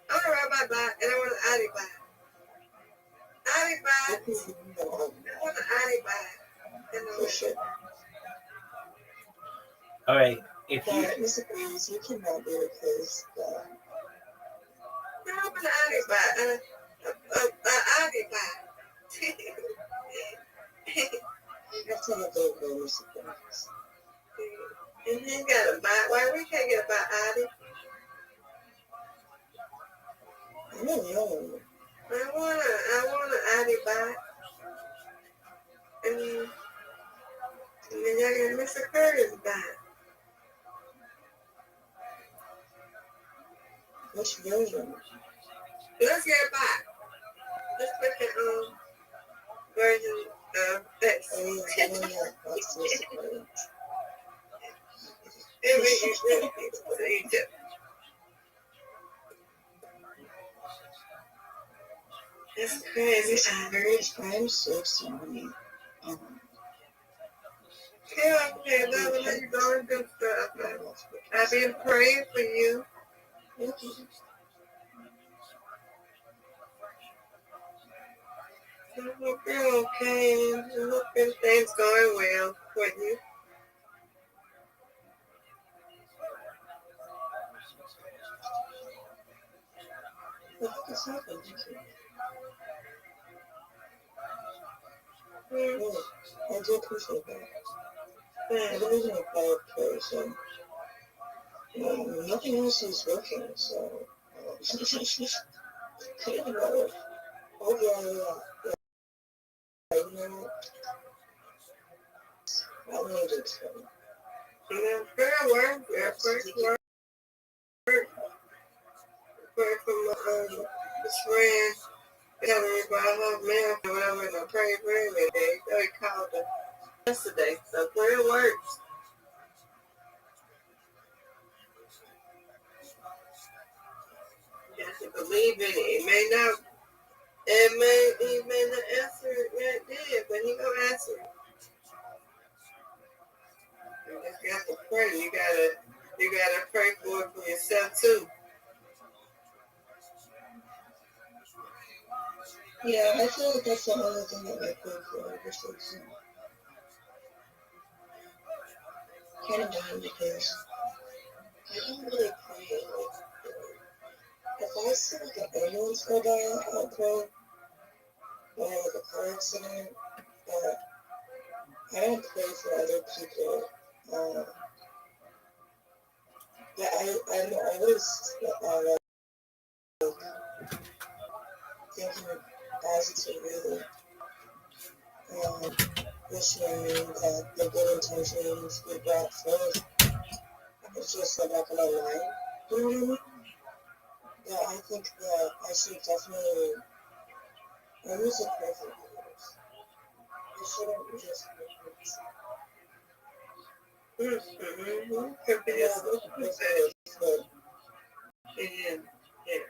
I want a rabbi bot and I want an Adi bot. Adi bot. I want an Adi bot. And no shit. All right. If you Mr. Breeze, you cannot be replaced. I want an Adi bot. An Adi bot. You have to have those Mr. Breeze. And he got a bot. Why we can't get a bot, Adi? I don't know. I want an Adi bot. And then y'all got Mr. Curtis bot. Which version? Let's get a bot. Let's put the version of Egypt. That's crazy. I'm so sorry. Yeah, okay, love, how you doing? Good stuff. I've been praying for you. Okay. I hope you're okay. I hope everything's going well with you. What has happened? I do appreciate that. Yeah, there isn't a quiet place, and nothing else is working, so I don't know. Oh, yeah. You know, I need it. Prayer work, prayer from his friend. Telling me about her man, whatever, and I prayed for him, and they called her yesterday. So prayer works. You have to believe in it. He may not answer it right then, but he gonna answer it. You just got to pray. You gotta pray for it for yourself too. Yeah, I feel like that's the only thing that I pray for ever since. Kind of done because I don't really pray. If I see like an ambulance go down, I'll pray. Or like a car accident, but I don't pray for other people. But I'm always thinking positively, wishing that the good intentions be brought forth. It's just the back of my mind. You know what I mean? But I think that I should definitely, I use it pray for others. I shouldn't just pray for myself. Could be yeah.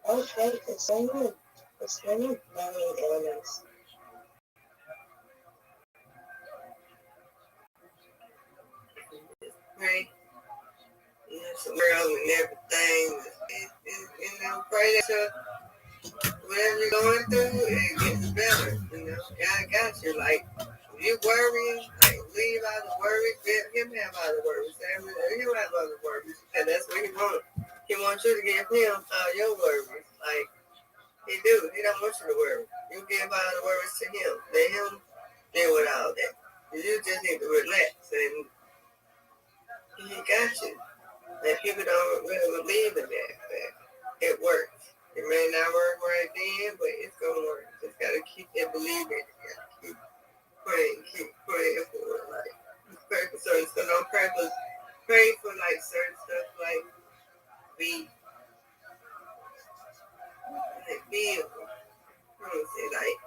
I was right. It's only varying elements. Right. Yes, world and everything. Pray that whatever you're going through, it gets better. God got you. Like, if you worrying, like, leave out the worries, let him have other worries. He'll have other worries. And that's what he wants. He wants you to give him your worries. Like, he do. He don't want you to worry. You give all the worries to him. Let him deal with all that. You just need to relax, and he got you. And people don't really believe in that, but it works. It It may not work right then, but it's gonna work. Just gotta keep it believing. You gotta keep praying for it. Like pray for certain stuff. Don't pray for like certain stuff like bills. I don't say like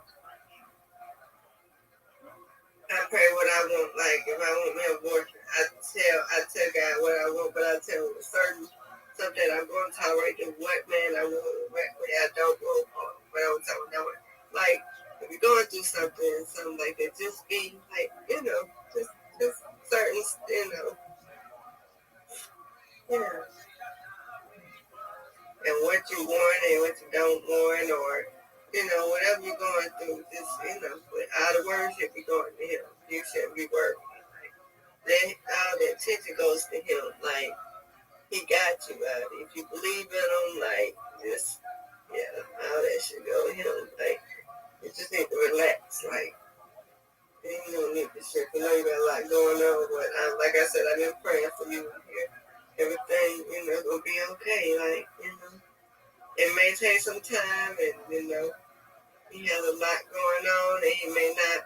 I pray what I want. Like if I want me an abortion, I tell God what I want, but I tell him certain stuff that I'm going to tolerate and what man I want, what I don't want, what I'm talking about. Like if you're going through something like that, just be like just certain yeah. And what you want and what you don't want, or whatever you're going through, just but all the words should be going to him. You shouldn't be worried. Let all the attention goes to him. Like he got you. If you believe in him, like just all that should go to him. Like you just need to relax. Like you don't need to shit. I know you got a lot going on, but like I said, I've been praying for you here. Everything gonna be okay. Like it may take some time, and he has a lot going on, and he may not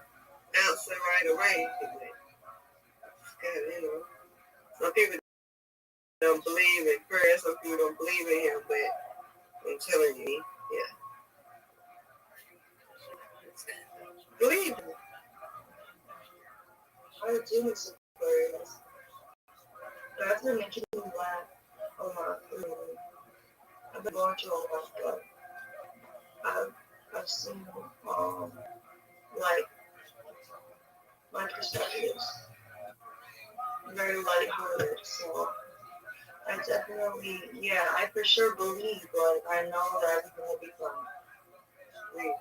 answer right away. Some people don't believe in prayer, some people don't believe in him, but I'm telling you, believe him. I do miss the prayers. I've been making me laugh a lot. I've been going through a lot, but I've seen like my perspectives very lighthearted, so I definitely, I for sure believe, but I know that everything will be fine.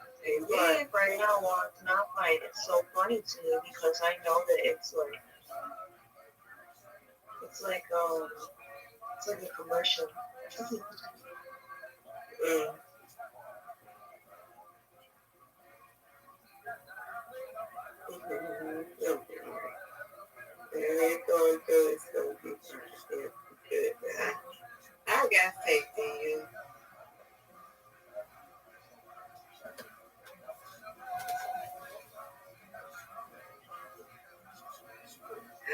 But right now, while it's not fine, it's so funny to me because I know that it's like a commercial. It's going through, it's going to be good. I got faith in you.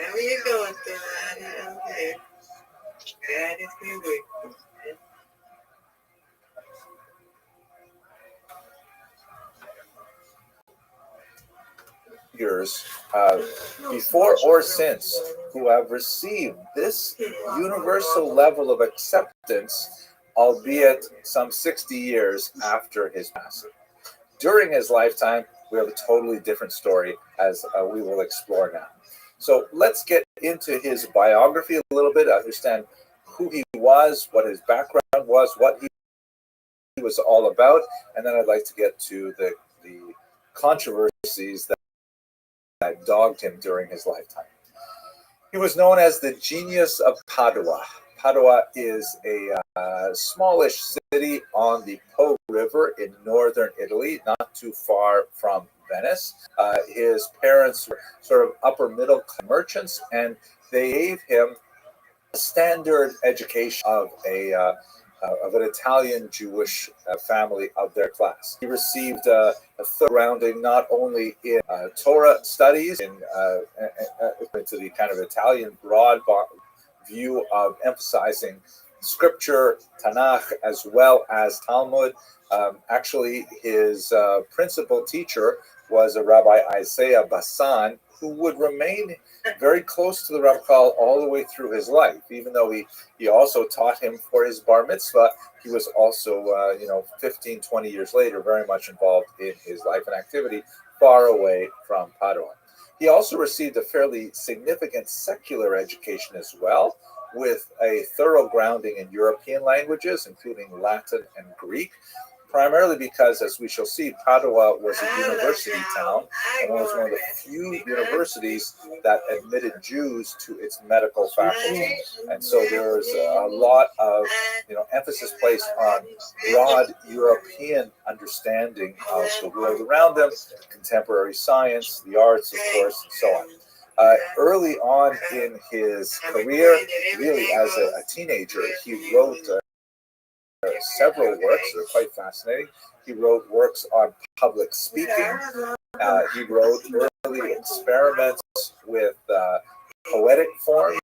How are you going through? Okay. God is good with you. Years before or since who have received this universal level of acceptance, albeit some 60 years after his passing. During his lifetime, we have a totally different story, as we will explore now. So let's get into his biography a little bit, understand who he was, what his background was, what he was all about, and then I'd like to get to the controversies that dogged him during his lifetime. He was known as the genius of Padua. Padua is a smallish city on the Po River in northern Italy, not too far from Venice. His parents were sort of upper middle class merchants, and they gave him a standard education of an Italian Jewish family of their class. He received a thorough grounding not only in Torah studies, into the kind of Italian broad view of emphasizing scripture, Tanakh, as well as Talmud. Actually, his principal teacher was a Rabbi Isaiah Bassan, who would remain very close to the Ramchal all the way through his life. Even though he also taught him for his bar mitzvah, he was also, 15, 20 years later, very much involved in his life and activity far away from Padua. He also received a fairly significant secular education as well, with a thorough grounding in European languages, including Latin and Greek, primarily because, as we shall see, Padua was a university town and was one of the few universities that admitted Jews to its medical faculty. And so there was a lot of emphasis placed on broad European understanding of the world around them, contemporary science, the arts, of course, and so on. Early on in his career, really as a teenager, he wrote several works that are quite fascinating. He wrote works on public speaking. He wrote early experiments with poetic forms,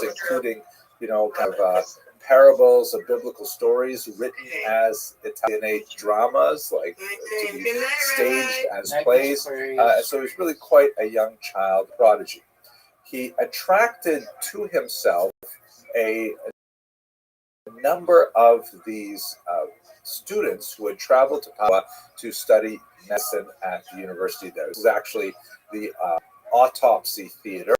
including, kind of parables of biblical stories written as Italianate dramas, like to be staged as plays. So he's really quite a young child prodigy. He attracted to himself a number of these students who had traveled to Padua to study medicine at the university there. This is actually the autopsy theater.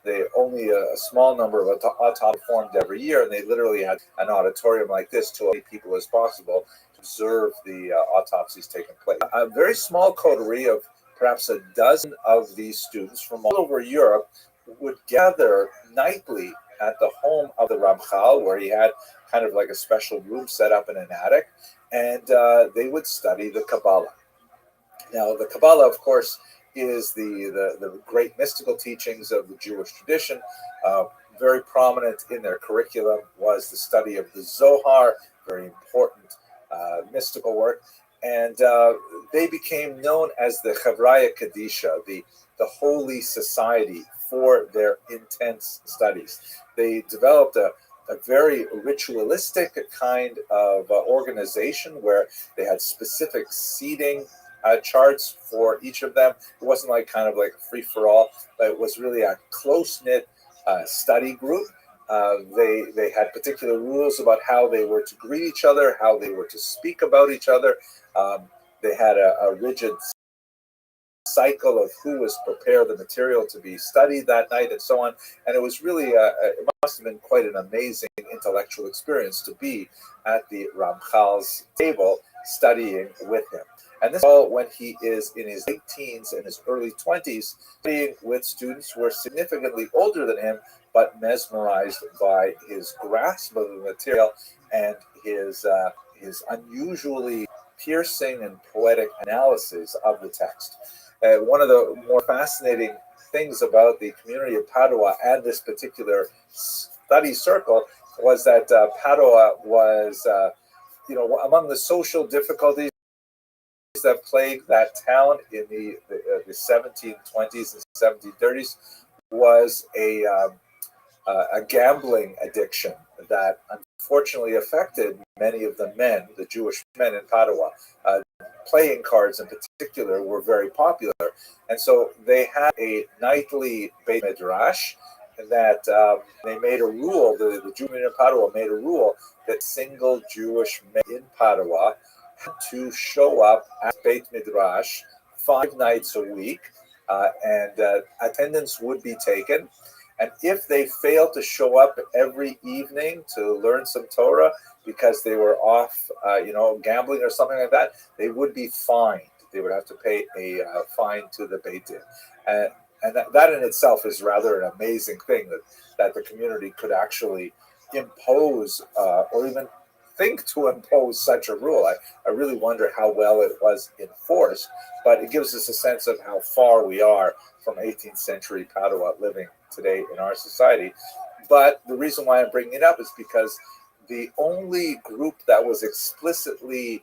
They only a small number of autopsies performed every year, and they literally had an auditorium like this to as many people as possible to observe the autopsies taking place. A very small coterie of perhaps a dozen of these students from all over Europe would gather nightly at the home of the Ramchal, where he had kind of like a special room set up in an attic, and they would study the Kabbalah. Now, the Kabbalah, of course, is the great mystical teachings of the Jewish tradition. Very prominent in their curriculum was the study of the Zohar, very important mystical work. And they became known as the Chavraya Kadisha, the Holy Society, for their intense studies. They developed a very ritualistic kind of organization where they had specific seating charts for each of them. It wasn't like kind of like free for all, but it was really a close knit study group. They had particular rules about how they were to greet each other, how they were to speak about each other. They had a rigid cycle of who was prepare the material to be studied that night and so on. And it was really, it must have been quite an amazing intellectual experience to be at the Ramchal's table studying with him. And this is all when he is in his late teens and his early 20s, studying with students who are significantly older than him, but mesmerized by his grasp of the material and his unusually piercing and poetic analysis of the text. One of the more fascinating things about the community of Padua and this particular study circle was that Padua was, among the social difficulties that plagued that town in the 1720s and 1730s was a gambling addiction that unfortunately affected many of the men, the Jewish men in Padua. Playing cards in particular were very popular. And so they had a nightly Beit Midrash that they made a rule, the Jews in Padua made a rule that single Jewish men in Padua had to show up at Beit Midrash 5 nights a week, and attendance would be taken. And if they failed to show up every evening to learn some Torah because they were off, gambling or something like that, they would be fined. They would have to pay a fine to the Beit Din. And that in itself is rather an amazing thing that the community could actually impose or even think to impose such a rule. I really wonder how well it was enforced, but it gives us a sense of how far we are from 18th century Padua living today in our society. But the reason why I'm bringing it up is because the only group that was explicitly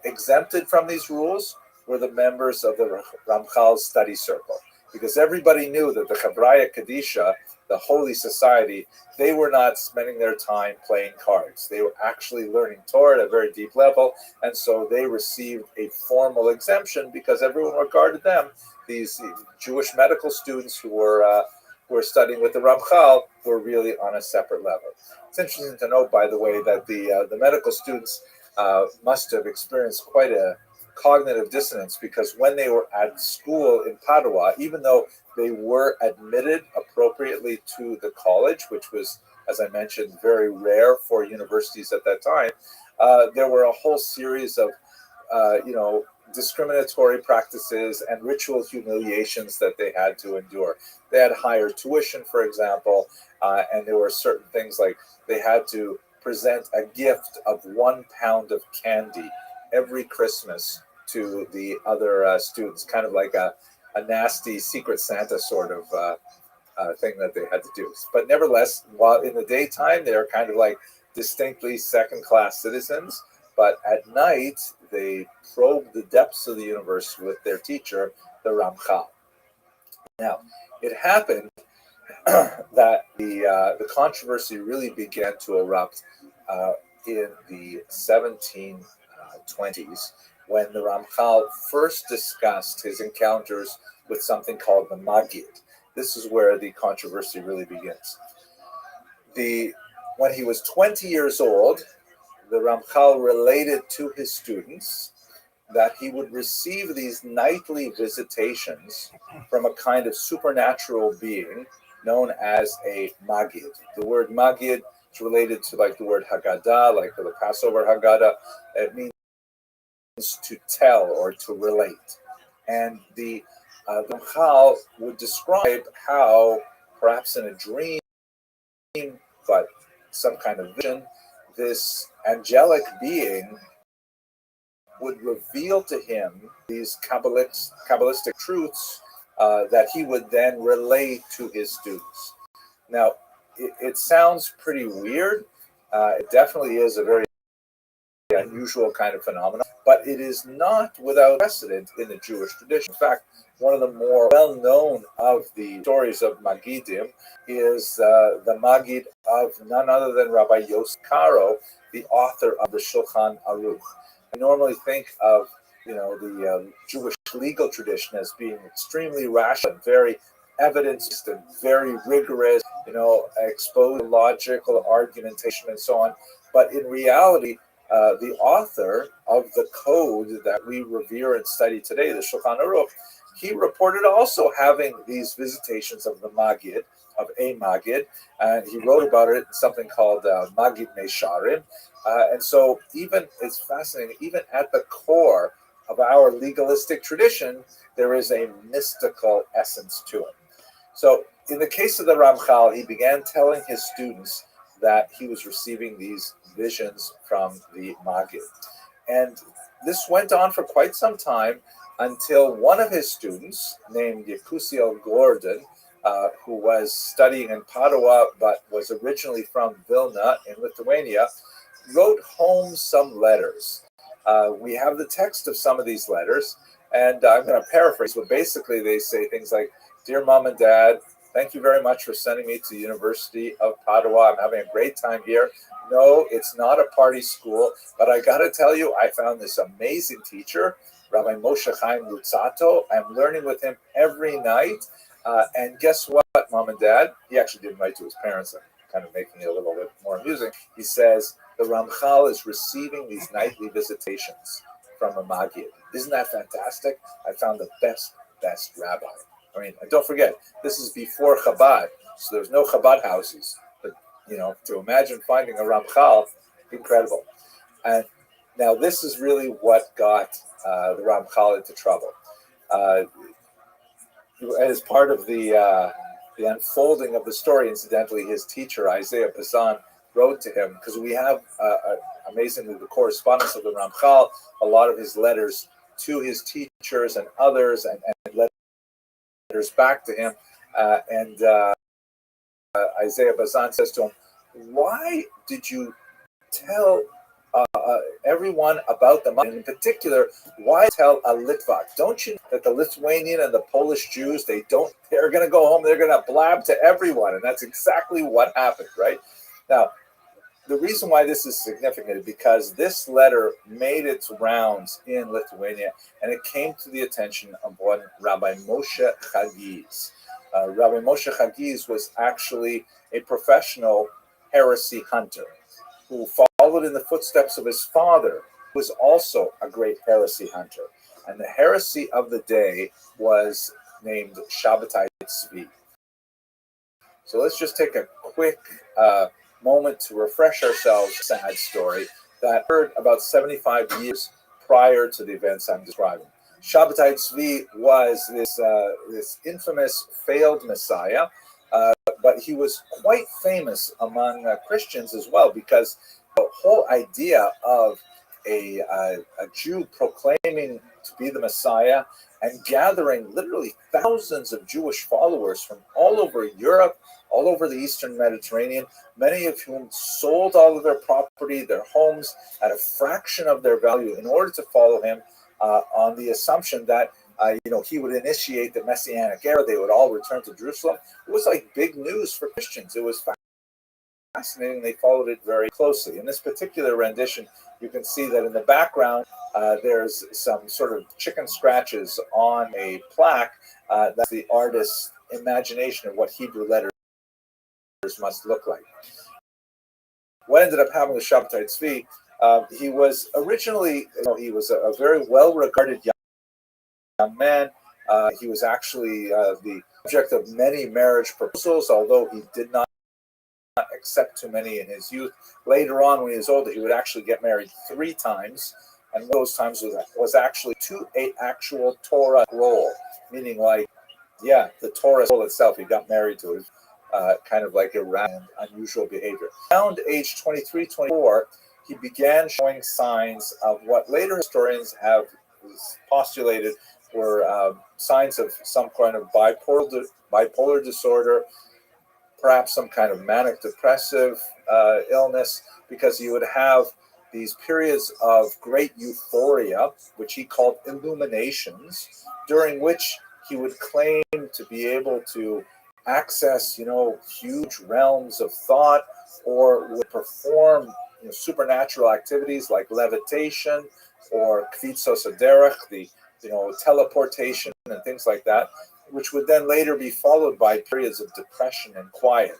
exempted from these rules were the members of the Ramchal's study circle, because everybody knew that the Chavraya Kadisha, the Holy Society, they were not spending their time playing cards. They were actually learning Torah at a very deep level, and so they received a formal exemption because everyone regarded them, these Jewish medical students who were studying with the Ramchal, were really on a separate level. It's interesting to note, by the way, that the medical students must have experienced quite a cognitive dissonance, because when they were at school in Padua, even though they were admitted appropriately to the college, which was, as I mentioned, very rare for universities at that time, there were a whole series of, discriminatory practices and ritual humiliations that they had to endure. They had higher tuition, for example, and there were certain things like they had to present a gift of 1 pound of candy every Christmas to the other students, kind of like a nasty Secret Santa sort of thing that they had to do. But nevertheless, while in the daytime, they were kind of like distinctly second-class citizens, but at night they probe the depths of the universe with their teacher, the Ramchal. Now, it happened that the controversy really began to erupt in the 1720s when the Ramchal first discussed his encounters with something called the Magid. This is where the controversy really begins. When he was 20 years old, the Ramchal related to his students that he would receive these nightly visitations from a kind of supernatural being known as a Magid. The word Magid is related to like the word Haggadah, like the Passover Haggadah. It means to tell or to relate. And the Ramchal would describe how, perhaps in a dream, but some kind of vision, this angelic being would reveal to him these Kabbalistic truths that he would then relay to his students. Now, it sounds pretty weird. It definitely is a very unusual kind of phenomenon, but it is not without precedent in the Jewish tradition. In fact, one of the more well-known of the stories of Magidim is the Magid of none other than Rabbi Yosef Karo, the author of the Shulchan Aruch. I normally think of the Jewish legal tradition as being extremely rational, very evidence-based, and very rigorous, exposed logical argumentation and so on. But in reality, the author of the code that we revere and study today, the Shulchan Aruch, he reported also having these visitations of the Magid, of a Magid, and he wrote about it in something called Magid Mesharim. And so it's fascinating, even at the core of our legalistic tradition, there is a mystical essence to it. So in the case of the Ramchal, he began telling his students that he was receiving these visions from the Magid. And this went on for quite some time until one of his students, named Yekusiel Gordon, who was studying in Padua but was originally from Vilna in Lithuania, wrote home some letters. We have the text of some of these letters, and I'm going to paraphrase, but basically they say things like, "Dear Mom and Dad, thank you very much for sending me to the University of Padua. I'm having a great time here. No, it's not a party school, but I got to tell you, I found this amazing teacher, Rabbi Moshe Chaim Lutzato. I'm learning with him every night. And guess what, Mom and Dad?" He actually didn't write to his parents. I'm kind of making it a little bit more amusing. He says, "The Ramchal is receiving these nightly visitations from a Magid. Isn't that fantastic? I found the best rabbi." I mean, and don't forget, this is before Chabad, so there's no Chabad houses. But, to imagine finding a Ramchal, incredible. And now this is really what got the Ramchal into trouble. As part of the unfolding of the story, incidentally, his teacher, Isaiah Bazan, wrote to him, because we have, amazingly, the correspondence of the Ramchal, a lot of his letters to his teachers and others, and letters back to him. Isaiah Bazan says to him, "Why did you tell everyone about the Magid? In particular, why tell a Litvak? Don't you know that the Lithuanian and the Polish Jews, they're going to go home, they're going to blab to everyone?" And that's exactly what happened, right? Now, the reason why this is significant is because this letter made its rounds in Lithuania, and it came to the attention of one Rabbi Moshe Chagiz. Rabbi Moshe Chagiz was actually a professional heresy hunter who followed in the footsteps of his father, who was also a great heresy hunter. And the heresy of the day was named Shabbatai Tzvi. So let's just take a quick moment to refresh ourselves. Sad story that occurred about 75 years prior to the events I'm describing. Shabbatai Tzvi was this infamous failed Messiah, but he was quite famous among Christians as well, because the whole idea of a Jew proclaiming to be the Messiah, and gathering literally thousands of Jewish followers from all over Europe, all over the Eastern Mediterranean, many of whom sold all of their property, their homes, at a fraction of their value in order to follow him, on the assumption that he would initiate the Messianic era. They would all return to Jerusalem. It was like big news for Christians. It was fascinating. They followed it very closely. In this particular rendition, you can see that in the background, there's some sort of chicken scratches on a plaque. That's the artist's imagination of what Hebrew letters must look like. What ended up happening with Shabtai Tzvi, he was originally, he was a very well-regarded young man. He was actually the subject of many marriage proposals, although he did not accept too many in his youth. Later on, when he was older, he would actually get married 3 times, and those times was actually to an actual Torah role, meaning the Torah itself. He got married to it. Kind of like erratic and unusual behavior. Around age 23, 24, he began showing signs of what later historians have postulated were signs of some kind of bipolar disorder, perhaps some kind of manic depressive illness, because he would have these periods of great euphoria, which he called illuminations, during which he would claim to be able to access, huge realms of thought, or would perform supernatural activities like levitation or kvitzos derech, the teleportation and things like that, which would then later be followed by periods of depression and quiet.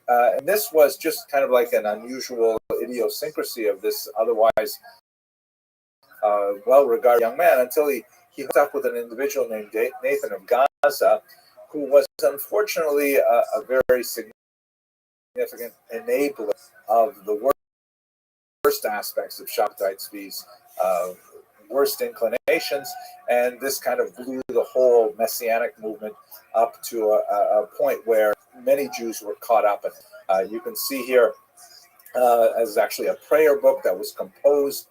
And this was just kind of like an unusual idiosyncrasy of this otherwise well-regarded young man, until he hooked up with an individual named Nathan of Gaza, who was unfortunately a very significant enabler of the worst aspects of Shabtai Tzvi's worst inclinations, and this kind of blew the whole Messianic movement up to a point where many Jews were caught up in it. You can see here as actually a prayer book that was composed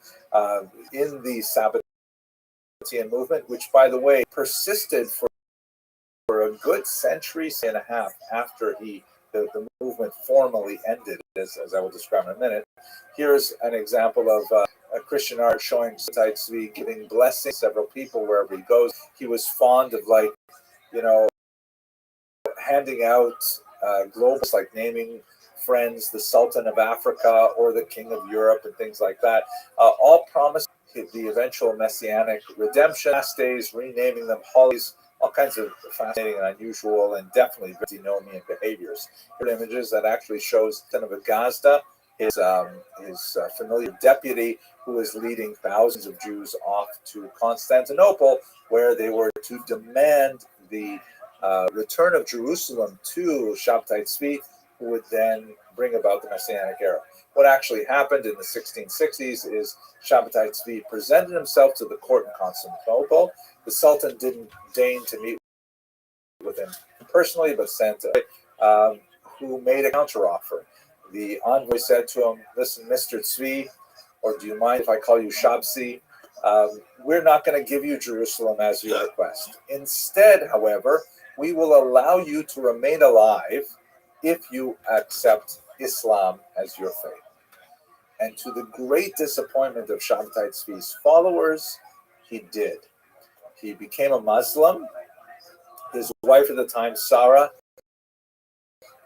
in the Sabbatean movement, which, by the way, persisted for a good century and a half after the movement formally ended, as I will describe in a minute. Here's an example of a Christian art showing Shabtai Tzvi giving blessings to several people wherever he goes. He was fond of handing out globes, like naming friends the Sultan of Africa or the King of Europe and things like that, all promised the eventual Messianic redemption, fast days, renaming them holidays, all kinds of fascinating and unusual and definitely antinomian behaviors. Here are images that actually shows Son of Gazda, his familiar deputy, who is leading thousands of Jews off to Constantinople, where they were to demand the return of Jerusalem to Shabtai Tzvi, who would then bring about the Messianic era. What actually happened in the 1660s is Shabtai Tzvi presented himself to the court in Constantinople. The Sultan didn't deign to meet with him personally, but sent who made a counteroffer. The envoy said to him, "Listen, Mr. Tzvi, or do you mind if I call you Shabsi? We're not going to give you Jerusalem as you request. Instead, however, we will allow you to remain alive if you accept Islam as your faith." And to the great disappointment of Shabtai Tzvi's followers, he did. He became a Muslim. His wife at the time, Sarah,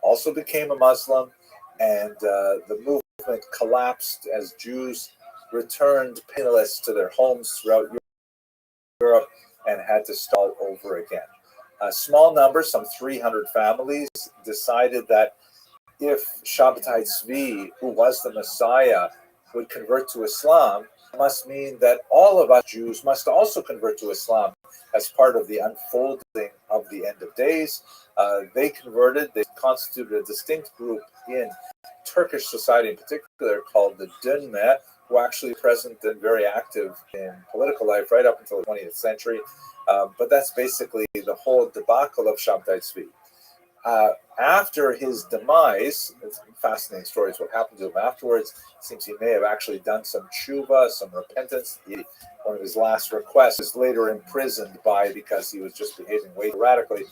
also became a Muslim, and the movement collapsed as Jews returned penniless to their homes throughout Europe and had to start over again. A small number, some 300 families, decided that if Shabtai Tzvi, who was the Messiah, would convert to Islam, it must mean that all of us Jews must also convert to Islam as part of the unfolding of the end of days. They converted. They constituted a distinct group in Turkish society in particular called the Dünme, who are actually present and very active in political life right up until the 20th century. But that's basically the whole debacle of Shabtai Tzvi. After his demise, it's a fascinating story is what happened to him afterwards. It seems he may have actually done some tshuva, some repentance. One of his last requests is later imprisoned because he was just behaving way too radically.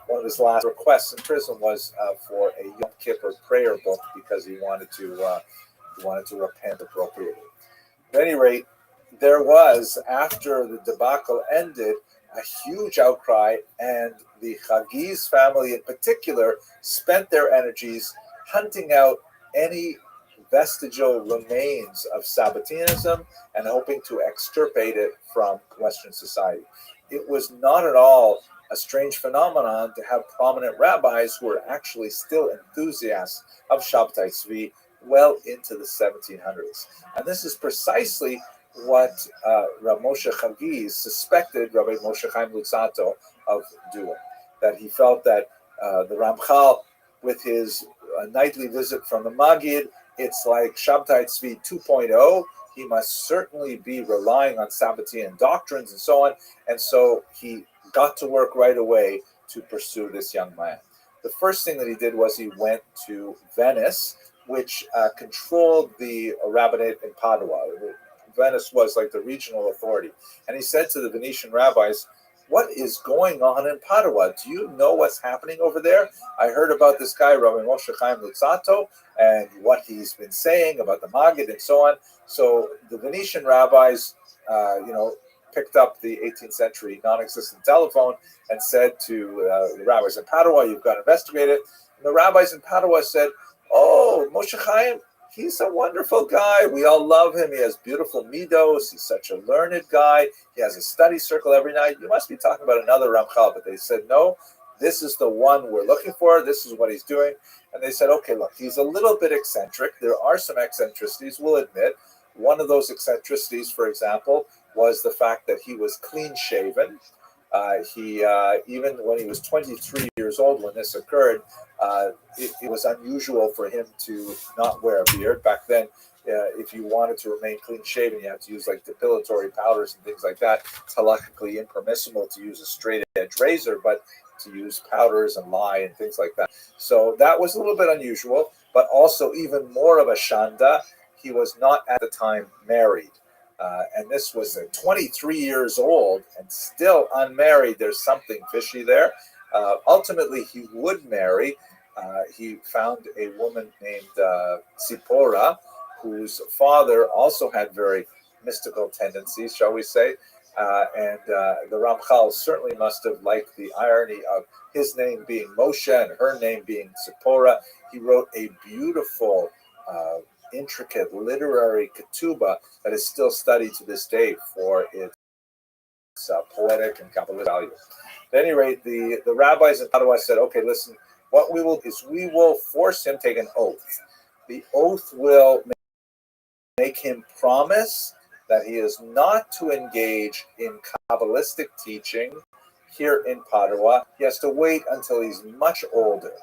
One of his last requests in prison was for a Yom Kippur prayer book because he wanted to repent appropriately. At any rate, there was, after the debacle ended, a huge outcry, and the Chagiz family in particular spent their energies hunting out any vestigial remains of Sabbatianism and hoping to extirpate it from Western society. It was not at all a strange phenomenon to have prominent rabbis who were actually still enthusiasts of Shabtai Tzvi well into the 1700s. And this is precisely what Rav Moshe Chagiz suspected Rabbi Moshe Chaim Luzzatto of doing. That he felt that the Ramchal, with his nightly visit from the Maggid, it's like Shabtai Tzvi 2.0. He must certainly be relying on Sabbatean doctrines and so on. And so he got to work right away to pursue this young man. The first thing that he did was he went to Venice, which controlled the rabbinate in Padua. Venice was like the regional authority. And he said to the Venetian rabbis, "What is going on in Padua? Do you know what's happening over there? I heard about this guy, Rabbi Moshe Chaim Luzzatto, and what he's been saying about the Maggid and so on." So the Venetian rabbis, picked up the 18th century non-existent telephone and said to the rabbis in Padua, "You've got to investigate it." And the rabbis in Padua said, "Oh, Moshe Chaim, he's a wonderful guy. We all love him. He has beautiful midos. He's such a learned guy. He has a study circle every night. You must be talking about another Ramchal." But they said, "No, this is the one we're looking for. This is what he's doing." And they said, "Okay, look, he's a little bit eccentric. There are some eccentricities, we'll admit. One of those eccentricities, for example, was the fact that he was clean-shaven. He even when he was 23 years old when this occurred, it was unusual for him to not wear a beard. Back then, if you wanted to remain clean-shaven, you had to use like depilatory powders and things like that. It's halakhically impermissible to use a straight-edge razor, but to use powders and lye and things like that. So that was a little bit unusual, but also even more of a shanda. He was not at the time married. And this was 23 years old and still unmarried. There's something fishy there. Ultimately, he would marry. He found a woman named Tzipora, whose father also had very mystical tendencies, shall we say. And the Ramchal certainly must have liked the irony of his name being Moshe and her name being Tzipora. He wrote a beautiful intricate literary ketubah that is still studied to this day for its poetic and Kabbalah value. At any rate, the rabbis in Padua said, "Okay, listen, what we will is we will force him to take an oath. The oath will make him promise that he is not to engage in Kabbalistic teaching here in Padua. He has to wait until he's much older."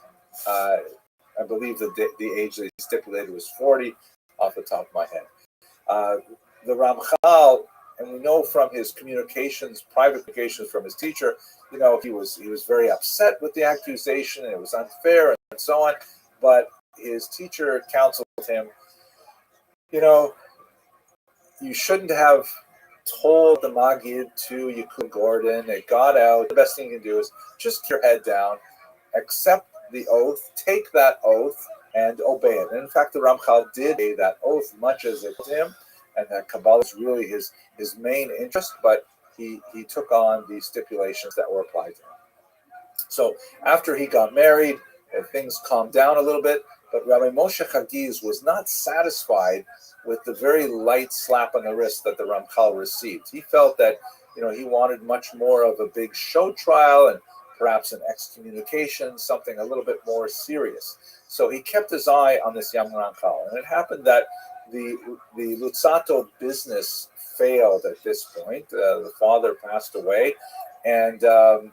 I believe the age that he stipulated was 40, off the top of my head. The Ramchal, and we know from his communications, private communications from his teacher, he was very upset with the accusation, and it was unfair and so on. But his teacher counseled him, you shouldn't have told the Maggid to Yakub Gordon. It got out. The best thing you can do is just keep your head down, accept the oath, take that oath, and obey it. And in fact, the Ramchal did obey that oath much as it was him, and that Kabbalah is really his main interest, but he took on the stipulations that were applied to him. So after he got married, things calmed down a little bit, but Rabbi Moshe Chagiz was not satisfied with the very light slap on the wrist that the Ramchal received. He felt that he wanted much more of a big show trial and perhaps an excommunication, something a little bit more serious. So he kept his eye on this young Ramchal. And it happened that the Luzzatto business failed at this point. The father passed away, and the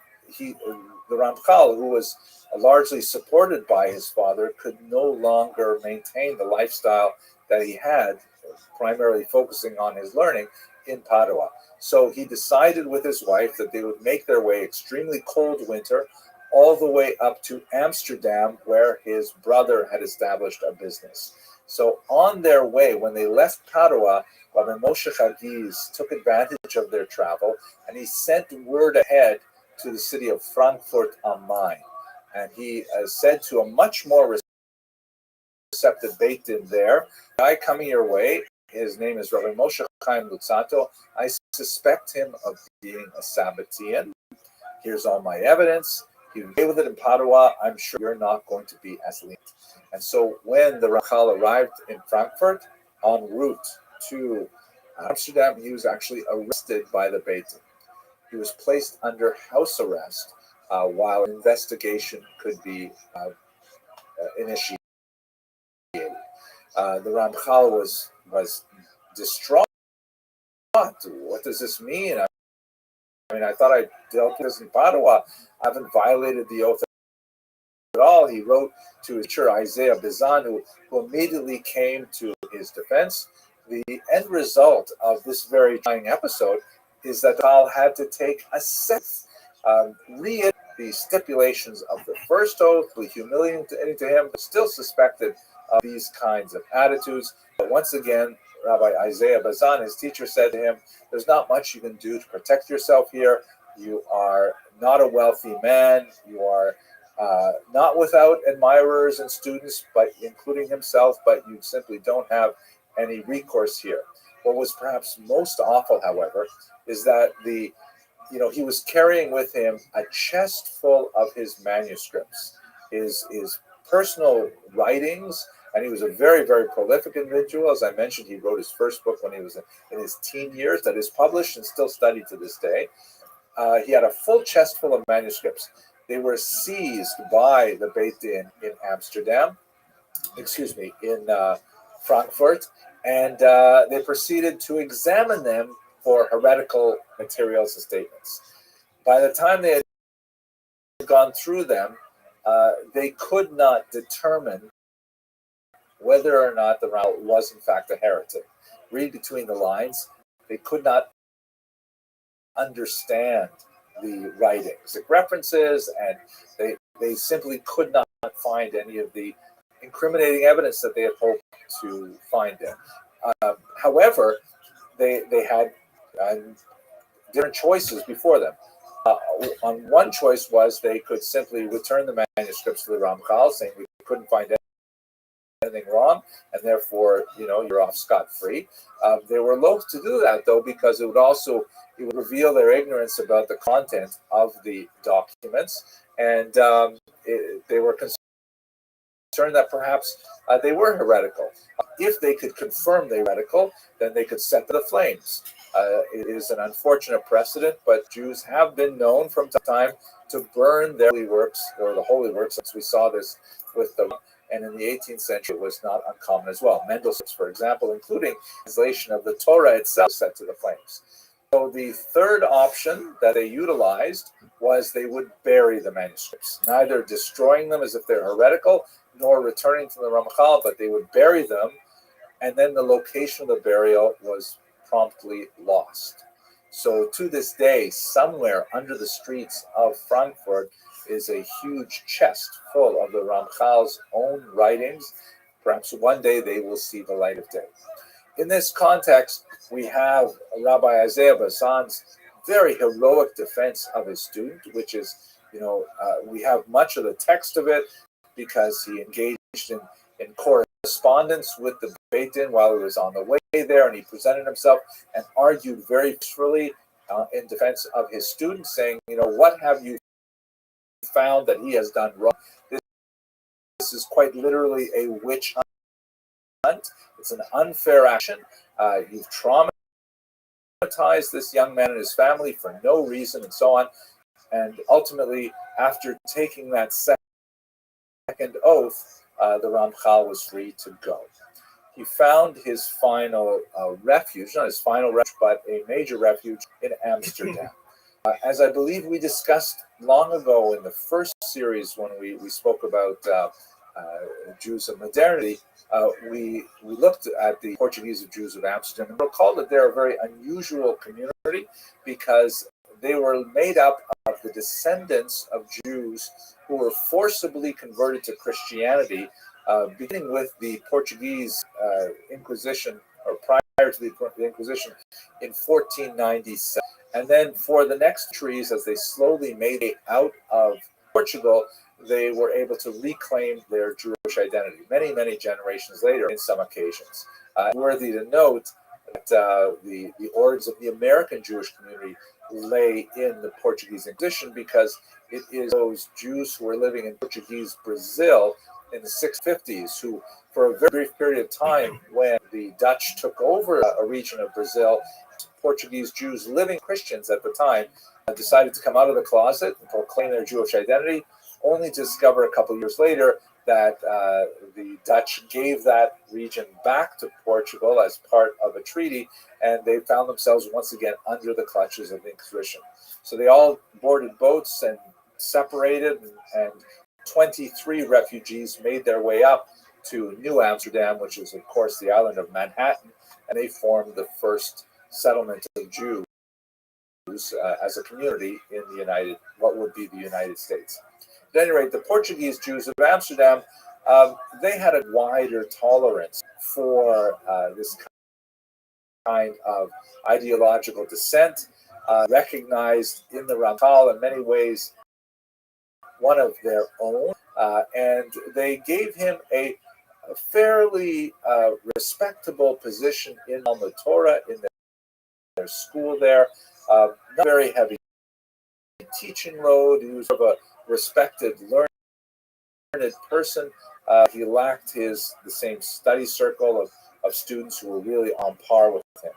Ramchal, who was largely supported by his father, could no longer maintain the lifestyle that he had, primarily focusing on his learning in Padua. So he decided with his wife that they would make their way extremely cold winter all the way up to Amsterdam, where his brother had established a business. So on their way, when they left Padua, Rabbi Moshe Chagiz took advantage of their travel, and he sent word ahead to the city of Frankfurt am Main. And he said to a much more receptive Beit Din there, guy coming your way, his name is Rabbi Moshe Chaim Luzzatto. I suspect him of being a Sabbatean. Here's all my evidence. You can stay with it in Padua. I'm sure you're not going to be as lenient. And so when the Ramchal arrived in Frankfurt, en route to Amsterdam, he was actually arrested by the Beit Din. He was placed under house arrest while an investigation could be initiated. The Ramchal was distraught. What does this mean? I mean, I thought I dealt with this in Padua. I haven't violated the oath at all. He wrote to his teacher, Isaiah Bezan, who immediately came to his defense. The end result of this very trying episode is that Paul had to take a sixth, read the stipulations of the first oath, humiliating to him, but still suspected of these kinds of attitudes. But once again, Rabbi Isaiah Bazan, his teacher, said to him, there's not much you can do to protect yourself here. You are not a wealthy man. You are not without admirers and students, but including himself, but you simply don't have any recourse here. What was perhaps most awful, however, is that he was carrying with him a chest full of his manuscripts, his personal writings, and he was a very, very prolific individual. As I mentioned, he wrote his first book when he was in his teen years that is published and still studied to this day. He had a full chest full of manuscripts. They were seized by the Beit Din in Frankfurt, and they proceeded to examine them for heretical materials and statements. By the time they had gone through them, they could not determine whether or not the Rambam was in fact a heretic. Read between the lines. They could not understand the writings, the references, and they simply could not find any of the incriminating evidence that they had hoped to find in. However, they had different choices before them. On one choice was they could simply return the manuscripts to the Ramchal, saying we couldn't find anything wrong, and therefore, you're off scot-free. They were loath to do that, though, because it would reveal their ignorance about the content of the documents, and they were concerned that perhaps they were heretical. If they could confirm they were heretical, then they could set the flames. It is an unfortunate precedent, but Jews have been known from time to burn their holy works, or the holy works, since we saw this with the, and in the 18th century it was not uncommon as well. Mendelssohn's, for example, including translation of the Torah itself, set to the flames. So the third option that they utilized was they would bury the manuscripts, neither destroying them as if they're heretical, nor returning to the Ramchal, but they would bury them, and then the location of the burial was promptly lost. So to this day, somewhere under the streets of Frankfurt is a huge chest full of the Ramchal's own writings. Perhaps one day they will see the light of day. In this context, we have Rabbi Isaiah Bazan's very heroic defense of his student, which is, we have much of the text of it because he engaged in correspondence with the Beit Din while he was on the way there, and he presented himself and argued very freely in defense of his student, saying, what have you found that he has done wrong? This is quite literally a witch hunt. It's an unfair action. You've traumatized this young man and his family for no reason, and so on. And ultimately, after taking that second oath, the Ramchal was free to go. He found his final refuge, not his final refuge, but a major refuge in Amsterdam. As I believe we discussed long ago in the first series when we spoke about Jews of modernity, we looked at the Portuguese Jews of Amsterdam and recalled that they're a very unusual community because they were made up of the descendants of Jews who were forcibly converted to Christianity, beginning with the Portuguese Inquisition, or prior to the Inquisition, in 1497. And then for the next centuries, as they slowly made it out of Portugal, they were able to reclaim their Jewish identity many, many generations later in some occasions. Worthy to note that the origins of the American Jewish community lay in the Portuguese Inquisition, because it is those Jews who were living in Portuguese Brazil in the 650s who, for a very brief period of time, when the Dutch took over a region of Brazil, Portuguese Jews, living Christians at the time, decided to come out of the closet and proclaim their Jewish identity, only to discover a couple of years later that the Dutch gave that region back to Portugal as part of a treaty, and they found themselves once again under the clutches of the Inquisition. So they all boarded boats and separated, and 23 refugees made their way up to New Amsterdam, which is, of course, the island of Manhattan, and they formed the first settlement of Jews as a community in what would be the United States. At any rate, the Portuguese Jews of Amsterdam, they had a wider tolerance for this kind of ideological dissent, recognized in the Ramchal in many ways one of their own, and they gave him a fairly respectable position in Talmud Torah, in their school there. Not very heavy teaching load. He was of a respected, learned person. He lacked the same study circle of students who were really on par with him.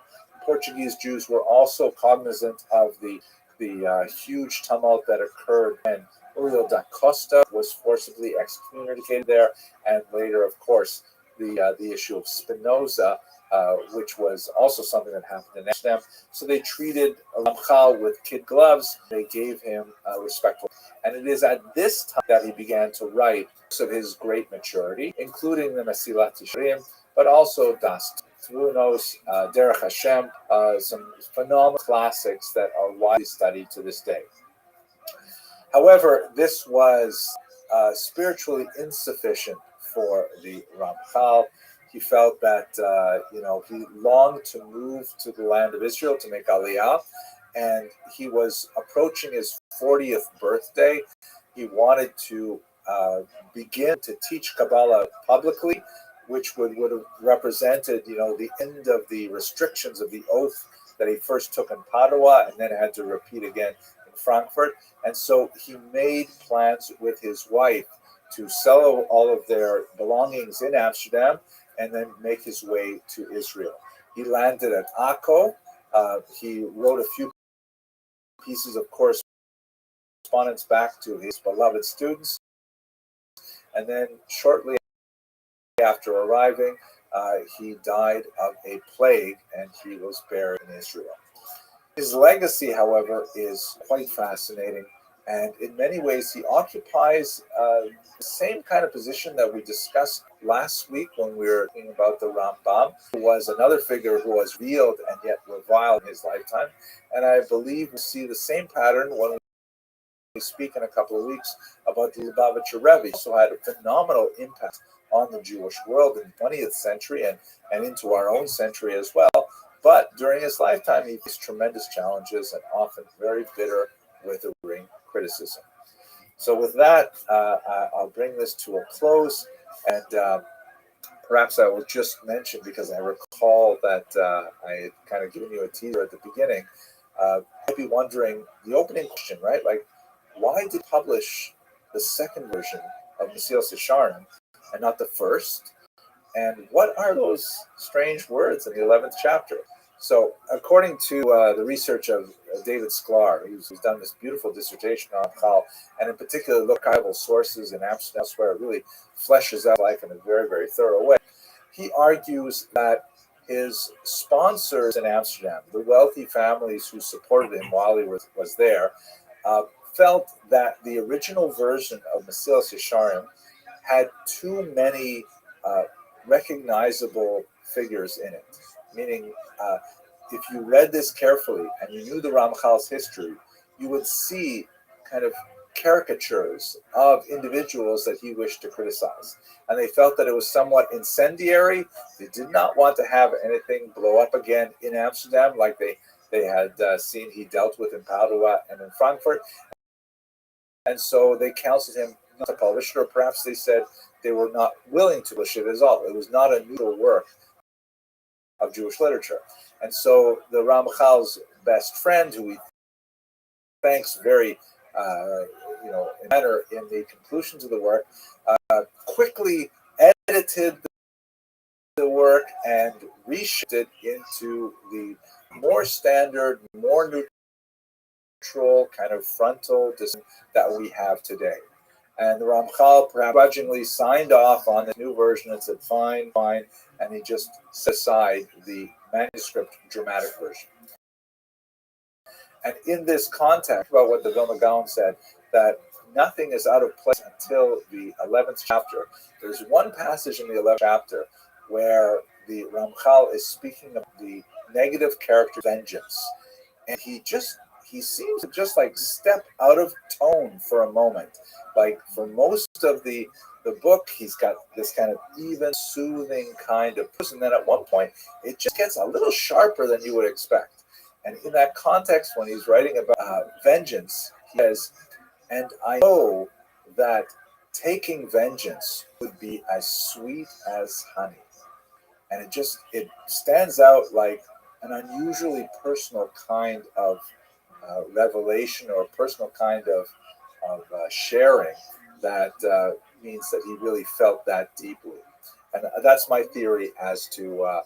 Portuguese Jews were also cognizant of the huge tumult that occurred when Uriel da Costa was forcibly excommunicated there, and later, of course, the issue of Spinoza, which was also something that happened in Amsterdam. So they treated Ramchal with kid gloves. They gave him respectful. And it is at this time that he began to write books of his great maturity, including the Mesilat Yesharim, but also Das Tvunos, Derech Hashem, some phenomenal classics that are widely studied to this day. However, this was spiritually insufficient for the Ramchal. He felt that he longed to move to the land of Israel to make Aliyah, and he was approaching his 40th birthday. He wanted to begin to teach Kabbalah publicly, which would have represented, the end of the restrictions of the oath that he first took in Padua and then had to repeat again in Frankfurt. And so he made plans with his wife to sell all of their belongings in Amsterdam and then make his way to Israel. He landed at Akko. He wrote a few pieces of correspondence back to his beloved students. And then shortly after arriving, he died of a plague, and he was buried in Israel. His legacy, however, is quite fascinating, and in many ways he occupies the same kind of position that we discussed last week when we were talking about the Rambam, who was another figure who was revealed and yet reviled in his lifetime. And I believe we see the same pattern when we speak in a couple of weeks about the Lubavitcher Rebbe, who also had a phenomenal impact on the Jewish world in the 20th century and into our own century as well. But during his lifetime, he faced tremendous challenges and often very bitter, withering criticism. So with that, I'll bring this to a close, and perhaps I will just mention, because I recall that I had kind of given you a teaser at the beginning, you might be wondering, the opening question, right? Like, why did he publish the second version of Mesilas Yesharim and not the first? And what are those strange words in the 11th chapter? So according to the research of David Sklar, who's done this beautiful dissertation on Chal, and in particular archival sources in Amsterdam, elsewhere, it really fleshes out life in a very, very thorough way. He argues that his sponsors in Amsterdam, the wealthy families who supported him while he was there, felt that the original version of Mesilas Yesharim had too many recognizable figures in it. Meaning, if you read this carefully and you knew the Ramchal's history, you would see kind of caricatures of individuals that he wished to criticize. And they felt that it was somewhat incendiary. They did not want to have anything blow up again in Amsterdam like they had seen he dealt with in Padua and in Frankfurt. And so they counseled him not to publish it, or perhaps they said they were not willing to publish it at all. It was not a neutral work of Jewish literature. And so the Ramchal's best friend, who he thanks very in manner in the conclusion to the work, quickly edited the work and reshaped it into the more standard, more neutral kind of frontal design that we have today. And the Ramchal perhaps grudgingly signed off on the new version and said, fine, fine, and he just set aside the manuscript dramatic version. And in this context, about what the Vilna Gaon said, that nothing is out of place until the 11th chapter. There's one passage in the 11th chapter where the Ramchal is speaking of the negative character vengeance. And he seems to just like step out of tone for a moment. Like for most of the book, he's got this kind of even, soothing kind of person. And then at one point, it just gets a little sharper than you would expect. And in that context, when he's writing about vengeance, he says, and I know that taking vengeance would be as sweet as honey. And it stands out like an unusually personal kind of revelation, or a personal kind of sharing that means that he really felt that deeply. And that's my theory as to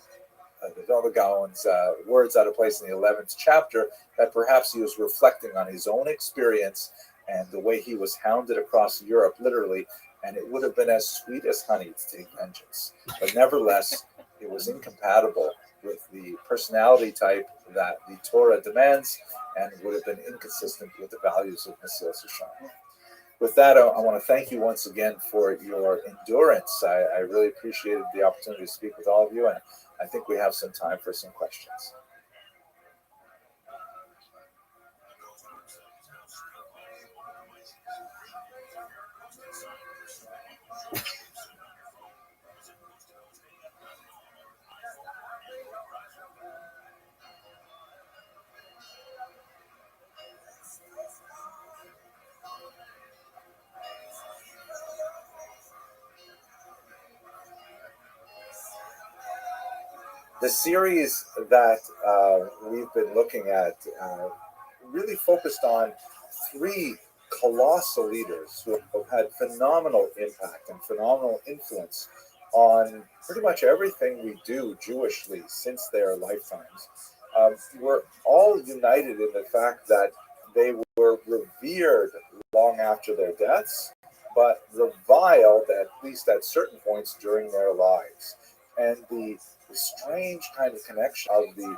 the Vilna Gaon's words out of place in the 11th chapter, that perhaps he was reflecting on his own experience and the way he was hounded across Europe, literally, and it would have been as sweet as honey to take vengeance. But nevertheless, it was incompatible with the personality type that the Torah demands, and would have been inconsistent with the values of Mesilas Yesharim. With that, I want to thank you once again for your endurance. I really appreciated the opportunity to speak with all of you, and I think we have some time for some questions. The series that we've been looking at really focused on three colossal leaders who have had phenomenal impact and phenomenal influence on pretty much everything we do Jewishly since their lifetimes. We're all united in the fact that they were revered long after their deaths, but reviled at least at certain points during their lives. And the strange kind of connection of the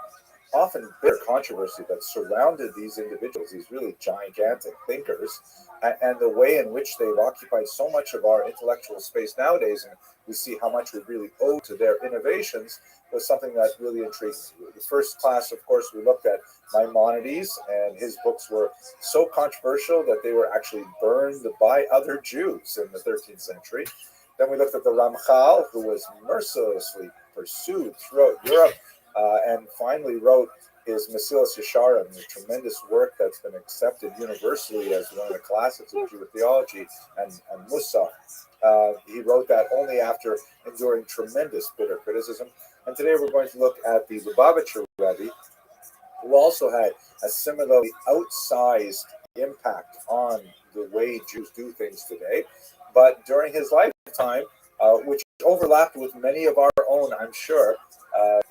often bitter controversy that surrounded these individuals, these really gigantic thinkers, and the way in which they've occupied so much of our intellectual space nowadays, and we see how much we really owe to their innovations, was something that really intrigued me. The first class, of course, we looked at Maimonides, and his books were so controversial that they were actually burned by other Jews in the 13th century. Then we looked at the Ramchal, who was mercilessly pursued throughout Europe, and finally wrote his Mesilas Yesharim, a tremendous work that's been accepted universally as one of the classics of Jewish theology and Musar. He wrote that only after enduring tremendous bitter criticism. And today we're going to look at the Lubavitcher Rebbe, who also had a similarly outsized impact on the way Jews do things today. But during his lifetime, which overlapped with many of our own, I'm sure,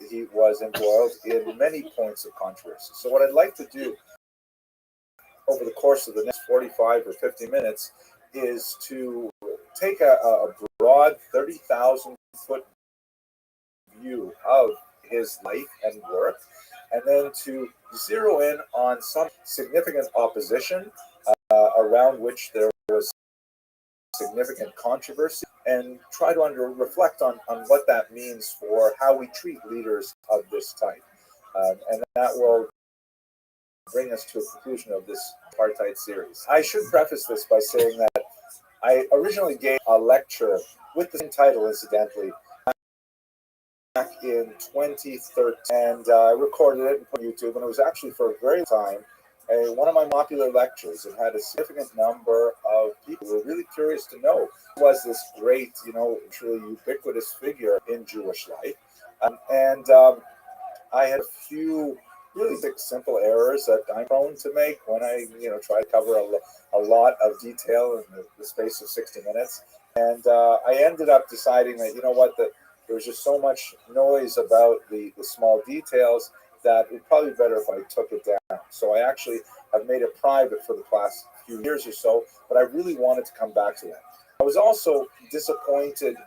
he was embroiled in many points of controversy. So what I'd like to do over the course of the next 45 or 50 minutes is to take a broad 30,000-foot view of his life and work, and then to zero in on some significant opposition around which there was significant controversy, and try to reflect on what that means for how we treat leaders of this type. And that will bring us to a conclusion of this apartheid series. I should preface this by saying that I originally gave a lecture with the same title, incidentally, back in 2013, and I recorded it and put it on YouTube, and it was actually for a very long time one of my popular lectures. It had a significant number of people who were really curious to know who was this great, truly ubiquitous figure in Jewish life. I had a few really big, simple errors that I'm prone to make when I, try to cover a lot of detail in the space of 60 minutes. And I ended up deciding that, there was just so much noise about the small details that it would probably be better if I took it down. So I actually have made it private for the past few years or so, but I really wanted to come back to that. I was also disappointed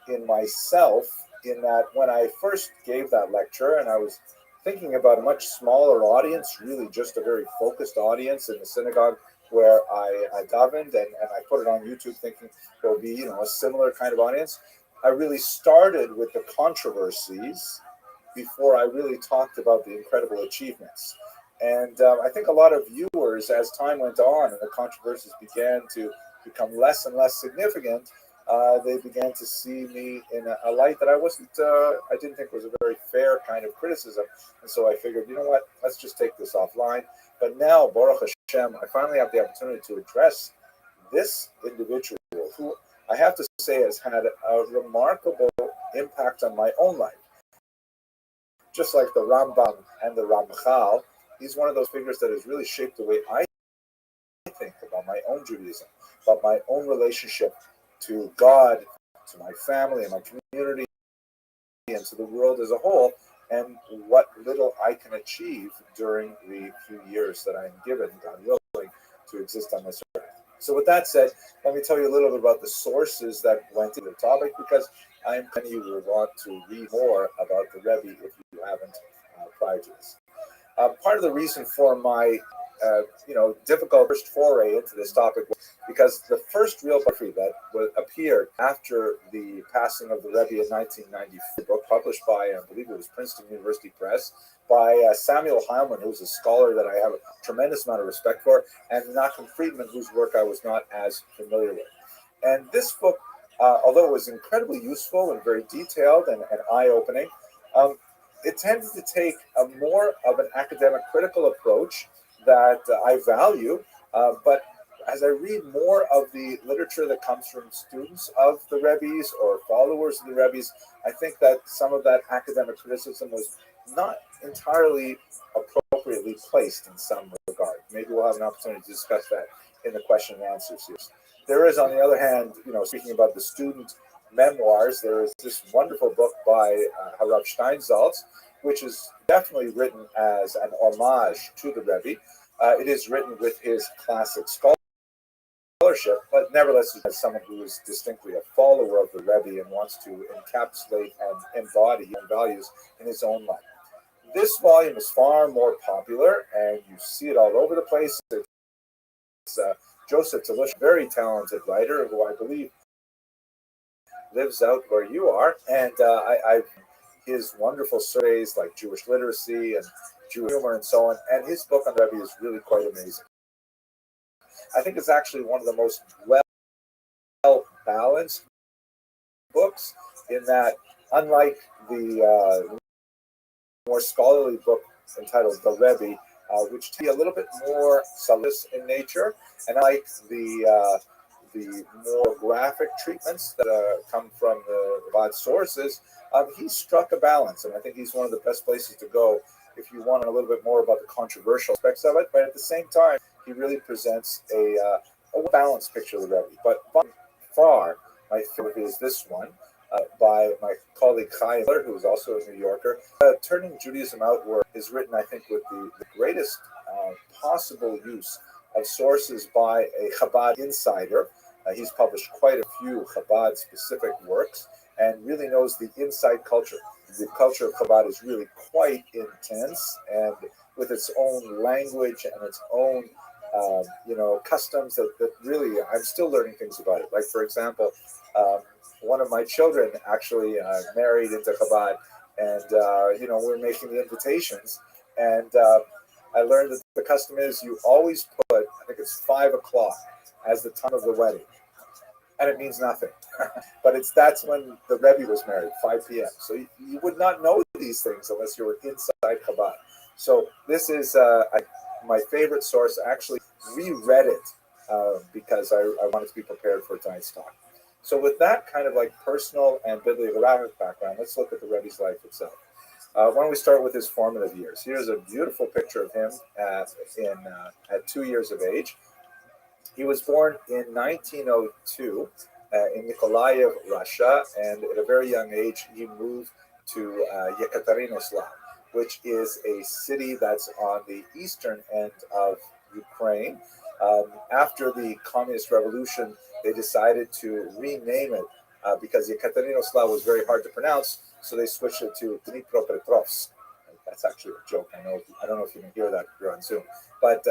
in myself in that when I first gave that lecture, and I was thinking about a much smaller audience, really just a very focused audience in the synagogue where I davened, and I put it on YouTube thinking there would be, a similar kind of audience. I really started with the controversies before I really talked about the incredible achievements. And I think a lot of viewers, as time went on and the controversies began to become less and less significant, they began to see me in a light that I didn't think was a very fair kind of criticism. And so I figured, let's just take this offline. But now, Baruch Hashem, I finally have the opportunity to address this individual who I have to say has had a remarkable impact on my own life. Just like the Rambam and the Ramchal, he's one of those figures that has really shaped the way I think about my own Judaism, about my own relationship to God, to my family and my community, and to the world as a whole, and what little I can achieve during the few years that I'm given, God willing, to exist on this earth. So with that said, let me tell you a little bit about the sources that went into the topic, because I'm sure you will want to read more about the Rebbe if you haven't prior to this. Part of the reason for my difficult first foray into this topic was because the first real biography that appeared after the passing of the Rebbe in 1994, book published by, I believe it was Princeton University Press, by Samuel Heilman, who's a scholar that I have a tremendous amount of respect for, and Nachum Friedman, whose work I was not as familiar with. And this book, although it was incredibly useful and very detailed and eye-opening, it tended to take a more of an academic critical approach that I value, but as I read more of the literature that comes from students of the Rebbe's or followers of the Rebbe's, I think that some of that academic criticism was not entirely appropriately placed in some regard. Maybe we'll have an opportunity to discuss that in the question and answer series. There is, on the other hand, speaking about the student memoirs, there is this wonderful book by Harav Steinsaltz, which is definitely written as an homage to the Rebbe. It is written with his classic scholarship, but nevertheless, as someone who is distinctly a follower of the Rebbe and wants to encapsulate and embody his values in his own life. This volume is far more popular, and you see it all over the place. It's Joseph Talush, a very talented writer who I believe lives out where you are, and his wonderful surveys like Jewish literacy and Jewish humor and so on, and his book on the Rebbe is really quite amazing. I think it's actually one of the most well-balanced books in that, unlike the more scholarly book entitled The Rebbe, which to be a little bit more salacious in nature, and I like the more graphic treatments that come from the Chabad sources, he struck a balance, and I think he's one of the best places to go if you want a little bit more about the controversial aspects of it. But at the same time, he really presents a balanced picture of the Rebbe. But by far, my favorite is this one by my colleague Chaim Miller, who is also a New Yorker. Turning Judaism Outward is written, I think, with the greatest possible use of sources by a Chabad insider. He's published quite a few Chabad-specific works and really knows the inside culture. The culture of Chabad is really quite intense, and with its own language and its own, customs that really I'm still learning things about it. Like, for example, one of my children actually married into Chabad, and we're making the invitations, and I learned that the custom is you always put, I think it's 5 o'clock as the time of the wedding. And it means nothing. But that's when the Rebbe was married, 5 p.m. So you would not know these things unless you were inside Chabad. So this is my favorite source. I actually reread it because I wanted to be prepared for tonight's talk. So with that kind of like personal and bibliographic background, let's look at the Rebbe's life itself. Why don't we start with his formative years? Here's a beautiful picture of him at 2 years of age. He was born in 1902 in Nikolaev, Russia, and at a very young age, he moved to Yekaterinoslav, which is a city that's on the eastern end of Ukraine. After the Communist Revolution, they decided to rename it because Yekaterinoslav was very hard to pronounce, so they switched it to Dnipropetrovsk. That's actually a joke. I don't know if you can hear that here on Zoom. But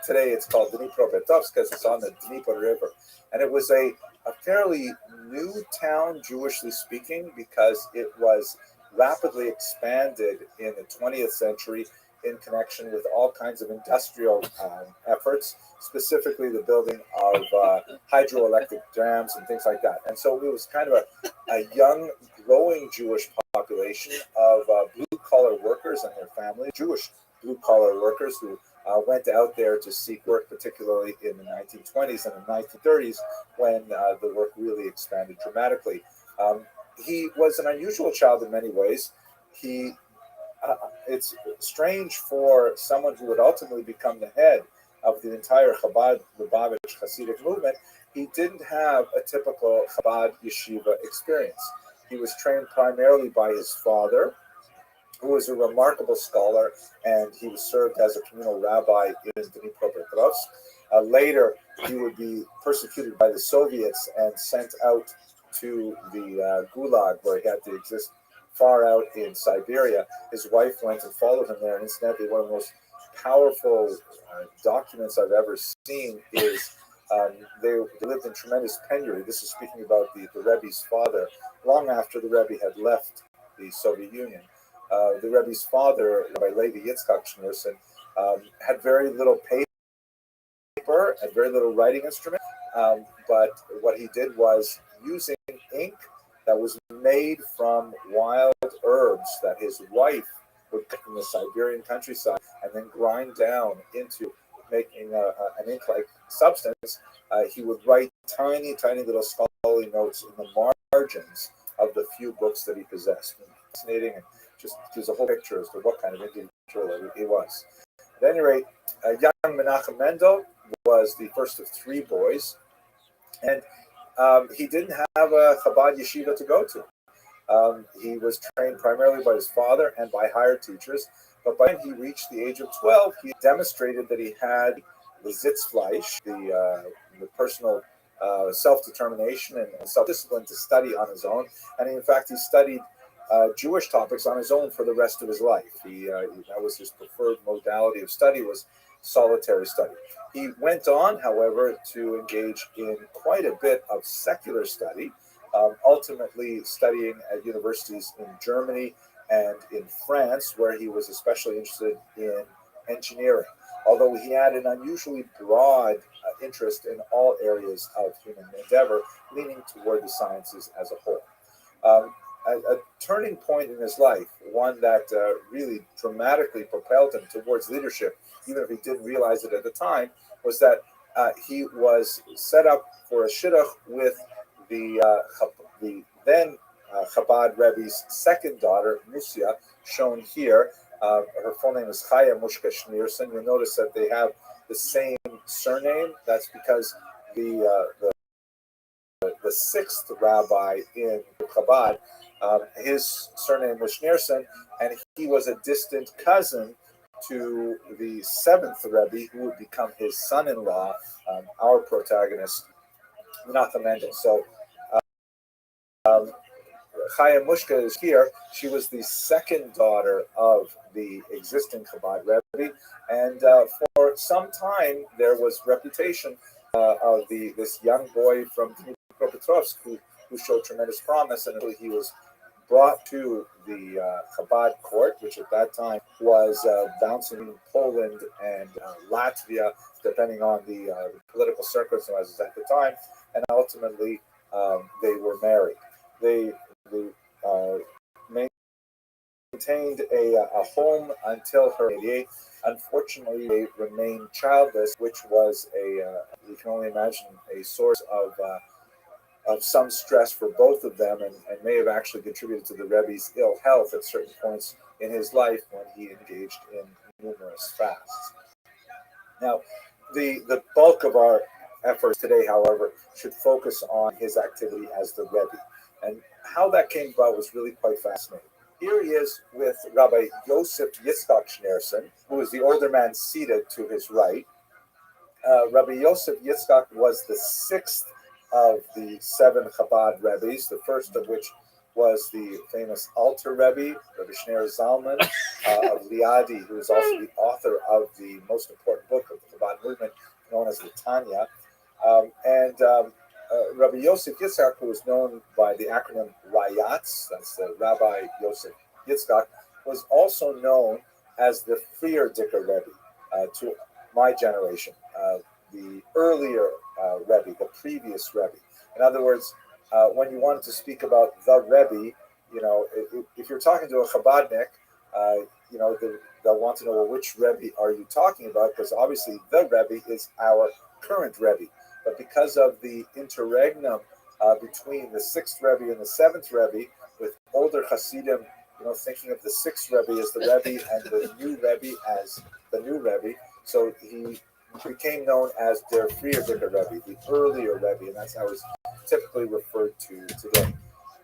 today it's called Dnipropetrovsk because it's on the Dnieper River. And it was a fairly new town, Jewishly speaking, because it was rapidly expanded in the 20th century in connection with all kinds of industrial efforts, specifically the building of hydroelectric dams and things like that. And so it was kind of a young, growing Jewish population of blue-collar workers and their families, Jewish blue-collar workers who went out there to seek work, particularly in the 1920s and the 1930s when the work really expanded dramatically. He was an unusual child in many ways. It's strange for someone who would ultimately become the head of the entire Chabad Lubavitch Hasidic movement. He didn't have a typical Chabad yeshiva experience. He was trained primarily by his father, who was a remarkable scholar, and he was served as a communal rabbi in Dnipropetrovsk. Later, he would be persecuted by the Soviets and sent out to the Gulag, where he had to exist far out in Siberia. His wife went and followed him there, and incidentally, one of the most powerful documents I've ever seen is they lived in tremendous penury. This is speaking about the Rebbe's father, long after the Rebbe had left the Soviet Union. The Rebbe's father, Rabbi Levi Yitzchak Schneerson, had very little paper and very little writing instrument, but what he did was using ink that was made from wild herbs that his wife would pick from the Siberian countryside and then grind down into making an ink-like substance. He would write tiny, tiny little scholarly notes in the margins of the few books that he possessed. Fascinating, and just gives a whole picture as to what kind of individual he was. At any rate, young Menachem Mendel was the first of 3 boys, and he didn't have a Chabad yeshiva to go to. He was trained primarily by his father and by hired teachers, but by the time he reached the age of 12, he demonstrated that he had the Sitzfleisch, the personal self-determination and self-discipline to study on his own. And in fact, he studied Jewish topics on his own for the rest of his life. That was his preferred modality of study, was solitary study. He went on, however, to engage in quite a bit of secular study, ultimately studying at universities in Germany and in France, where he was especially interested in engineering, although he had an unusually broad interest in all areas of human endeavor, leaning toward the sciences as a whole. A turning point in his life, one that really dramatically propelled him towards leadership, even if he didn't realize it at the time, was that he was set up for a shidduch with the then Chabad Rebbe's second daughter, Musia, shown here. Her full name is Chaya Mushka Schneerson. You'll notice that they have the same surname. That's because the sixth rabbi in Chabad, his surname was Schneerson, and he was a distant cousin to the seventh Rebbe, who would become his son-in-law, our protagonist, Menachem Mendel. So Chaya Mushka is here. She was the second daughter of the existing Chabad Rebbe, and for some time there was reputation of this young boy from Dnipropetrovsk who showed tremendous promise, and he was brought to the Chabad court, which at that time was bouncing Poland and Latvia, depending on the political circumstances at the time, and ultimately they were married. They maintained a home until her 88. Unfortunately, they remained childless, which was you can only imagine, a source of some stress for both of them, and may have actually contributed to the Rebbe's ill health at certain points in his life when he engaged in numerous fasts. Now, the bulk of our efforts today, however, should focus on his activity as the Rebbe. And how that came about was really quite fascinating. Here he is with Rabbi Yosef Yitzchak Schneerson, who is the older man seated to his right. Rabbi Yosef Yitzchak was the sixth of the seven Chabad Rebbe's, the first of which was the famous Alter Rebbe, Rabbi Shneir Zalman of Liadi, who is also the author of the most important book of the Chabad movement, known as the Tanya. Rabbi Yosef Yitzchak, who was known by the acronym Rayatz, that's the Rabbi Yosef Yitzchak, was also known as the Friedricher Rebbe to my generation, the earlier Rebbe, the previous Rebbe. In other words, when you wanted to speak about the Rebbe, if you're talking to a Chabadnik, they'll want to know, well, which Rebbe are you talking about? Because obviously the Rebbe is our current Rebbe. But because of the interregnum between the sixth Rebbe and the seventh Rebbe, with older Hasidim, thinking of the sixth Rebbe as the Rebbe and the new Rebbe as the new Rebbe, so he became known as der Friedricher Rebbe, the earlier Rebbe, and that's how he's typically referred to today.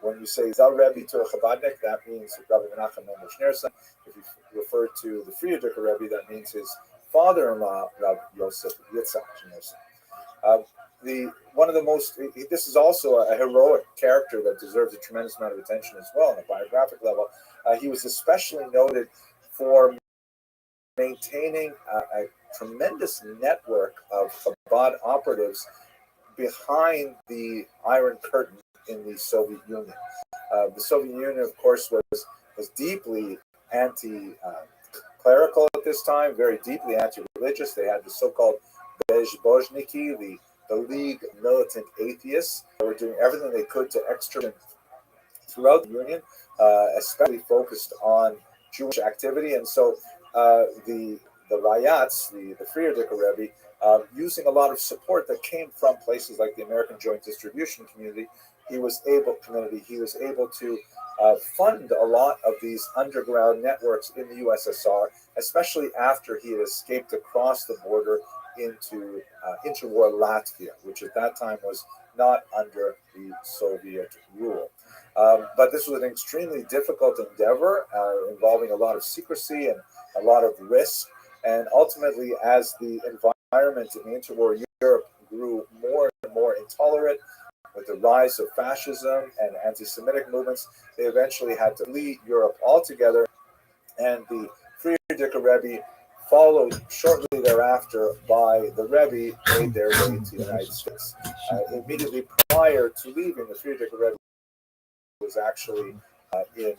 When you say the Rebbe to a Chabadnik, that means Rabbi Menachem Mendel Schneerson. If you refer to the Friedricher Rebbe, that means his father-in-law, Rabbi Yosef Yitzchak Schneerson. One of the most, this is also a heroic character that deserves a tremendous amount of attention as well on a biographic level. He was especially noted for maintaining a tremendous network of Chabad operatives behind the Iron Curtain in the Soviet Union. The Soviet Union, of course, was deeply anti-clerical at this time, very deeply anti-religious. They had the so-called Bezbozhniki, the League of Militant Atheists. They were doing everything they could to exterminate throughout the Union, especially focused on Jewish activity. And so the Rayatz, the Friedricher Rebbe, using a lot of support that came from places like the American Joint Distribution Community, he was able to fund a lot of these underground networks in the USSR, especially after he had escaped across the border into interwar Latvia, which at that time was not under the Soviet rule. But this was an extremely difficult endeavor involving a lot of secrecy and a lot of risk. And ultimately, as the environment in the interwar Europe grew more and more intolerant, with the rise of fascism and anti-Semitic movements, they eventually had to flee Europe altogether. And the Friedricher Rebbe, followed shortly thereafter by the Rebbe, made their way to the United States. Immediately prior to leaving, the Friedricher Rebbe was actually in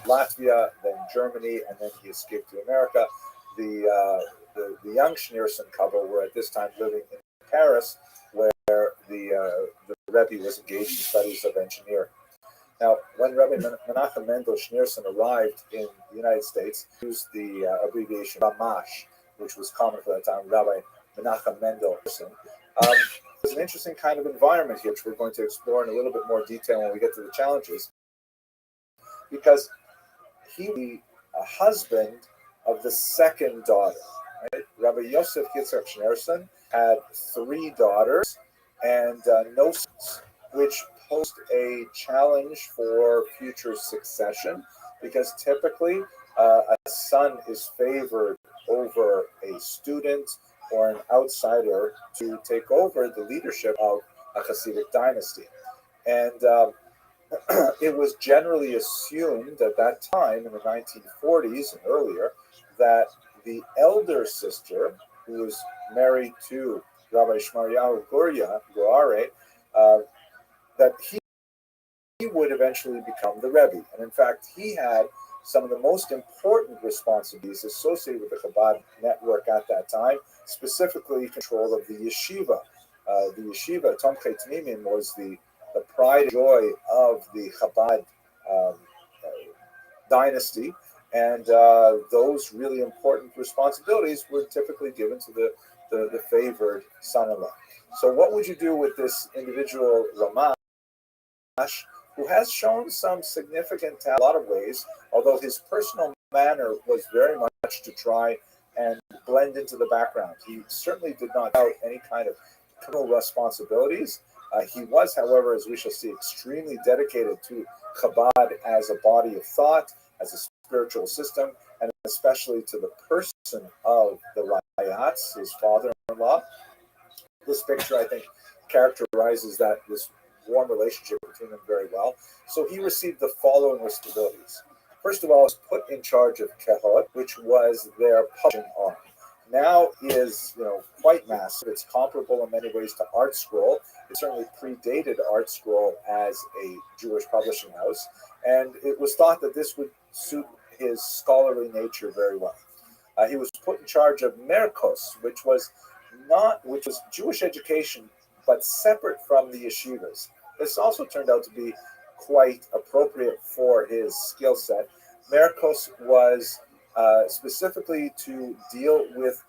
Latvia, then Germany, and then he escaped to America. The young Schneerson couple were at this time living in Paris, where the Rebbe was engaged in studies of engineering. Now, when Rabbi Menachem Mendel Schneerson arrived in the United States, he used the abbreviation Ramash, which was common for that time, Rabbi Menachem Mendel Schneerson. It was an interesting kind of environment here, which we're going to explore in a little bit more detail when we get to the challenges, because he was the husband of the second daughter. Right? Rabbi Yosef Yitzchak Schneerson had 3 daughters and no sons, which posed a challenge for future succession, because typically a son is favored over a student or an outsider to take over the leadership of a Hasidic dynasty. And it was generally assumed at that time, in the 1940s and earlier, that the elder sister, who was married to Rabbi Shmaryahu Gurare, that he would eventually become the Rebbe. And in fact, he had some of the most important responsibilities associated with the Chabad network at that time, specifically control of the yeshiva. The yeshiva, Tomchei Tmimim, was the pride and joy of the Chabad dynasty, and those really important responsibilities were typically given to the favored son-in-law. So what would you do with this individual Ramash, who has shown some significant talent in a lot of ways, although his personal manner was very much to try and blend into the background. He certainly did not have any kind of criminal responsibilities. He was, however, as we shall see, extremely dedicated to Chabad as a body of thought, as a spiritual system, and especially to the person of the Rayatz, his father-in-law. This picture, I think, characterizes this warm relationship between them very well. So he received the following responsibilities. First of all, he was put in charge of Kehot, which was their publishing arm. Now is quite massive. It's comparable in many ways to Art Scroll. It certainly predated Art Scroll as a Jewish publishing house, and it was thought that this would suit his scholarly nature very well. He was put in charge of Merkos, which was Jewish education, but separate from the yeshivas. This also turned out to be quite appropriate for his skill set. Merkos was specifically to deal with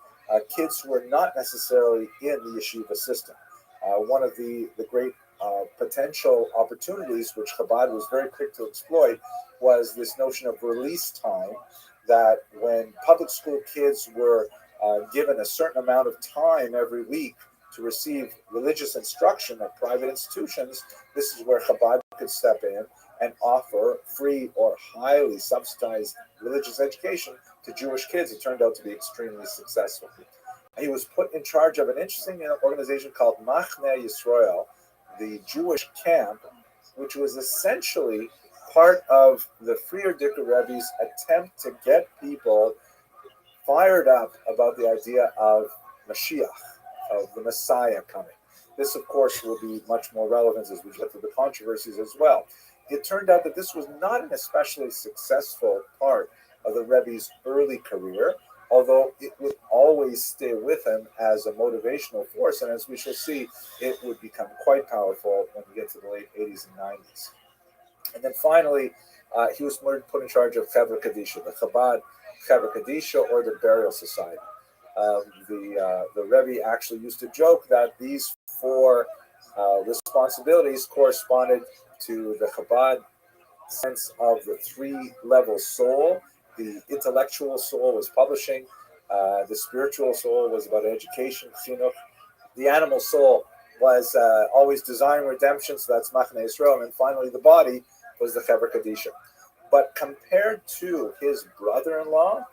kids who were not necessarily in the yeshiva system. One of the great potential opportunities which Chabad was very quick to exploit was this notion of release time, that when public school kids were given a certain amount of time every week to receive religious instruction at private institutions, this is where Chabad could step in and offer free or highly subsidized religious education to Jewish kids. It turned out to be extremely successful. He was put in charge of an interesting organization called Machne Yisrael, the Jewish camp, which was essentially part of the Friedrich Rebbe's attempt to get people fired up about the idea of Mashiach, of the Messiah coming. This, of course, will be much more relevant as we get to the controversies as well. It turned out that this was not an especially successful part of the Rebbe's early career, although it would always stay with him as a motivational force, and as we shall see, it would become quite powerful when we get to the late 80s and 90s. And then finally, he was put in charge of Chevra Kadisha, the Chabad Chevra Kadisha, or the Burial Society. The Rebbe actually used to joke that these four responsibilities corresponded to the Chabad sense of the three-level soul. The intellectual soul was publishing, the spiritual soul was about education, chinuch. The animal soul was always design redemption, so that's Machne Yisrael, and then finally the body was the Chevra Kadisha. But compared to his brother-in-law,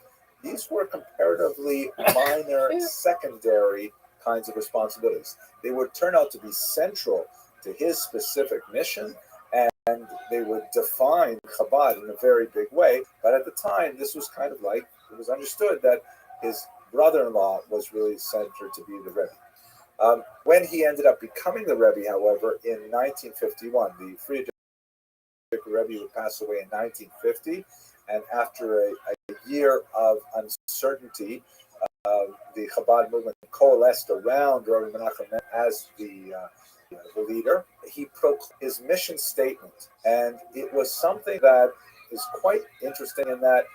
these were comparatively minor, secondary kinds of responsibilities. They would turn out to be central to his specific mission, and they would define Chabad in a very big way. But at the time, this was kind of like, it was understood that his brother-in-law was really centered to be the Rebbe. When he ended up becoming the Rebbe, however, in 1951, the Friedrich Rebbe would pass away in 1950, and after a year of uncertainty, the Chabad movement coalesced around Rabbi Menachem as the leader. He proclaimed his mission statement, and it was something that is quite interesting in that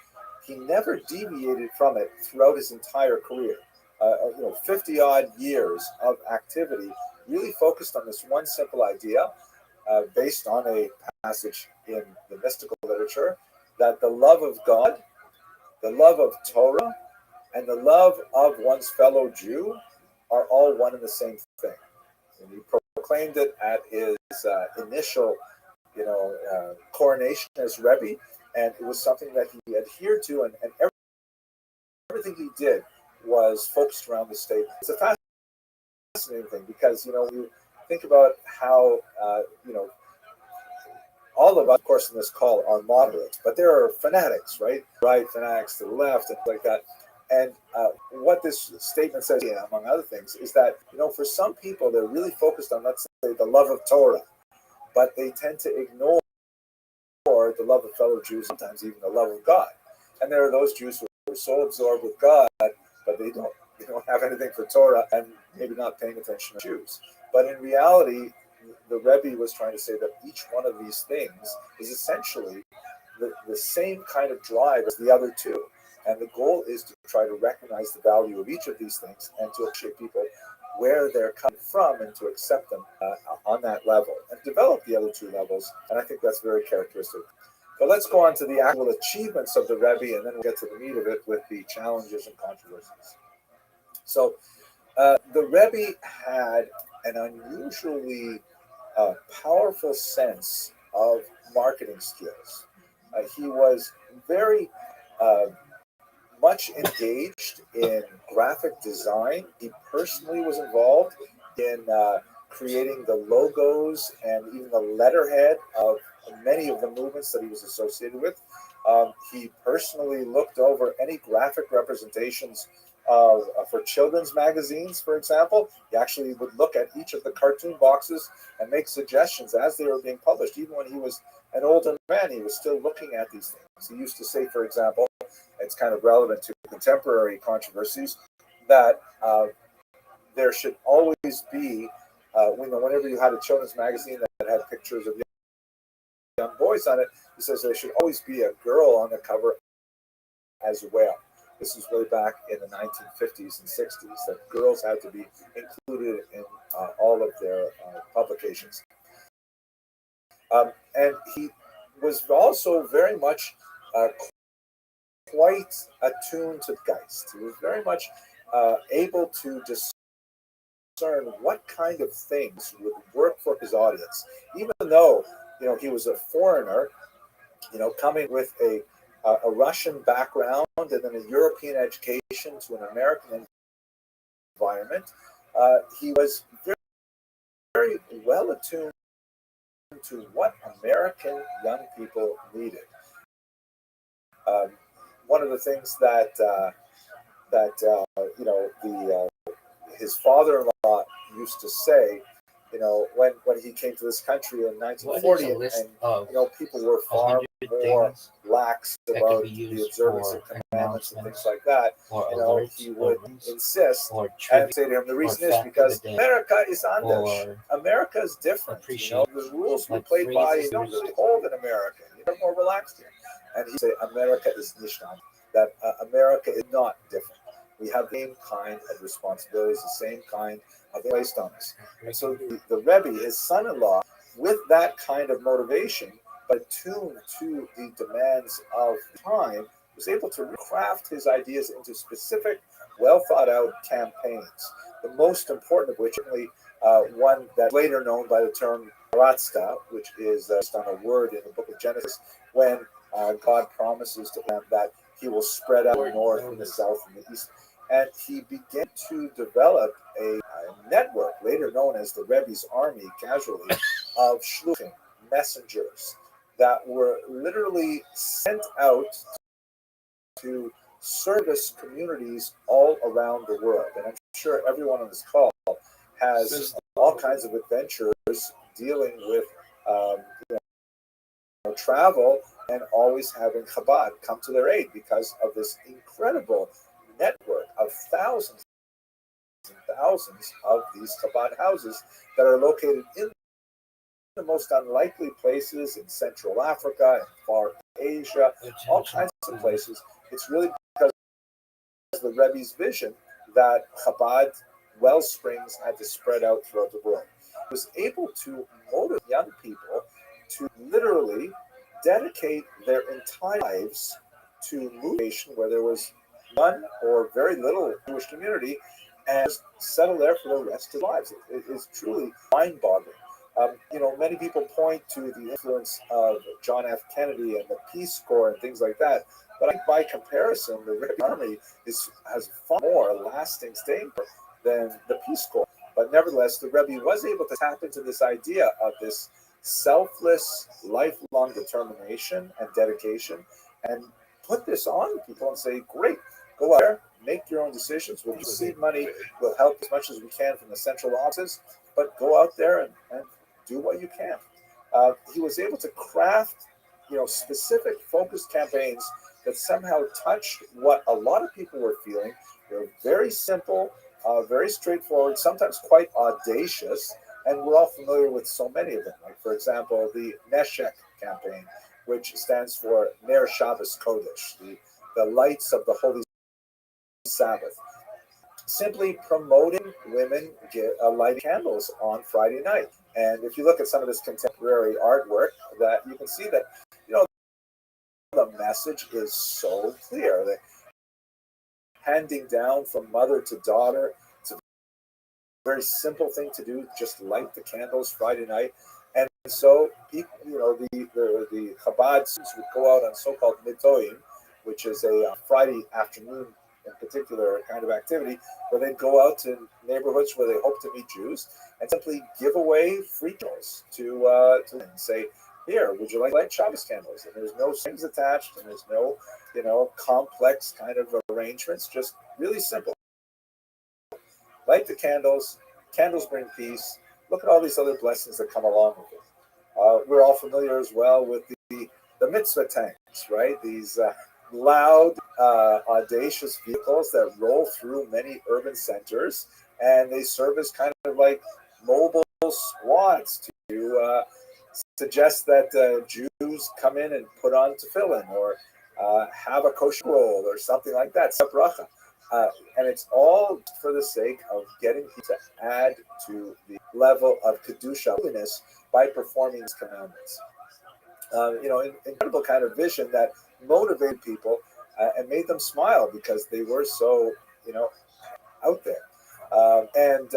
he never deviated from it throughout his entire career. 50-odd years of activity really focused on this one simple idea, based on a passage in the mystical literature, that the love of God, the love of Torah, and the love of one's fellow Jew are all one and the same thing. And he proclaimed it at his initial, coronation as Rebbe, and it was something that he adhered to, and everything he did was focused around the statement. It's a fascinating thing because, you think about how, all of us, of course, in this call are moderates, but there are fanatics, right? Right fanatics to the left and like that. And what this statement says, among other things, is that, for some people, they're really focused on, let's say, the love of Torah, but they tend to ignore about the love of fellow Jews, sometimes even the love of God. And there are those Jews who are so absorbed with God, but they don't have anything for Torah and maybe not paying attention to Jews. But in reality, the Rebbe was trying to say that each one of these things is essentially the same kind of drive as the other two. And the goal is to try to recognize the value of each of these things and to appreciate people where they're coming from and to accept them on that level and develop the other two levels. And I think that's very characteristic. But let's go on to the actual achievements of the Rebbe, and then we'll get to the meat of it with the challenges and controversies. So the Rebbe had an unusually powerful sense of marketing skills. He was very much engaged in graphic design. He personally was involved in creating the logos and even the letterhead of many of the movements that he was associated with. He personally looked over any graphic representations for children's magazines, for example. He actually would look at each of the cartoon boxes and make suggestions as they were being published. Even when he was an older man, he was still looking at these things. He used to say, for example, it's kind of relevant to contemporary controversies, that there should always be, whenever you had a children's magazine that had pictures of young boys on it, he says there should always be a girl on the cover as well. This is way back in the 1950s and 60s, that girls had to be included in all of their publications. And he was also very much quite attuned to Geist. He was very much able to discern what kind of things would work for his audience, even though he was a foreigner, coming with a Russian background and then a European education to an American environment. He was very, very well attuned to what American young people needed. One of the things that his father-in-law used to say, when he came to this country in 1940, and people were far more lax about the observance of commandments and things like that. He would insist and say to him, the reason is because America is anders. America is different. The rules we played by, you don't really hold in America. You're more relaxed here. And he'd say, America is nicht anders. That America is not different. We have the same kind of responsibilities, the same kind of placed on us. And so the Rebbe, his son-in-law, with that kind of motivation, but attuned to the demands of the time, was able to craft his ideas into specific, well-thought-out campaigns. The most important of which, certainly one that's later known by the term Ratzta, which is based on a word in the book of Genesis, when God promises to him that he will spread out the north and the south and the east. And he began to develop a network, later known as the Rebbe's Army, casually, of shluchim, messengers, that were literally sent out to service communities all around the world. And I'm sure everyone on this call has all kinds of adventures dealing with travel and always having Chabad come to their aid because of this incredible network of thousands and thousands of these Chabad houses that are located in the most unlikely places in Central Africa and far Asia, all kinds of places. It's really because of the Rebbe's vision that Chabad well springs had to spread out throughout the world. He was able to motivate young people to literally dedicate their entire lives to movation where there was none or very little Jewish community and settle there for the rest of their lives. It is truly mind-boggling. Many people point to the influence of John F. Kennedy and the Peace Corps and things like that, but I think by comparison, the Rebbe Army has far more lasting staying power than the Peace Corps. But nevertheless, the Rebbe was able to tap into this idea of this selfless, lifelong determination and dedication, and put this on people and say, great, go out there, make your own decisions. We'll receive money, we'll help as much as we can from the central offices, but go out there and do what you can. He was able to craft specific focused campaigns that somehow touched what a lot of people were feeling. They're very simple, very straightforward, sometimes quite audacious, and we're all familiar with so many of them. Like, for example, the Neshek campaign, which stands for Ner Shabbos Kodesh, the lights of the Holy Sabbath. Simply promoting women lighting candles on Friday night. And if you look at some of this contemporary artwork, that you can see that the message is so clear. That handing down from mother to daughter, it's a very simple thing to do. Just light the candles Friday night. And so people, the Chabad students would go out on so-called mitoim, which is a Friday afternoon in particular kind of activity, where they'd go out to neighborhoods where they hope to meet Jews and simply give away free candles to them and say, here, would you like light Shabbos candles? And there's no strings attached, and there's no, complex kind of arrangements, just really simple. Light the candles, candles bring peace. Look at all these other blessings that come along with it. We're all familiar as well with the mitzvah tanks, right? These loud, audacious vehicles that roll through many urban centers, and they serve as kind of like mobile squads to suggest that Jews come in and put on tefillin or have a kosher roll or something like that, bracha. And it's all for the sake of getting people to add to the level of kedusha, holiness, by performing these commandments. Incredible kind of vision that motivated people and made them smile because they were so, out there. And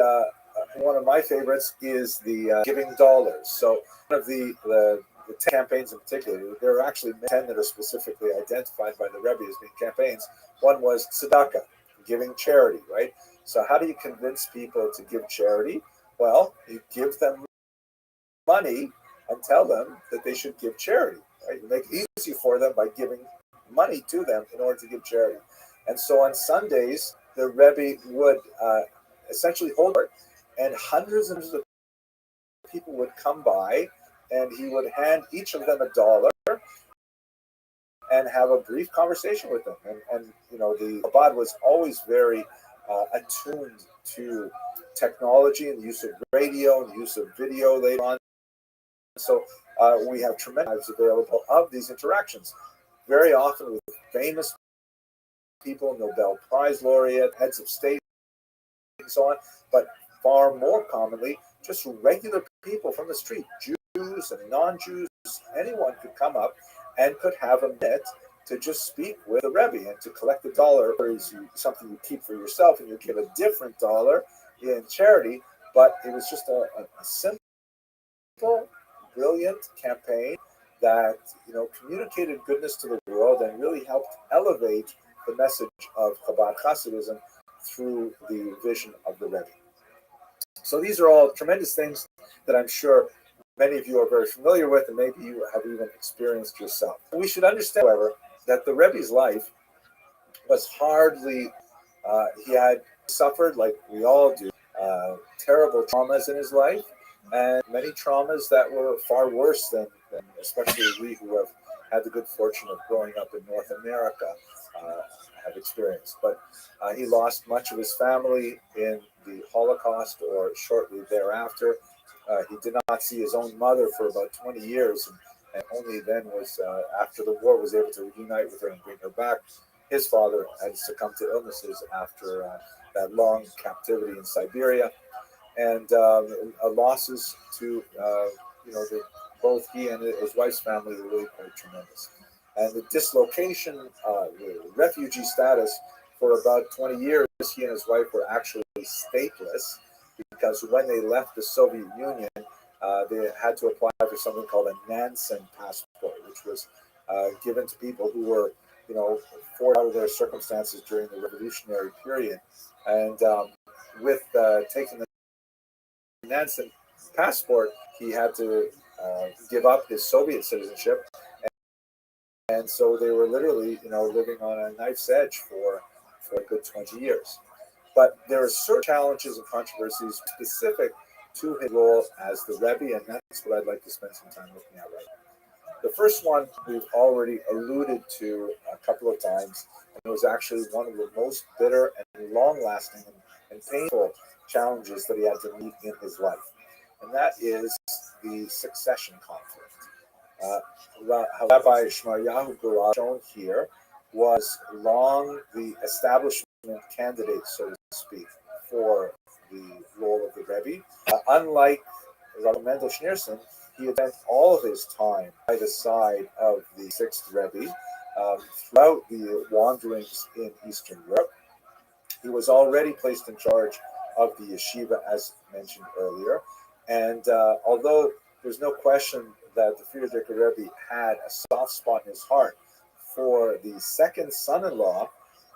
one of my favorites is the giving dollars. So one of the campaigns in particular, there are actually 10 that are specifically identified by the Rebbe as being campaigns. One was tzedakah, giving charity, right? So how do you convince people to give charity? Well, you give them money and tell them that they should give charity. Right? You make it easy for them by giving money to them in order to give charity. And so on Sundays, the Rebbe would essentially hold it, and hundreds of people would come by, and he would hand each of them $1 and have a brief conversation with them. And the Chabad was always very attuned to technology and the use of radio and the use of video later on. So we have tremendous available of these interactions, very often with famous people, Nobel Prize laureate, heads of state, and so on, but far more commonly, just regular people from the street, Jews and non-Jews, anyone could come up and could have a minute to just speak with the Rebbe and to collect $1, or is something you keep for yourself, and you give a different $1 in charity. But it was just a simple, brilliant campaign that communicated goodness to the world and really helped elevate the message of Chabad Hasidism through the vision of the Rebbe. So these are all tremendous things that I'm sure many of you are very familiar with, and maybe you have even experienced yourself. We should understand, however, that the Rebbe's life was hardly, he had suffered, like we all do, terrible traumas in his life, and many traumas that were far worse than especially we who have had the good fortune of growing up in North America have experienced. But he lost much of his family in the Holocaust or shortly thereafter. He did not see his own mother for about 20 years, and only then was, after the war, was able to reunite with her and bring her back. His father had succumbed to illnesses after that long captivity in Siberia, and losses to, both he and his wife's family were really quite tremendous. And the dislocation, the refugee status, for about 20 years, he and his wife were actually stateless, because when they left the Soviet Union, they had to apply for something called a Nansen passport, which was given to people who were, forced out of their circumstances during the revolutionary period. And with taking the Nansen passport, he had to give up his Soviet citizenship. And so they were literally, living on a knife's edge for a good 20 years. But there are certain challenges and controversies specific to his role as the Rebbe, and that's what I'd like to spend some time looking at right now. The first one we've already alluded to a couple of times, and it was actually one of the most bitter and long-lasting and painful challenges that he had to meet in his life, and that is the succession conflict. Uh, Rabbi Shmaryahu Gurah, shown here, was long the establishment candidate, so to speak, for the role of the Rebbe. Unlike Rabbi Mendel Schneerson, he had spent all of his time by the side of the sixth Rebbe throughout the wanderings in Eastern Europe. He was already placed in charge of the yeshiva, as mentioned earlier. And although there's no question that the Frierdiker Rebbe had a soft spot in his heart for the second son-in-law,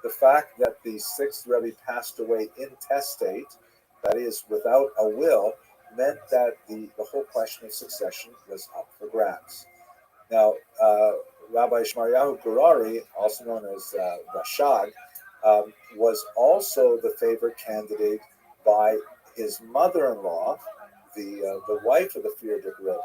the fact that the sixth Rebbe passed away intestate, that is, without a will, meant that the whole question of succession was up for grabs. Now, Rabbi Shmaryahu Gurari, also known as Rashag, was also the favored candidate by his mother-in-law, the wife of the Frierdiker Rebbe,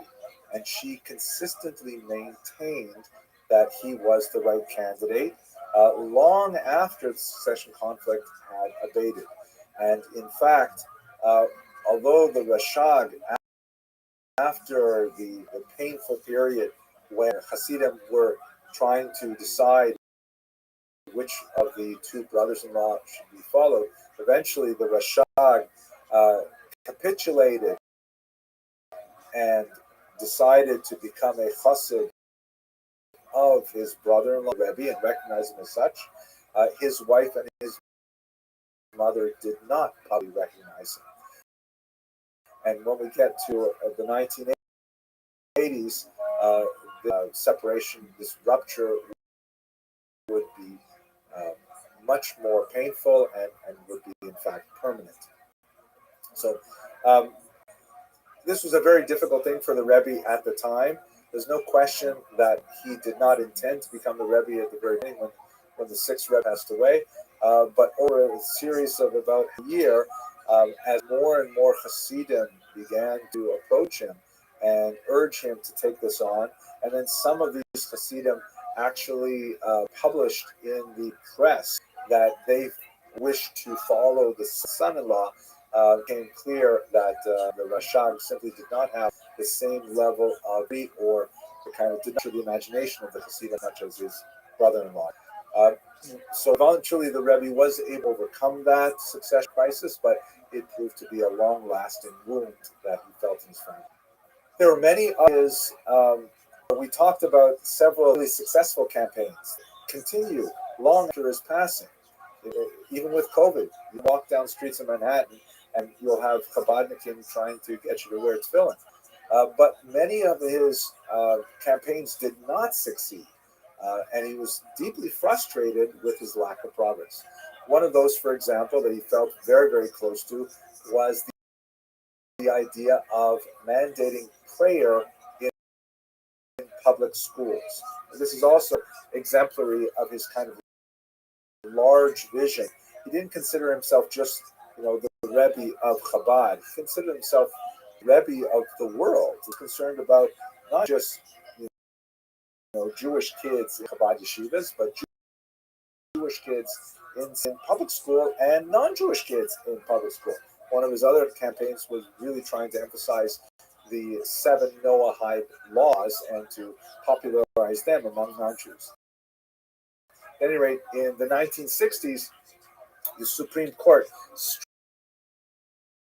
and she consistently maintained that he was the right candidate long after the succession conflict had abated. And in fact, although the Rashag, after the painful period when Hasidim were trying to decide which of the two brothers-in-law should be followed, eventually the Rashag capitulated and decided to become a chassid of his brother-in-law Rebbe and recognize him as such. His wife and his mother did not probably recognize him. And when we get to the 1980s, the separation, this rupture, would be much more painful and would be, in fact, permanent. So this was a very difficult thing for the Rebbe at the time. There's no question that he did not intend to become the Rebbe at the very beginning when the sixth Rebbe passed away. But over a series of about a year, as more and more Hasidim began to approach him and urge him to take this on, and then some of these Hasidim actually published in the press that they wished to follow the son-in-law, became clear that the Rashag simply did not have the same level of beat or the kind of the imagination of the Hasidim, much as his brother-in-law. So eventually the Rebbe was able to overcome that succession crisis, but it proved to be a long-lasting wound that he felt in his family. There were many of his, we talked about several really successful campaigns continue long after his passing. Even with COVID, you walk down streets of Manhattan and you'll have Chabadnikim trying to get you to wear tefillin. But many of his campaigns did not succeed, and he was deeply frustrated with his lack of progress. One of those, for example, that he felt very, very close to was the idea of mandating prayer in public schools. And this is also exemplary of his kind of large vision. He didn't consider himself just, the Rebbe of Chabad. He considered himself Rebbe of the world. He was concerned about not just Jewish kids in Chabad yeshivas, but Jewish kids in public school and non-Jewish kids in public school. One of his other campaigns was really trying to emphasize the 7 Noahide laws and to popularize them among non-Jews. At any rate, in the 1960s, the Supreme Court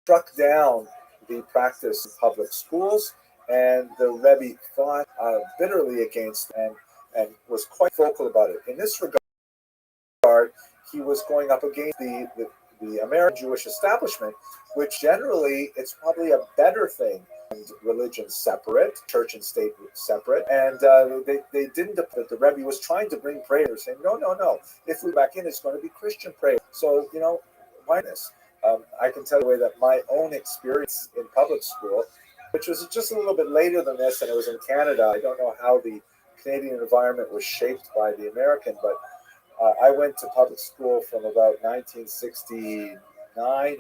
struck down the practice in public schools, and the Rebbe fought bitterly against and was quite vocal about it. In this regard, he was going up against the American Jewish establishment, which generally it's probably a better thing. And religion separate, church and state separate, and they didn't. The Rebbe was trying to bring prayer, saying, no. If we back in, it's going to be Christian prayer. So why this? I can tell you that my own experience in public school, which was just a little bit later than this, and it was in Canada. I don't know how the Canadian environment was shaped by the American, but I went to public school from about 1969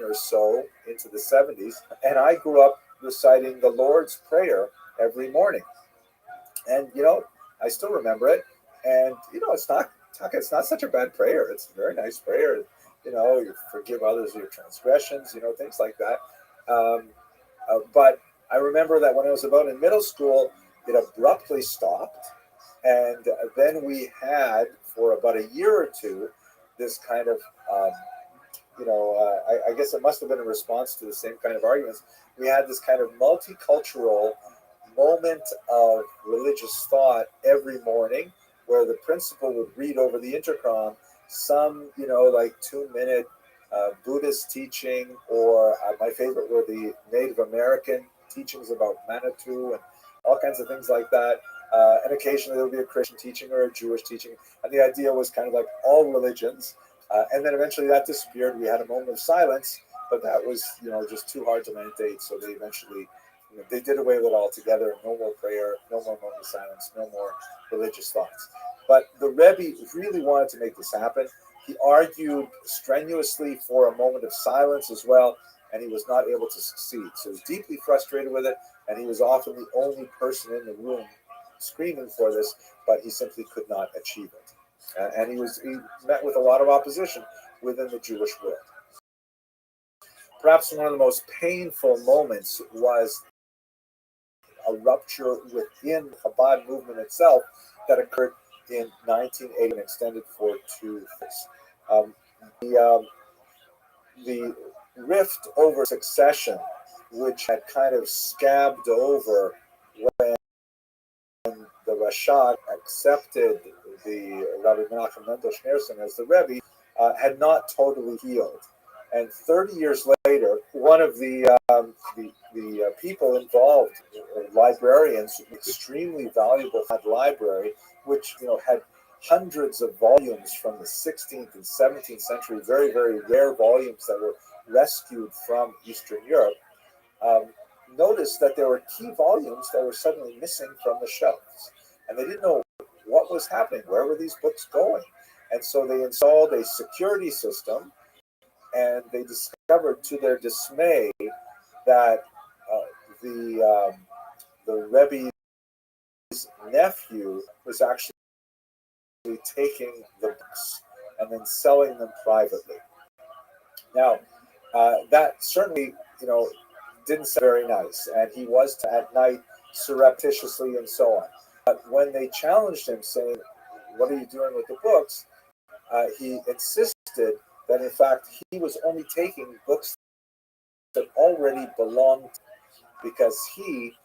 or so into the 70s, and I grew up reciting the Lord's Prayer every morning. And I still remember it. And it's not such a bad prayer. It's a very nice prayer. You forgive others your transgressions, things like that. But I remember that when I was about in middle school, it abruptly stopped. And then we had, for about a year or two, this kind of, I guess it must have been in response to the same kind of arguments. We had this kind of multicultural moment of religious thought every morning where the principal would read over the intercom some, like 2-minute Buddhist teaching, or my favorite were the Native American teachings about Manitou and all kinds of things like that. And occasionally there would be a Christian teaching or a Jewish teaching. And the idea was kind of like all religions. And then eventually that disappeared. We had a moment of silence, but that was, just too hard to mandate. So they eventually, they did away with it altogether. No more prayer, no more moment of silence, no more religious thoughts. But the Rebbe really wanted to make this happen. He argued strenuously for a moment of silence as well, and he was not able to succeed. So he was deeply frustrated with it, and he was often the only person in the room screaming for this, but he simply could not achieve it. And he met with a lot of opposition within the Jewish world. Perhaps one of the most painful moments was a rupture within the Chabad movement itself that occurred in 1980 and extended for 2 years. The rift over succession, which had kind of scabbed over when the Rashad accepted the Rabbi Menachem Mendel Schneerson as the Rebbe, had not totally healed. And 30 years later, one of the people involved, librarians, extremely valuable library, which had hundreds of volumes from the 16th and 17th century, very, very rare volumes that were rescued from Eastern Europe, noticed that there were key volumes that were suddenly missing from the shelves. And they didn't know what was happening. Where were these books going? And so they installed a security system, and they discovered to their dismay that the Rebbe's nephew was actually taking the books and then selling them privately. Now, that certainly, didn't sound very nice, and he was at night surreptitiously and so on. But when they challenged him, saying, "What are you doing with the books?" He insisted that, in fact, he was only taking books that already belonged, because he,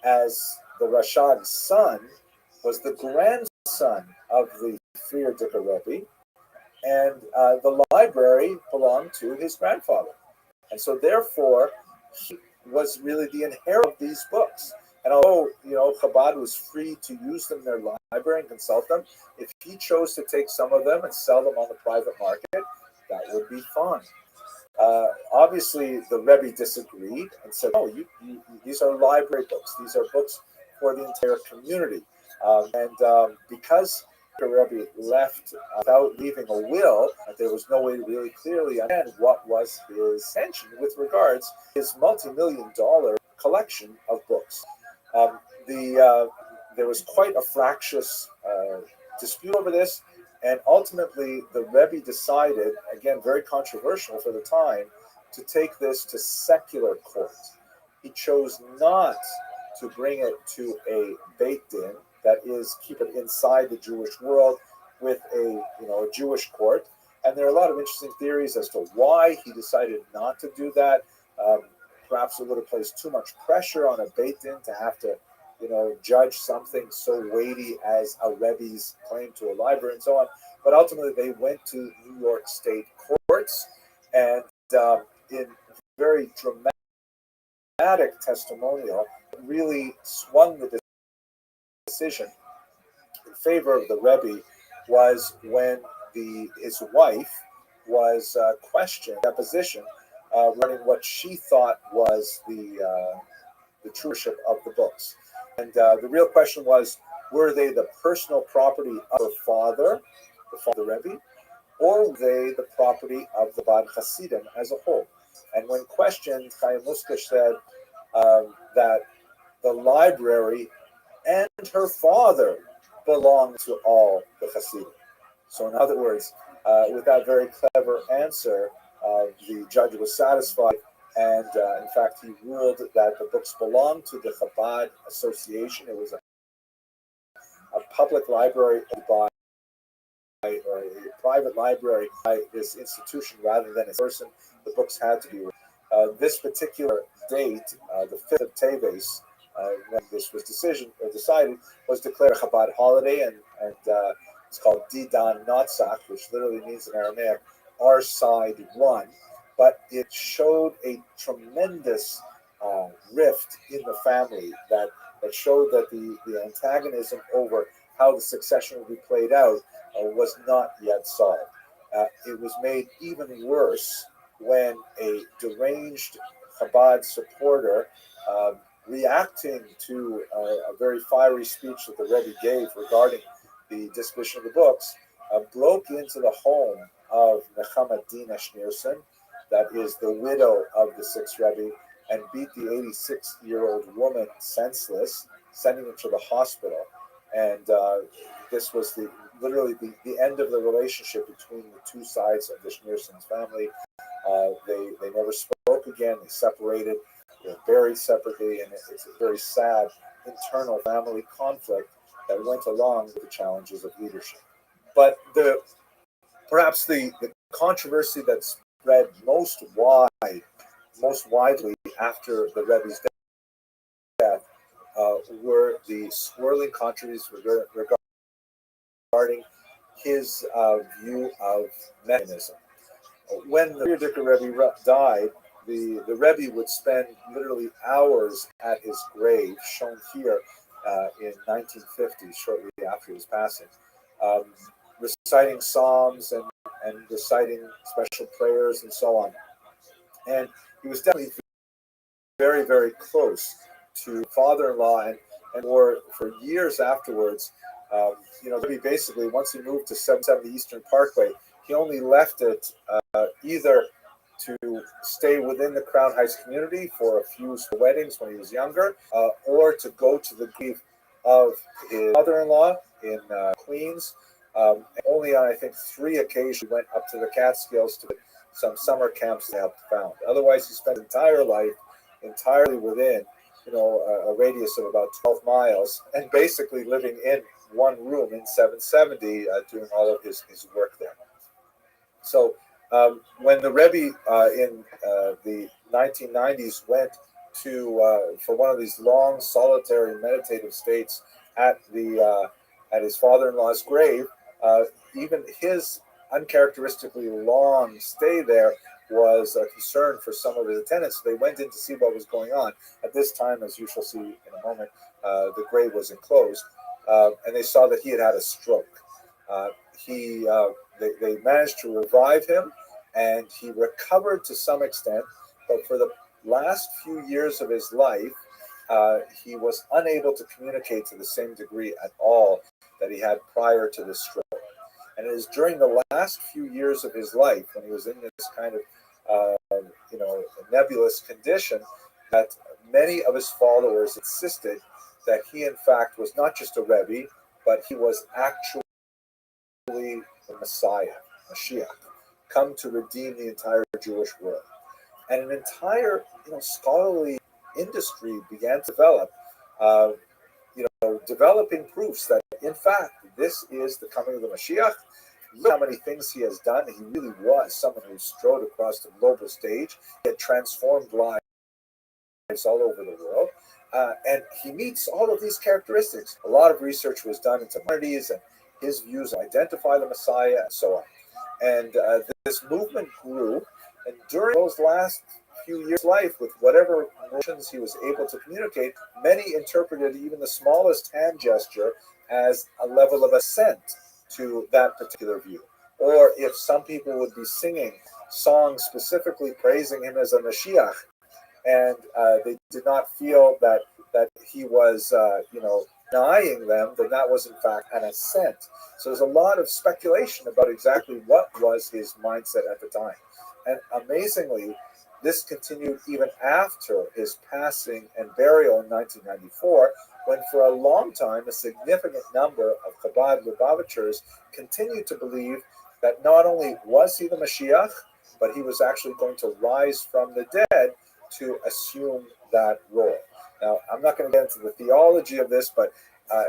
as the Rashad's son, was the grandson of the Frierdiker Rebbe, and the library belonged to his grandfather. And so, therefore, he was really the inheritor of these books. And although, Chabad was free to use them in their library and consult them, if he chose to take some of them and sell them on the private market, that would be fine. Obviously, the Rebbe disagreed and said, "No, these are library books. These are books for the entire community." Because the Rebbe left without leaving a will, there was no way to really clearly understand what was his intention with regards to his multi-million-dollar collection of books. There was quite a fractious dispute over this, and ultimately the Rebbe decided, again very controversial for the time, to take this to secular court. He chose not to bring it to a Beit Din, that is, keep it inside the Jewish world with a Jewish court. And there are a lot of interesting theories as to why he decided not to do that. Perhaps it would have placed too much pressure on a Beit Din to have to, judge something so weighty as a Rebbe's claim to a library and so on. But ultimately, they went to New York State courts, and in very dramatic testimonial, really swung the decision in favor of the Rebbe was when his wife was questioned deposition regarding what she thought was the truthship of the books. And the real question was, were they the personal property of her father, the father Rebbe, or were they the property of the Bad Hasidim as a whole? And when questioned, Chaim Muska said that the library and her father belonged to all the Hasidim. So, in other words, with that very clever answer, the judge was satisfied, and in fact, he ruled that the books belonged to the Chabad Association. It was a public library by or a private library by this institution rather than a person. The books had to be. This particular date, the 5th of Teves, when this was decided, was declared a Chabad holiday, and it's called Didan Natsach, which literally means in Aramaic, our side won. But it showed a tremendous rift in the family that showed that the antagonism over how the succession would be played out was not yet solved. It was made even worse when a deranged Chabad supporter, reacting to a very fiery speech that the Rebbe gave regarding the disposition of the books, broke into the home of Nechama Dina Schneerson, that is the widow of the sixth Rebbe, and beat the 86-year-old woman senseless, sending her to the hospital. And this was literally the end of the relationship between the two sides of the Schneerson's family. They never spoke again. They separated. They were buried separately, and it's a very sad internal family conflict that went along with the challenges of leadership. But perhaps the controversy that spread most widely after the Rebbe's death were the swirling controversies regarding his view of mechanism. When the Frierdiker Rebbe died, the Rebbe would spend literally hours at his grave, shown here in 1950, shortly after his passing, reciting psalms and reciting special prayers and so on. And he was definitely very, very close to father-in-law, and for years afterwards. He basically, once he moved to 770 Eastern Parkway, he only left it either to stay within the Crown Heights community for a few weddings when he was younger, or to go to the grave of his mother-in-law in Queens. Only on, I think, 3 occasions he went up to the Catskills to some summer camps they helped found. Otherwise, he spent his entire life entirely within a radius of about 12 miles, and basically living in one room in 770, doing all of his work there. So when the Rebbe in the 1990s went for one of these long, solitary, meditative states at his father-in-law's grave, even his uncharacteristically long stay there was a concern for some of his attendants. So they went in to see what was going on. At this time, as you shall see in a moment, the grave was enclosed, and they saw that he had had a stroke. They managed to revive him, and he recovered to some extent, but for the last few years of his life, he was unable to communicate to the same degree at all that he had prior to the stroke. And it is during the last few years of his life, when he was in this kind of nebulous condition, that many of his followers insisted that he, in fact, was not just a Rebbe, but he was actually the Messiah, Mashiach, come to redeem the entire Jewish world. And an entire scholarly industry began to develop, developing proofs that, in fact, this is the coming of the Mashiach. Look how many things he has done. He really was someone who strode across the global stage. He had transformed lives all over the world. And he meets all of these characteristics. A lot of research was done into Maimonides and his views identify the Messiah and so on. And this movement grew. And during those last few years of life, with whatever emotions he was able to communicate, many interpreted even the smallest hand gesture as a level of assent to that particular view. Or if some people would be singing songs specifically praising him as a Mashiach, and they did not feel that he was, denying them, then that was in fact an assent. So there's a lot of speculation about exactly what was his mindset at the time. And amazingly, this continued even after his passing and burial in 1994, when for a long time a significant number of Chabad Lubavitchers continued to believe that not only was he the Mashiach, but he was actually going to rise from the dead to assume that role. Now, I'm not going to get into the theology of this, but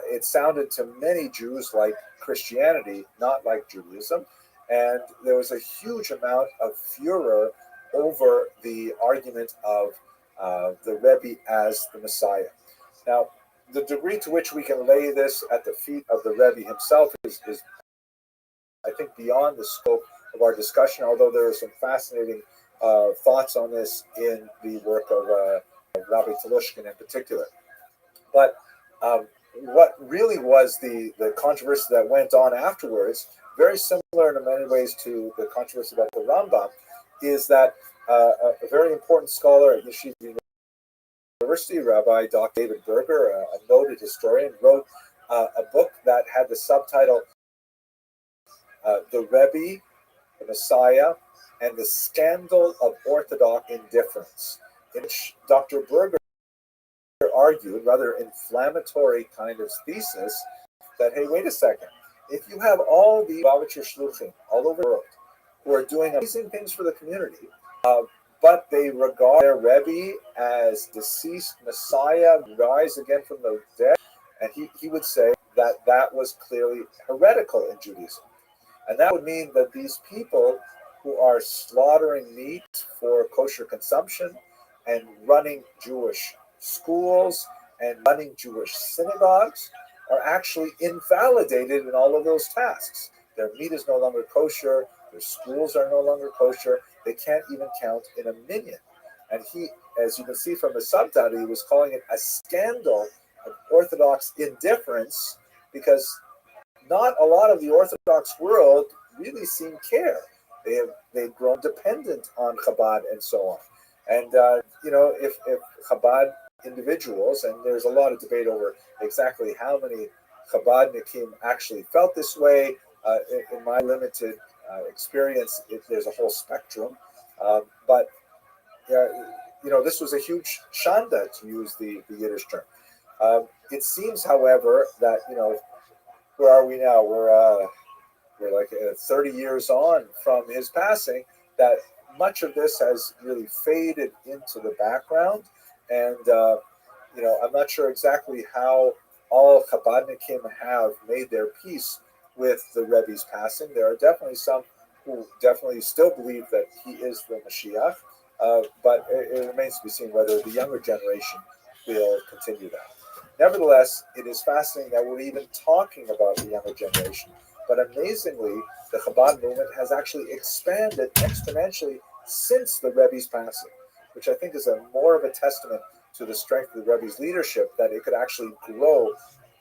it sounded to many Jews like Christianity, not like Judaism. And there was a huge amount of furor over the argument of the Rebbe as the Messiah. Now, the degree to which we can lay this at the feet of the Rebbe himself is I think, beyond the scope of our discussion, although there are some fascinating thoughts on this in the work of Rabbi Telushkin in particular. But what really was the controversy that went on afterwards, very similar in many ways to the controversy about the Rambam, is that a very important scholar at Yeshiva University, Rabbi Dr. David Berger, a noted historian, wrote a book that had the subtitle The Rebbe, the Messiah, and the Scandal of Orthodox Indifference, in which Dr. Berger argued, rather inflammatory kind of thesis, that, hey, wait a second, if you have all the Lubavitcher Shluchim all over the world who are doing amazing things for the community, but they regard their Rebbe as deceased Messiah, rise again from the dead, and he would say that that was clearly heretical in Judaism. And that would mean that these people who are slaughtering meat for kosher consumption and running Jewish schools and running Jewish synagogues are actually invalidated in all of those tasks. Their meat is no longer kosher, their schools are no longer kosher, they can't even count in a minyan. And he, as you can see from the subtitle, he was calling it a scandal of Orthodox indifference, because not a lot of the Orthodox world really seem care. They've grown dependent on Chabad and so on. And if Chabad individuals, and there's a lot of debate over exactly how many Chabadnikim actually felt this way. In my limited experience, there's a whole spectrum. But this was a huge shanda, to use the Yiddish term. It seems, however, that where are we now? We're like 30 years on from his passing, that much of this has really faded into the background. And, I'm not sure exactly how all Chabadnikim have made their peace with the Rebbe's passing. There are definitely some who definitely still believe that he is the Mashiach, but it remains to be seen whether the younger generation will continue that. Nevertheless, it is fascinating that we're even talking about the younger generation. But amazingly, the Chabad movement has actually expanded exponentially since the Rebbe's passing, which I think is more of a testament to the strength of the Rebbe's leadership, that it could actually grow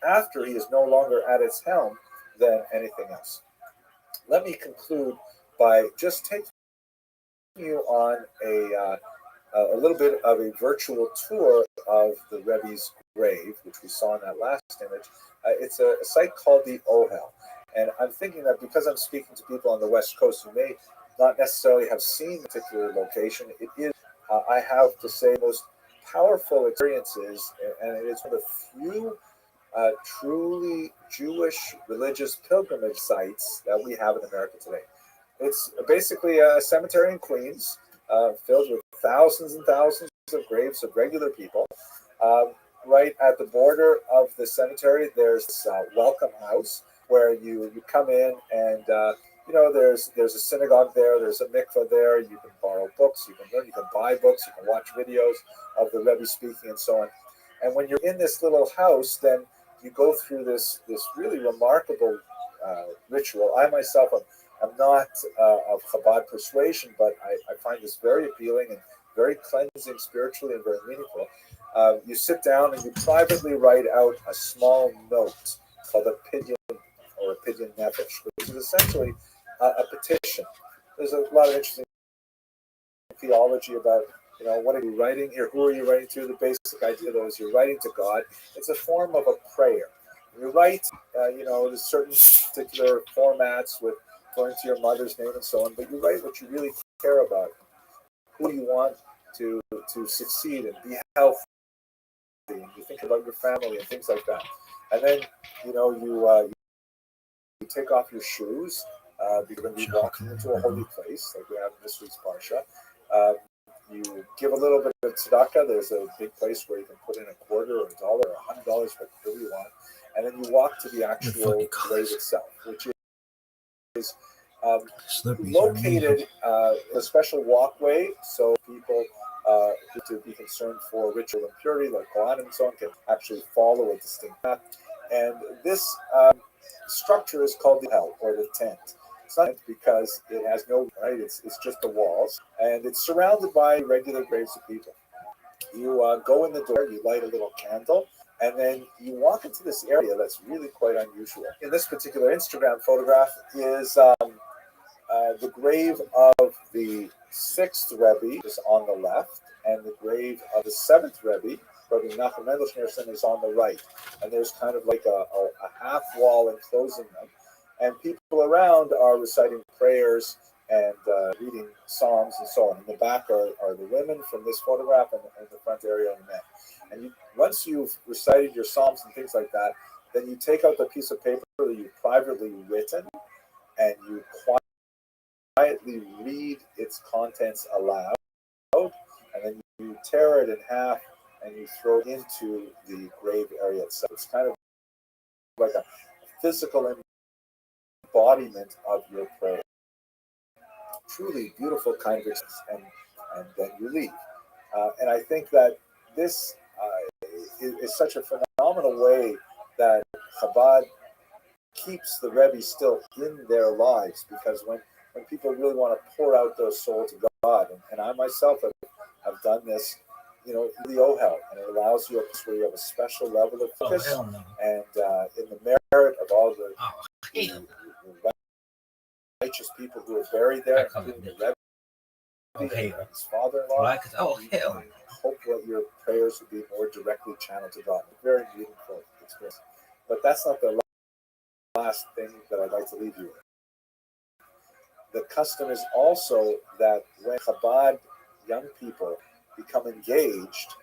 after he is no longer at its helm than anything else. Let me conclude by just taking you on a little bit of a virtual tour of the Rebbe's grave, which we saw in that last image. It's a site called the Ohel. And I'm thinking that because I'm speaking to people on the West Coast who may not necessarily have seen the particular location, it is, I have to say, most powerful experiences, and it is one of the few truly Jewish religious pilgrimage sites that we have in America today. It's basically a cemetery in Queens, filled with thousands and thousands of graves of regular people. Right at the border of the cemetery, there's this welcome house where you come in, and there's a synagogue there, there's a mikveh there, you can borrow books, you can learn, you can buy books, you can watch videos of the Rebbe speaking and so on. And when you're in this little house, then you go through this really remarkable ritual. I myself am not of Chabad persuasion, but I find this very appealing and very cleansing spiritually and very meaningful. You sit down and you privately write out a small note called a pidyon, or a pidyon nefesh, which is essentially a petition. There's a lot of interesting theology about, what are you writing here? Who are you writing to? The basic idea, though, is you're writing to God. It's a form of a prayer. You write, there's certain particular formats with going to your mother's name and so on, but you write what you really care about. who you want to succeed and be healthy, and you think about your family and things like that. And then you take off your shoes because when you're walking into a holy place, like we have in this week's parsha. You give a little bit of tzedakah. There's a big place where you can put in a quarter or $1 or $100, whatever you want, and then you walk to the actual grave itself, which is located in a special walkway, so people who to be concerned for ritual impurity, like Kohanim and so on, can actually follow a distinct path. And this structure is called the hell or the tent. It's not because it has no right. It's just the walls, and it's surrounded by regular graves of people. You go in the door, you light a little candle, and then you walk into this area that's really quite unusual. In this particular Instagram photograph is the grave of the 6th Rebbe is on the left, and the grave of the 7th Rebbe, Rabbi Nachum Mendel Schneerson, is on the right. And there's kind of like a half wall enclosing them. And people around are reciting prayers and reading psalms and so on. In the back are the women from this photograph, and in the front area are the men. And once you've recited your psalms and things like that, then you take out the piece of paper that you've privately written, and you quietly read its contents aloud, and then you tear it in half and you throw it into the grave area itself. It's kind of like a physical embodiment of your prayer. Truly beautiful kind of experience, and then you leave. And I think that this is such a phenomenal way that Chabad keeps the Rebbe still in their lives, because when people really want to pour out their soul to God, and I myself have done this, in the Ohel, and it allows you where you have a special level of focus, and in the merit of all the righteous people who are buried there, including the Rebbe and his father-in-law. Hope that your prayers will be more directly channeled to God. A very meaningful experience. But that's not the last thing that I'd like to leave you with. The custom is also that when Chabad young people become engaged,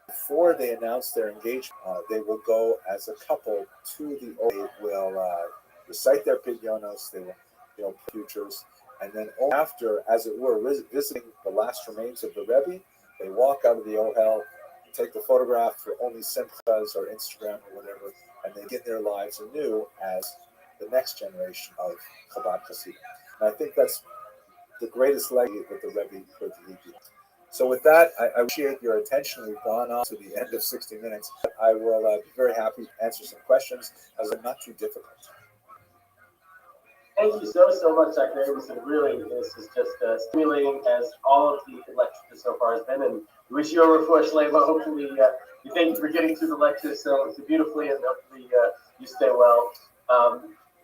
before they announce their engagement, they will go as a couple to the Ohel. They will recite their pidyonos, they will futures, and then after, as it were, visiting the last remains of the Rebbe, they walk out of the Ohel, take the photograph for only Simchas or Instagram or whatever, and they get their lives anew as the next generation of Chabad Hasidim. And I think that's the greatest legacy that the Rebbe could leave you. So with that, I appreciate your attention. We've gone on to the end of 60 minutes. I will be very happy to answer some questions, as they're not too difficult. Thank you so much, Dr. Abelson. Really, this is just stimulating, as all of the lectures so far has been, and we wish you a refuah shlema. Hopefully, we thank you for getting through the lecture so beautifully, and hopefully you stay well.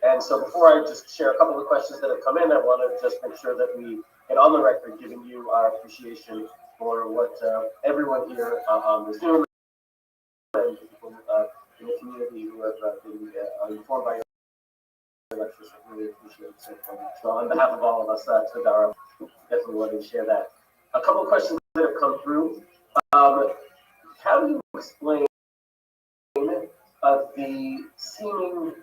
And so before I just share a couple of questions that have come in, I want to just make sure that we get on the record giving you our appreciation for what everyone here on the Zoom and people in the community who have been informed by your lectures. I really appreciate it so much. So on behalf of all of us, Tadara, definitely wanted to share that. A couple of questions that have come through. How do you explain the seeming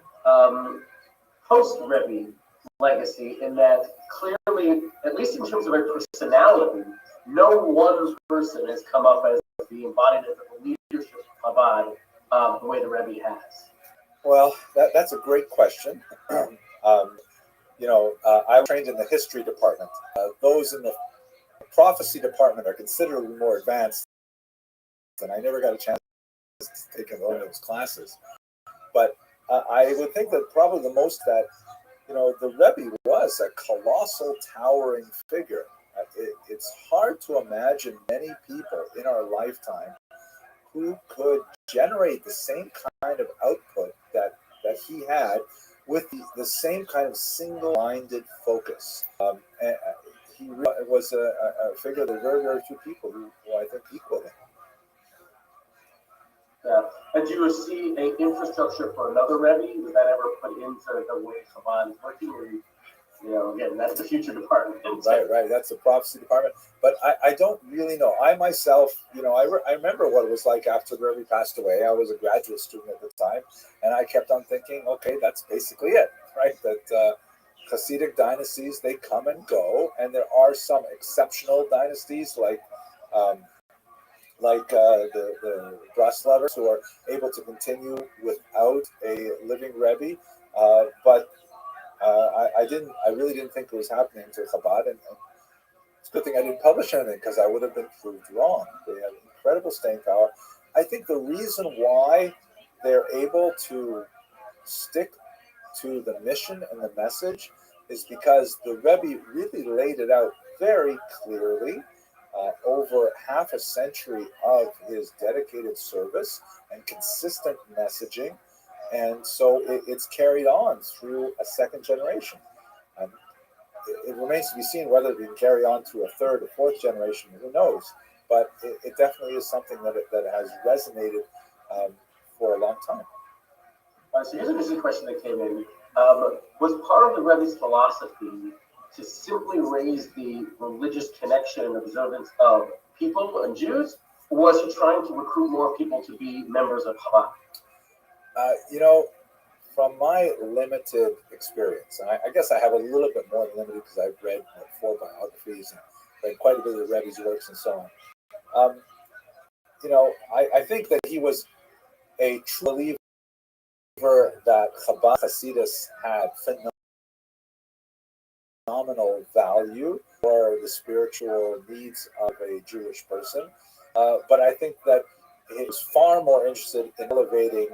post-Rebbe legacy, in that clearly, at least in terms of a personality, no one person has come up as the embodiment of the leadership of Chabad the way the Rebbe has? Well, that's a great question. I was trained in the history department. Those in the prophecy department are considerably more advanced, and I never got a chance to take one of those classes. But I would think that probably the most that, the Rebbe was a colossal, towering figure. It's hard to imagine many people in our lifetime who could generate the same kind of output that he had with the same kind of single-minded focus. And he was a figure that very, very few people who I think equaled him. Yeah. And do you see an infrastructure for another Rebbe? Was that ever put into the way Chabad is working? Again, that's the future department. Right. That's the prophecy department. But I don't really know. I myself, I remember what it was like after the Rebbe passed away. I was a graduate student at the time, and I kept on thinking, okay, that's basically it, right? That Hasidic dynasties, they come and go, and there are some exceptional dynasties like the Breslovers, who are able to continue without a living Rebbe. But I really didn't think it was happening to Chabad, and it's a good thing I didn't publish anything because I would have been proved wrong. They have incredible staying power. I think the reason why they're able to stick to the mission and the message is because the Rebbe really laid it out very clearly over half a century of his dedicated service and consistent messaging. And so it's carried on through a second generation. Um, it remains to be seen whether it can carry on to a third or fourth generation. Who knows? But it definitely is something that has resonated for a long time. So here's an interesting question that came in. Was part of the Rebbe's philosophy to simply raise the religious connection and observance of people and Jews, or was he trying to recruit more people to be members of Chabad? From my limited experience, and I guess I have a little bit more than limited because I've read 4 biographies and read quite a bit of the Rebbe's works and so on. I think that he was a true believer that Chabad Hasidus had phenomenal value for the spiritual needs of a Jewish person. But I think that he was far more interested in elevating,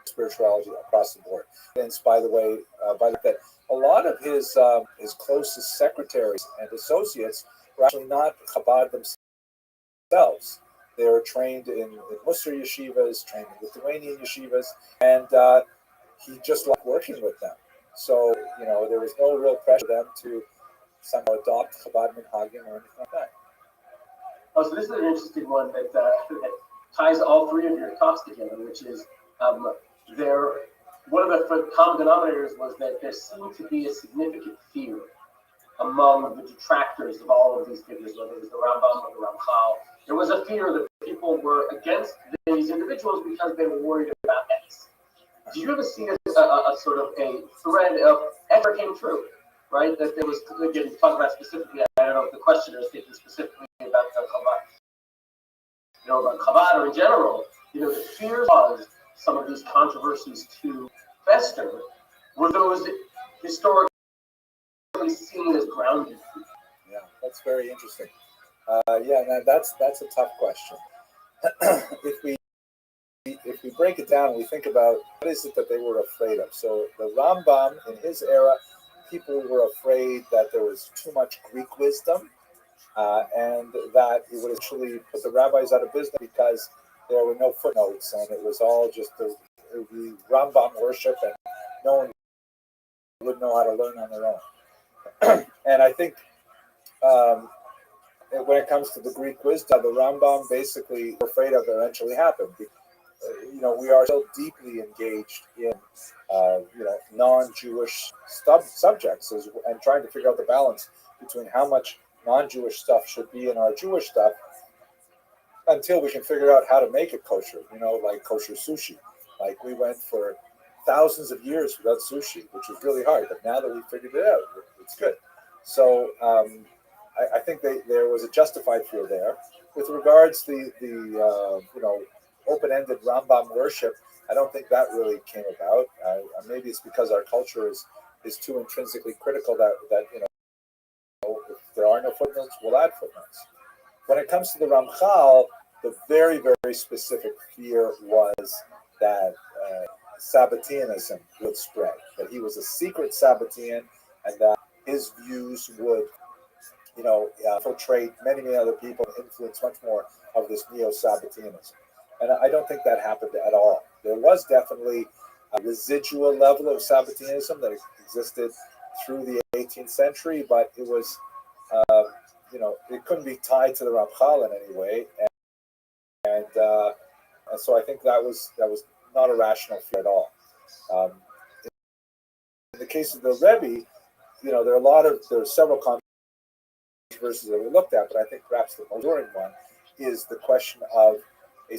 spirituality across the board. And by the way, that a lot of his closest secretaries and associates were actually not Chabad themselves. They were trained in Musar yeshivas, trained in Lithuanian yeshivas, and he just liked working with them. So, there was no real pressure for them to somehow adopt Chabad minhagim or anything like that. Oh, so this is an interesting one that ties all 3 of your talks together, which is one of the common denominators was that there seemed to be a significant fear among the detractors of all of these figures, whether it was the Rambam or the Ramchal. There was a fear that people were against these individuals because they were worried about X. Did you ever see a sort of a thread of ever came true, right? That there was, again, talking about specifically, I don't know if the questioner is thinking specifically about the Chabad, about Chabad or in general, the fear was some of these controversies to fester were those historically seen as grounded. Yeah, that's very interesting. That's a tough question. If we break it down, we think about what is it that they were afraid of. So the Rambam in his era, people were afraid that there was too much Greek wisdom, and that it would actually put the rabbis out of business because there were no footnotes, and it was all just the Rambam worship, and no one would know how to learn on their own. And I think when it comes to the Greek wisdom, the Rambam basically afraid of eventually happened. We are so deeply engaged in non-Jewish subjects and trying to figure out the balance between how much non-Jewish stuff should be in our Jewish stuff until we can figure out how to make it kosher, like kosher sushi. Like we went for thousands of years without sushi, which was really hard. But now that we figured it out, it's good. So I think there was a justified fear there. With regards to the open-ended Rambam worship, I don't think that really came about. Maybe it's because our culture is too intrinsically critical that if there are no footnotes, we'll add footnotes. When it comes to the Ramchal, the very, very specific fear was that Sabbateanism would spread, that he was a secret Sabbatean, and that his views would, infiltrate many, many other people and influence much more of this neo-Sabbateanism. And I don't think that happened at all. There was definitely a residual level of Sabbateanism that existed through the 18th century, but it was, it couldn't be tied to the Ramchal in any way. And so I think that was not a rational fear at all. In the case of the Rebbe, there are several controversies that we looked at, but I think perhaps the most enduring one is the question of a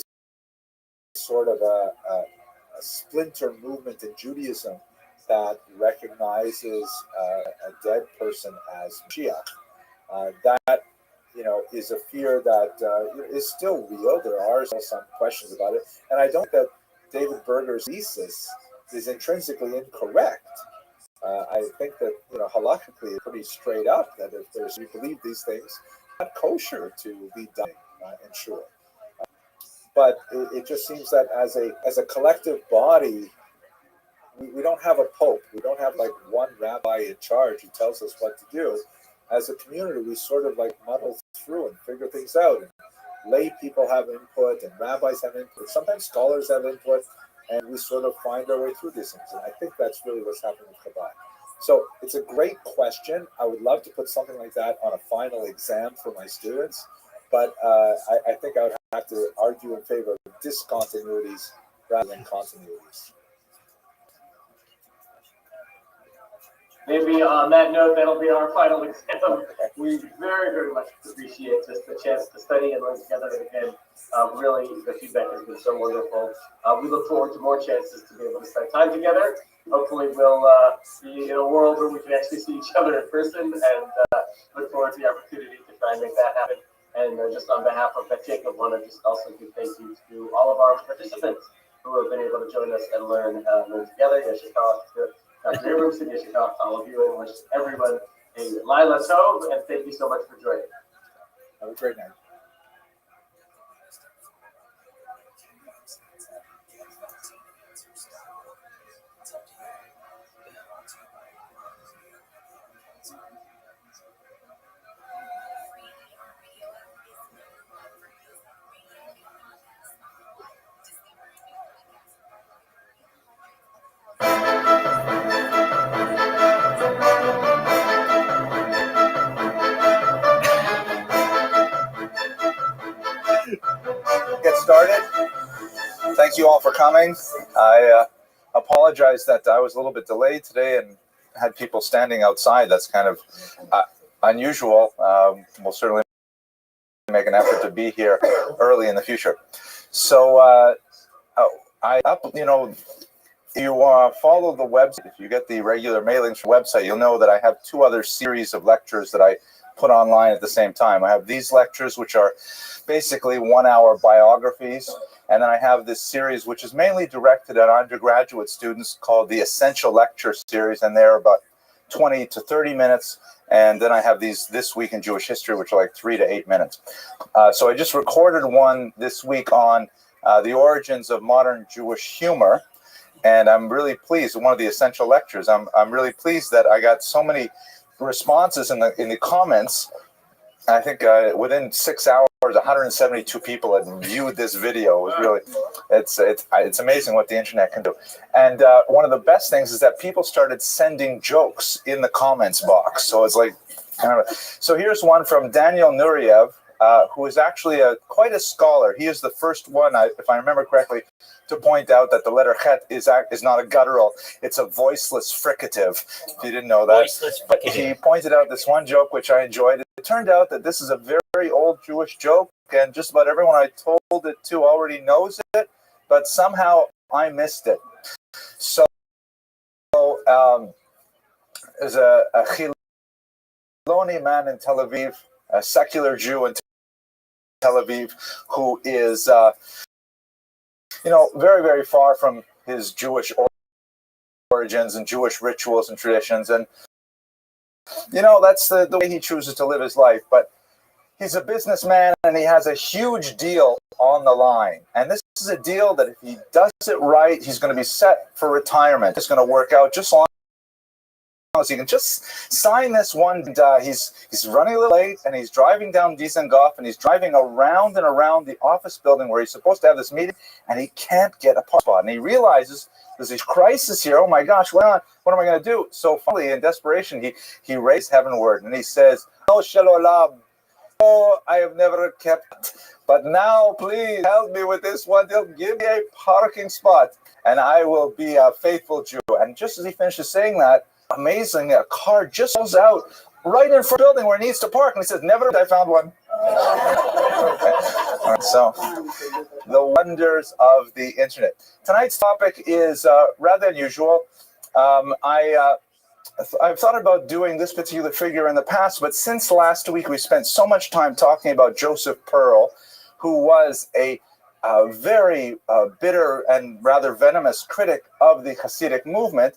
sort of a splinter movement in Judaism that recognizes a dead person as Mashiach. That is a fear that is still real. There are still some questions about it, and I don't think that David Berger's thesis is intrinsically incorrect. I think that halakhically it's pretty straight up that if you believe these things, it's not kosher to be done in shul. But it just seems that as a collective body, we don't have a pope. We don't have like one rabbi in charge who tells us what to do. As a community, we sort of like muddle through and figure things out. And lay people have input, and rabbis have input. Sometimes scholars have input, and we sort of find our way through these things. And I think that's really what's happening with Chabad. So it's a great question. I would love to put something like that on a final exam for my students, but I think I would have to argue in favor of discontinuities rather than continuities. Maybe on that note, that'll be our final exam. We very, very much appreciate just the chance to study and learn together. And again, really, the feedback has been so wonderful. We look forward to more chances to be able to spend time together. Hopefully, we'll be in a world where we can actually see each other in person, and look forward to the opportunity to try and make that happen. And just on behalf of Bet Jacob, I want to just also give thank you to all of our participants who have been able to join us and learn together. Dr. Abramson, Yeshikov, all of you, and wish everyone a Lila Tov, and thank you so much for joining. Have a great night. Get started. Thank you all for coming. I apologize that I was a little bit delayed today and had people standing outside. That's kind of unusual. We'll certainly make an effort to be here early in the future. So if you follow the website, if you get the regular mailings from the website, you'll know that I have two other series of lectures that I put online at the same time. I have these lectures, which are basically 1-hour biographies, and then I have this series, which is mainly directed at undergraduate students, called the Essential Lecture Series, and they're about 20 to 30 minutes. And then I have these This Week in Jewish History, which are like 3 to 8 minutes. So I just recorded one this week on the origins of modern Jewish humor, and I'm really pleased. One of the essential lectures. I'm really pleased that I got so many responses in the comments. I think within 6 hours, 172 people had viewed this video. It was really, it's amazing what the internet can do. And one of the best things is that people started sending jokes in the comments box. So it's like, so here's one from Daniel Nuriev, who is actually quite a scholar. He is the first one, if I remember correctly, to point out that the letter chet is not a guttural, it's a voiceless fricative. If you didn't know that. He pointed out this one joke which I enjoyed. It turned out that this is a very old Jewish joke, and just about everyone I told it to already knows it, but somehow I missed it. So there's a Chiloni man in Tel Aviv, a secular Jew in Tel Aviv, who is very, very far from his Jewish origins and Jewish rituals and traditions. And, that's the way he chooses to live his life. But he's a businessman, and he has a huge deal on the line. And this is a deal that if he does it right, he's going to be set for retirement. It's going to work out just long as he can just sign this one. He's running a little late, and he's driving down Dizengoff, and he's driving around and around the office building where he's supposed to have this meeting, and he can't get a parking spot. And he realizes there's a crisis here. Oh my gosh, what am I going to do? So finally, in desperation, he raised heavenward, and he says, "Oh Shalom, oh, I have never kept, but now please help me with this one deal. Give me a parking spot, and I will be a faithful Jew." And just as he finishes saying that, amazing, a car just pulls out right in front of the building where it needs to park. And he says, never, I found one. All right, so the wonders of the internet. Tonight's topic is rather unusual. I've thought about doing this particular figure in the past, but since last week we spent so much time talking about Joseph Pearl, who was a very bitter and rather venomous critic of the Hasidic movement.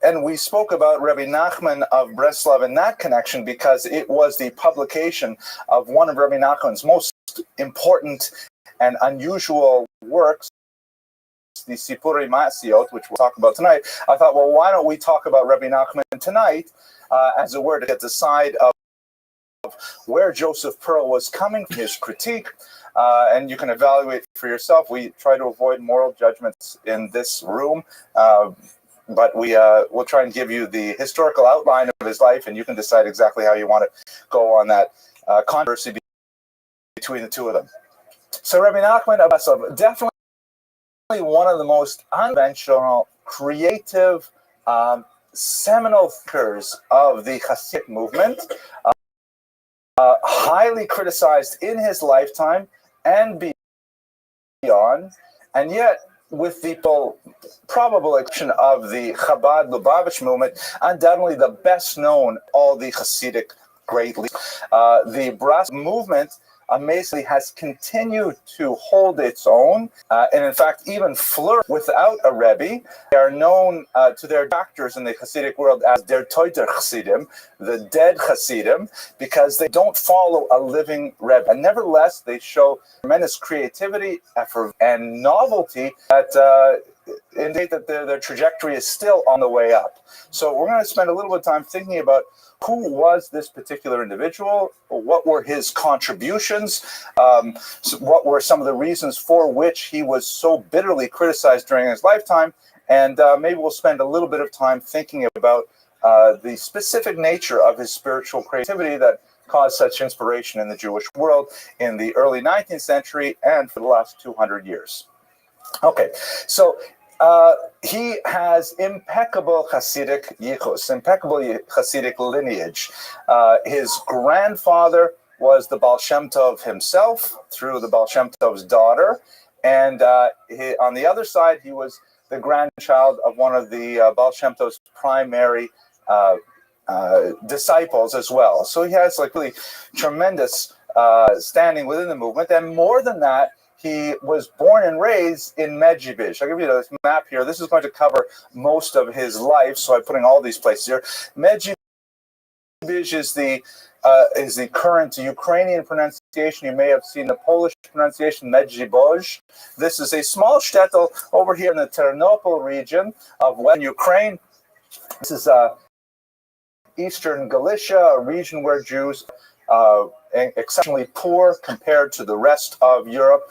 And we spoke about Rabbi Nachman of Breslov in that connection because it was the publication of one of Rabbi Nachman's most important and unusual works, the Sipurei Masiot, which we'll talk about tonight. I thought, well, why don't we talk about Rabbi Nachman tonight as a word to get the side of where Joseph Pearl was coming from, his critique, and you can evaluate for yourself. We try to avoid moral judgments in this room, but we'll try and give you the historical outline of his life, and you can decide exactly how you want to go on that controversy between the two of them. So Rabbi Nachman of Breslov, definitely one of the most unconventional, creative, seminal thinkers of the Hasidic movement, highly criticized in his lifetime and beyond, and yet with the probable exception of the Chabad Lubavitch movement, undoubtedly the best known all the Hasidic great leaders. The Bras movement amazingly has continued to hold its own, and in fact even flourish without a Rebbe. They are known to their doctors in the Hasidic world as der Toter Hasidim, the dead Hasidim, because they don't follow a living Rebbe. And nevertheless, they show tremendous creativity, effort, and novelty that indicate that their trajectory is still on the way up. So we're going to spend a little bit of time thinking about who was this particular individual, what were his contributions, what were some of the reasons for which he was so bitterly criticized during his lifetime, and maybe we'll spend a little bit of time thinking about the specific nature of his spiritual creativity that caused such inspiration in the Jewish world in the early 19th century and for the last 200 years. Okay, so he has impeccable Hasidic yichus, impeccable Hasidic lineage. His grandfather was the Baal Shem Tov himself through the Baal Shem Tov's daughter, and on the other side, he was the grandchild of one of the Baal Shem Tov's primary disciples as well. So he has like really tremendous standing within the movement, and more than that, he was born and raised in Medjugorje. I'll give you this map here. This is going to cover most of his life, so I'm putting all these places here. Medjugorje is the current Ukrainian pronunciation. You may have seen the Polish pronunciation, Medjugorje. This is a small shtetl over here in the Ternopil region of Western Ukraine. This is Eastern Galicia, a region where Jews exceptionally poor compared to the rest of Europe,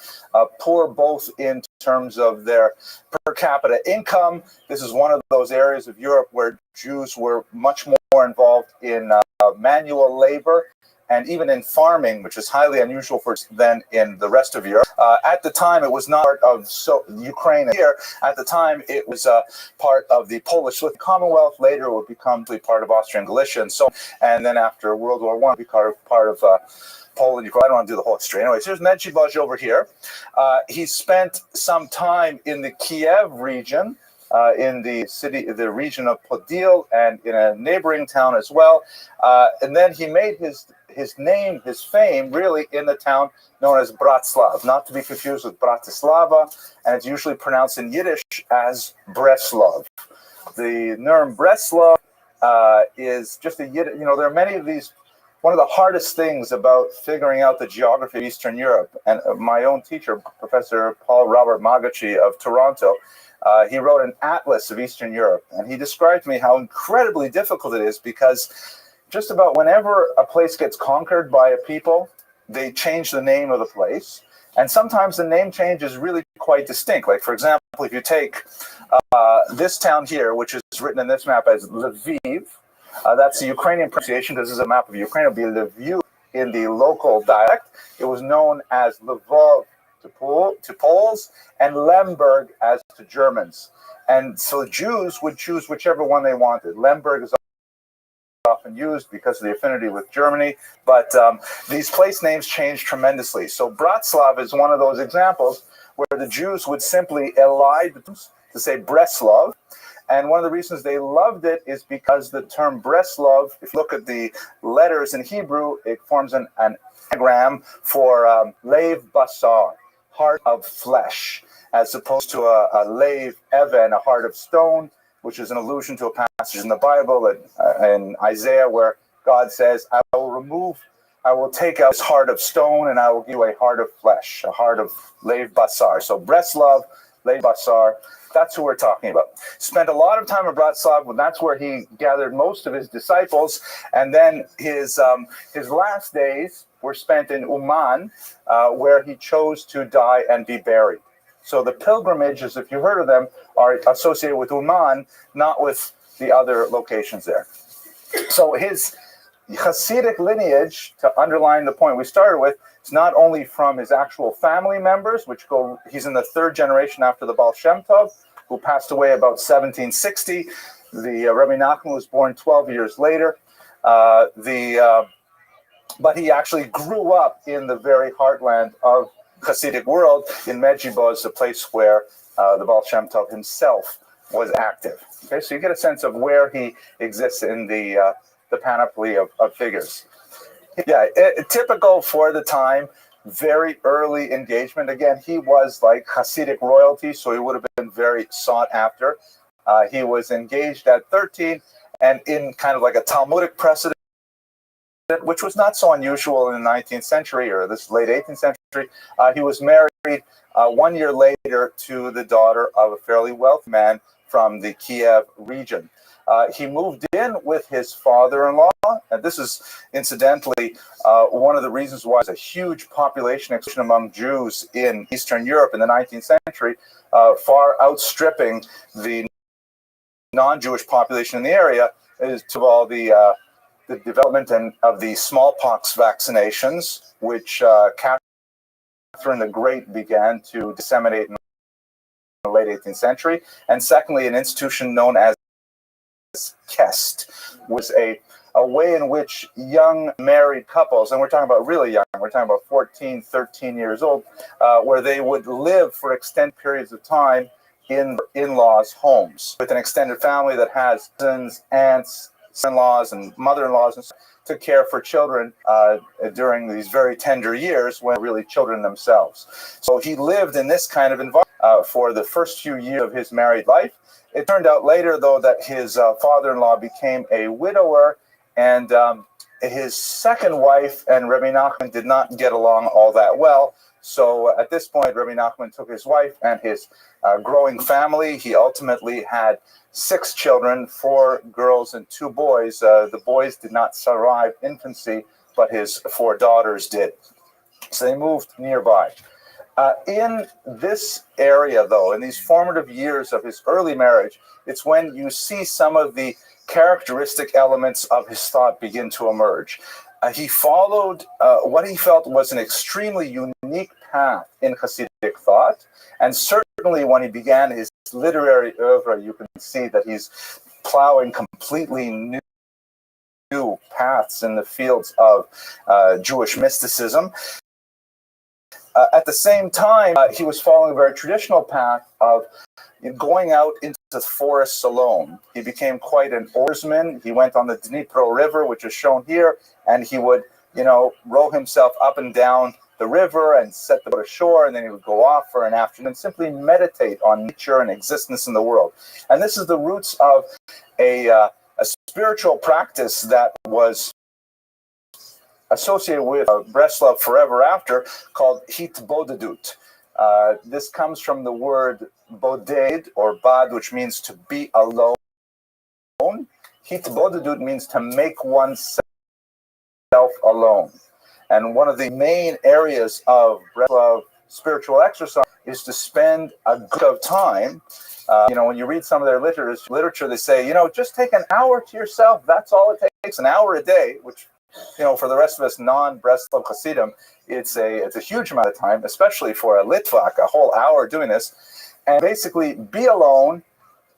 poor both in terms of their per capita income. This is one of those areas of Europe where Jews were much more involved in manual labor and even in farming, which is highly unusual for than in the rest of Europe. At the time, it was not part of Ukraine here. At the time, it was part of the Polish Commonwealth. Later, it would become part of Austrian Galicia, and then after World War I, became part of Poland. I don't want to do the whole history. Anyways, here's Medjugorje over here. He spent some time in the Kiev region, in the region of Podil, and in a neighboring town as well. And then he made his fame, really in the town known as Bratslav, not to be confused with Bratislava, and it's usually pronounced in Yiddish as Breslov. The Nurm Breslov is just a Yiddish, there are many of these. One of the hardest things about figuring out the geography of Eastern Europe, and my own teacher, Professor Paul Robert Magachi of Toronto, he wrote an atlas of Eastern Europe, and he described to me how incredibly difficult it is because just about whenever a place gets conquered by a people, they change the name of the place. And sometimes the name change is really quite distinct. Like, for example, if you take this town here, which is written in this map as Lviv, that's the Ukrainian pronunciation because this is a map of Ukraine. It'll be Lviv in the local dialect. It was known as Lvov to Poles, and Lemberg as to Germans. And so Jews would choose whichever one they wanted. Lemberg is often used because of the affinity with Germany, but these place names changed tremendously. So Bratslav is one of those examples where the Jews would simply elide to say Breslov. And one of the reasons they loved it is because the term Breslov, if you look at the letters in Hebrew, it forms an anagram for Lev Basar, heart of flesh, as opposed to a Lev Even, a heart of stone, which is an allusion to a passage in the Bible in Isaiah where God says, I will take out this heart of stone and I will give you a heart of flesh, a heart of Lev Basar. So Breslov, Lev Basar, that's who we're talking about. Spent a lot of time in Bratslav, and that's where he gathered most of his disciples. And then his last days were spent in Uman, where he chose to die and be buried. So the pilgrimages, if you heard of them, are associated with Uman, not with the other locations there. So his Hasidic lineage, to underline the point we started with, is not only from his actual family members, he's in the third generation after the Baal Shem Tov, who passed away about 1760. The Rabbi Nachman was born 12 years later. But he actually grew up in the very heartland of Hasidic world in Medjugorje, the place where the Baal Shem Tov himself was active. Okay, so you get a sense of where he exists in the panoply of figures. Yeah, typical for the time, very early engagement. Again, he was like Hasidic royalty, so he would have been very sought after. He was engaged at 13 and in kind of like a Talmudic precedent, which was not so unusual in the 19th century or this late 18th century. He was married 1 year later to the daughter of a fairly wealthy man from the Kiev region. He moved in with his father-in-law, and this is incidentally one of the reasons why there's a huge population explosion among Jews in Eastern Europe in the 19th century, far outstripping the non-Jewish population in the area, is to all the development of the smallpox vaccinations, which Catherine the Great began to disseminate in the late 18th century, and secondly, an institution known as Kest was a way in which young married couples, and we're talking about really young, we're talking about 14, 13 years old, where they would live for extended periods of time in in-laws' homes with an extended family that has cousins, aunts, son-in-laws, and mother-in-laws, and to care for children during these very tender years when really children themselves. So he lived in this kind of environment for the first few years of his married life. It turned out later, though, that his father-in-law became a widower, and his second wife and Rabbi Nachman did not get along all that well. So at this point, Rabbi Nachman took his wife and his growing family. He ultimately had 6 children, 4 girls and 2 boys. The boys did not survive infancy, but his 4 daughters did. So they moved nearby. In this area, though, in these formative years of his early marriage, it's when you see some of the characteristic elements of his thought begin to emerge. He followed what he felt was an extremely unique path in Hasidic thought, and certainly when he began his literary oeuvre, you can see that he's plowing completely new paths in the fields of Jewish mysticism. At the same time, he was following a very traditional path of going out into the forests alone. He became quite an oarsman. He went on the Dnipro River, which is shown here, and he would, row himself up and down the river and set the boat ashore, and then he would go off for an afternoon and simply meditate on nature and existence in the world. And this is the roots of a spiritual practice that was associated with Breslov forever after, called hitbodedut. This comes from the word boded or bad, which means to be alone. Hitbodedut means to make oneself alone. And one of the main areas of Breslov spiritual exercise is to spend a good of time. When you read some of their literature, they say, just take an hour to yourself. That's all it takes, an hour a day, which for the rest of us non-Breslov Hasidim, it's a huge amount of time, especially for a Litvak, a whole hour doing this. And basically be alone,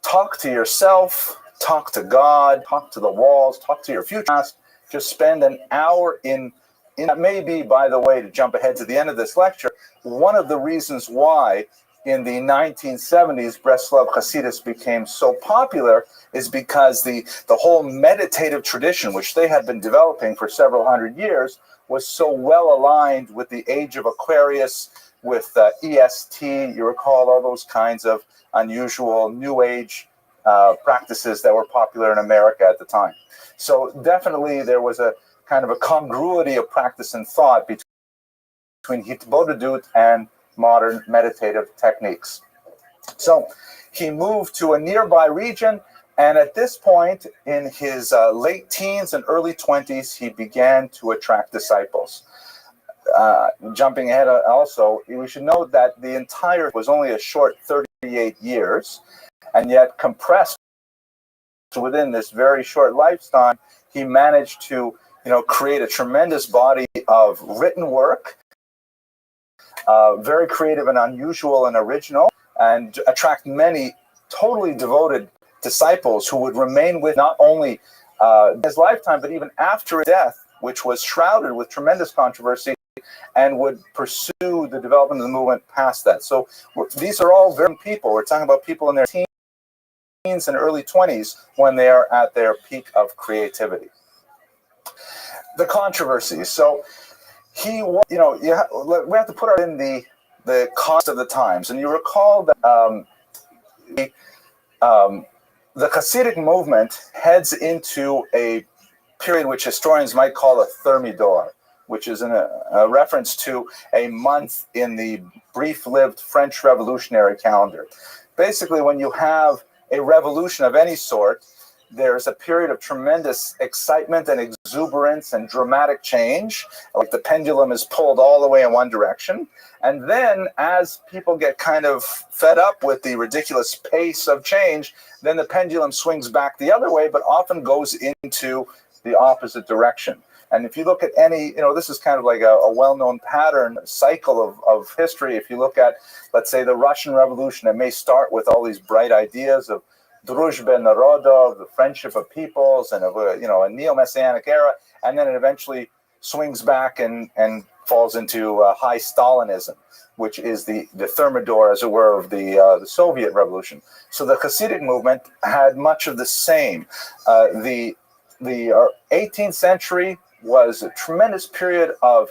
talk to yourself, talk to God, talk to the walls, talk to your future past. Just spend an hour in that may be, by the way, to jump ahead to the end of this lecture, one of the reasons why in the 1970s Breslov Hasidus became so popular is because the whole meditative tradition, which they had been developing for several hundred years, was so well aligned with the age of Aquarius, with EST, you recall all those kinds of unusual New Age practices that were popular in America at the time. So definitely there was a kind of a congruity of practice and thought between Hitbodedut and modern meditative techniques. So he moved to a nearby region, and at this point in his late teens and early 20s, he began to attract disciples. Jumping ahead also, we should note that the entire was only a short 38 years, and yet compressed within this very short lifetime, he managed to create a tremendous body of written work, very creative and unusual and original, and attract many totally devoted disciples who would remain with not only his lifetime, but even after his death, which was shrouded with tremendous controversy, and would pursue the development of the movement past that. So these are all very people. We're talking about people in their teens and early 20s when they are at their peak of creativity. The controversies. So we have to put in the cost of the times. And you recall that the Hasidic movement heads into a period which historians might call a thermidor, which is a reference to a month in the brief-lived French revolutionary calendar. Basically, when you have a revolution of any sort, there's a period of tremendous excitement and exuberance and dramatic change, like the pendulum is pulled all the way in one direction. And then as people get kind of fed up with the ridiculous pace of change, then the pendulum swings back the other way, but often goes into the opposite direction. And if you look at any, this is kind of like a well-known pattern, cycle of history. If you look at, let's say, the Russian Revolution, it may start with all these bright ideas of Druzhba Narodov, the friendship of peoples, and of a neo-messianic era, and then it eventually swings back and falls into high Stalinism, which is the thermidor, as it were, of the Soviet Revolution. So the Hasidic movement had much of the same. The 18th century was a tremendous period of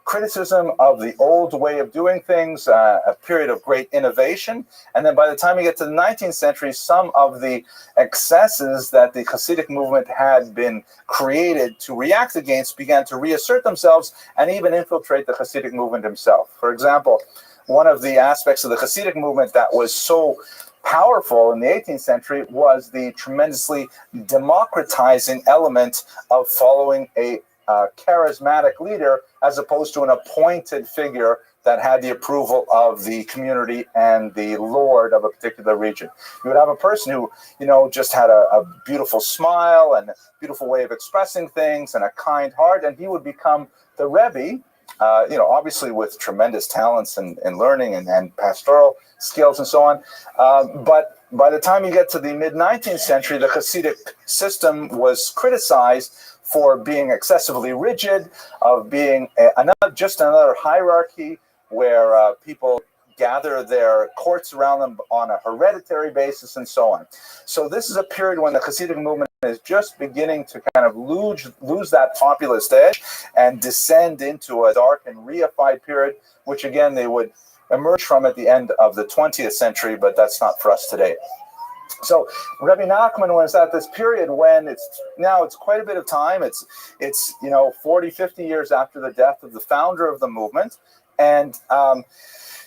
criticism of the old way of doing things, a period of great innovation. And then by the time you get to the 19th century, some of the excesses that the Hasidic movement had been created to react against began to reassert themselves and even infiltrate the Hasidic movement himself. For example, one of the aspects of the Hasidic movement that was so powerful in the 18th century was the tremendously democratizing element of following a charismatic leader as opposed to an appointed figure that had the approval of the community and the lord of a particular region. You would have a person who, just had a beautiful smile and a beautiful way of expressing things and a kind heart, and he would become the Rebbe, obviously with tremendous talents and learning and pastoral skills and so on. But by the time you get to the mid-19th century, the Hasidic system was criticized for being excessively rigid, of being just another hierarchy where people gather their courts around them on a hereditary basis and so on. So this is a period when the Hasidic movement is just beginning to kind of lose that populist edge and descend into a dark and reified period, which again they would emerge from at the end of the 20th century, but that's not for us today. So Rebbe Nachman was at this period when it's quite a bit of time. It's 40, 50 years after the death of the founder of the movement. And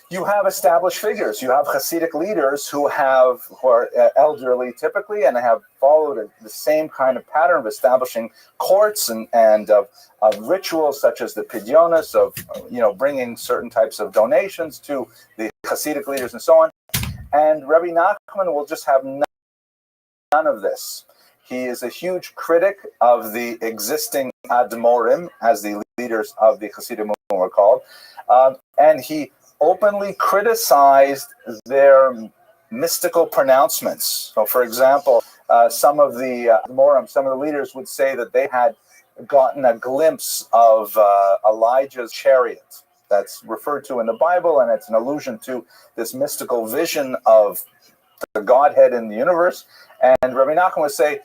you have established figures. You have Hasidic leaders who are elderly typically and have followed the same kind of pattern of establishing courts and of rituals such as the pidyonis, of bringing certain types of donations to the Hasidic leaders and so on. And Rebbe Nachman will just have none of this. He is a huge critic of the existing Admorim, as the leaders of the Hasidim were called, and he openly criticized their mystical pronouncements. So, for example, some of the Admorim, some of the leaders would say that they had gotten a glimpse of Elijah's chariot. That's referred to in the Bible, and it's an allusion to this mystical vision of the Godhead in the universe. And Rabbi Nachman would say,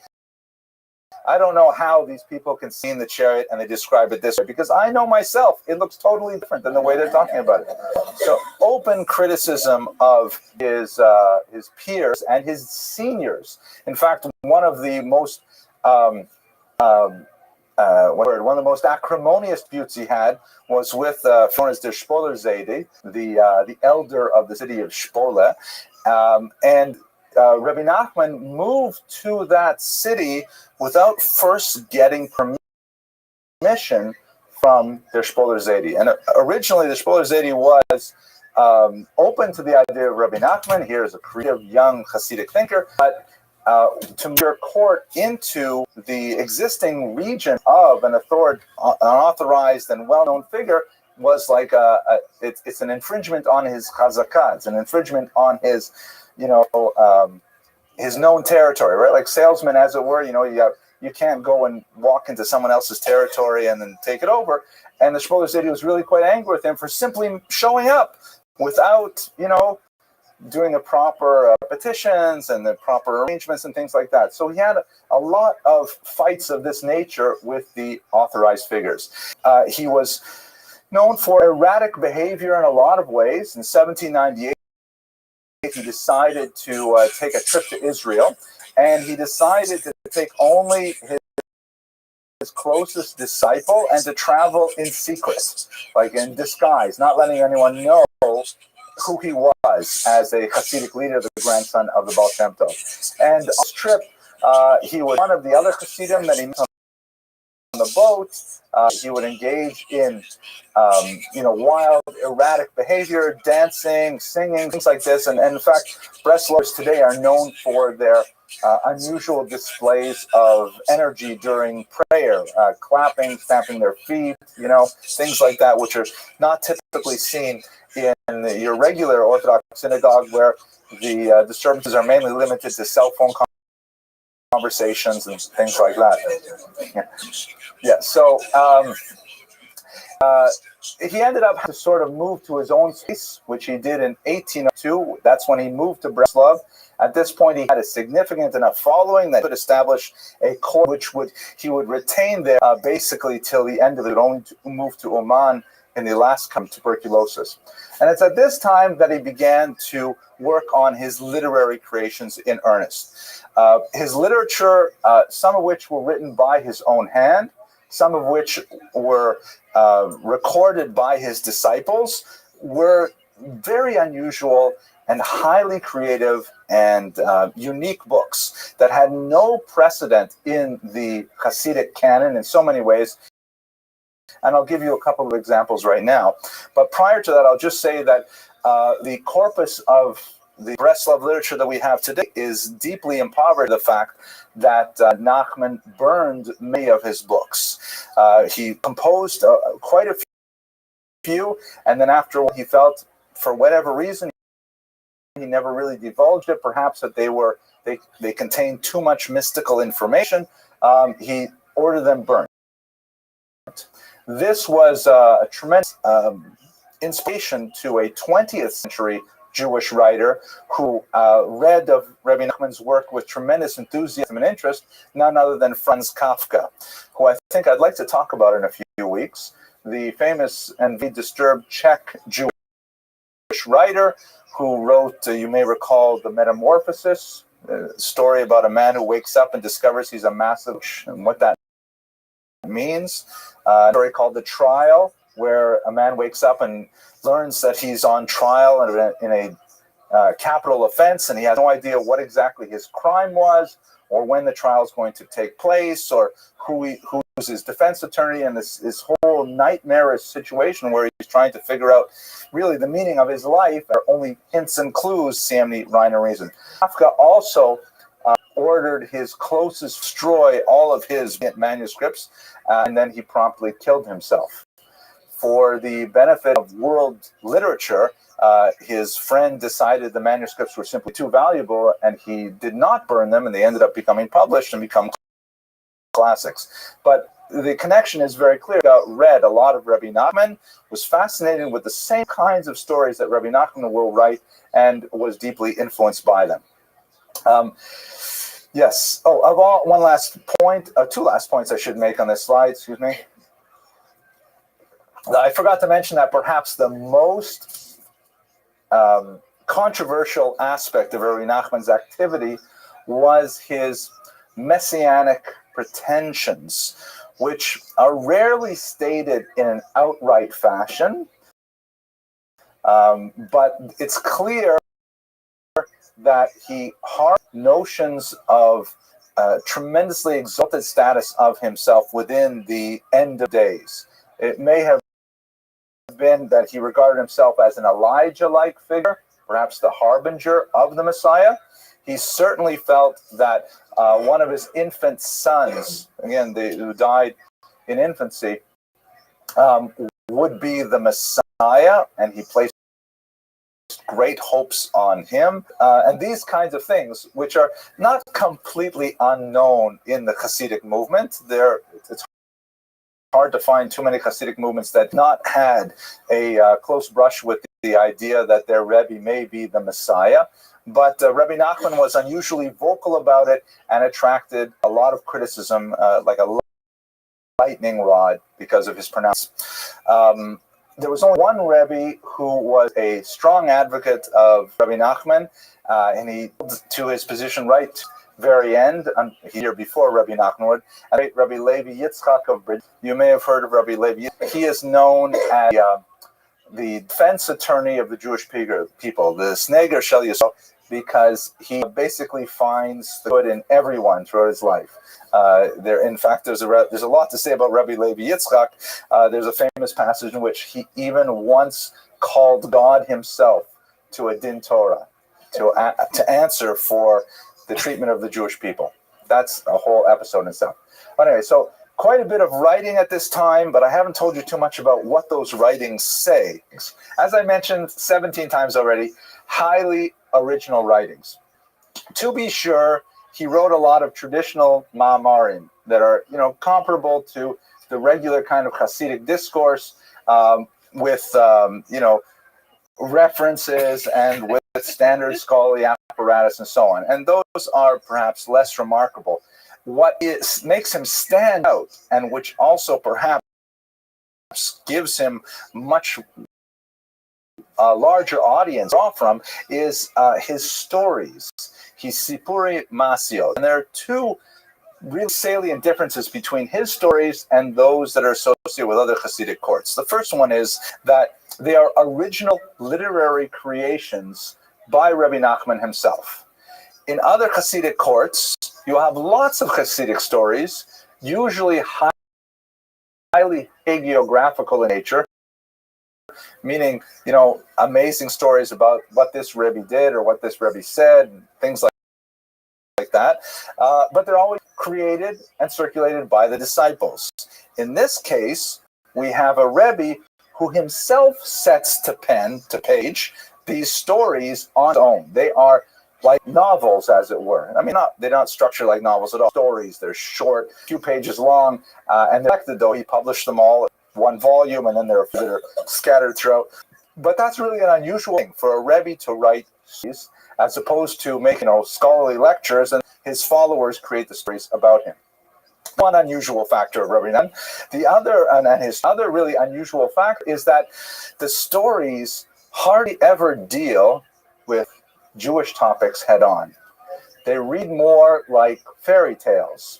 I don't know how these people can see in the chariot and they describe it this way, because I know myself, it looks totally different than the way they're talking about it. So open criticism of his peers and his seniors. In fact, one of the most one of the most acrimonious disputes he had was with known as the Spoler Zaydi, the elder of the city of Spole, and Rabbi Nachman moved to that city without first getting permission from the Spoler Zaydi. And originally, the Spoler Zaydi was open to the idea of Rabbi Nachman. Here's a creative young Hasidic thinker, but to mere court into the existing region of an authorized and well-known figure was like it's an infringement on his chazakah. It's an infringement on his, his known territory, right? Like salesmen, as it were. You can't go and walk into someone else's territory and then take it over. And the Shpoler City was really quite angry with him for simply showing up without, doing the proper petitions and the proper arrangements and things like that. So he had a lot of fights of this nature with the authorized figures. He was known for erratic behavior in a lot of ways. In 1798, he decided to take a trip to Israel, and he decided to take only his closest disciple and to travel in secret, like in disguise, not letting anyone know who he was as a Hasidic leader, the grandson of the Baal Shem Tov. And on this trip, he was one of the other Hasidim that he met on the boat. He would engage in, wild, erratic behavior, dancing, singing, things like this. And in fact, Breslovs today are known for their unusual displays of energy during prayer, clapping, stamping their feet, things like that, which are not typically seen in your regular Orthodox synagogue, where the disturbances are mainly limited to cell phone conversations and things like that. Yeah. So he ended up to sort of move to his own space, which he did in 1802. That's when he moved to Breslov. At this point, he had a significant enough following that could establish a core, which he would retain there basically till the end of it, only to move to Oman in the last come tuberculosis. And it's at this time that he began to work on his literary creations in earnest. His literature, some of which were written by his own hand, some of which were recorded by his disciples, were very unusual and highly creative and unique books that had no precedent in the Hasidic canon in so many ways. And I'll give you a couple of examples right now. But prior to that, I'll just say that the corpus of the Breslov literature that we have today is deeply impoverished by the fact that Nachman burned many of his books. He composed quite a few, and then after he felt, for whatever reason, he never really divulged it, perhaps that they contained too much mystical information. He ordered them burned. This was a tremendous inspiration to a 20th century Jewish writer who read of Rabbi Nachman's work with tremendous enthusiasm and interest, none other than Franz Kafka, who I think I'd like to talk about in a few weeks. The famous and very disturbed Czech Jewish writer who wrote, you may recall, The Metamorphosis, a story about a man who wakes up and discovers he's a massive, and what that means. A story called The Trial, where a man wakes up and learns that he's on trial in a capital offense, and he has no idea what exactly his crime was, or when the trial is going to take place, or who's his defense attorney, and this whole nightmarish situation where he's trying to figure out really the meaning of his life. Are only hints and clues, Sammy, rhyme, and reason. Kafka also ordered his closest destroy all of his manuscripts, and then he promptly killed himself. For the benefit of world literature, his friend decided the manuscripts were simply too valuable, and he did not burn them, and they ended up becoming published and become classics. But the connection is very clear. Read a lot of Rabbi Nachman, was fascinated with the same kinds of stories that Rabbi Nachman will write, and was deeply influenced by them. Yes. Oh, one last point, two last points I should make on this slide, excuse me. I forgot to mention that perhaps the most controversial aspect of Rabbi Nachman's activity was his messianic pretensions, which are rarely stated in an outright fashion, but it's clear that he harbored notions of tremendously exalted status of himself within the end of days. It may have been that he regarded himself as an Elijah-like figure, perhaps the harbinger of the Messiah. He certainly felt that one of his infant sons, again, who died in infancy, would be the Messiah, and he placed great hopes on him. And these kinds of things, which are not completely unknown in the Hasidic movement, it's hard to find too many Hasidic movements that not had a close brush with the idea that their Rebbe may be the Messiah. But Rabbi Nachman was unusually vocal about it and attracted a lot of criticism, like a lightning rod, because of his pronouncement. There was only one Rebbe who was a strong advocate of Rabbi Nachman, and he to his position right very end, here before Rabbi Nachman would, and Rabbi Levi Yitzchak of Bridge. You may have heard of Rabbi Levi. He is known as the defense attorney of the Jewish people, the Sneger Shel Yisrael, because he basically finds the good in everyone throughout his life. In fact, there's a lot to say about Rabbi Levi Yitzchak. There's a famous passage in which he even once called God himself to a din Torah to answer for the treatment of the Jewish people. That's a whole episode in itself. But anyway, so quite a bit of writing at this time, but I haven't told you too much about what those writings say. As I mentioned 17 times already, highly original writings. To be sure, he wrote a lot of traditional ma'amarim that are, comparable to the regular kind of Hasidic discourse, with, references and with standard scholarly apparatus and so on. And those are perhaps less remarkable. What makes him stand out, and which also perhaps gives him much larger audience to draw from, is his stories, his Sipuri Masio. And there are two really salient differences between his stories and those that are associated with other Hasidic courts. The first one is that they are original literary creations by Rabbi Nachman himself. In other Hasidic courts, you have lots of Hasidic stories, usually highly hagiographical in nature, meaning, amazing stories about what this Rebbe did or what this Rebbe said, and things like that. But they're always created and circulated by the disciples. In this case, we have a Rebbe who himself sets to page these stories on his own. They are like novels, as it were. I mean, they're not structured like novels at all. Stories, they're short, a few pages long, and they're collected, though. He published them all in one volume, and then they're scattered throughout. But that's really an unusual thing for a Rebbe to write, as opposed to making scholarly lectures, and his followers create the stories about him. One unusual factor of Rabbi Nachman. The other, and his other really unusual factor, is that the stories hardly ever deal with Jewish topics head on. They read more like fairy tales,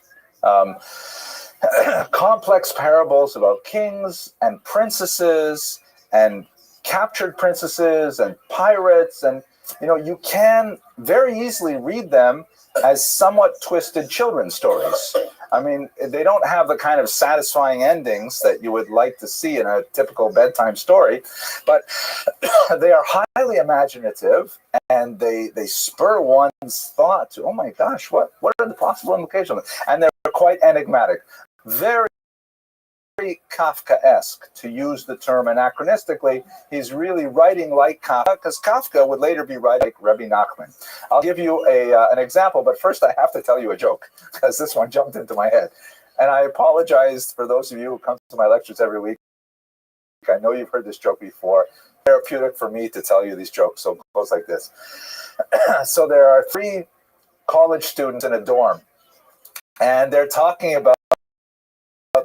complex parables about kings and princesses and captured princesses and pirates, and you can very easily read them as somewhat twisted children's stories. I mean, they don't have the kind of satisfying endings that you would like to see in a typical bedtime story, but they are highly imaginative, and they spur one's thought to, oh my gosh, what are the possible implications? And they're quite enigmatic. Very Kafkaesque, to use the term anachronistically. He's really writing like Kafka, because Kafka would later be writing like Rebbe Nachman. I'll give you an example, but first I have to tell you a joke, because this one jumped into my head. And I apologize for those of you who come to my lectures every week. I know you've heard this joke before. Therapeutic for me to tell you these jokes, so it goes like this. So there are 3 college students in a dorm, and they're talking about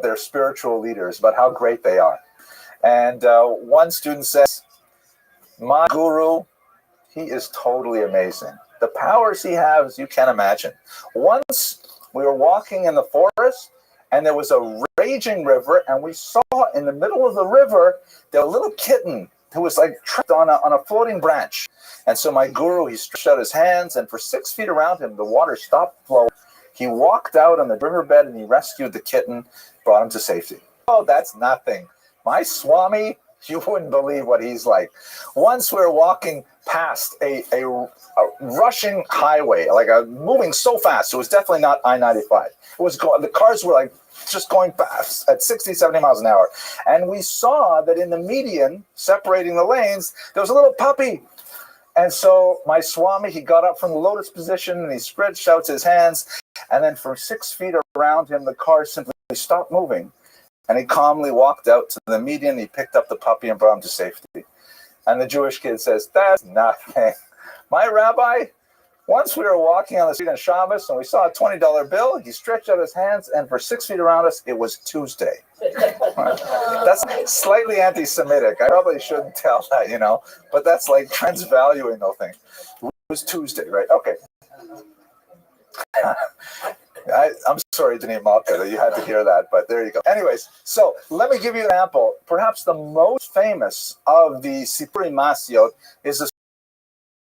their spiritual leaders, about how great they are. And one student says, my guru, he is totally amazing. The powers he has, you can't imagine. Once we were walking in the forest, and there was a raging river, and we saw in the middle of the river there was a little kitten who was like trapped on a floating branch. And so my guru, he stretched out his hands, and for 6 feet around him, the water stopped flowing. He walked out on the riverbed and he rescued the kitten, brought him to safety. Oh, that's nothing. My Swami, you wouldn't believe what he's like. Once we were walking past a rushing highway, like moving so fast. It was definitely not I-95. It was the cars were like just going fast at 60, 70 miles an hour. And we saw that in the median, separating the lanes, there was a little puppy. And so my Swami, he got up from the lotus position and he stretched out his hands. And then for 6 feet around him, the car simply stopped moving. And he calmly walked out to the median. He picked up the puppy and brought him to safety. And the Jewish kid says, that's nothing. My rabbi, once we were walking on the street on Shabbos and we saw a $20 bill, he stretched out his hands, and for 6 feet around us, it was Tuesday. That's slightly anti-Semitic. I probably shouldn't tell that, but that's like transvaluing the thing. It was Tuesday, right? Okay. I'm sorry, Denis Malka, that you had to hear that, but there you go. Anyways, so let me give you an example. Perhaps the most famous of the Sipuri Masiot is the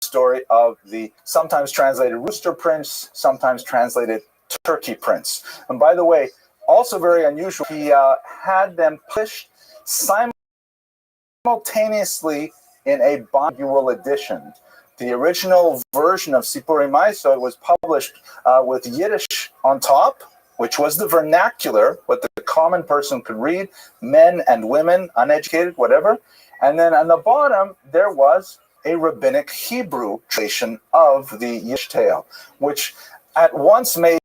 story of the sometimes translated Rooster Prince, sometimes translated Turkey Prince. And by the way, also very unusual, he had them published simultaneously in a bilingual edition. The original version of Sipuri Masiot was published with Yiddish on top, which was the vernacular, what the common person could read, men and women, uneducated, whatever. And then on the bottom, there was a rabbinic Hebrew translation of the Yiddish tale, which at once made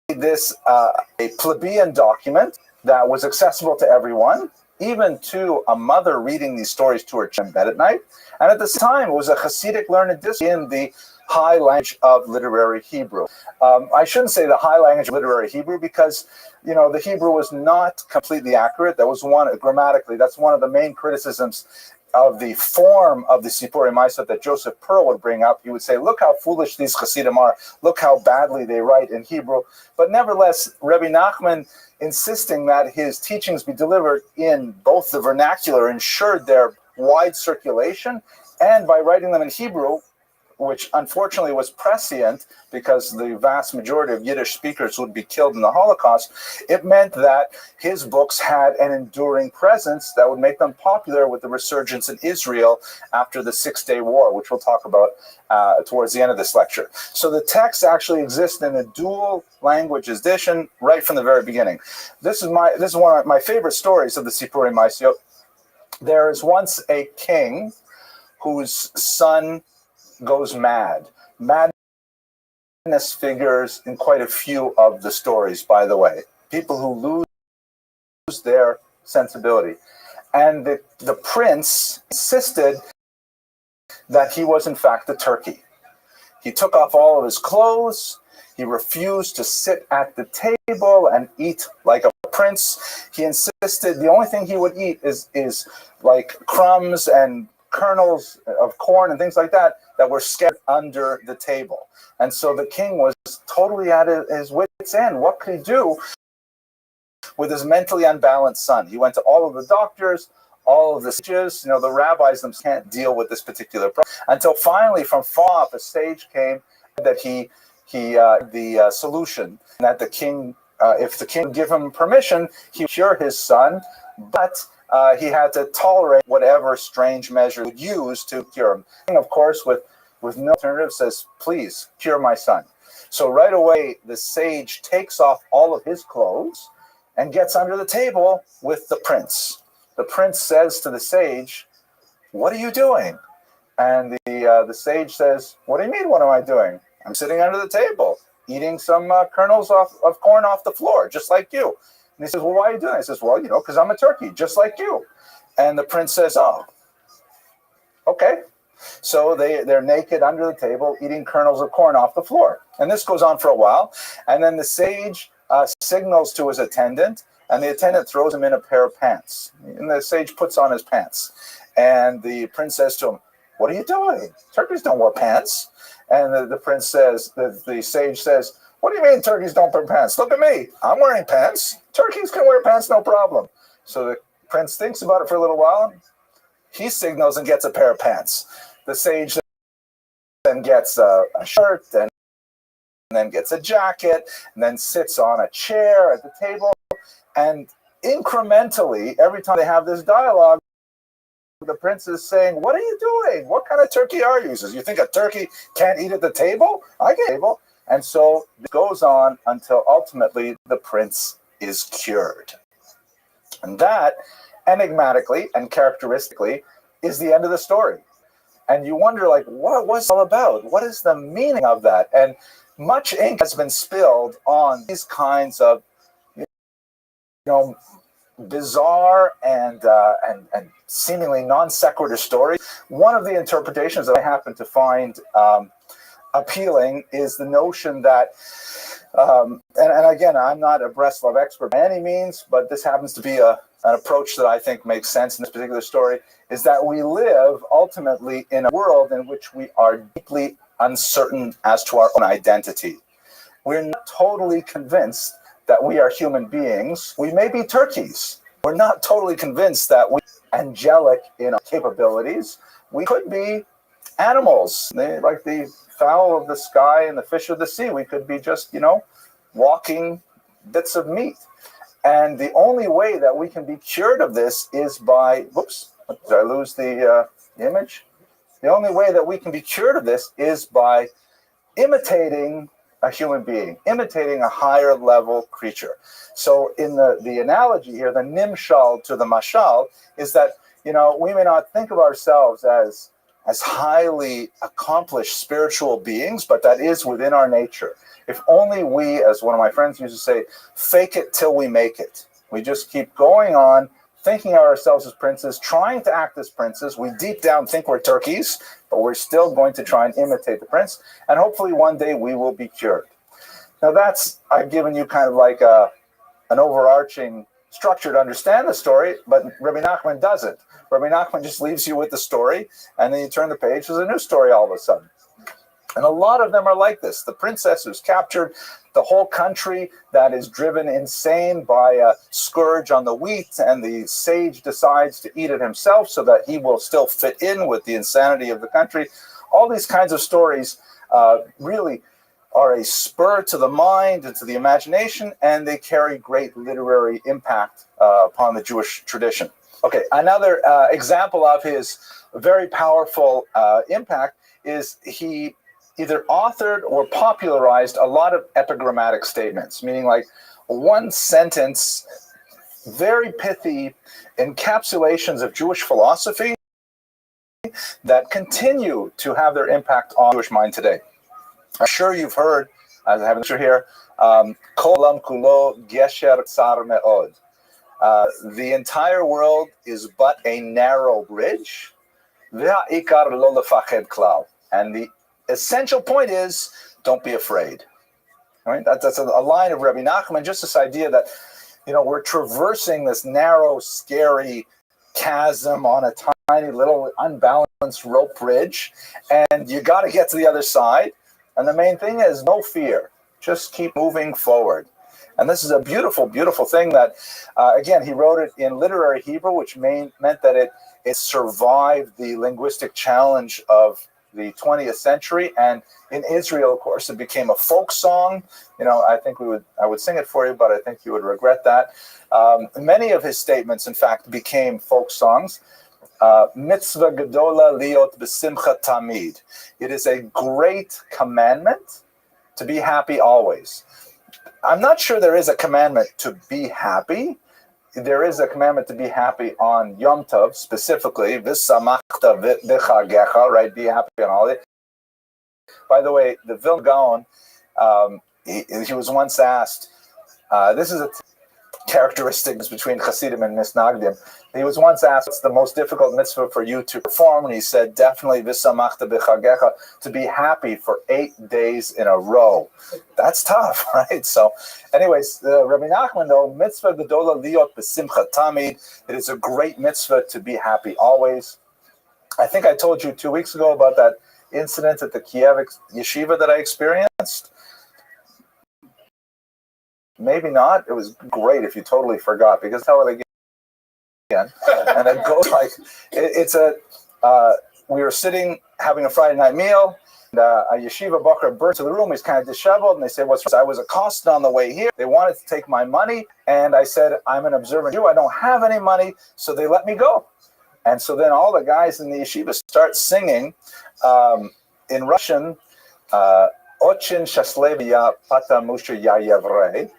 this a plebeian document that was accessible to everyone, even to a mother reading these stories to her child in bed at night. And at this time, it was a Hasidic learned discipline in the high language of literary Hebrew. I shouldn't say the high language of literary Hebrew because, the Hebrew was not completely accurate. That was grammatically, that's one of the main criticisms of the form of the Sipuri Masiot that Joseph Pearl would bring up. He would say, look how foolish these Hasidim are. Look how badly they write in Hebrew. But nevertheless, Rebbe Nachman, insisting that his teachings be delivered in both the vernacular, ensured their wide circulation, and by writing them in Hebrew, which unfortunately was prescient because the vast majority of Yiddish speakers would be killed in the Holocaust, it meant that his books had an enduring presence that would make them popular with the resurgence in Israel after the Six-Day War, which we'll talk about towards the end of this lecture. So the text actually exists in a dual language edition right from the very beginning. This is one of my favorite stories of the Sipuri Masiot. There is once a king whose son goes mad. Madness figures in quite a few of the stories, by the way. People who lose their sensibility. And the prince insisted that he was in fact a turkey. He took off all of his clothes. He refused to sit at the table and eat like a prince. He insisted the only thing he would eat is like crumbs and kernels of corn and things like that were scattered under the table. And so the king was totally at his wit's end. What could he do with his mentally unbalanced son? He went to all of the doctors. all of the sages, the rabbis themselves can't deal with this particular problem. Until finally, from far off, a sage came that the solution that the king, if the king would give him permission, he would cure his son, but he had to tolerate whatever strange measure he would use to cure him. And of course, with no alternative, says, please cure my son. So right away, the sage takes off all of his clothes and gets under the table with the prince. The prince says to the sage, what are you doing? And the sage says, what do you mean, what am I doing? I'm sitting under the table, eating some kernels of corn off the floor, just like you. And he says, well, why are you doing it? He says, well, because I'm a turkey, just like you. And the prince says, oh, okay. So they're naked under the table, eating kernels of corn off the floor. And this goes on for a while. And then the sage signals to his attendant, and the attendant throws him in a pair of pants. And the sage puts on his pants. And the prince says to him, what are you doing? Turkeys don't wear pants. And the prince says, the sage says, what do you mean turkeys don't wear pants? Look at me. I'm wearing pants. Turkeys can wear pants, no problem. So the prince thinks about it for a little while. He signals and gets a pair of pants. The sage then gets a shirt and then gets a jacket and then sits on a chair at the table. And incrementally, every time they have this dialogue, the prince is saying, what are you doing? What kind of turkey are you? He says, you think a turkey can't eat at the table? I get table. And so it goes on until ultimately the prince is cured. And that, enigmatically and characteristically, is the end of the story. And you wonder, what was it all about? What is the meaning of that? And much ink has been spilled on these kinds of, bizarre and seemingly non sequitur stories. One of the interpretations that I happen to find appealing is the notion that, and again, I'm not a Breslov expert by any means, but this happens to be an approach that I think makes sense in this particular story, is that we live ultimately in a world in which we are deeply uncertain as to our own identity. We're not totally convinced that we are human beings. We may be turkeys. We're not totally convinced that we are angelic in our capabilities. We could be animals, like the fowl of the sky and the fish of the sea. We could be just, walking bits of meat. And the only way that we can be cured of this is by, whoops, did I lose the image? The only way that we can be cured of this is by imitating a human being, imitating a higher level creature. So in the analogy here, the nimshal to the mashal is that, we may not think of ourselves as highly accomplished spiritual beings, but that is within our nature. If only we, as one of my friends used to say, fake it till we make it. We just keep going on, thinking of ourselves as princes, trying to act as princes. We deep down think we're turkeys, but we're still going to try and imitate the prince. And hopefully one day we will be cured. Now I've given you kind of like an overarching structure to understand the story, but Rabbi Nachman doesn't. Rabbi Nachman just leaves you with the story, and then you turn the page, there's a new story all of a sudden. And a lot of them are like this. The princess who's captured, the whole country that is driven insane by a scourge on the wheat, and the sage decides to eat it himself so that he will still fit in with the insanity of the country. All these kinds of stories really are a spur to the mind and to the imagination, and they carry great literary impact upon the Jewish tradition. Okay, another example of his very powerful impact is he either authored or popularized a lot of epigrammatic statements, meaning like one sentence, very pithy encapsulations of Jewish philosophy that continue to have their impact on the Jewish mind today. I'm sure you've heard, as I have a picture here, Kol Olam Kulo Gesher Tsar Me'od. The entire world is but a narrow bridge. Ve'ikar lo lefached klal. And the essential point is, don't be afraid. All right? That's a line of Rabbi Nachman, just this idea that, we're traversing this narrow, scary chasm on a tiny little unbalanced rope bridge, and you got to get to the other side. And the main thing is no fear. Just keep moving forward. And this is a beautiful, beautiful thing that, again, he wrote it in literary Hebrew, which meant that it survived the linguistic challenge of the 20th century. And in Israel, of course, it became a folk song. You know, I think I would sing it for you, but I think you would regret that. Many of his statements, in fact, became folk songs. Mitzvah gedola liot b'simcha tamid. It is a great commandment to be happy always. I'm not sure there is a commandment to be happy. There is a commandment to be happy on Yom Tov, specifically, v'samachta v'chagecha, right? Be happy on all it. By the way, the Vilna Gaon, he was once asked, this is a characteristics between Hasidim and Misnagdim. He was once asked, what's the most difficult mitzvah for you to perform? And he said, definitely v'samachta b'chagecha, to be happy for 8 days in a row. That's tough, right? So anyways, Rabbi Nachman, though, mitzvah gedola liot b'simcha tamid. It is a great mitzvah to be happy always. I think I told you 2 weeks ago about that incident at the Kiev yeshiva that I experienced. Maybe not. It was great if you totally forgot, because tell it again. And it goes like, we were sitting having a Friday night meal, and a yeshiva bacher burst to the room. He's kind of disheveled, and they said, I was accosted on the way here. They wanted to take my money, and I said, I'm an observant Jew. I don't have any money, so they let me go. And so then all the guys in the yeshiva start singing in Russian, Ochin Shaslevia Patamusha Yayevrei.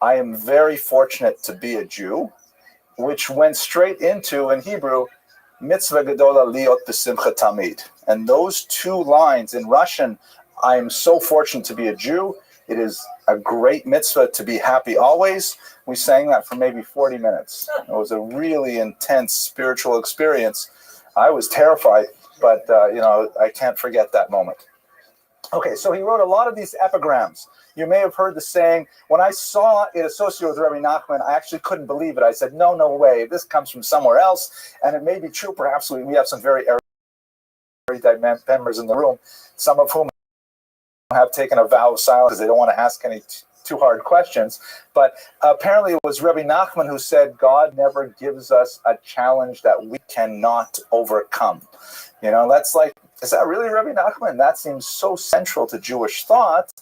I am very fortunate to be a Jew, which went straight into, in Hebrew, mitzvah gedola liot b'simcha tamid. And those two lines in Russian, I am so fortunate to be a Jew. It is a great mitzvah to be happy always. We sang that for maybe 40 minutes. It was a really intense spiritual experience. I was terrified, but I can't forget that moment. Okay, so he wrote a lot of these epigrams. You may have heard the saying, when I saw it associated with Rabbi Nachman, I actually couldn't believe it. I said, no way, this comes from somewhere else. And it may be true, perhaps we have some very erudite members in the room, some of whom have taken a vow of silence because they don't want to ask any too hard questions. But apparently it was Rabbi Nachman who said, God never gives us a challenge that we cannot overcome. You know, that's like, is that really Rabbi Nachman? That seems so central to Jewish thought,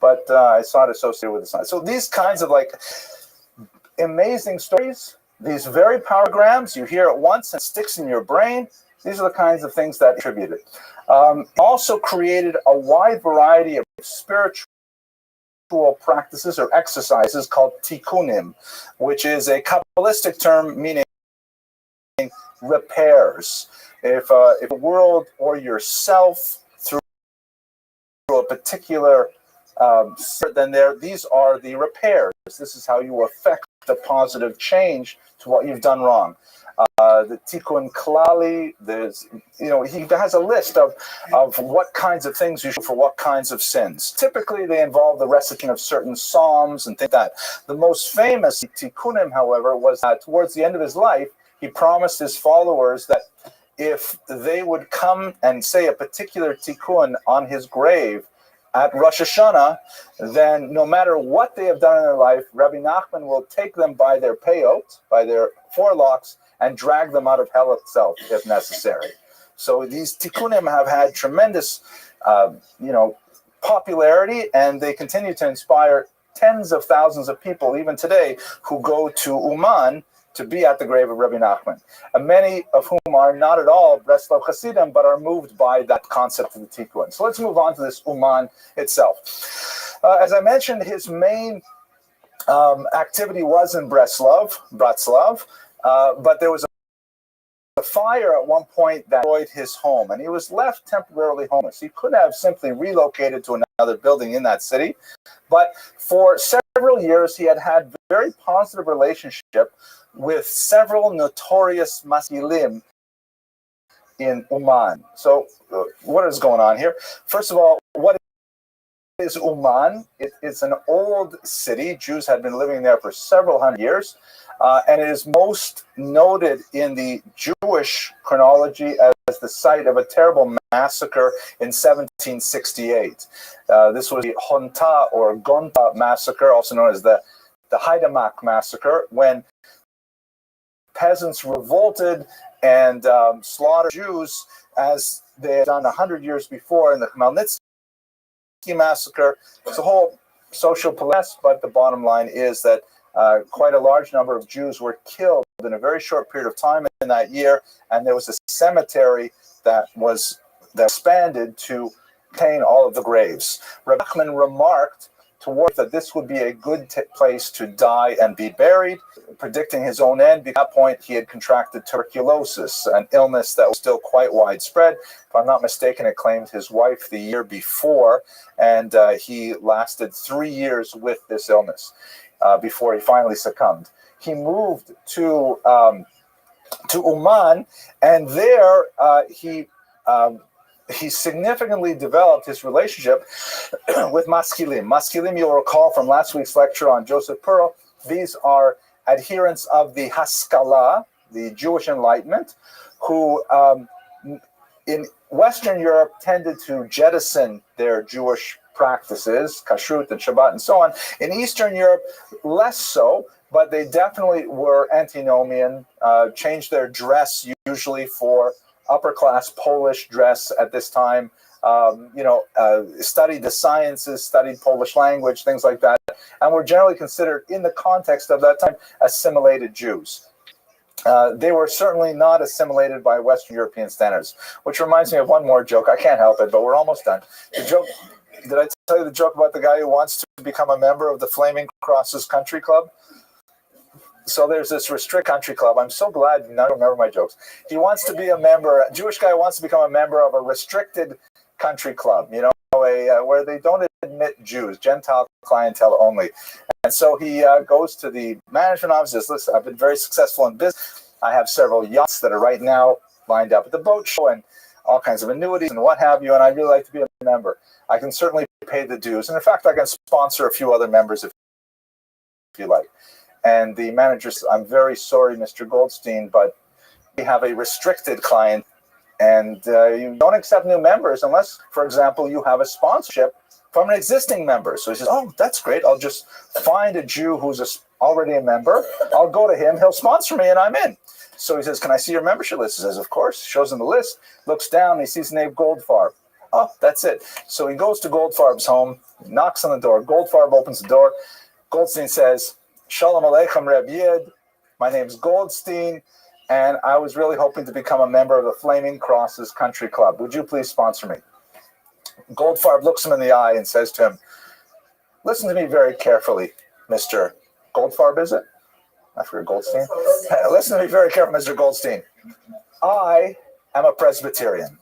but I saw it associated with the sign. So these kinds of like amazing stories, these very powergrams, you hear it once and it sticks in your brain. These are the kinds of things that attributed. Also created a wide variety of spiritual practices or exercises called tikkunim, which is a Kabbalistic term meaning repairs. If a world or yourself through a particular then these are the repairs. This is how you affect a positive change to what you've done wrong. The Tikkun Klali, he has a list of what kinds of things you should do for what kinds of sins. Typically, they involve the recitation of certain psalms and things like that. The most famous Tikkunim, however, was that towards the end of his life, he promised his followers that if they would come and say a particular tikkun on his grave at Rosh Hashanah, then no matter what they have done in their life, Rabbi Nachman will take them by their peyot, by their forelocks, and drag them out of hell itself if necessary. So these tikkunim have had tremendous, popularity, and they continue to inspire tens of thousands of people, even today, who go to Uman to be at the grave of Rabbi Nachman. And many of whom are not at all Breslov Hasidim, but are moved by that concept of the tikkun. So let's move on to this Uman itself. As I mentioned, his main activity was in Bratslav, but there was a fire at one point that destroyed his home, and he was left temporarily homeless. He could have simply relocated to another building in that city, but for several years he had very positive relationship with several notorious maskilim in Uman. So what is going on here? First of all, what is Uman? It's an old city. Jews had been living there for several hundred years. And it is most noted in the Jewish chronology as the site of a terrible massacre in 1768. This was the Honta or Gonta massacre, also known as the the Heidemark massacre, when peasants revolted and slaughtered Jews as they had done 100 years before in the Khmelnytsky massacre. It's a whole social politics, but the bottom line is that quite a large number of Jews were killed in a very short period of time in that year, and there was a cemetery that expanded to contain all of the graves. Reb Nachman remarked towards that this would be a good place to die and be buried, predicting his own end. At that point, he had contracted tuberculosis, an illness that was still quite widespread. If I'm not mistaken, it claimed his wife the year before, and he lasted 3 years with this illness before he finally succumbed. He moved to Uman, and there he significantly developed his relationship with Maskilim. Maskilim, you'll recall from last week's lecture on Joseph Pearl, these are adherents of the Haskalah, the Jewish Enlightenment, who in Western Europe tended to jettison their Jewish practices, kashrut and Shabbat and so on. In Eastern Europe, less so, but they definitely were antinomian, changed their dress usually for upper-class Polish dress at this time, studied the sciences, studied Polish language, things like that, and were generally considered, in the context of that time, assimilated Jews. They were certainly not assimilated by Western European standards, which reminds me of one more joke. I can't help it, but we're almost done. The joke, did I tell you the joke about the guy who wants to become a member of the Flaming Crosses Country Club? So there's this Restrict Country Club. I'm so glad you don't remember my jokes. He wants to be a member, a Jewish guy wants to become a member of a restricted country club, where they don't admit Jews, Gentile clientele only. And so he goes to the management office and says, listen, I've been very successful in business. I have several yachts that are right now lined up at the boat show and all kinds of annuities and what have you, and I'd really like to be a member. I can certainly pay the dues. And in fact, I can sponsor a few other members if you like. And the manager says, I'm very sorry, Mr. Goldstein, but we have a restricted client, and you don't accept new members unless, for example, you have a sponsorship from an existing member. So he says, oh, that's great. I'll just find a Jew who's already a member. I'll go to him. He'll sponsor me, and I'm in. So he says, can I see your membership list? He says, of course. Shows him the list, looks down, he sees the name Goldfarb. Oh, that's it. So he goes to Goldfarb's home, knocks on the door. Goldfarb opens the door. Goldstein says, Shalom Aleichem, Reb Yid. My name's Goldstein, and I was really hoping to become a member of the Flaming Crosses Country Club. Would you please sponsor me? Goldfarb looks him in the eye and says to him, listen to me very carefully, Mr. Goldfarb, is it? I forget Goldstein. Listen to me very carefully, Mr. Goldstein. I am a Presbyterian,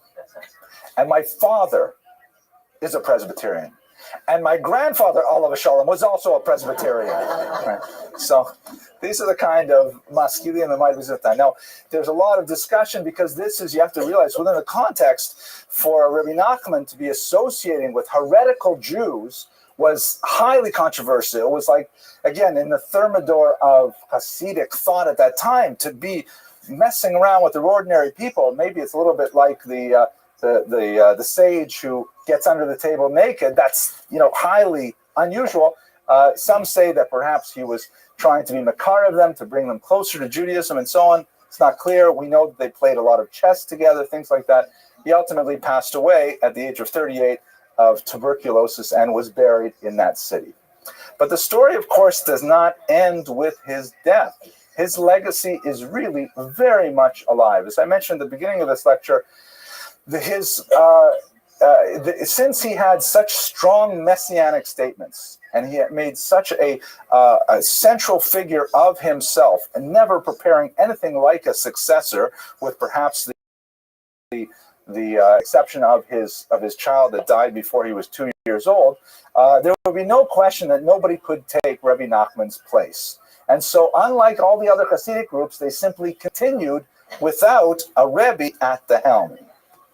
and my father is a Presbyterian. And my grandfather, Olav Shalom, was also a Presbyterian. Right. So these are the kind of maskilim that might visit that. Now, there's a lot of discussion because this is, you have to realize, within the context, for Rabbi Nachman to be associating with heretical Jews was highly controversial. It was like, again, in the thermidor of Hasidic thought at that time, to be messing around with the ordinary people. Maybe it's a little bit like the sage who gets under the table naked. That's highly unusual. Some say that perhaps he was trying to be makar of them, to bring them closer to Judaism and so on. It's not clear. We know that they played a lot of chess together, things like that. He ultimately passed away at the age of 38 of tuberculosis and was buried in that city. But the story, of course, does not end with his death. His legacy is really very much alive. As I mentioned at the beginning of this lecture, since he had such strong messianic statements and he had made such a central figure of himself and never preparing anything like a successor, with perhaps the exception of his child that died before he was 2 years old, there would be no question that nobody could take Rabbi Nachman's place. And so, unlike all the other Hasidic groups, they simply continued without a Rebbe at the helm.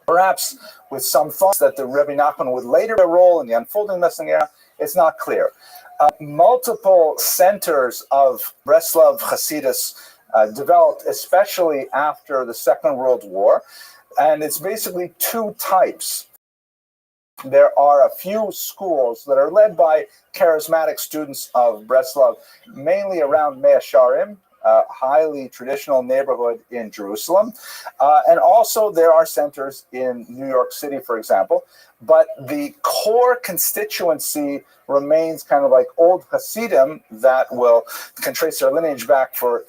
Perhaps with some thoughts that the Rebbe Nachman would later play a role in the unfolding Messianic era, it's not clear. Multiple centers of Breslov Hasidus developed, especially after the Second World War, and it's basically two types. there are a few schools that are led by charismatic students of Breslov, mainly around Mea Sharim, a highly traditional neighborhood in Jerusalem. And also there are centers in New York City, for example. But the core constituency remains kind of like old Hasidim that can trace their lineage back for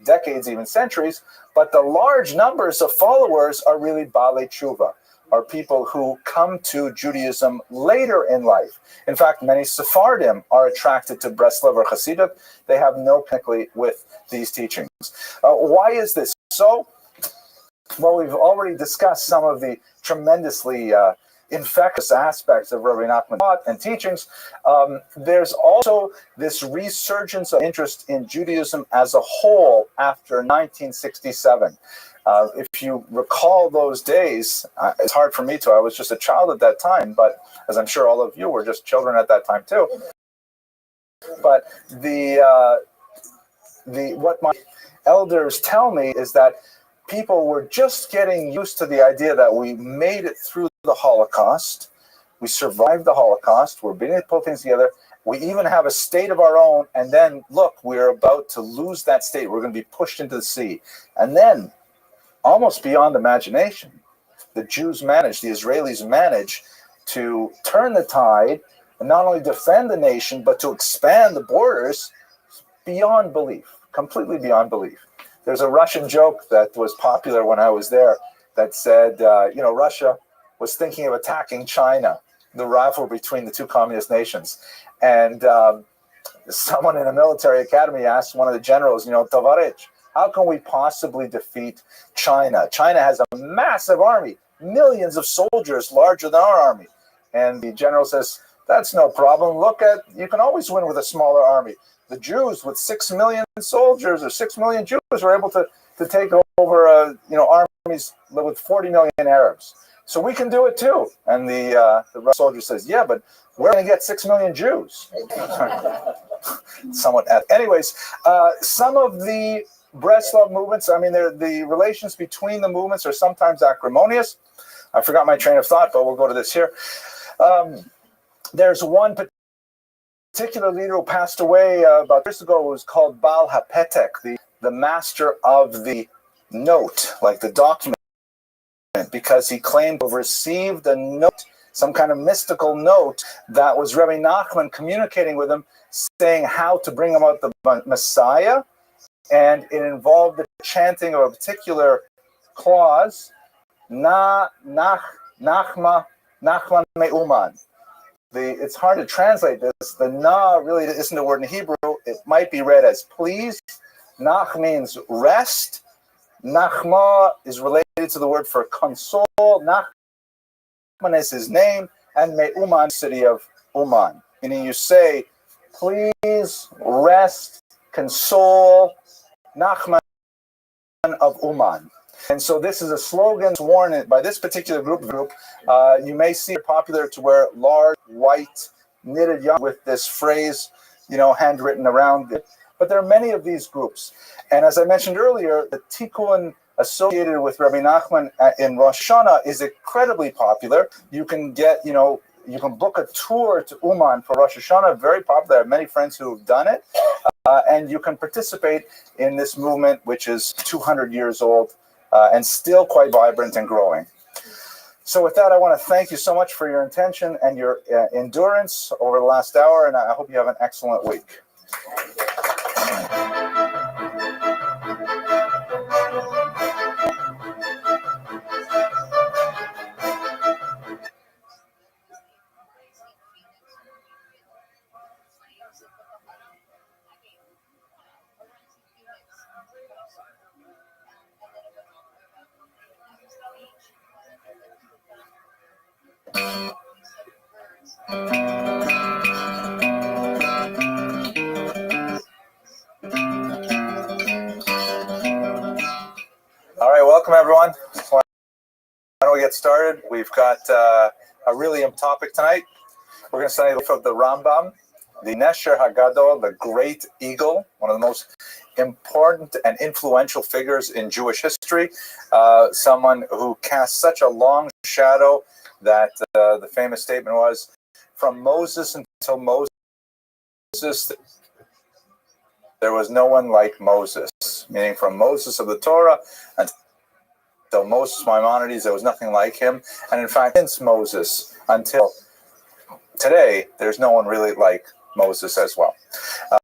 decades, even centuries. But the large numbers of followers are really Balei Tshuva, are people who come to Judaism later in life. In fact, many Sephardim are attracted to Breslov or Hasidut. They have no connection with these teachings. Why is this so? Well, we've already discussed some of the tremendously infectious aspects of Rabbi Nachman's thought and teachings. There's also this resurgence of interest in Judaism as a whole after 1967. If you recall those days, it's hard for me to. I was just a child at that time, but as I'm sure all of you were just children at that time too. But what my elders tell me is that people were just getting used to the idea that we made it through the Holocaust, we survived the Holocaust, we're beginning to pull things together. We even have a state of our own, and then look, we're about to lose that state. We're going to be pushed into the sea, and then, almost beyond imagination, the Israelis manage to turn the tide and not only defend the nation, but to expand the borders beyond belief, completely beyond belief. There's a Russian joke that was popular when I was there that said, Russia was thinking of attacking China, the rivalry between the two communist nations. And someone in a military academy asked one of the generals, Tovarich, how can we possibly defeat China? China has a massive army, millions of soldiers larger than our army. And the general says, that's no problem. You can always win with a smaller army. The Jews with 6 million soldiers or 6 million Jews were able to take over armies with 40 million Arabs. So we can do it too. And the Russian soldier says, yeah, but we're going to get 6 million Jews. Somewhat. Anyways, some of the Breslov movements, the relations between the movements are sometimes acrimonious. I forgot my train of thought, but we'll go to this here. There's one particular leader who passed away about years ago who was called Baal HaPetek, the master of the note, like the document, because he claimed to have received a note, some kind of mystical note that was Rabbi Nachman communicating with him, saying how to bring about the Messiah, and it involved the chanting of a particular clause, Nachman Me'uman. It's hard to translate this. The na really isn't a word in Hebrew. It might be read as please. Nach means rest. Nachma is related to the word for console. Nachman is his name, and Me'uman, city of Uman. Meaning you say, please rest, console, Nachman of Uman. And so this is a slogan worn by this particular group. You may see it popular to wear large white knitted yarn with this phrase, handwritten around it. But there are many of these groups. And as I mentioned earlier, the tikkun associated with Rabbi Nachman in Rosh Hashanah is incredibly popular. You can get, you can book a tour to Uman for Rosh Hashanah, very popular. I have many friends who have done it. And you can participate in this movement, which is 200 years old. And still quite vibrant and growing. So with that, I want to thank you so much for your attention and your endurance over the last hour, and I hope you have an excellent week. All right, welcome everyone. Why don't we get started? We've got a really important topic tonight. We're going to study from the Rambam, the Nesher Hagadol, the Great Eagle, one of the most important and influential figures in Jewish history, someone who cast such a long shadow that the famous statement was, from Moses until Moses, there was no one like Moses, meaning from Moses of the Torah until Moses Maimonides, there was nothing like him. And in fact, since Moses until today, there's no one really like Moses as well.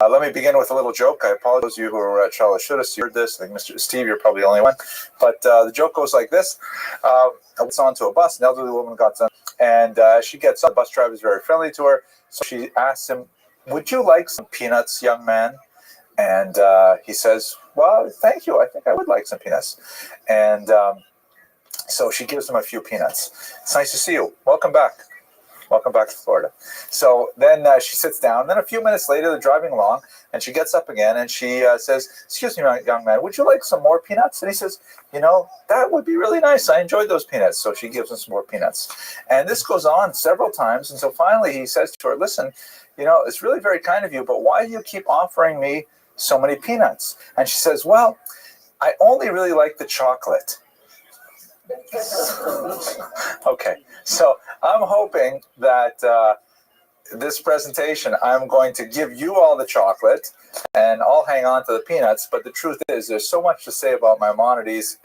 Let me begin with a little joke. I apologize to you who are at Charlotte Shudis. You heard this. I think Mr. Steve, you're probably the only one. But the joke goes like this. I was onto a bus. An elderly woman got on, and she gets on. The bus driver is very friendly to her. So she asks him, would you like some peanuts, young man? And he says, well, thank you. I think I would like some peanuts. And so she gives him a few peanuts. It's nice to see you. Welcome back. Welcome back to Florida. So then she sits down. Then a few minutes later, they're driving along, and she gets up again, and she says, excuse me, young man, would you like some more peanuts? And he says, you know, that would be really nice. I enjoyed those peanuts. So she gives him some more peanuts. And this goes on several times until finally he says to her, listen, you know, it's really very kind of you, but why do you keep offering me so many peanuts? And she says, well, I only really like the chocolate. Okay, so I'm hoping that this presentation, I'm going to give you all the chocolate and I'll hang on to the peanuts. But the truth is, there's so much to say about Maimonides,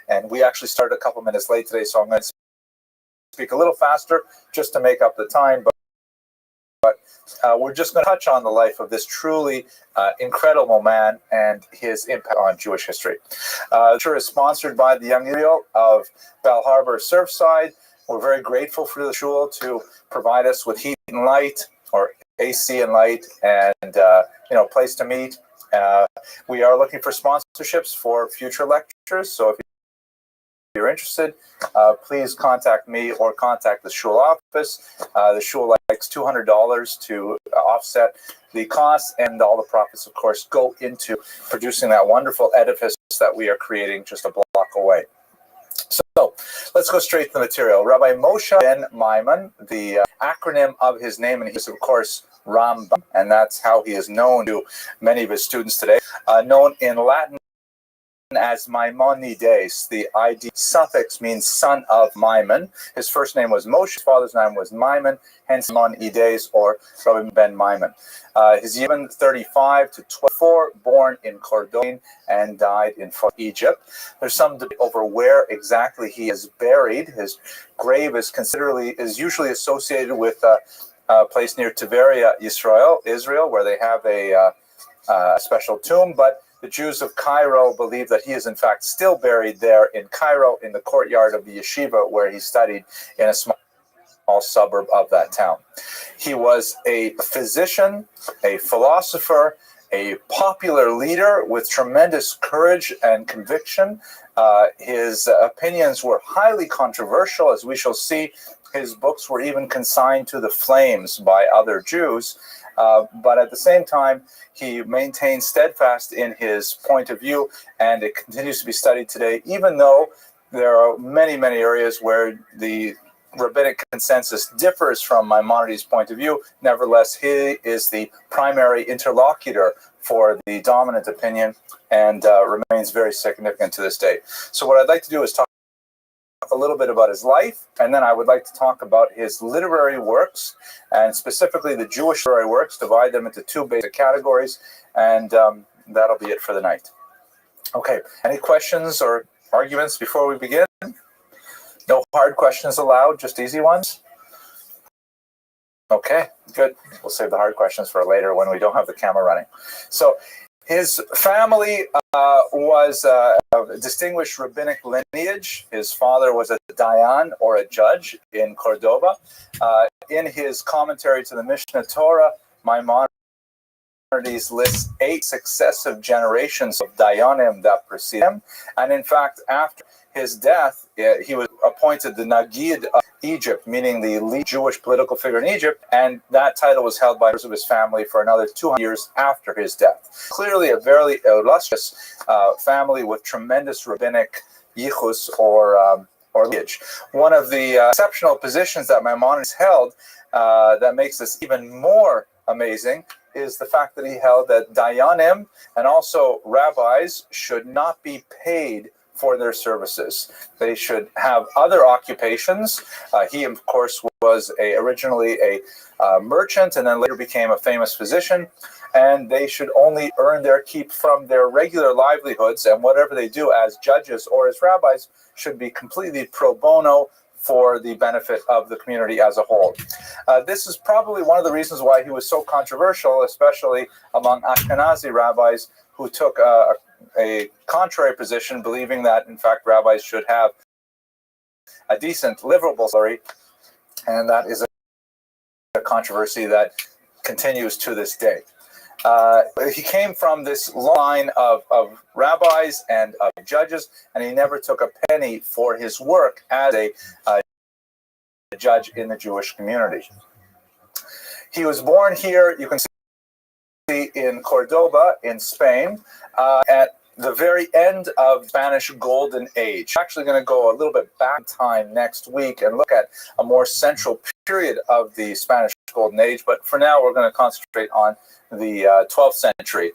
and we actually started a couple minutes late today, so I'm going to speak a little faster just to make up the time. But we're just going to touch on the life of this truly incredible man and his impact on Jewish history. The lecture is sponsored by the Young Israel of Bell Harbor Surfside. We're very grateful for the shul to provide us with heat and light, or AC and light, and you know, place to meet. We are looking for sponsorships for future lectures, so if you're interested, please contact me or contact the shul office. The shul likes $200 to offset the costs, and all the profits, of course, go into producing that wonderful edifice that we are creating just a block away. So let's go straight to the material. Rabbi Moshe ben Maimon, the acronym of his name, and he's, of course, Rambam, and that's how he is known to many of his students today, known in Latin as Maimonides. The ID suffix means son of Maimon. His first name was Moshe, his father's name was Maimon, hence Maimonides, or Rabbi ben Maimon. His year 35 to 24, born in Cordoba and died in Egypt. There's some debate over where exactly he is buried. His grave is usually associated with a place near Tiberia, Israel, where they have a special tomb, but the Jews of Cairo believe that he is in fact still buried there in Cairo in the courtyard of the yeshiva where he studied in a small suburb of that town. He was a physician, a philosopher, a popular leader with tremendous courage and conviction. His opinions were highly controversial, as we shall see. His books were even consigned to the flames by other Jews. But at the same time, he maintained steadfast in his point of view, and it continues to be studied today, even though there are many, many areas where the rabbinic consensus differs from Maimonides' point of view. Nevertheless, he is the primary interlocutor for the dominant opinion and remains very significant to this day. So what I'd like to do is talk a little bit about his life, and then I would like to talk about his literary works, and specifically the Jewish literary works, divide them into two basic categories, and that'll be it for the night. Okay, any questions or arguments before we begin? No hard questions allowed, just easy ones? Okay, good. We'll save the hard questions for later when we don't have the camera running. So his family was a distinguished rabbinic lineage. His father was a dayan, or a judge, in Cordoba. In his commentary to the Mishnah Torah, Maimonides lists 8 successive generations of dayanim that precede him. And in fact, after his death, he was appointed the Nagid of Egypt, meaning the lead Jewish political figure in Egypt, and that title was held by members of his family for another 200 years after his death. Clearly a very illustrious family with tremendous rabbinic yichus, or lineage. One of the exceptional positions that Maimonides held that makes this even more amazing is the fact that he held that dayanim and also rabbis should not be paid for their services. They should have other occupations. He, of course, was originally a merchant and then later became a famous physician. And they should only earn their keep from their regular livelihoods, and whatever they do as judges or as rabbis should be completely pro bono for the benefit of the community as a whole. This is probably one of the reasons why he was so controversial, especially among Ashkenazi rabbis who took a contrary position, believing that, in fact, rabbis should have a decent, livable salary, and that is a controversy that continues to this day. He came from this line of rabbis and of judges, and he never took a penny for his work as a judge in the Jewish community. He was born here, you can see, in Cordoba in Spain, at the very end of Spanish Golden Age. I'm actually going to go a little bit back in time next week and look at a more central period of the Spanish Golden Age, but for now we're going to concentrate on the 12th century.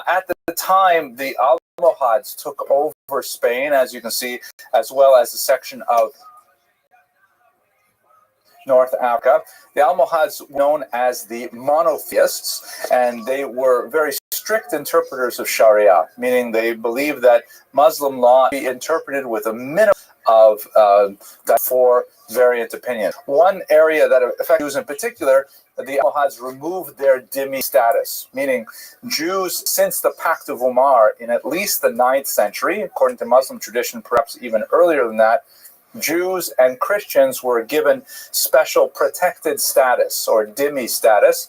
At the time, the Almohads took over Spain, as you can see, as well as a section of North Africa. The Almohads were known as the monotheists, and they were very strict interpreters of Sharia, meaning they believed that Muslim law be interpreted with a minimum of four variant opinions. One area that affected Jews in particular, the Almohads removed their dhimmi status, meaning Jews since the Pact of Umar in at least the 9th century, according to Muslim tradition, perhaps even earlier than that, Jews and Christians were given special protected status or dhimmi status.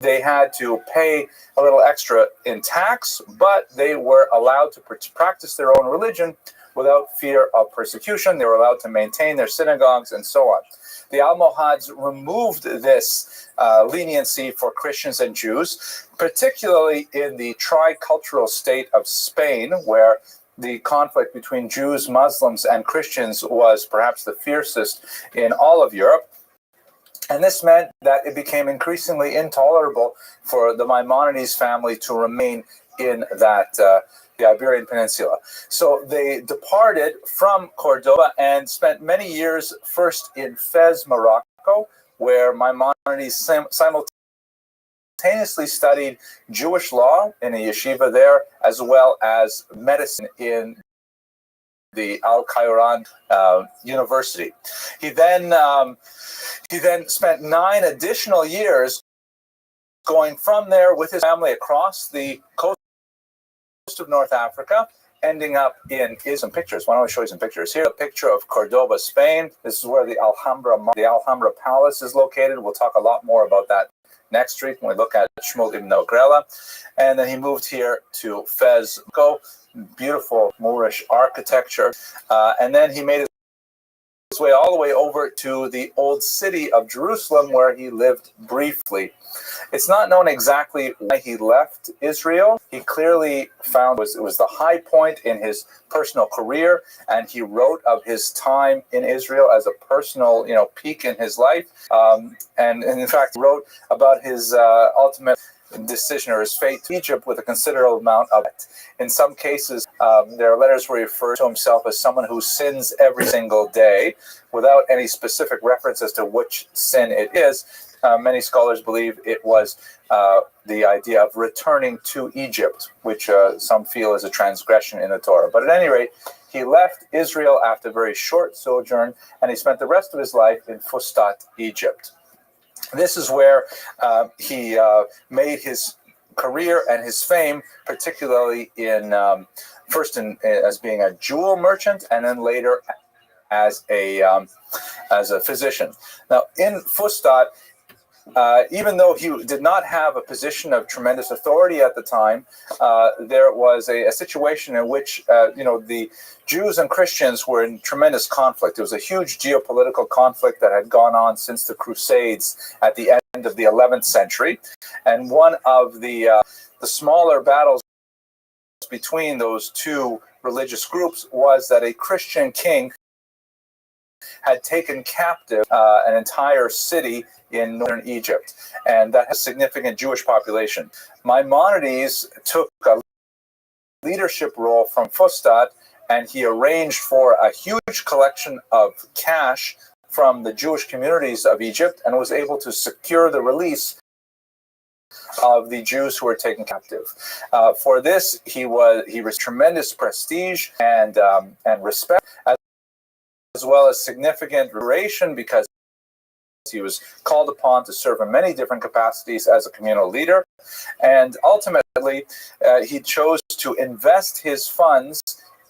They had to pay a little extra in tax, but they were allowed to practice their own religion without fear of persecution. They were allowed to maintain their synagogues and so on. The Almohads removed this leniency for Christians and Jews, particularly in the tricultural state of Spain, where the conflict between Jews, Muslims, and Christians was perhaps the fiercest in all of Europe. And this meant that it became increasingly intolerable for the Maimonides family to remain in that the Iberian Peninsula. So they departed from Cordoba and spent many years first in Fez, Morocco, where Maimonides simultaneously studied Jewish law in a yeshiva there, as well as medicine in the Al Khayran University. He then spent 9 additional years going from there with his family across the coast of North Africa, ending up in some pictures. Why don't I show you some pictures? Here, a picture of Cordoba, Spain. This is where the Alhambra Palace is located. We'll talk a lot more about that next week when we look at Shmuel ibn Ogrela. And then he moved here to Fez, beautiful Moorish architecture. And then he made his way all the way over to the old city of Jerusalem, where he lived briefly. It's not known exactly why he left Israel. He clearly found it was the high point in his personal career, and he wrote of his time in Israel as a personal, peak in his life. And in fact, wrote about his ultimate decision or his fate to Egypt with a considerable amount of it. In some cases, there are letters where he refers to himself as someone who sins every single day, without any specific reference as to which sin it is. Many scholars believe it was the idea of returning to Egypt, which some feel is a transgression in the Torah. But at any rate, he left Israel after a very short sojourn, and he spent the rest of his life in Fustat, Egypt. This is where he made his career and his fame, particularly first as being a jewel merchant, and then later as a physician. Now, in Fustat, even though he did not have a position of tremendous authority at the time, there was a situation in which the Jews and Christians were in tremendous conflict. It was a huge geopolitical conflict that had gone on since the Crusades at the end of the 11th century, and one of the smaller battles between those two religious groups was that a Christian king had taken captive an entire city in northern Egypt, and that has a significant Jewish population. Maimonides took a leadership role from Fustat and he arranged for a huge collection of cash from the Jewish communities of Egypt and was able to secure the release of the Jews who were taken captive. For this, he received tremendous prestige and respect, as well as significant veneration, because he was called upon to serve in many different capacities as a communal leader. And ultimately, he chose to invest his funds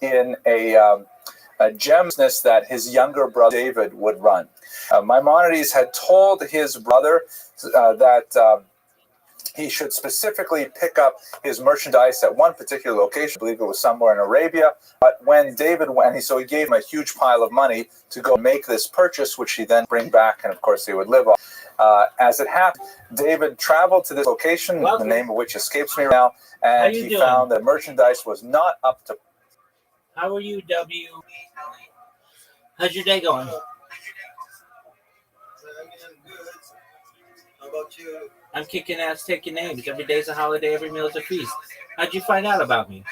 in a gem business that his younger brother David would run. Maimonides had told his brother that he should specifically pick up his merchandise at one particular location. I believe it was somewhere in Arabia. But when David went, so he gave him a huge pile of money to go make this purchase, which he then bring back, and of course he would live on. As it happened, David traveled to this location, the name of which escapes me right now, and he found that merchandise was not up to. How are you, W? How's your day going? How about you? I'm kicking ass, taking names. Every day's a holiday, every meal's a feast. How'd you find out about me?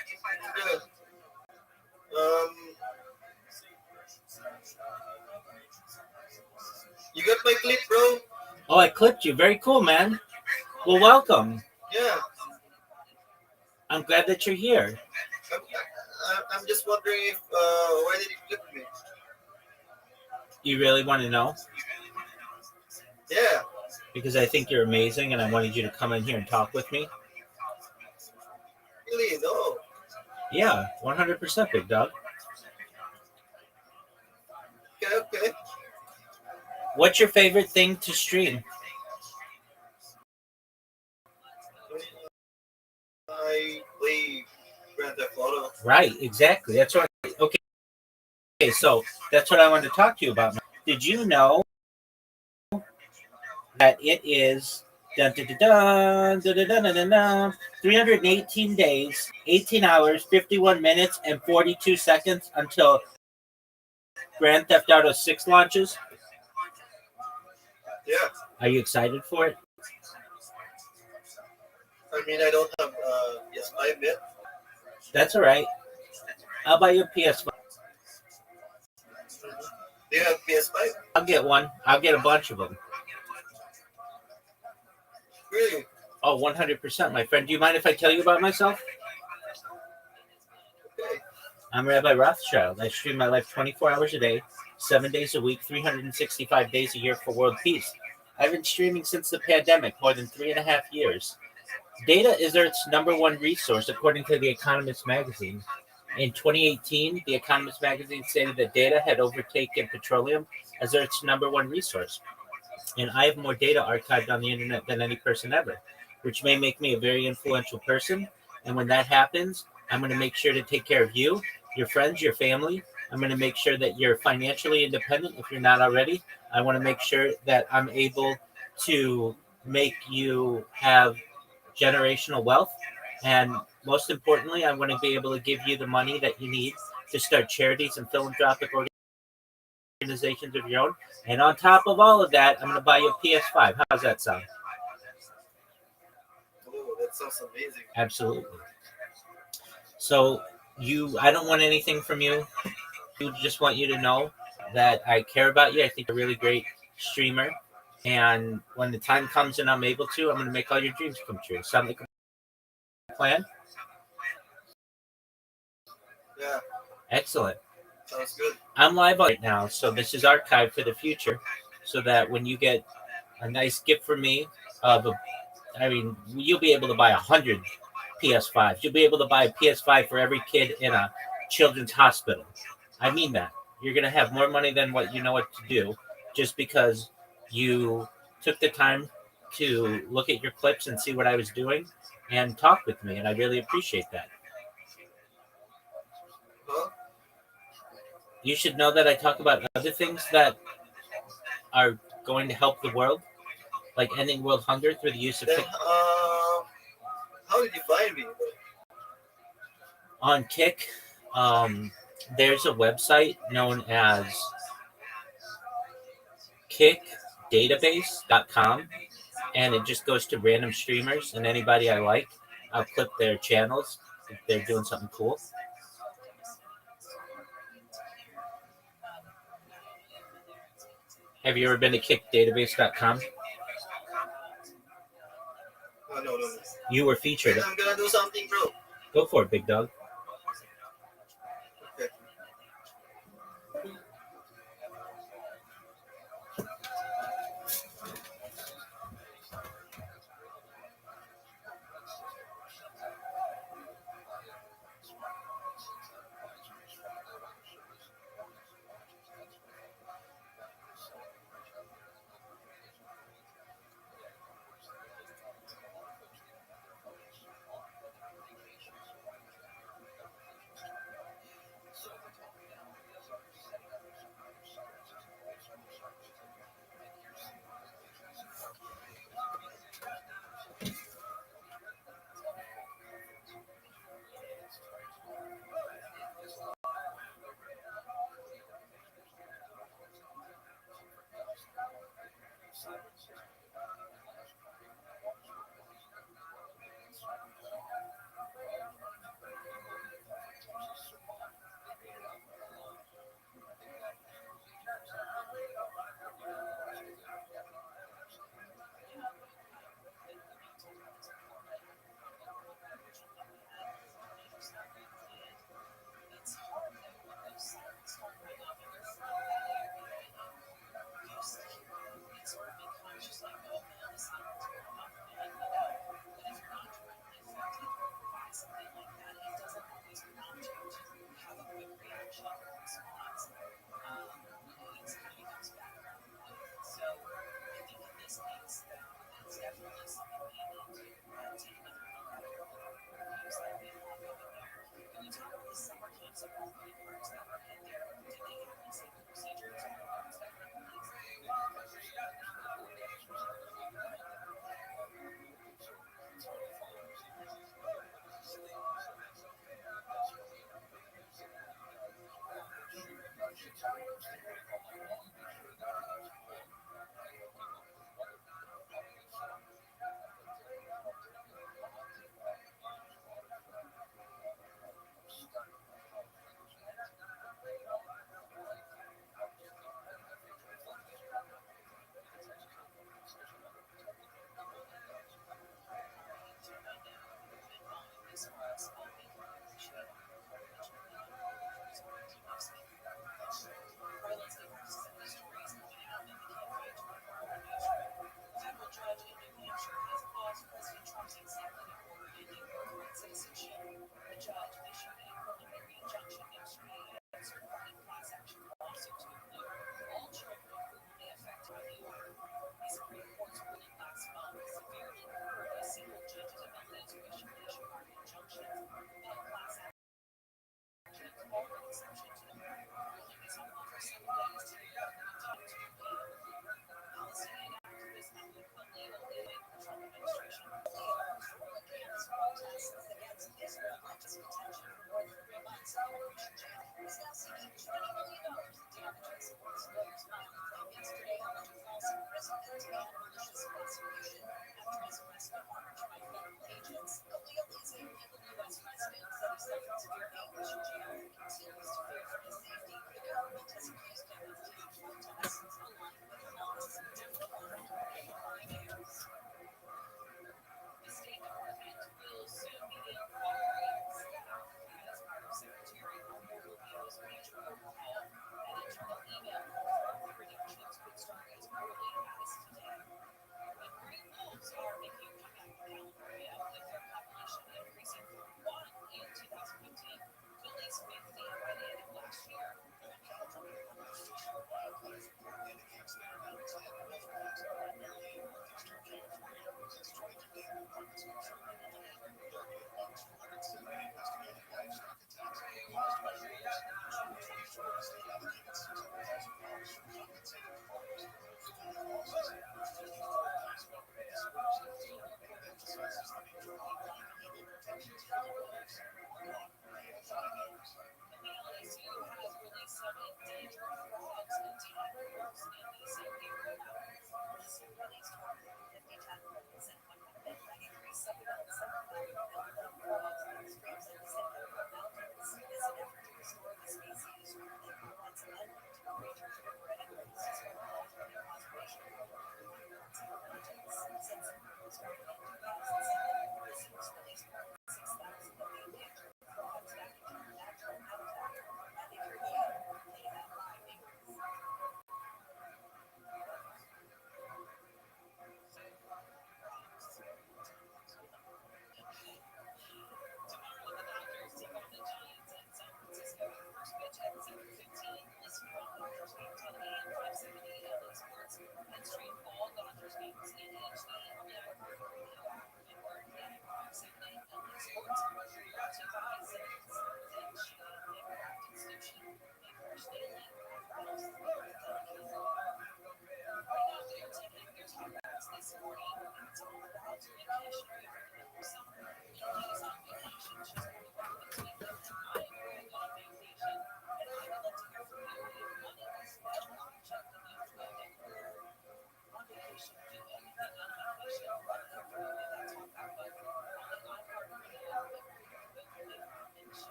Good. You got my clip, bro? Oh, I clipped you. Very cool, man. Well, welcome. Yeah. I'm glad that you're here. I'm just wondering if why did you clip me? You really want to know? Yeah. Because I think you're amazing, and I wanted you to come in here and talk with me. Really? No. Yeah, 100%, big dog. Okay. What's your favorite thing to stream? I play Grand Theft Auto. Right, exactly. That's right. Okay, so that's what I wanted to talk to you about. Did you know that it is 318 days, 18 hours, 51 minutes, and 42 seconds until Grand Theft Auto 6 launches? Yeah. Are you excited for it? I mean, I don't have PS5 yet. That's all right. I'll buy you a PS5. Do you have PS5? I'll get one. I'll get a bunch of them. Really? Oh, 100%, my friend. Do you mind if I tell you about myself? Okay. I'm Rabbi Rothschild. I stream my life 24 hours a day, 7 days a week, 365 days a year for world peace. I've been streaming since the pandemic, more than 3.5 years. Data is Earth's #1 resource, according to The Economist magazine. In 2018, The Economist magazine stated that data had overtaken petroleum as Earth's #1 resource. And I have more data archived on the internet than any person ever, which may make me a very influential person. And when that happens, I'm going to make sure to take care of you, your friends, your family. I'm going to make sure that you're financially independent if you're not already. I want to make sure that I'm able to make you have generational wealth. And most importantly, I want to be able to give you the money that you need to start charities and philanthropic organizations of your own. And on top of all of that, I'm going to buy you a PS5. How's that sound? Oh, that sounds amazing. Absolutely. So I don't want anything from you. I just want you to know that I care about you. I think you're a really great streamer. And when the time comes and I'm able to, I'm going to make all your dreams come true. Sound like a plan? Yeah. Excellent. Sounds good. I'm live right now, so this is archived for the future, so that when you get a nice gift from me you'll be able to buy 100 PS5s. You'll be able to buy a PS5 for every kid in a children's hospital. I mean that. You're going to have more money than what you know what to do, just because you took the time to look at your clips and see what I was doing and talk with me, and I really appreciate that. Huh? You should know that I talk about other things that are going to help the world, like ending world hunger through the use of Then, how did you find me? on Kick. There's a website known as kickdatabase.com, and it just goes to random streamers, and anybody I like, I'll clip their channels if they're doing something cool. Have you ever been to kickdatabase.com? No. You were featured. I'm gonna do something, bro. Go for it, big dog. Okay.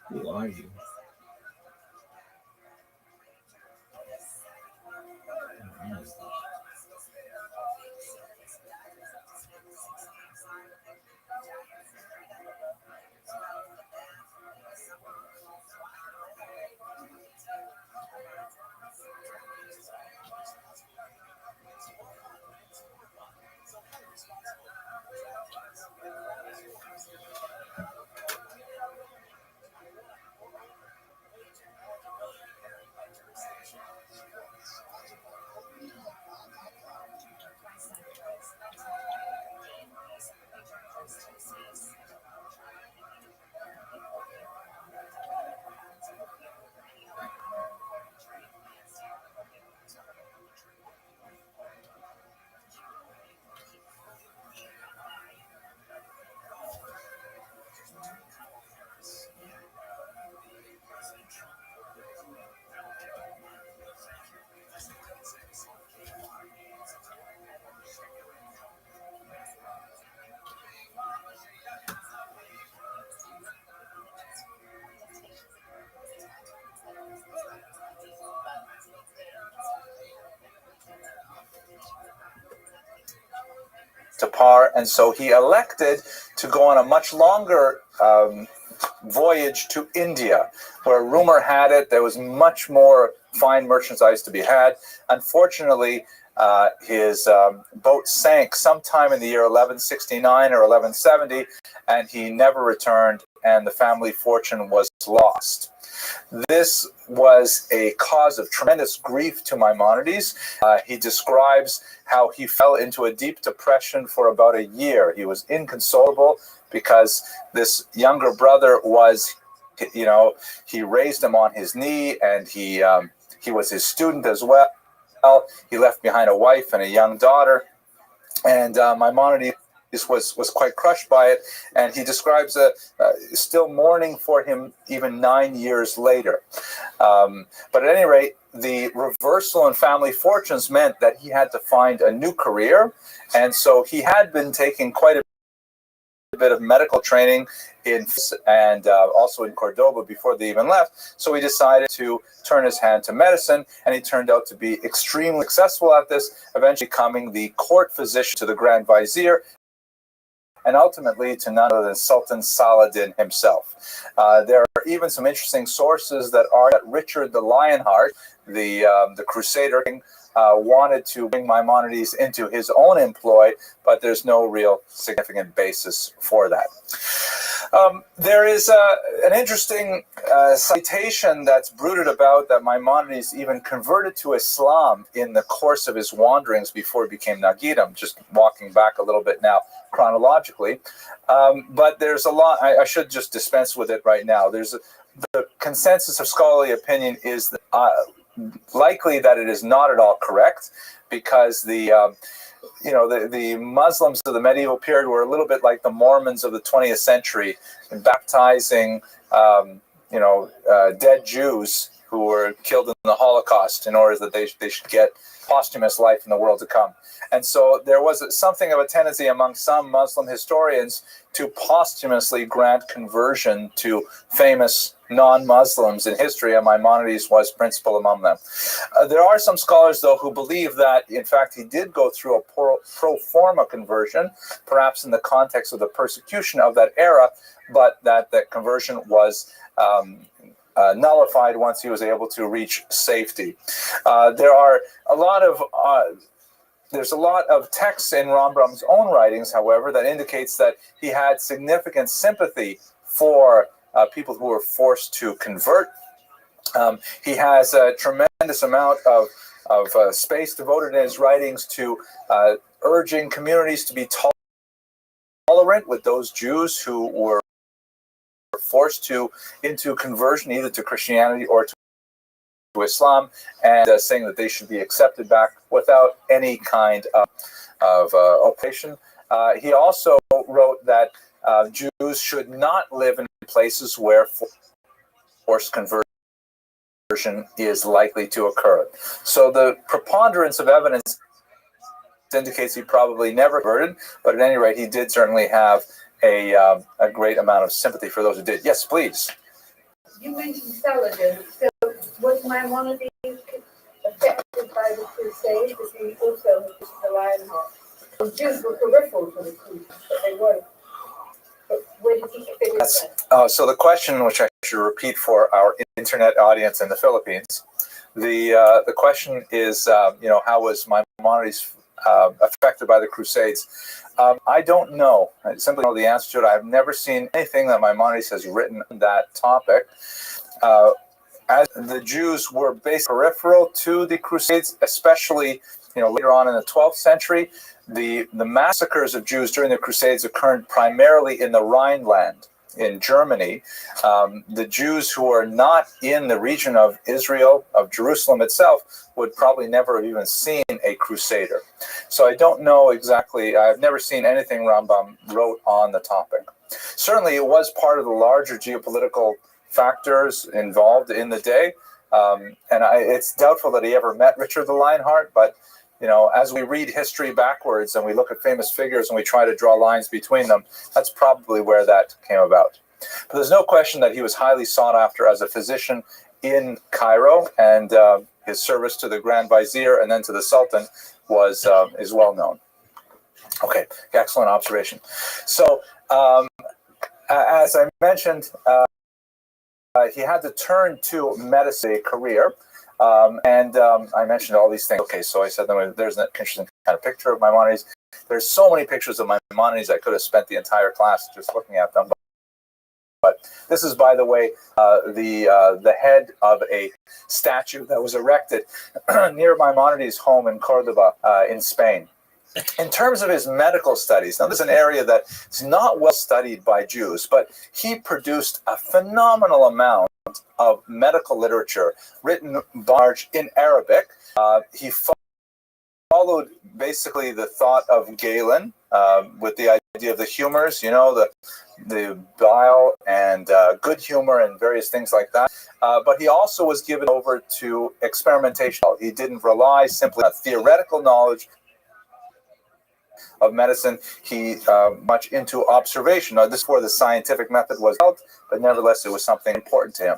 Who are you? To par, and so he elected to go on a much longer voyage to India, where rumor had it there was much more fine merchandise to be had. Unfortunately, his boat sank sometime in the year 1169 or 1170, and he never returned, and the family fortune was lost. This was a cause of tremendous grief to Maimonides. He describes how he fell into a deep depression for about a year. He was inconsolable because this younger brother was, he raised him on his knee, and he was his student as well. He left behind a wife and a young daughter, and Maimonides was quite crushed by it, and he describes still mourning for him even 9 years later. But at any rate, the reversal in family fortunes meant that he had to find a new career, and so he had been taking quite a bit of medical training and also in Cordoba before they even left. So he decided to turn his hand to medicine, and he turned out to be extremely successful at this, eventually becoming the court physician to the Grand Vizier, and ultimately to none other than Sultan Saladin himself. There are even some interesting sources that are that Richard the Lionheart, the Crusader king, wanted to bring Maimonides into his own employ, but there's no real significant basis for that. There is an interesting citation that's bruited about that Maimonides even converted to Islam in the course of his wanderings before he became Nagid. I'm just walking back a little bit now chronologically. But there's a lot, I should just dispense with it right now. The consensus of scholarly opinion is that, likely that it is not at all correct, because the Muslims of the medieval period were a little bit like the Mormons of the 20th century, baptizing dead Jews who were killed in the Holocaust in order that they should get posthumous life in the world to come. And so there was something of a tendency among some Muslim historians to posthumously grant conversion to famous non-Muslims in history, and Maimonides was principal among them. There are some scholars, though, who believe that, in fact, he did go through a pro forma conversion, perhaps in the context of the persecution of that era, but that conversion was nullified once he was able to reach safety. There's a lot of texts in Rambrum's own writings, however, that indicates that he had significant sympathy for people who were forced to convert. He has a tremendous amount of space devoted in his writings to urging communities to be tolerant with those Jews who were forced into conversion, either to Christianity or to Islam, and saying that they should be accepted back without any kind of oppression. He also wrote that Jews should not live in places where forced conversion is likely to occur. So the preponderance of evidence indicates he probably never converted, but at any rate, he did certainly have a great amount of sympathy for those who did. Yes, please. You mentioned Saladin. So was Maimonides affected by the Crusades? Because he also had the Lionheart. The Jews were peripheral to the Crusades, but they weren't. But where did he fit in that? So the question, which I should repeat for our internet audience in the Philippines, the question is, how was Maimonides affected by the Crusades? I don't know. I simply know the answer to it. I've never seen anything that Maimonides has written on that topic. As the Jews were basically peripheral to the Crusades, especially later on in the 12th century, the massacres of Jews during the Crusades occurred primarily in the Rhineland, in Germany. The Jews who are not in the region of Israel, of Jerusalem itself, would probably never have even seen a crusader. So I don't know exactly. I've never seen anything Rambam wrote on the topic. Certainly it was part of the larger geopolitical factors involved in the day. It's doubtful that he ever met Richard the Lionheart, but as we read history backwards and we look at famous figures and we try to draw lines between them, that's probably where that came about. But there's no question that he was highly sought after as a physician in Cairo, and his service to the Grand Vizier and then to the Sultan is well known. Okay, excellent observation. So, as I mentioned, he had to turn to medicine career. I mentioned all these things. Okay, so I said there's an interesting kind of picture of Maimonides. There's so many pictures of Maimonides, I could have spent the entire class just looking at them. But this is, by the way, the head of a statue that was erected near Maimonides' home in Cordoba, in Spain. In terms of his medical studies, now this is an area that is not well studied by Jews, but he produced a phenomenal amount of medical literature written large in Arabic. He followed basically the thought of Galen with the idea of the humors, the bile and good humor and various things like that. But he also was given over to experimentation. He didn't rely simply on theoretical knowledge of medicine. He much into observation. Now, this is where the scientific method was developed, but nevertheless, it was something important to him.